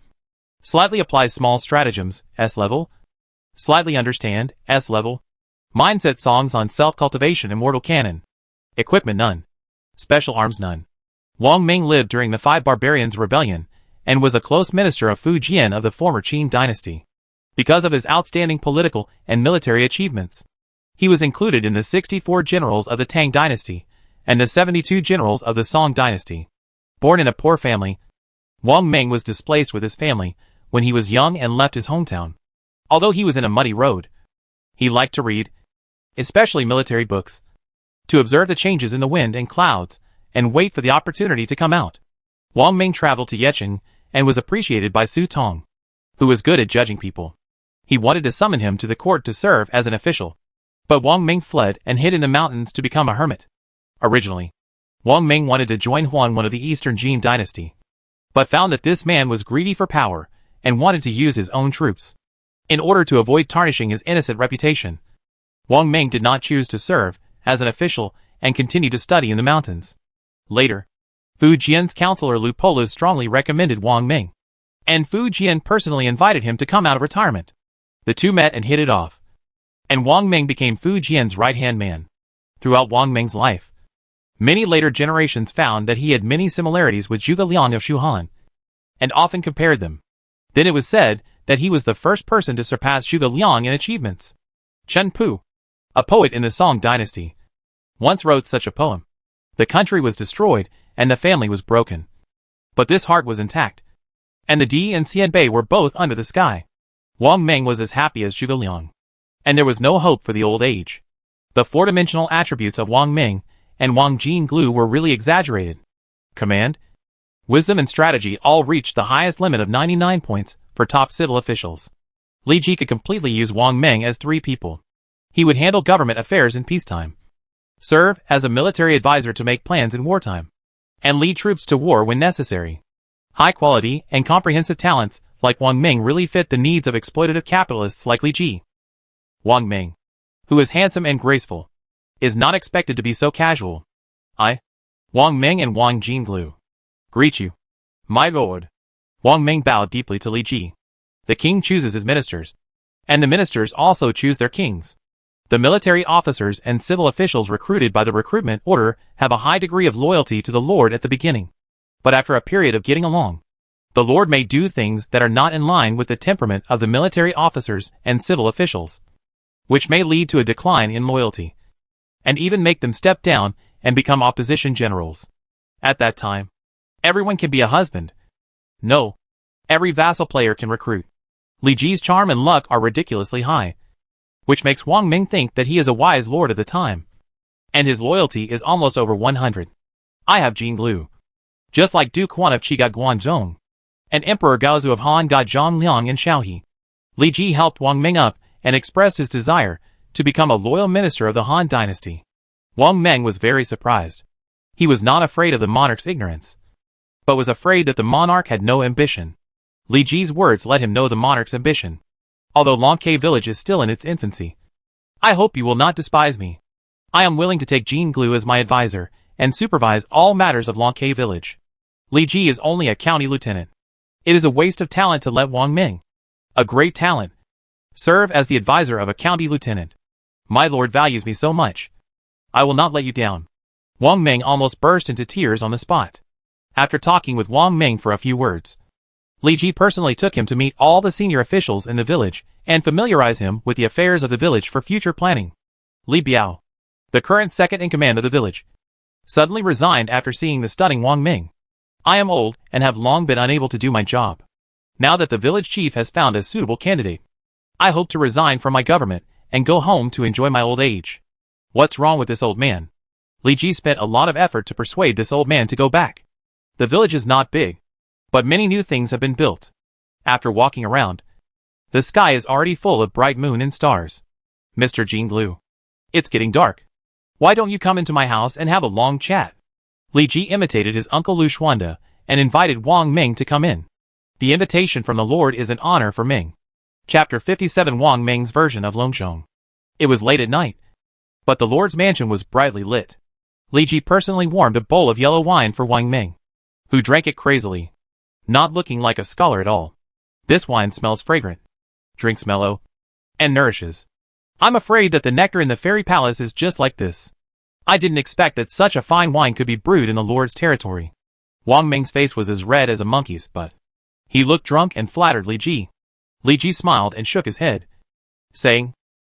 Slightly applies small stratagems, S level. Slightly understand, S level. Mindset songs on self-cultivation Immortal Canon. Equipment none. Special arms none. Wang Ming lived during the 5 Barbarians Rebellion, and was a close minister of Fu Jian of the former Qin dynasty. Because of his outstanding political and military achievements, he was included in the 64 generals of the Tang dynasty, and the 72 generals of the Song dynasty. Born in a poor family, Wang Ming was displaced with his family when he was young and left his hometown. Although he was in a muddy road, he liked to read, especially military books, to observe the changes in the wind and clouds, and wait for the opportunity to come out. Wang Ming traveled to Yeqing, and was appreciated by Su Tong, who was good at judging people. He wanted to summon him to the court to serve as an official. But Wang Ming fled and hid in the mountains to become a hermit. Originally, Wang Ming wanted to join Huan, one of the Eastern Jin dynasty, but found that this man was greedy for power and wanted to use his own troops. In order to avoid tarnishing his innocent reputation, Wang Ming did not choose to serve as an official and continued to study in the mountains. Later, Fu Jian's counselor Lu Polu strongly recommended Wang Ming, and Fu Jian personally invited him to come out of retirement. The two met and hit it off, and Wang Ming became Fu Jian's right-hand man. Throughout Wang Ming's life, many later generations found that he had many similarities with Zhuge Liang of Shuhan, and often compared them. Then it was said that he was the first person to surpass Zhuge Liang in achievements. Chen Pu, a poet in the Song dynasty, once wrote such a poem. The country was destroyed, and the family was broken. But this heart was intact, and the Di and Xianbei were both under the sky. Wang Ming was as happy as Zhuge Liang, and there was no hope for the old age. The four-dimensional attributes of Wang Ming and Wang Jinglu were really exaggerated. Command, wisdom and strategy all reached the highest limit of 99 points for top civil officials. Li Ji could completely use Wang Ming as 3 people. He would handle government affairs in peacetime, serve as a military advisor to make plans in wartime, and lead troops to war when necessary. High-quality and comprehensive talents like Wang Ming really fit the needs of exploitative capitalists like Li Ji. Wang Ming, who is handsome and graceful, is not expected to be so casual. I, Wang Ming and Wang Jinglu, greet you, my lord. Wang Ming bowed deeply to Li Ji. The king chooses his ministers, and the ministers also choose their kings. The military officers and civil officials recruited by the recruitment order have a high degree of loyalty to the Lord at the beginning. But after a period of getting along, the Lord may do things that are not in line with the temperament of the military officers and civil officials, which may lead to a decline in loyalty, and even make them step down and become opposition generals. At that time, everyone can be a husband. No, every vassal player can recruit. Li Ji's charm and luck are ridiculously high, which makes Wang Ming think that he is a wise lord at the time, and his loyalty is almost over 100. I have Jin Glu, just like Duke Huan of Qigao Guanzhong, and Emperor Gaozu of Han Ga Zhongliang and Shaohe. Li Ji helped Wang Ming up and expressed his desire to become a loyal minister of the Han dynasty. Wang Ming was very surprised. He was not afraid of the monarch's ignorance, but was afraid that the monarch had no ambition. Li Ji's words let him know the monarch's ambition, although Lonke village is still in its infancy. I hope you will not despise me. I am willing to take Jin Glu as my advisor and supervise all matters of Lonke village. Li Ji is only a county lieutenant. It is a waste of talent to let Wang Ming, a great talent, serve as the advisor of a county lieutenant. My lord values me so much. I will not let you down. Wang Ming almost burst into tears on the spot. After talking with Wang Ming for a few words, Li Ji personally took him to meet all the senior officials in the village and familiarize him with the affairs of the village for future planning. Li Biao, the current second in command of the village, suddenly resigned after seeing the stunning Wang Ming. I am old and have long been unable to do my job. Now that the village chief has found a suitable candidate, I hope to resign from my government and go home to enjoy my old age. What's wrong with this old man? Li Ji spent a lot of effort to persuade this old man to go back. The village is not big, but many new things have been built. After walking around, the sky is already full of bright moon and stars. Mr. Jin Glu, it's getting dark. Why don't you come into my house and have a long chat? Li Ji imitated his uncle Lu Xuanda and invited Wang Ming to come in. The invitation from the Lord is an honor for Ming. Chapter 57 Wang Ming's version of Longzhong. It was late at night, but the Lord's mansion was brightly lit. Li Ji personally warmed a bowl of yellow wine for Wang Ming, who drank it crazily, not looking like a scholar at all. This wine smells fragrant, drinks mellow, and nourishes. I'm afraid that the nectar in the fairy palace is just like this. I didn't expect that such a fine wine could be brewed in the Lord's territory. Wang Ming's face was as red as a monkey's, but he looked drunk and flattered Li Ji. Li Ji smiled and shook his head, saying,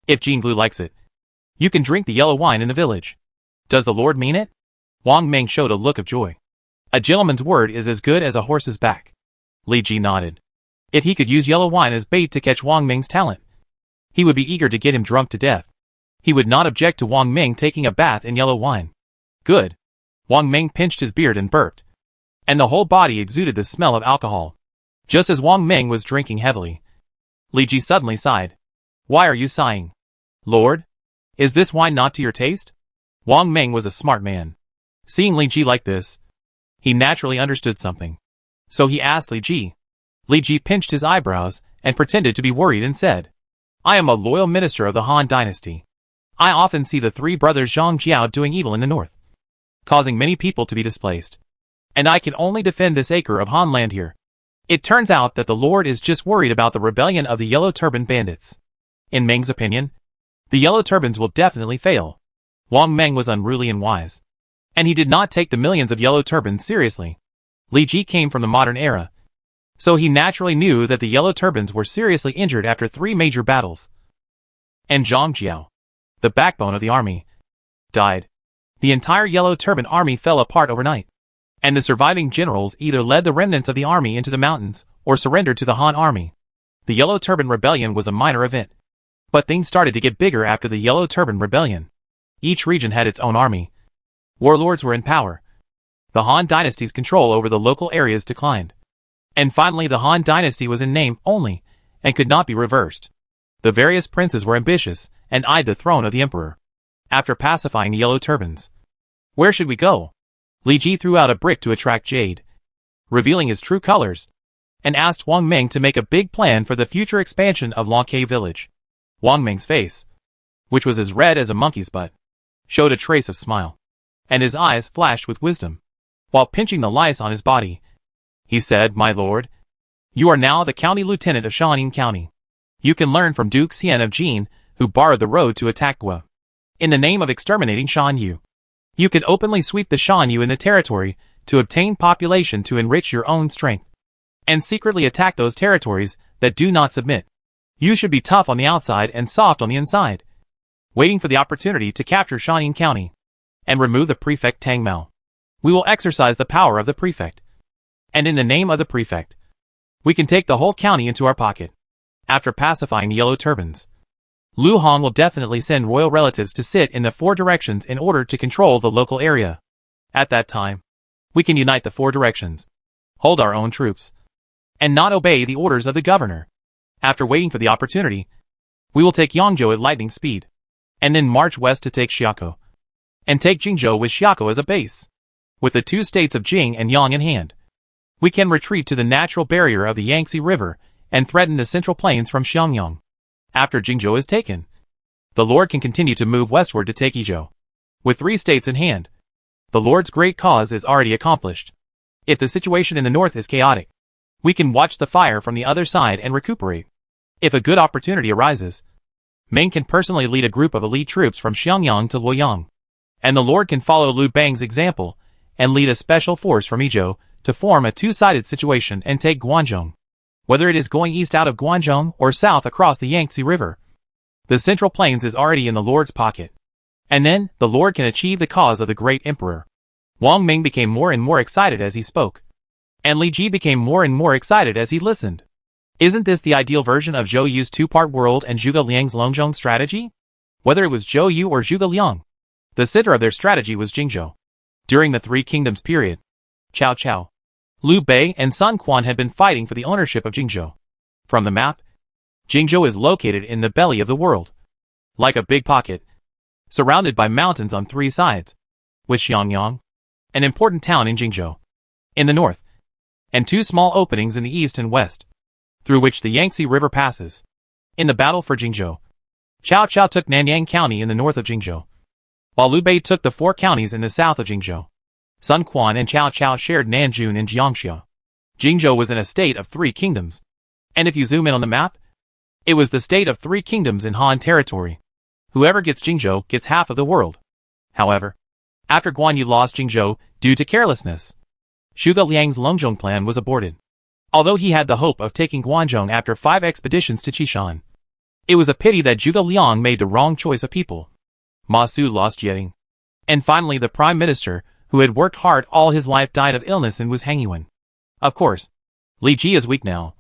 if Jin Glu likes it, you can drink the yellow wine in the village. Does the Lord mean it? Wang Ming showed a look of joy. A gentleman's word is as good as a horse's back. Li Ji nodded. If he could use yellow wine as bait to catch Wang Ming's talent, he would be eager to get him drunk to death. He would not object to Wang Ming taking a bath in yellow wine. Good. Wang Ming pinched his beard and burped, and the whole body exuded the smell of alcohol. Just as Wang Ming was drinking heavily, Li Ji suddenly sighed. Why are you sighing? Lord, is this wine not to your taste? Wang Ming was a smart man. Seeing Li Ji like this, he naturally understood something. So he asked Li Ji. Li Ji pinched his eyebrows and pretended to be worried and said, I am a loyal minister of the Han dynasty. I often see the three brothers Zhang Jiao doing evil in the north, causing many people to be displaced. And I can only defend this acre of Han land here. It turns out that the Lord is just worried about the rebellion of the Yellow Turban bandits. In Ming's opinion, the Yellow Turbans will definitely fail. Wang Ming was unruly and wise, and he did not take the millions of Yellow Turbans seriously. Li Ji came from the modern era, so he naturally knew that the Yellow Turbans were seriously injured after 3 major battles. And Zhang Jiao, the backbone of the army, died. The entire Yellow Turban army fell apart overnight, and the surviving generals either led the remnants of the army into the mountains or surrendered to the Han army. The Yellow Turban Rebellion was a minor event, but things started to get bigger after the Yellow Turban Rebellion. Each region had its own army. Warlords were in power. The Han dynasty's control over the local areas declined. And finally the Han dynasty was in name only, and could not be reversed. The various princes were ambitious, and eyed the throne of the emperor. After pacifying the Yellow Turbans, where should we go? Li Ji threw out a brick to attract Jade, revealing his true colors, and asked Wang Ming to make a big plan for the future expansion of Lonke village. Wang Ming's face, which was as red as a monkey's butt, showed a trace of smile, and his eyes flashed with wisdom. While pinching the lice on his body, he said, My lord, you are now the county lieutenant of Shaoning County. You can learn from Duke Xian of Jin who barred the road to attack Gua. In the name of exterminating Shan Yu, you could openly sweep the Shan Yu in the territory to obtain population to enrich your own strength, and secretly attack those territories that do not submit. You should be tough on the outside and soft on the inside, waiting for the opportunity to capture Shanin County and remove the prefect Tang Mao. We will exercise the power of the prefect, and in the name of the prefect, we can take the whole county into our pocket. After pacifying the Yellow Turbans, Lu Hong will definitely send royal relatives to sit in the 4 directions in order to control the local area. At that time, we can unite the 4 directions, hold our own troops, and not obey the orders of the governor. After waiting for the opportunity, we will take Yangzhou at lightning speed, and then march west to take Xiakou, and take Jingzhou with Xiakou as a base. With the 2 states of Jing and Yang in hand, we can retreat to the natural barrier of the Yangtze River and threaten the central plains from Xiangyang. After Jingzhou is taken, the Lord can continue to move westward to take Yizhou. With 3 states in hand, the Lord's great cause is already accomplished. If the situation in the north is chaotic, we can watch the fire from the other side and recuperate. If a good opportunity arises, Ming can personally lead a group of elite troops from Xiangyang to Luoyang, and the Lord can follow Liu Bang's example and lead a special force from Yizhou to form a 2-sided situation and take Guanzhong. Whether it is going east out of Guanzhong or south across the Yangtze River, the central plains is already in the Lord's pocket. And then, the Lord can achieve the cause of the great emperor. Wang Ming became more and more excited as he spoke, and Li Ji became more and more excited as he listened. Isn't this the ideal version of Zhou Yu's 2-part world and Zhuge Liang's Longzhong strategy? Whether it was Zhou Yu or Zhuge Liang, the center of their strategy was Jingzhou. During the 3 Kingdoms period, Cao Cao, Liu Bei and Sun Quan had been fighting for the ownership of Jingzhou. From the map, Jingzhou is located in the belly of the world, like a big pocket, surrounded by mountains on 3 sides, with Xiangyang, an important town in Jingzhou, in the north, and 2 small openings in the east and west, through which the Yangtze River passes. In the battle for Jingzhou, Cao Cao took Nanyang County in the north of Jingzhou, while Liu Bei took the 4 counties in the south of Jingzhou. Sun Quan and Cao Cao shared Nanjun and Jiangxia. Jingzhou was in a state of 3 kingdoms, and if you zoom in on the map, it was the state of 3 kingdoms in Han territory. Whoever gets Jingzhou gets half of the world. However, after Guan Yu lost Jingzhou due to carelessness, Zhuge Liang's Longzhong plan was aborted. Although he had the hope of taking Guanzhong after 5 expeditions to Qishan, it was a pity that Zhuge Liang made the wrong choice of people. Ma Su lost Yeding, and finally the prime minister, who had worked hard all his life, died of illness and was Hangyuan. Of course, Li Ji is weak now,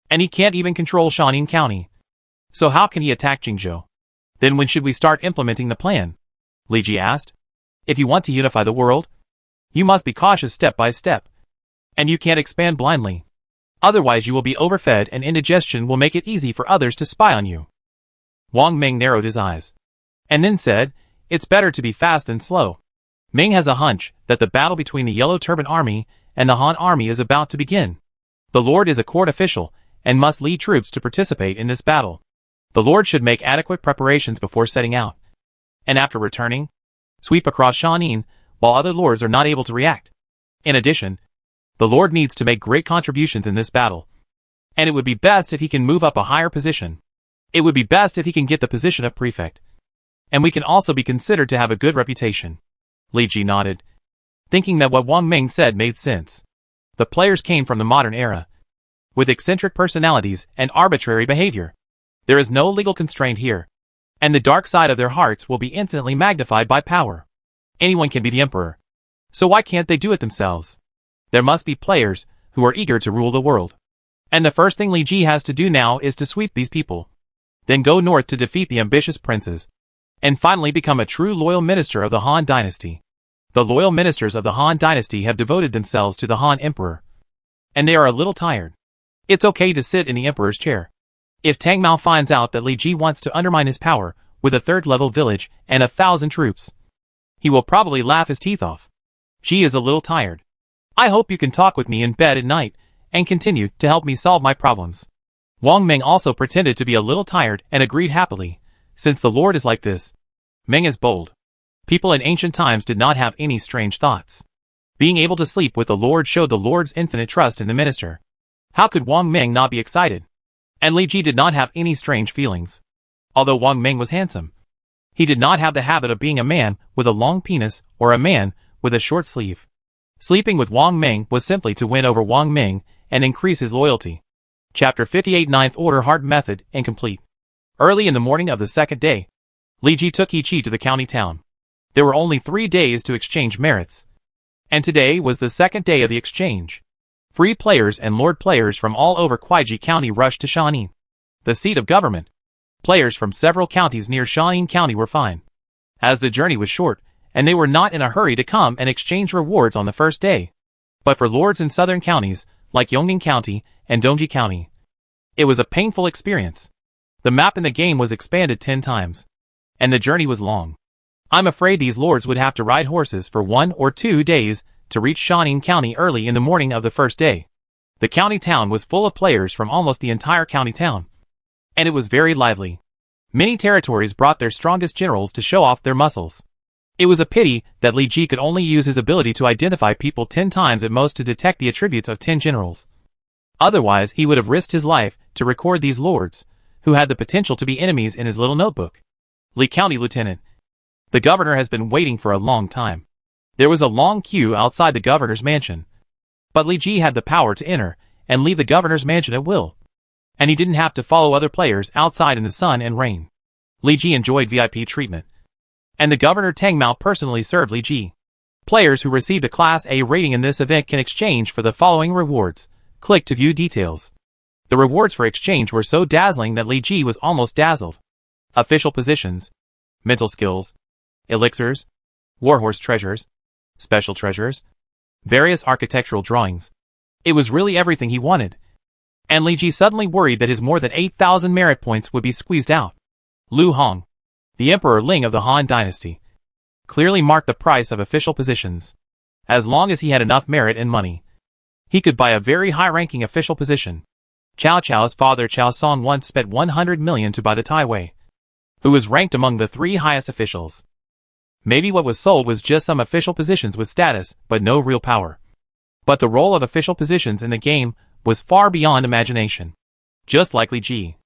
and he can't even control Shanin County. So how can he attack Jingzhou? Then when should we start implementing the plan? Li Ji asked. If you want to unify the world, you must be cautious step by step, and you can't expand blindly. Otherwise you will be overfed and indigestion will make it easy for others to spy on you. Wang Ming narrowed his eyes, and then said, it's better to be fast than slow. Ming has a hunch that the battle between the Yellow Turban Army and the Han Army is about to begin. The Lord is a court official and must lead troops to participate in this battle. The Lord should make adequate preparations before setting out, and after returning, sweep across Shanin while other lords are not able to react. In addition, the Lord needs to make great contributions in this battle, and it would be best if he can move up a higher position. It would be best if he can get the position of prefect, and we can also be considered to have a good reputation. Li Ji nodded, thinking that what Wang Ming said made sense. The players came from the modern era, with eccentric personalities and arbitrary behavior. There is no legal constraint here, and the dark side of their hearts will be infinitely magnified by power. Anyone can be the emperor, so why can't they do it themselves? There must be players who are eager to rule the world. And the first thing Li Ji has to do now is to sweep these people, then go north to defeat the ambitious princes, and finally become a true loyal minister of the Han dynasty. The loyal ministers of the Han dynasty have devoted themselves to the Han emperor, and they are a little tired. It's okay to sit in the emperor's chair. If Tang Mao finds out that Li Ji wants to undermine his power with a 3rd-level village and 1,000 troops, he will probably laugh his teeth off. Ji is a little tired. I hope you can talk with me in bed at night and continue to help me solve my problems. Wang Ming also pretended to be a little tired and agreed happily. Since the Lord is like this, Ming is bold. People in ancient times did not have any strange thoughts. Being able to sleep with the Lord showed the Lord's infinite trust in the minister. How could Wang Ming not be excited? And Li Ji did not have any strange feelings. Although Wang Ming was handsome, he did not have the habit of being a man with a long penis or a man with a short sleeve. Sleeping with Wang Ming was simply to win over Wang Ming and increase his loyalty. Chapter 58 Ninth Order Heart Method Incomplete. Early in the morning of the second day, Li Ji took Yi Chi to the county town. There were only 3 days to exchange merits, and today was the second day of the exchange. Free players and lord players from all over Kuaiji County rushed to Shaun, the seat of government. Players from several counties near Shaun County were fine, as the journey was short, and they were not in a hurry to come and exchange rewards on the first day. But for lords in southern counties, like Yongning County and Dongji County, it was a painful experience. The map in the game was expanded 10 times, and the journey was long. I'm afraid these lords would have to ride horses for 1 or 2 days to reach Shaun County early in the morning of the first day. The county town was full of players from almost the entire county town, and it was very lively. Many territories brought their strongest generals to show off their muscles. It was a pity that Li Ji could only use his ability to identify people 10 times at most to detect the attributes of 10 generals. Otherwise, he would have risked his life to record these lords, who had the potential to be enemies, in his little notebook. Li County Lieutenant. The governor has been waiting for a long time. There was a long queue outside the governor's mansion, but Li Ji had the power to enter and leave the governor's mansion at will, and he didn't have to follow other players outside in the sun and rain. Li Ji enjoyed VIP treatment, and the governor Tang Mao personally served Li Ji. Players who received a Class A rating in this event can exchange for the following rewards. Click to view details. The rewards for exchange were so dazzling that Li Ji was almost dazzled. Official positions, mental skills, elixirs, warhorse treasures, special treasures, various architectural drawings. It was really everything he wanted. And Li Ji suddenly worried that his more than 8,000 merit points would be squeezed out. Lu Hong, the Emperor Ling of the Han Dynasty, clearly marked the price of official positions. As long as he had enough merit and money, he could buy a very high-ranking official position. Cao Cao's father Cao Song once spent 100 million to buy the Tai Wei, who was ranked among the 3 highest officials. Maybe what was sold was just some official positions with status, but no real power. But the role of official positions in the game was far beyond imagination. Just like Li Ji,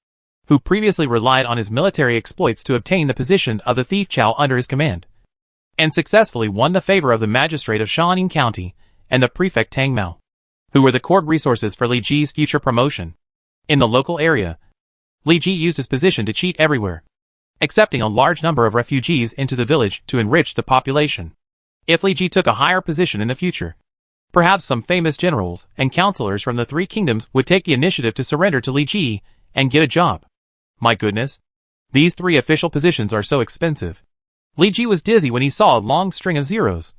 who previously relied on his military exploits to obtain the position of the thief Cao under his command, and successfully won the favor of the magistrate of Shaun County and the prefect Tang Mao, who were the court resources for Li Ji's future promotion. In the local area, Li Ji used his position to cheat everywhere, accepting a large number of refugees into the village to enrich the population. If Li Ji took a higher position in the future, perhaps some famous generals and counselors from the 3 kingdoms would take the initiative to surrender to Li Ji and get a job. My goodness, these 3 official positions are so expensive. Li Ji was dizzy when he saw a long string of zeros,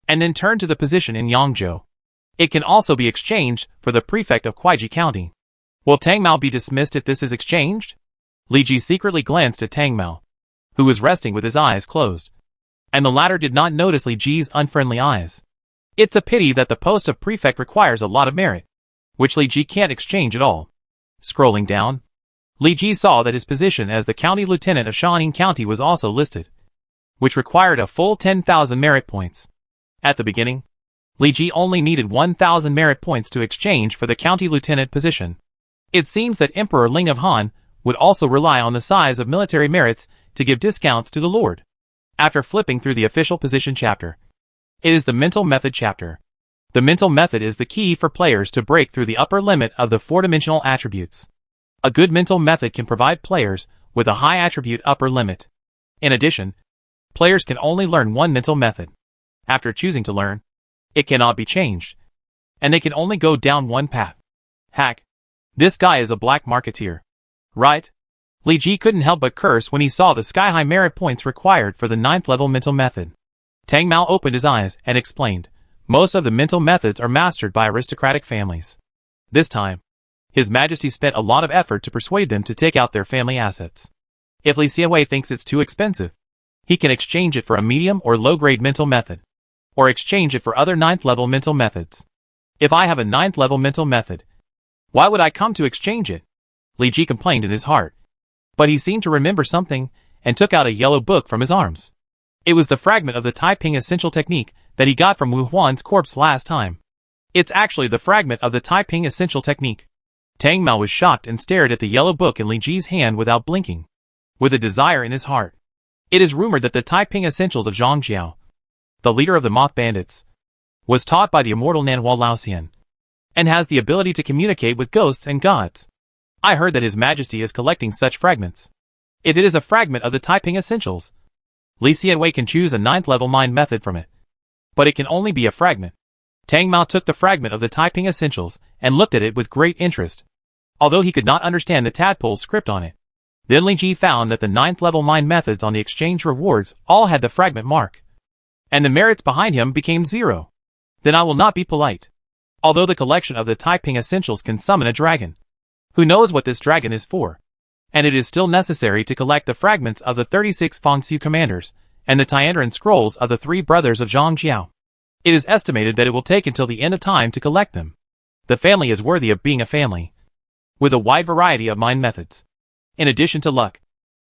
and then turned to the position in Yangzhou. It can also be exchanged for the prefect of Kuaiji County. Will Tang Mao be dismissed if this is exchanged? Li Ji secretly glanced at Tang Mao, who was resting with his eyes closed, and the latter did not notice Li Ji's unfriendly eyes. It's a pity that the post of prefect requires a lot of merit, which Li Ji can't exchange at all. Scrolling down, Li Ji saw that his position as the county lieutenant of Shaun County was also listed, which required a full 10,000 merit points. At the beginning, Li Ji only needed 1,000 merit points to exchange for the county lieutenant position. It seems that Emperor Ling of Han would also rely on the size of military merits to give discounts to the lord. After flipping through the official position chapter, it is the mental method chapter. The mental method is the key for players to break through the upper limit of the 4-dimensional attributes. A good mental method can provide players with a high attribute upper limit. In addition, players can only learn one mental method. After choosing to learn, it cannot be changed, and they can only go down one path. Hack. This guy is a black marketeer. Right? Li Ji couldn't help but curse when he saw the sky-high merit points required for the 9th level mental method. Tang Mao opened his eyes and explained, most of the mental methods are mastered by aristocratic families. This time, His Majesty spent a lot of effort to persuade them to take out their family assets. If Li Xiawei thinks it's too expensive, he can exchange it for a medium or low-grade mental method, or exchange it for other 9th level mental methods. If I have a 9th level mental method, why would I come to exchange it? Li Ji complained in his heart. But he seemed to remember something, and took out a yellow book from his arms. It was the fragment of the Taiping essential technique that he got from Wu Huan's corpse last time. It's actually the fragment of the Taiping essential technique. Tang Mao was shocked and stared at the yellow book in Li Ji's hand without blinking. with a desire in his heart. It is rumored that the Taiping essentials of Zhang Jiao, the leader of the Moth Bandits, was taught by the immortal Nanhua Laoxian, and has the ability to communicate with ghosts and gods. I heard that His Majesty is collecting such fragments. If it is a fragment of the Taiping essentials, Li Xianwei can choose a 9th level mind method from it. But it can only be a fragment. Tang Mao took the fragment of the Taiping essentials and looked at it with great interest, although he could not understand the tadpole's script on it. Then Li Ji found that the 9th level mind methods on the exchange rewards all had the fragment mark, and the merits behind him became 0. Then I will not be polite. Although the collection of the Taiping essentials can summon a dragon, who knows what this dragon is for? And it is still necessary to collect the fragments of the 36 Fengxiu commanders and the Tiandaran scrolls of the 3 brothers of Zhang Jiao. It is estimated that it will take until the end of time to collect them. The family is worthy of being a family, with a wide variety of mind methods. In addition to luck,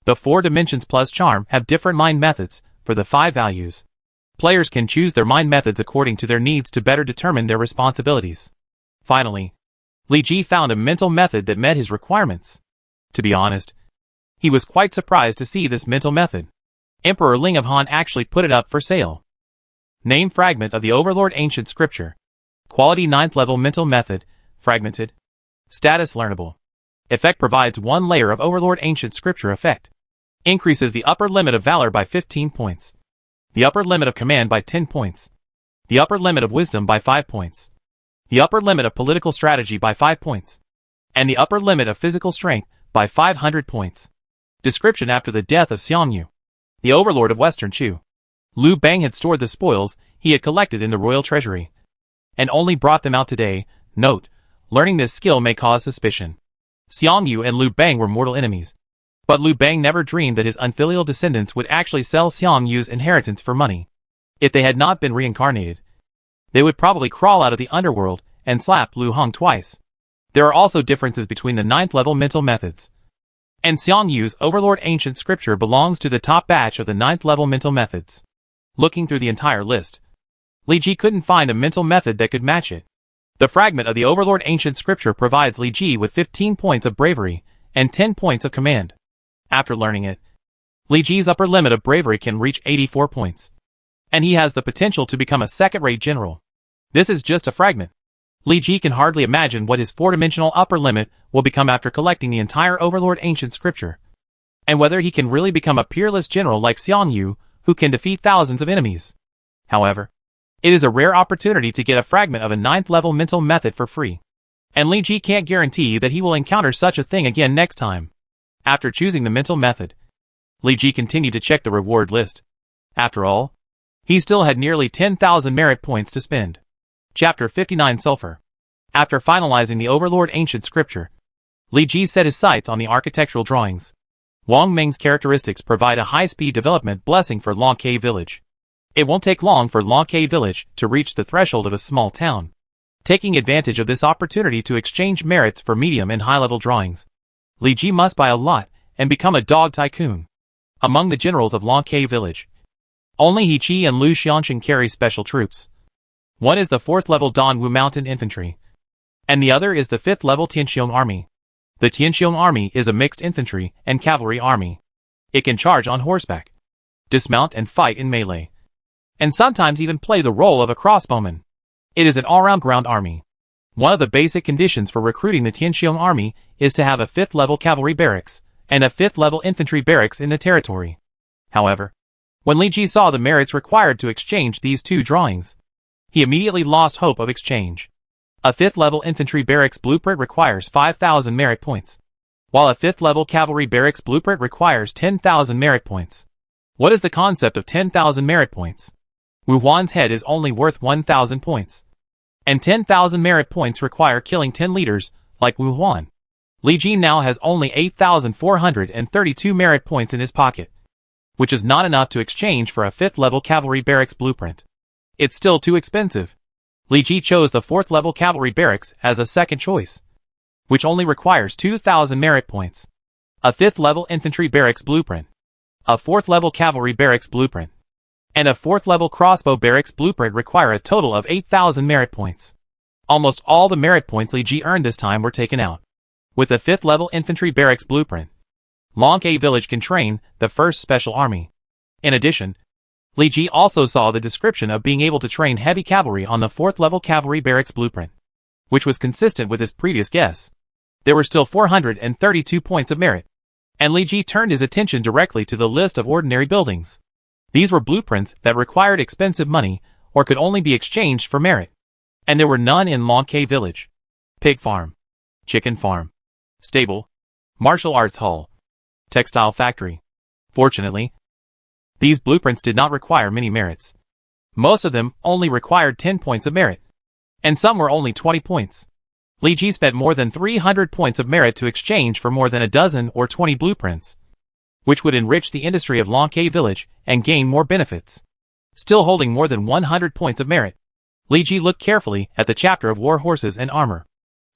the 4 dimensions plus charm have different mind methods for the 5 values. Players can choose their mind methods according to their needs to better determine their responsibilities. Finally, Li Ji found a mental method that met his requirements. To be honest, he was quite surprised to see this mental method. Emperor Ling of Han actually put it up for sale. Name fragment of the Overlord Ancient Scripture. Quality 9th level mental method, fragmented. Status learnable. Effect provides 1 layer of Overlord Ancient Scripture effect. Increases the upper limit of valor by 15 points. The upper limit of command by 10 points. The upper limit of wisdom by 5 points. The upper limit of political strategy by 5 points. And the upper limit of physical strength by 500 points. Description after the death of Xiangyu, the overlord of Western Chu. Liu Bang had stored the spoils he had collected in the royal treasury, and only brought them out today. Note, learning this skill may cause suspicion. Xiangyu and Liu Bang were mortal enemies, but Liu Bang never dreamed that his unfilial descendants would actually sell Xiangyu's inheritance for money. If they had not been reincarnated, they would probably crawl out of the underworld and slap Liu Hong twice. There are also differences between the 9th level mental methods, and Xiangyu's Overlord Ancient Scripture belongs to the top batch of the 9th level mental methods. Looking through the entire list, Li Ji couldn't find a mental method that could match it. The fragment of the Overlord Ancient Scripture provides Li Ji with 15 points of bravery and 10 points of command. After learning it, Li Ji's upper limit of bravery can reach 84 points, and he has the potential to become a second-rate general. This is just a fragment. Li Ji can hardly imagine what his 4-dimensional upper limit will become after collecting the entire Overlord Ancient Scripture, and whether he can really become a peerless general like Xiangyu, who can defeat thousands of enemies. However, it is a rare opportunity to get a fragment of a 9th level mental method for free, and Li Ji can't guarantee that he will encounter such a thing again next time. After choosing the mental method, Li Ji continued to check the reward list. After all, he still had nearly 10,000 merit points to spend. Chapter 59 Sulfur. After finalizing the Overlord Ancient Scripture, Li Ji set his sights on the architectural drawings. Wang Meng's characteristics provide a high-speed development blessing for Longhai Village. It won't take long for Longhai Village to reach the threshold of a small town. Taking advantage of this opportunity to exchange merits for medium and high-level drawings, Li Ji must buy a lot and become a dog tycoon. Among the generals of Longhai Village, only He Qi and Lu Xianxing carry special troops. One is the 4th level Danwu Mountain Infantry, and the other is the 5th level Tianxiong Army. The Tianxiong Army is a mixed infantry and cavalry army. It can charge on horseback, dismount and fight in melee, and sometimes even play the role of a crossbowman. It is an all-round ground army. One of the basic conditions for recruiting the Tianxiong Army is to have a 5th level cavalry barracks and a 5th level infantry barracks in the territory. However, when Li Ji saw the merits required to exchange these 2 drawings, he immediately lost hope of exchange. A 5th level infantry barracks blueprint requires 5,000 merit points, while a 5th level cavalry barracks blueprint requires 10,000 merit points. What is the concept of 10,000 merit points? Wu Huan's head is only worth 1,000 points, and 10,000 merit points require killing 10 leaders, like Wu Huan. Li Ji now has only 8,432 merit points in his pocket, which is not enough to exchange for a 5th level cavalry barracks blueprint. It's still too expensive. Li Ji chose the 4th level cavalry barracks as a second choice, which only requires 2,000 merit points. A 5th level infantry barracks blueprint, a 4th level cavalry barracks blueprint, and a 4th level crossbow barracks blueprint require a total of 8,000 merit points. Almost all the merit points Li Ji earned this time were taken out. With the 5th level infantry barracks blueprint, Longke village can train the first special army. In addition, Li Ji also saw the description of being able to train heavy cavalry on the 4th level cavalry barracks blueprint, which was consistent with his previous guess. There were still 432 points of merit, and Li Ji turned his attention directly to the list of ordinary buildings. These were blueprints that required expensive money or could only be exchanged for merit, and there were none in Longke village. Pig farm, chicken farm, stable, martial arts hall, textile factory. Fortunately, these blueprints did not require many merits. Most of them only required 10 points of merit, and some were only 20 points. Li Ji spent more than 300 points of merit to exchange for more than a dozen or 20 blueprints, which would enrich the industry of Longke village and gain more benefits. Still holding more than 100 points of merit, Li Ji looked carefully at the chapter of war horses and armor.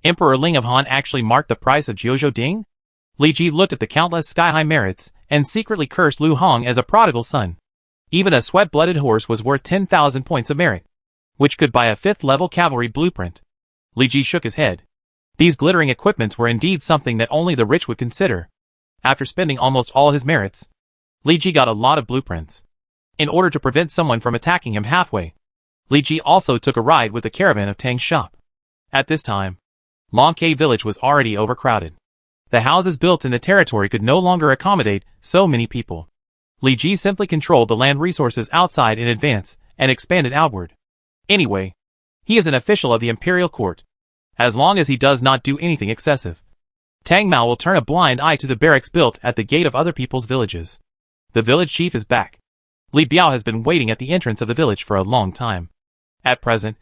Emperor Ling of Han actually marked the price of Jiuzhou Ding? Li Ji looked at the countless sky-high merits and secretly cursed Lu Hong as a prodigal son. Even a sweat-blooded horse was worth 10,000 points of merit, which could buy a 5th-level cavalry blueprint. Li Ji shook his head. These glittering equipments were indeed something that only the rich would consider. After spending almost all his merits, Li Ji got a lot of blueprints. In order to prevent someone from attacking him halfway, Li Ji also took a ride with the caravan of Tang's shop. At this time, Longke village was already overcrowded. The houses built in the territory could no longer accommodate so many people. Li Ji simply controlled the land resources outside in advance and expanded outward. Anyway, he is an official of the imperial court. As long as he does not do anything excessive, Tang Mao will turn a blind eye to the barracks built at the gate of other people's villages. The village chief is back. Li Biao has been waiting at the entrance of the village for a long time. At present,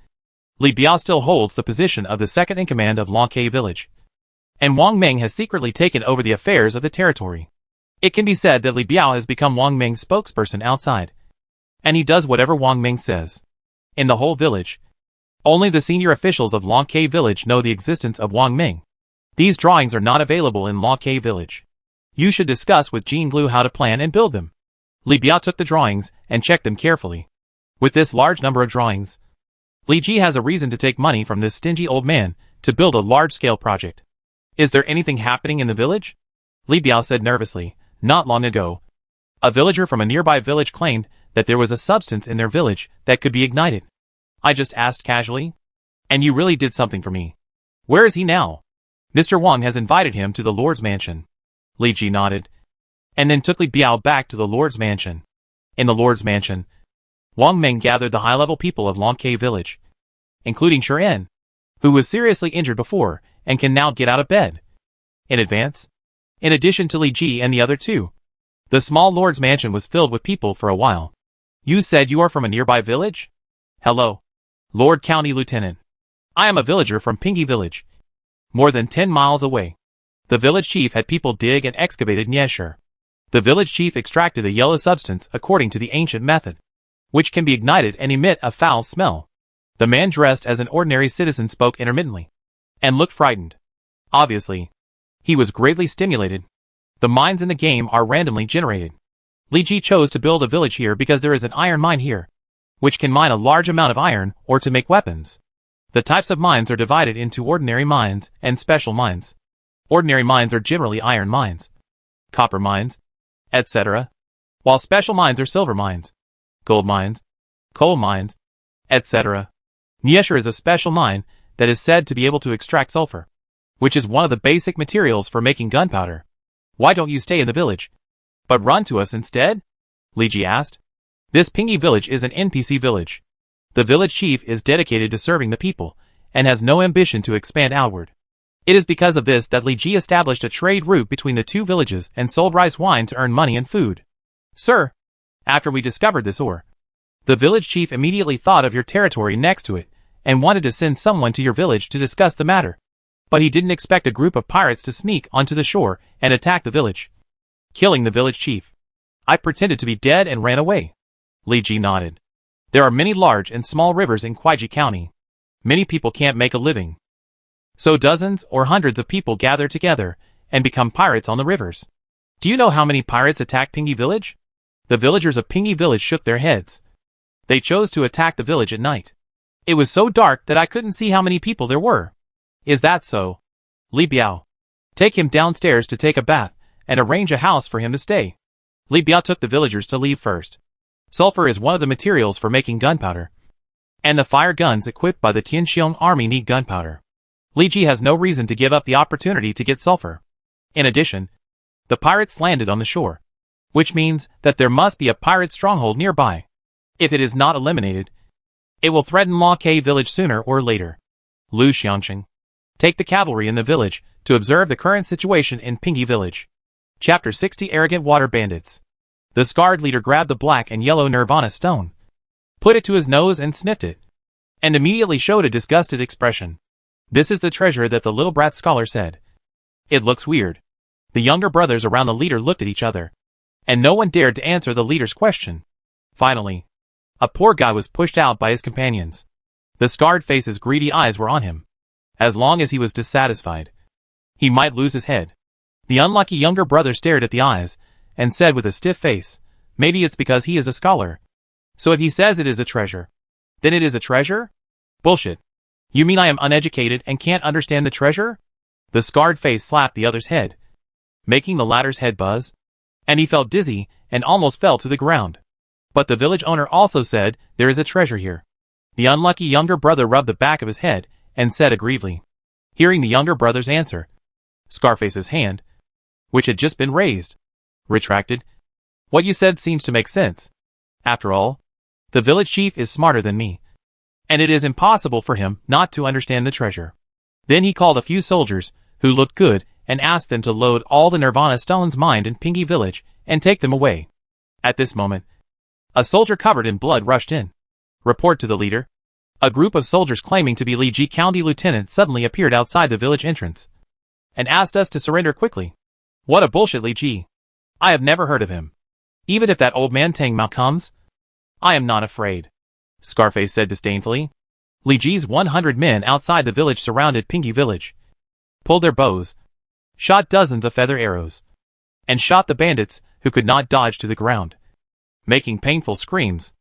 Li Biao still holds the position of the second-in-command of Longke village, and Wang Meng has secretly taken over the affairs of the territory. It can be said that Li Biao has become Wang Meng's spokesperson outside, and he does whatever Wang Meng says. In the whole village, only the senior officials of Longke village know the existence of Wang Meng. These drawings are not available in Longke village. You should discuss with Jean Glu how to plan and build them. Li Biao took the drawings and checked them carefully. With this large number of drawings, Li Ji has a reason to take money from this stingy old man to build a large-scale project. Is there anything happening in the village? Li Biao said nervously. Not long ago, a villager from a nearby village claimed that there was a substance in their village that could be ignited. I just asked casually. And you really did something for me. Where is he now? Mr. Wang has invited him to the Lord's mansion. Li Ji nodded, and then took Li Biao back to the Lord's mansion. In the Lord's mansion, Wang Meng gathered the high-level people of Longke village, including Shaun, who was seriously injured before and can now get out of bed. In addition to Li Ji and the other two, the small Lord's mansion was filled with people for a while. You said you are from a nearby village? Hello, Lord County Lieutenant. I am a villager from Pingy village, more than 10 miles away. The village chief had people dig and excavated Nyesher. The village chief extracted a yellow substance according to the ancient method, which can be ignited and emit a foul smell. The man dressed as an ordinary citizen spoke intermittently, and looked frightened. Obviously, he was greatly stimulated. The mines in the game are randomly generated. Li Ji chose to build a village here because there is an iron mine here, which can mine a large amount of iron or to make weapons. The types of mines are divided into ordinary mines and special mines. Ordinary mines are generally iron mines, copper mines, etc., while special mines are silver mines, gold mines, coal mines, etc. Nyesher is a special mine that is said to be able to extract sulfur, which is one of the basic materials for making gunpowder. Why don't you stay in the village, but run to us instead? Li Ji asked. This Pingy village is an NPC village. The village chief is dedicated to serving the people, and has no ambition to expand outward. It is because of this that Li Ji established a trade route between the two villages and sold rice wine to earn money and food. Sir, after we discovered this ore, the village chief immediately thought of your territory next to it, and wanted to send someone to your village to discuss the matter. But he didn't expect a group of pirates to sneak onto the shore and attack the village, killing the village chief. I pretended to be dead and ran away. Li Ji nodded. There are many large and small rivers in Kuaiji County. Many people can't make a living, so dozens or hundreds of people gather together and become pirates on the rivers. Do you know how many pirates attacked Pingy village? The villagers of Pingy village shook their heads. They chose to attack the village at night. It was so dark that I couldn't see how many people there were. Is that so? Li Biao, take him downstairs to take a bath and arrange a house for him to stay. Li Bia took the villagers to leave first. Sulfur is one of the materials for making gunpowder, and the fire guns equipped by the Tianxiong army need gunpowder. Li Ji has no reason to give up the opportunity to get sulfur. In addition, the pirates landed on the shore, which means that there must be a pirate stronghold nearby. If it is not eliminated, it will threaten Law K village sooner or later. Lu Xiangxing, take the cavalry in the village to observe the current situation in Pingy village. Chapter 60 Arrogant Water Bandits. The scarred leader grabbed the black and yellow Nirvana stone, put it to his nose and sniffed it, and immediately showed a disgusted expression. This is the treasure that the little brat scholar said. It looks weird. The younger brothers around the leader looked at each other, and no one dared to answer the leader's question. Finally, a poor guy was pushed out by his companions. The scarred face's greedy eyes were on him. As long as he was dissatisfied, he might lose his head. The unlucky younger brother stared at the eyes, and said with a stiff face, maybe it's because he is a scholar. So if he says it is a treasure, then it is a treasure? Bullshit. You mean I am uneducated and can't understand the treasure? The scarred face slapped the other's head, making the latter's head buzz, and he felt dizzy and almost fell to the ground. But the village owner also said, there is a treasure here. The unlucky younger brother rubbed the back of his head and said aggrievedly. Hearing the younger brother's answer, Scarface's hand, which had just been raised, retracted. What you said seems to make sense. After all, the village chief is smarter than me, and it is impossible for him not to understand the treasure. Then he called a few soldiers, who looked good, and asked them to load all the Nirvana stones mined in Pingy village, and take them away. At this moment, a soldier covered in blood rushed in. Report to the leader. A group of soldiers claiming to be Li Ji County Lieutenant suddenly appeared outside the village entrance, and asked us to surrender quickly. What a bullshit, Li Ji. I have never heard of him. Even if that old man Tang Mao comes, I am not afraid, Scarface said disdainfully. Li Ji's 100 men outside the village surrounded Pingy village, pulled their bows, shot dozens of feather arrows, and shot the bandits who could not dodge to the ground, making painful screams.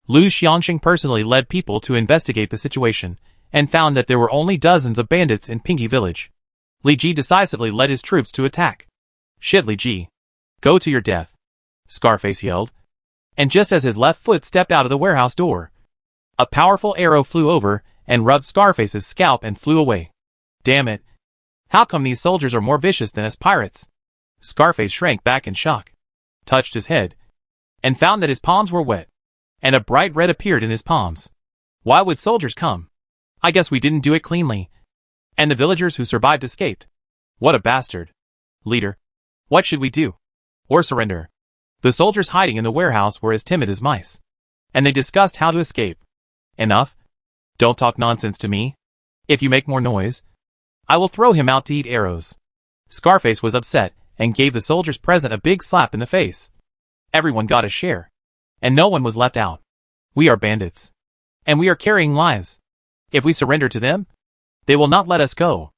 Lu Xiangxing personally led people to investigate the situation, and found that there were only dozens of bandits in Pingy village. Li Ji decisively led his troops to attack. Shit, Li Ji. Go to your death, Scarface yelled. And just as his left foot stepped out of the warehouse door, a powerful arrow flew over and rubbed Scarface's scalp and flew away. Damn it. How come these soldiers are more vicious than us pirates? Scarface shrank back in shock, touched his head, and found that his palms were wet, and a bright red appeared in his palms. Why would soldiers come? I guess we didn't do it cleanly, and the villagers who survived escaped. What a bastard. Leader, what should we do? Or surrender? The soldiers hiding in the warehouse were as timid as mice, and they discussed how to escape. Enough. Don't talk nonsense to me. If you make more noise, I will throw him out to eat arrows. Scarface was upset and gave the soldiers present a big slap in the face. Everyone got a share, and no one was left out. We are bandits, and we are carrying lives. If we surrender to them, they will not let us go.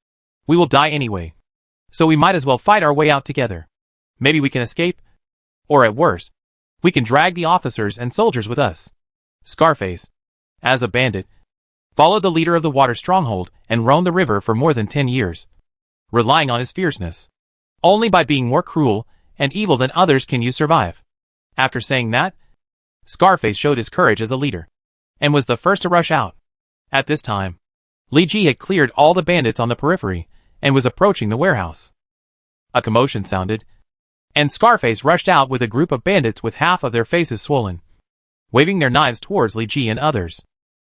We will die anyway. So we might as well fight our way out together. Maybe we can escape, or at worst, we can drag the officers and soldiers with us. Scarface, as a bandit, followed the leader of the water stronghold and roamed the river for more than 10 years, relying on his fierceness. Only by being more cruel and evil than others can you survive. After saying that, Scarface showed his courage as a leader, and was the first to rush out. At this time, Li Ji had cleared all the bandits on the periphery, and was approaching the warehouse. A commotion sounded, and Scarface rushed out with a group of bandits with half of their faces swollen, waving their knives towards Li Ji and others.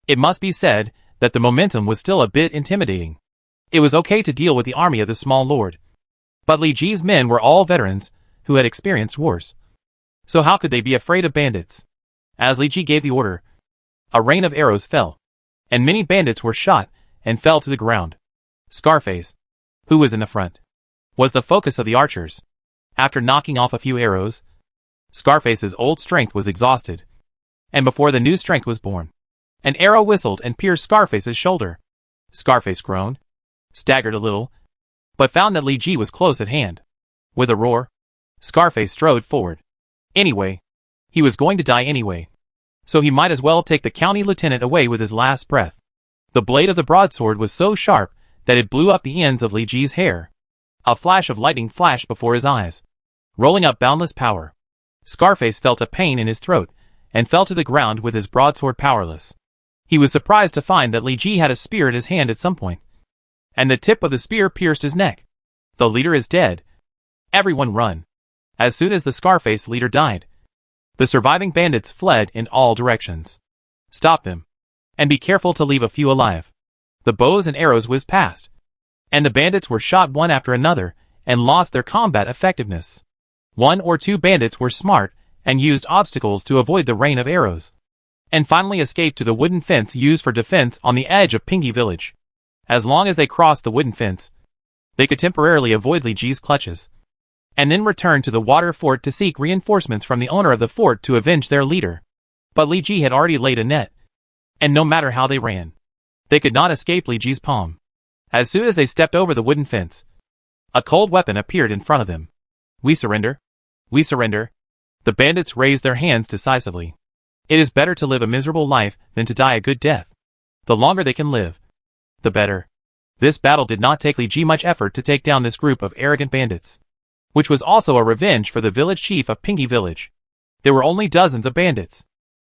It must be said that the momentum was still a bit intimidating. It was okay to deal with the army of the small lord, but Li Ji's men were all veterans who had experienced wars. So how could they be afraid of bandits? As Li Ji gave the order, a rain of arrows fell, and many bandits were shot and fell to the ground. Scarface, who was in the front, was the focus of the archers. After knocking off a few arrows, Scarface's old strength was exhausted, and before the new strength was born, an arrow whistled and pierced Scarface's shoulder. Scarface groaned, staggered a little, but found that Li Ji was close at hand. With a roar, Scarface strode forward. Anyway, he was going to die anyway, so he might as well take the county lieutenant away with his last breath. The blade of the broadsword was so sharp that it blew up the ends of Li Ji's hair. A flash of lightning flashed before his eyes, rolling up boundless power. Scarface felt a pain in his throat, and fell to the ground with his broadsword powerless. He was surprised to find that Li Ji had a spear in his hand at some point, and the tip of the spear pierced his neck. The leader is dead. Everyone run. As soon as the Scarface leader died, the surviving bandits fled in all directions. Stop them. And be careful to leave a few alive. The bows and arrows whizzed past, and the bandits were shot one after another and lost their combat effectiveness. One or two bandits were smart and used obstacles to avoid the rain of arrows, and finally escaped to the wooden fence used for defense on the edge of Pingy village. As long as they crossed the wooden fence, they could temporarily avoid Li Ji's clutches, and then return to the water fort to seek reinforcements from the owner of the fort to avenge their leader. But Li Ji had already laid a net, and no matter how they ran, they could not escape Li Ji's palm. As soon as they stepped over the wooden fence, a cold weapon appeared in front of them. We surrender. We surrender. The bandits raised their hands decisively. It is better to live a miserable life than to die a good death. The longer they can live, the better. This battle did not take Li Ji much effort to take down this group of arrogant bandits, which was also a revenge for the village chief of Pingy village. There were only dozens of bandits.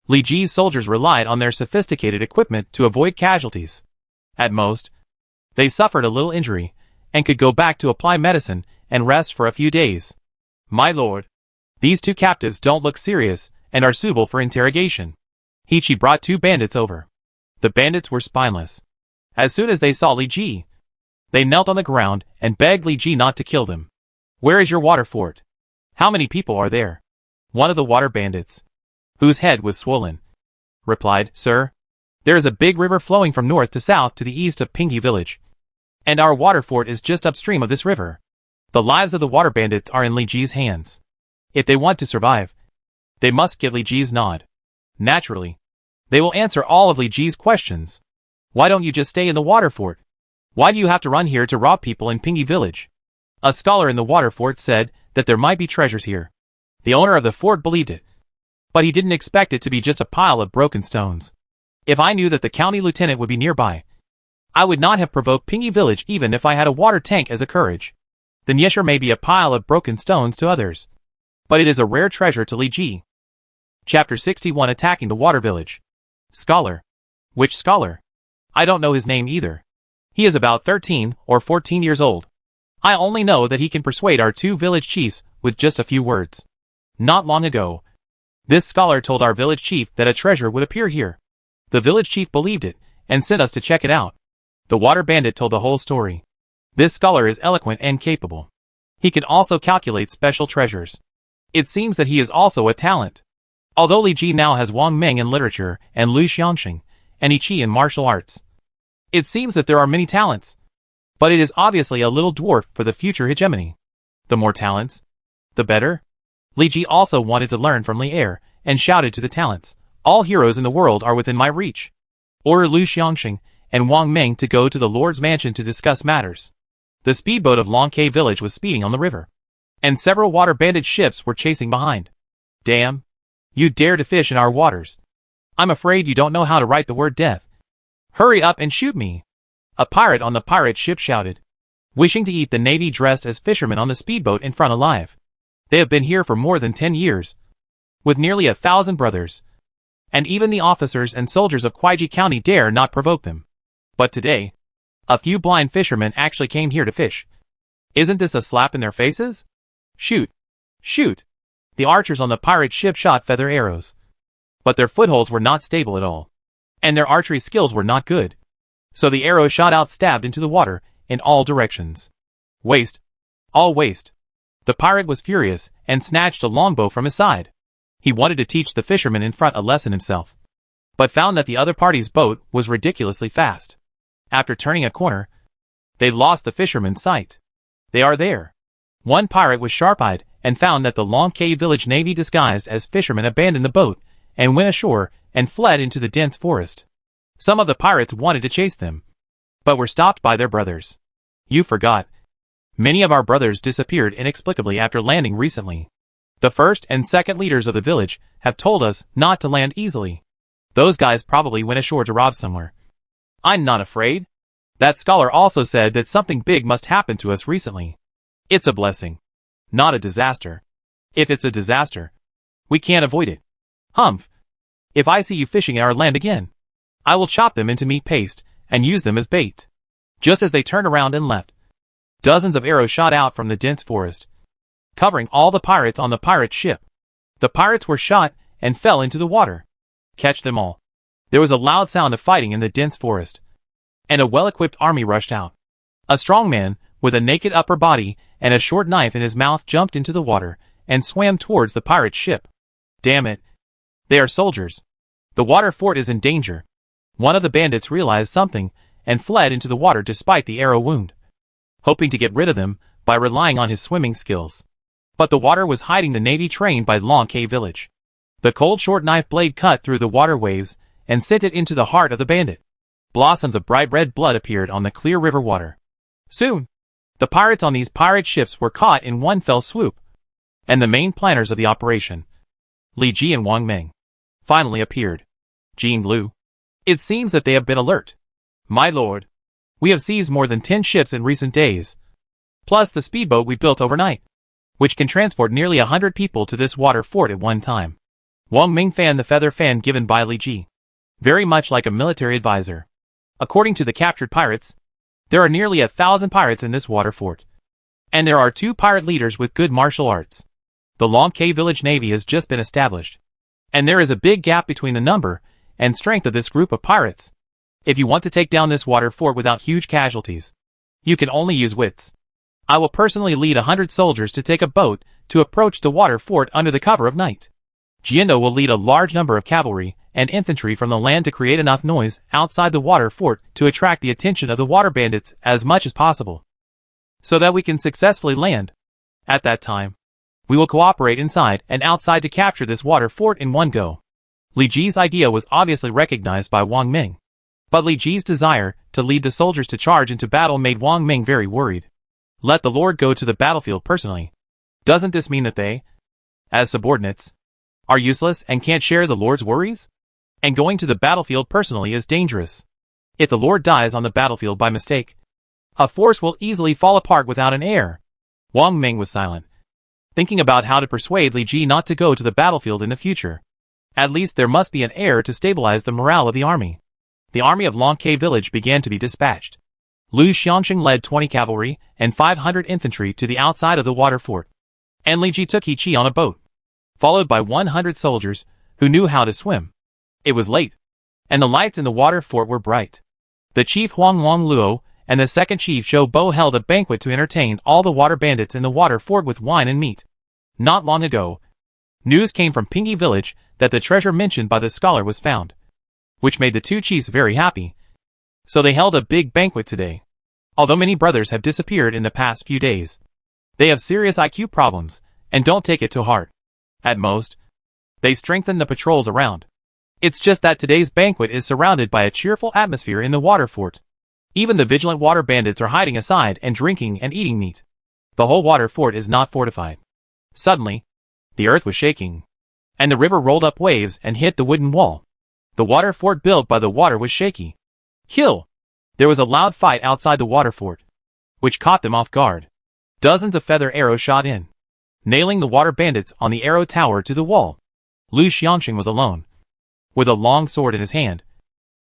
Li Ji's soldiers relied on their sophisticated equipment to avoid casualties. At most, they suffered a little injury, and could go back to apply medicine and rest for a few days. My lord, these two captives don't look serious and are suitable for interrogation. Hichi brought two bandits over. The bandits were spineless. As soon as they saw Li Ji, they knelt on the ground and begged Li Ji not to kill them. Where is your water fort? How many people are there? One of the water bandits, whose head was swollen, replied, Sir, there is a big river flowing from north to south to the east of Pingy village, and our water fort is just upstream of this river. The lives of the water bandits are in Li Ji's hands. If they want to survive, they must give Li Ji's nod. Naturally, they will answer all of Li Ji's questions. Why don't you just stay in the water fort? Why do you have to run here to rob people in Pingy village? A scholar in the water fort said that there might be treasures here. The owner of the fort believed it, but he didn't expect it to be just a pile of broken stones. If I knew that the county lieutenant would be nearby, I would not have provoked Pingy village even if I had a water tank as a courage. Then Yeshur may be a pile of broken stones to others, but it is a rare treasure to Li Ji. Chapter 61 Attacking the Water Village. Scholar. Which scholar? I don't know his name either. He is about 13 or 14 years old. I only know that he can persuade our two village chiefs with just a few words. Not long ago, this scholar told our village chief that a treasure would appear here. The village chief believed it, and sent us to check it out. The water bandit told the whole story. This scholar is eloquent and capable. He can also calculate special treasures. It seems that he is also a talent. Although Li Ji now has Wang Meng in literature and Lu Xiangxing and Yi Qi in martial arts, it seems that there are many talents, but it is obviously a little dwarf for the future hegemony. The more talents, the better. Li Ji also wanted to learn from Li Er, and shouted to the talents, all heroes in the world are within my reach. Order Lu Xiangxing and Wang Meng to go to the Lord's mansion to discuss matters. The speedboat of Longke village was speeding on the river, and several water bandit ships were chasing behind. Damn! You dare to fish in our waters. I'm afraid you don't know how to write the word death. Hurry up and shoot me! A pirate on the pirate ship shouted, wishing to eat the navy dressed as fishermen on the speedboat in front alive. They have been here for more than 10 years, with nearly 1,000 brothers, and even the officers and soldiers of Kuaiji County dare not provoke them. But today, a few blind fishermen actually came here to fish. Isn't this a slap in their faces? Shoot! Shoot! The archers on the pirate ship shot feather arrows, but their footholds were not stable at all, and their archery skills were not good. So the arrows shot out stabbed into the water in all directions. Waste! All waste! The pirate was furious and snatched a longbow from his side. He wanted to teach the fishermen in front a lesson himself, but found that the other party's boat was ridiculously fast. After turning a corner, they lost the fishermen's sight. They are there. One pirate was sharp-eyed and found that the Longke village navy disguised as fishermen abandoned the boat and went ashore and fled into the dense forest. Some of the pirates wanted to chase them, but were stopped by their brothers. You forgot. Many of our brothers disappeared inexplicably after landing recently. The first and second leaders of the village have told us not to land easily. Those guys probably went ashore to rob somewhere. I'm not afraid. That scholar also said that something big must happen to us recently. It's a blessing, not a disaster. If it's a disaster, we can't avoid it. Humph. If I see you fishing at our land again, I will chop them into meat paste and use them as bait. Just as they turned around and left, dozens of arrows shot out from the dense forest, covering all the pirates on the pirate ship. The pirates were shot and fell into the water. Catch them all. There was a loud sound of fighting in the dense forest, and a well-equipped army rushed out. A strong man, with a naked upper body and a short knife in his mouth, jumped into the water and swam towards the pirate ship. Damn it. They are soldiers. The water fort is in danger. One of the bandits realized something and fled into the water despite the arrow wound, hoping to get rid of them by relying on his swimming skills. But the water was hiding the navy trained by Long K village. The cold short knife blade cut through the water waves and sent it into the heart of the bandit. Blossoms of bright red blood appeared on the clear river water. Soon, the pirates on these pirate ships were caught in one fell swoop, and the main planners of the operation, Li Ji and Wang Meng, finally appeared. Jean Lu. It seems that they have been alert. My lord, we have seized more than 10 ships in recent days, plus the speedboat we built overnight, which can transport nearly 100 people to this water fort at one time. Wang Ming fanned the feather fan given by Li Ji, very much like a military advisor. According to the captured pirates, there are nearly 1,000 pirates in this water fort, and there are 2 pirate leaders with good martial arts. The Long K village navy has just been established, and there is a big gap between the number and strength of this group of pirates. If you want to take down this water fort without huge casualties, you can only use wits. I will personally lead 100 soldiers to take a boat to approach the water fort under the cover of night. Jiando will lead a large number of cavalry and infantry from the land to create enough noise outside the water fort to attract the attention of the water bandits as much as possible, so that we can successfully land. At that time, we will cooperate inside and outside to capture this water fort in one go. Li Ji's idea was obviously recognized by Wang Ming, but Li Ji's desire to lead the soldiers to charge into battle made Wang Ming very worried. Let the Lord go to the battlefield personally. Doesn't this mean that they, as subordinates, are useless and can't share the Lord's worries? And going to the battlefield personally is dangerous. If the Lord dies on the battlefield by mistake, a force will easily fall apart without an heir. Wang Ming was silent, thinking about how to persuade Li Ji not to go to the battlefield in the future. At least there must be an heir to stabilize the morale of the army. The army of Long K village began to be dispatched. Lu Xiangxing led 20 cavalry and 500 infantry to the outside of the water fort, and Li Ji took He Chi on a boat, followed by 100 soldiers who knew how to swim. It was late, and the lights in the water fort were bright. The chief Huang Long Luo and the second chief Zhou Bo held a banquet to entertain all the water bandits in the water fort with wine and meat. Not long ago, news came from Pingy village that the treasure mentioned by the scholar was found, which made the 2 chiefs very happy. So they held a big banquet today. Although many brothers have disappeared in the past few days, they have serious IQ problems and don't take it to heart. At most, they strengthen the patrols around. It's just that today's banquet is surrounded by a cheerful atmosphere in the water fort. Even the vigilant water bandits are hiding aside and drinking and eating meat. The whole water fort is not fortified. Suddenly, the earth was shaking, and the river rolled up waves and hit the wooden wall. The water fort built by the water was shaky. Hill! There was a loud fight outside the water fort, which caught them off guard. Dozens of feather arrows shot in, nailing the water bandits on the arrow tower to the wall. Lu Xiangxing was alone, with a long sword in his hand,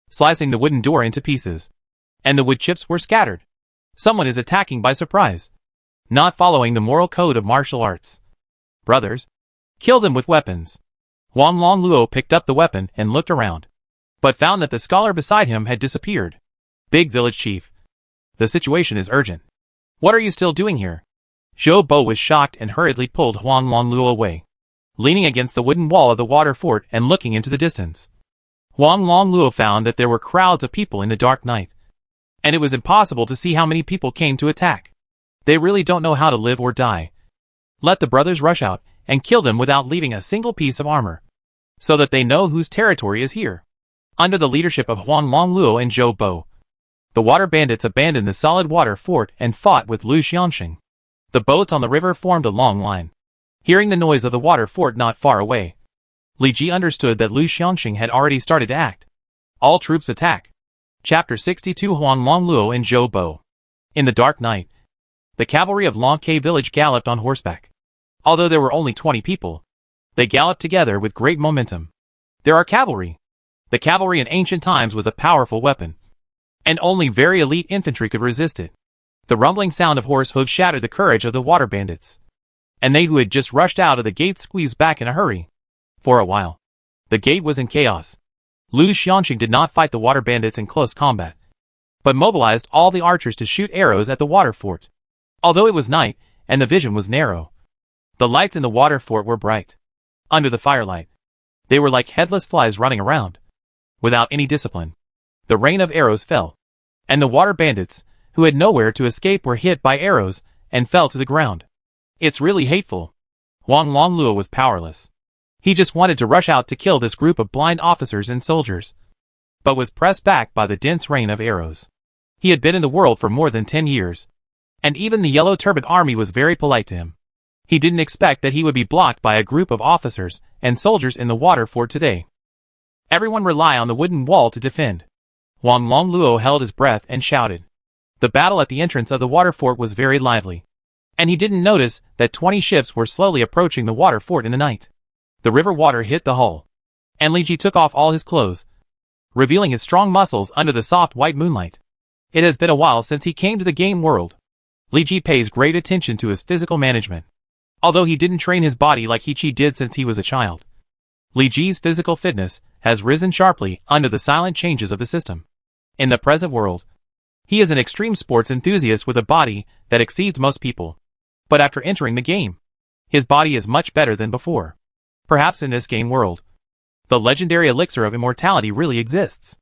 slicing the wooden door into pieces, and the wood chips were scattered. Someone is attacking by surprise, not following the moral code of martial arts. Brothers, kill them with weapons. Wang Long Luo picked up the weapon and looked around, but found that the scholar beside him had disappeared. Big village chief, the situation is urgent. What are you still doing here? Zhou Bo was shocked and hurriedly pulled Huang Long Luo away, leaning against the wooden wall of the water fort and looking into the distance. Huang Long Luo found that there were crowds of people in the dark night, and it was impossible to see how many people came to attack. They really don't know how to live or die. Let the brothers rush out and kill them without leaving a single piece of armor, so that they know whose territory is here. Under the leadership of Huang Long Luo and Zhou Bo, the water bandits abandoned the solid water fort and fought with Lu Xiangxing. The boats on the river formed a long line. Hearing the noise of the water fort not far away, Li Ji understood that Lu Xiangxing had already started to act. All troops attack. Chapter 62 Huang Long Luo and Zhou Bo. In the dark night, the cavalry of Long K village galloped on horseback. Although there were only 20 people, they galloped together with great momentum. There are cavalry. The cavalry in ancient times was a powerful weapon, and only very elite infantry could resist it. The rumbling sound of horse hooves shattered the courage of the water bandits, and they who had just rushed out of the gate squeezed back in a hurry. For a while, the gate was in chaos. Lu Xianxing did not fight the water bandits in close combat, but mobilized all the archers to shoot arrows at the water fort. Although it was night, and the vision was narrow, the lights in the water fort were bright. Under the firelight, they were like headless flies running around, without any discipline. The rain of arrows fell, and the water bandits, who had nowhere to escape, were hit by arrows and fell to the ground. It's really hateful. Wang Longluo was powerless. He just wanted to rush out to kill this group of blind officers and soldiers, but was pressed back by the dense rain of arrows. He had been in the world for more than 10 years, and even the yellow turban army was very polite to him. He didn't expect that he would be blocked by a group of officers and soldiers in the water fort today. Everyone rely on the wooden wall to defend. Wang Longluo held his breath and shouted. The battle at the entrance of the water fort was very lively, and he didn't notice that 20 ships were slowly approaching the water fort in the night. The river water hit the hull, and Li Ji took off all his clothes, revealing his strong muscles under the soft white moonlight. It has been a while since he came to the game world. Li Ji pays great attention to his physical management, although he didn't train his body like He Chi did since he was a child. Li Ji's physical fitness has risen sharply under the silent changes of the system. In the present world, he is an extreme sports enthusiast with a body that exceeds most people. But after entering the game, his body is much better than before. Perhaps in this game world, the legendary elixir of immortality really exists.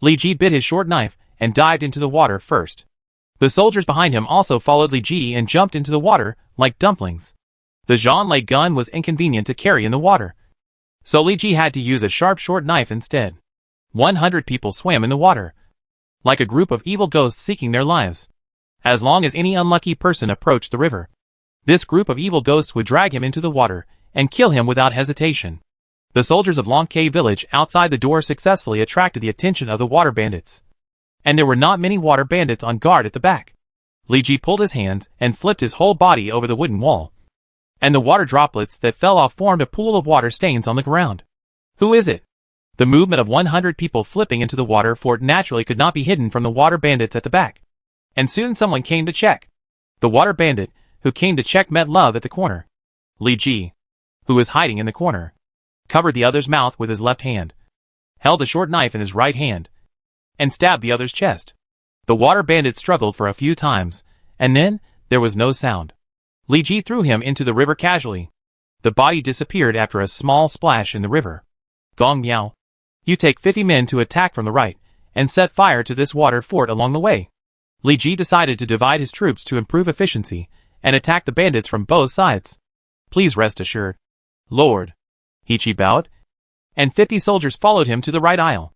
Li Ji bit his short knife and dived into the water first. The soldiers behind him also followed Li Ji and jumped into the water like dumplings. The Zhonglei gun was inconvenient to carry in the water, so Li Ji had to use a sharp short knife instead. 100 people swam in the water, like a group of evil ghosts seeking their lives. As long as any unlucky person approached the river, this group of evil ghosts would drag him into the water and kill him without hesitation. The soldiers of Longcay village outside the door successfully attracted the attention of the water bandits, and there were not many water bandits on guard at the back. Li Ji pulled his hands and flipped his whole body over the wooden wall, and the water droplets that fell off formed a pool of water stains on the ground. Who is it? The movement of 100 people flipping into the water fort naturally could not be hidden from the water bandits at the back, and soon someone came to check. The water bandit who came to check met Love at the corner. Li Ji, who was hiding in the corner, covered the other's mouth with his left hand, held a short knife in his right hand, and stabbed the other's chest. The water bandit struggled for a few times, and then there was no sound. Li Ji threw him into the river casually. The body disappeared after a small splash in the river. Gong Miao, you take 50 men to attack from the right, and set fire to this water fort along the way. Li Ji decided to divide his troops to improve efficiency, and attack the bandits from both sides. Please rest assured, Lord. He Chi bowed, and 50 soldiers followed him to the right aisle.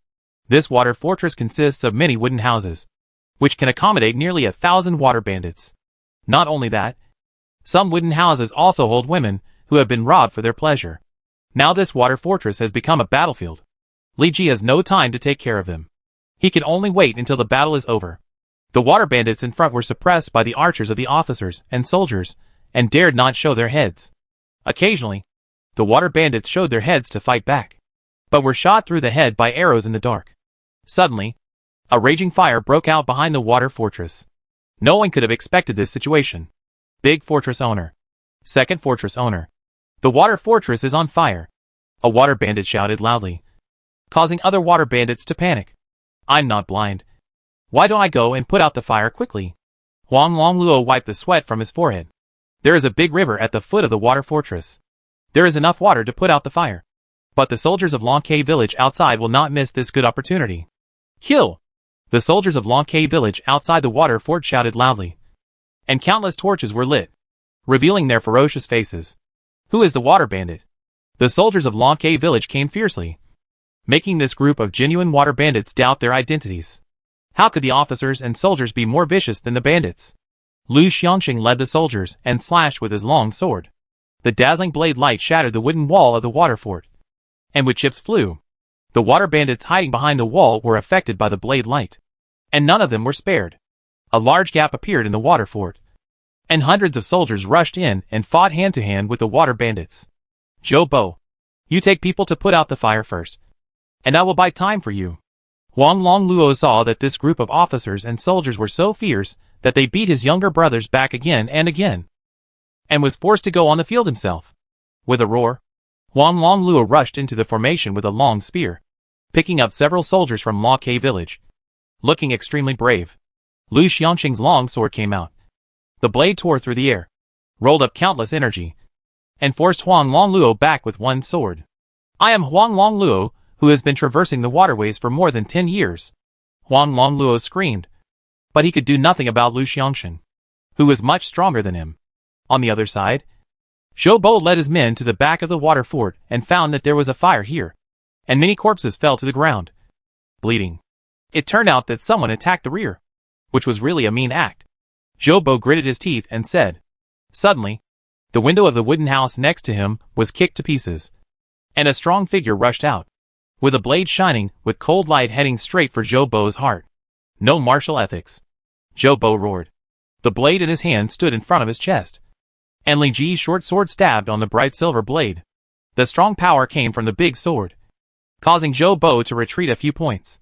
This water fortress consists of many wooden houses, which can accommodate nearly 1,000 water bandits. Not only that, some wooden houses also hold women who have been robbed for their pleasure. Now this water fortress has become a battlefield. Li Ji has no time to take care of them. He can only wait until the battle is over. The water bandits in front were suppressed by the archers of the officers and soldiers, and dared not show their heads. Occasionally, the water bandits showed their heads to fight back, but were shot through the head by arrows in the dark. Suddenly, a raging fire broke out behind the water fortress. No one could have expected this situation. Big fortress owner. Second fortress owner. The water fortress is on fire. A water bandit shouted loudly, causing other water bandits to panic. I'm not blind. Why don't I go and put out the fire quickly? Wang Longluo wiped the sweat from his forehead. There is a big river at the foot of the water fortress. There is enough water to put out the fire. But the soldiers of Longcay village outside will not miss this good opportunity. Kill! The soldiers of Longcay village outside the water fort shouted loudly, and countless torches were lit, revealing their ferocious faces. Who is the water bandit? The soldiers of Longcay village came fiercely, making this group of genuine water bandits doubt their identities. How could the officers and soldiers be more vicious than the bandits? Lu Xianxing led the soldiers and slashed with his long sword. The dazzling blade light shattered the wooden wall of the water fort, and with chips flew. The water bandits hiding behind the wall were affected by the blade light, and none of them were spared. A large gap appeared in the water fort, and hundreds of soldiers rushed in and fought hand-to-hand with the water bandits. Zhou Bo, you take people to put out the fire first, and I will buy time for you. Huang Longluo saw that this group of officers and soldiers were so fierce that they beat his younger brothers back again and again, and was forced to go on the field himself. With a roar, Huang Longluo rushed into the formation with a long spear, picking up several soldiers from Ma Ke village. Looking extremely brave, Lu Xiangqing's long sword came out. The blade tore through the air, rolled up countless energy, and forced Huang Longluo back with one sword. I am Huang Longluo, who has been traversing the waterways for more than 10 years. Huang Longluo screamed, but he could do nothing about Lu Xiangqing, who was much stronger than him. On the other side, Zhou Bo led his men to the back of the water fort and found that there was a fire here, and many corpses fell to the ground, bleeding. It turned out that someone attacked the rear, which was really a mean act. Zhou Bo gritted his teeth and said. Suddenly, the window of the wooden house next to him was kicked to pieces, and a strong figure rushed out, with a blade shining, with cold light heading straight for Zhou Bo's heart. No martial ethics, Zhou Bo roared. The blade in his hand stood in front of his chest, and Li Ji's short sword stabbed on the bright silver blade. The strong power came from the big sword, causing Zhou Bo to retreat a few points.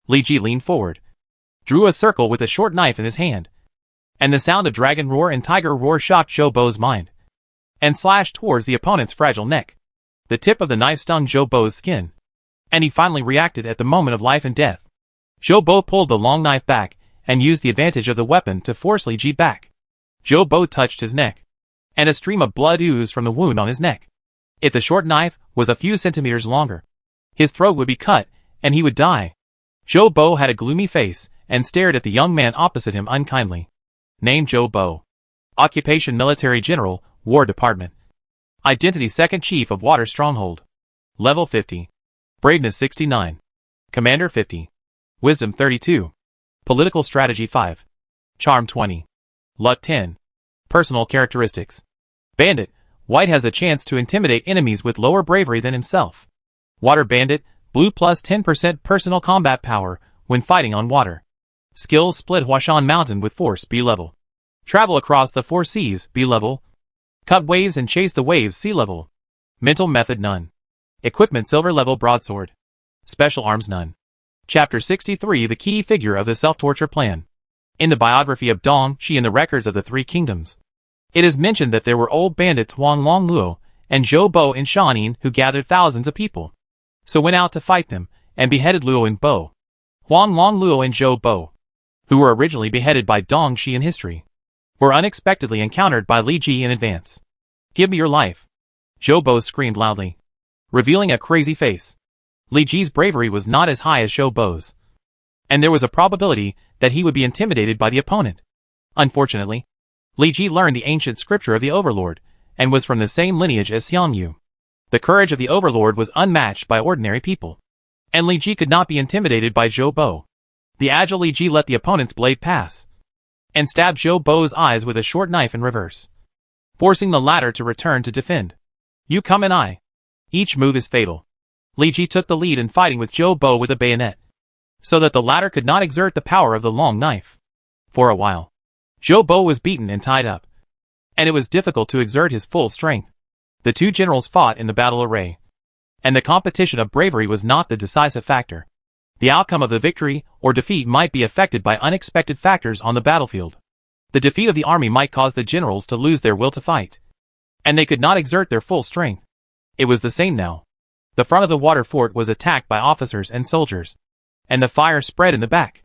Li Ji leaned forward, drew a circle with a short knife in his hand, and the sound of dragon roar and tiger roar shocked Zhou Bo's mind, and slashed towards the opponent's fragile neck. The tip of the knife stung Zhou Bo's skin, and he finally reacted at the moment of life and death. Zhou Bo pulled the long knife back and used the advantage of the weapon to force Li Ji back. Zhou Bo touched his neck, and a stream of blood oozed from the wound on his neck. If the short knife was a few centimeters longer, his throat would be cut, and he would die. Zhou Bo had a gloomy face and stared at the young man opposite him unkindly. Name Zhou Bo. Occupation Military General, War Department. Identity Second Chief of Water Stronghold. Level 50. Braveness 69. Commander 50. Wisdom 32. Political Strategy 5. Charm 20. Luck 10. Personal Characteristics. Bandit. White has a chance to intimidate enemies with lower bravery than himself. Water Bandit. Blue plus 10% personal combat power when fighting on water. Skills split Huashan Mountain with force B level. Travel across the 4 seas B level. Cut waves and chase the waves sea level. Mental method none. Equipment silver level broadsword. Special arms none. Chapter 63 The key figure of the self-torture plan. In the biography of Dong Shi in the records of the 3 kingdoms, it is mentioned that there were old bandits Huang Longluo and Zhou Bo in Shanin who gathered thousands of people, so went out to fight them, and beheaded Luo and Bo. Huang Longluo and Zhou Bo, who were originally beheaded by Dong Shi in history, were unexpectedly encountered by Li Ji in advance. Give me your life, Zhou Bo screamed loudly, revealing a crazy face. Li Ji's bravery was not as high as Zhou Bo's, and there was a probability that he would be intimidated by the opponent. Unfortunately, Li Ji learned the ancient scripture of the Overlord, and was from the same lineage as Xiang Yu. The courage of the Overlord was unmatched by ordinary people, and Li Ji could not be intimidated by Zhou Bo. The agile Li Ji let the opponent's blade pass, and stabbed Zhou Bo's eyes with a short knife in reverse, forcing the latter to return to defend. You come and I. Each move is fatal. Li Ji took the lead in fighting with Zhou Bo with a bayonet, so that the latter could not exert the power of the long knife. For a while, Zhou Bo was beaten and tied up, and it was difficult to exert his full strength. The 2 generals fought in the battle array, and the competition of bravery was not the decisive factor. The outcome of the victory or defeat might be affected by unexpected factors on the battlefield. The defeat of the army might cause the generals to lose their will to fight, and they could not exert their full strength. It was the same now. The front of the water fort was attacked by officers and soldiers, and the fire spread in the back.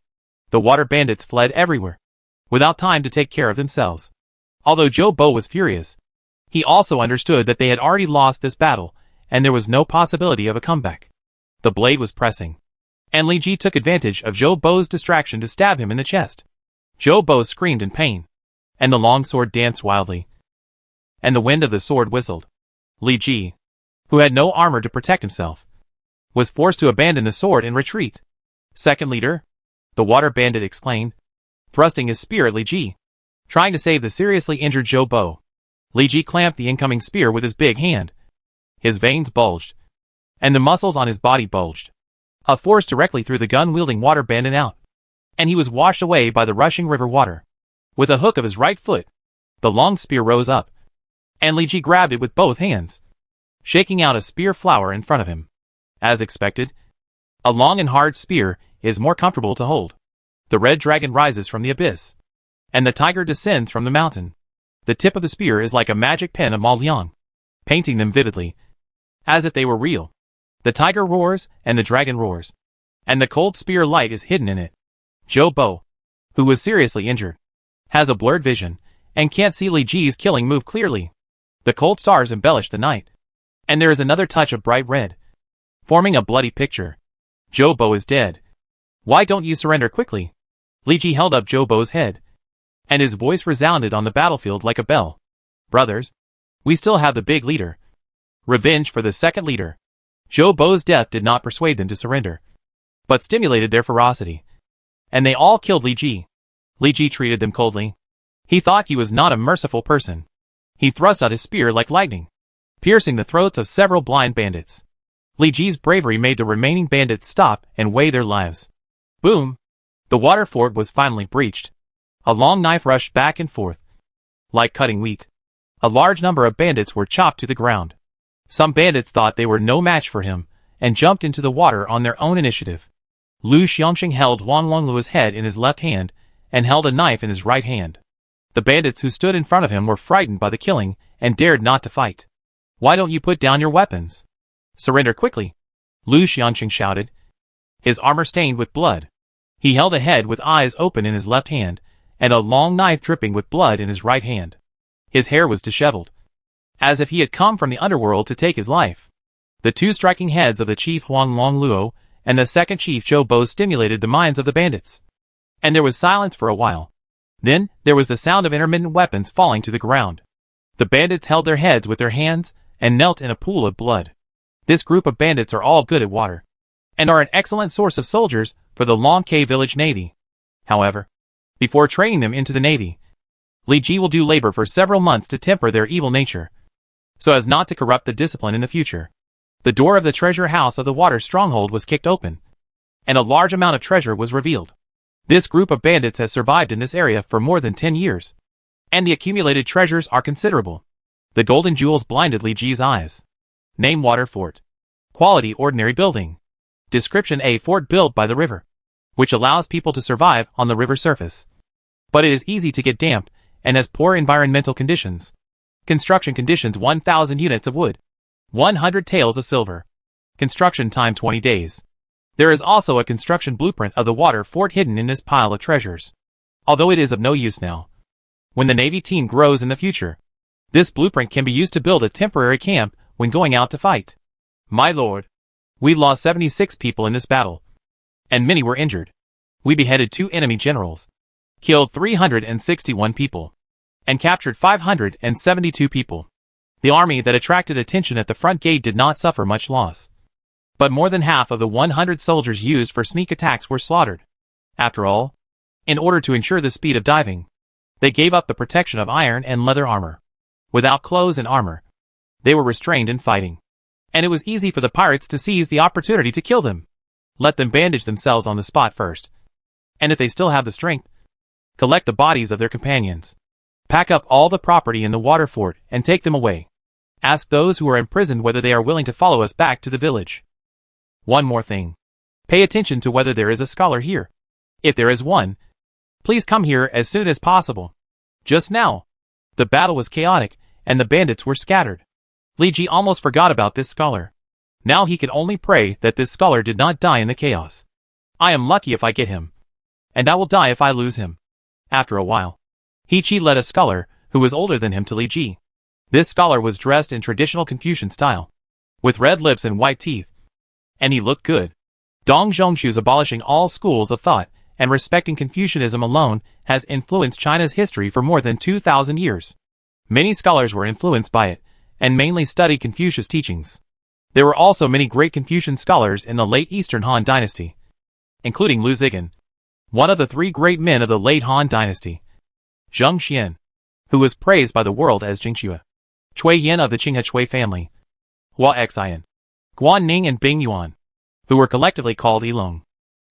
The water bandits fled everywhere, without time to take care of themselves. Although Zhou Bo was furious, he also understood that they had already lost this battle, and there was no possibility of a comeback. The blade was pressing, and Li Ji took advantage of Zhou Bo's distraction to stab him in the chest. Zhou Bo screamed in pain, and the long sword danced wildly, and the wind of the sword whistled. Li Ji, who had no armor to protect himself, was forced to abandon the sword and retreat. Second leader, the water bandit exclaimed, thrusting his spear at Li Ji, trying to save the seriously injured Zhou Bo. Li Ji clamped the incoming spear with his big hand. His veins bulged, and the muscles on his body bulged. A force directly threw the gun-wielding water bandit out, and he was washed away by the rushing river water. With a hook of his right foot, The long spear rose up, and Li Ji grabbed it with both hands, shaking out a spear flower in front of him. As expected, a long and hard spear is more comfortable to hold. The red dragon rises from the abyss, and the tiger descends from the mountain. The tip of the spear is like a magic pen of Mo Liang, painting them vividly, as if they were real. The tiger roars, and the dragon roars, and the cold spear light is hidden in it. Zhou Bo, who was seriously injured, has a blurred vision, and can't see Li Ji's killing move clearly. The cold stars embellish the night, and there is another touch of bright red, forming a bloody picture. Zhou Bo is dead. Why don't you surrender quickly? Li Ji held up Zhou Bo's head, and his voice resounded on the battlefield like a bell. Brothers, we still have the big leader. Revenge for the second leader. Zhou Bo's death did not persuade them to surrender, but stimulated their ferocity, and they all killed Li Ji. Li Ji treated them coldly. He thought he was not a merciful person. He thrust out his spear like lightning, piercing the throats of several blind bandits. Li Ji's bravery made the remaining bandits stop and weigh their lives. Boom! The water fort was finally breached. A long knife rushed back and forth, like cutting wheat. A large number of bandits were chopped to the ground. Some bandits thought they were no match for him, and jumped into the water on their own initiative. Lu Xiangxing held Huang Longluo's head in his left hand, and held a knife in his right hand. The bandits who stood in front of him were frightened by the killing, and dared not to fight. Why don't you put down your weapons? Surrender quickly, Lu Xiangxing shouted, his armor stained with blood. He held a head with eyes open in his left hand, and a long knife dripping with blood in his right hand. His hair was disheveled, as if he had come from the underworld to take his life. The two striking heads of the chief Huang Longluo and the second chief Zhou Bo stimulated the minds of the bandits, and there was silence for a while. Then, there was the sound of intermittent weapons falling to the ground. The bandits held their heads with their hands, and knelt in a pool of blood. This group of bandits are all good at water, and are an excellent source of soldiers for the Long K village navy. However, before training them into the navy, Li Ji will do labor for several months to temper their evil nature, so as not to corrupt the discipline in the future. The door of the treasure house of the water stronghold was kicked open, and a large amount of treasure was revealed. This group of bandits has survived in this area for more than 10 years, and the accumulated treasures are considerable. The golden jewels blinded Li Ji's eyes. Name: Water Fort. Quality: ordinary building. Description: a fort built by the river, which allows people to survive on the river surface. But it is easy to get damp, and has poor environmental conditions. Construction conditions: 1,000 units of wood, 100 taels of silver. Construction time: 20 days. There is also a construction blueprint of the water fort hidden in this pile of treasures, although it is of no use now. When the Navy team grows in the future, this blueprint can be used to build a temporary camp when going out to fight. My lord, we lost 76 people in this battle, and many were injured. We beheaded 2 enemy generals, killed 361 people, and captured 572 people. The army that attracted attention at the front gate did not suffer much loss, but more than half of the 100 soldiers used for sneak attacks were slaughtered. After all, in order to ensure the speed of diving, they gave up the protection of iron and leather armor. Without clothes and armor, they were restrained in fighting, and it was easy for the pirates to seize the opportunity to kill them. Let them bandage themselves on the spot first, and if they still have the strength, collect the bodies of their companions. Pack up all the property in the water fort and take them away. Ask those who are imprisoned whether they are willing to follow us back to the village. One more thing. Pay attention to whether there is a scholar here. If there is one, please come here as soon as possible. Just now, the battle was chaotic, and the bandits were scattered. Li Ji almost forgot about this scholar. Now he could only pray that this scholar did not die in the chaos. I am lucky if I get him, and I will die if I lose him. After a while, He Chi led a scholar, who was older than him, to Li Ji. This scholar was dressed in traditional Confucian style, with red lips and white teeth, and he looked good. Dong Zhongshu's abolishing all schools of thought and respecting Confucianism alone has influenced China's history for more than 2,000 years. Many scholars were influenced by it, and mainly studied Confucius' teachings. There were also many great Confucian scholars in the late Eastern Han Dynasty, including Lu Zigan, one of the 3 great men of the late Han Dynasty, Zheng Xian, who was praised by the world as Jingxue, Cui Yin of the Qinghe Cui family, Hua Xian, Guan Ning, and Bing Yuan, who were collectively called Yilong.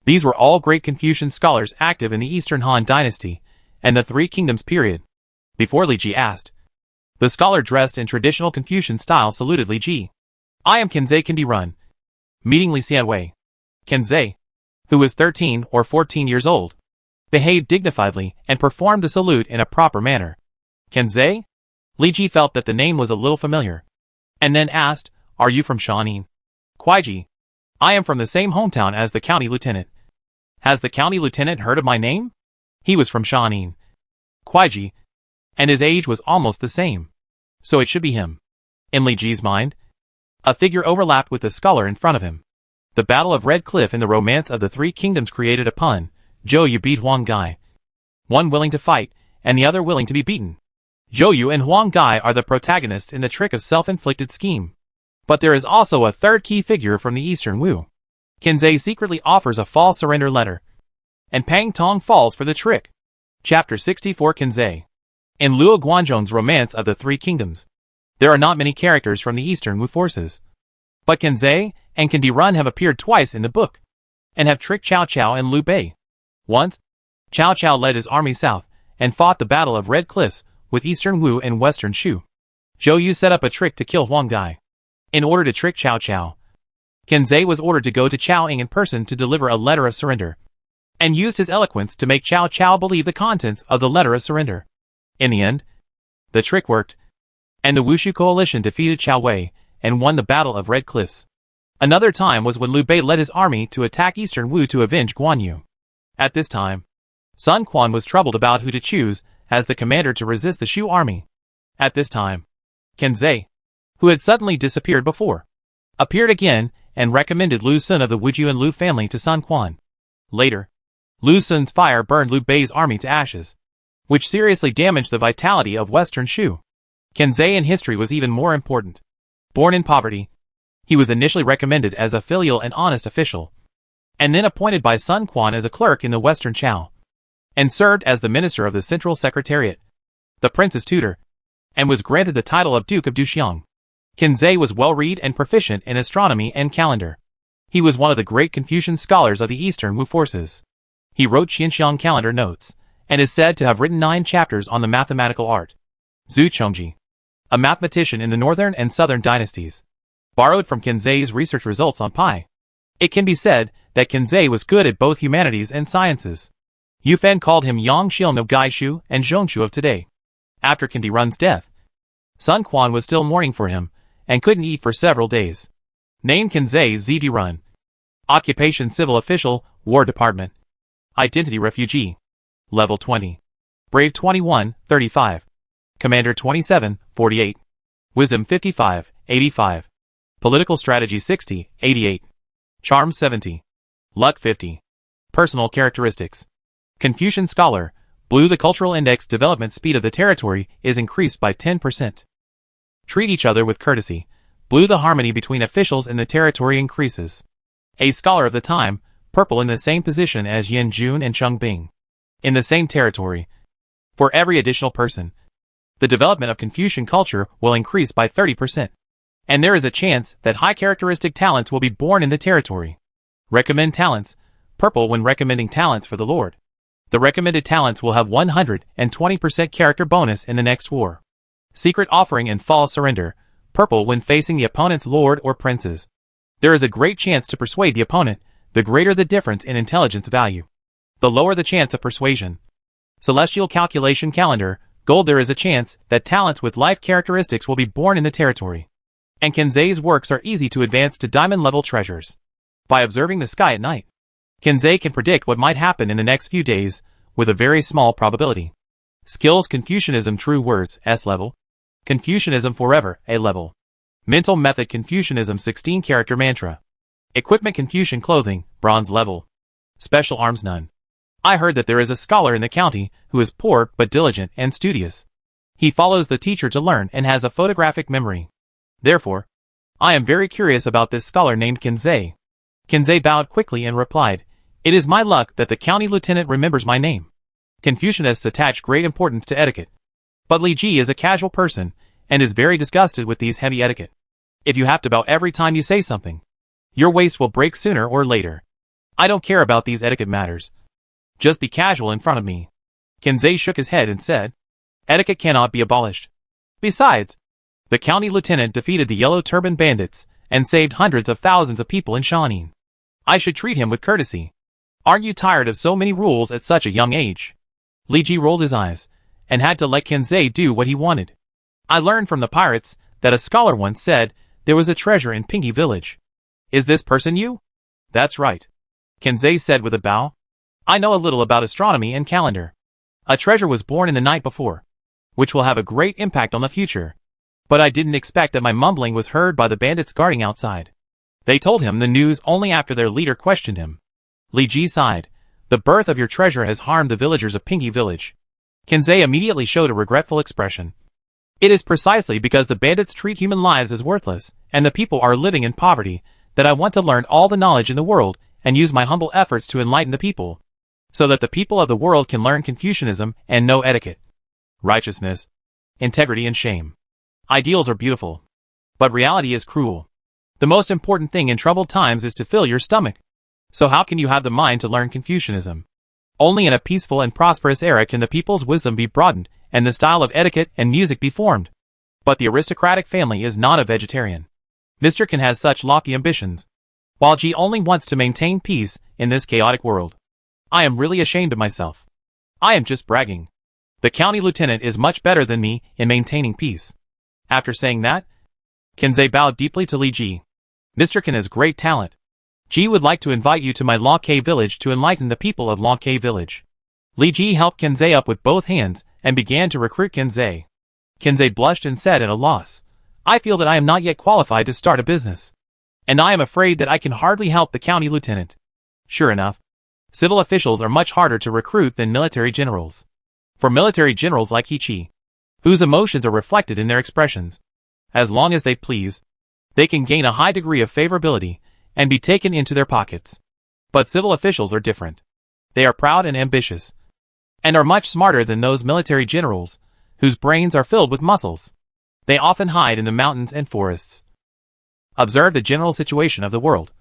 These were all great Confucian scholars active in the Eastern Han Dynasty and the 3 Kingdoms period. Before Li Ji asked, the scholar dressed in traditional Confucian style saluted Li Ji. I am Kenzei Kandi Run. Meeting Li Xianwei. Kenzei, who was 13 or 14 years old, behaved dignifiedly and performed the salute in a proper manner. Kenzei? Li Ji felt that the name was a little familiar, and then asked, are you from Shaun? Kuaiji. I am from the same hometown as the county lieutenant. Has the county lieutenant heard of my name? He was from Shaun. Kuaiji. And his age was almost the same. So it should be him. In Li Ji's mind, a figure overlapped with the scholar in front of him. The Battle of Red Cliff and the Romance of the Three Kingdoms created a pun. Zhou Yu beat Huang Gai. One willing to fight, and the other willing to be beaten. Zhou Yu and Huang Gai are the protagonists in the trick of self-inflicted scheme. But there is also a third key figure from the Eastern Wu. Kenzei secretly offers a false surrender letter, and Pang Tong falls for the trick. Chapter 64 Kenzei. In Luo Guanzhong's Romance of the Three Kingdoms, there are not many characters from the Eastern Wu forces. But Kenzei and Kandi Run have appeared twice in the book, and have tricked Cao Cao and Liu Bei. Once, Cao Cao led his army south, and fought the Battle of Red Cliffs with Eastern Wu and Western Shu. Zhou Yu set up a trick to kill Huang Gai. In order to trick Cao Cao, Kenzei was ordered to go to Cao Ying in person to deliver a letter of surrender, and used his eloquence to make Cao Cao believe the contents of the letter of surrender. In the end, the trick worked, and the Wushu coalition defeated Cao Wei and won the Battle of Red Cliffs. Another time was when Liu Bei led his army to attack Eastern Wu to avenge Guan Yu. At this time, Sun Quan was troubled about who to choose as the commander to resist the Shu army. At this time, Kenzei, who had suddenly disappeared before, appeared again and recommended Lu Sun of the Wuju and Lu family to Sun Quan. Later, Lu Sun's fire burned Liu Bei's army to ashes, which seriously damaged the vitality of Western Shu. Kenzei in history was even more important. Born in poverty, he was initially recommended as a filial and honest official, and then appointed by Sun Quan as a clerk in the Western Chao, and served as the minister of the Central Secretariat, the prince's tutor, and was granted the title of Duke of Duxiang. Kenzei was well-read and proficient in astronomy and calendar. He was one of the great Confucian scholars of the Eastern Wu forces. He wrote Xinxiang calendar notes, and is said to have written 9 chapters on the mathematical art. Zhu Chongji, a mathematician in the northern and southern dynasties, borrowed from Kenzei's research results on pi. It can be said that Kenzei was good at both humanities and sciences. Yu Fan called him Yang Xiong of Gaishu and Zhongshu of today. After Kandi Run's death, Sun Quan was still mourning for him, and couldn't eat for several days. Name Kenzei Zdi Run. Occupation Civil Official, War Department. Identity Refugee. Level 20. Brave 21, 35. Commander 27, 48. Wisdom 55, 85. Political Strategy 60, 88. Charm 70. Luck 50. Personal Characteristics. Confucian Scholar. Blue. The cultural index development speed of the territory is increased by 10%. Treat each other with courtesy. Blue. The harmony between officials in the territory increases. A scholar of the time. Purple. In the same position as Yin Jun and Cheng Bing. In the same territory. For every additional person, the development of Confucian culture will increase by 30%. And there is a chance that high characteristic talents will be born in the territory. Recommend talents. Purple. When recommending talents for the Lord, the recommended talents will have 120% character bonus in the next war. Secret offering and false surrender. Purple. When facing the opponent's lord or princes, there is a great chance to persuade the opponent, the greater the difference in intelligence value, the lower the chance of persuasion. Celestial calculation calendar. Gold. There is a chance that talents with life characteristics will be born in the territory. And Kenzei's works are easy to advance to diamond-level treasures. By observing the sky at night, Kenzei can predict what might happen in the next few days, with a very small probability. Skills. Confucianism True Words, S level. Confucianism Forever, A level. Mental Method. Confucianism 16 Character Mantra. Equipment. Confucian Clothing, Bronze level. Special Arms. None. I heard that there is a scholar in the county who is poor but diligent and studious. He follows the teacher to learn and has a photographic memory. Therefore, I am very curious about this scholar named Kenzei. Kenzei bowed quickly and replied, It is my luck that the county lieutenant remembers my name. Confucianists attach great importance to etiquette. But Li Ji is a casual person, and is very disgusted with these heavy etiquette. If you have to bow every time you say something, your waist will break sooner or later. I don't care about these etiquette matters. Just be casual in front of me. Kenzei shook his head and said, Etiquette cannot be abolished. Besides, the county lieutenant defeated the yellow turban bandits and saved hundreds of thousands of people in Shaun. I should treat him with courtesy. Aren't you tired of so many rules at such a young age? Li Ji rolled his eyes and had to let Kenzei do what he wanted. I learned from the pirates that a scholar once said there was a treasure in Pinky Village. Is this person you? That's right, Kenzei said with a bow. I know a little about astronomy and calendar. A treasure was born in the night before, which will have a great impact on the future. But I didn't expect that my mumbling was heard by the bandits guarding outside. They told him the news only after their leader questioned him. Li Ji sighed. The birth of your treasure has harmed the villagers of Pinky Village. Kenzei immediately showed a regretful expression. It is precisely because the bandits treat human lives as worthless, and the people are living in poverty, that I want to learn all the knowledge in the world, and use my humble efforts to enlighten the people, so that the people of the world can learn Confucianism and know etiquette, righteousness, integrity and shame. Ideals are beautiful, but reality is cruel. The most important thing in troubled times is to fill your stomach. So how can you have the mind to learn Confucianism? Only in a peaceful and prosperous era can the people's wisdom be broadened and the style of etiquette and music be formed. But the aristocratic family is not a vegetarian. Mr. Kan has such lofty ambitions, while Ji only wants to maintain peace in this chaotic world. I am really ashamed of myself. I am just bragging. The county lieutenant is much better than me in maintaining peace. After saying that, Kenzei bowed deeply to Li Ji. Mr. Kan has great talent. Ji would like to invite you to my Law K village to enlighten the people of Law K village. Li Ji helped Kenzei up with both hands and began to recruit Kenzei. Kenzei blushed and said at a loss, I feel that I am not yet qualified to start a business. And I am afraid that I can hardly help the county lieutenant. Sure enough, civil officials are much harder to recruit than military generals. For military generals like Hichi, whose emotions are reflected in their expressions, as long as they please, they can gain a high degree of favorability and be taken into their pockets. But civil officials are different. They are proud and ambitious, and are much smarter than those military generals, whose brains are filled with muscles. They often hide in the mountains and forests, observe the general situation of the world,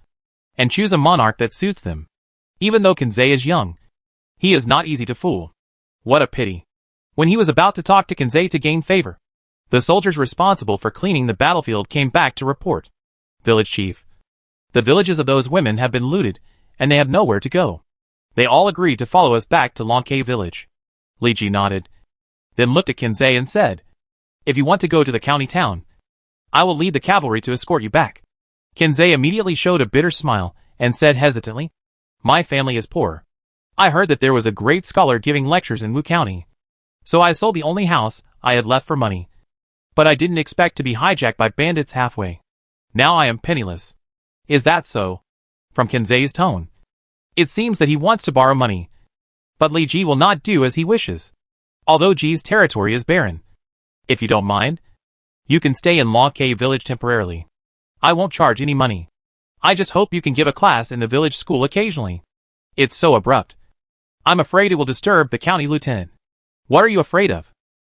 and choose a monarch that suits them. Even though Kenzei is young, he is not easy to fool. What a pity. When he was about to talk to Kenzei to gain favor, the soldiers responsible for cleaning the battlefield came back to report. Village chief, the villages of those women have been looted, and they have nowhere to go. They all agreed to follow us back to Lonke village. Li Ji nodded, then looked at Kenzei and said, If you want to go to the county town, I will lead the cavalry to escort you back. Kenzei immediately showed a bitter smile and said hesitantly, My family is poor. I heard that there was a great scholar giving lectures in Wu County, so I sold the only house I had left for money. But I didn't expect to be hijacked by bandits halfway. Now I am penniless. Is that so? From Kenzei's tone, it seems that he wants to borrow money. But Li Ji will not do as he wishes, although Ji's territory is barren. If you don't mind, you can stay in Law K village temporarily. I won't charge any money. I just hope you can give a class in the village school occasionally. It's so abrupt. I'm afraid it will disturb the county lieutenant. What are you afraid of?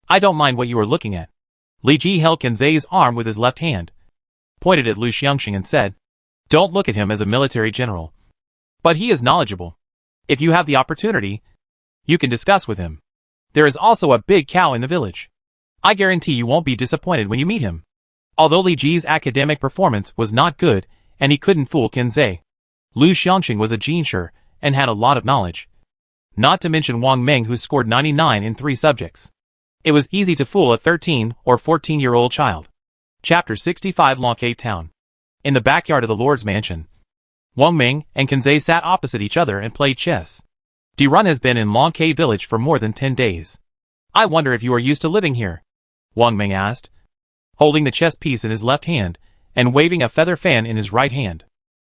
I don't mind what you are looking at. Li Ji held Kenzei's arm with his left hand, pointed at Lu Xiangxing and said, Don't look at him as a military general. But he is knowledgeable. If you have the opportunity, you can discuss with him. There is also a big cow in the village. I guarantee you won't be disappointed when you meet him. Although Li Ji's academic performance was not good, and he couldn't fool Kenzei, Lu Xiangxing was a genius and had a lot of knowledge. Not to mention Wang Meng, who scored 99 in 3 subjects. It was easy to fool a 13 or 14-year-old child. Chapter 65 Lonke Town. In the backyard of the Lord's mansion, Wang Meng and Kenzei sat opposite each other and played chess. Dirun has been in Lonke village for more than 10 days. I wonder if you are used to living here? Wang Meng asked, holding the chess piece in his left hand and waving a feather fan in his right hand.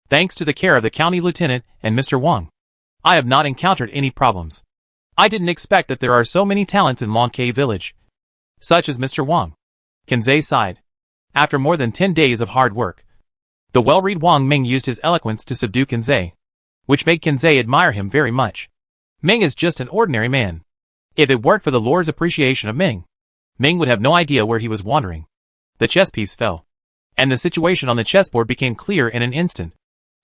Thanks to the care of the county lieutenant and Mr. Wang, I have not encountered any problems. I didn't expect that there are so many talents in Lonke village, such as Mr. Wang. Kenzei sighed. After more than 10 days of hard work, the well-read Wang Meng used his eloquence to subdue Kenzei, which made Kenzei admire him very much. Meng is just an ordinary man. If it weren't for the Lord's appreciation of Meng, Meng would have no idea where he was wandering. The chess piece fell, and the situation on the chessboard became clear in an instant.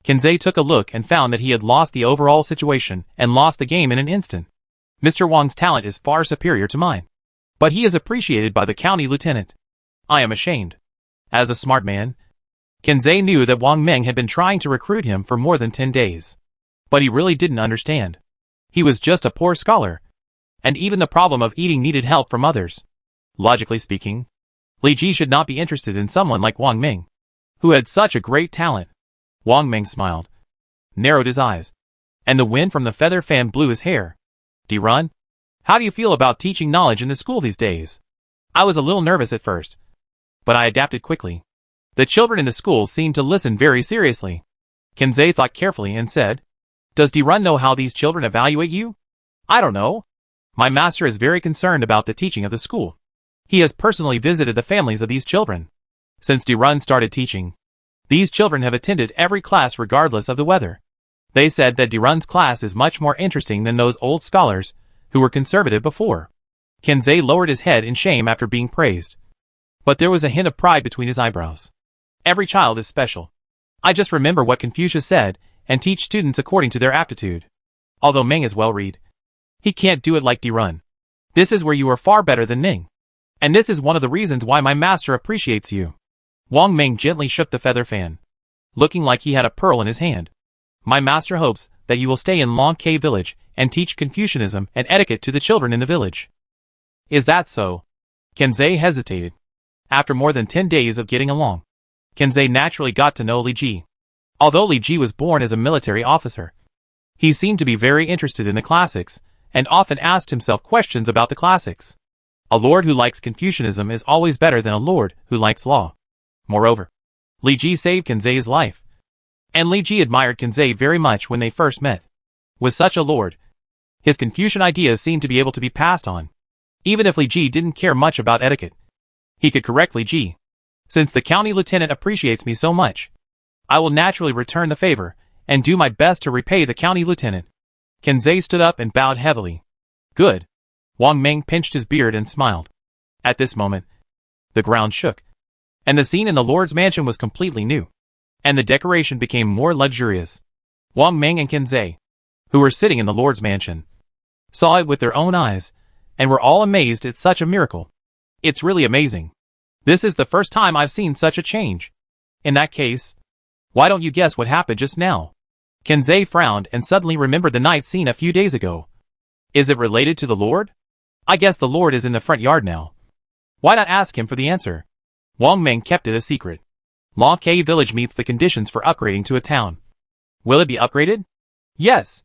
Kenzei took a look and found that he had lost the overall situation and lost the game in an instant. Mr. Wang's talent is far superior to mine. but he is appreciated by the county lieutenant. I am ashamed. As a smart man, Kenzei knew that Wang Meng had been trying to recruit him for more than 10 days. But he really didn't understand. He was just a poor scholar, and even the problem of eating needed help from others. Logically speaking, Li Ji should not be interested in someone like Wang Meng, who had such a great talent. Wang Meng smiled, narrowed his eyes, and the wind from the feather fan blew his hair. Dirun, how do you feel about teaching knowledge in the school these days? I was a little nervous at first, but I adapted quickly. The children in the school seemed to listen very seriously. Kenzei thought carefully and said, Does Dirun know how these children evaluate you? I don't know. My master is very concerned about the teaching of the school. He has personally visited the families of these children. Since Dirun started teaching, these children have attended every class regardless of the weather. They said that Dirun's class is much more interesting than those old scholars who were conservative before. Kenzei lowered his head in shame after being praised, but there was a hint of pride between his eyebrows. Every child is special. I just remember what Confucius said and teach students according to their aptitude. Although Meng is well-read, he can't do it like Dirun. This is where you are far better than Meng. And this is one of the reasons why my master appreciates you. Wang Meng gently shook the feather fan, looking like he had a pearl in his hand. My master hopes that you will stay in Long K village and teach Confucianism and etiquette to the children in the village. Is that so? Kenzei hesitated. After more than 10 days of getting along, Kenzei naturally got to know Li Ji. Although Li Ji was born as a military officer, he seemed to be very interested in the classics, and often asked himself questions about the classics. A lord who likes Confucianism is always better than a lord who likes law. Moreover, Li Ji saved Kenzei's life, and Li Ji admired Kenzei very much when they first met. With such a lord, his Confucian ideas seemed to be able to be passed on. Even if Li Ji didn't care much about etiquette, he could correct Li Ji. Since the county lieutenant appreciates me so much, I will naturally return the favor and do my best to repay the county lieutenant. Kenzei stood up and bowed heavily. Good. Wang Meng pinched his beard and smiled. At this moment, the ground shook, and the scene in the Lord's mansion was completely new, and the decoration became more luxurious. Wang Meng and Kenzei, who were sitting in the Lord's mansion, saw it with their own eyes, and were all amazed at such a miracle. It's really amazing. This is the first time I've seen such a change. In that case, why don't you guess what happened just now? Kenzei frowned and suddenly remembered the night scene a few days ago. Is it related to the Lord? I guess the Lord is in the front yard now. Why not ask him for the answer? Wang Meng kept it a secret. Long K village meets the conditions for upgrading to a town. Will it be upgraded? Yes.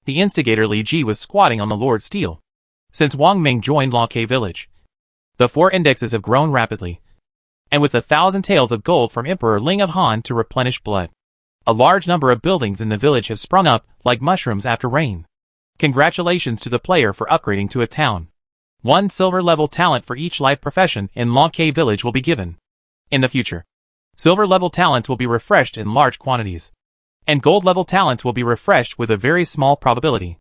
The instigator Li Ji was squatting on the Lord's steel. Since Wang Meng joined Long K village, the 4 indexes have grown rapidly, and with 1,000 taels of gold from Emperor Ling of Han to replenish blood, a large number of buildings in the village have sprung up like mushrooms after rain. Congratulations to the player for upgrading to a town. 1 silver level talent for each life profession in Long K village will be given. In the future, silver level talents will be refreshed in large quantities, and gold level talents will be refreshed with a very small probability.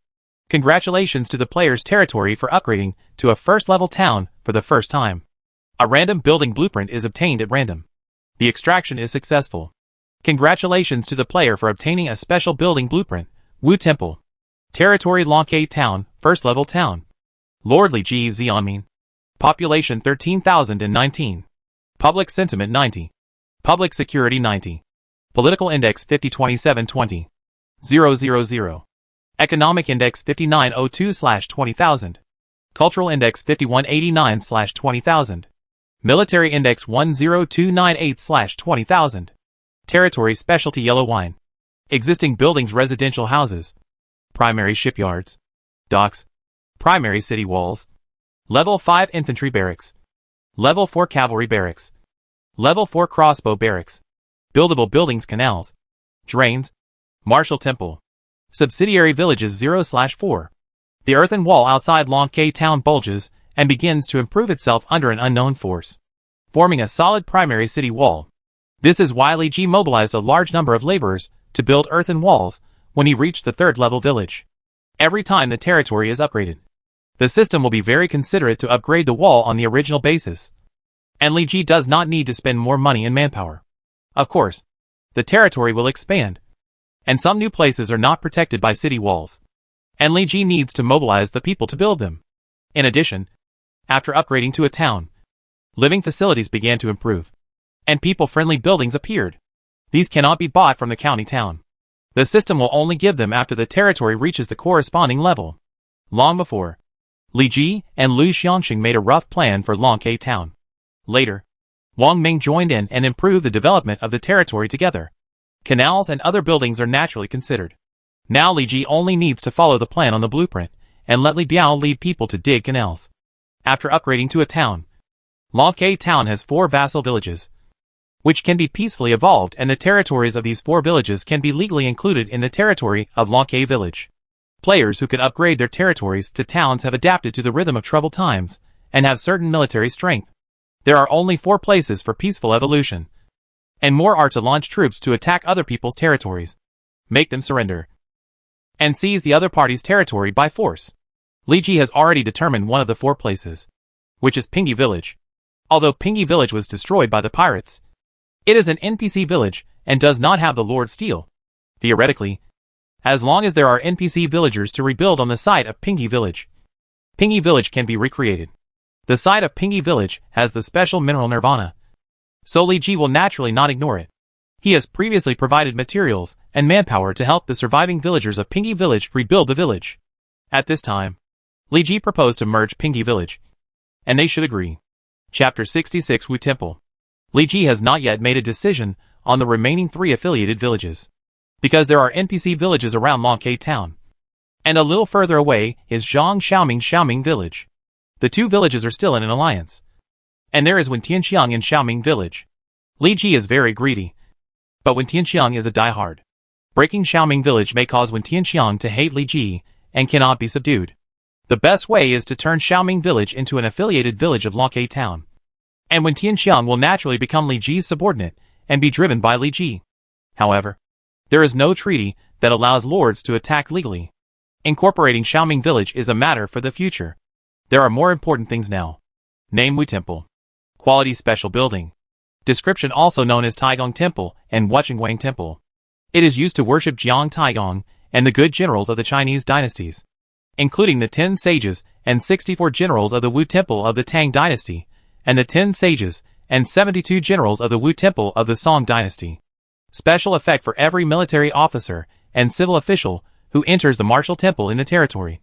Congratulations to the player's territory for upgrading to a first level town for the first time. A random building blueprint is obtained at random. The extraction is successful. Congratulations to the player for obtaining a special building blueprint, Wu Temple. Territory Long K Town, first level town. Lord Li Ji Xianmin. Population 13,019. Public sentiment 90. Public security 90. Political index 502720. 000. Economic index 5902/20,000. Cultural index 5189/20,000. Military index 10298/20,000. Territory specialty yellow wine. Existing buildings residential houses. Primary shipyards. Docks. Primary city walls. Level 5 infantry barracks. Level 4 cavalry barracks. Level 4 crossbow barracks. Buildable buildings canals. Drains. Martial temple. Subsidiary villages 0/4. The earthen wall outside Long K town bulges and begins to improve itself under an unknown force, forming a solid primary city wall. This is why Li Ji mobilized a large number of laborers to build earthen walls when he reached the 3rd level village. Every time the territory is upgraded, the system will be very considerate to upgrade the wall on the original basis, and Li Ji does not need to spend more money and manpower. Of course, the territory will expand, and some new places are not protected by city walls, and Li Ji needs to mobilize the people to build them. In addition, After upgrading to a town, living facilities began to improve, and people-friendly buildings appeared. These cannot be bought from the county town. The system will only give them after the territory reaches the corresponding level. Long before, Li Ji and Lu Xiangxing made a rough plan for Longke town. Later, Wang Ming joined in and improved the development of the territory together. Canals and other buildings are naturally considered. Now Li Ji only needs to follow the plan on the blueprint, and let Li Biao lead people to dig canals. After upgrading to a town, Longke town has 4 vassal villages, which can be peacefully evolved, and the territories of these 4 villages can be legally included in the territory of Longke village. Players who could upgrade their territories to towns have adapted to the rhythm of troubled times, and have certain military strength. There are only 4 places for peaceful evolution, and more are to launch troops to attack other people's territories, make them surrender, and seize the other party's territory by force. Li Ji has already determined one of the 4 places, which is Pingi village. Although Pingi village was destroyed by the pirates, it is an NPC village and does not have the Lord Steel. Theoretically, as long as there are NPC villagers to rebuild on the site of Pingi village can be recreated. The site of Pingi village has the special mineral Nirvana, so Li Ji will naturally not ignore it. He has previously provided materials and manpower to help the surviving villagers of Pingi village rebuild the village. At this time, Li Ji proposed to merge Pingi village, and they should agree. Chapter 66 Wu Temple. Li Ji has not yet made a decision on the remaining 3 affiliated villages, because there are NPC villages around Longke town, and a little further away is Zhang Xiaoming village. The 2 villages are still in an alliance, and there is Wentianxiang in Xiaoming village. Li Ji is very greedy, but Wentianxiang is a die-hard. Breaking Xiaoming village may cause Wentianxiang to hate Li Ji and cannot be subdued. The best way is to turn Xiaoming village into an affiliated village of Longke town, and Wentianxiang will naturally become Li Ji's subordinate and be driven by Li Ji. However, there is no treaty that allows lords to attack legally. Incorporating Xiaoming village is a matter for the future. There are more important things now. Name Wu Temple. Quality special building. Description also known as Taigong Temple and Wuchengwang Temple. It is used to worship Jiang Taigong and the good generals of the Chinese dynasties, including the 10 sages and 64 generals of the Wu Temple of the Tang dynasty, and the 10 sages and 72 generals of the Wu Temple of the Song dynasty. Special effect for every military officer and civil official who enters the martial temple in the territory.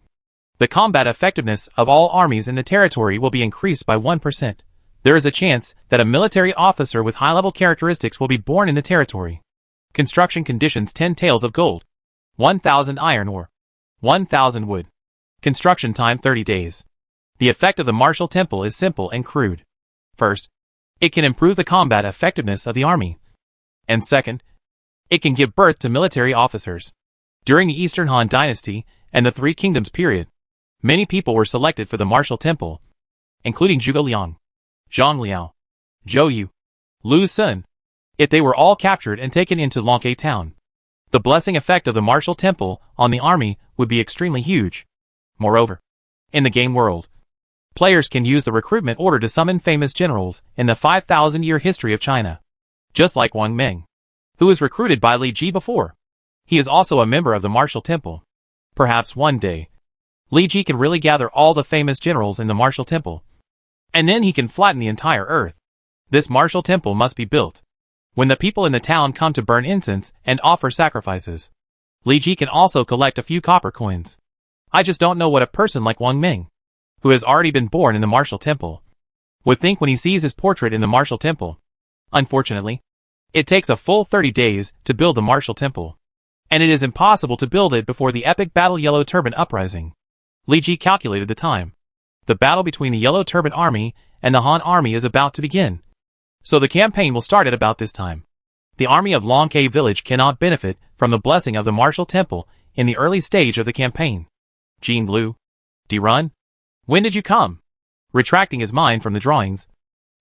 The combat effectiveness of all armies in the territory will be increased by 1%. There is a chance that a military officer with high-level characteristics will be born in the territory. Construction conditions: 10 taels of gold, 1,000 iron ore, 1,000 wood. Construction time: 30 days. The effect of the martial temple is simple and crude. First, it can improve the combat effectiveness of the army. And second, it can give birth to military officers. During the Eastern Han Dynasty and the Three Kingdoms period, many people were selected for the martial temple, including Zhuge Liang, Zhang Liao, Zhou Yu, Lu Sun. If they were all captured and taken into Longke town, the blessing effect of the martial temple on the army would be extremely huge. Moreover, in the game world, players can use the recruitment order to summon famous generals in the 5,000-year history of China. Just like Wang Ming, who was recruited by Li Ji before. He is also a member of the martial temple. Perhaps one day, Li Ji can really gather all the famous generals in the martial temple, and then he can flatten the entire earth. This martial temple must be built when the people in the town come to burn incense and offer sacrifices. Li Ji can also collect a few copper coins. I just don't know what a person like Wang Ming, who has already been born in the martial temple, would think when he sees his portrait in the martial temple. Unfortunately, it takes a full 30 days to build the martial temple, and it is impossible to build it before the epic battle Yellow Turban Uprising. Li Ji calculated the time. The battle between the Yellow Turban Army and the Han Army is about to begin, so the campaign will start at about this time. The army of Longke village cannot benefit from the blessing of the martial temple in the early stage of the campaign. Jean Blue. Run? When did you come? Retracting his mind from the drawings,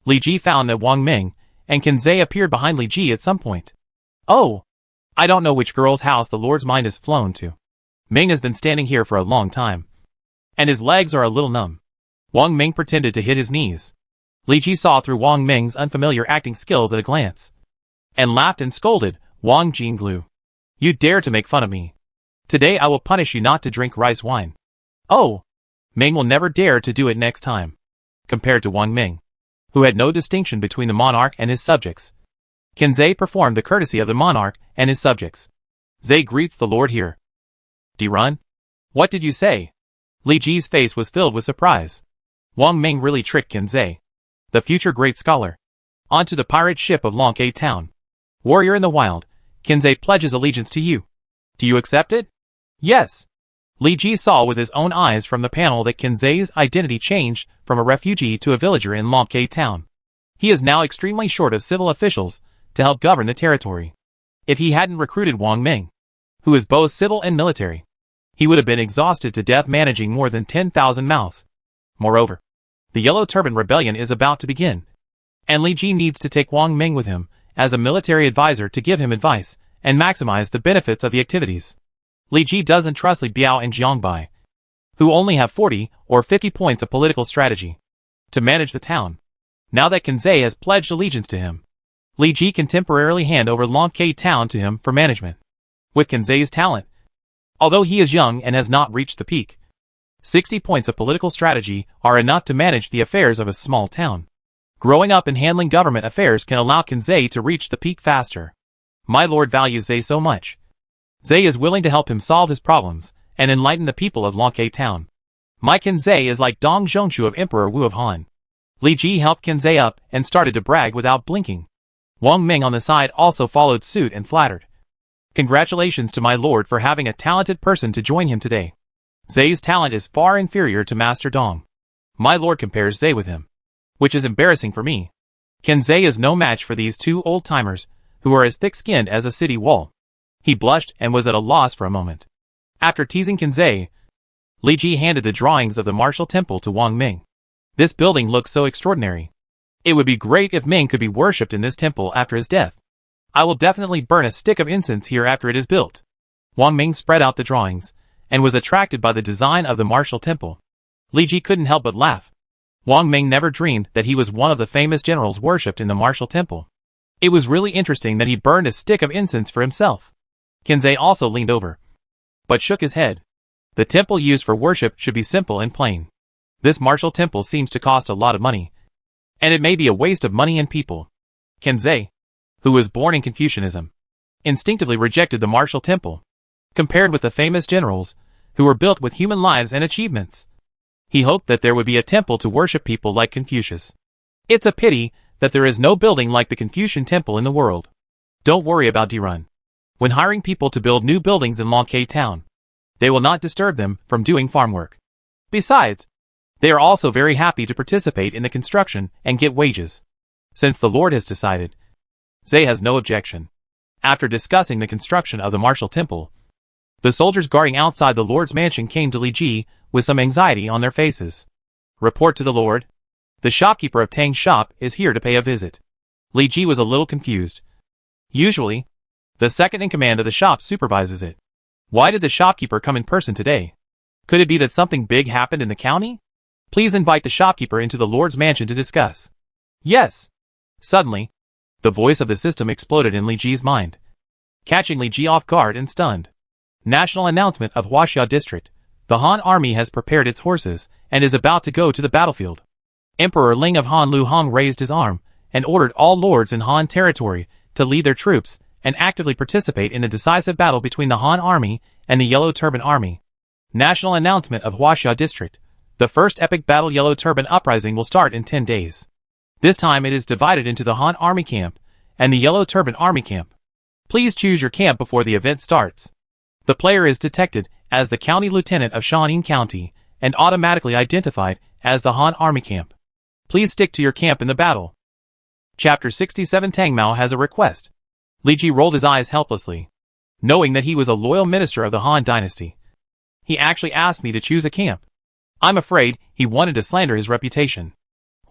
Li Ji found that Wang Ming and Kanzei appeared behind Li Ji at some point. Oh! I don't know which girl's house the Lord's mind has flown to. Ming has been standing here for a long time, and his legs are a little numb. Wang Ming pretended to hit his knees. Li Ji saw through Wang Ming's unfamiliar acting skills at a glance, and laughed and scolded, Wang Jinglu. You dare to make fun of me. Today I will punish you not to drink rice wine. Oh! Ming will never dare to do it next time. compared to Wang Ming, who had no distinction between the monarch and his subjects. Can Zay perform the courtesy of the monarch and his subjects? Zay greets the lord here. Run? What did you say? Li Ji's face was filled with surprise. Wang Ming really tricked Can Zay, the future great scholar, onto the pirate ship of Long town. Warrior in the wild, Can Zay pledges allegiance to you. Do you accept it? Yes. Li Ji saw with his own eyes from the panel that Can Zay's identity changed from a refugee to a villager in Long town. He is now extremely short of civil officials to help govern the territory. If he hadn't recruited Wang Ming, who is both civil and military, he would have been exhausted to death managing more than 10,000 mouths. Moreover, the Yellow Turban Rebellion is about to begin, and Li Ji needs to take Wang Ming with him as a military advisor to give him advice and maximize the benefits of the activities. Li Ji doesn't trust Li Biao and Jiang Bai, who only have 40 or 50 points of political strategy, to manage the town. Now that Can Zay has pledged allegiance to him, Li Ji can temporarily hand over Long town to him for management. With Can Zay's talent, although he is young and has not reached the peak, 60 points of political strategy are enough to manage the affairs of a small town. Growing up and handling government affairs can allow Can Zay to reach the peak faster. My lord values Zay so much. Zay is willing to help him solve his problems and enlighten the people of Long town. My Can Zay is like Dong Zhongshu of Emperor Wu of Han. Li Ji helped Can Zay up and started to brag without blinking. Wang Ming on the side also followed suit and flattered. Congratulations to my lord for having a talented person to join him today. Zay's talent is far inferior to Master Dong. My lord compares Zay with him, which is embarrassing for me. Can Zay is no match for these two old-timers, who are as thick-skinned as a city wall. He blushed and was at a loss for a moment. After teasing Can Zay, Li Ji handed the drawings of the martial temple to Wang Ming. This building looks so extraordinary. It would be great if Ming could be worshipped in this temple after his death. I will definitely burn a stick of incense here after it is built. Wang Ming spread out the drawings, and was attracted by the design of the martial temple. Li Ji couldn't help but laugh. Wang Ming never dreamed that he was one of the famous generals worshipped in the martial temple. It was really interesting that he burned a stick of incense for himself. Can Zay also leaned over, but shook his head. The temple used for worship should be simple and plain. This martial temple seems to cost a lot of money, and it may be a waste of money and people. Can Zay, who was born in Confucianism, instinctively rejected the martial temple, compared with the famous generals, who were built with human lives and achievements. He hoped that there would be a temple to worship people like Confucius. It's a pity that there is no building like the Confucian temple in the world. Don't worry about Run. When hiring people to build new buildings in Long town, they will not disturb them from doing farm work. Besides, they are also very happy to participate in the construction and get wages. Since the Lord has decided, Zay has no objection. After discussing the construction of the martial temple, the soldiers guarding outside the Lord's mansion came to Li Ji with some anxiety on their faces. Report to the Lord. The shopkeeper of Tang's shop is here to pay a visit. Li Ji was a little confused. Usually, the second in command of the shop supervises it. Why did the shopkeeper come in person today? Could it be that something big happened in the county? Please invite the shopkeeper into the Lord's mansion to discuss. Yes. Suddenly, the voice of the system exploded in Li Ji's mind, catching Li Ji off guard and stunned. National announcement of Huaxia District. The Han army has prepared its horses and is about to go to the battlefield. Emperor Ling of Han Lu Hong raised his arm and ordered all lords in Han territory to lead their troops and actively participate in a decisive battle between the Han army and the Yellow Turban army. National announcement of Huaxia District. The first epic battle Yellow Turban uprising will start in 10 days. This time it is divided into the Han army camp and the Yellow Turban army camp. Please choose your camp before the event starts. The player is detected as the county lieutenant of Shaun County and automatically identified as the Han army camp. Please stick to your camp in the battle. Chapter 67. Tang Mao has a request. Li Ji rolled his eyes helplessly, knowing that he was a loyal minister of the Han dynasty. He actually asked me to choose a camp. I'm afraid he wanted to slander his reputation.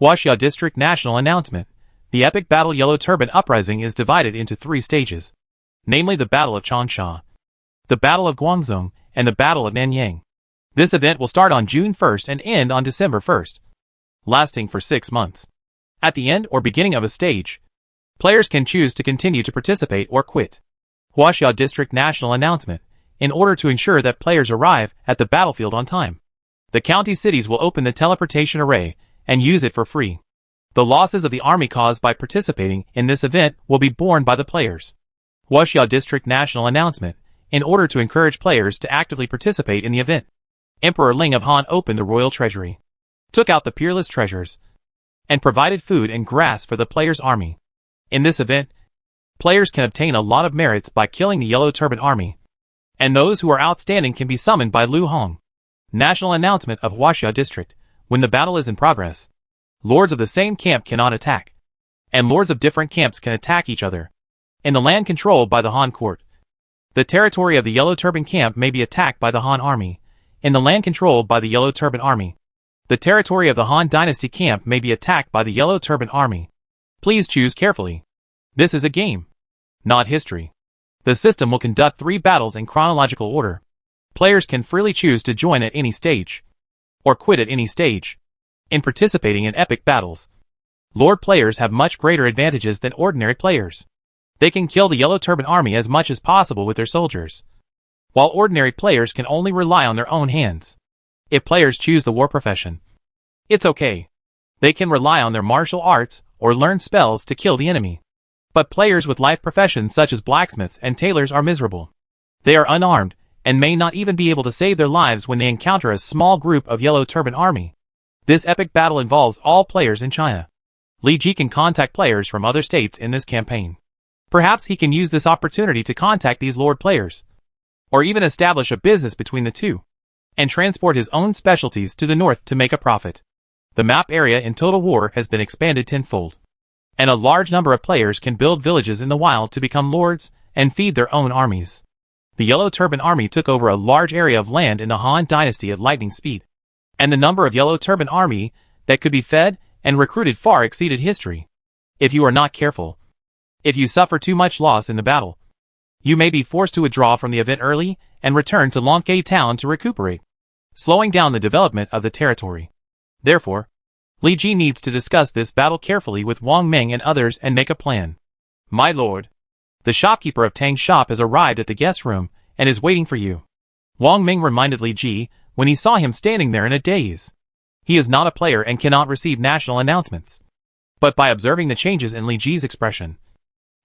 Huaxia District National Announcement. The epic battle Yellow Turban Uprising is divided into 3 stages, namely the Battle of Changsha, the Battle of Guangzhou, and the Battle of Nanyang. This event will start on June 1st and end on December 1st, lasting for 6 months. At the end or beginning of a stage, players can choose to continue to participate or quit. Huaxia District National Announcement. In order to ensure that players arrive at the battlefield on time, the county cities will open the teleportation array and use it for free. The losses of the army caused by participating in this event will be borne by the players. Wuxia District National Announcement. In order to encourage players to actively participate in the event, Emperor Ling of Han opened the royal treasury, took out the peerless treasures, and provided food and grass for the players' army. In this event, players can obtain a lot of merits by killing the Yellow Turban army, and those who are outstanding can be summoned by Lu Hong. National Announcement of Wuxia District. When the battle is in progress, lords of the same camp cannot attack, and lords of different camps can attack each other. In the land controlled by the Han court, the territory of the Yellow Turban camp may be attacked by the Han army. In the land controlled by the Yellow Turban army, the territory of the Han dynasty camp may be attacked by the Yellow Turban army. Please choose carefully. This is a game, not history. The system will conduct 3 battles in chronological order. Players can freely choose to join at any stage, or quit at any stage. In participating in epic battles, Lord players have much greater advantages than ordinary players. They can kill the Yellow Turban army as much as possible with their soldiers, while ordinary players can only rely on their own hands. If players choose the war profession, it's okay. They can rely on their martial arts or learn spells to kill the enemy. But players with life professions such as blacksmiths and tailors are miserable. They are unarmed and may not even be able to save their lives when they encounter a small group of Yellow Turban army. This epic battle involves all players in China. Li Ji can contact players from other states in this campaign. Perhaps he can use this opportunity to contact these lord players, or even establish a business between the two, and transport his own specialties to the north to make a profit. The map area in Total War has been expanded tenfold, and a large number of players can build villages in the wild to become lords and feed their own armies. The Yellow Turban army took over a large area of land in the Han dynasty at lightning speed, and the number of Yellow Turban army that could be fed and recruited far exceeded history. If you are not careful, if you suffer too much loss in the battle, you may be forced to withdraw from the event early and return to Longke town to recuperate, slowing down the development of the territory. Therefore, Li Ji needs to discuss this battle carefully with Wang Ming and others and make a plan. My lord, the shopkeeper of Tang's shop has arrived at the guest room and is waiting for you. Wang Ming reminded Li Ji when he saw him standing there in a daze. He is not a player and cannot receive national announcements. But by observing the changes in Li Ji's expression,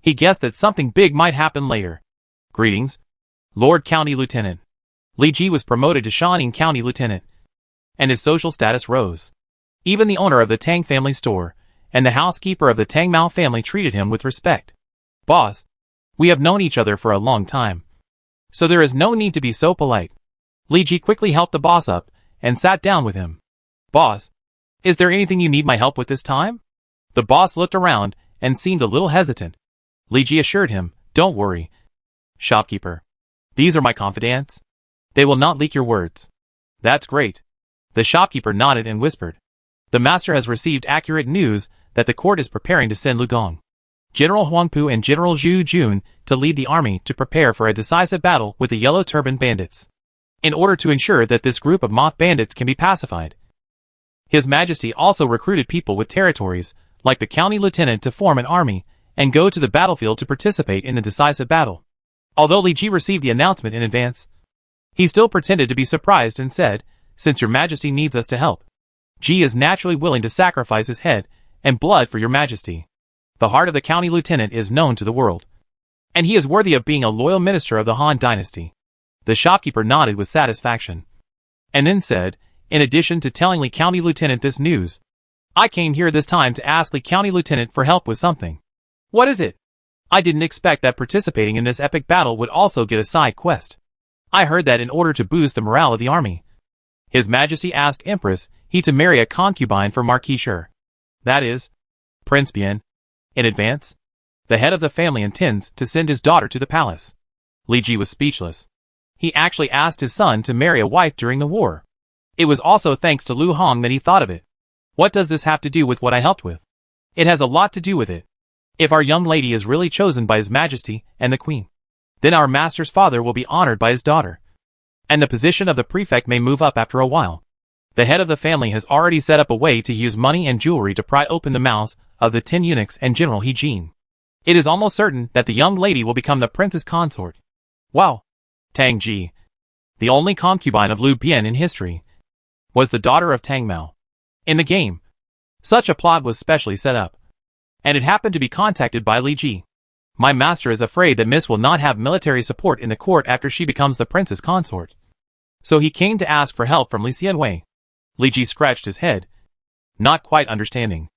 he guessed that something big might happen later. Greetings, Lord County Lieutenant. Li Ji was promoted to Shaun County Lieutenant, and his social status rose. Even the owner of the Tang family store and the housekeeper of the Tang Mao family treated him with respect. Boss, we have known each other for a long time, so there is no need to be so polite. Li Ji quickly helped the boss up and sat down with him. Boss, is there anything you need my help with this time? The boss looked around and seemed a little hesitant. Li Ji assured him, don't worry, shopkeeper. These are my confidants. They will not leak your words. That's great. The shopkeeper nodded and whispered. The master has received accurate news that the court is preparing to send Lu Gong, General Huangpu and General Zhu Jun to lead the army to prepare for a decisive battle with the Yellow Turban bandits, in order to ensure that this group of moth bandits can be pacified. His Majesty also recruited people with territories, like the county lieutenant, to form an army and go to the battlefield to participate in the decisive battle. Although Li Ji received the announcement in advance, he still pretended to be surprised and said, since your Majesty needs us to help, Ji is naturally willing to sacrifice his head and blood for your Majesty. The heart of the county lieutenant is known to the world, and he is worthy of being a loyal minister of the Han dynasty. The shopkeeper nodded with satisfaction, and then said, in addition to telling Li County Lieutenant this news, I came here this time to ask Li County Lieutenant for help with something. What is it? I didn't expect that participating in this epic battle would also get a side quest. I heard that in order to boost the morale of the army, His Majesty asked Empress He to marry a concubine for Marquis Shi. That is, Prince Bian. In advance, the head of the family intends to send his daughter to the palace. Li Ji was speechless. He actually asked his son to marry a wife during the war. It was also thanks to Lu Hong that he thought of it. What does this have to do with what I helped with? It has a lot to do with it. If our young lady is really chosen by His Majesty and the Queen, then our master's father will be honored by his daughter, and the position of the prefect may move up after a while. The head of the family has already set up a way to use money and jewelry to pry open the mouths of the 10 eunuchs and General He Jin. It is almost certain that the young lady will become the prince's consort. Wow! Tang Ji, the only concubine of Lu Bian in history, was the daughter of Tang Mao. In the game, Such a plot was specially set up, and it happened to be contacted by Li Ji. My master is afraid that Miss will not have military support in the court after she becomes the prince's consort. So he came to ask for help from Li Xianwei. Li Ji scratched his head, not quite understanding.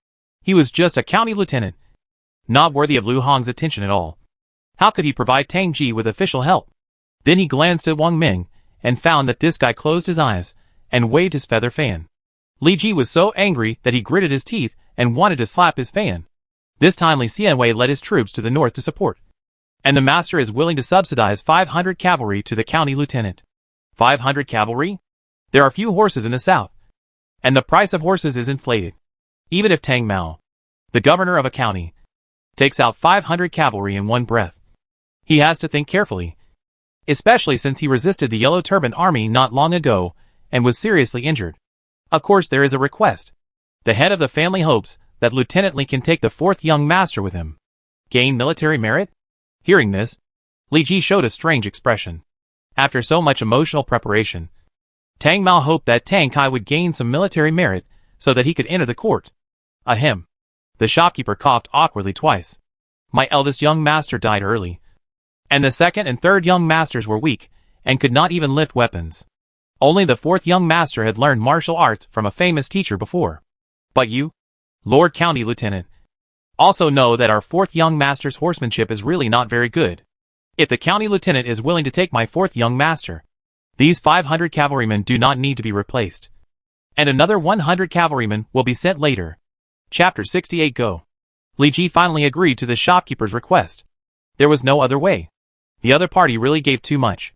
He was just a county lieutenant, not worthy of Lu Hong's attention at all. How could he provide Tang Ji with official help? Then he glanced at Wang Ming and found that this guy closed his eyes and waved his feather fan. Li Ji was so angry that he gritted his teeth and wanted to slap his fan. This time Li Xianwei led his troops to the north to support, and the master is willing to subsidize 500 cavalry to the county lieutenant. 500 cavalry? There are few horses in the south, and the price of horses is inflated. Even if Tang Mao, the governor of a county, takes out 500 cavalry in one breath, he has to think carefully, especially since he resisted the Yellow Turban army not long ago and was seriously injured. Of course there is a request. The head of the family hopes that Lieutenant Li can take the fourth young master with him. Gain military merit? Hearing this, Li Ji showed a strange expression. After so much emotional preparation, Tang Mao hoped that Tang Kai would gain some military merit so that he could enter the court. Ahem. The shopkeeper coughed awkwardly twice. My eldest young master died early, and the second and third young masters were weak and could not even lift weapons. Only the fourth young master had learned martial arts from a famous teacher before. But you, Lord County Lieutenant, also know that our fourth young master's horsemanship is really not very good. If the county lieutenant is willing to take my fourth young master, these 500 cavalrymen do not need to be replaced. And another 100 cavalrymen will be sent later. Chapter 68 Go. Li Ji finally agreed to the shopkeeper's request. There was no other way. The other party really gave too much.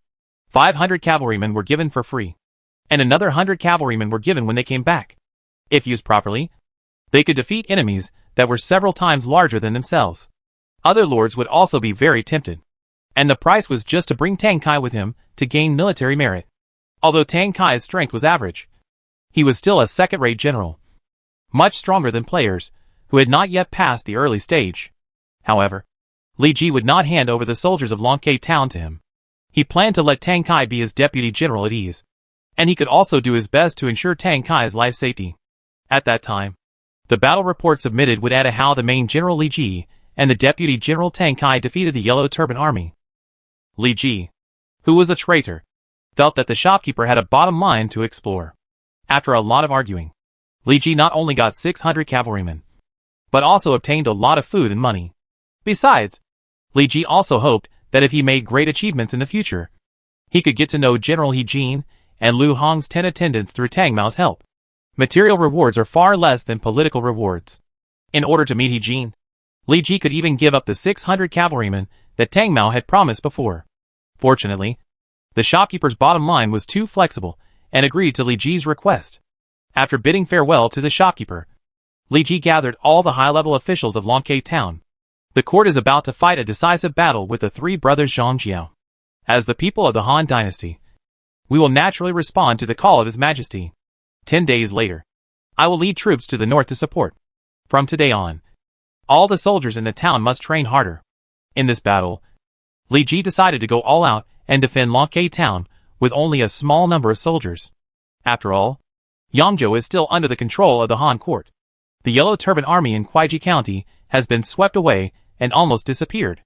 500 cavalrymen were given for free, and another 100 cavalrymen were given when they came back. If used properly, they could defeat enemies that were several times larger than themselves. Other lords would also be very tempted, and the price was just to bring Tang Kai with him to gain military merit. Although Tang Kai's strength was average, he was still a second-rate general, much stronger than players who had not yet passed the early stage. However, Li Ji would not hand over the soldiers of Longke town to him. He planned to let Tang Kai be his deputy general at ease, and he could also do his best to ensure Tang Kai's life safety. At that time, the battle report submitted would add how the main general Li Ji and the deputy general Tang Kai defeated the Yellow Turban army. Li Ji, who was a traitor, felt that the shopkeeper had a bottom line to explore. After a lot of arguing, Li Ji not only got 600 cavalrymen, but also obtained a lot of food and money. Besides, Li Ji also hoped that if he made great achievements in the future, he could get to know General He Jin and Lu Hong's 10 attendants through Tang Mao's help. Material rewards are far less than political rewards. In order to meet He Jin, Li Ji could even give up the 600 cavalrymen that Tang Mao had promised before. Fortunately, the shopkeeper's bottom line was too flexible and agreed to Li Ji's request. After bidding farewell to the shopkeeper, Li Ji gathered all the high-level officials of Longke town. The court is about to fight a decisive battle with the three brothers Zhangjiao. As the people of the Han dynasty, we will naturally respond to the call of His Majesty. 10 days later, I will lead troops to the north to support. From today on, all the soldiers in the town must train harder. In this battle, Li Ji decided to go all out and defend Longke town with only a small number of soldiers. After all, Yangzhou is still under the control of the Han court. The Yellow Turban army in Kuaiji County has been swept away and almost disappeared.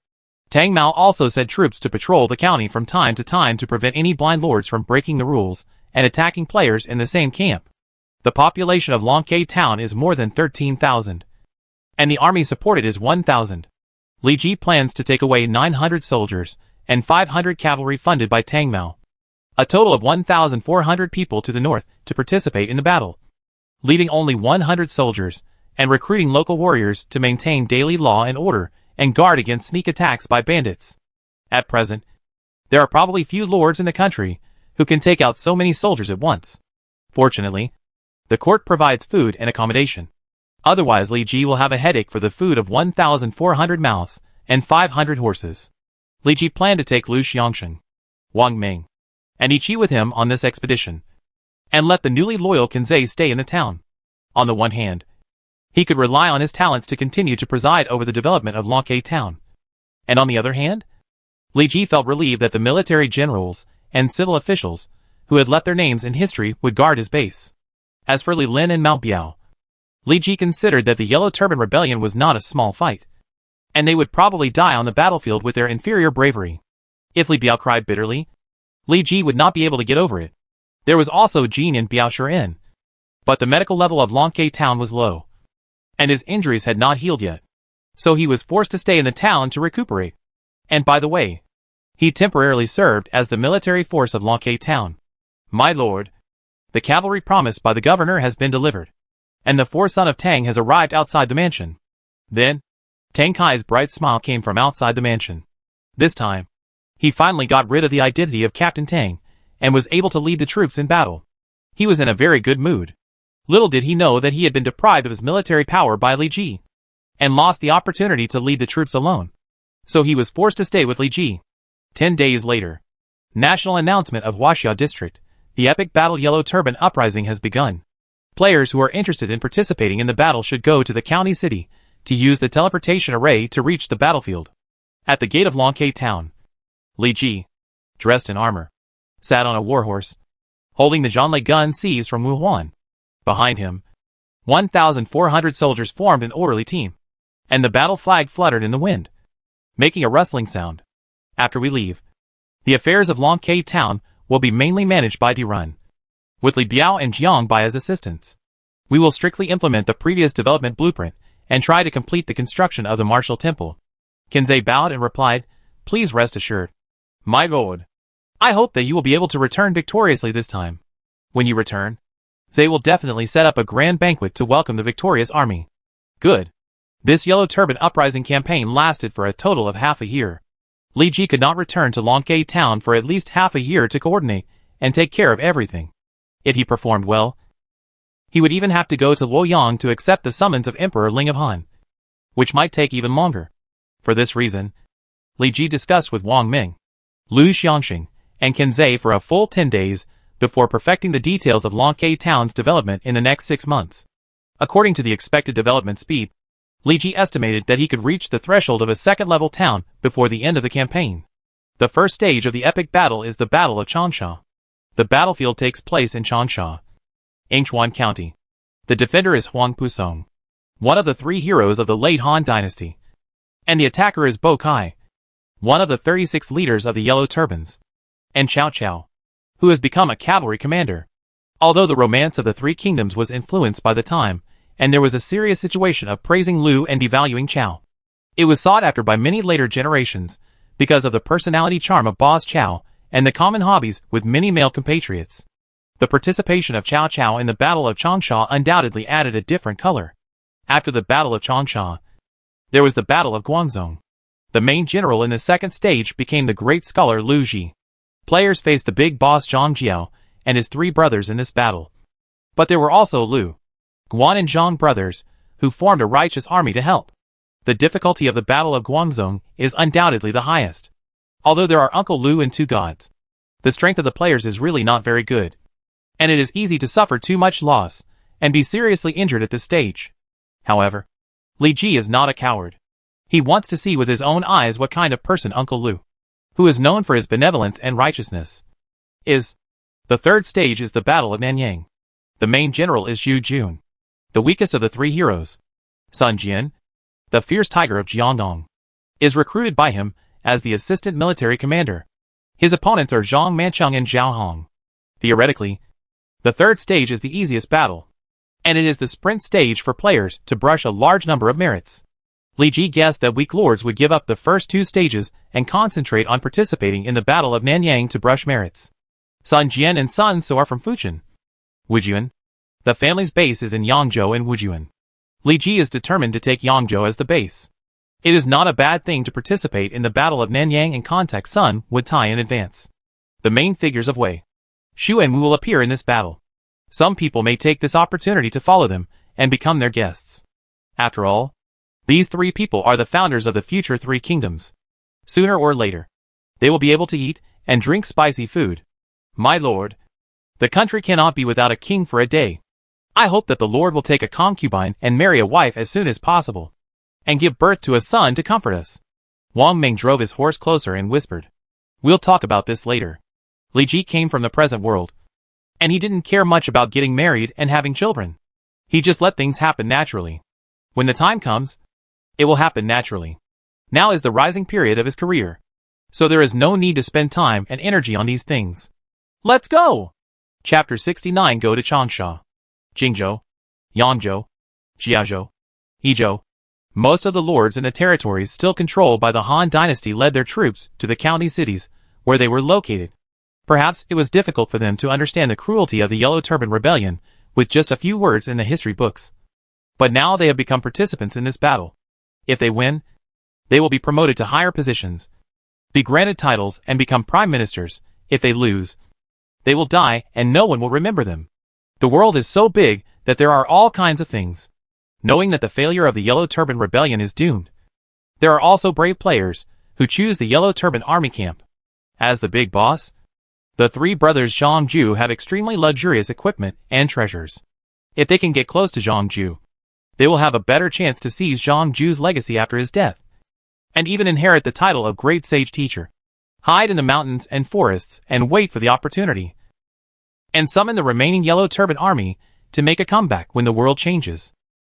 Tang Mao also sent troops to patrol the county from time to time to prevent any blind lords from breaking the rules and attacking players in the same camp. The population of Longke town is more than 13,000, and the army supported is 1,000. Li Ji plans to take away 900 soldiers and 500 cavalry funded by Tang Mao. A total of 1,400 people to the north to participate in the battle, leaving only 100 soldiers and recruiting local warriors to maintain daily law and order and guard against sneak attacks by bandits. At present, there are probably few lords in the country who can take out so many soldiers at once. Fortunately, the court provides food and accommodation. Otherwise Li Ji will have a headache for the food of 1,400 mouths and 500 horses. Li Ji planned to take Lu Xiangsheng, Wang Ming, and Ichi with him on this expedition, and let the newly loyal Kanzei stay in the town. On the one hand, he could rely on his talents to continue to preside over the development of Longke town. And on the other hand, Li Ji felt relieved that the military generals and civil officials who had left their names in history would guard his base. As for Li Lin and Mao Biao, Li Ji considered that the Yellow Turban Rebellion was not a small fight, and they would probably die on the battlefield with their inferior bravery. If Li Biao cried bitterly, Li Ji would not be able to get over it. There was also Jin and Biao Shiren, but the medical level of Longke town was low, and his injuries had not healed yet, so he was forced to stay in the town to recuperate. And by the way, he temporarily served as the military force of Longke town. My lord, the cavalry promised by the governor has been delivered, and the fourth son of Tang has arrived outside the mansion. Then, Tang Kai's bright smile came from outside the mansion. This time, he finally got rid of the identity of Captain Tang, and was able to lead the troops in battle. He was in a very good mood. Little did he know that he had been deprived of his military power by Li Ji, and lost the opportunity to lead the troops alone. So he was forced to stay with Li Ji. 10 days later, national announcement of Huaxia District, the epic battle Yellow Turban Uprising has begun. Players who are interested in participating in the battle should go to the county city to use the teleportation array to reach the battlefield. At the gate of Longke town, Li Ji, dressed in armor, sat on a warhorse, holding the Zhanlei gun seized from Wu Huan. Behind him, 1,400 soldiers formed an orderly team, and the battle flag fluttered in the wind, making a rustling sound. After we leave, the affairs of Longke town will be mainly managed by Dirun, with Li Biao and Jiang Bai as assistants. We will strictly implement the previous development blueprint and try to complete the construction of the martial temple. Kenzei bowed and replied, "Please rest assured, my lord. I hope that you will be able to return victoriously this time. When you return, they will definitely set up a grand banquet to welcome the victorious army." Good. This Yellow Turban Uprising campaign lasted for a total of half a year. Li Ji could not return to Longke town for at least half a year to coordinate and take care of everything. If he performed well, he would even have to go to Luoyang to accept the summons of Emperor Ling of Han, which might take even longer. For this reason, Li Ji discussed with Wang Ming, Lu Xiangxing, and Kenzei for a full 10 days before perfecting the details of Longke town's development in the next 6 months. According to the expected development speed, Li Ji estimated that he could reach the threshold of a second-level town before the end of the campaign. The first stage of the epic battle is the Battle of Changsha. The battlefield takes place in Changsha, Yingchuan County. The defender is Huang Pusong, one of the 3 heroes of the late Han dynasty, and the attacker is Bo Kai, one of the 36 leaders of the Yellow Turbans, and Cao Cao, who has become a cavalry commander. Although the romance of the 3 kingdoms was influenced by the time, and there was a serious situation of praising Lu and devaluing Cao, it was sought after by many later generations because of the personality charm of Boss Cao and the common hobbies with many male compatriots. The participation of Cao Cao in the Battle of Changsha undoubtedly added a different color. After the Battle of Changsha, there was the Battle of Guangzhong. The main general in the second stage became the great scholar Lu Ji. Players faced the big boss Zhang Jiao and his 3 brothers in this battle. But there were also Lu, Guan and Zhang brothers, who formed a righteous army to help. The difficulty of the Battle of Guangzhong is undoubtedly the highest. Although there are Uncle Lu and 2 gods, the strength of the players is really not very good, and it is easy to suffer too much loss and be seriously injured at this stage. However, Li Ji is not a coward. He wants to see with his own eyes what kind of person Uncle Lu, who is known for his benevolence and righteousness, is. The third stage is the Battle of Nanyang. The main general is Zhu Jun, the weakest of the 3 heroes. Sun Jian, the fierce tiger of Jiangdong, is recruited by him as the assistant military commander. His opponents are Zhang Mancheng and Zhao Hong. Theoretically, the third stage is the easiest battle, and it is the sprint stage for players to brush a large number of merits. Li Ji guessed that weak lords would give up the first 2 stages and concentrate on participating in the Battle of Nanyang to brush merits. Sun Jian and Sun So are from Fujian, Wujian. The family's base is in Yangzhou and Wujian. Li Ji is determined to take Yangzhou as the base. It is not a bad thing to participate in the Battle of Nanyang and contact Sun Would Tai in advance. The main figures of Wei, Shu and Wu will appear in this battle. Some people may take this opportunity to follow them and become their guests. After all, these 3 people are the founders of the future 3 kingdoms. Sooner or later, they will be able to eat and drink spicy food. My lord, the country cannot be without a king for a day. I hope that the lord will take a concubine and marry a wife as soon as possible, and give birth to a son to comfort us. Wang Ming drove his horse closer and whispered, "We'll talk about this later." Li Ji came from the present world, and he didn't care much about getting married and having children. He just let things happen naturally. When the time comes, it will happen naturally. Now is the rising period of his career, so there is no need to spend time and energy on these things. Let's go! Chapter 69. Go to Changsha, Jingzhou, Yangzhou, Jiazhou, Yizhou. Most of the lords in the territories still controlled by the Han dynasty led their troops to the county cities where they were located. Perhaps it was difficult for them to understand the cruelty of the Yellow Turban Rebellion with just a few words in the history books. But now they have become participants in this battle. If they win, they will be promoted to higher positions, be granted titles, and become prime ministers. If they lose, they will die and no one will remember them. The world is so big that there are all kinds of things. Knowing that the failure of the Yellow Turban Rebellion is doomed, there are also brave players who choose the Yellow Turban Army camp. As the big boss, the three brothers Zhangju have extremely luxurious equipment and treasures. If they can get close to Zhangju, they will have a better chance to seize Zhangju's legacy after his death, and even inherit the title of Great Sage Teacher. Hide in the mountains and forests and wait for the opportunity, and summon the remaining Yellow Turban Army to make a comeback when the world changes.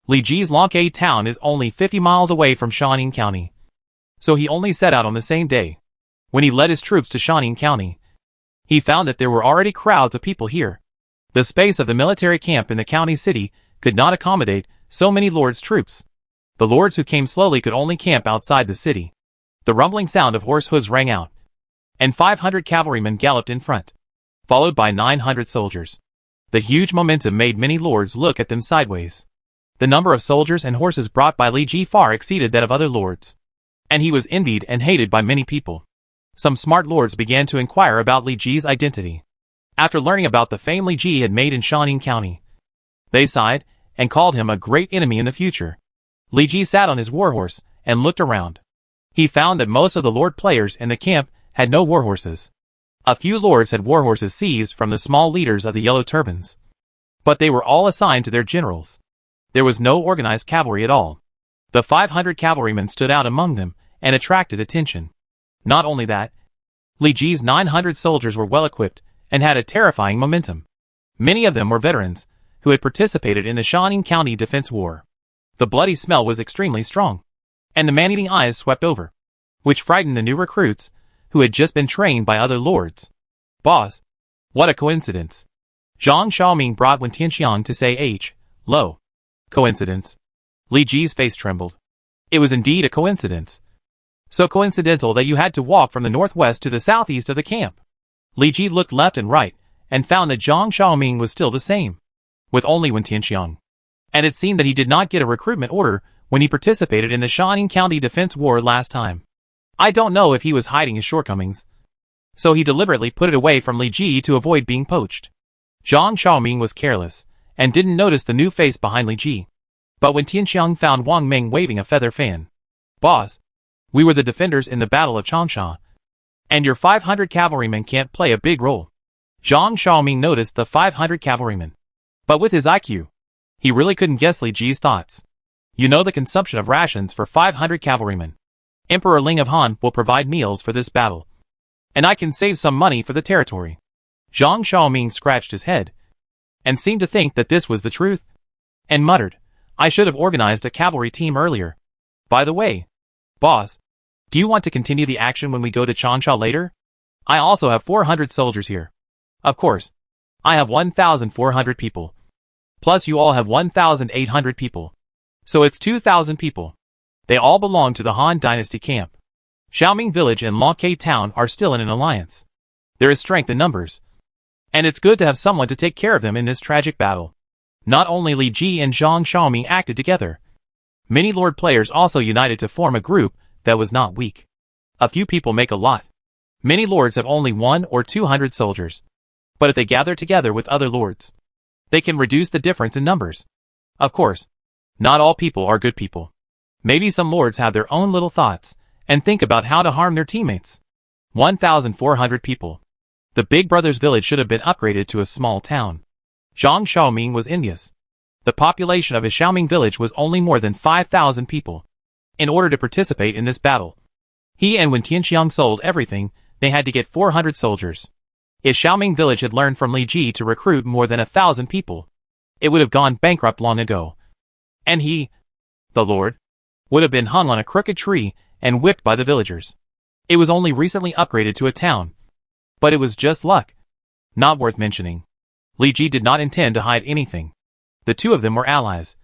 Li Ji's Longke town is only 50 miles away from Shanin County, so he only set out on the same day. When he led his troops to Shanin County, he found that there were already crowds of people here. The space of the military camp in the county city could not accommodate so many lords' troops. The lords who came slowly could only camp outside the city. The rumbling sound of horse hooves rang out, and 500 cavalrymen galloped in front, followed by 900 soldiers. The huge momentum made many lords look at them sideways. The number of soldiers and horses brought by Li Ji far exceeded that of other lords, and he was envied and hated by many people. Some smart lords began to inquire about Li Ji's identity. After learning about the fame Li Ji had made in Shanin County, they sighed and called him a great enemy in the future. Li Ji sat on his warhorse and looked around. He found that most of the lord players in the camp had no warhorses. A few lords had warhorses seized from the small leaders of the Yellow Turbans, but they were all assigned to their generals. There was no organized cavalry at all. The 500 cavalrymen stood out among them and attracted attention. Not only that, Li Ji's 900 soldiers were well equipped and had a terrifying momentum. Many of them were veterans who had participated in the Shanin County Defense War. The bloody smell was extremely strong, and the man-eating eyes swept over, which frightened the new recruits who had just been trained by other lords. Boss, what a coincidence. Zhang Xiaoming brought Wen Tianxiang to say hello. Coincidence? Li Ji's face trembled. It was indeed a coincidence. So coincidental that you had to walk from the northwest to the southeast of the camp. Li Ji looked left and right and found that Zhang Xiaoming was still the same, with only Wen Tianxiang. And it seemed that he did not get a recruitment order when he participated in the Shanin County Defense War last time. I don't know if he was hiding his shortcomings, so he deliberately put it away from Li Ji to avoid being poached. Zhang Xiaoming was careless and didn't notice the new face behind Li Ji. But when Tianxiang found Wang Ming waving a feather fan, "Boss, we were the defenders in the Battle of Changsha, and your 500 cavalrymen can't play a big role." Zhang Xiaoming noticed the 500 cavalrymen, but with his IQ, he really couldn't guess Li Ji's thoughts. You know the consumption of rations for 500 cavalrymen. Emperor Ling of Han will provide meals for this battle, and I can save some money for the territory. Zhang Xiaoming scratched his head, and seemed to think that this was the truth, and muttered, "I should have organized a cavalry team earlier. By the way, boss, do you want to continue the action when we go to Changsha later? I also have 400 soldiers here. Of course, I have 1,400 people. Plus you all have 1,800 people. So it's 2,000 people. They all belong to the Han Dynasty camp. Xiaoming Village and Longke Town are still in an alliance. There is strength in numbers, and it's good to have someone to take care of them in this tragic battle." Not only Li Ji and Zhang Xiaoming acted together. Many lord players also united to form a group that was not weak. A few people make a lot. Many lords have only 100 or 200 soldiers. But if they gather together with other lords, they can reduce the difference in numbers. Of course, not all people are good people. Maybe some lords have their own little thoughts and think about how to harm their teammates. 1,400 people. The big brother's village should have been upgraded to a small town. Zhang Xiaoming was envious. The population of his Xiaoming village was only more than 5,000 people. In order to participate in this battle, he and Wen Tianxiang sold everything. They had to get 400 soldiers. His Xiaoming village had learned from Li Ji to recruit more than 1,000 people. it would have gone bankrupt long ago. And he, the Lord, would have been hung on a crooked tree and whipped by the villagers. It was only recently upgraded to a town. But it was just luck. Not worth mentioning. Li Ji did not intend to hide anything. The two of them were allies.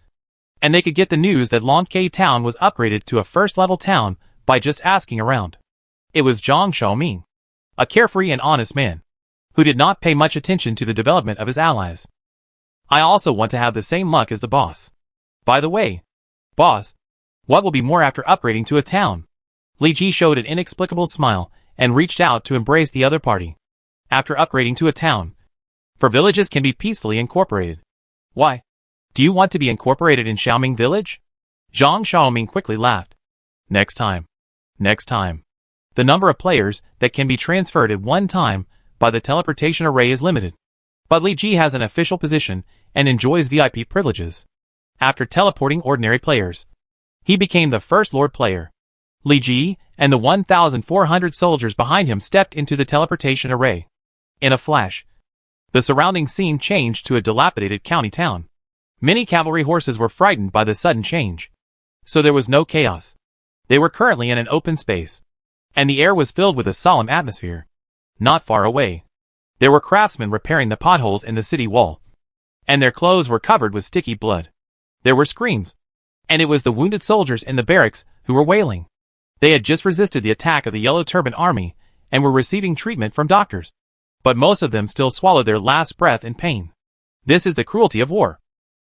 And they could get the news that Longke town was upgraded to a first-level town by just asking around. It was Zhang Xiaoming, a carefree and honest man, who did not pay much attention to the development of his allies. I also want to have the same luck as the boss. By the way, boss, what will be more after upgrading to a town? Li Ji showed an inexplicable smile and reached out to embrace the other party. After upgrading to a town, for villages can be peacefully incorporated. Why? Do you want to be incorporated in Xiaoming village? Zhang Xiaoming quickly laughed. Next time. Next time. The number of players that can be transferred at one time by the teleportation array is limited. But Li Ji has an official position and enjoys VIP privileges. After teleporting ordinary players, he became the first Lord player. Li Ji and the 1,400 soldiers behind him stepped into the teleportation array. In a flash, the surrounding scene changed to a dilapidated county town. Many cavalry horses were frightened by the sudden change. So there was no chaos. They were currently in an open space, and the air was filled with a solemn atmosphere. Not far away, there were craftsmen repairing the potholes in the city wall, and their clothes were covered with sticky blood. There were screams, and it was the wounded soldiers in the barracks who were wailing. They had just resisted the attack of the Yellow Turban army and were receiving treatment from doctors. But most of them still swallowed their last breath in pain. This is the cruelty of war.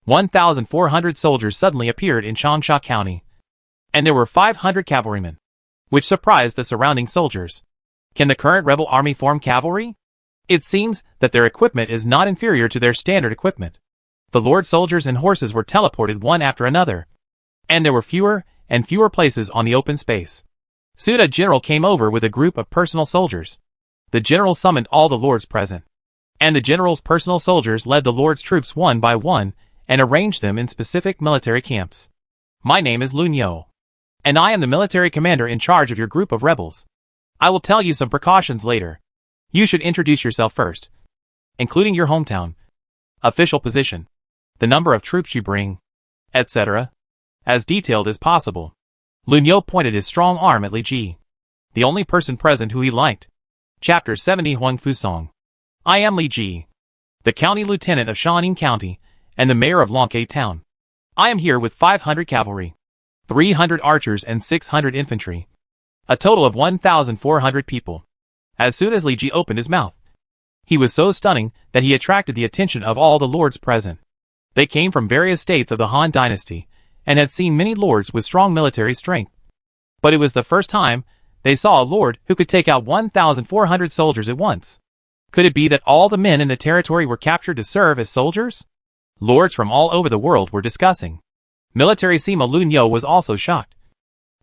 1,400 soldiers suddenly appeared in Changsha County, and there were 500 cavalrymen, which surprised the surrounding soldiers. Can the current rebel army form cavalry? It seems that their equipment is not inferior to their standard equipment. The Lord soldiers and horses were teleported one after another, and there were fewer and fewer places on the open space. Soon a general came over with a group of personal soldiers. The general summoned all the lords present, and the general's personal soldiers led the lord's troops one by one and arranged them in specific military camps. My name is Lun Yo, and I am the military commander in charge of your group of rebels. I will tell you some precautions later. You should introduce yourself first, including your hometown, official position, the number of troops you bring, etc., as detailed as possible. Lun Yo pointed his strong arm at Li Ji, the only person present who he liked. Chapter 70 Huangfu Song. I am Li Ji, the county lieutenant of Shanin County and the mayor of Longke Town. I am here with 500 cavalry, 300 archers and 600 infantry. A total of 1,400 people. As soon as Li Ji opened his mouth, he was so stunning that he attracted the attention of all the lords present. They came from various states of the Han dynasty and had seen many lords with strong military strength. But it was the first time they saw a lord who could take out 1,400 soldiers at once. Could it be that all the men in the territory were captured to serve as soldiers? Lords from all over the world were discussing. Military Sima Lun Yo was also shocked.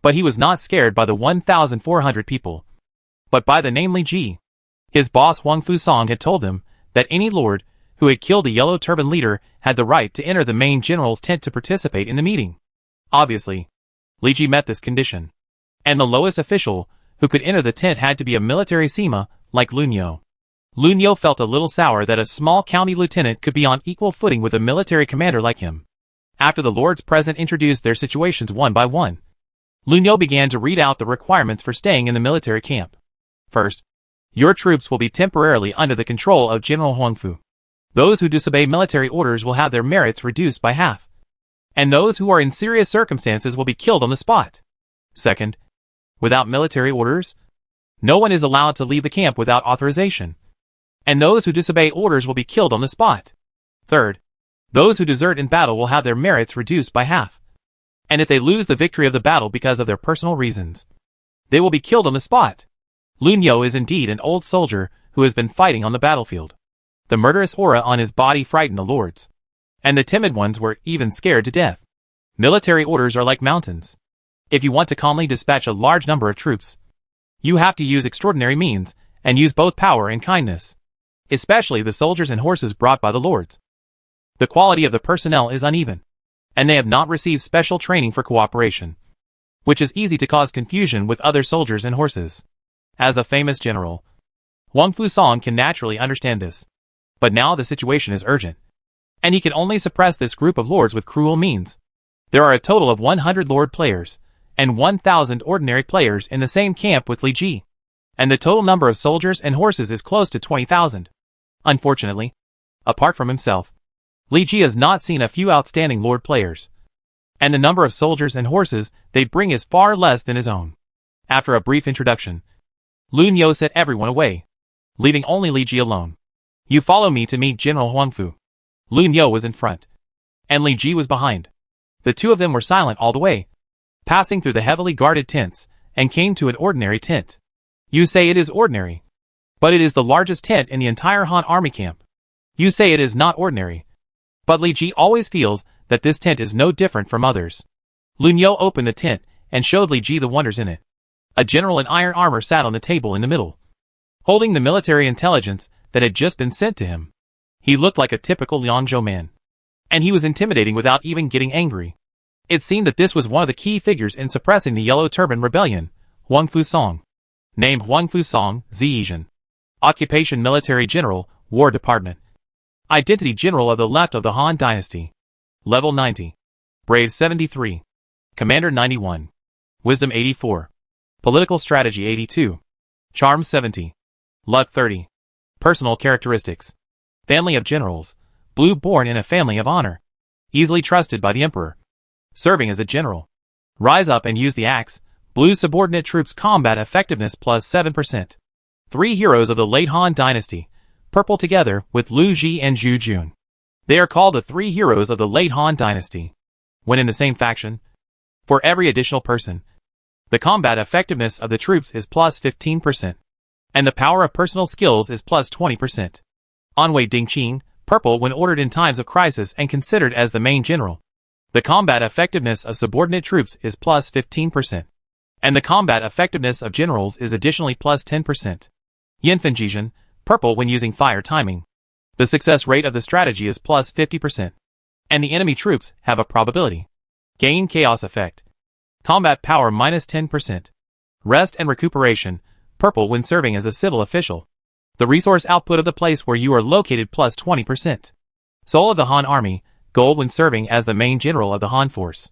But he was not scared by the 1,400 people, but by the name Li Ji. His boss Huangfu Song had told him that any lord who had killed the Yellow Turban leader had the right to enter the main general's tent to participate in the meeting. Obviously, Li Ji met this condition, and the lowest official who could enter the tent had to be a military Sima like Lun Yo. Lun Yo felt a little sour that a small county lieutenant could be on equal footing with a military commander like him. After the lords present introduced their situations one by one, Lun Yo began to read out the requirements for staying in the military camp. First, your troops will be temporarily under the control of General Huangfu. Those who disobey military orders will have their merits reduced by half, and those who are in serious circumstances will be killed on the spot. Second, without military orders, no one is allowed to leave the camp without authorization, and those who disobey orders will be killed on the spot. Third, those who desert in battle will have their merits reduced by half, and if they lose the victory of the battle because of their personal reasons, they will be killed on the spot. Lun Yo is indeed an old soldier who has been fighting on the battlefield. The murderous aura on his body frightened the lords, and the timid ones were even scared to death. Military orders are like mountains. If you want to calmly dispatch a large number of troops, you have to use extraordinary means and use both power and kindness, especially the soldiers and horses brought by the lords. The quality of the personnel is uneven, and they have not received special training for cooperation, which is easy to cause confusion with other soldiers and horses. As a famous general, Huangfu Song can naturally understand this. But now the situation is urgent. and he can only suppress this group of lords with cruel means. There are a total of 100 lord players, and 1,000 ordinary players in the same camp with Li Ji, and the total number of soldiers and horses is close to 20,000. Unfortunately, apart from himself, Li Ji has not seen a few outstanding lord players, and the number of soldiers and horses they bring is far less than his own. After a brief introduction, Lun Yo sent everyone away, leaving only Li Ji alone. You follow me to meet General Huangfu. Lun Yo was in front, and Li Ji was behind. The two of them were silent all the way, passing through the heavily guarded tents, and came to an ordinary tent. You say it is ordinary, but it is the largest tent in the entire Han army camp. You say it is not ordinary, but Li Ji always feels that this tent is no different from others. Lun Yo opened the tent and showed Li Ji the wonders in it. A general in iron armor sat on the table in the middle, holding the military intelligence that had just been sent to him. He looked like a typical Liangzhou man, and he was intimidating without even getting angry. It seemed that this was one of the key figures in suppressing the Yellow Turban Rebellion, Huangfu Song. Named Huangfu Song, Ziyizhen. Occupation Military General, War Department. Identity General of the left of the Han Dynasty. Level 90. Brave 73. Commander 91. Wisdom 84. Political Strategy 82. Charm 70. Luck 30. Personal Characteristics. Family of Generals. Blue, born in a family of honor. Easily trusted by the Emperor. Serving as a general. Rise up and use the axe. Blue, subordinate troops combat effectiveness plus 7%. 3 heroes of the late Han Dynasty. Purple together with Lu Ji and Zhu Jun. They are called the 3 heroes of the late Han Dynasty. When in the same faction, for every additional person, the combat effectiveness of the troops is plus 15%, and the power of personal skills is plus 20. Anwei Dingqing, purple when ordered in times of crisis and considered as the main general. The combat effectiveness of subordinate troops is plus 15%, and the combat effectiveness of generals is additionally plus 10%. Yanfen Jizhen, purple when using fire timing. The success rate of the strategy is plus 50%, and the enemy troops have a probability. Gain chaos effect. Combat power minus 10%. Rest and recuperation, purple when serving as a civil official. The resource output of the place where you are located plus 20%. Soul of the Han Army, gold when serving as the main general of the Han force.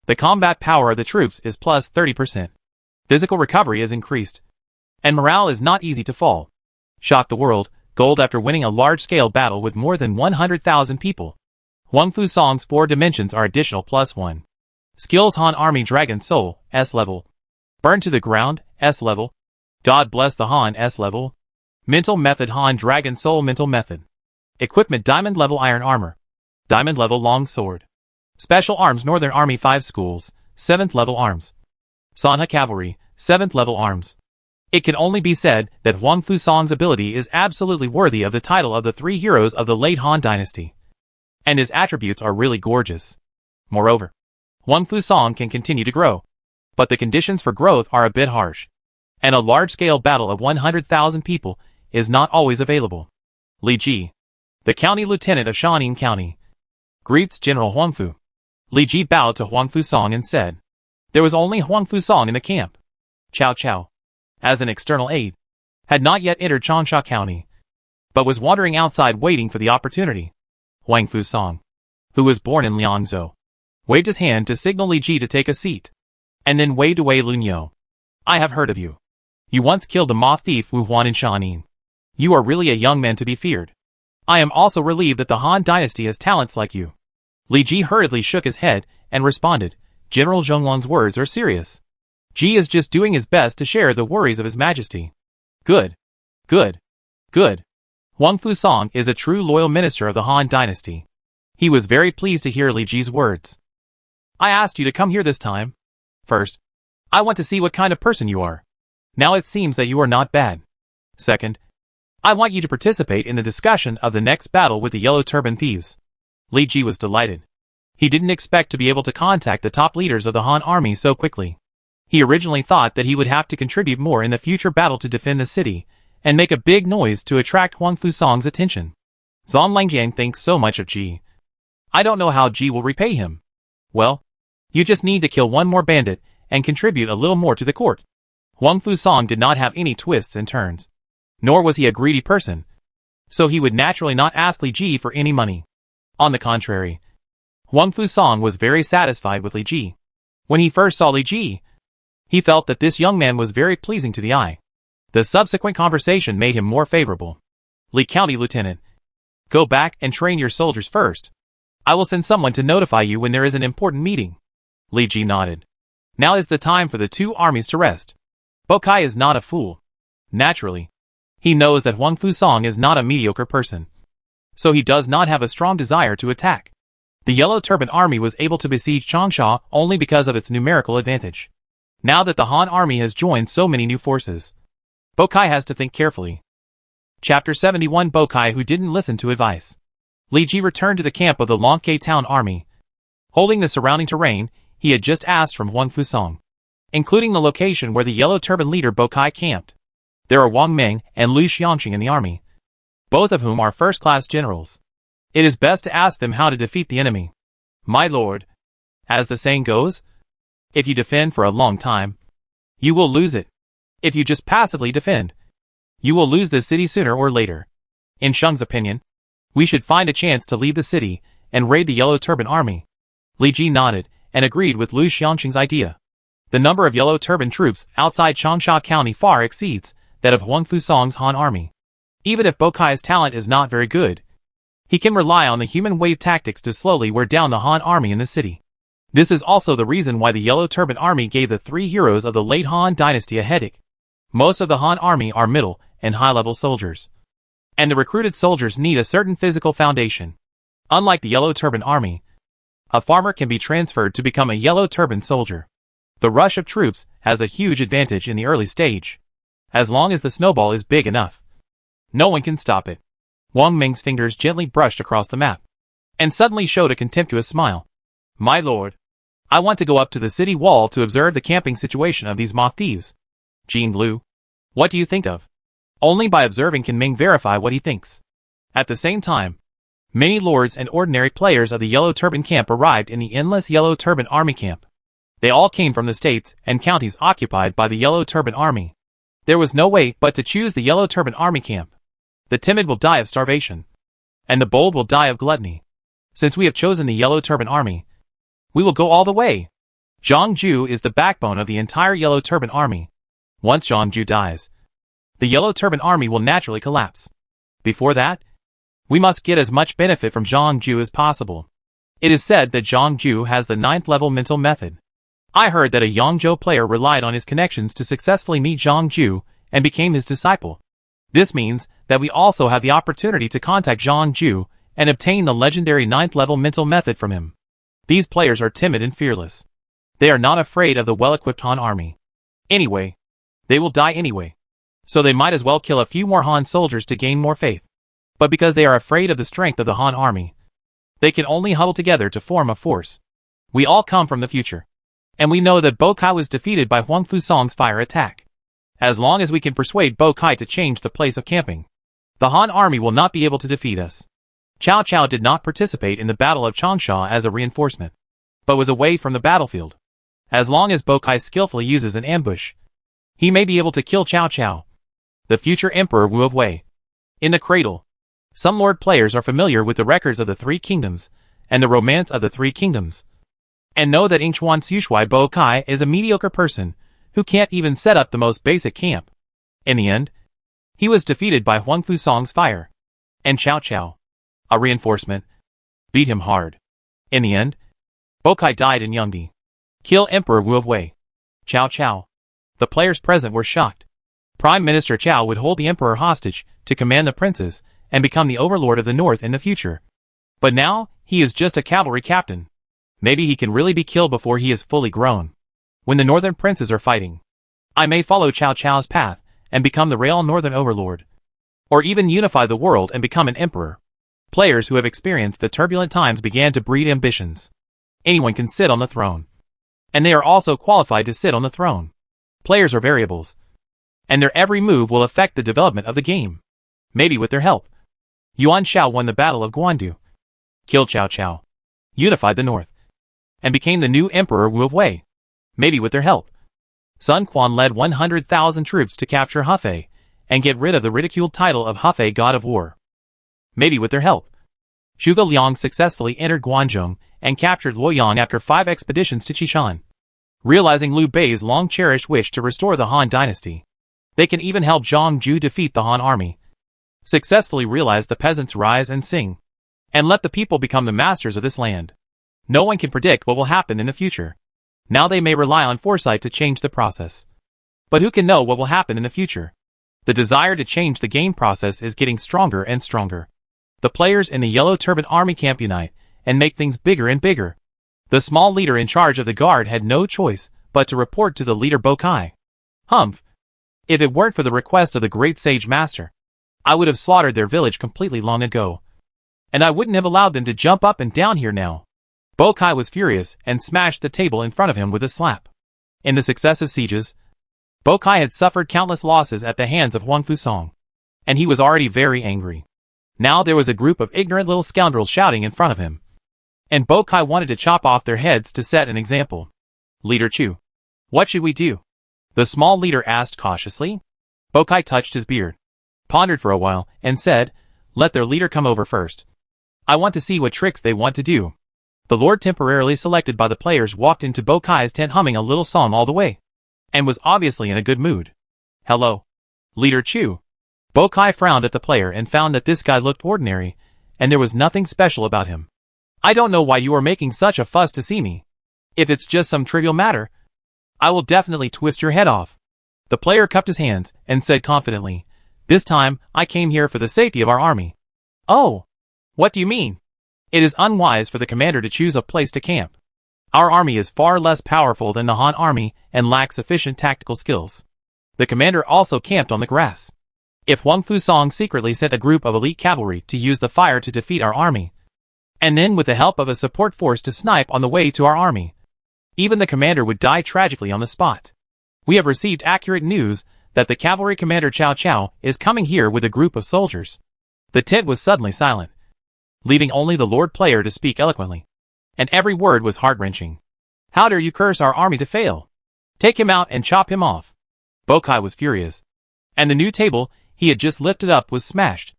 The combat power of the troops is plus 30%. Physical recovery is increased, and morale is not easy to fall. Shock the world, gold after winning a large-scale battle with more than 100,000 people. Huangfu Song's 4 dimensions are additional plus 1. Skills Han Army Dragon Soul, S level. Burn to the ground, S level. God bless the Han, S level. Mental method Han Dragon Soul mental method. Equipment Diamond level Iron Armor. Diamond level Long Sword. Special Arms Northern Army 5 Schools, 7th level Arms. Sanha Cavalry, 7th level Arms. It can only be said that Huangfu Song's ability is absolutely worthy of the title of the 3 heroes of the late Han Dynasty, and his attributes are really gorgeous. Moreover, Huangfu Song can continue to grow, but the conditions for growth are a bit harsh, and a large-scale battle of 100,000 people is not always available. Li Ji, the county lieutenant of Shanin County, greets General Huangfu. Li Ji bowed to Huangfu Song and said, there was only Huangfu Song in the camp. Chow Chow, as an external aide, had not yet entered Changsha County, but was wandering outside waiting for the opportunity. Huangfu Song, who was born in Liangzhou, waved his hand to signal Li Ji to take a seat, and then waved away Lun Yo. I have heard of you. You once killed the moth thief Wu Huan in Shanin. You are really a young man to be feared. I am also relieved that the Han Dynasty has talents like you. Li Ji hurriedly shook his head and responded, General Zhonglong's words are serious. Ji is just doing his best to share the worries of His Majesty. Good. Good. Good. Huangfu Song is a true loyal minister of the Han Dynasty. He was very pleased to hear Li Ji's words. I asked you to come here this time. First, I want to see what kind of person you are. Now it seems that you are not bad. Second, I want you to participate in the discussion of the next battle with the Yellow Turban Thieves. Li Ji was delighted. He didn't expect to be able to contact the top leaders of the Han army so quickly. He originally thought that he would have to contribute more in the future battle to defend the city, and make a big noise to attract Huangfu Song's attention. Zong Langjiang thinks so much of Ji. I don't know how Ji will repay him. Well, you just need to kill one more bandit, and contribute a little more to the court. Huangfu Song did not have any twists and turns. Nor was he a greedy person, so he would naturally not ask Li Ji for any money. On the contrary, Huang Fusong was very satisfied with Li Ji. When he first saw Li Ji, he felt that this young man was very pleasing to the eye. The subsequent conversation made him more favorable. Li County Lieutenant, go back and train your soldiers first. I will send someone to notify you when there is an important meeting. Li Ji nodded. Now is the time for the two armies to rest. Bokai is not a fool. Naturally, he knows that Huang Fusong is not a mediocre person. So he does not have a strong desire to attack. The Yellow Turban Army was able to besiege Changsha only because of its numerical advantage. Now that the Han Army has joined so many new forces, Bokai has to think carefully. Chapter 71 Bokai who didn't listen to advice. Li Ji returned to the camp of the Longke Town Army. Holding the surrounding terrain, he had just asked from Huang Fusong, including the location where the Yellow Turban leader Bokai camped. There are Wang Meng and Lu Xiangqing in the army, both of whom are first-class generals. It is best to ask them how to defeat the enemy. My lord, as the saying goes, if you defend for a long time, you will lose it. If you just passively defend, you will lose the city sooner or later. In Sheng's opinion, we should find a chance to leave the city and raid the Yellow Turban Army. Li Ji nodded and agreed with Lu Xiangqing's idea. The number of Yellow Turban troops outside Changsha County far exceeds that of Huang Fusong's Han Army. Even if Bokai's talent is not very good, he can rely on the human wave tactics to slowly wear down the Han Army in the city. This is also the reason why the Yellow Turban Army gave the three heroes of the late Han dynasty a headache. Most of the Han Army are middle and high-level soldiers, and the recruited soldiers need a certain physical foundation. Unlike the Yellow Turban Army, a farmer can be transferred to become a Yellow Turban soldier. The rush of troops has a huge advantage in the early stage. As long as the snowball is big enough, no one can stop it. Wang Meng's fingers gently brushed across the map, and suddenly showed a contemptuous smile. My lord, I want to go up to the city wall to observe the camping situation of these moth thieves. Jean Lu, what do you think of? Only by observing can Meng verify what he thinks. At the same time, many lords and ordinary players of the Yellow Turban camp arrived in the endless Yellow Turban Army camp. They all came from the states and counties occupied by the Yellow Turban Army. There was no way but to choose the Yellow Turban Army camp. The timid will die of starvation, and the bold will die of gluttony. Since we have chosen the Yellow Turban Army, we will go all the way. Zhang Ju is the backbone of the entire Yellow Turban Army. Once Zhang Ju dies, the Yellow Turban Army will naturally collapse. Before that, we must get as much benefit from Zhang Ju as possible. It is said that Zhang Ju has the 9th level mental method. I heard that a Yangzhou player relied on his connections to successfully meet Zhang Ju and became his disciple. This means that we also have the opportunity to contact Zhang Ju and obtain the legendary 9th level mental method from him. These players are timid and fearless. They are not afraid of the well-equipped Han army. Anyway, they will die anyway. So they might as well kill a few more Han soldiers to gain more faith. But because they are afraid of the strength of the Han army, they can only huddle together to form a force. We all come from the future, and we know that Bokai was defeated by Huang Fusong's fire attack. As long as we can persuade Bokai to change the place of camping, the Han army will not be able to defeat us. Cao Cao did not participate in the Battle of Changsha as a reinforcement, but was away from the battlefield. As long as Bokai skillfully uses an ambush, he may be able to kill Cao Cao, the future Emperor Wu of Wei. In the cradle, some Lord players are familiar with the records of the Three Kingdoms and the romance of the Three Kingdoms, and know that Yingchuan Xushui Bokai is a mediocre person who can't even set up the most basic camp. In the end, he was defeated by Huang Fusong's fire, and Cao Cao, a reinforcement, beat him hard. In the end, Bokai died in Yangdi. Kill Emperor Wu of Wei. Cao Cao. The players present were shocked. Prime Minister Cao would hold the Emperor hostage to command the princes and become the overlord of the North in the future. But now, he is just a cavalry captain. Maybe he can really be killed before he is fully grown. When the northern princes are fighting, I may follow Cao Cao's path and become the real northern overlord. Or even unify the world and become an emperor. Players who have experienced the turbulent times began to breed ambitions. Anyone can sit on the throne, and they are also qualified to sit on the throne. Players are variables, and their every move will affect the development of the game. Maybe with their help, Yuan Shao won the Battle of Guandu, killed Cao Cao, unified the north, and became the new Emperor Wu of Wei. Maybe with their help, Sun Quan led 100,000 troops to capture Hefei and get rid of the ridiculed title of Hefei God of War. Maybe with their help, Zhuge Liang successfully entered Guangzhou and captured Luoyang after 5 expeditions to Qishan. Realizing Liu Bei's long-cherished wish to restore the Han dynasty, they can even help Zhang Ju defeat the Han army, successfully realize the peasants rise and sing, and let the people become the masters of this land. No one can predict what will happen in the future. Now they may rely on foresight to change the process. But who can know what will happen in the future? The desire to change the game process is getting stronger and stronger. The players in the Yellow Turban army camp unite and make things bigger and bigger. The small leader in charge of the guard had no choice but to report to the leader Bokai. Humph! If it weren't for the request of the great sage master, I would have slaughtered their village completely long ago. And I wouldn't have allowed them to jump up and down here now. Bokai was furious and smashed the table in front of him with a slap. In the successive sieges, Bokai had suffered countless losses at the hands of Huang Fusong, and he was already very angry. Now there was a group of ignorant little scoundrels shouting in front of him, and Bokai wanted to chop off their heads to set an example. Leader Chu, what should we do? The small leader asked cautiously. Bokai touched his beard, pondered for a while, and said, let their leader come over first. I want to see what tricks they want to do. The lord temporarily selected by the players walked into Bokai's tent humming a little song all the way, and was obviously in a good mood. Hello, Leader Chu. Bokai frowned at the player and found that this guy looked ordinary, and there was nothing special about him. I don't know why you are making such a fuss to see me. If it's just some trivial matter, I will definitely twist your head off. The player cupped his hands and said confidently, this time I came here for the safety of our army. Oh, what do you mean? It is unwise for the commander to choose a place to camp. Our army is far less powerful than the Han army and lacks sufficient tactical skills. The commander also camped on the grass. If Huang Fusong secretly sent a group of elite cavalry to use the fire to defeat our army, and then with the help of a support force to snipe on the way to our army, even the commander would die tragically on the spot. We have received accurate news that the cavalry commander Cao Cao is coming here with a group of soldiers. The tent was suddenly silent, leaving only the lord player to speak eloquently, and every word was heart-wrenching. How dare you curse our army to fail? Take him out and chop him off. Bokai was furious, and the new table he had just lifted up was smashed.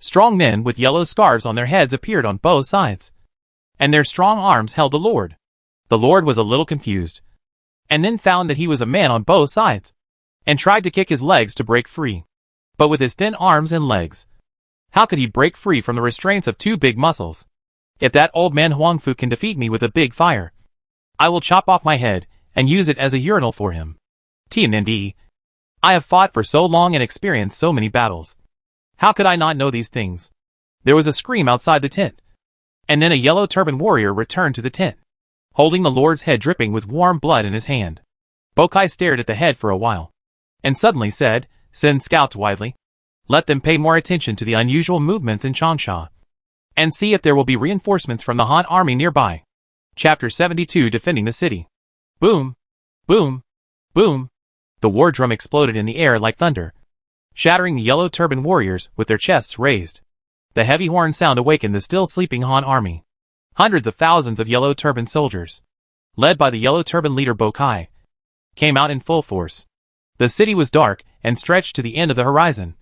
Strong men with yellow scarves on their heads appeared on both sides, and their strong arms held the lord. The lord was a little confused, and then found that he was a man on both sides, and tried to kick his legs to break free. But with his thin arms and legs, how could he break free from the restraints of 2 big muscles? If that old man Huangfu can defeat me with a big fire, I will chop off my head and use it as a urinal for him. TND. I have fought for so long and experienced so many battles. How could I not know these things? There was a scream outside the tent, and then a yellow turban warrior returned to the tent, holding the lord's head dripping with warm blood in his hand. Bokai stared at the head for a while, and suddenly said, send scouts widely. Let them pay more attention to the unusual movements in Changsha, and see if there will be reinforcements from the Han army nearby. Chapter 72 Defending the City. Boom! Boom! Boom! The war drum exploded in the air like thunder, shattering the yellow turban warriors with their chests raised. The heavy horn sound awakened the still sleeping Han army. Hundreds of thousands of yellow turban soldiers, led by the yellow turban leader Bokai, came out in full force. The city was dark and stretched to the end of the horizon,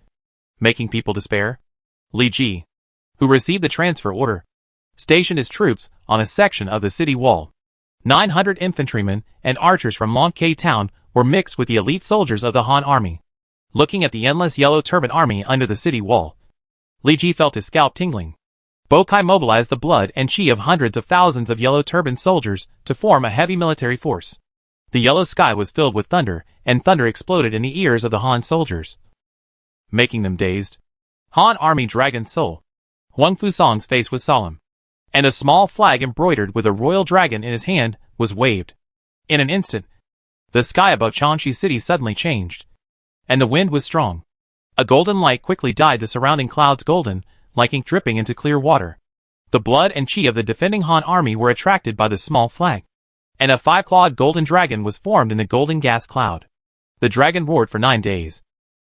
making people despair. Li Ji, who received the transfer order, stationed his troops on a section of the city wall. 900 infantrymen and archers from Monkei town were mixed with the elite soldiers of the Han army. Looking at the endless yellow turban army under the city wall, Li Ji felt his scalp tingling. Bokai mobilized the blood and chi of hundreds of thousands of yellow turban soldiers to form a heavy military force. The yellow sky was filled with thunder, and thunder exploded in the ears of the Han soldiers, making them dazed. Han army dragon soul. Huang Fusong's face was solemn, and a small flag embroidered with a royal dragon in his hand was waved. In an instant, the sky above Changshi city suddenly changed, and the wind was strong. A golden light quickly dyed the surrounding clouds golden, like ink dripping into clear water. The blood and chi of the defending Han army were attracted by the small flag, and a 5-clawed golden dragon was formed in the golden gas cloud. The dragon roared for 9 days,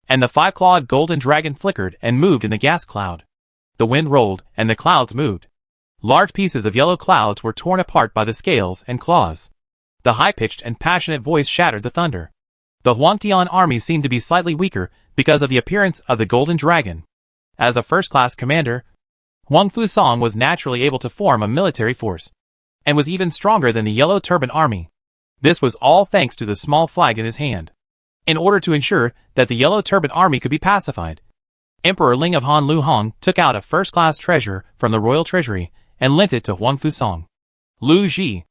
and the 5-clawed golden dragon flickered and moved in the gas cloud. The wind rolled, and the clouds moved. Large pieces of yellow clouds were torn apart by the scales and claws. The high-pitched and passionate voice shattered the thunder. The Huangtian army seemed to be slightly weaker because of the appearance of the golden dragon. As a first-class commander, Huang Fusong was naturally able to form a military force, and was even stronger than the Yellow Turban Army. This was all thanks to the small flag in his hand. In order to ensure that the Yellow Turban Army could be pacified, Emperor Ling of Han Luhong took out a first-class treasure from the royal treasury and lent it to Huang Fusong, Lu Ji,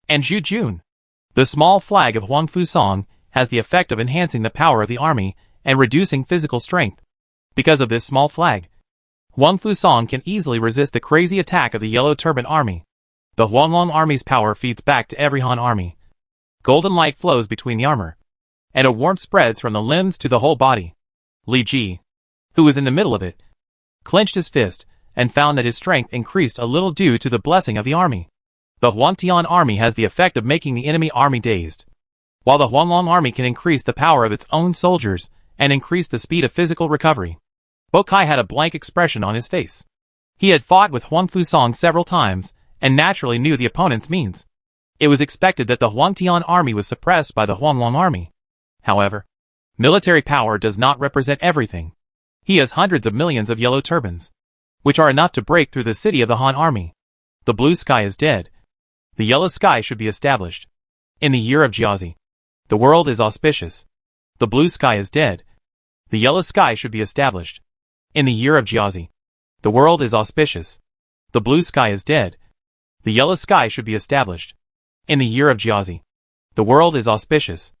and Zhu Jun. The small flag of Huang Fusong has the effect of enhancing the power of the army and reducing physical strength. Because of this small flag, Huang Fusong can easily resist the crazy attack of the Yellow Turban Army. The Huanglong Army's power feeds back to every Han army. Golden light flows between the armor, and a warmth spreads from the limbs to the whole body. Li Ji, who was in the middle of it, clenched his fist and found that his strength increased a little due to the blessing of the army. The Huangtian army has the effect of making the enemy army dazed, while the Huanglong army can increase the power of its own soldiers and increase the speed of physical recovery. Bo Kai had a blank expression on his face. He had fought with Huang Fusong several times, and naturally knew the opponent's means. It was expected that the Huangtian army was suppressed by the Huanglong army. However, military power does not represent everything. He has hundreds of millions of yellow turbans, which are enough to break through the city of the Han army. The blue sky is dead. The yellow sky should be established. In the year of Jiazi, the world is auspicious. The blue sky is dead. The yellow sky should be established. In the year of Jiazi, the world is auspicious. The blue sky is dead. The yellow sky should be established. In the year of Jiazi, the world is auspicious.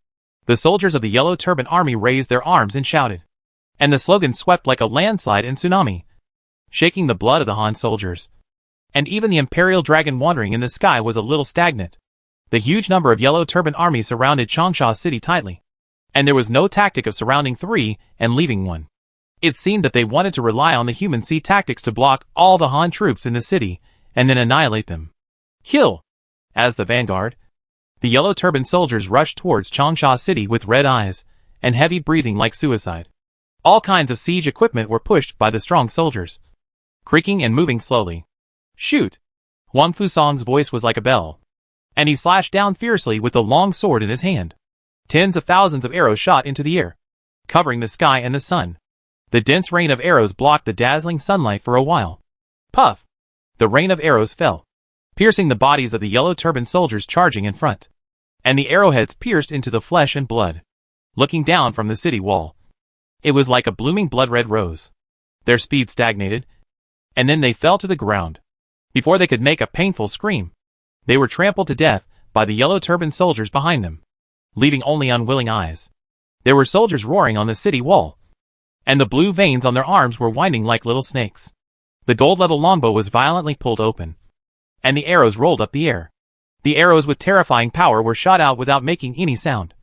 The soldiers of the Yellow Turban Army raised their arms and shouted, and the slogan swept like a landslide and tsunami, shaking the blood of the Han soldiers. And even the Imperial Dragon wandering in the sky was a little stagnant. The huge number of Yellow Turban Army surrounded Changsha City tightly, and there was no tactic of surrounding three and leaving one. It seemed that they wanted to rely on the human sea tactics to block all the Han troops in the city and then annihilate them. Kill! As the vanguard, the Yellow Turban soldiers rushed towards Changsha City with red eyes and heavy breathing like suicide. All kinds of siege equipment were pushed by the strong soldiers, creaking and moving slowly. Shoot! Huang Fusong's voice was like a bell, and he slashed down fiercely with the long sword in his hand. Tens of thousands of arrows shot into the air, covering the sky and the sun. The dense rain of arrows blocked the dazzling sunlight for a while. Puff! The rain of arrows fell, piercing the bodies of the Yellow Turban soldiers charging in front, and the arrowheads pierced into the flesh and blood. Looking down from the city wall, it was like a blooming blood-red rose. Their speed stagnated, and then they fell to the ground. Before they could make a painful scream, they were trampled to death by the Yellow Turban soldiers behind them, leaving only unwilling eyes. There were soldiers roaring on the city wall, and the blue veins on their arms were winding like little snakes. The gold-level longbow was violently pulled open, and the arrows rolled up the air. The arrows with terrifying power were shot out without making any sound,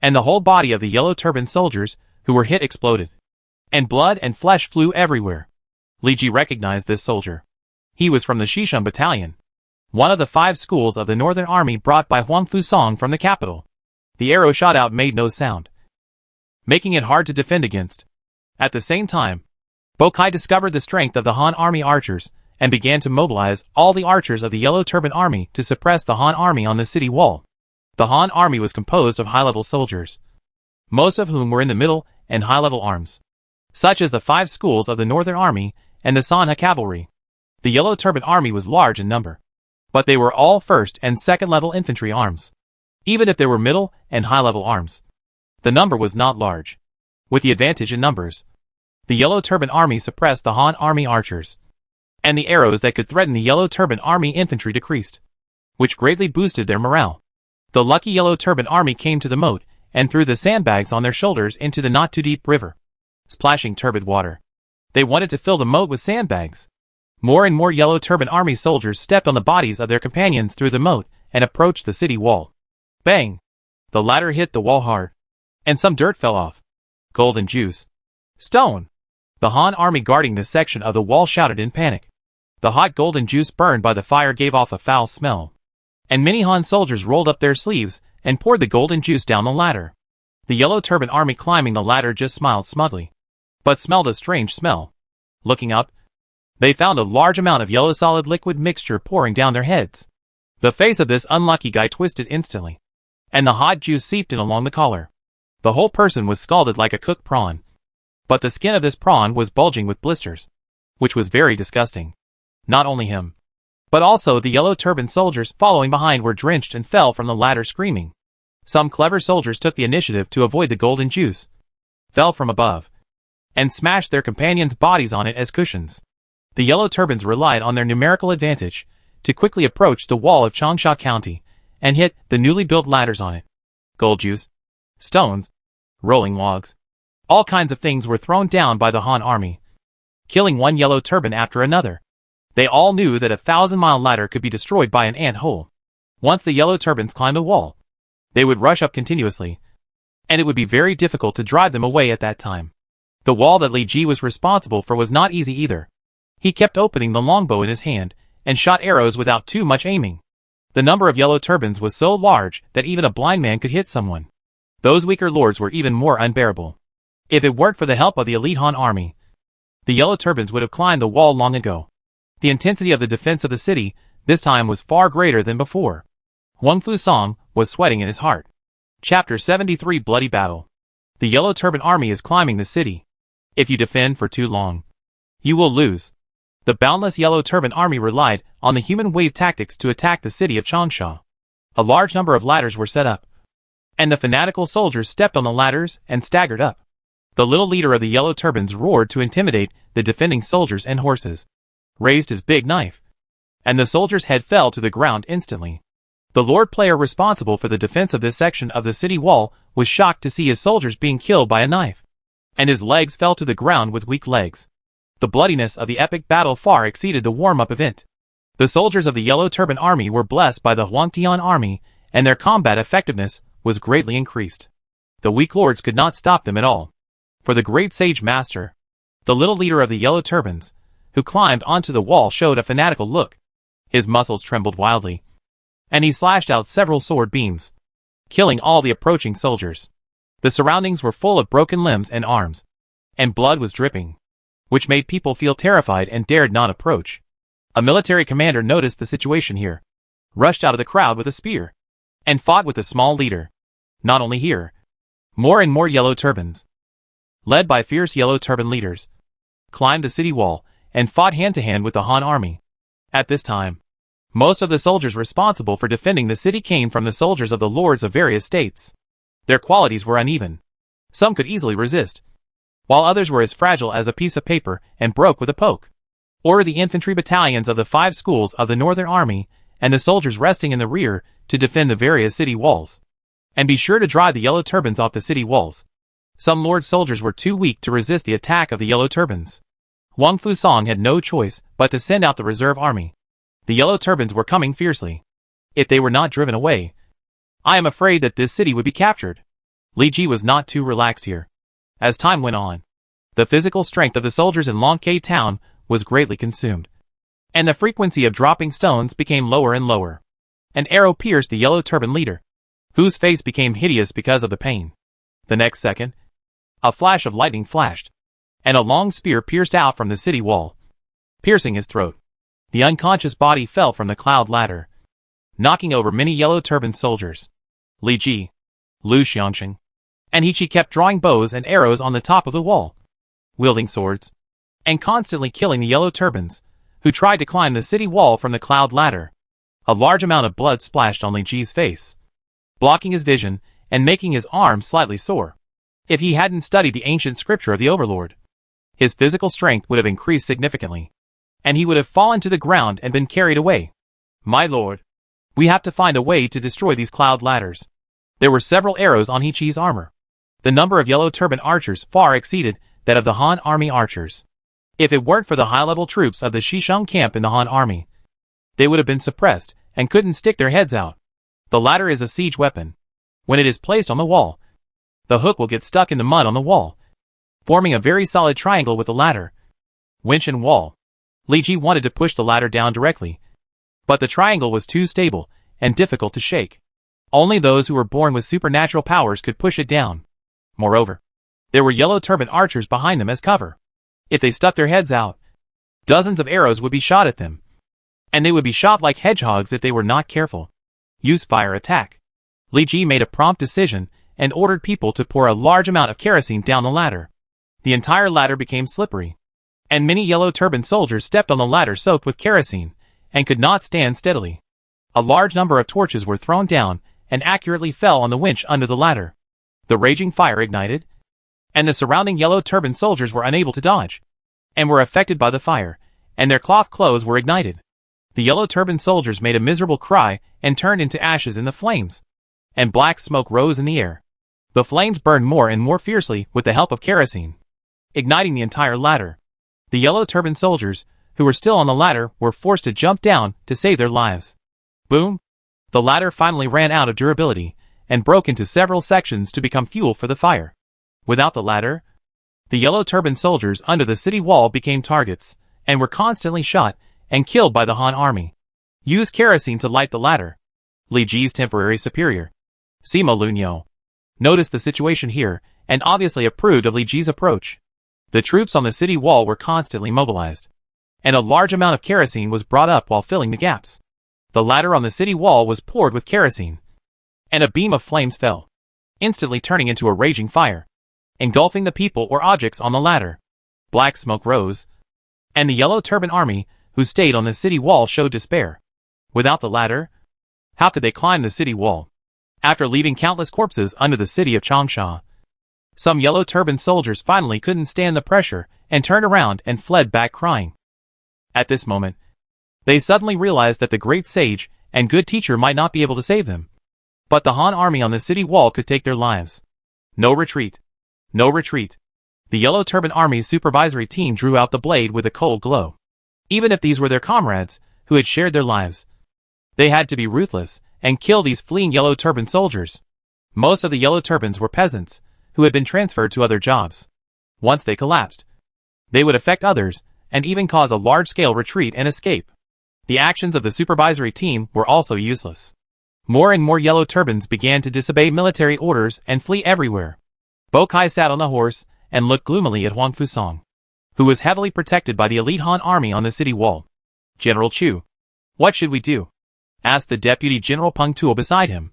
and the whole body of the Yellow Turban soldiers who were hit exploded, and blood and flesh flew everywhere. Li Ji recognized this soldier. He was from the Shishun Battalion, one of the 5 schools of the Northern Army brought by Huang Fusong from the capital. The arrow shot out made no sound, making it hard to defend against. At the same time, Bo Kai discovered the strength of the Han Army archers and began to mobilize all the archers of the Yellow Turban Army to suppress the Han Army on the city wall. The Han Army was composed of high-level soldiers, most of whom were in the middle and high-level arms, such as the 5 schools of the Northern Army and the Sanha Cavalry. The Yellow Turban Army was large in number, but they were all first and second-level infantry arms. Even if there were middle and high-level arms, the number was not large. With the advantage in numbers, the Yellow Turban Army suppressed the Han Army archers, and the arrows that could threaten the Yellow Turban Army infantry decreased, which greatly boosted their morale. The lucky Yellow Turban Army came to the moat and threw the sandbags on their shoulders into the not-too-deep river, splashing turbid water. They wanted to fill the moat with sandbags. More and more Yellow Turban Army soldiers stepped on the bodies of their companions through the moat and approached the city wall. Bang! The ladder hit the wall hard, and some dirt fell off. Golden juice. Stone! The Han army guarding this section of the wall shouted in panic. The hot golden juice burned by the fire gave off a foul smell, and many Han soldiers rolled up their sleeves and poured the golden juice down the ladder. The Yellow Turban Army climbing the ladder just smiled smugly, but smelled a strange smell. Looking up, they found a large amount of yellow solid liquid mixture pouring down their heads. The face of this unlucky guy twisted instantly, and the hot juice seeped in along the collar. The whole person was scalded like a cooked prawn, but the skin of this prawn was bulging with blisters, which was very disgusting. Not only him, but also the yellow turban soldiers following behind were drenched and fell from the ladder screaming. Some clever soldiers took the initiative to avoid the golden juice, fell from above, and smashed their companions' bodies on it as cushions. The yellow turbans relied on their numerical advantage to quickly approach the wall of Changsha County and hit the newly built ladders on it. Gold juice, stones, rolling logs, all kinds of things were thrown down by the Han army, killing one yellow turban after another. They all knew that a 1,000-mile ladder could be destroyed by an ant hole. Once the yellow turbans climbed the wall, they would rush up continuously, and it would be very difficult to drive them away at that time. The wall that Li Ji was responsible for was not easy either. He kept opening the longbow in his hand and shot arrows without too much aiming. The number of yellow turbans was so large that even a blind man could hit someone. Those weaker lords were even more unbearable. If it weren't for the help of the elite Han army, the yellow turbans would have climbed the wall long ago. The intensity of the defense of the city this time was far greater than before. Wang Fusong was sweating in his heart. Chapter 73 Bloody Battle. The yellow turban army is climbing the city. If you defend for too long, you will lose. The boundless yellow turban army relied on the human wave tactics to attack the city of Changsha. A large number of ladders were set up, and the fanatical soldiers stepped on the ladders and staggered up. The little leader of the yellow turbans roared to intimidate the defending soldiers and horses, raised his big knife, and the soldier's head fell to the ground instantly. The lord player responsible for the defense of this section of the city wall was shocked to see his soldiers being killed by a knife, and his legs fell to the ground with weak legs. The bloodiness of the epic battle far exceeded the warm-up event. The soldiers of the yellow turban army were blessed by the Huangtian army, and their combat effectiveness was greatly increased. The weak lords could not stop them at all. For the great sage master, the little leader of the yellow turbans, who climbed onto the wall, showed a fanatical look. His muscles trembled wildly, and he slashed out several sword beams, killing all the approaching soldiers. The surroundings were full of broken limbs and arms, and blood was dripping, which made people feel terrified and dared not approach. A military commander noticed the situation here, rushed out of the crowd with a spear, and fought with the small leader. Not only here, more and more yellow turbans, led by fierce yellow turban leaders, climbed the city wall and fought hand-to-hand with the Han army. At this time, most of the soldiers responsible for defending the city came from the soldiers of the lords of various states. Their qualities were uneven. Some could easily resist, while others were as fragile as a piece of paper and broke with a poke. Or the infantry battalions of the 5 schools of the Northern Army, and the soldiers resting in the rear to defend the various city walls. And be sure to drive the yellow turbans off the city walls. Some lord soldiers were too weak to resist the attack of the yellow turbans. Wang Fusong had no choice but to send out the reserve army. The yellow turbans were coming fiercely. If they were not driven away, I am afraid that this city would be captured. Li Ji was not too relaxed here. As time went on, the physical strength of the soldiers in Longkei town was greatly consumed, and the frequency of dropping stones became lower and lower. An arrow pierced the yellow turban leader, whose face became hideous because of the pain. The next second, a flash of lightning flashed, and a long spear pierced out from the city wall, piercing his throat. The unconscious body fell from the cloud ladder, knocking over many yellow turban soldiers. Li Ji, Lu Xiangxing, and He Chi kept drawing bows and arrows on the top of the wall, wielding swords, and constantly killing the yellow turbans, who tried to climb the city wall from the cloud ladder. A large amount of blood splashed on Li Ji's face, blocking his vision and making his arm slightly sore. If he hadn't studied the ancient scripture of the Overlord, his physical strength would have increased significantly, and he would have fallen to the ground and been carried away. My lord, we have to find a way to destroy these cloud ladders. There were several arrows on He Chi's armor. The number of yellow turban archers far exceeded that of the Han army archers. If it weren't for the high-level troops of the Shishang camp in the Han army, they would have been suppressed and couldn't stick their heads out. The ladder is a siege weapon. When it is placed on the wall, the hook will get stuck in the mud on the wall, forming a very solid triangle with the ladder, winch and wall. Li Ji wanted to push the ladder down directly, but the triangle was too stable and difficult to shake. Only those who were born with supernatural powers could push it down. Moreover, there were yellow turban archers behind them as cover. If they stuck their heads out, dozens of arrows would be shot at them, and they would be shot like hedgehogs if they were not careful. Use fire attack. Li Ji made a prompt decision and ordered people to pour a large amount of kerosene down the ladder. The entire ladder became slippery, and many yellow turban soldiers stepped on the ladder soaked with kerosene, and could not stand steadily. A large number of torches were thrown down, and accurately fell on the winch under the ladder. The raging fire ignited, and the surrounding yellow turban soldiers were unable to dodge, and were affected by the fire, and their cloth clothes were ignited. The yellow turban soldiers made a miserable cry and turned into ashes in the flames, and black smoke rose in the air. The flames burned more and more fiercely with the help of kerosene, igniting the entire ladder. The yellow turban soldiers, who were still on the ladder, were forced to jump down to save their lives. Boom! The ladder finally ran out of durability, and broke into several sections to become fuel for the fire. Without the ladder, the yellow turban soldiers under the city wall became targets, and were constantly shot and killed by the Han army. Use kerosene to light the ladder. Li Ji's temporary superior, Sima Lunyo, noticed the situation here, and obviously approved of Li Ji's approach. The troops on the city wall were constantly mobilized, and a large amount of kerosene was brought up while filling the gaps. The ladder on the city wall was poured with kerosene, and a beam of flames fell, instantly turning into a raging fire, engulfing the people or objects on the ladder. Black smoke rose, and the yellow turban army, who stayed on the city wall, showed despair. Without the ladder, how could they climb the city wall? After leaving countless corpses under the city of Changsha, some yellow turban soldiers finally couldn't stand the pressure and turned around and fled back crying. At this moment, they suddenly realized that the great sage and good teacher might not be able to save them. But the Han army on the city wall could take their lives. No retreat. No retreat. The yellow turban army's supervisory team drew out the blade with a cold glow. Even if these were their comrades, who had shared their lives, they had to be ruthless and kill these fleeing yellow turban soldiers. Most of the yellow turbans were peasants, who had been transferred to other jobs. Once they collapsed, they would affect others, and even cause a large-scale retreat and escape. The actions of the supervisory team were also useless. More and more yellow turbans began to disobey military orders and flee everywhere. Bo Kai sat on the horse and looked gloomily at Huang Fusong, who was heavily protected by the elite Han army on the city wall. General Chu, what should we do? Asked the Deputy General Peng Tuo beside him.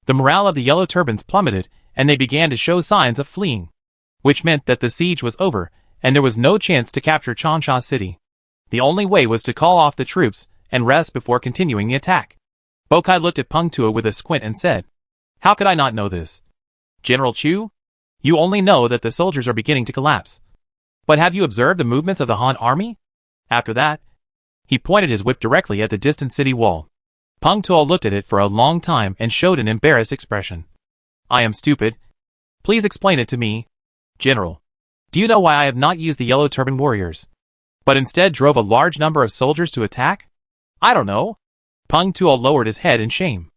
The morale of the yellow turbans plummeted, and they began to show signs of fleeing, which meant that the siege was over, and there was no chance to capture Changsha City. The only way was to call off the troops and rest before continuing the attack. Bo Kai looked at Peng Tuo with a squint and said, "How could I not know this? General Chu, you only know that the soldiers are beginning to collapse. But have you observed the movements of the Han army?" After that, he pointed his whip directly at the distant city wall. Peng Tuo looked at it for a long time and showed an embarrassed expression. "I am stupid. Please explain it to me. General, do you know why I have not used the yellow turban warriors, but instead drove a large number of soldiers to attack?" "I don't know." Peng Tuo lowered his head in shame.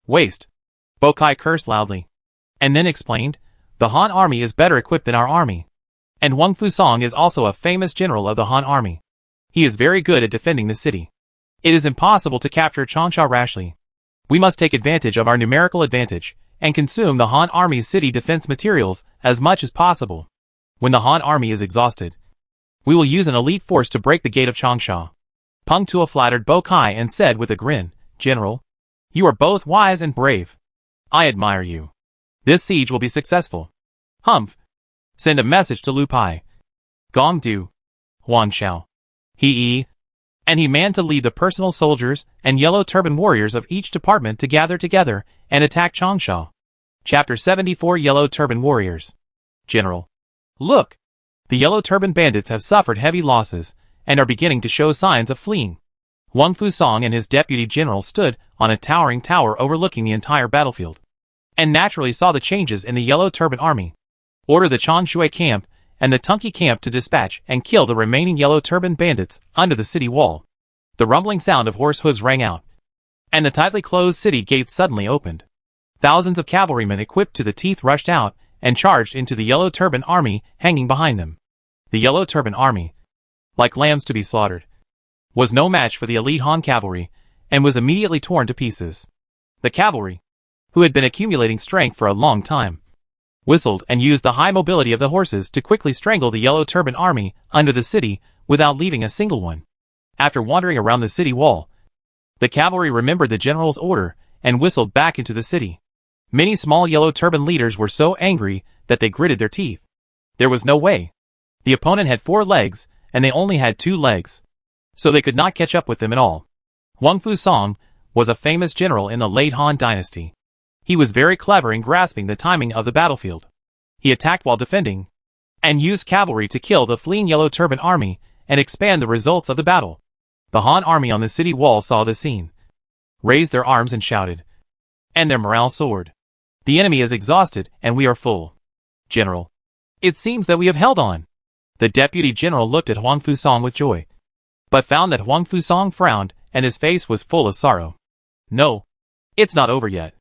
"Waste." Bo Kai cursed loudly, and then explained, "The Han army is better equipped than our army. And Huang Fusong is also a famous general of the Han army. He is very good at defending the city. It is impossible to capture Changsha rashly. We must take advantage of our numerical advantage and consume the Han army's city defense materials as much as possible. When the Han army is exhausted, we will use an elite force to break the gate of Changsha." Peng Tuo flattered Bo Kai and said with a grin, "General, you are both wise and brave. I admire you. This siege will be successful. Humph. Send a message to Lu Pai, Gong Du, Huan Xiao, He, and he manned to lead the personal soldiers and yellow turban warriors of each department to gather together and attack Changsha. Chapter 74 Yellow Turban Warriors. General, look! The yellow turban bandits have suffered heavy losses and are beginning to show signs of fleeing. Huang Fusong and his deputy general stood on a towering tower overlooking the entire battlefield, and naturally saw the changes in the yellow turban army. Order the Changshui camp and the Tunki camp to dispatch and kill the remaining yellow turban bandits under the city wall. The rumbling sound of horse hooves rang out, and the tightly closed city gates suddenly opened. Thousands of cavalrymen equipped to the teeth rushed out and charged into the yellow turban army hanging behind them. The yellow turban army, like lambs to be slaughtered, was no match for the elite Han cavalry and was immediately torn to pieces. The cavalry, who had been accumulating strength for a long time, whistled and used the high mobility of the horses to quickly strangle the yellow turban army under the city without leaving a single one. After wandering around the city wall, the cavalry remembered the general's order and whistled back into the city. Many small yellow turban leaders were so angry that they gritted their teeth. There was no way. The opponent had 4 legs and they only had 2 legs, so they could not catch up with them at all. Huang Fusong was a famous general in the late Han dynasty. He was very clever in grasping the timing of the battlefield. He attacked while defending, and used cavalry to kill the fleeing Yellow Turban army and expand the results of the battle. The Han army on the city wall saw the scene, raised their arms and shouted, and their morale soared. The enemy is exhausted and we are full. General, it seems that we have held on. The deputy general looked at Huang Fusong with joy, but found that Huang Fusong frowned and his face was full of sorrow. No, it's not over yet.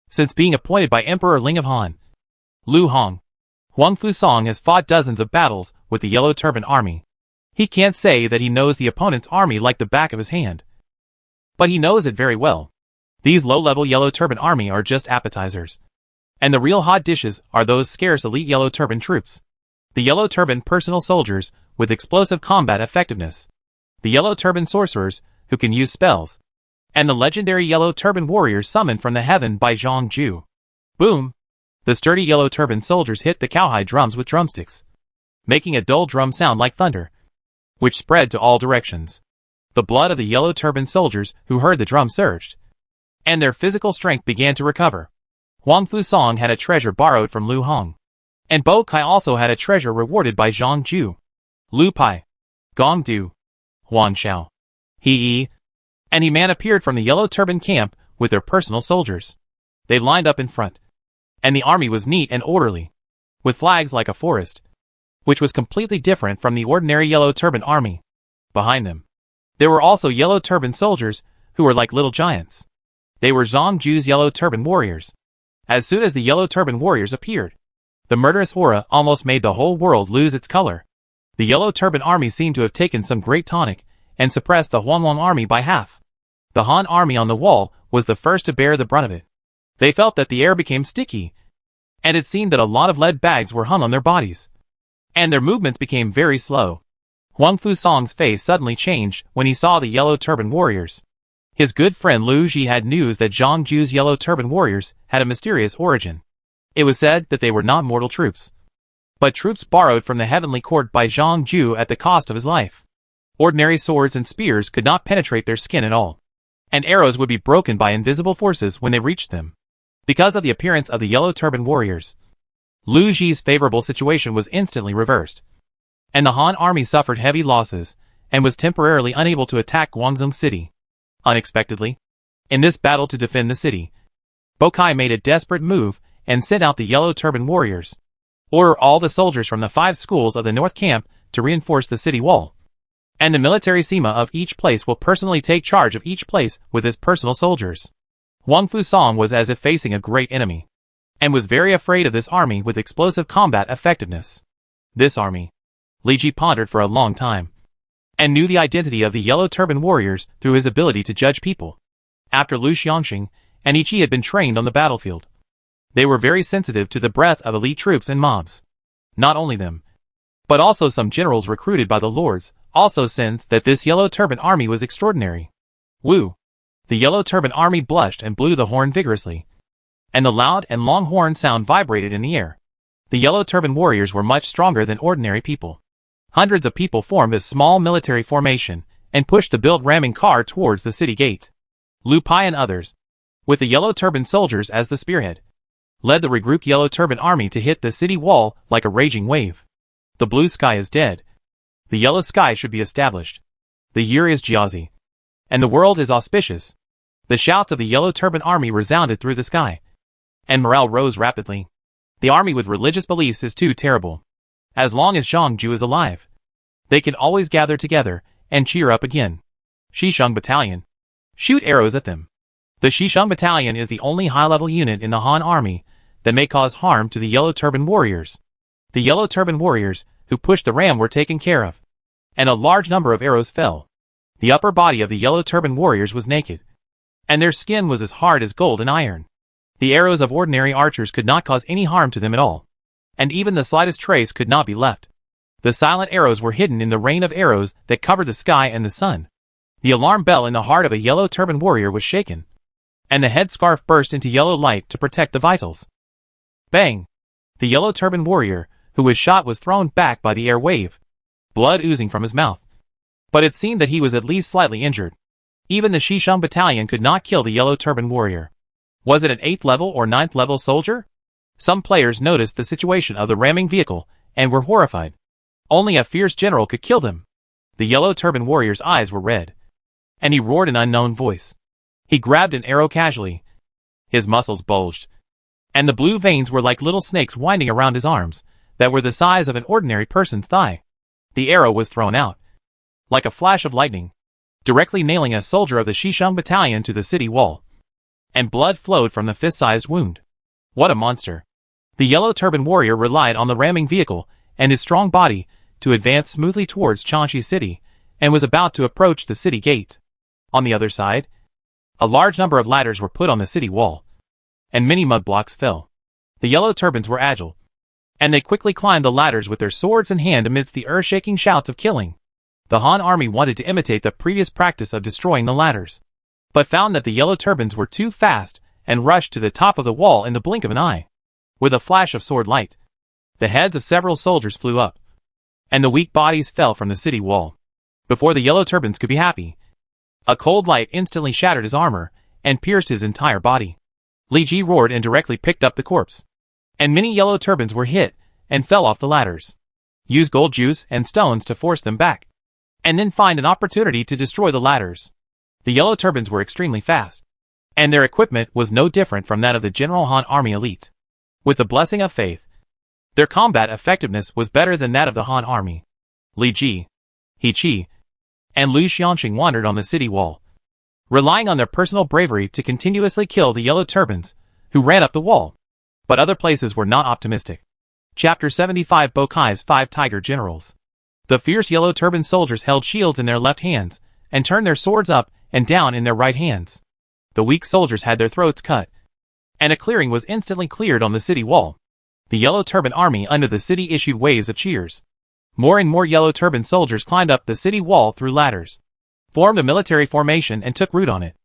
Since being appointed by Emperor Ling of Han, Lu Hong, Huang Fusong has fought dozens of battles with the Yellow Turban army. He can't say that he knows the opponent's army like the back of his hand, but he knows it very well. These low-level Yellow Turban army are just appetizers, and the real hot dishes are those scarce elite Yellow Turban troops. The Yellow Turban personal soldiers with explosive combat effectiveness, the Yellow Turban sorcerers who can use spells, and the legendary Yellow Turban warriors summoned from the heaven by Zhang Ju. Boom! The sturdy Yellow Turban soldiers hit the cowhide drums with drumsticks, making a dull drum sound like thunder, which spread to all directions. The blood of the Yellow Turban soldiers who heard the drum surged, and their physical strength began to recover. Huang Fusong had a treasure borrowed from Lu Hong, and Bo Kai also had a treasure rewarded by Zhang Ju, Lu Pai, Gong Du, Huan Xiao, He, and He Man appeared from the Yellow Turban camp with their personal soldiers. They lined up in front, and the army was neat and orderly, with flags like a forest, which was completely different from the ordinary Yellow Turban army. Behind them, there were also Yellow Turban soldiers who were like little giants. They were Zhang Ju's Yellow Turban warriors. As soon as the Yellow Turban warriors appeared, the murderous aura almost made the whole world lose its color. The Yellow Turban army seemed to have taken some great tonic and suppressed the Huanglong army by half. The Han army on the wall was the first to bear the brunt of it. They felt that the air became sticky, and it seemed that a lot of lead bags were hung on their bodies, and their movements became very slow. Huang Fusong's face suddenly changed when he saw the Yellow Turban warriors. His good friend Lu Ji had news that Zhang Ju's Yellow Turban warriors had a mysterious origin. It was said that they were not mortal troops, but troops borrowed from the heavenly court by Zhang Ju at the cost of his life. Ordinary swords and spears could not penetrate their skin at all, and arrows would be broken by invisible forces when they reached them. Because of the appearance of the Yellow Turban warriors, Lu Ji's favorable situation was instantly reversed, and the Han army suffered heavy losses and was temporarily unable to attack Guangzhou city. Unexpectedly, in this battle to defend the city, Bo Kai made a desperate move and sent out the Yellow Turban warriors. Order all the soldiers from the 5 schools of the North Camp to reinforce the city wall, and the military Sima of each place will personally take charge of each place with his personal soldiers. Huang Fusong was as if facing a great enemy, and was very afraid of this army with explosive combat effectiveness. This army, Li Ji pondered for a long time, and knew the identity of the Yellow Turban warriors through his ability to judge people. After Lu Xiangxing and Ichi had been trained on the battlefield, they were very sensitive to the breath of elite troops and mobs. Not only them, but also some generals recruited by the lords, also sensed that this Yellow Turban army was extraordinary. Woo! The Yellow Turban army blushed and blew the horn vigorously, and the loud and long horn sound vibrated in the air. The Yellow Turban warriors were much stronger than ordinary people. Hundreds of people formed a small military formation and pushed the built ramming car towards the city gate. Lu Pai and others, with the Yellow Turban soldiers as the spearhead, led the regrouped Yellow Turban army to hit the city wall like a raging wave. The blue sky is dead. The yellow sky should be established. The year is Jiazi, and the world is auspicious. The shouts of the Yellow Turban army resounded through the sky, and morale rose rapidly. The army with religious beliefs is too terrible. As long as Zhang Ju is alive, they can always gather together and cheer up again. Xisheng Battalion. Shoot arrows at them. The Xisheng Battalion is the only high-level unit in the Han army that may cause harm to the Yellow Turban warriors. The Yellow Turban warriors who pushed the ram were taken care of, and a large number of arrows fell. The upper body of the Yellow Turban warriors was naked, and their skin was as hard as gold and iron. The arrows of ordinary archers could not cause any harm to them at all, and even the slightest trace could not be left. The silent arrows were hidden in the rain of arrows that covered the sky and the sun. The alarm bell in the heart of a Yellow Turban warrior was shaken, and the headscarf burst into yellow light to protect the vitals. Bang! The Yellow Turban warrior who was shot was thrown back by the air wave. blood oozing from his mouth. But it seemed that he was at least slightly injured. Even the Shishang battalion could not kill the yellow turban warrior. Was it an 8th level or 9th level soldier? Some players noticed the situation of the ramming vehicle and were horrified. Only a fierce general could kill them. The yellow turban warrior's eyes were red, and he roared an unknown voice. He grabbed an arrow casually. His muscles bulged, and the blue veins were like little snakes winding around his arms that were the size of an ordinary person's thigh. The arrow was thrown out, like a flash of lightning, directly nailing a soldier of the Shishang battalion to the city wall, and blood flowed from the fist-sized wound. What a monster! The yellow turban warrior relied on the ramming vehicle and his strong body to advance smoothly towards Changshi city, and was about to approach the city gate. On the other side, a large number of ladders were put on the city wall, and many mud blocks fell. The yellow turbans were agile, and they quickly climbed the ladders with their swords in hand amidst the earth-shaking shouts of killing. The Han army wanted to imitate the previous practice of destroying the ladders, but found that the yellow turbans were too fast and rushed to the top of the wall in the blink of an eye. With a flash of sword light, the heads of several soldiers flew up, and the weak bodies fell from the city wall. Before the yellow turbans could be happy, a cold light instantly shattered his armor and pierced his entire body. Li Ji roared and directly picked up the corpse, and many yellow turbans were hit and fell off the ladders. Use gold juice and stones to force them back, and then find an opportunity to destroy the ladders. The yellow turbans were extremely fast, and their equipment was no different from that of the General Han Army elite. With the blessing of faith, their combat effectiveness was better than that of the Han Army. Li Ji, He Qi, and Lu Xianxing wandered on the city wall, relying on their personal bravery to continuously kill the yellow turbans, who ran up the wall. But other places were not optimistic. Chapter 75 Bokai's 5 Tiger Generals. The fierce yellow turban soldiers held shields in their left hands, and turned their swords up and down in their right hands. The weak soldiers had their throats cut, and a clearing was instantly cleared on the city wall. The yellow turban army under the city issued waves of cheers. More and more yellow turban soldiers climbed up the city wall through ladders, formed a military formation and took root on it,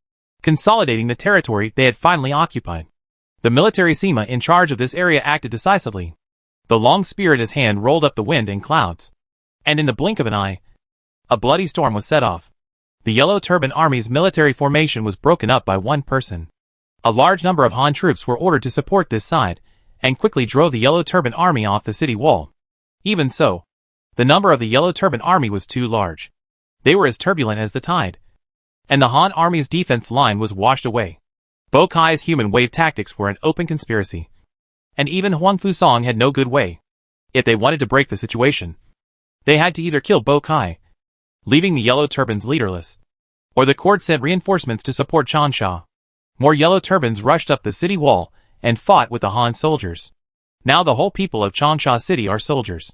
consolidating the territory they had finally occupied. The military Sima in charge of this area acted decisively. The long spear in his hand rolled up the wind in clouds, and in the blink of an eye, a bloody storm was set off. The yellow turban army's military formation was broken up by one person. A large number of Han troops were ordered to support this side, and quickly drove the yellow turban army off the city wall. Even so, the number of the yellow turban army was too large. They were as turbulent as the tide, and the Han army's defense line was washed away. Bokai's human wave tactics were an open conspiracy, and even Huang Fusong had no good way. If they wanted to break the situation, they had to either kill Bokai, leaving the yellow turbans leaderless, or the court sent reinforcements to support Changsha. More yellow turbans rushed up the city wall and fought with the Han soldiers. Now the whole people of Changsha city are soldiers.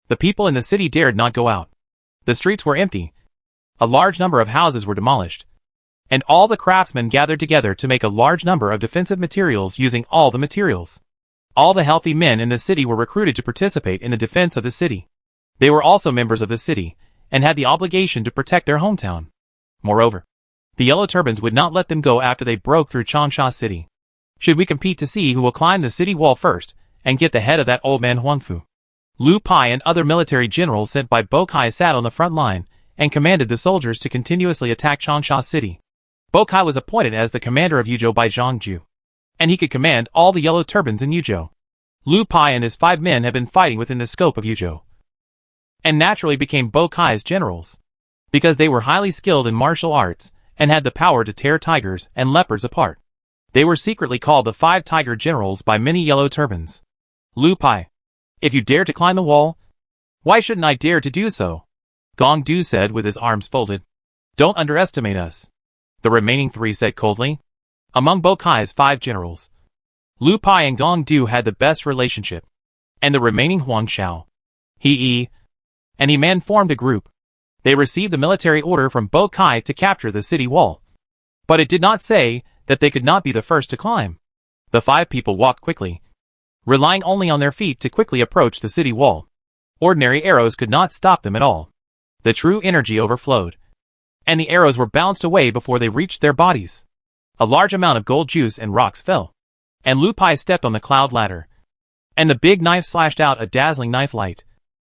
The people in the city dared not go out. The streets were empty. A large number of houses were demolished, and all the craftsmen gathered together to make a large number of defensive materials using all the materials. All the healthy men in the city were recruited to participate in the defense of the city. They were also members of the city, and had the obligation to protect their hometown. Moreover, the yellow turbans would not let them go after they broke through Changsha city. Should we compete to see who will climb the city wall first, and get the head of that old man Huangfu? Lu Pai and other military generals sent by Bokai sat on the front line, and commanded the soldiers to continuously attack Changsha city. Bokai was appointed as the commander of Yuzhou by Zhangju, and he could command all the yellow turbans in Yuzhou. Lu Pai and his 5 men had been fighting within the scope of Yuzhou, and naturally became Bokai's generals, because they were highly skilled in martial arts, and had the power to tear tigers and leopards apart. They were secretly called the 5 Tiger Generals by many yellow turbans. Lu Pai, if you dare to climb the wall, why shouldn't I dare to do so? Gong Du said with his arms folded. Don't underestimate us. The remaining 3 said coldly. Among Bokai's 5 generals, Lu Pai and Gong Du had the best relationship, and the remaining Huang Xiao, He and He Man formed a group. They received the military order from Bokai to capture the city wall, but it did not say that they could not be the first to climb. The 5 people walked quickly, relying only on their feet to quickly approach the city wall. Ordinary arrows could not stop them at all. The true energy overflowed, and the arrows were bounced away before they reached their bodies. A large amount of gold juice and rocks fell, and Lu Pai stepped on the cloud ladder, and the big knife slashed out a dazzling knife light,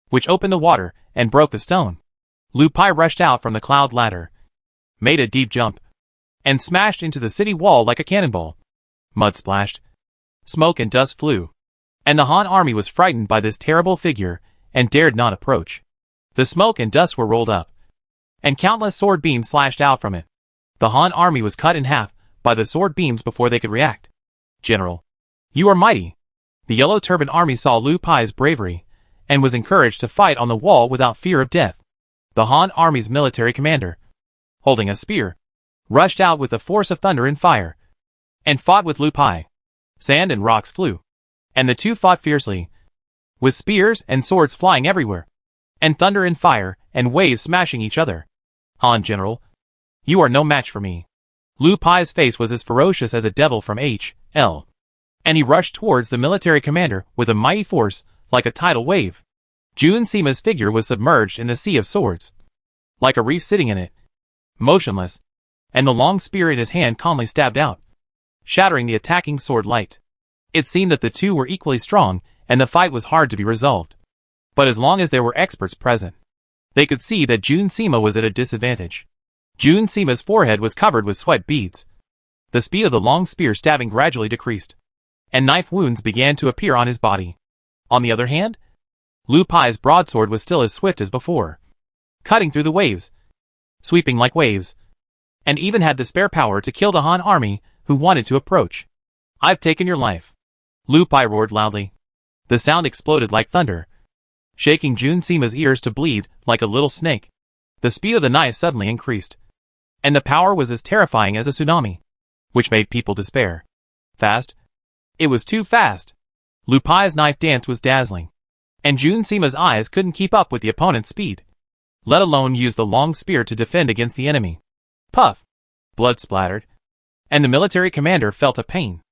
which opened the water and broke the stone. Lu Pai rushed out from the cloud ladder, made a deep jump, and smashed into the city wall like a cannonball. Mud splashed. Smoke and dust flew. And the Han army was frightened by this terrible figure and dared not approach. The smoke and dust were rolled up, and countless sword beams slashed out from it. The Han army was cut in half by the sword beams before they could react. General, you are mighty. The Yellow Turban army saw Lu Pai's bravery and was encouraged to fight on the wall without fear of death. The Han army's military commander, holding a spear, rushed out with the force of thunder and fire, and fought with Lu Pai. Sand and rocks flew, and the two fought fiercely, with spears and swords flying everywhere, and thunder and fire and waves smashing each other. Han General, you are no match for me. Lu Pai's face was as ferocious as a devil from H.L., and he rushed towards the military commander with a mighty force like a tidal wave. Jun Sima's figure was submerged in the sea of swords, like a reef sitting in it, motionless, and the long spear in his hand calmly stabbed out, shattering the attacking sword light. It seemed that the two were equally strong, and the fight was hard to be resolved. But as long as there were experts present, they could see that Jun Sima was at a disadvantage. Jun Sima's forehead was covered with sweat beads. The speed of the long spear stabbing gradually decreased, and knife wounds began to appear on his body. On the other hand, Lu Pai's broadsword was still as swift as before, cutting through the waves, sweeping like waves, and even had the spare power to kill the Han army who wanted to approach. I've taken your life. Lu Pai roared loudly. The sound exploded like thunder, shaking Jun Sima's ears to bleed like a little snake. The speed of the knife suddenly increased, and the power was as terrifying as a tsunami, which made people despair. Fast? It was too fast. Lu Pai's knife dance was dazzling, and Jun Sima's eyes couldn't keep up with the opponent's speed, let alone use the long spear to defend against the enemy. Puff! Blood splattered, and the military commander felt a pain.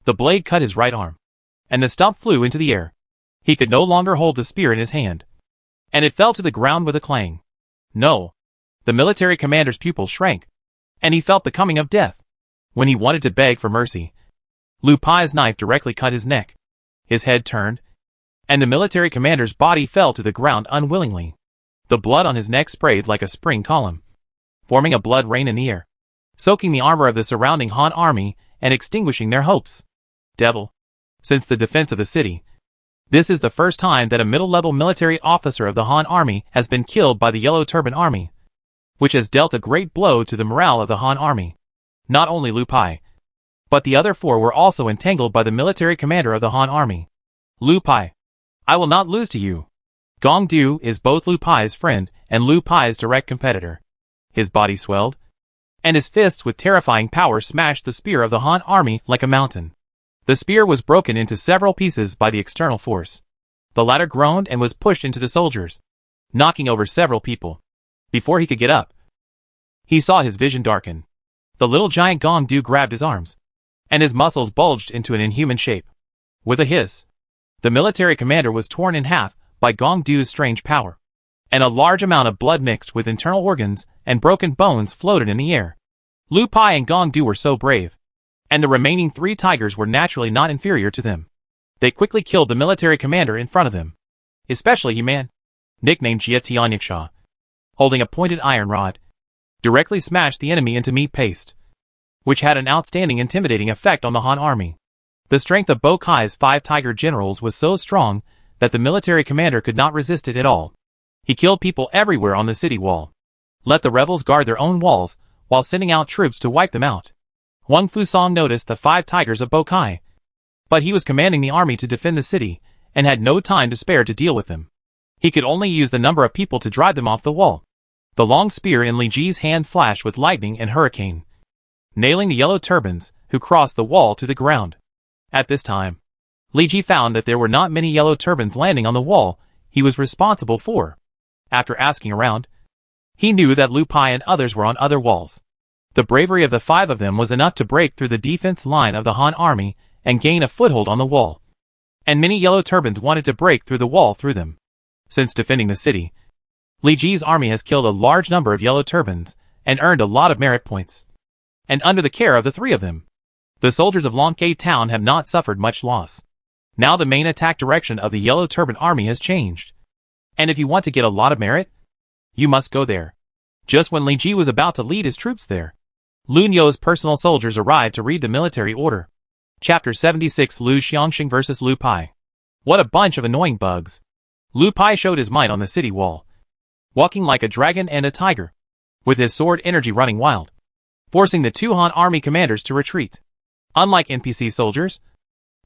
The blade cut his right arm, and the stump flew into the air. He could no longer hold the spear in his hand, and it fell to the ground with a clang. No! The military commander's pupils shrank, and he felt the coming of death. When he wanted to beg for mercy, Lu Pai's knife directly cut his neck. His head turned, and the military commander's body fell to the ground unwillingly. The blood on his neck sprayed like a spring column, forming a blood rain in the air, soaking the armor of the surrounding Han army and extinguishing their hopes. Devil! Since the defense of the city, this is the first time that a middle-level military officer of the Han army has been killed by the Yellow Turban army, which has dealt a great blow to the morale of the Han army. Not only Lu Pai, but the other four were also entangled by the military commander of the Han army. Lu Pai, I will not lose to you. Gong Du is both Lu Pai's friend and Lu Pai's direct competitor. His body swelled, and his fists with terrifying power smashed the spear of the Han army like a mountain. The spear was broken into several pieces by the external force. The latter groaned and was pushed into the soldiers, knocking over several people. Before he could get up, he saw his vision darken. The little giant Gong Du grabbed his arms, and his muscles bulged into an inhuman shape. With a hiss, the military commander was torn in half by Gong Du's strange power, and a large amount of blood mixed with internal organs and broken bones floated in the air. Lu Pai and Gong Du were so brave, and the remaining three tigers were naturally not inferior to them. They quickly killed the military commander in front of them, especially He-Man, nicknamed Jia Tianyakshah, holding a pointed iron rod, directly smashed the enemy into meat paste, which had an outstanding intimidating effect on the Han army. The strength of Bo Kai's 5 tiger generals was so strong that the military commander could not resist it at all. He killed people everywhere on the city wall, let the rebels guard their own walls while sending out troops to wipe them out. Wang Fusong noticed the 5 tigers of Bo Kai, but he was commanding the army to defend the city and had no time to spare to deal with them. He could only use the number of people to drive them off the wall. The long spear in Li Ji's hand flashed with lightning and hurricane, nailing the yellow turbans, who crossed the wall to the ground. At this time, Li Ji found that there were not many yellow turbans landing on the wall he was responsible for. After asking around, he knew that Lu Pai and others were on other walls. The bravery of the 5 of them was enough to break through the defense line of the Han army and gain a foothold on the wall. And many yellow turbans wanted to break through the wall through them. Since defending the city, Li Ji's army has killed a large number of yellow turbans and earned a lot of merit points. And under the care of the 3 of them, the soldiers of Longkei town have not suffered much loss. Now the main attack direction of the Yellow Turban army has changed. And if you want to get a lot of merit, you must go there. Just when Li Ji was about to lead his troops there, Lun You's personal soldiers arrived to read the military order. Chapter 76 Lu Xiangxing vs. Lu Pai. What a bunch of annoying bugs. Lu Pai showed his might on the city wall, walking like a dragon and a tiger, with his sword energy running wild, forcing the two Han army commanders to retreat. Unlike NPC soldiers,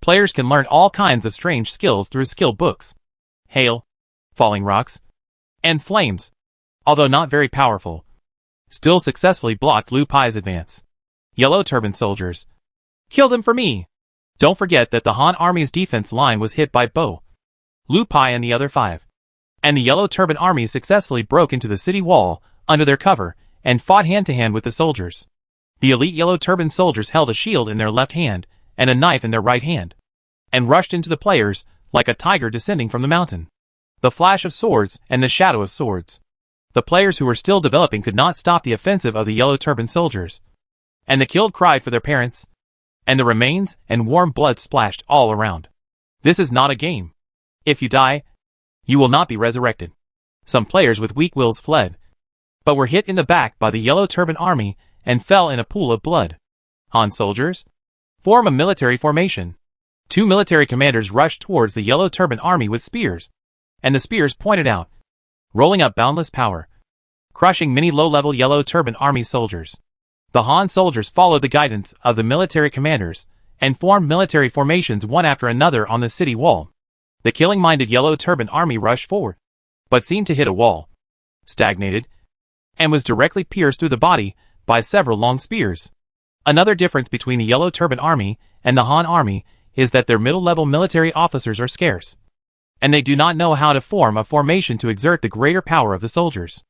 players can learn all kinds of strange skills through skill books. Hail, falling rocks, and flames, although not very powerful, still successfully blocked Lu Pai's advance. Yellow turban soldiers. Kill them for me! Don't forget that the Han army's defense line was hit by Bo, Lu Pai and the other 5. And the yellow turban army successfully broke into the city wall under their cover and fought hand-to-hand with the soldiers. The elite yellow turban soldiers held a shield in their left hand and a knife in their right hand, and rushed into the players like a tiger descending from the mountain. The flash of swords and the shadow of swords. The players who were still developing could not stop the offensive of the yellow turban soldiers. And the killed cried for their parents, and the remains and warm blood splashed all around. This is not a game. If you die, you will not be resurrected. Some players with weak wills fled, but were hit in the back by the yellow turban army and fell in a pool of blood. Han soldiers, form a military formation. 2 military commanders rushed towards the yellow turban army with spears, and the spears pointed out, rolling up boundless power, crushing many low-level yellow turban army soldiers. The Han soldiers followed the guidance of the military commanders and formed military formations one after another on the city wall. The killing-minded yellow turban army rushed forward, but seemed to hit a wall, stagnated, and was directly pierced through the body by several long spears. Another difference between the yellow turban army and the Han army is that their middle-level military officers are scarce, and they do not know how to form a formation to exert the greater power of the soldiers.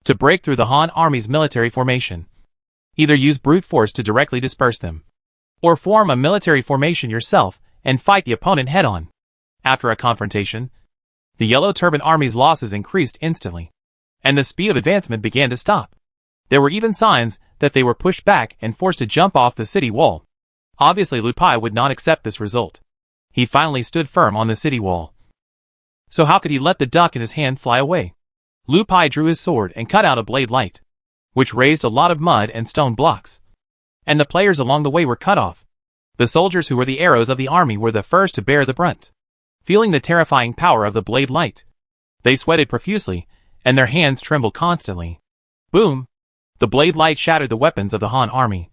To break through the Han army's military formation, either use brute force to directly disperse them, or form a military formation yourself and fight the opponent head-on. After a confrontation, the yellow turban army's losses increased instantly, and the speed of advancement began to stop. There were even signs that they were pushed back and forced to jump off the city wall. Obviously Lu Pai would not accept this result. He finally stood firm on the city wall. So how could he let the duck in his hand fly away? Lu Pai drew his sword and cut out a blade light, which raised a lot of mud and stone blocks. And the players along the way were cut off. The soldiers who were the arrows of the army were the first to bear the brunt. Feeling the terrifying power of the blade light, they sweated profusely, and their hands trembled constantly. Boom! The blade light shattered the weapons of the Han army,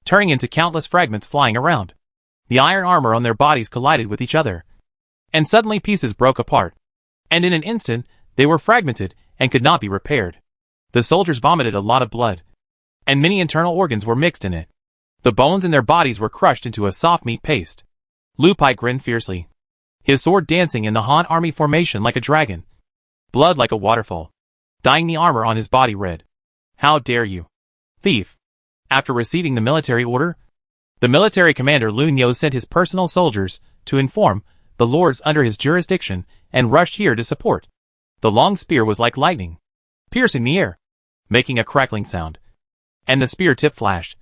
turning into countless fragments flying around. The iron armor on their bodies collided with each other, and suddenly pieces broke apart, and in an instant they were fragmented and could not be repaired. The soldiers vomited a lot of blood, and many internal organs were mixed in it. The bones in their bodies were crushed into a soft meat paste. Lu Pai grinned fiercely, his sword dancing in the Han army formation like a dragon, blood like a waterfall, dyeing the armor on his body red. How dare you, thief! After receiving the military order, the military commander Lun You sent his personal soldiers to inform the lords under his jurisdiction and rushed here to support. The long spear was like lightning, piercing the air, making a crackling sound, and the spear tip flashed,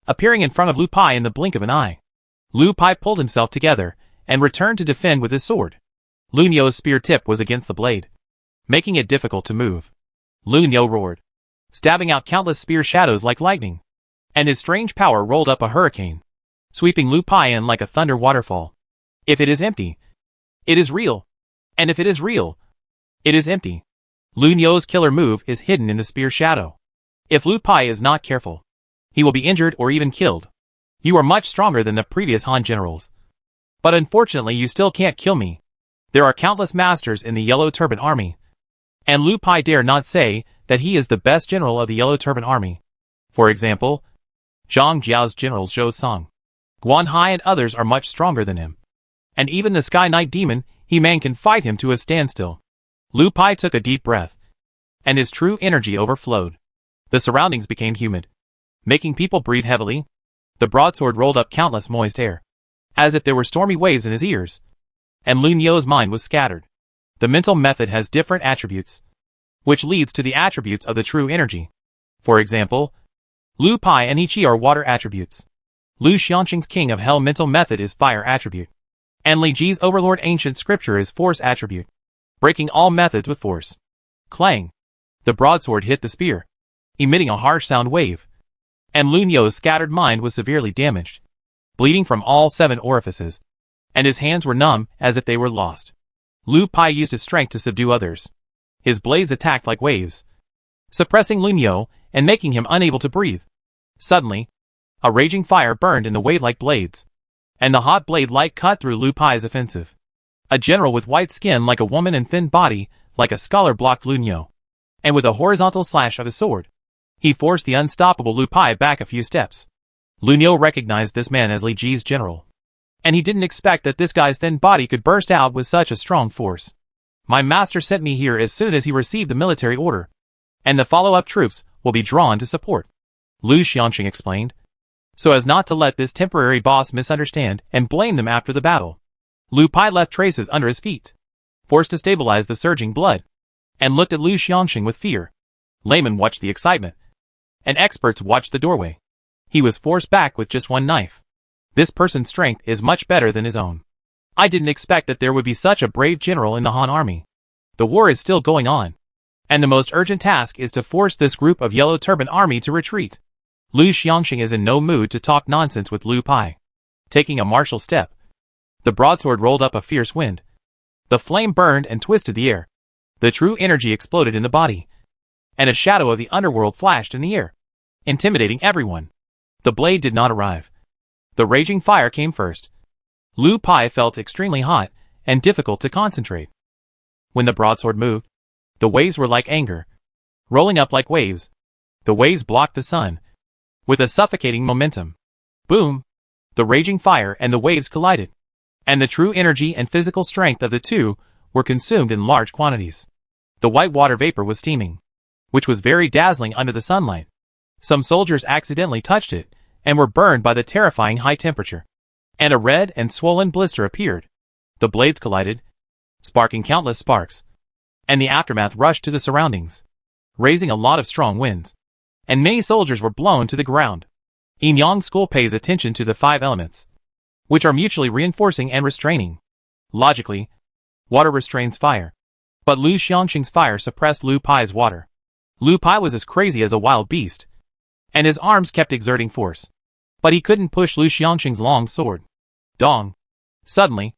appearing in front of Lu Pai in the blink of an eye. Lu Pai pulled himself together and returned to defend with his sword. Lun You's spear tip was against the blade, making it difficult to move. Lun You roared, stabbing out countless spear shadows like lightning, and his strange power rolled up a hurricane, sweeping Lu Pai in like a thunder waterfall. If it is empty, it is real, and if it is real, it is empty. Lun You's killer move is hidden in the spear shadow. If Lu Pai is not careful, he will be injured or even killed. You are much stronger than the previous Han generals, but unfortunately you still can't kill me. There are countless masters in the yellow turban army, and Lu Pai dare not say that he is the best general of the yellow turban army. For example, Zhang Jiao's general Zhou Song, Guan Hai and others are much stronger than him. And even the Sky Knight demon, He-Man, can fight him to a standstill. Lu Pai took a deep breath, and his true energy overflowed. The surroundings became humid, making people breathe heavily. The broadsword rolled up countless moist air, as if there were stormy waves in his ears, and Lun You's mind was scattered. The mental method has different attributes, which leads to the attributes of the true energy. For example, Lu Pai and Yi Qi are water attributes. Lu Xiangxing's King of Hell mental method is fire attribute, and Li Ji's Overlord ancient scripture is force attribute. breaking all methods with force. Clang! The broadsword hit the spear, emitting a harsh sound wave, and Lu Niu's scattered mind was severely damaged, bleeding from all 7 orifices, and his hands were numb as if they were lost. Lu Pai used his strength to subdue others. His blades attacked like waves, suppressing Lu Niu and making him unable to breathe. Suddenly, a raging fire burned in the wave-like blades, and the hot blade light cut through Lu Pai's offensive. A general with white skin like a woman and thin body like a scholar blocked Lu Niu, and with a horizontal slash of his sword, he forced the unstoppable Lu Pai back a few steps. Lu Niu recognized this man as Li Ji's general, and he didn't expect that this guy's thin body could burst out with such a strong force. My master sent me here as soon as he received the military order, and the follow-up troops will be drawn to support, Lu Xiangxing explained, so as not to let this temporary boss misunderstand and blame them after the battle. Lu Pai left traces under his feet, forced to stabilize the surging blood, and looked at Lu Xiangxing with fear. Laymen watched the excitement, and experts watched the doorway. He was forced back with just one knife. This person's strength is much better than his own. I didn't expect that there would be such a brave general in the Han army. The war is still going on, and the most urgent task is to force this group of Yellow Turban army to retreat. Lu Xiangxing is in no mood to talk nonsense with Lu Pai. Taking a martial step, the broadsword rolled up a fierce wind. The flame burned and twisted the air. The true energy exploded in the body, and a shadow of the underworld flashed in the air, intimidating everyone. The blade did not arrive. The raging fire came first. Lu Pai felt extremely hot and difficult to concentrate. When the broadsword moved, the waves were like anger, rolling up like waves. The waves blocked the sun, with a suffocating momentum. Boom! The raging fire and the waves collided, and the true energy and physical strength of the two were consumed in large quantities. The white water vapor was steaming, which was very dazzling under the sunlight. Some soldiers accidentally touched it, and were burned by the terrifying high temperature. And a red and swollen blister appeared. The blades collided, sparking countless sparks, and the aftermath rushed to the surroundings, raising a lot of strong winds, and many soldiers were blown to the ground. Yin Yang school pays attention to the 5 elements, which are mutually reinforcing and restraining. Logically, water restrains fire, but Lu Xiangxing's fire suppressed Lu Pai's water. Lu Pai was as crazy as a wild beast, and his arms kept exerting force, but he couldn't push Lu Xiangxing's long sword. Dong! Suddenly,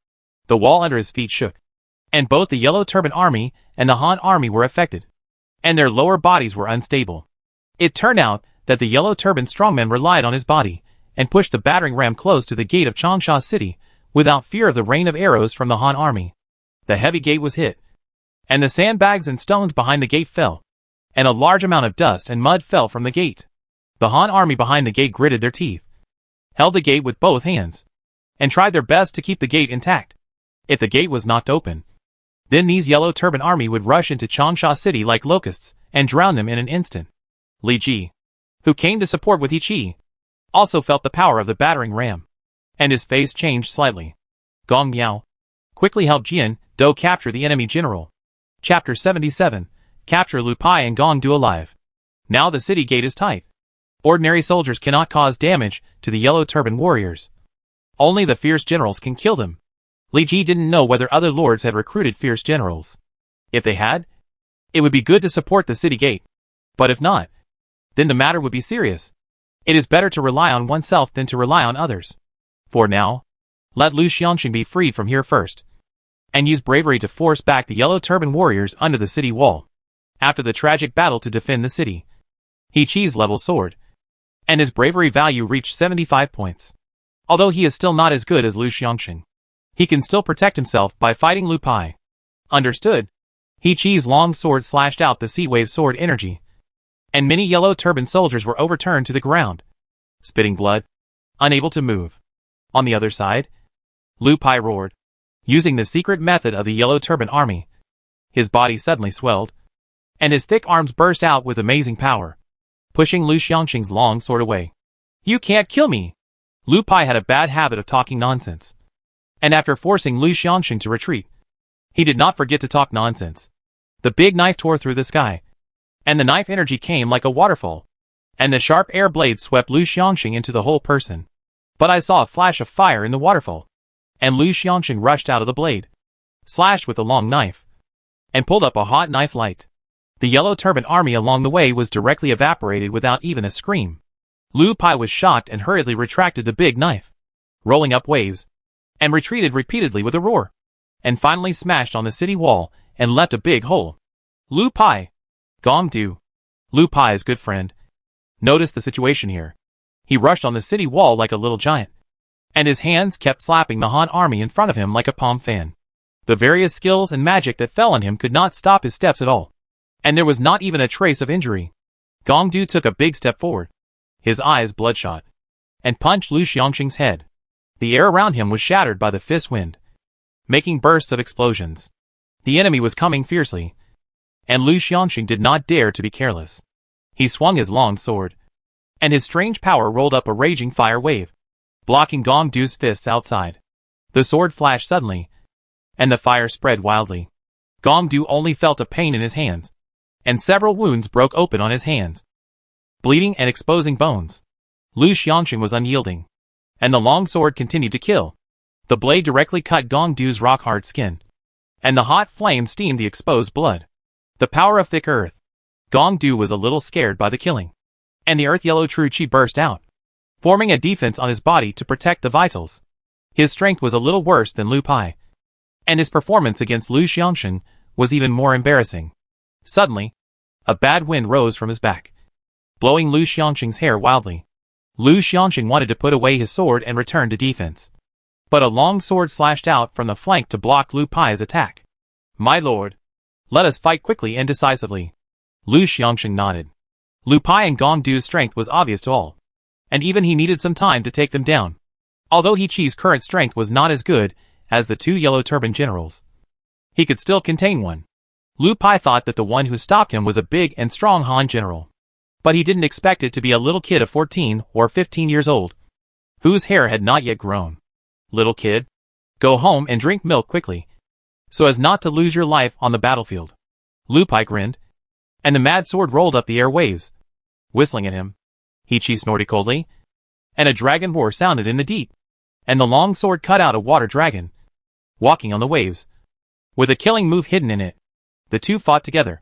the wall under his feet shook, and both the Yellow Turban army and the Han army were affected, and their lower bodies were unstable. It turned out that the Yellow Turban strongman relied on his body, and pushed the battering ram close to the gate of Changsha City, without fear of the rain of arrows from the Han army. The heavy gate was hit, and the sandbags and stones behind the gate fell, and a large amount of dust and mud fell from the gate. The Han army behind the gate gritted their teeth, held the gate with both hands, and tried their best to keep the gate intact. If the gate was knocked open, then these Yellow Turban army would rush into Changsha City like locusts, and drown them in an instant. Li Ji, who came to support with Yi Qi, also felt the power of the battering ram, and his face changed slightly. Gong Miao quickly helped Jian Do capture the enemy general. Chapter 77, Capture Lu Pai and Gong Du alive. Now the city gate is tight. Ordinary soldiers cannot cause damage to the Yellow Turban warriors. Only the fierce generals can kill them. Li Ji didn't know whether other lords had recruited fierce generals. If they had, it would be good to support the city gate. But if not, then the matter would be serious. It is better to rely on oneself than to rely on others. For now, let Lu Xiangxing be freed from here first, and use bravery to force back the Yellow Turban warriors under the city wall. After the tragic battle to defend the city, Yi Qi's level soared, and his bravery value reached 75 points. Although he is still not as good as Lu Xiangxing, he can still protect himself by fighting Lu Pai. Understood? Yi Qi's long sword slashed out the sea wave sword energy, and many Yellow Turban soldiers were overturned to the ground, spitting blood, unable to move. On the other side, Lu Pai roared, using the secret method of the Yellow Turban army. His body suddenly swelled, and his thick arms burst out with amazing power, pushing Lu Xiangxing's long sword away. You can't kill me! Lu Pai had a bad habit of talking nonsense, and after forcing Lu Xiangxing to retreat, he did not forget to talk nonsense. The big knife tore through the sky, and the knife energy came like a waterfall, and the sharp air blade swept Lu Xiangxing into the whole person. But I saw a flash of fire in the waterfall, and Lu Xiangxing rushed out of the blade, slashed with a long knife. and pulled up a hot knife light. The yellow turban army along the way was directly evaporated without even a scream. Lu Pai was shocked and hurriedly retracted the big knife, rolling up waves, and retreated repeatedly with a roar, and finally smashed on the city wall and left a big hole. Lu Pai, Gong Du, Lu Pai's good friend, noticed the situation here. He rushed on the city wall like a little giant, and his hands kept slapping the Han army in front of him like a palm fan. The various skills and magic that fell on him could not stop his steps at all, and there was not even a trace of injury. Gong Du took a big step forward, his eyes bloodshot, and punched Lu Xiangxing's head. The air around him was shattered by the fist wind, making bursts of explosions. The enemy was coming fiercely, and Lu Xiangxing did not dare to be careless. He swung his long sword, and his strange power rolled up a raging fire wave, blocking Gong Du's fists outside. The sword flashed suddenly, and the fire spread wildly. Gong Du only felt a pain in his hands, and several wounds broke open on his hands, bleeding and exposing bones. Lu Xiangxing was unyielding, and the long sword continued to kill. The blade directly cut Gong Du's rock-hard skin, and the hot flame steamed the exposed blood. The power of thick earth. Gong Du was a little scared by the killing, and the earth-yellow true qi burst out, forming a defense on his body to protect the vitals. His strength was a little worse than Lu Pai, and his performance against Lu Xiangxing was even more embarrassing. Suddenly, a bad wind rose from his back, blowing Lu Xiangxing's hair wildly. Lu Xiangxing wanted to put away his sword and return to defense, but a long sword slashed out from the flank to block Lu Pai's attack. "My lord, let us fight quickly and decisively." Lu Xiangxing nodded. Lu Pai and Gong Du's strength was obvious to all, and even he needed some time to take them down. Although He Qi's current strength was not as good as the two yellow turban generals, he could still contain one. Lu Pai thought that the one who stopped him was a big and strong Han general, but he didn't expect it to be a little kid of 14 or 15 years old, whose hair had not yet grown. "Little kid, go home and drink milk quickly, so as not to lose your life on the battlefield." Lu Pai grinned, and the mad sword rolled up the air waves, whistling at him. He Qi snorted coldly, and a dragon roar sounded in the deep, and the long sword cut out a water dragon, walking on the waves, with a killing move hidden in it. The two fought together,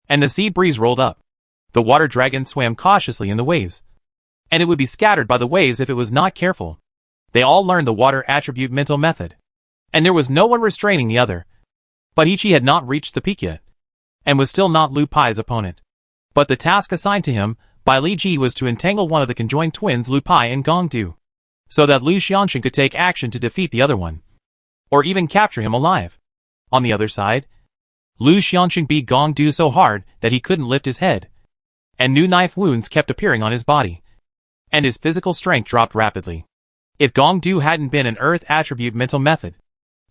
and the sea breeze rolled up. The water dragon swam cautiously in the waves, and it would be scattered by the waves if it was not careful. They all learned the water attribute mental method, and there was no one restraining the other. But He Qi had not reached the peak yet, and was still not Lu Pai's opponent. But the task assigned to him by Li Ji was to entangle one of the conjoined twins Lu Pai and Gong Du, so that Lu Xiangxing could take action to defeat the other one, or even capture him alive. On the other side, Lu Xiangxing beat Gong Du so hard that he couldn't lift his head, and new knife wounds kept appearing on his body, and his physical strength dropped rapidly. If Gong Du hadn't been an earth attribute mental method,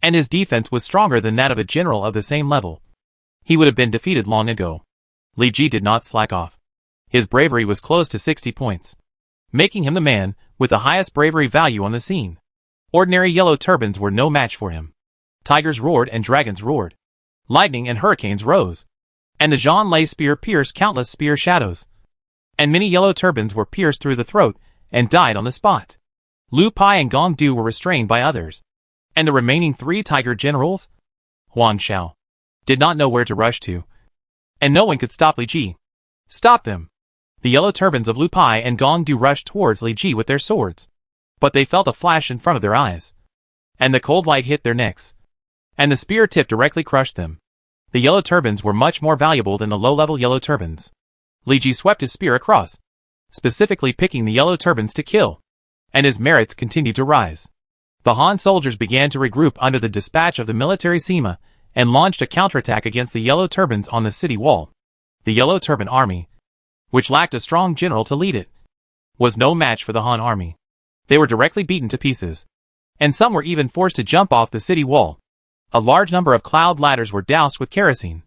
and his defense was stronger than that of a general of the same level, he would have been defeated long ago. Li Ji did not slack off. His bravery was close to 60 points, making him the man with the highest bravery value on the scene. Ordinary yellow turbans were no match for him. Tigers roared and dragons roared. Lightning and hurricanes rose, and the Zhang Lei spear pierced countless spear shadows, and many yellow turbans were pierced through the throat and died on the spot. Lu Pai and Gong Du were restrained by others, and the remaining 3 tiger generals, Huang Xiao, did not know where to rush to, and no one could stop Li Ji. Stop them! The yellow turbans of Lu Pai and Gong Du rushed towards Li Ji with their swords, but they felt a flash in front of their eyes, and the cold light hit their necks, and the spear tip directly crushed them. The yellow turbans were much more valuable than the low-level yellow turbans. Li Ji swept his spear across, specifically picking the yellow turbans to kill, and his merits continued to rise. The Han soldiers began to regroup under the dispatch of the military Sima, and launched a counterattack against the yellow turbans on the city wall. The yellow turban army, which lacked a strong general to lead it, was no match for the Han army. They were directly beaten to pieces, and some were even forced to jump off the city wall. A large number of cloud ladders were doused with kerosene,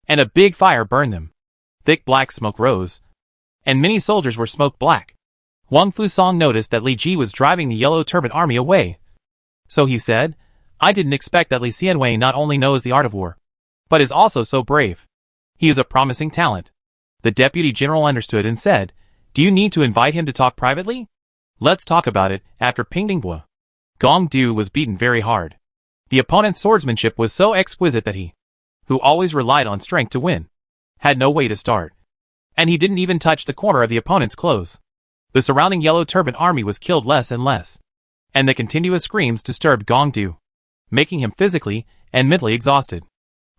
and a big fire burned them. Thick black smoke rose, and many soldiers were smoke black. Wang Fusong noticed that Li Ji was driving the yellow turban army away, so he said, "I didn't expect that Li Xianwei not only knows the art of war, but is also so brave. He is a promising talent." The deputy general understood and said, "Do you need to invite him to talk privately? Let's talk about it after Pingdingbua." Gong Du was beaten very hard. The opponent's swordsmanship was so exquisite that he who always relied on strength to win, had no way to start. And he didn't even touch the corner of the opponent's clothes. The surrounding yellow turban army was killed less and less, and the continuous screams disturbed Gong Du, making him physically and mentally exhausted.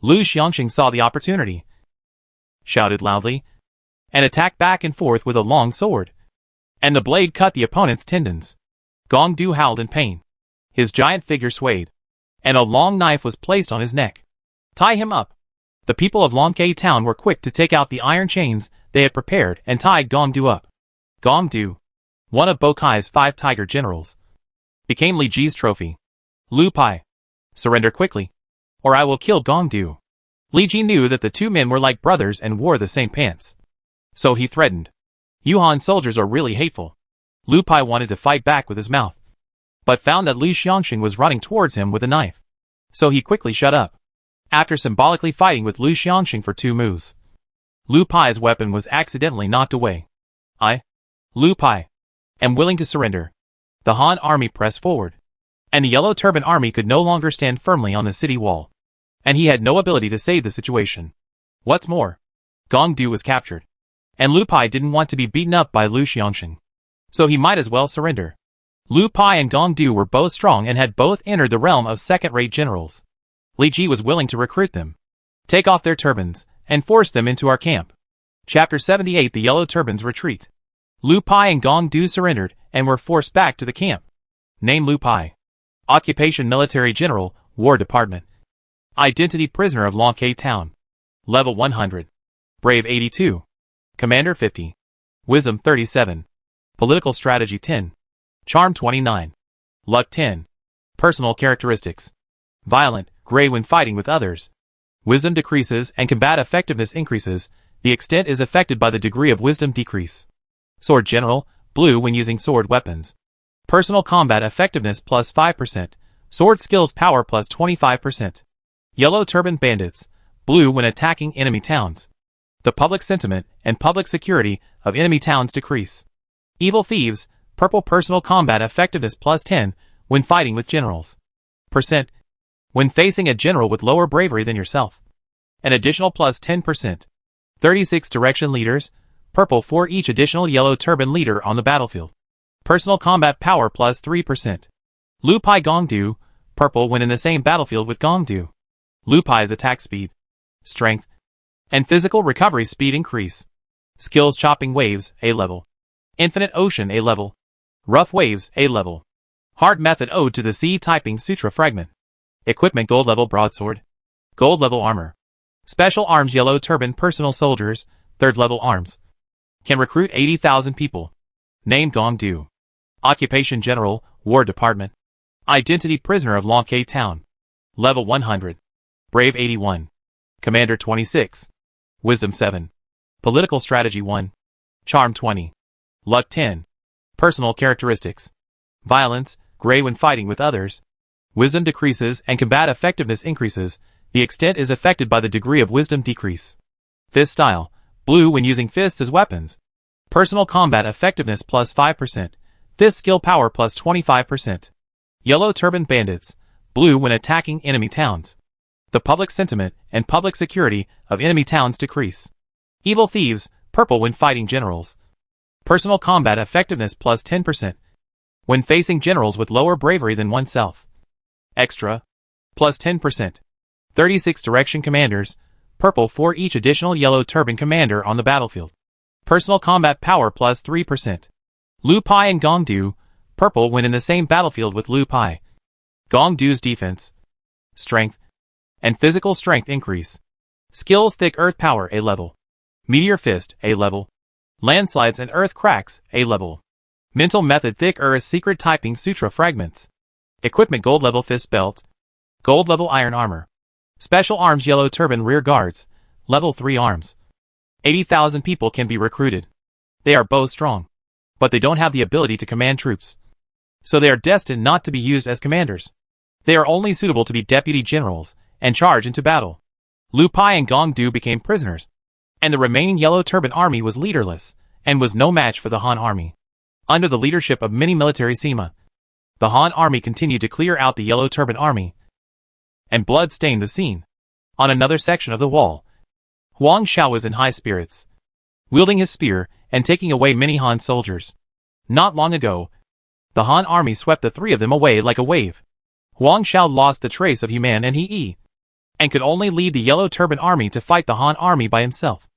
Lu Xiangxing saw the opportunity, shouted loudly, and attacked back and forth with a long sword. And the blade cut the opponent's tendons. Gong Du howled in pain. His giant figure swayed, and a long knife was placed on his neck. Tie him up. The people of Longkei town were quick to take out the iron chains they had prepared and tied Gong Du up. Gong Du, one of Bokai's 5 tiger generals, became Li Ji's trophy. Lu Pai, surrender quickly, or I will kill Gong Du. Li Ji knew that the two men were like brothers and wore the same pants. So he threatened. Yuhan soldiers are really hateful. Lu Pai wanted to fight back with his mouth, but found that Lu Xiangxing was running towards him with a knife. So he quickly shut up. After symbolically fighting with Lu Xiangxing for 2 moves, Lu Pai's weapon was accidentally knocked away. I, Lu Pai, am willing to surrender. The Han army pressed forward, and the yellow turban army could no longer stand firmly on the city wall, and he had no ability to save the situation. What's more, Gong Du was captured, and Lu Pai didn't want to be beaten up by Lu Xiangxing, so he might as well surrender. Lu Pai and Gong Du were both strong and had both entered the realm of second-rate generals. Li Ji was willing to recruit them, take off their turbans, and force them into our camp. Chapter 78. The Yellow Turbans Retreat. Lu Pai and Gong Du surrendered and were forced back to the camp. Name Lu Pai. Occupation Military General, War Department. Identity Prisoner of Longkei Town. Level 100. Brave 82. Commander 50. Wisdom 37. Political Strategy 10. Charm 29. Luck 10. Personal Characteristics. Violent, gray when fighting with others. Wisdom decreases and combat effectiveness increases. The extent is affected by the degree of wisdom decrease. Sword General, blue when using sword weapons. Personal combat effectiveness plus 5%. Sword skills power plus 25%. Yellow turban bandits, blue when attacking enemy towns. The public sentiment and public security of enemy towns decrease. Evil thieves, purple personal combat effectiveness plus 10 when fighting with generals. Percent when facing a general with lower bravery than yourself. An additional plus 10%. 36 direction leaders, purple for each additional yellow turban leader on the battlefield. Personal combat power plus 3%. Lu Pai Gong Du, purple when in the same battlefield with Gong Du. Lu Pai's attack speed, strength, and physical recovery speed increase. Skills chopping waves, A level. Infinite ocean, A level. Rough waves, A level. Hard method ode to the sea typing sutra fragment. Equipment gold level broadsword. Gold level armor. Special arms yellow turban personal soldiers, 3rd level arms. Can recruit 80,000 people. Name Gong Du. Occupation General, War Department. Identity Prisoner of Longkei Town. Level 100. Brave 81. Commander 26. Wisdom 7. Political Strategy 1. Charm 20. Luck 10. Personal Characteristics. Violence, gray when fighting with others. Wisdom decreases and combat effectiveness increases. The extent is affected by the degree of wisdom decrease. Fist style, blue when using fists as weapons. Personal combat effectiveness plus 5%. Fist skill power plus 25%. Yellow turban bandits, blue when attacking enemy towns. The public sentiment and public security of enemy towns decrease. Evil thieves, purple when fighting generals. Personal combat effectiveness plus 10%. When facing generals with lower bravery than oneself. Extra, plus 10%. 36 direction commanders, purple for each additional yellow turban commander on the battlefield. Personal combat power plus 3%. Lu Pai and Gong Du, purple when in the same battlefield with Lu Pai. Gong Du's defense, strength, and physical strength increase. Skills thick earth power A level. Meteor fist A level. Landslides and earth cracks A level. Mental method thick earth secret typing sutra fragments. Equipment gold level fist belt. Gold level iron armor. Special arms yellow turban rear guards, level 3 arms. 80,000 people can be recruited. They are both strong, but they don't have the ability to command troops. So they are destined not to be used as commanders. They are only suitable to be deputy generals and charge into battle. Lu Pai and Gong Du became prisoners, and the remaining yellow turban army was leaderless and was no match for the Han army. Under the leadership of many military Sima, the Han army continued to clear out the yellow turban army, and blood stained the scene. On another section of the wall, Huang Xiao was in high spirits, wielding his spear and taking away many Han soldiers. Not long ago, the Han army swept the three of them away like a wave. Huang Xiao lost the trace of He-Man and He-E, and could only lead the Yellow Turban army to fight the Han army by himself.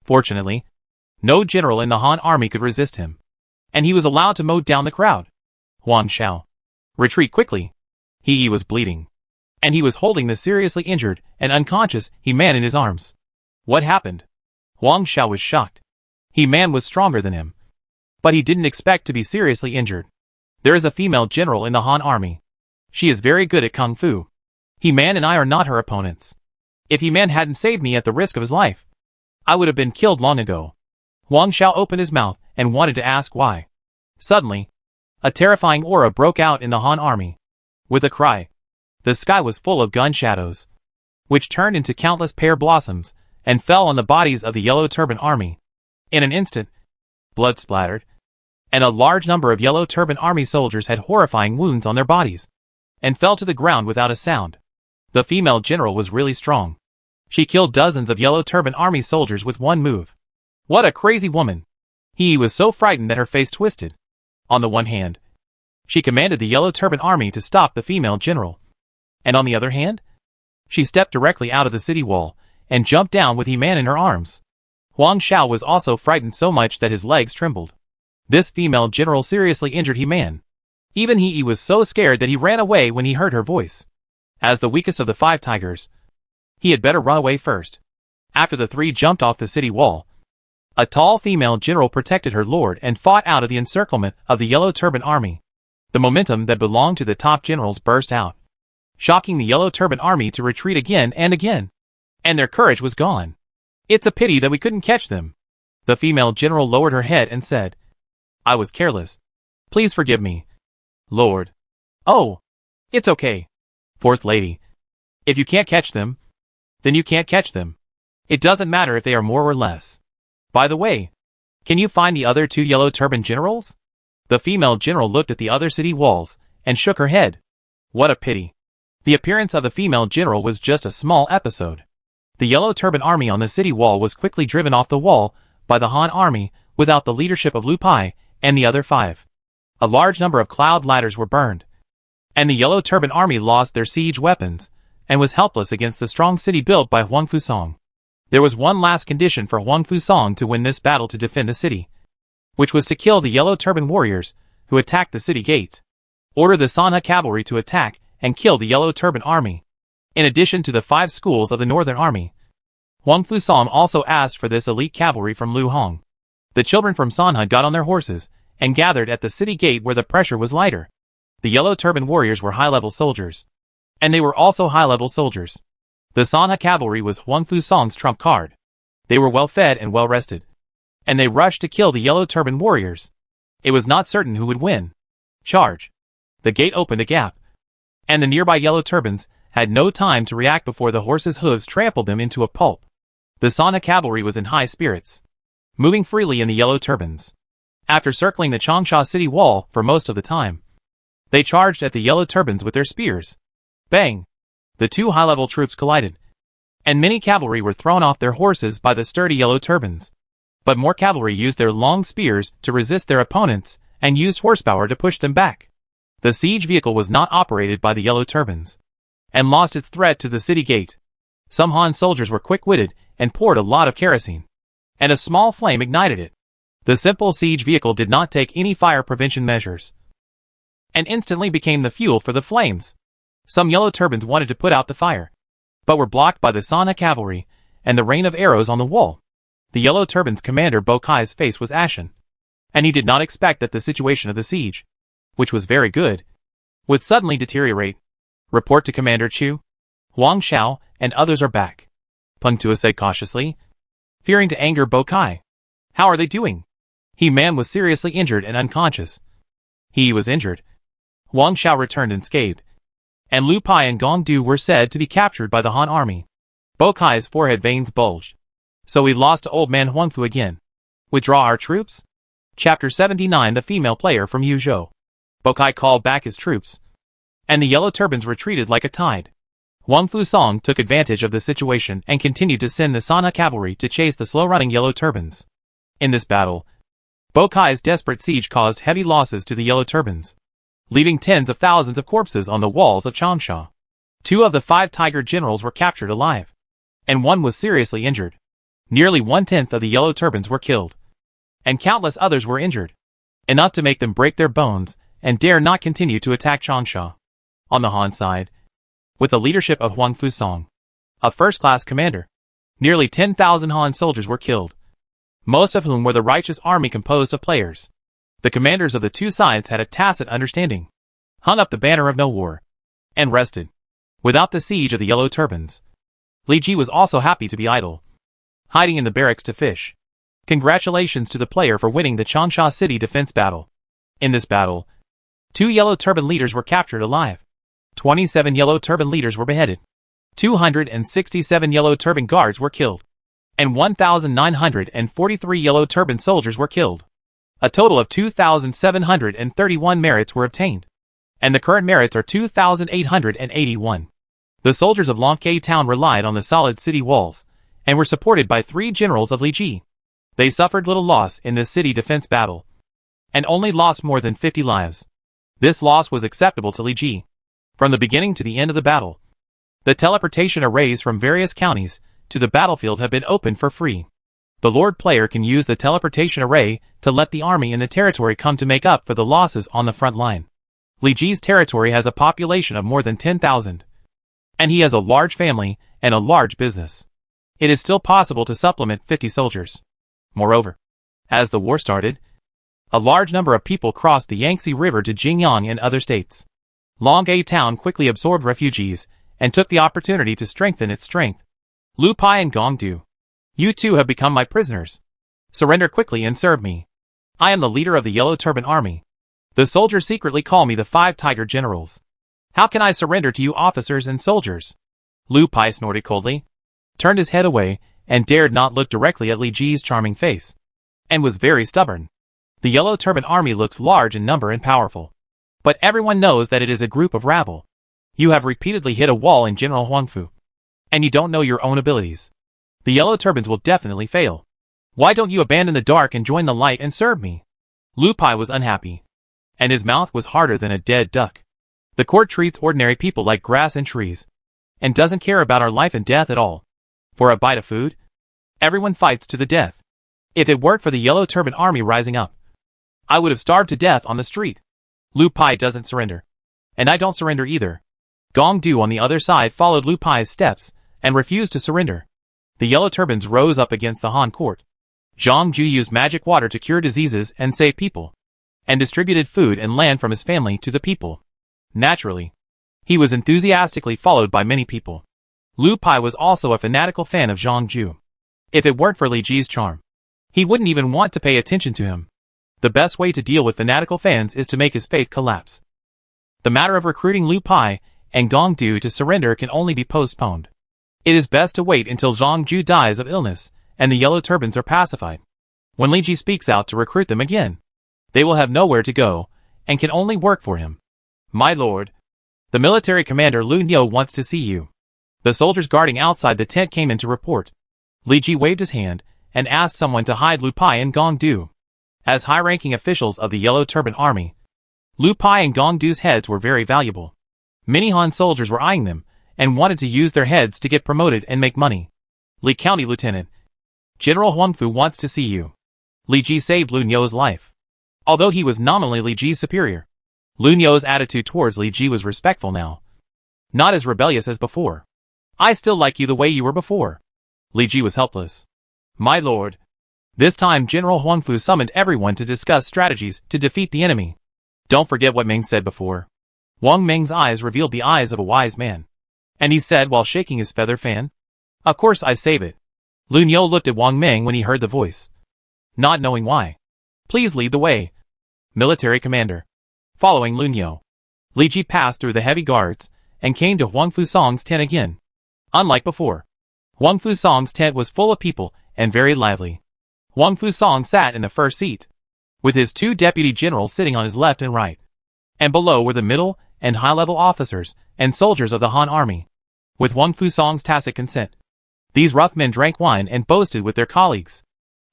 Fortunately, no general in the Han army could resist him, and he was allowed to mow down the crowd. Huang Xiao, retreat quickly. He was bleeding, and he was holding the seriously injured and unconscious He-Man in his arms. What happened? Huang Xiao was shocked. He-Man was stronger than him, but he didn't expect to be seriously injured. There is a female general in the Han army. She is very good at kung fu. He-Man and I are not her opponents. If He-Man hadn't saved me at the risk of his life, I would have been killed long ago. Huang Xiao opened his mouth and wanted to ask why. Suddenly, a terrifying aura broke out in the Han army. With a cry, the sky was full of gun shadows, which turned into countless pear blossoms and fell on the bodies of the Yellow Turban army. In an instant, blood splattered, and a large number of Yellow Turban army soldiers had horrifying wounds on their bodies, and fell to the ground without a sound. The female general was really strong. She killed dozens of Yellow Turban army soldiers with one move. What a crazy woman! He was so frightened that her face twisted. On the one hand, she commanded the Yellow Turban army to stop the female general, and on the other hand, she stepped directly out of the city wall and jumped down with He-Man in her arms. Huang Xiao was also frightened so much that his legs trembled. This female general seriously injured He-Man. Even He was so scared that he ran away when he heard her voice. As the weakest of the 5 tigers, he had better run away first. After the 3 jumped off the city wall, a tall female general protected her lord and fought out of the encirclement of the Yellow Turban army. The momentum that belonged to the top generals burst out, shocking the Yellow Turban army to retreat again and again. And their courage was gone. It's a pity that we couldn't catch them. The female general lowered her head and said, I was careless. Please forgive me, Lord. Oh, it's okay. Fourth lady, if you can't catch them, then you can't catch them. It doesn't matter if they are more or less. By the way, can you find the other 2 Yellow Turban generals? The female general looked at the other city walls and shook her head. What a pity. The appearance of the female general was just a small episode. The Yellow Turban army on the city wall was quickly driven off the wall by the Han army without the leadership of Lu Pai and the other 5. A large number of cloud ladders were burned, and the Yellow Turban army lost their siege weapons and was helpless against the strong city built by Huang Fusong. There was one last condition for Huang Fusong to win this battle to defend the city, which was to kill the Yellow Turban warriors who attacked the city gate. Order the Sanha cavalry to attack and kill the Yellow Turban army. In addition to the 5 schools of the Northern Army, Huang Fusong also asked for this elite cavalry from Lu Hong. The children from Sanha got on their horses and gathered at the city gate where the pressure was lighter. The Yellow Turban warriors were high-level soldiers, and they were also high-level soldiers. The Sanha cavalry was Huang Fusong's trump card. They were well-fed and well-rested, and they rushed to kill the Yellow Turban warriors. It was not certain who would win. Charge! The gate opened a gap, and the nearby Yellow Turbans had no time to react before the horses' hooves trampled them into a pulp. The Sanha cavalry was in high spirits, moving freely in the Yellow Turbans. After circling the Changsha city wall for most of the time, they charged at the Yellow Turbans with their spears. Bang! The 2 high-level troops collided, and many cavalry were thrown off their horses by the sturdy Yellow Turbans. But more cavalry used their long spears to resist their opponents and used horsepower to push them back. The siege vehicle was not operated by the Yellow Turbans, and lost its threat to the city gate. Some Han soldiers were quick-witted and poured a lot of kerosene, and a small flame ignited it. The simple siege vehicle did not take any fire prevention measures, and instantly became the fuel for the flames. Some Yellow Turbans wanted to put out the fire, but were blocked by the Sanha cavalry and the rain of arrows on the wall. The Yellow Turbans' commander Bo Kai's face was ashen, and he did not expect that the situation of the siege, which was very good, would suddenly deteriorate. Report to Commander Chu. Huang Xiao and others are back, Peng Tua said cautiously, fearing to anger Bo Kai. How are they doing? He-Man was seriously injured and unconscious. He was injured. Huang Xiao returned unscathed, and Lu Pai and Gong Du were said to be captured by the Han army. Bo Kai's forehead veins bulged. So we lost to old man Huangfu again. Withdraw our troops? Chapter 79. The female player from Yuzhou. Bo Kai called back his troops, and the Yellow Turbans retreated like a tide. Huang Fusong took advantage of the situation and continued to send the Sana cavalry to chase the slow-running Yellow Turbans. In this battle, Bokai's desperate siege caused heavy losses to the Yellow Turbans, leaving tens of thousands of corpses on the walls of Changsha. 2 of the 5 Tiger generals were captured alive, and 1 was seriously injured. Nearly 1/10 of the Yellow Turbans were killed, and countless others were injured, enough to make them break their bones and dare not continue to attack Changsha. On the Han side, with the leadership of Huang Fusong, a first-class commander, nearly 10,000 Han soldiers were killed, most of whom were the righteous army composed of players. The commanders of the 2 sides had a tacit understanding, hung up the banner of no war, and rested. Without the siege of the Yellow Turbans, Li Ji was also happy to be idle, hiding in the barracks to fish. Congratulations to the player for winning the Changsha city defense battle. In this battle, 2 Yellow Turban leaders were captured alive. 27 Yellow Turban leaders were beheaded. 267 Yellow Turban guards were killed, and 1,943 Yellow Turban soldiers were killed. A total of 2,731 merits were obtained, and the current merits are 2,881. The soldiers of Longke town relied on the solid city walls, and were supported by 3 generals of Li Ji. They suffered little loss in this city defense battle, and only lost more than 50 lives. This loss was acceptable to Li Ji. From the beginning to the end of the battle, the teleportation arrays from various counties to the battlefield have been opened for free. The Lord player can use the teleportation array to let the army in the territory come to make up for the losses on the front line. Li Ji's territory has a population of more than 10,000, and he has a large family and a large business. It is still possible to supplement 50 soldiers. Moreover, as the war started, a large number of people crossed the Yangtze River to Jing'an and other states. Longke town quickly absorbed refugees and took the opportunity to strengthen its strength. Lu Pai and Gongdu, you 2 have become my prisoners. Surrender quickly and serve me. I am the leader of the Yellow Turban army. The soldiers secretly call me the 5 Tiger generals. How can I surrender to you officers and soldiers? Lu Pai snorted coldly, turned his head away, and dared not look directly at Li Ji's charming face, and was very stubborn. The Yellow Turban army looks large in number and powerful, but everyone knows that it is a group of rabble. You have repeatedly hit a wall in General Huangfu, and you don't know your own abilities. The Yellow Turbans will definitely fail. Why don't you abandon the dark and join the light and serve me? Lu Pai was unhappy, and his mouth was harder than a dead duck. The court treats ordinary people like grass and trees, and doesn't care about our life and death at all. For a bite of food, everyone fights to the death. If it weren't for the Yellow Turban army rising up, I would have starved to death on the street. Lu Pai doesn't surrender, and I don't surrender either. Gongdu on the other side followed Lu Pai's steps and refused to surrender. The Yellow Turbans rose up against the Han court. Zhang Ju used magic water to cure diseases and save people, and distributed food and land from his family to the people. Naturally, he was enthusiastically followed by many people. Lu Pai was also a fanatical fan of Zhang Ju. If it weren't for Li Ji's charm, he wouldn't even want to pay attention to him. The best way to deal with fanatical fans is to make his faith collapse. The matter of recruiting Lu Pai and Gongdu to surrender can only be postponed. It is best to wait until Zhang Ju dies of illness and the Yellow Turbans are pacified. When Li Ji speaks out to recruit them again, they will have nowhere to go and can only work for him. My lord, the military commander Lu Niu wants to see you. The soldiers guarding outside the tent came in to report. Li Ji waved his hand and asked someone to hide Lu Pai and Gongdu. As high-ranking officials of the Yellow Turban army, Lu Pai and Gongdu's heads were very valuable. Many Han soldiers were eyeing them and wanted to use their heads to get promoted and make money. Li County Lieutenant, General Huangfu wants to see you. Li Ji saved Lu Niu's life. Although he was nominally Li Ji's superior, Lu Niu's attitude towards Li Ji was respectful now, not as rebellious as before. I still like you the way you were before. Li Ji was helpless. My lord. This time General Huangfu summoned everyone to discuss strategies to defeat the enemy. Don't forget what Meng said before. Wang Meng's eyes revealed the eyes of a wise man, and he said while shaking his feather fan, of course I save it. Lu Niu looked at Wang Meng when he heard the voice, not knowing why. Please lead the way, military commander. Following Lu Niu, Li Ji passed through the heavy guards and came to Huang Fusong's tent again. Unlike before, Huang Fusong's tent was full of people and very lively. Huang Fusong sat in the first seat, with his 2 deputy generals sitting on his left and right, and below were the middle and high-level officers and soldiers of the Han army. with Wang Fusong's tacit consent. These rough men drank wine and boasted with their colleagues.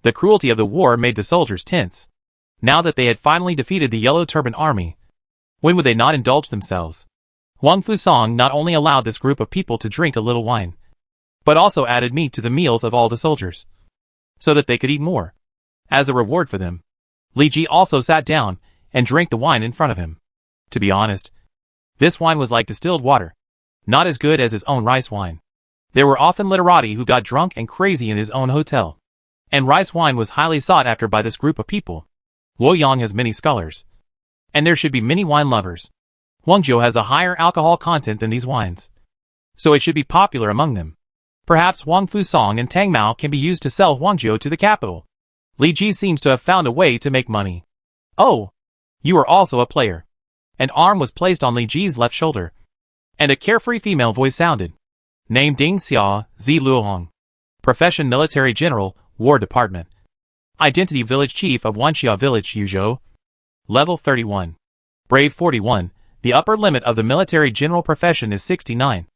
The cruelty of the war made the soldiers tense. Now that they had finally defeated the Yellow Turban army, when would they not indulge themselves? Wang Fusong not only allowed this group of people to drink a little wine, but also added meat to the meals of all the soldiers, so that they could eat more. As a reward for them, Li Ji also sat down and drank the wine in front of him. To be honest, this wine was like distilled water, not as good as his own rice wine. There were often literati who got drunk and crazy in his own hotel, and rice wine was highly sought after by this group of people. Luoyang has many scholars, and there should be many wine lovers. Guangzhou has a higher alcohol content than these wines, so it should be popular among them. Perhaps Wang Fusong and Tang Mao can be used to sell Guangzhou to the capital. Li Ji seems to have found a way to make money. Oh, you are also a player. An arm was placed on Li Ji's left shoulder, and a carefree female voice sounded. Name Ding Xia, Zi Luohong. Profession Military General, War Department. Identity Village Chief of Wanxia Village, Yuzhou. Level 31. Brave 41. The upper limit of the military general profession is 69,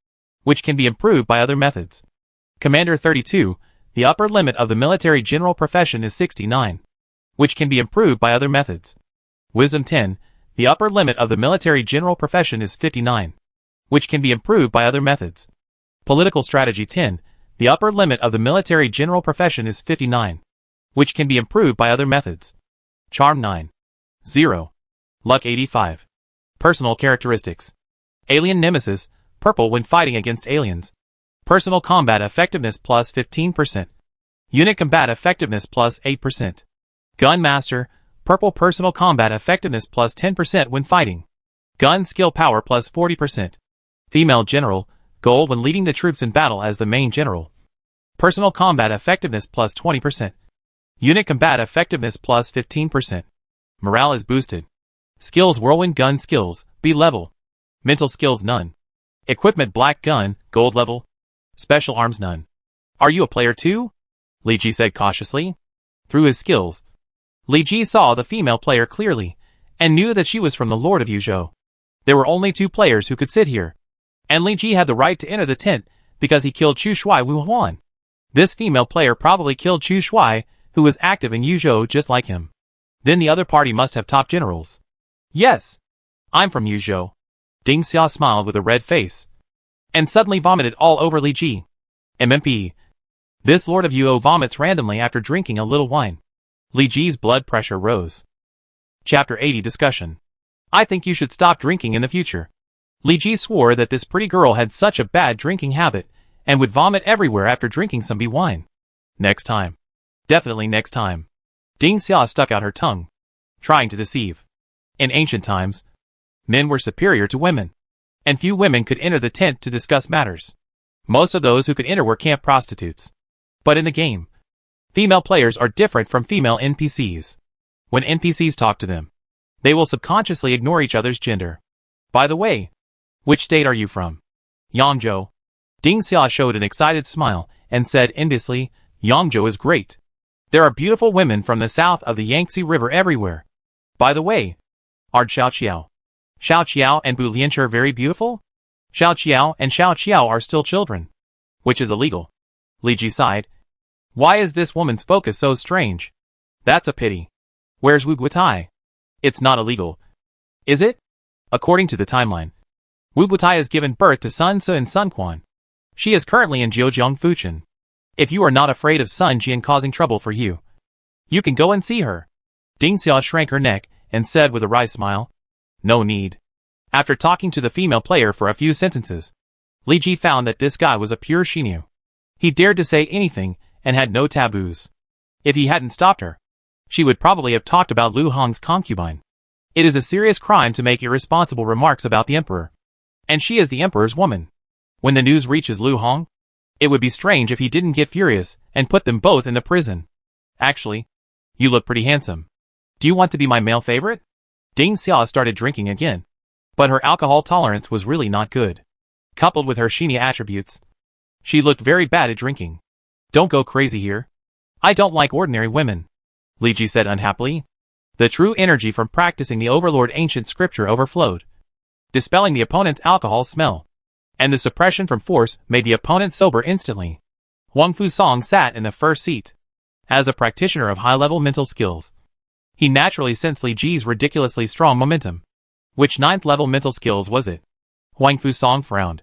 which can be improved by other methods. Commander 32. The upper limit of the military general profession is 69, which can be improved by other methods. Wisdom 10. The upper limit of the military general profession is 59, which can be improved by other methods. Political Strategy 10. The upper limit of the military general profession is 59, which can be improved by other methods. Charm 9. 0. Luck 85. Personal characteristics. Alien Nemesis, purple when fighting against aliens. Personal combat effectiveness plus 15%. Unit combat effectiveness plus 8%. Gun Master, purple personal combat effectiveness plus 10% when fighting. Gun skill power plus 40%. Female General, gold when leading the troops in battle as the main general. Personal combat effectiveness plus 20%. Unit combat effectiveness plus 15%. Morale is boosted. Skills Whirlwind Gun Skills, B level. Mental Skills none. Equipment Black Gun, gold level. Special Arms none. Are you a player too? Li Ji said cautiously. Through his skills, Li Ji saw the female player clearly, and knew that she was from the Lord of Yuzhou. There were only 2 players who could sit here, and Li Ji had the right to enter the tent because he killed Chu Shui Wu Huan. This female player probably killed Chu Shui, who was active in Yuzhou just like him. Then the other party must have top generals. Yes, I'm from Yuzhou. Ding Xia smiled with a red face, and suddenly vomited all over Li Ji. MMP. This Lord of Yuzhou vomits randomly after drinking a little wine. Li Ji's blood pressure rose. Chapter 80 Discussion. I think you should stop drinking in the future. Li Ji swore that this pretty girl had such a bad drinking habit, and would vomit everywhere after drinking some wine. Next time. Definitely next time. Ding Xia stuck out her tongue, trying to deceive. In ancient times, men were superior to women, and few women could enter the tent to discuss matters. Most of those who could enter were camp prostitutes. But in the game, female players are different from female NPCs. When NPCs talk to them, they will subconsciously ignore each other's gender. By the way, which state are you from? Yangzhou. Ding Xia showed an excited smile and said enviously, Yangzhou is great. There are beautiful women from the south of the Yangtze River everywhere. By the way, are Xiao Qiao and Bu Lianchi very beautiful? Xiao Qiao are still children, which is illegal. Li Ji sighed. Why is this woman's focus so strange? That's a pity. Where's Wu Guotai? It's not illegal. Is it? According to the timeline, Wu Guotai has given birth to Sun Ce and Sun Quan. She is currently in Jiujiang Fuchin. If you are not afraid of Sun Jian causing trouble for you, you can go and see her. Ding Xia shrank her neck and said with a wry smile, no need. After talking to the female player for a few sentences, Li Ji found that this guy was a pure Xinyu. He dared to say anything and had no taboos. If he hadn't stopped her, she would probably have talked about Lu Hong's concubine. It is a serious crime to make irresponsible remarks about the emperor, and she is the emperor's woman. When the news reaches Lu Hong, it would be strange if he didn't get furious and put them both in the prison. Actually, you look pretty handsome. Do you want to be my male favorite? Ding Xia started drinking again, but her alcohol tolerance was really not good. Coupled with her Xinyu attributes, she looked very bad at drinking. Don't go crazy here. I don't like ordinary women, Li Ji said unhappily. The true energy from practicing the Overlord ancient scripture overflowed, dispelling the opponent's alcohol smell. and the suppression from force made the opponent sober instantly. Huang Fusong sat in the first seat. As a practitioner of high-level mental skills, he naturally sensed Li Ji's ridiculously strong momentum. Which 9th-level mental skills was it? Huang Fusong frowned,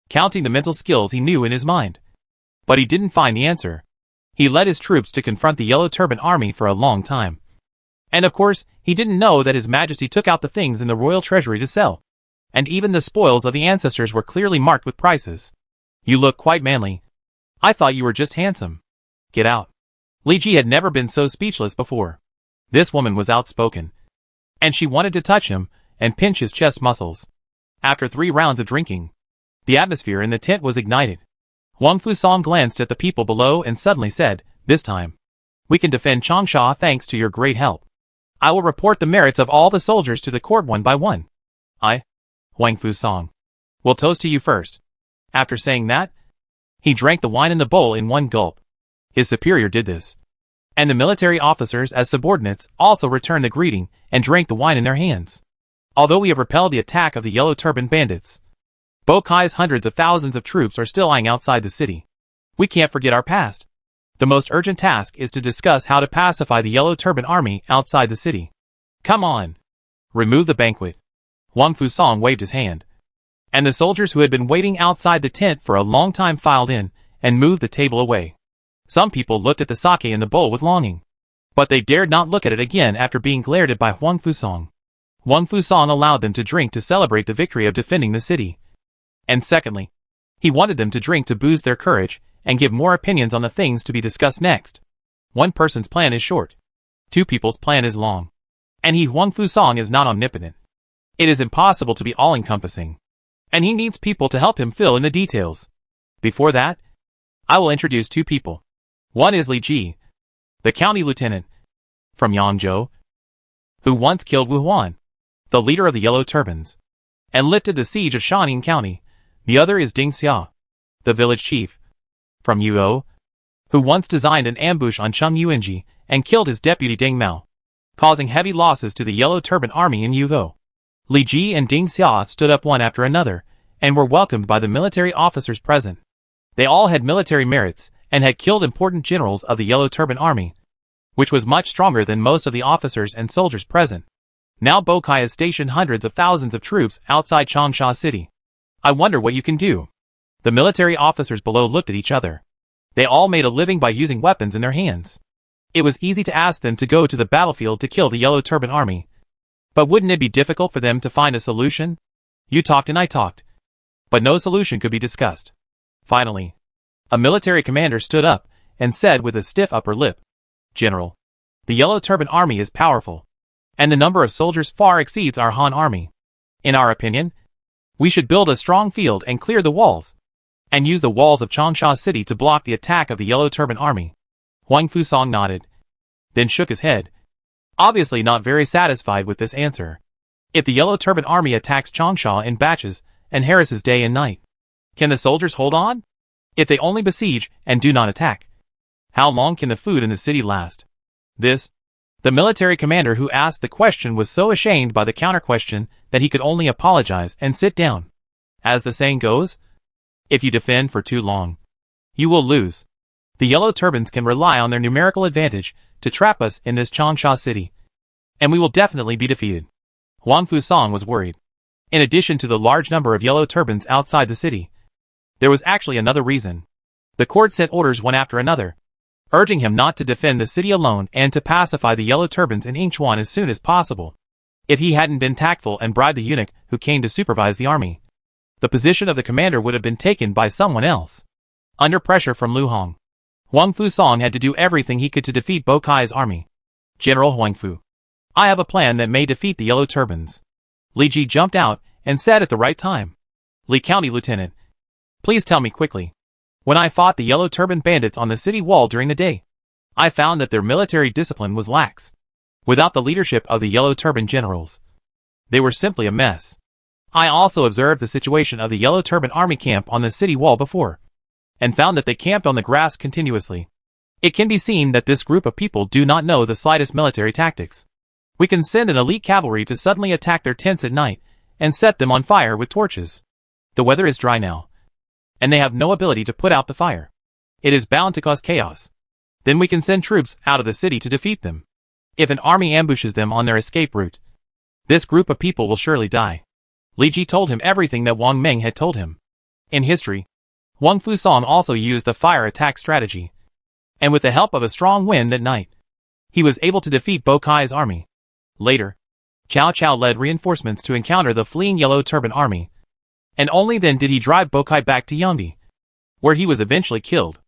counting the mental skills he knew in his mind. But he didn't find the answer. He led his troops to confront the Yellow Turban army for a long time. And of course, he didn't know that His Majesty took out the things in the royal treasury to sell. And even the spoils of the ancestors were clearly marked with prices. You look quite manly. I thought you were just handsome. Get out. Li Ji had never been so speechless before. This woman was outspoken. And she wanted to touch him and pinch his chest muscles. After 3 rounds of drinking, the atmosphere in the tent was ignited. Huang Fusong glanced at the people below and suddenly said, "This time, we can defend Changsha thanks to your great help. I will report the merits of all the soldiers to the court one by one. I, Huang Fusong, will toast to you first." After saying that, he drank the wine in the bowl in one gulp. His superior did this. And the military officers as subordinates also returned the greeting and drank the wine in their hands. Although we have repelled the attack of the Yellow Turban bandits, Bokai's hundreds of thousands of troops are still lying outside the city. We can't forget our past. The most urgent task is to discuss how to pacify the Yellow Turban army outside the city. Come on. Remove the banquet. Huang Fusong waved his hand. And the soldiers who had been waiting outside the tent for a long time filed in and moved the table away. Some people looked at the sake in the bowl with longing. But they dared not look at it again after being glared at by Huang Fusong. Huang Fusong allowed them to drink to celebrate the victory of defending the city. And secondly, he wanted them to drink to boost their courage and give more opinions on the things to be discussed next. One person's plan is short. 2 people's plan is long. And Huang Fusong is not omnipotent. It is impossible to be all-encompassing. And he needs people to help him fill in the details. Before that, I will introduce 2 people. One is Li Ji, the county lieutenant from Yangzhou, who once killed Wu Huan, the leader of the Yellow Turbans, and lifted the siege of Shanin County. The other is Ding Xia, the village chief from Yuo, who once designed an ambush on Cheng Yuanji and killed his deputy Deng Mao, causing heavy losses to the Yellow Turban army in Yuo. Li Ji and Ding Xia stood up one after another and were welcomed by the military officers present. They all had military merits and had killed important generals of the Yellow Turban army, which was much stronger than most of the officers and soldiers present. Now Bokai has stationed hundreds of thousands of troops outside Changsha City. I wonder what you can do. The military officers below looked at each other. They all made a living by using weapons in their hands. It was easy to ask them to go to the battlefield to kill the Yellow Turban army. But wouldn't it be difficult for them to find a solution? You talked and I talked. But no solution could be discussed. Finally, a military commander stood up and said with a stiff upper lip, "General, the Yellow Turban army is powerful, and the number of soldiers far exceeds our Han army. In our opinion, we should build a strong field and clear the walls, and use the walls of Changsha City to block the attack of the Yellow Turban army." Huang Fusong nodded, then shook his head, obviously not very satisfied with this answer. If the Yellow Turban army attacks Changsha in batches and harasses day and night, can the soldiers hold on? If they only besiege and do not attack, how long can the food in the city last? The military commander who asked the question was so ashamed by the counter-question that he could only apologize and sit down. As the saying goes, if you defend for too long, you will lose. The Yellow Turbans can rely on their numerical advantage to trap us in this Changsha city, and we will definitely be defeated. Huang Fusong was worried. In addition to the large number of Yellow Turbans outside the city, there was actually another reason. The court sent orders one after another, urging him not to defend the city alone and to pacify the Yellow Turbans in Yingchuan as soon as possible. If he hadn't been tactful and bribed the eunuch who came to supervise the army, the position of the commander would have been taken by someone else. Under pressure from Lu Hong, Huang Fusong had to do everything he could to defeat Bokai's army. "General Huangfu, I have a plan that may defeat the Yellow Turbans." Li Ji jumped out and said at the right time, "Li County Lieutenant, please tell me quickly. When I fought the Yellow Turban bandits on the city wall during the day, I found that their military discipline was lax. Without the leadership of the Yellow Turban generals, they were simply a mess. I also observed the situation of the Yellow Turban army camp on the city wall before, and found that they camped on the grass continuously. It can be seen that this group of people do not know the slightest military tactics. We can send an elite cavalry to suddenly attack their tents at night and set them on fire with torches. The weather is dry now, and they have no ability to put out the fire. It is bound to cause chaos. Then we can send troops out of the city to defeat them. If an army ambushes them on their escape route, this group of people will surely die. Li Ji told him everything that Wang Meng had told him. In history, Wang Fusong also used the fire attack strategy, and with the help of a strong wind that night, he was able to defeat Bo Kai's army. Later, Cao Cao led reinforcements to encounter the fleeing Yellow Turban army, and only then did he drive Bo Kai back to Yangdi, where he was eventually killed.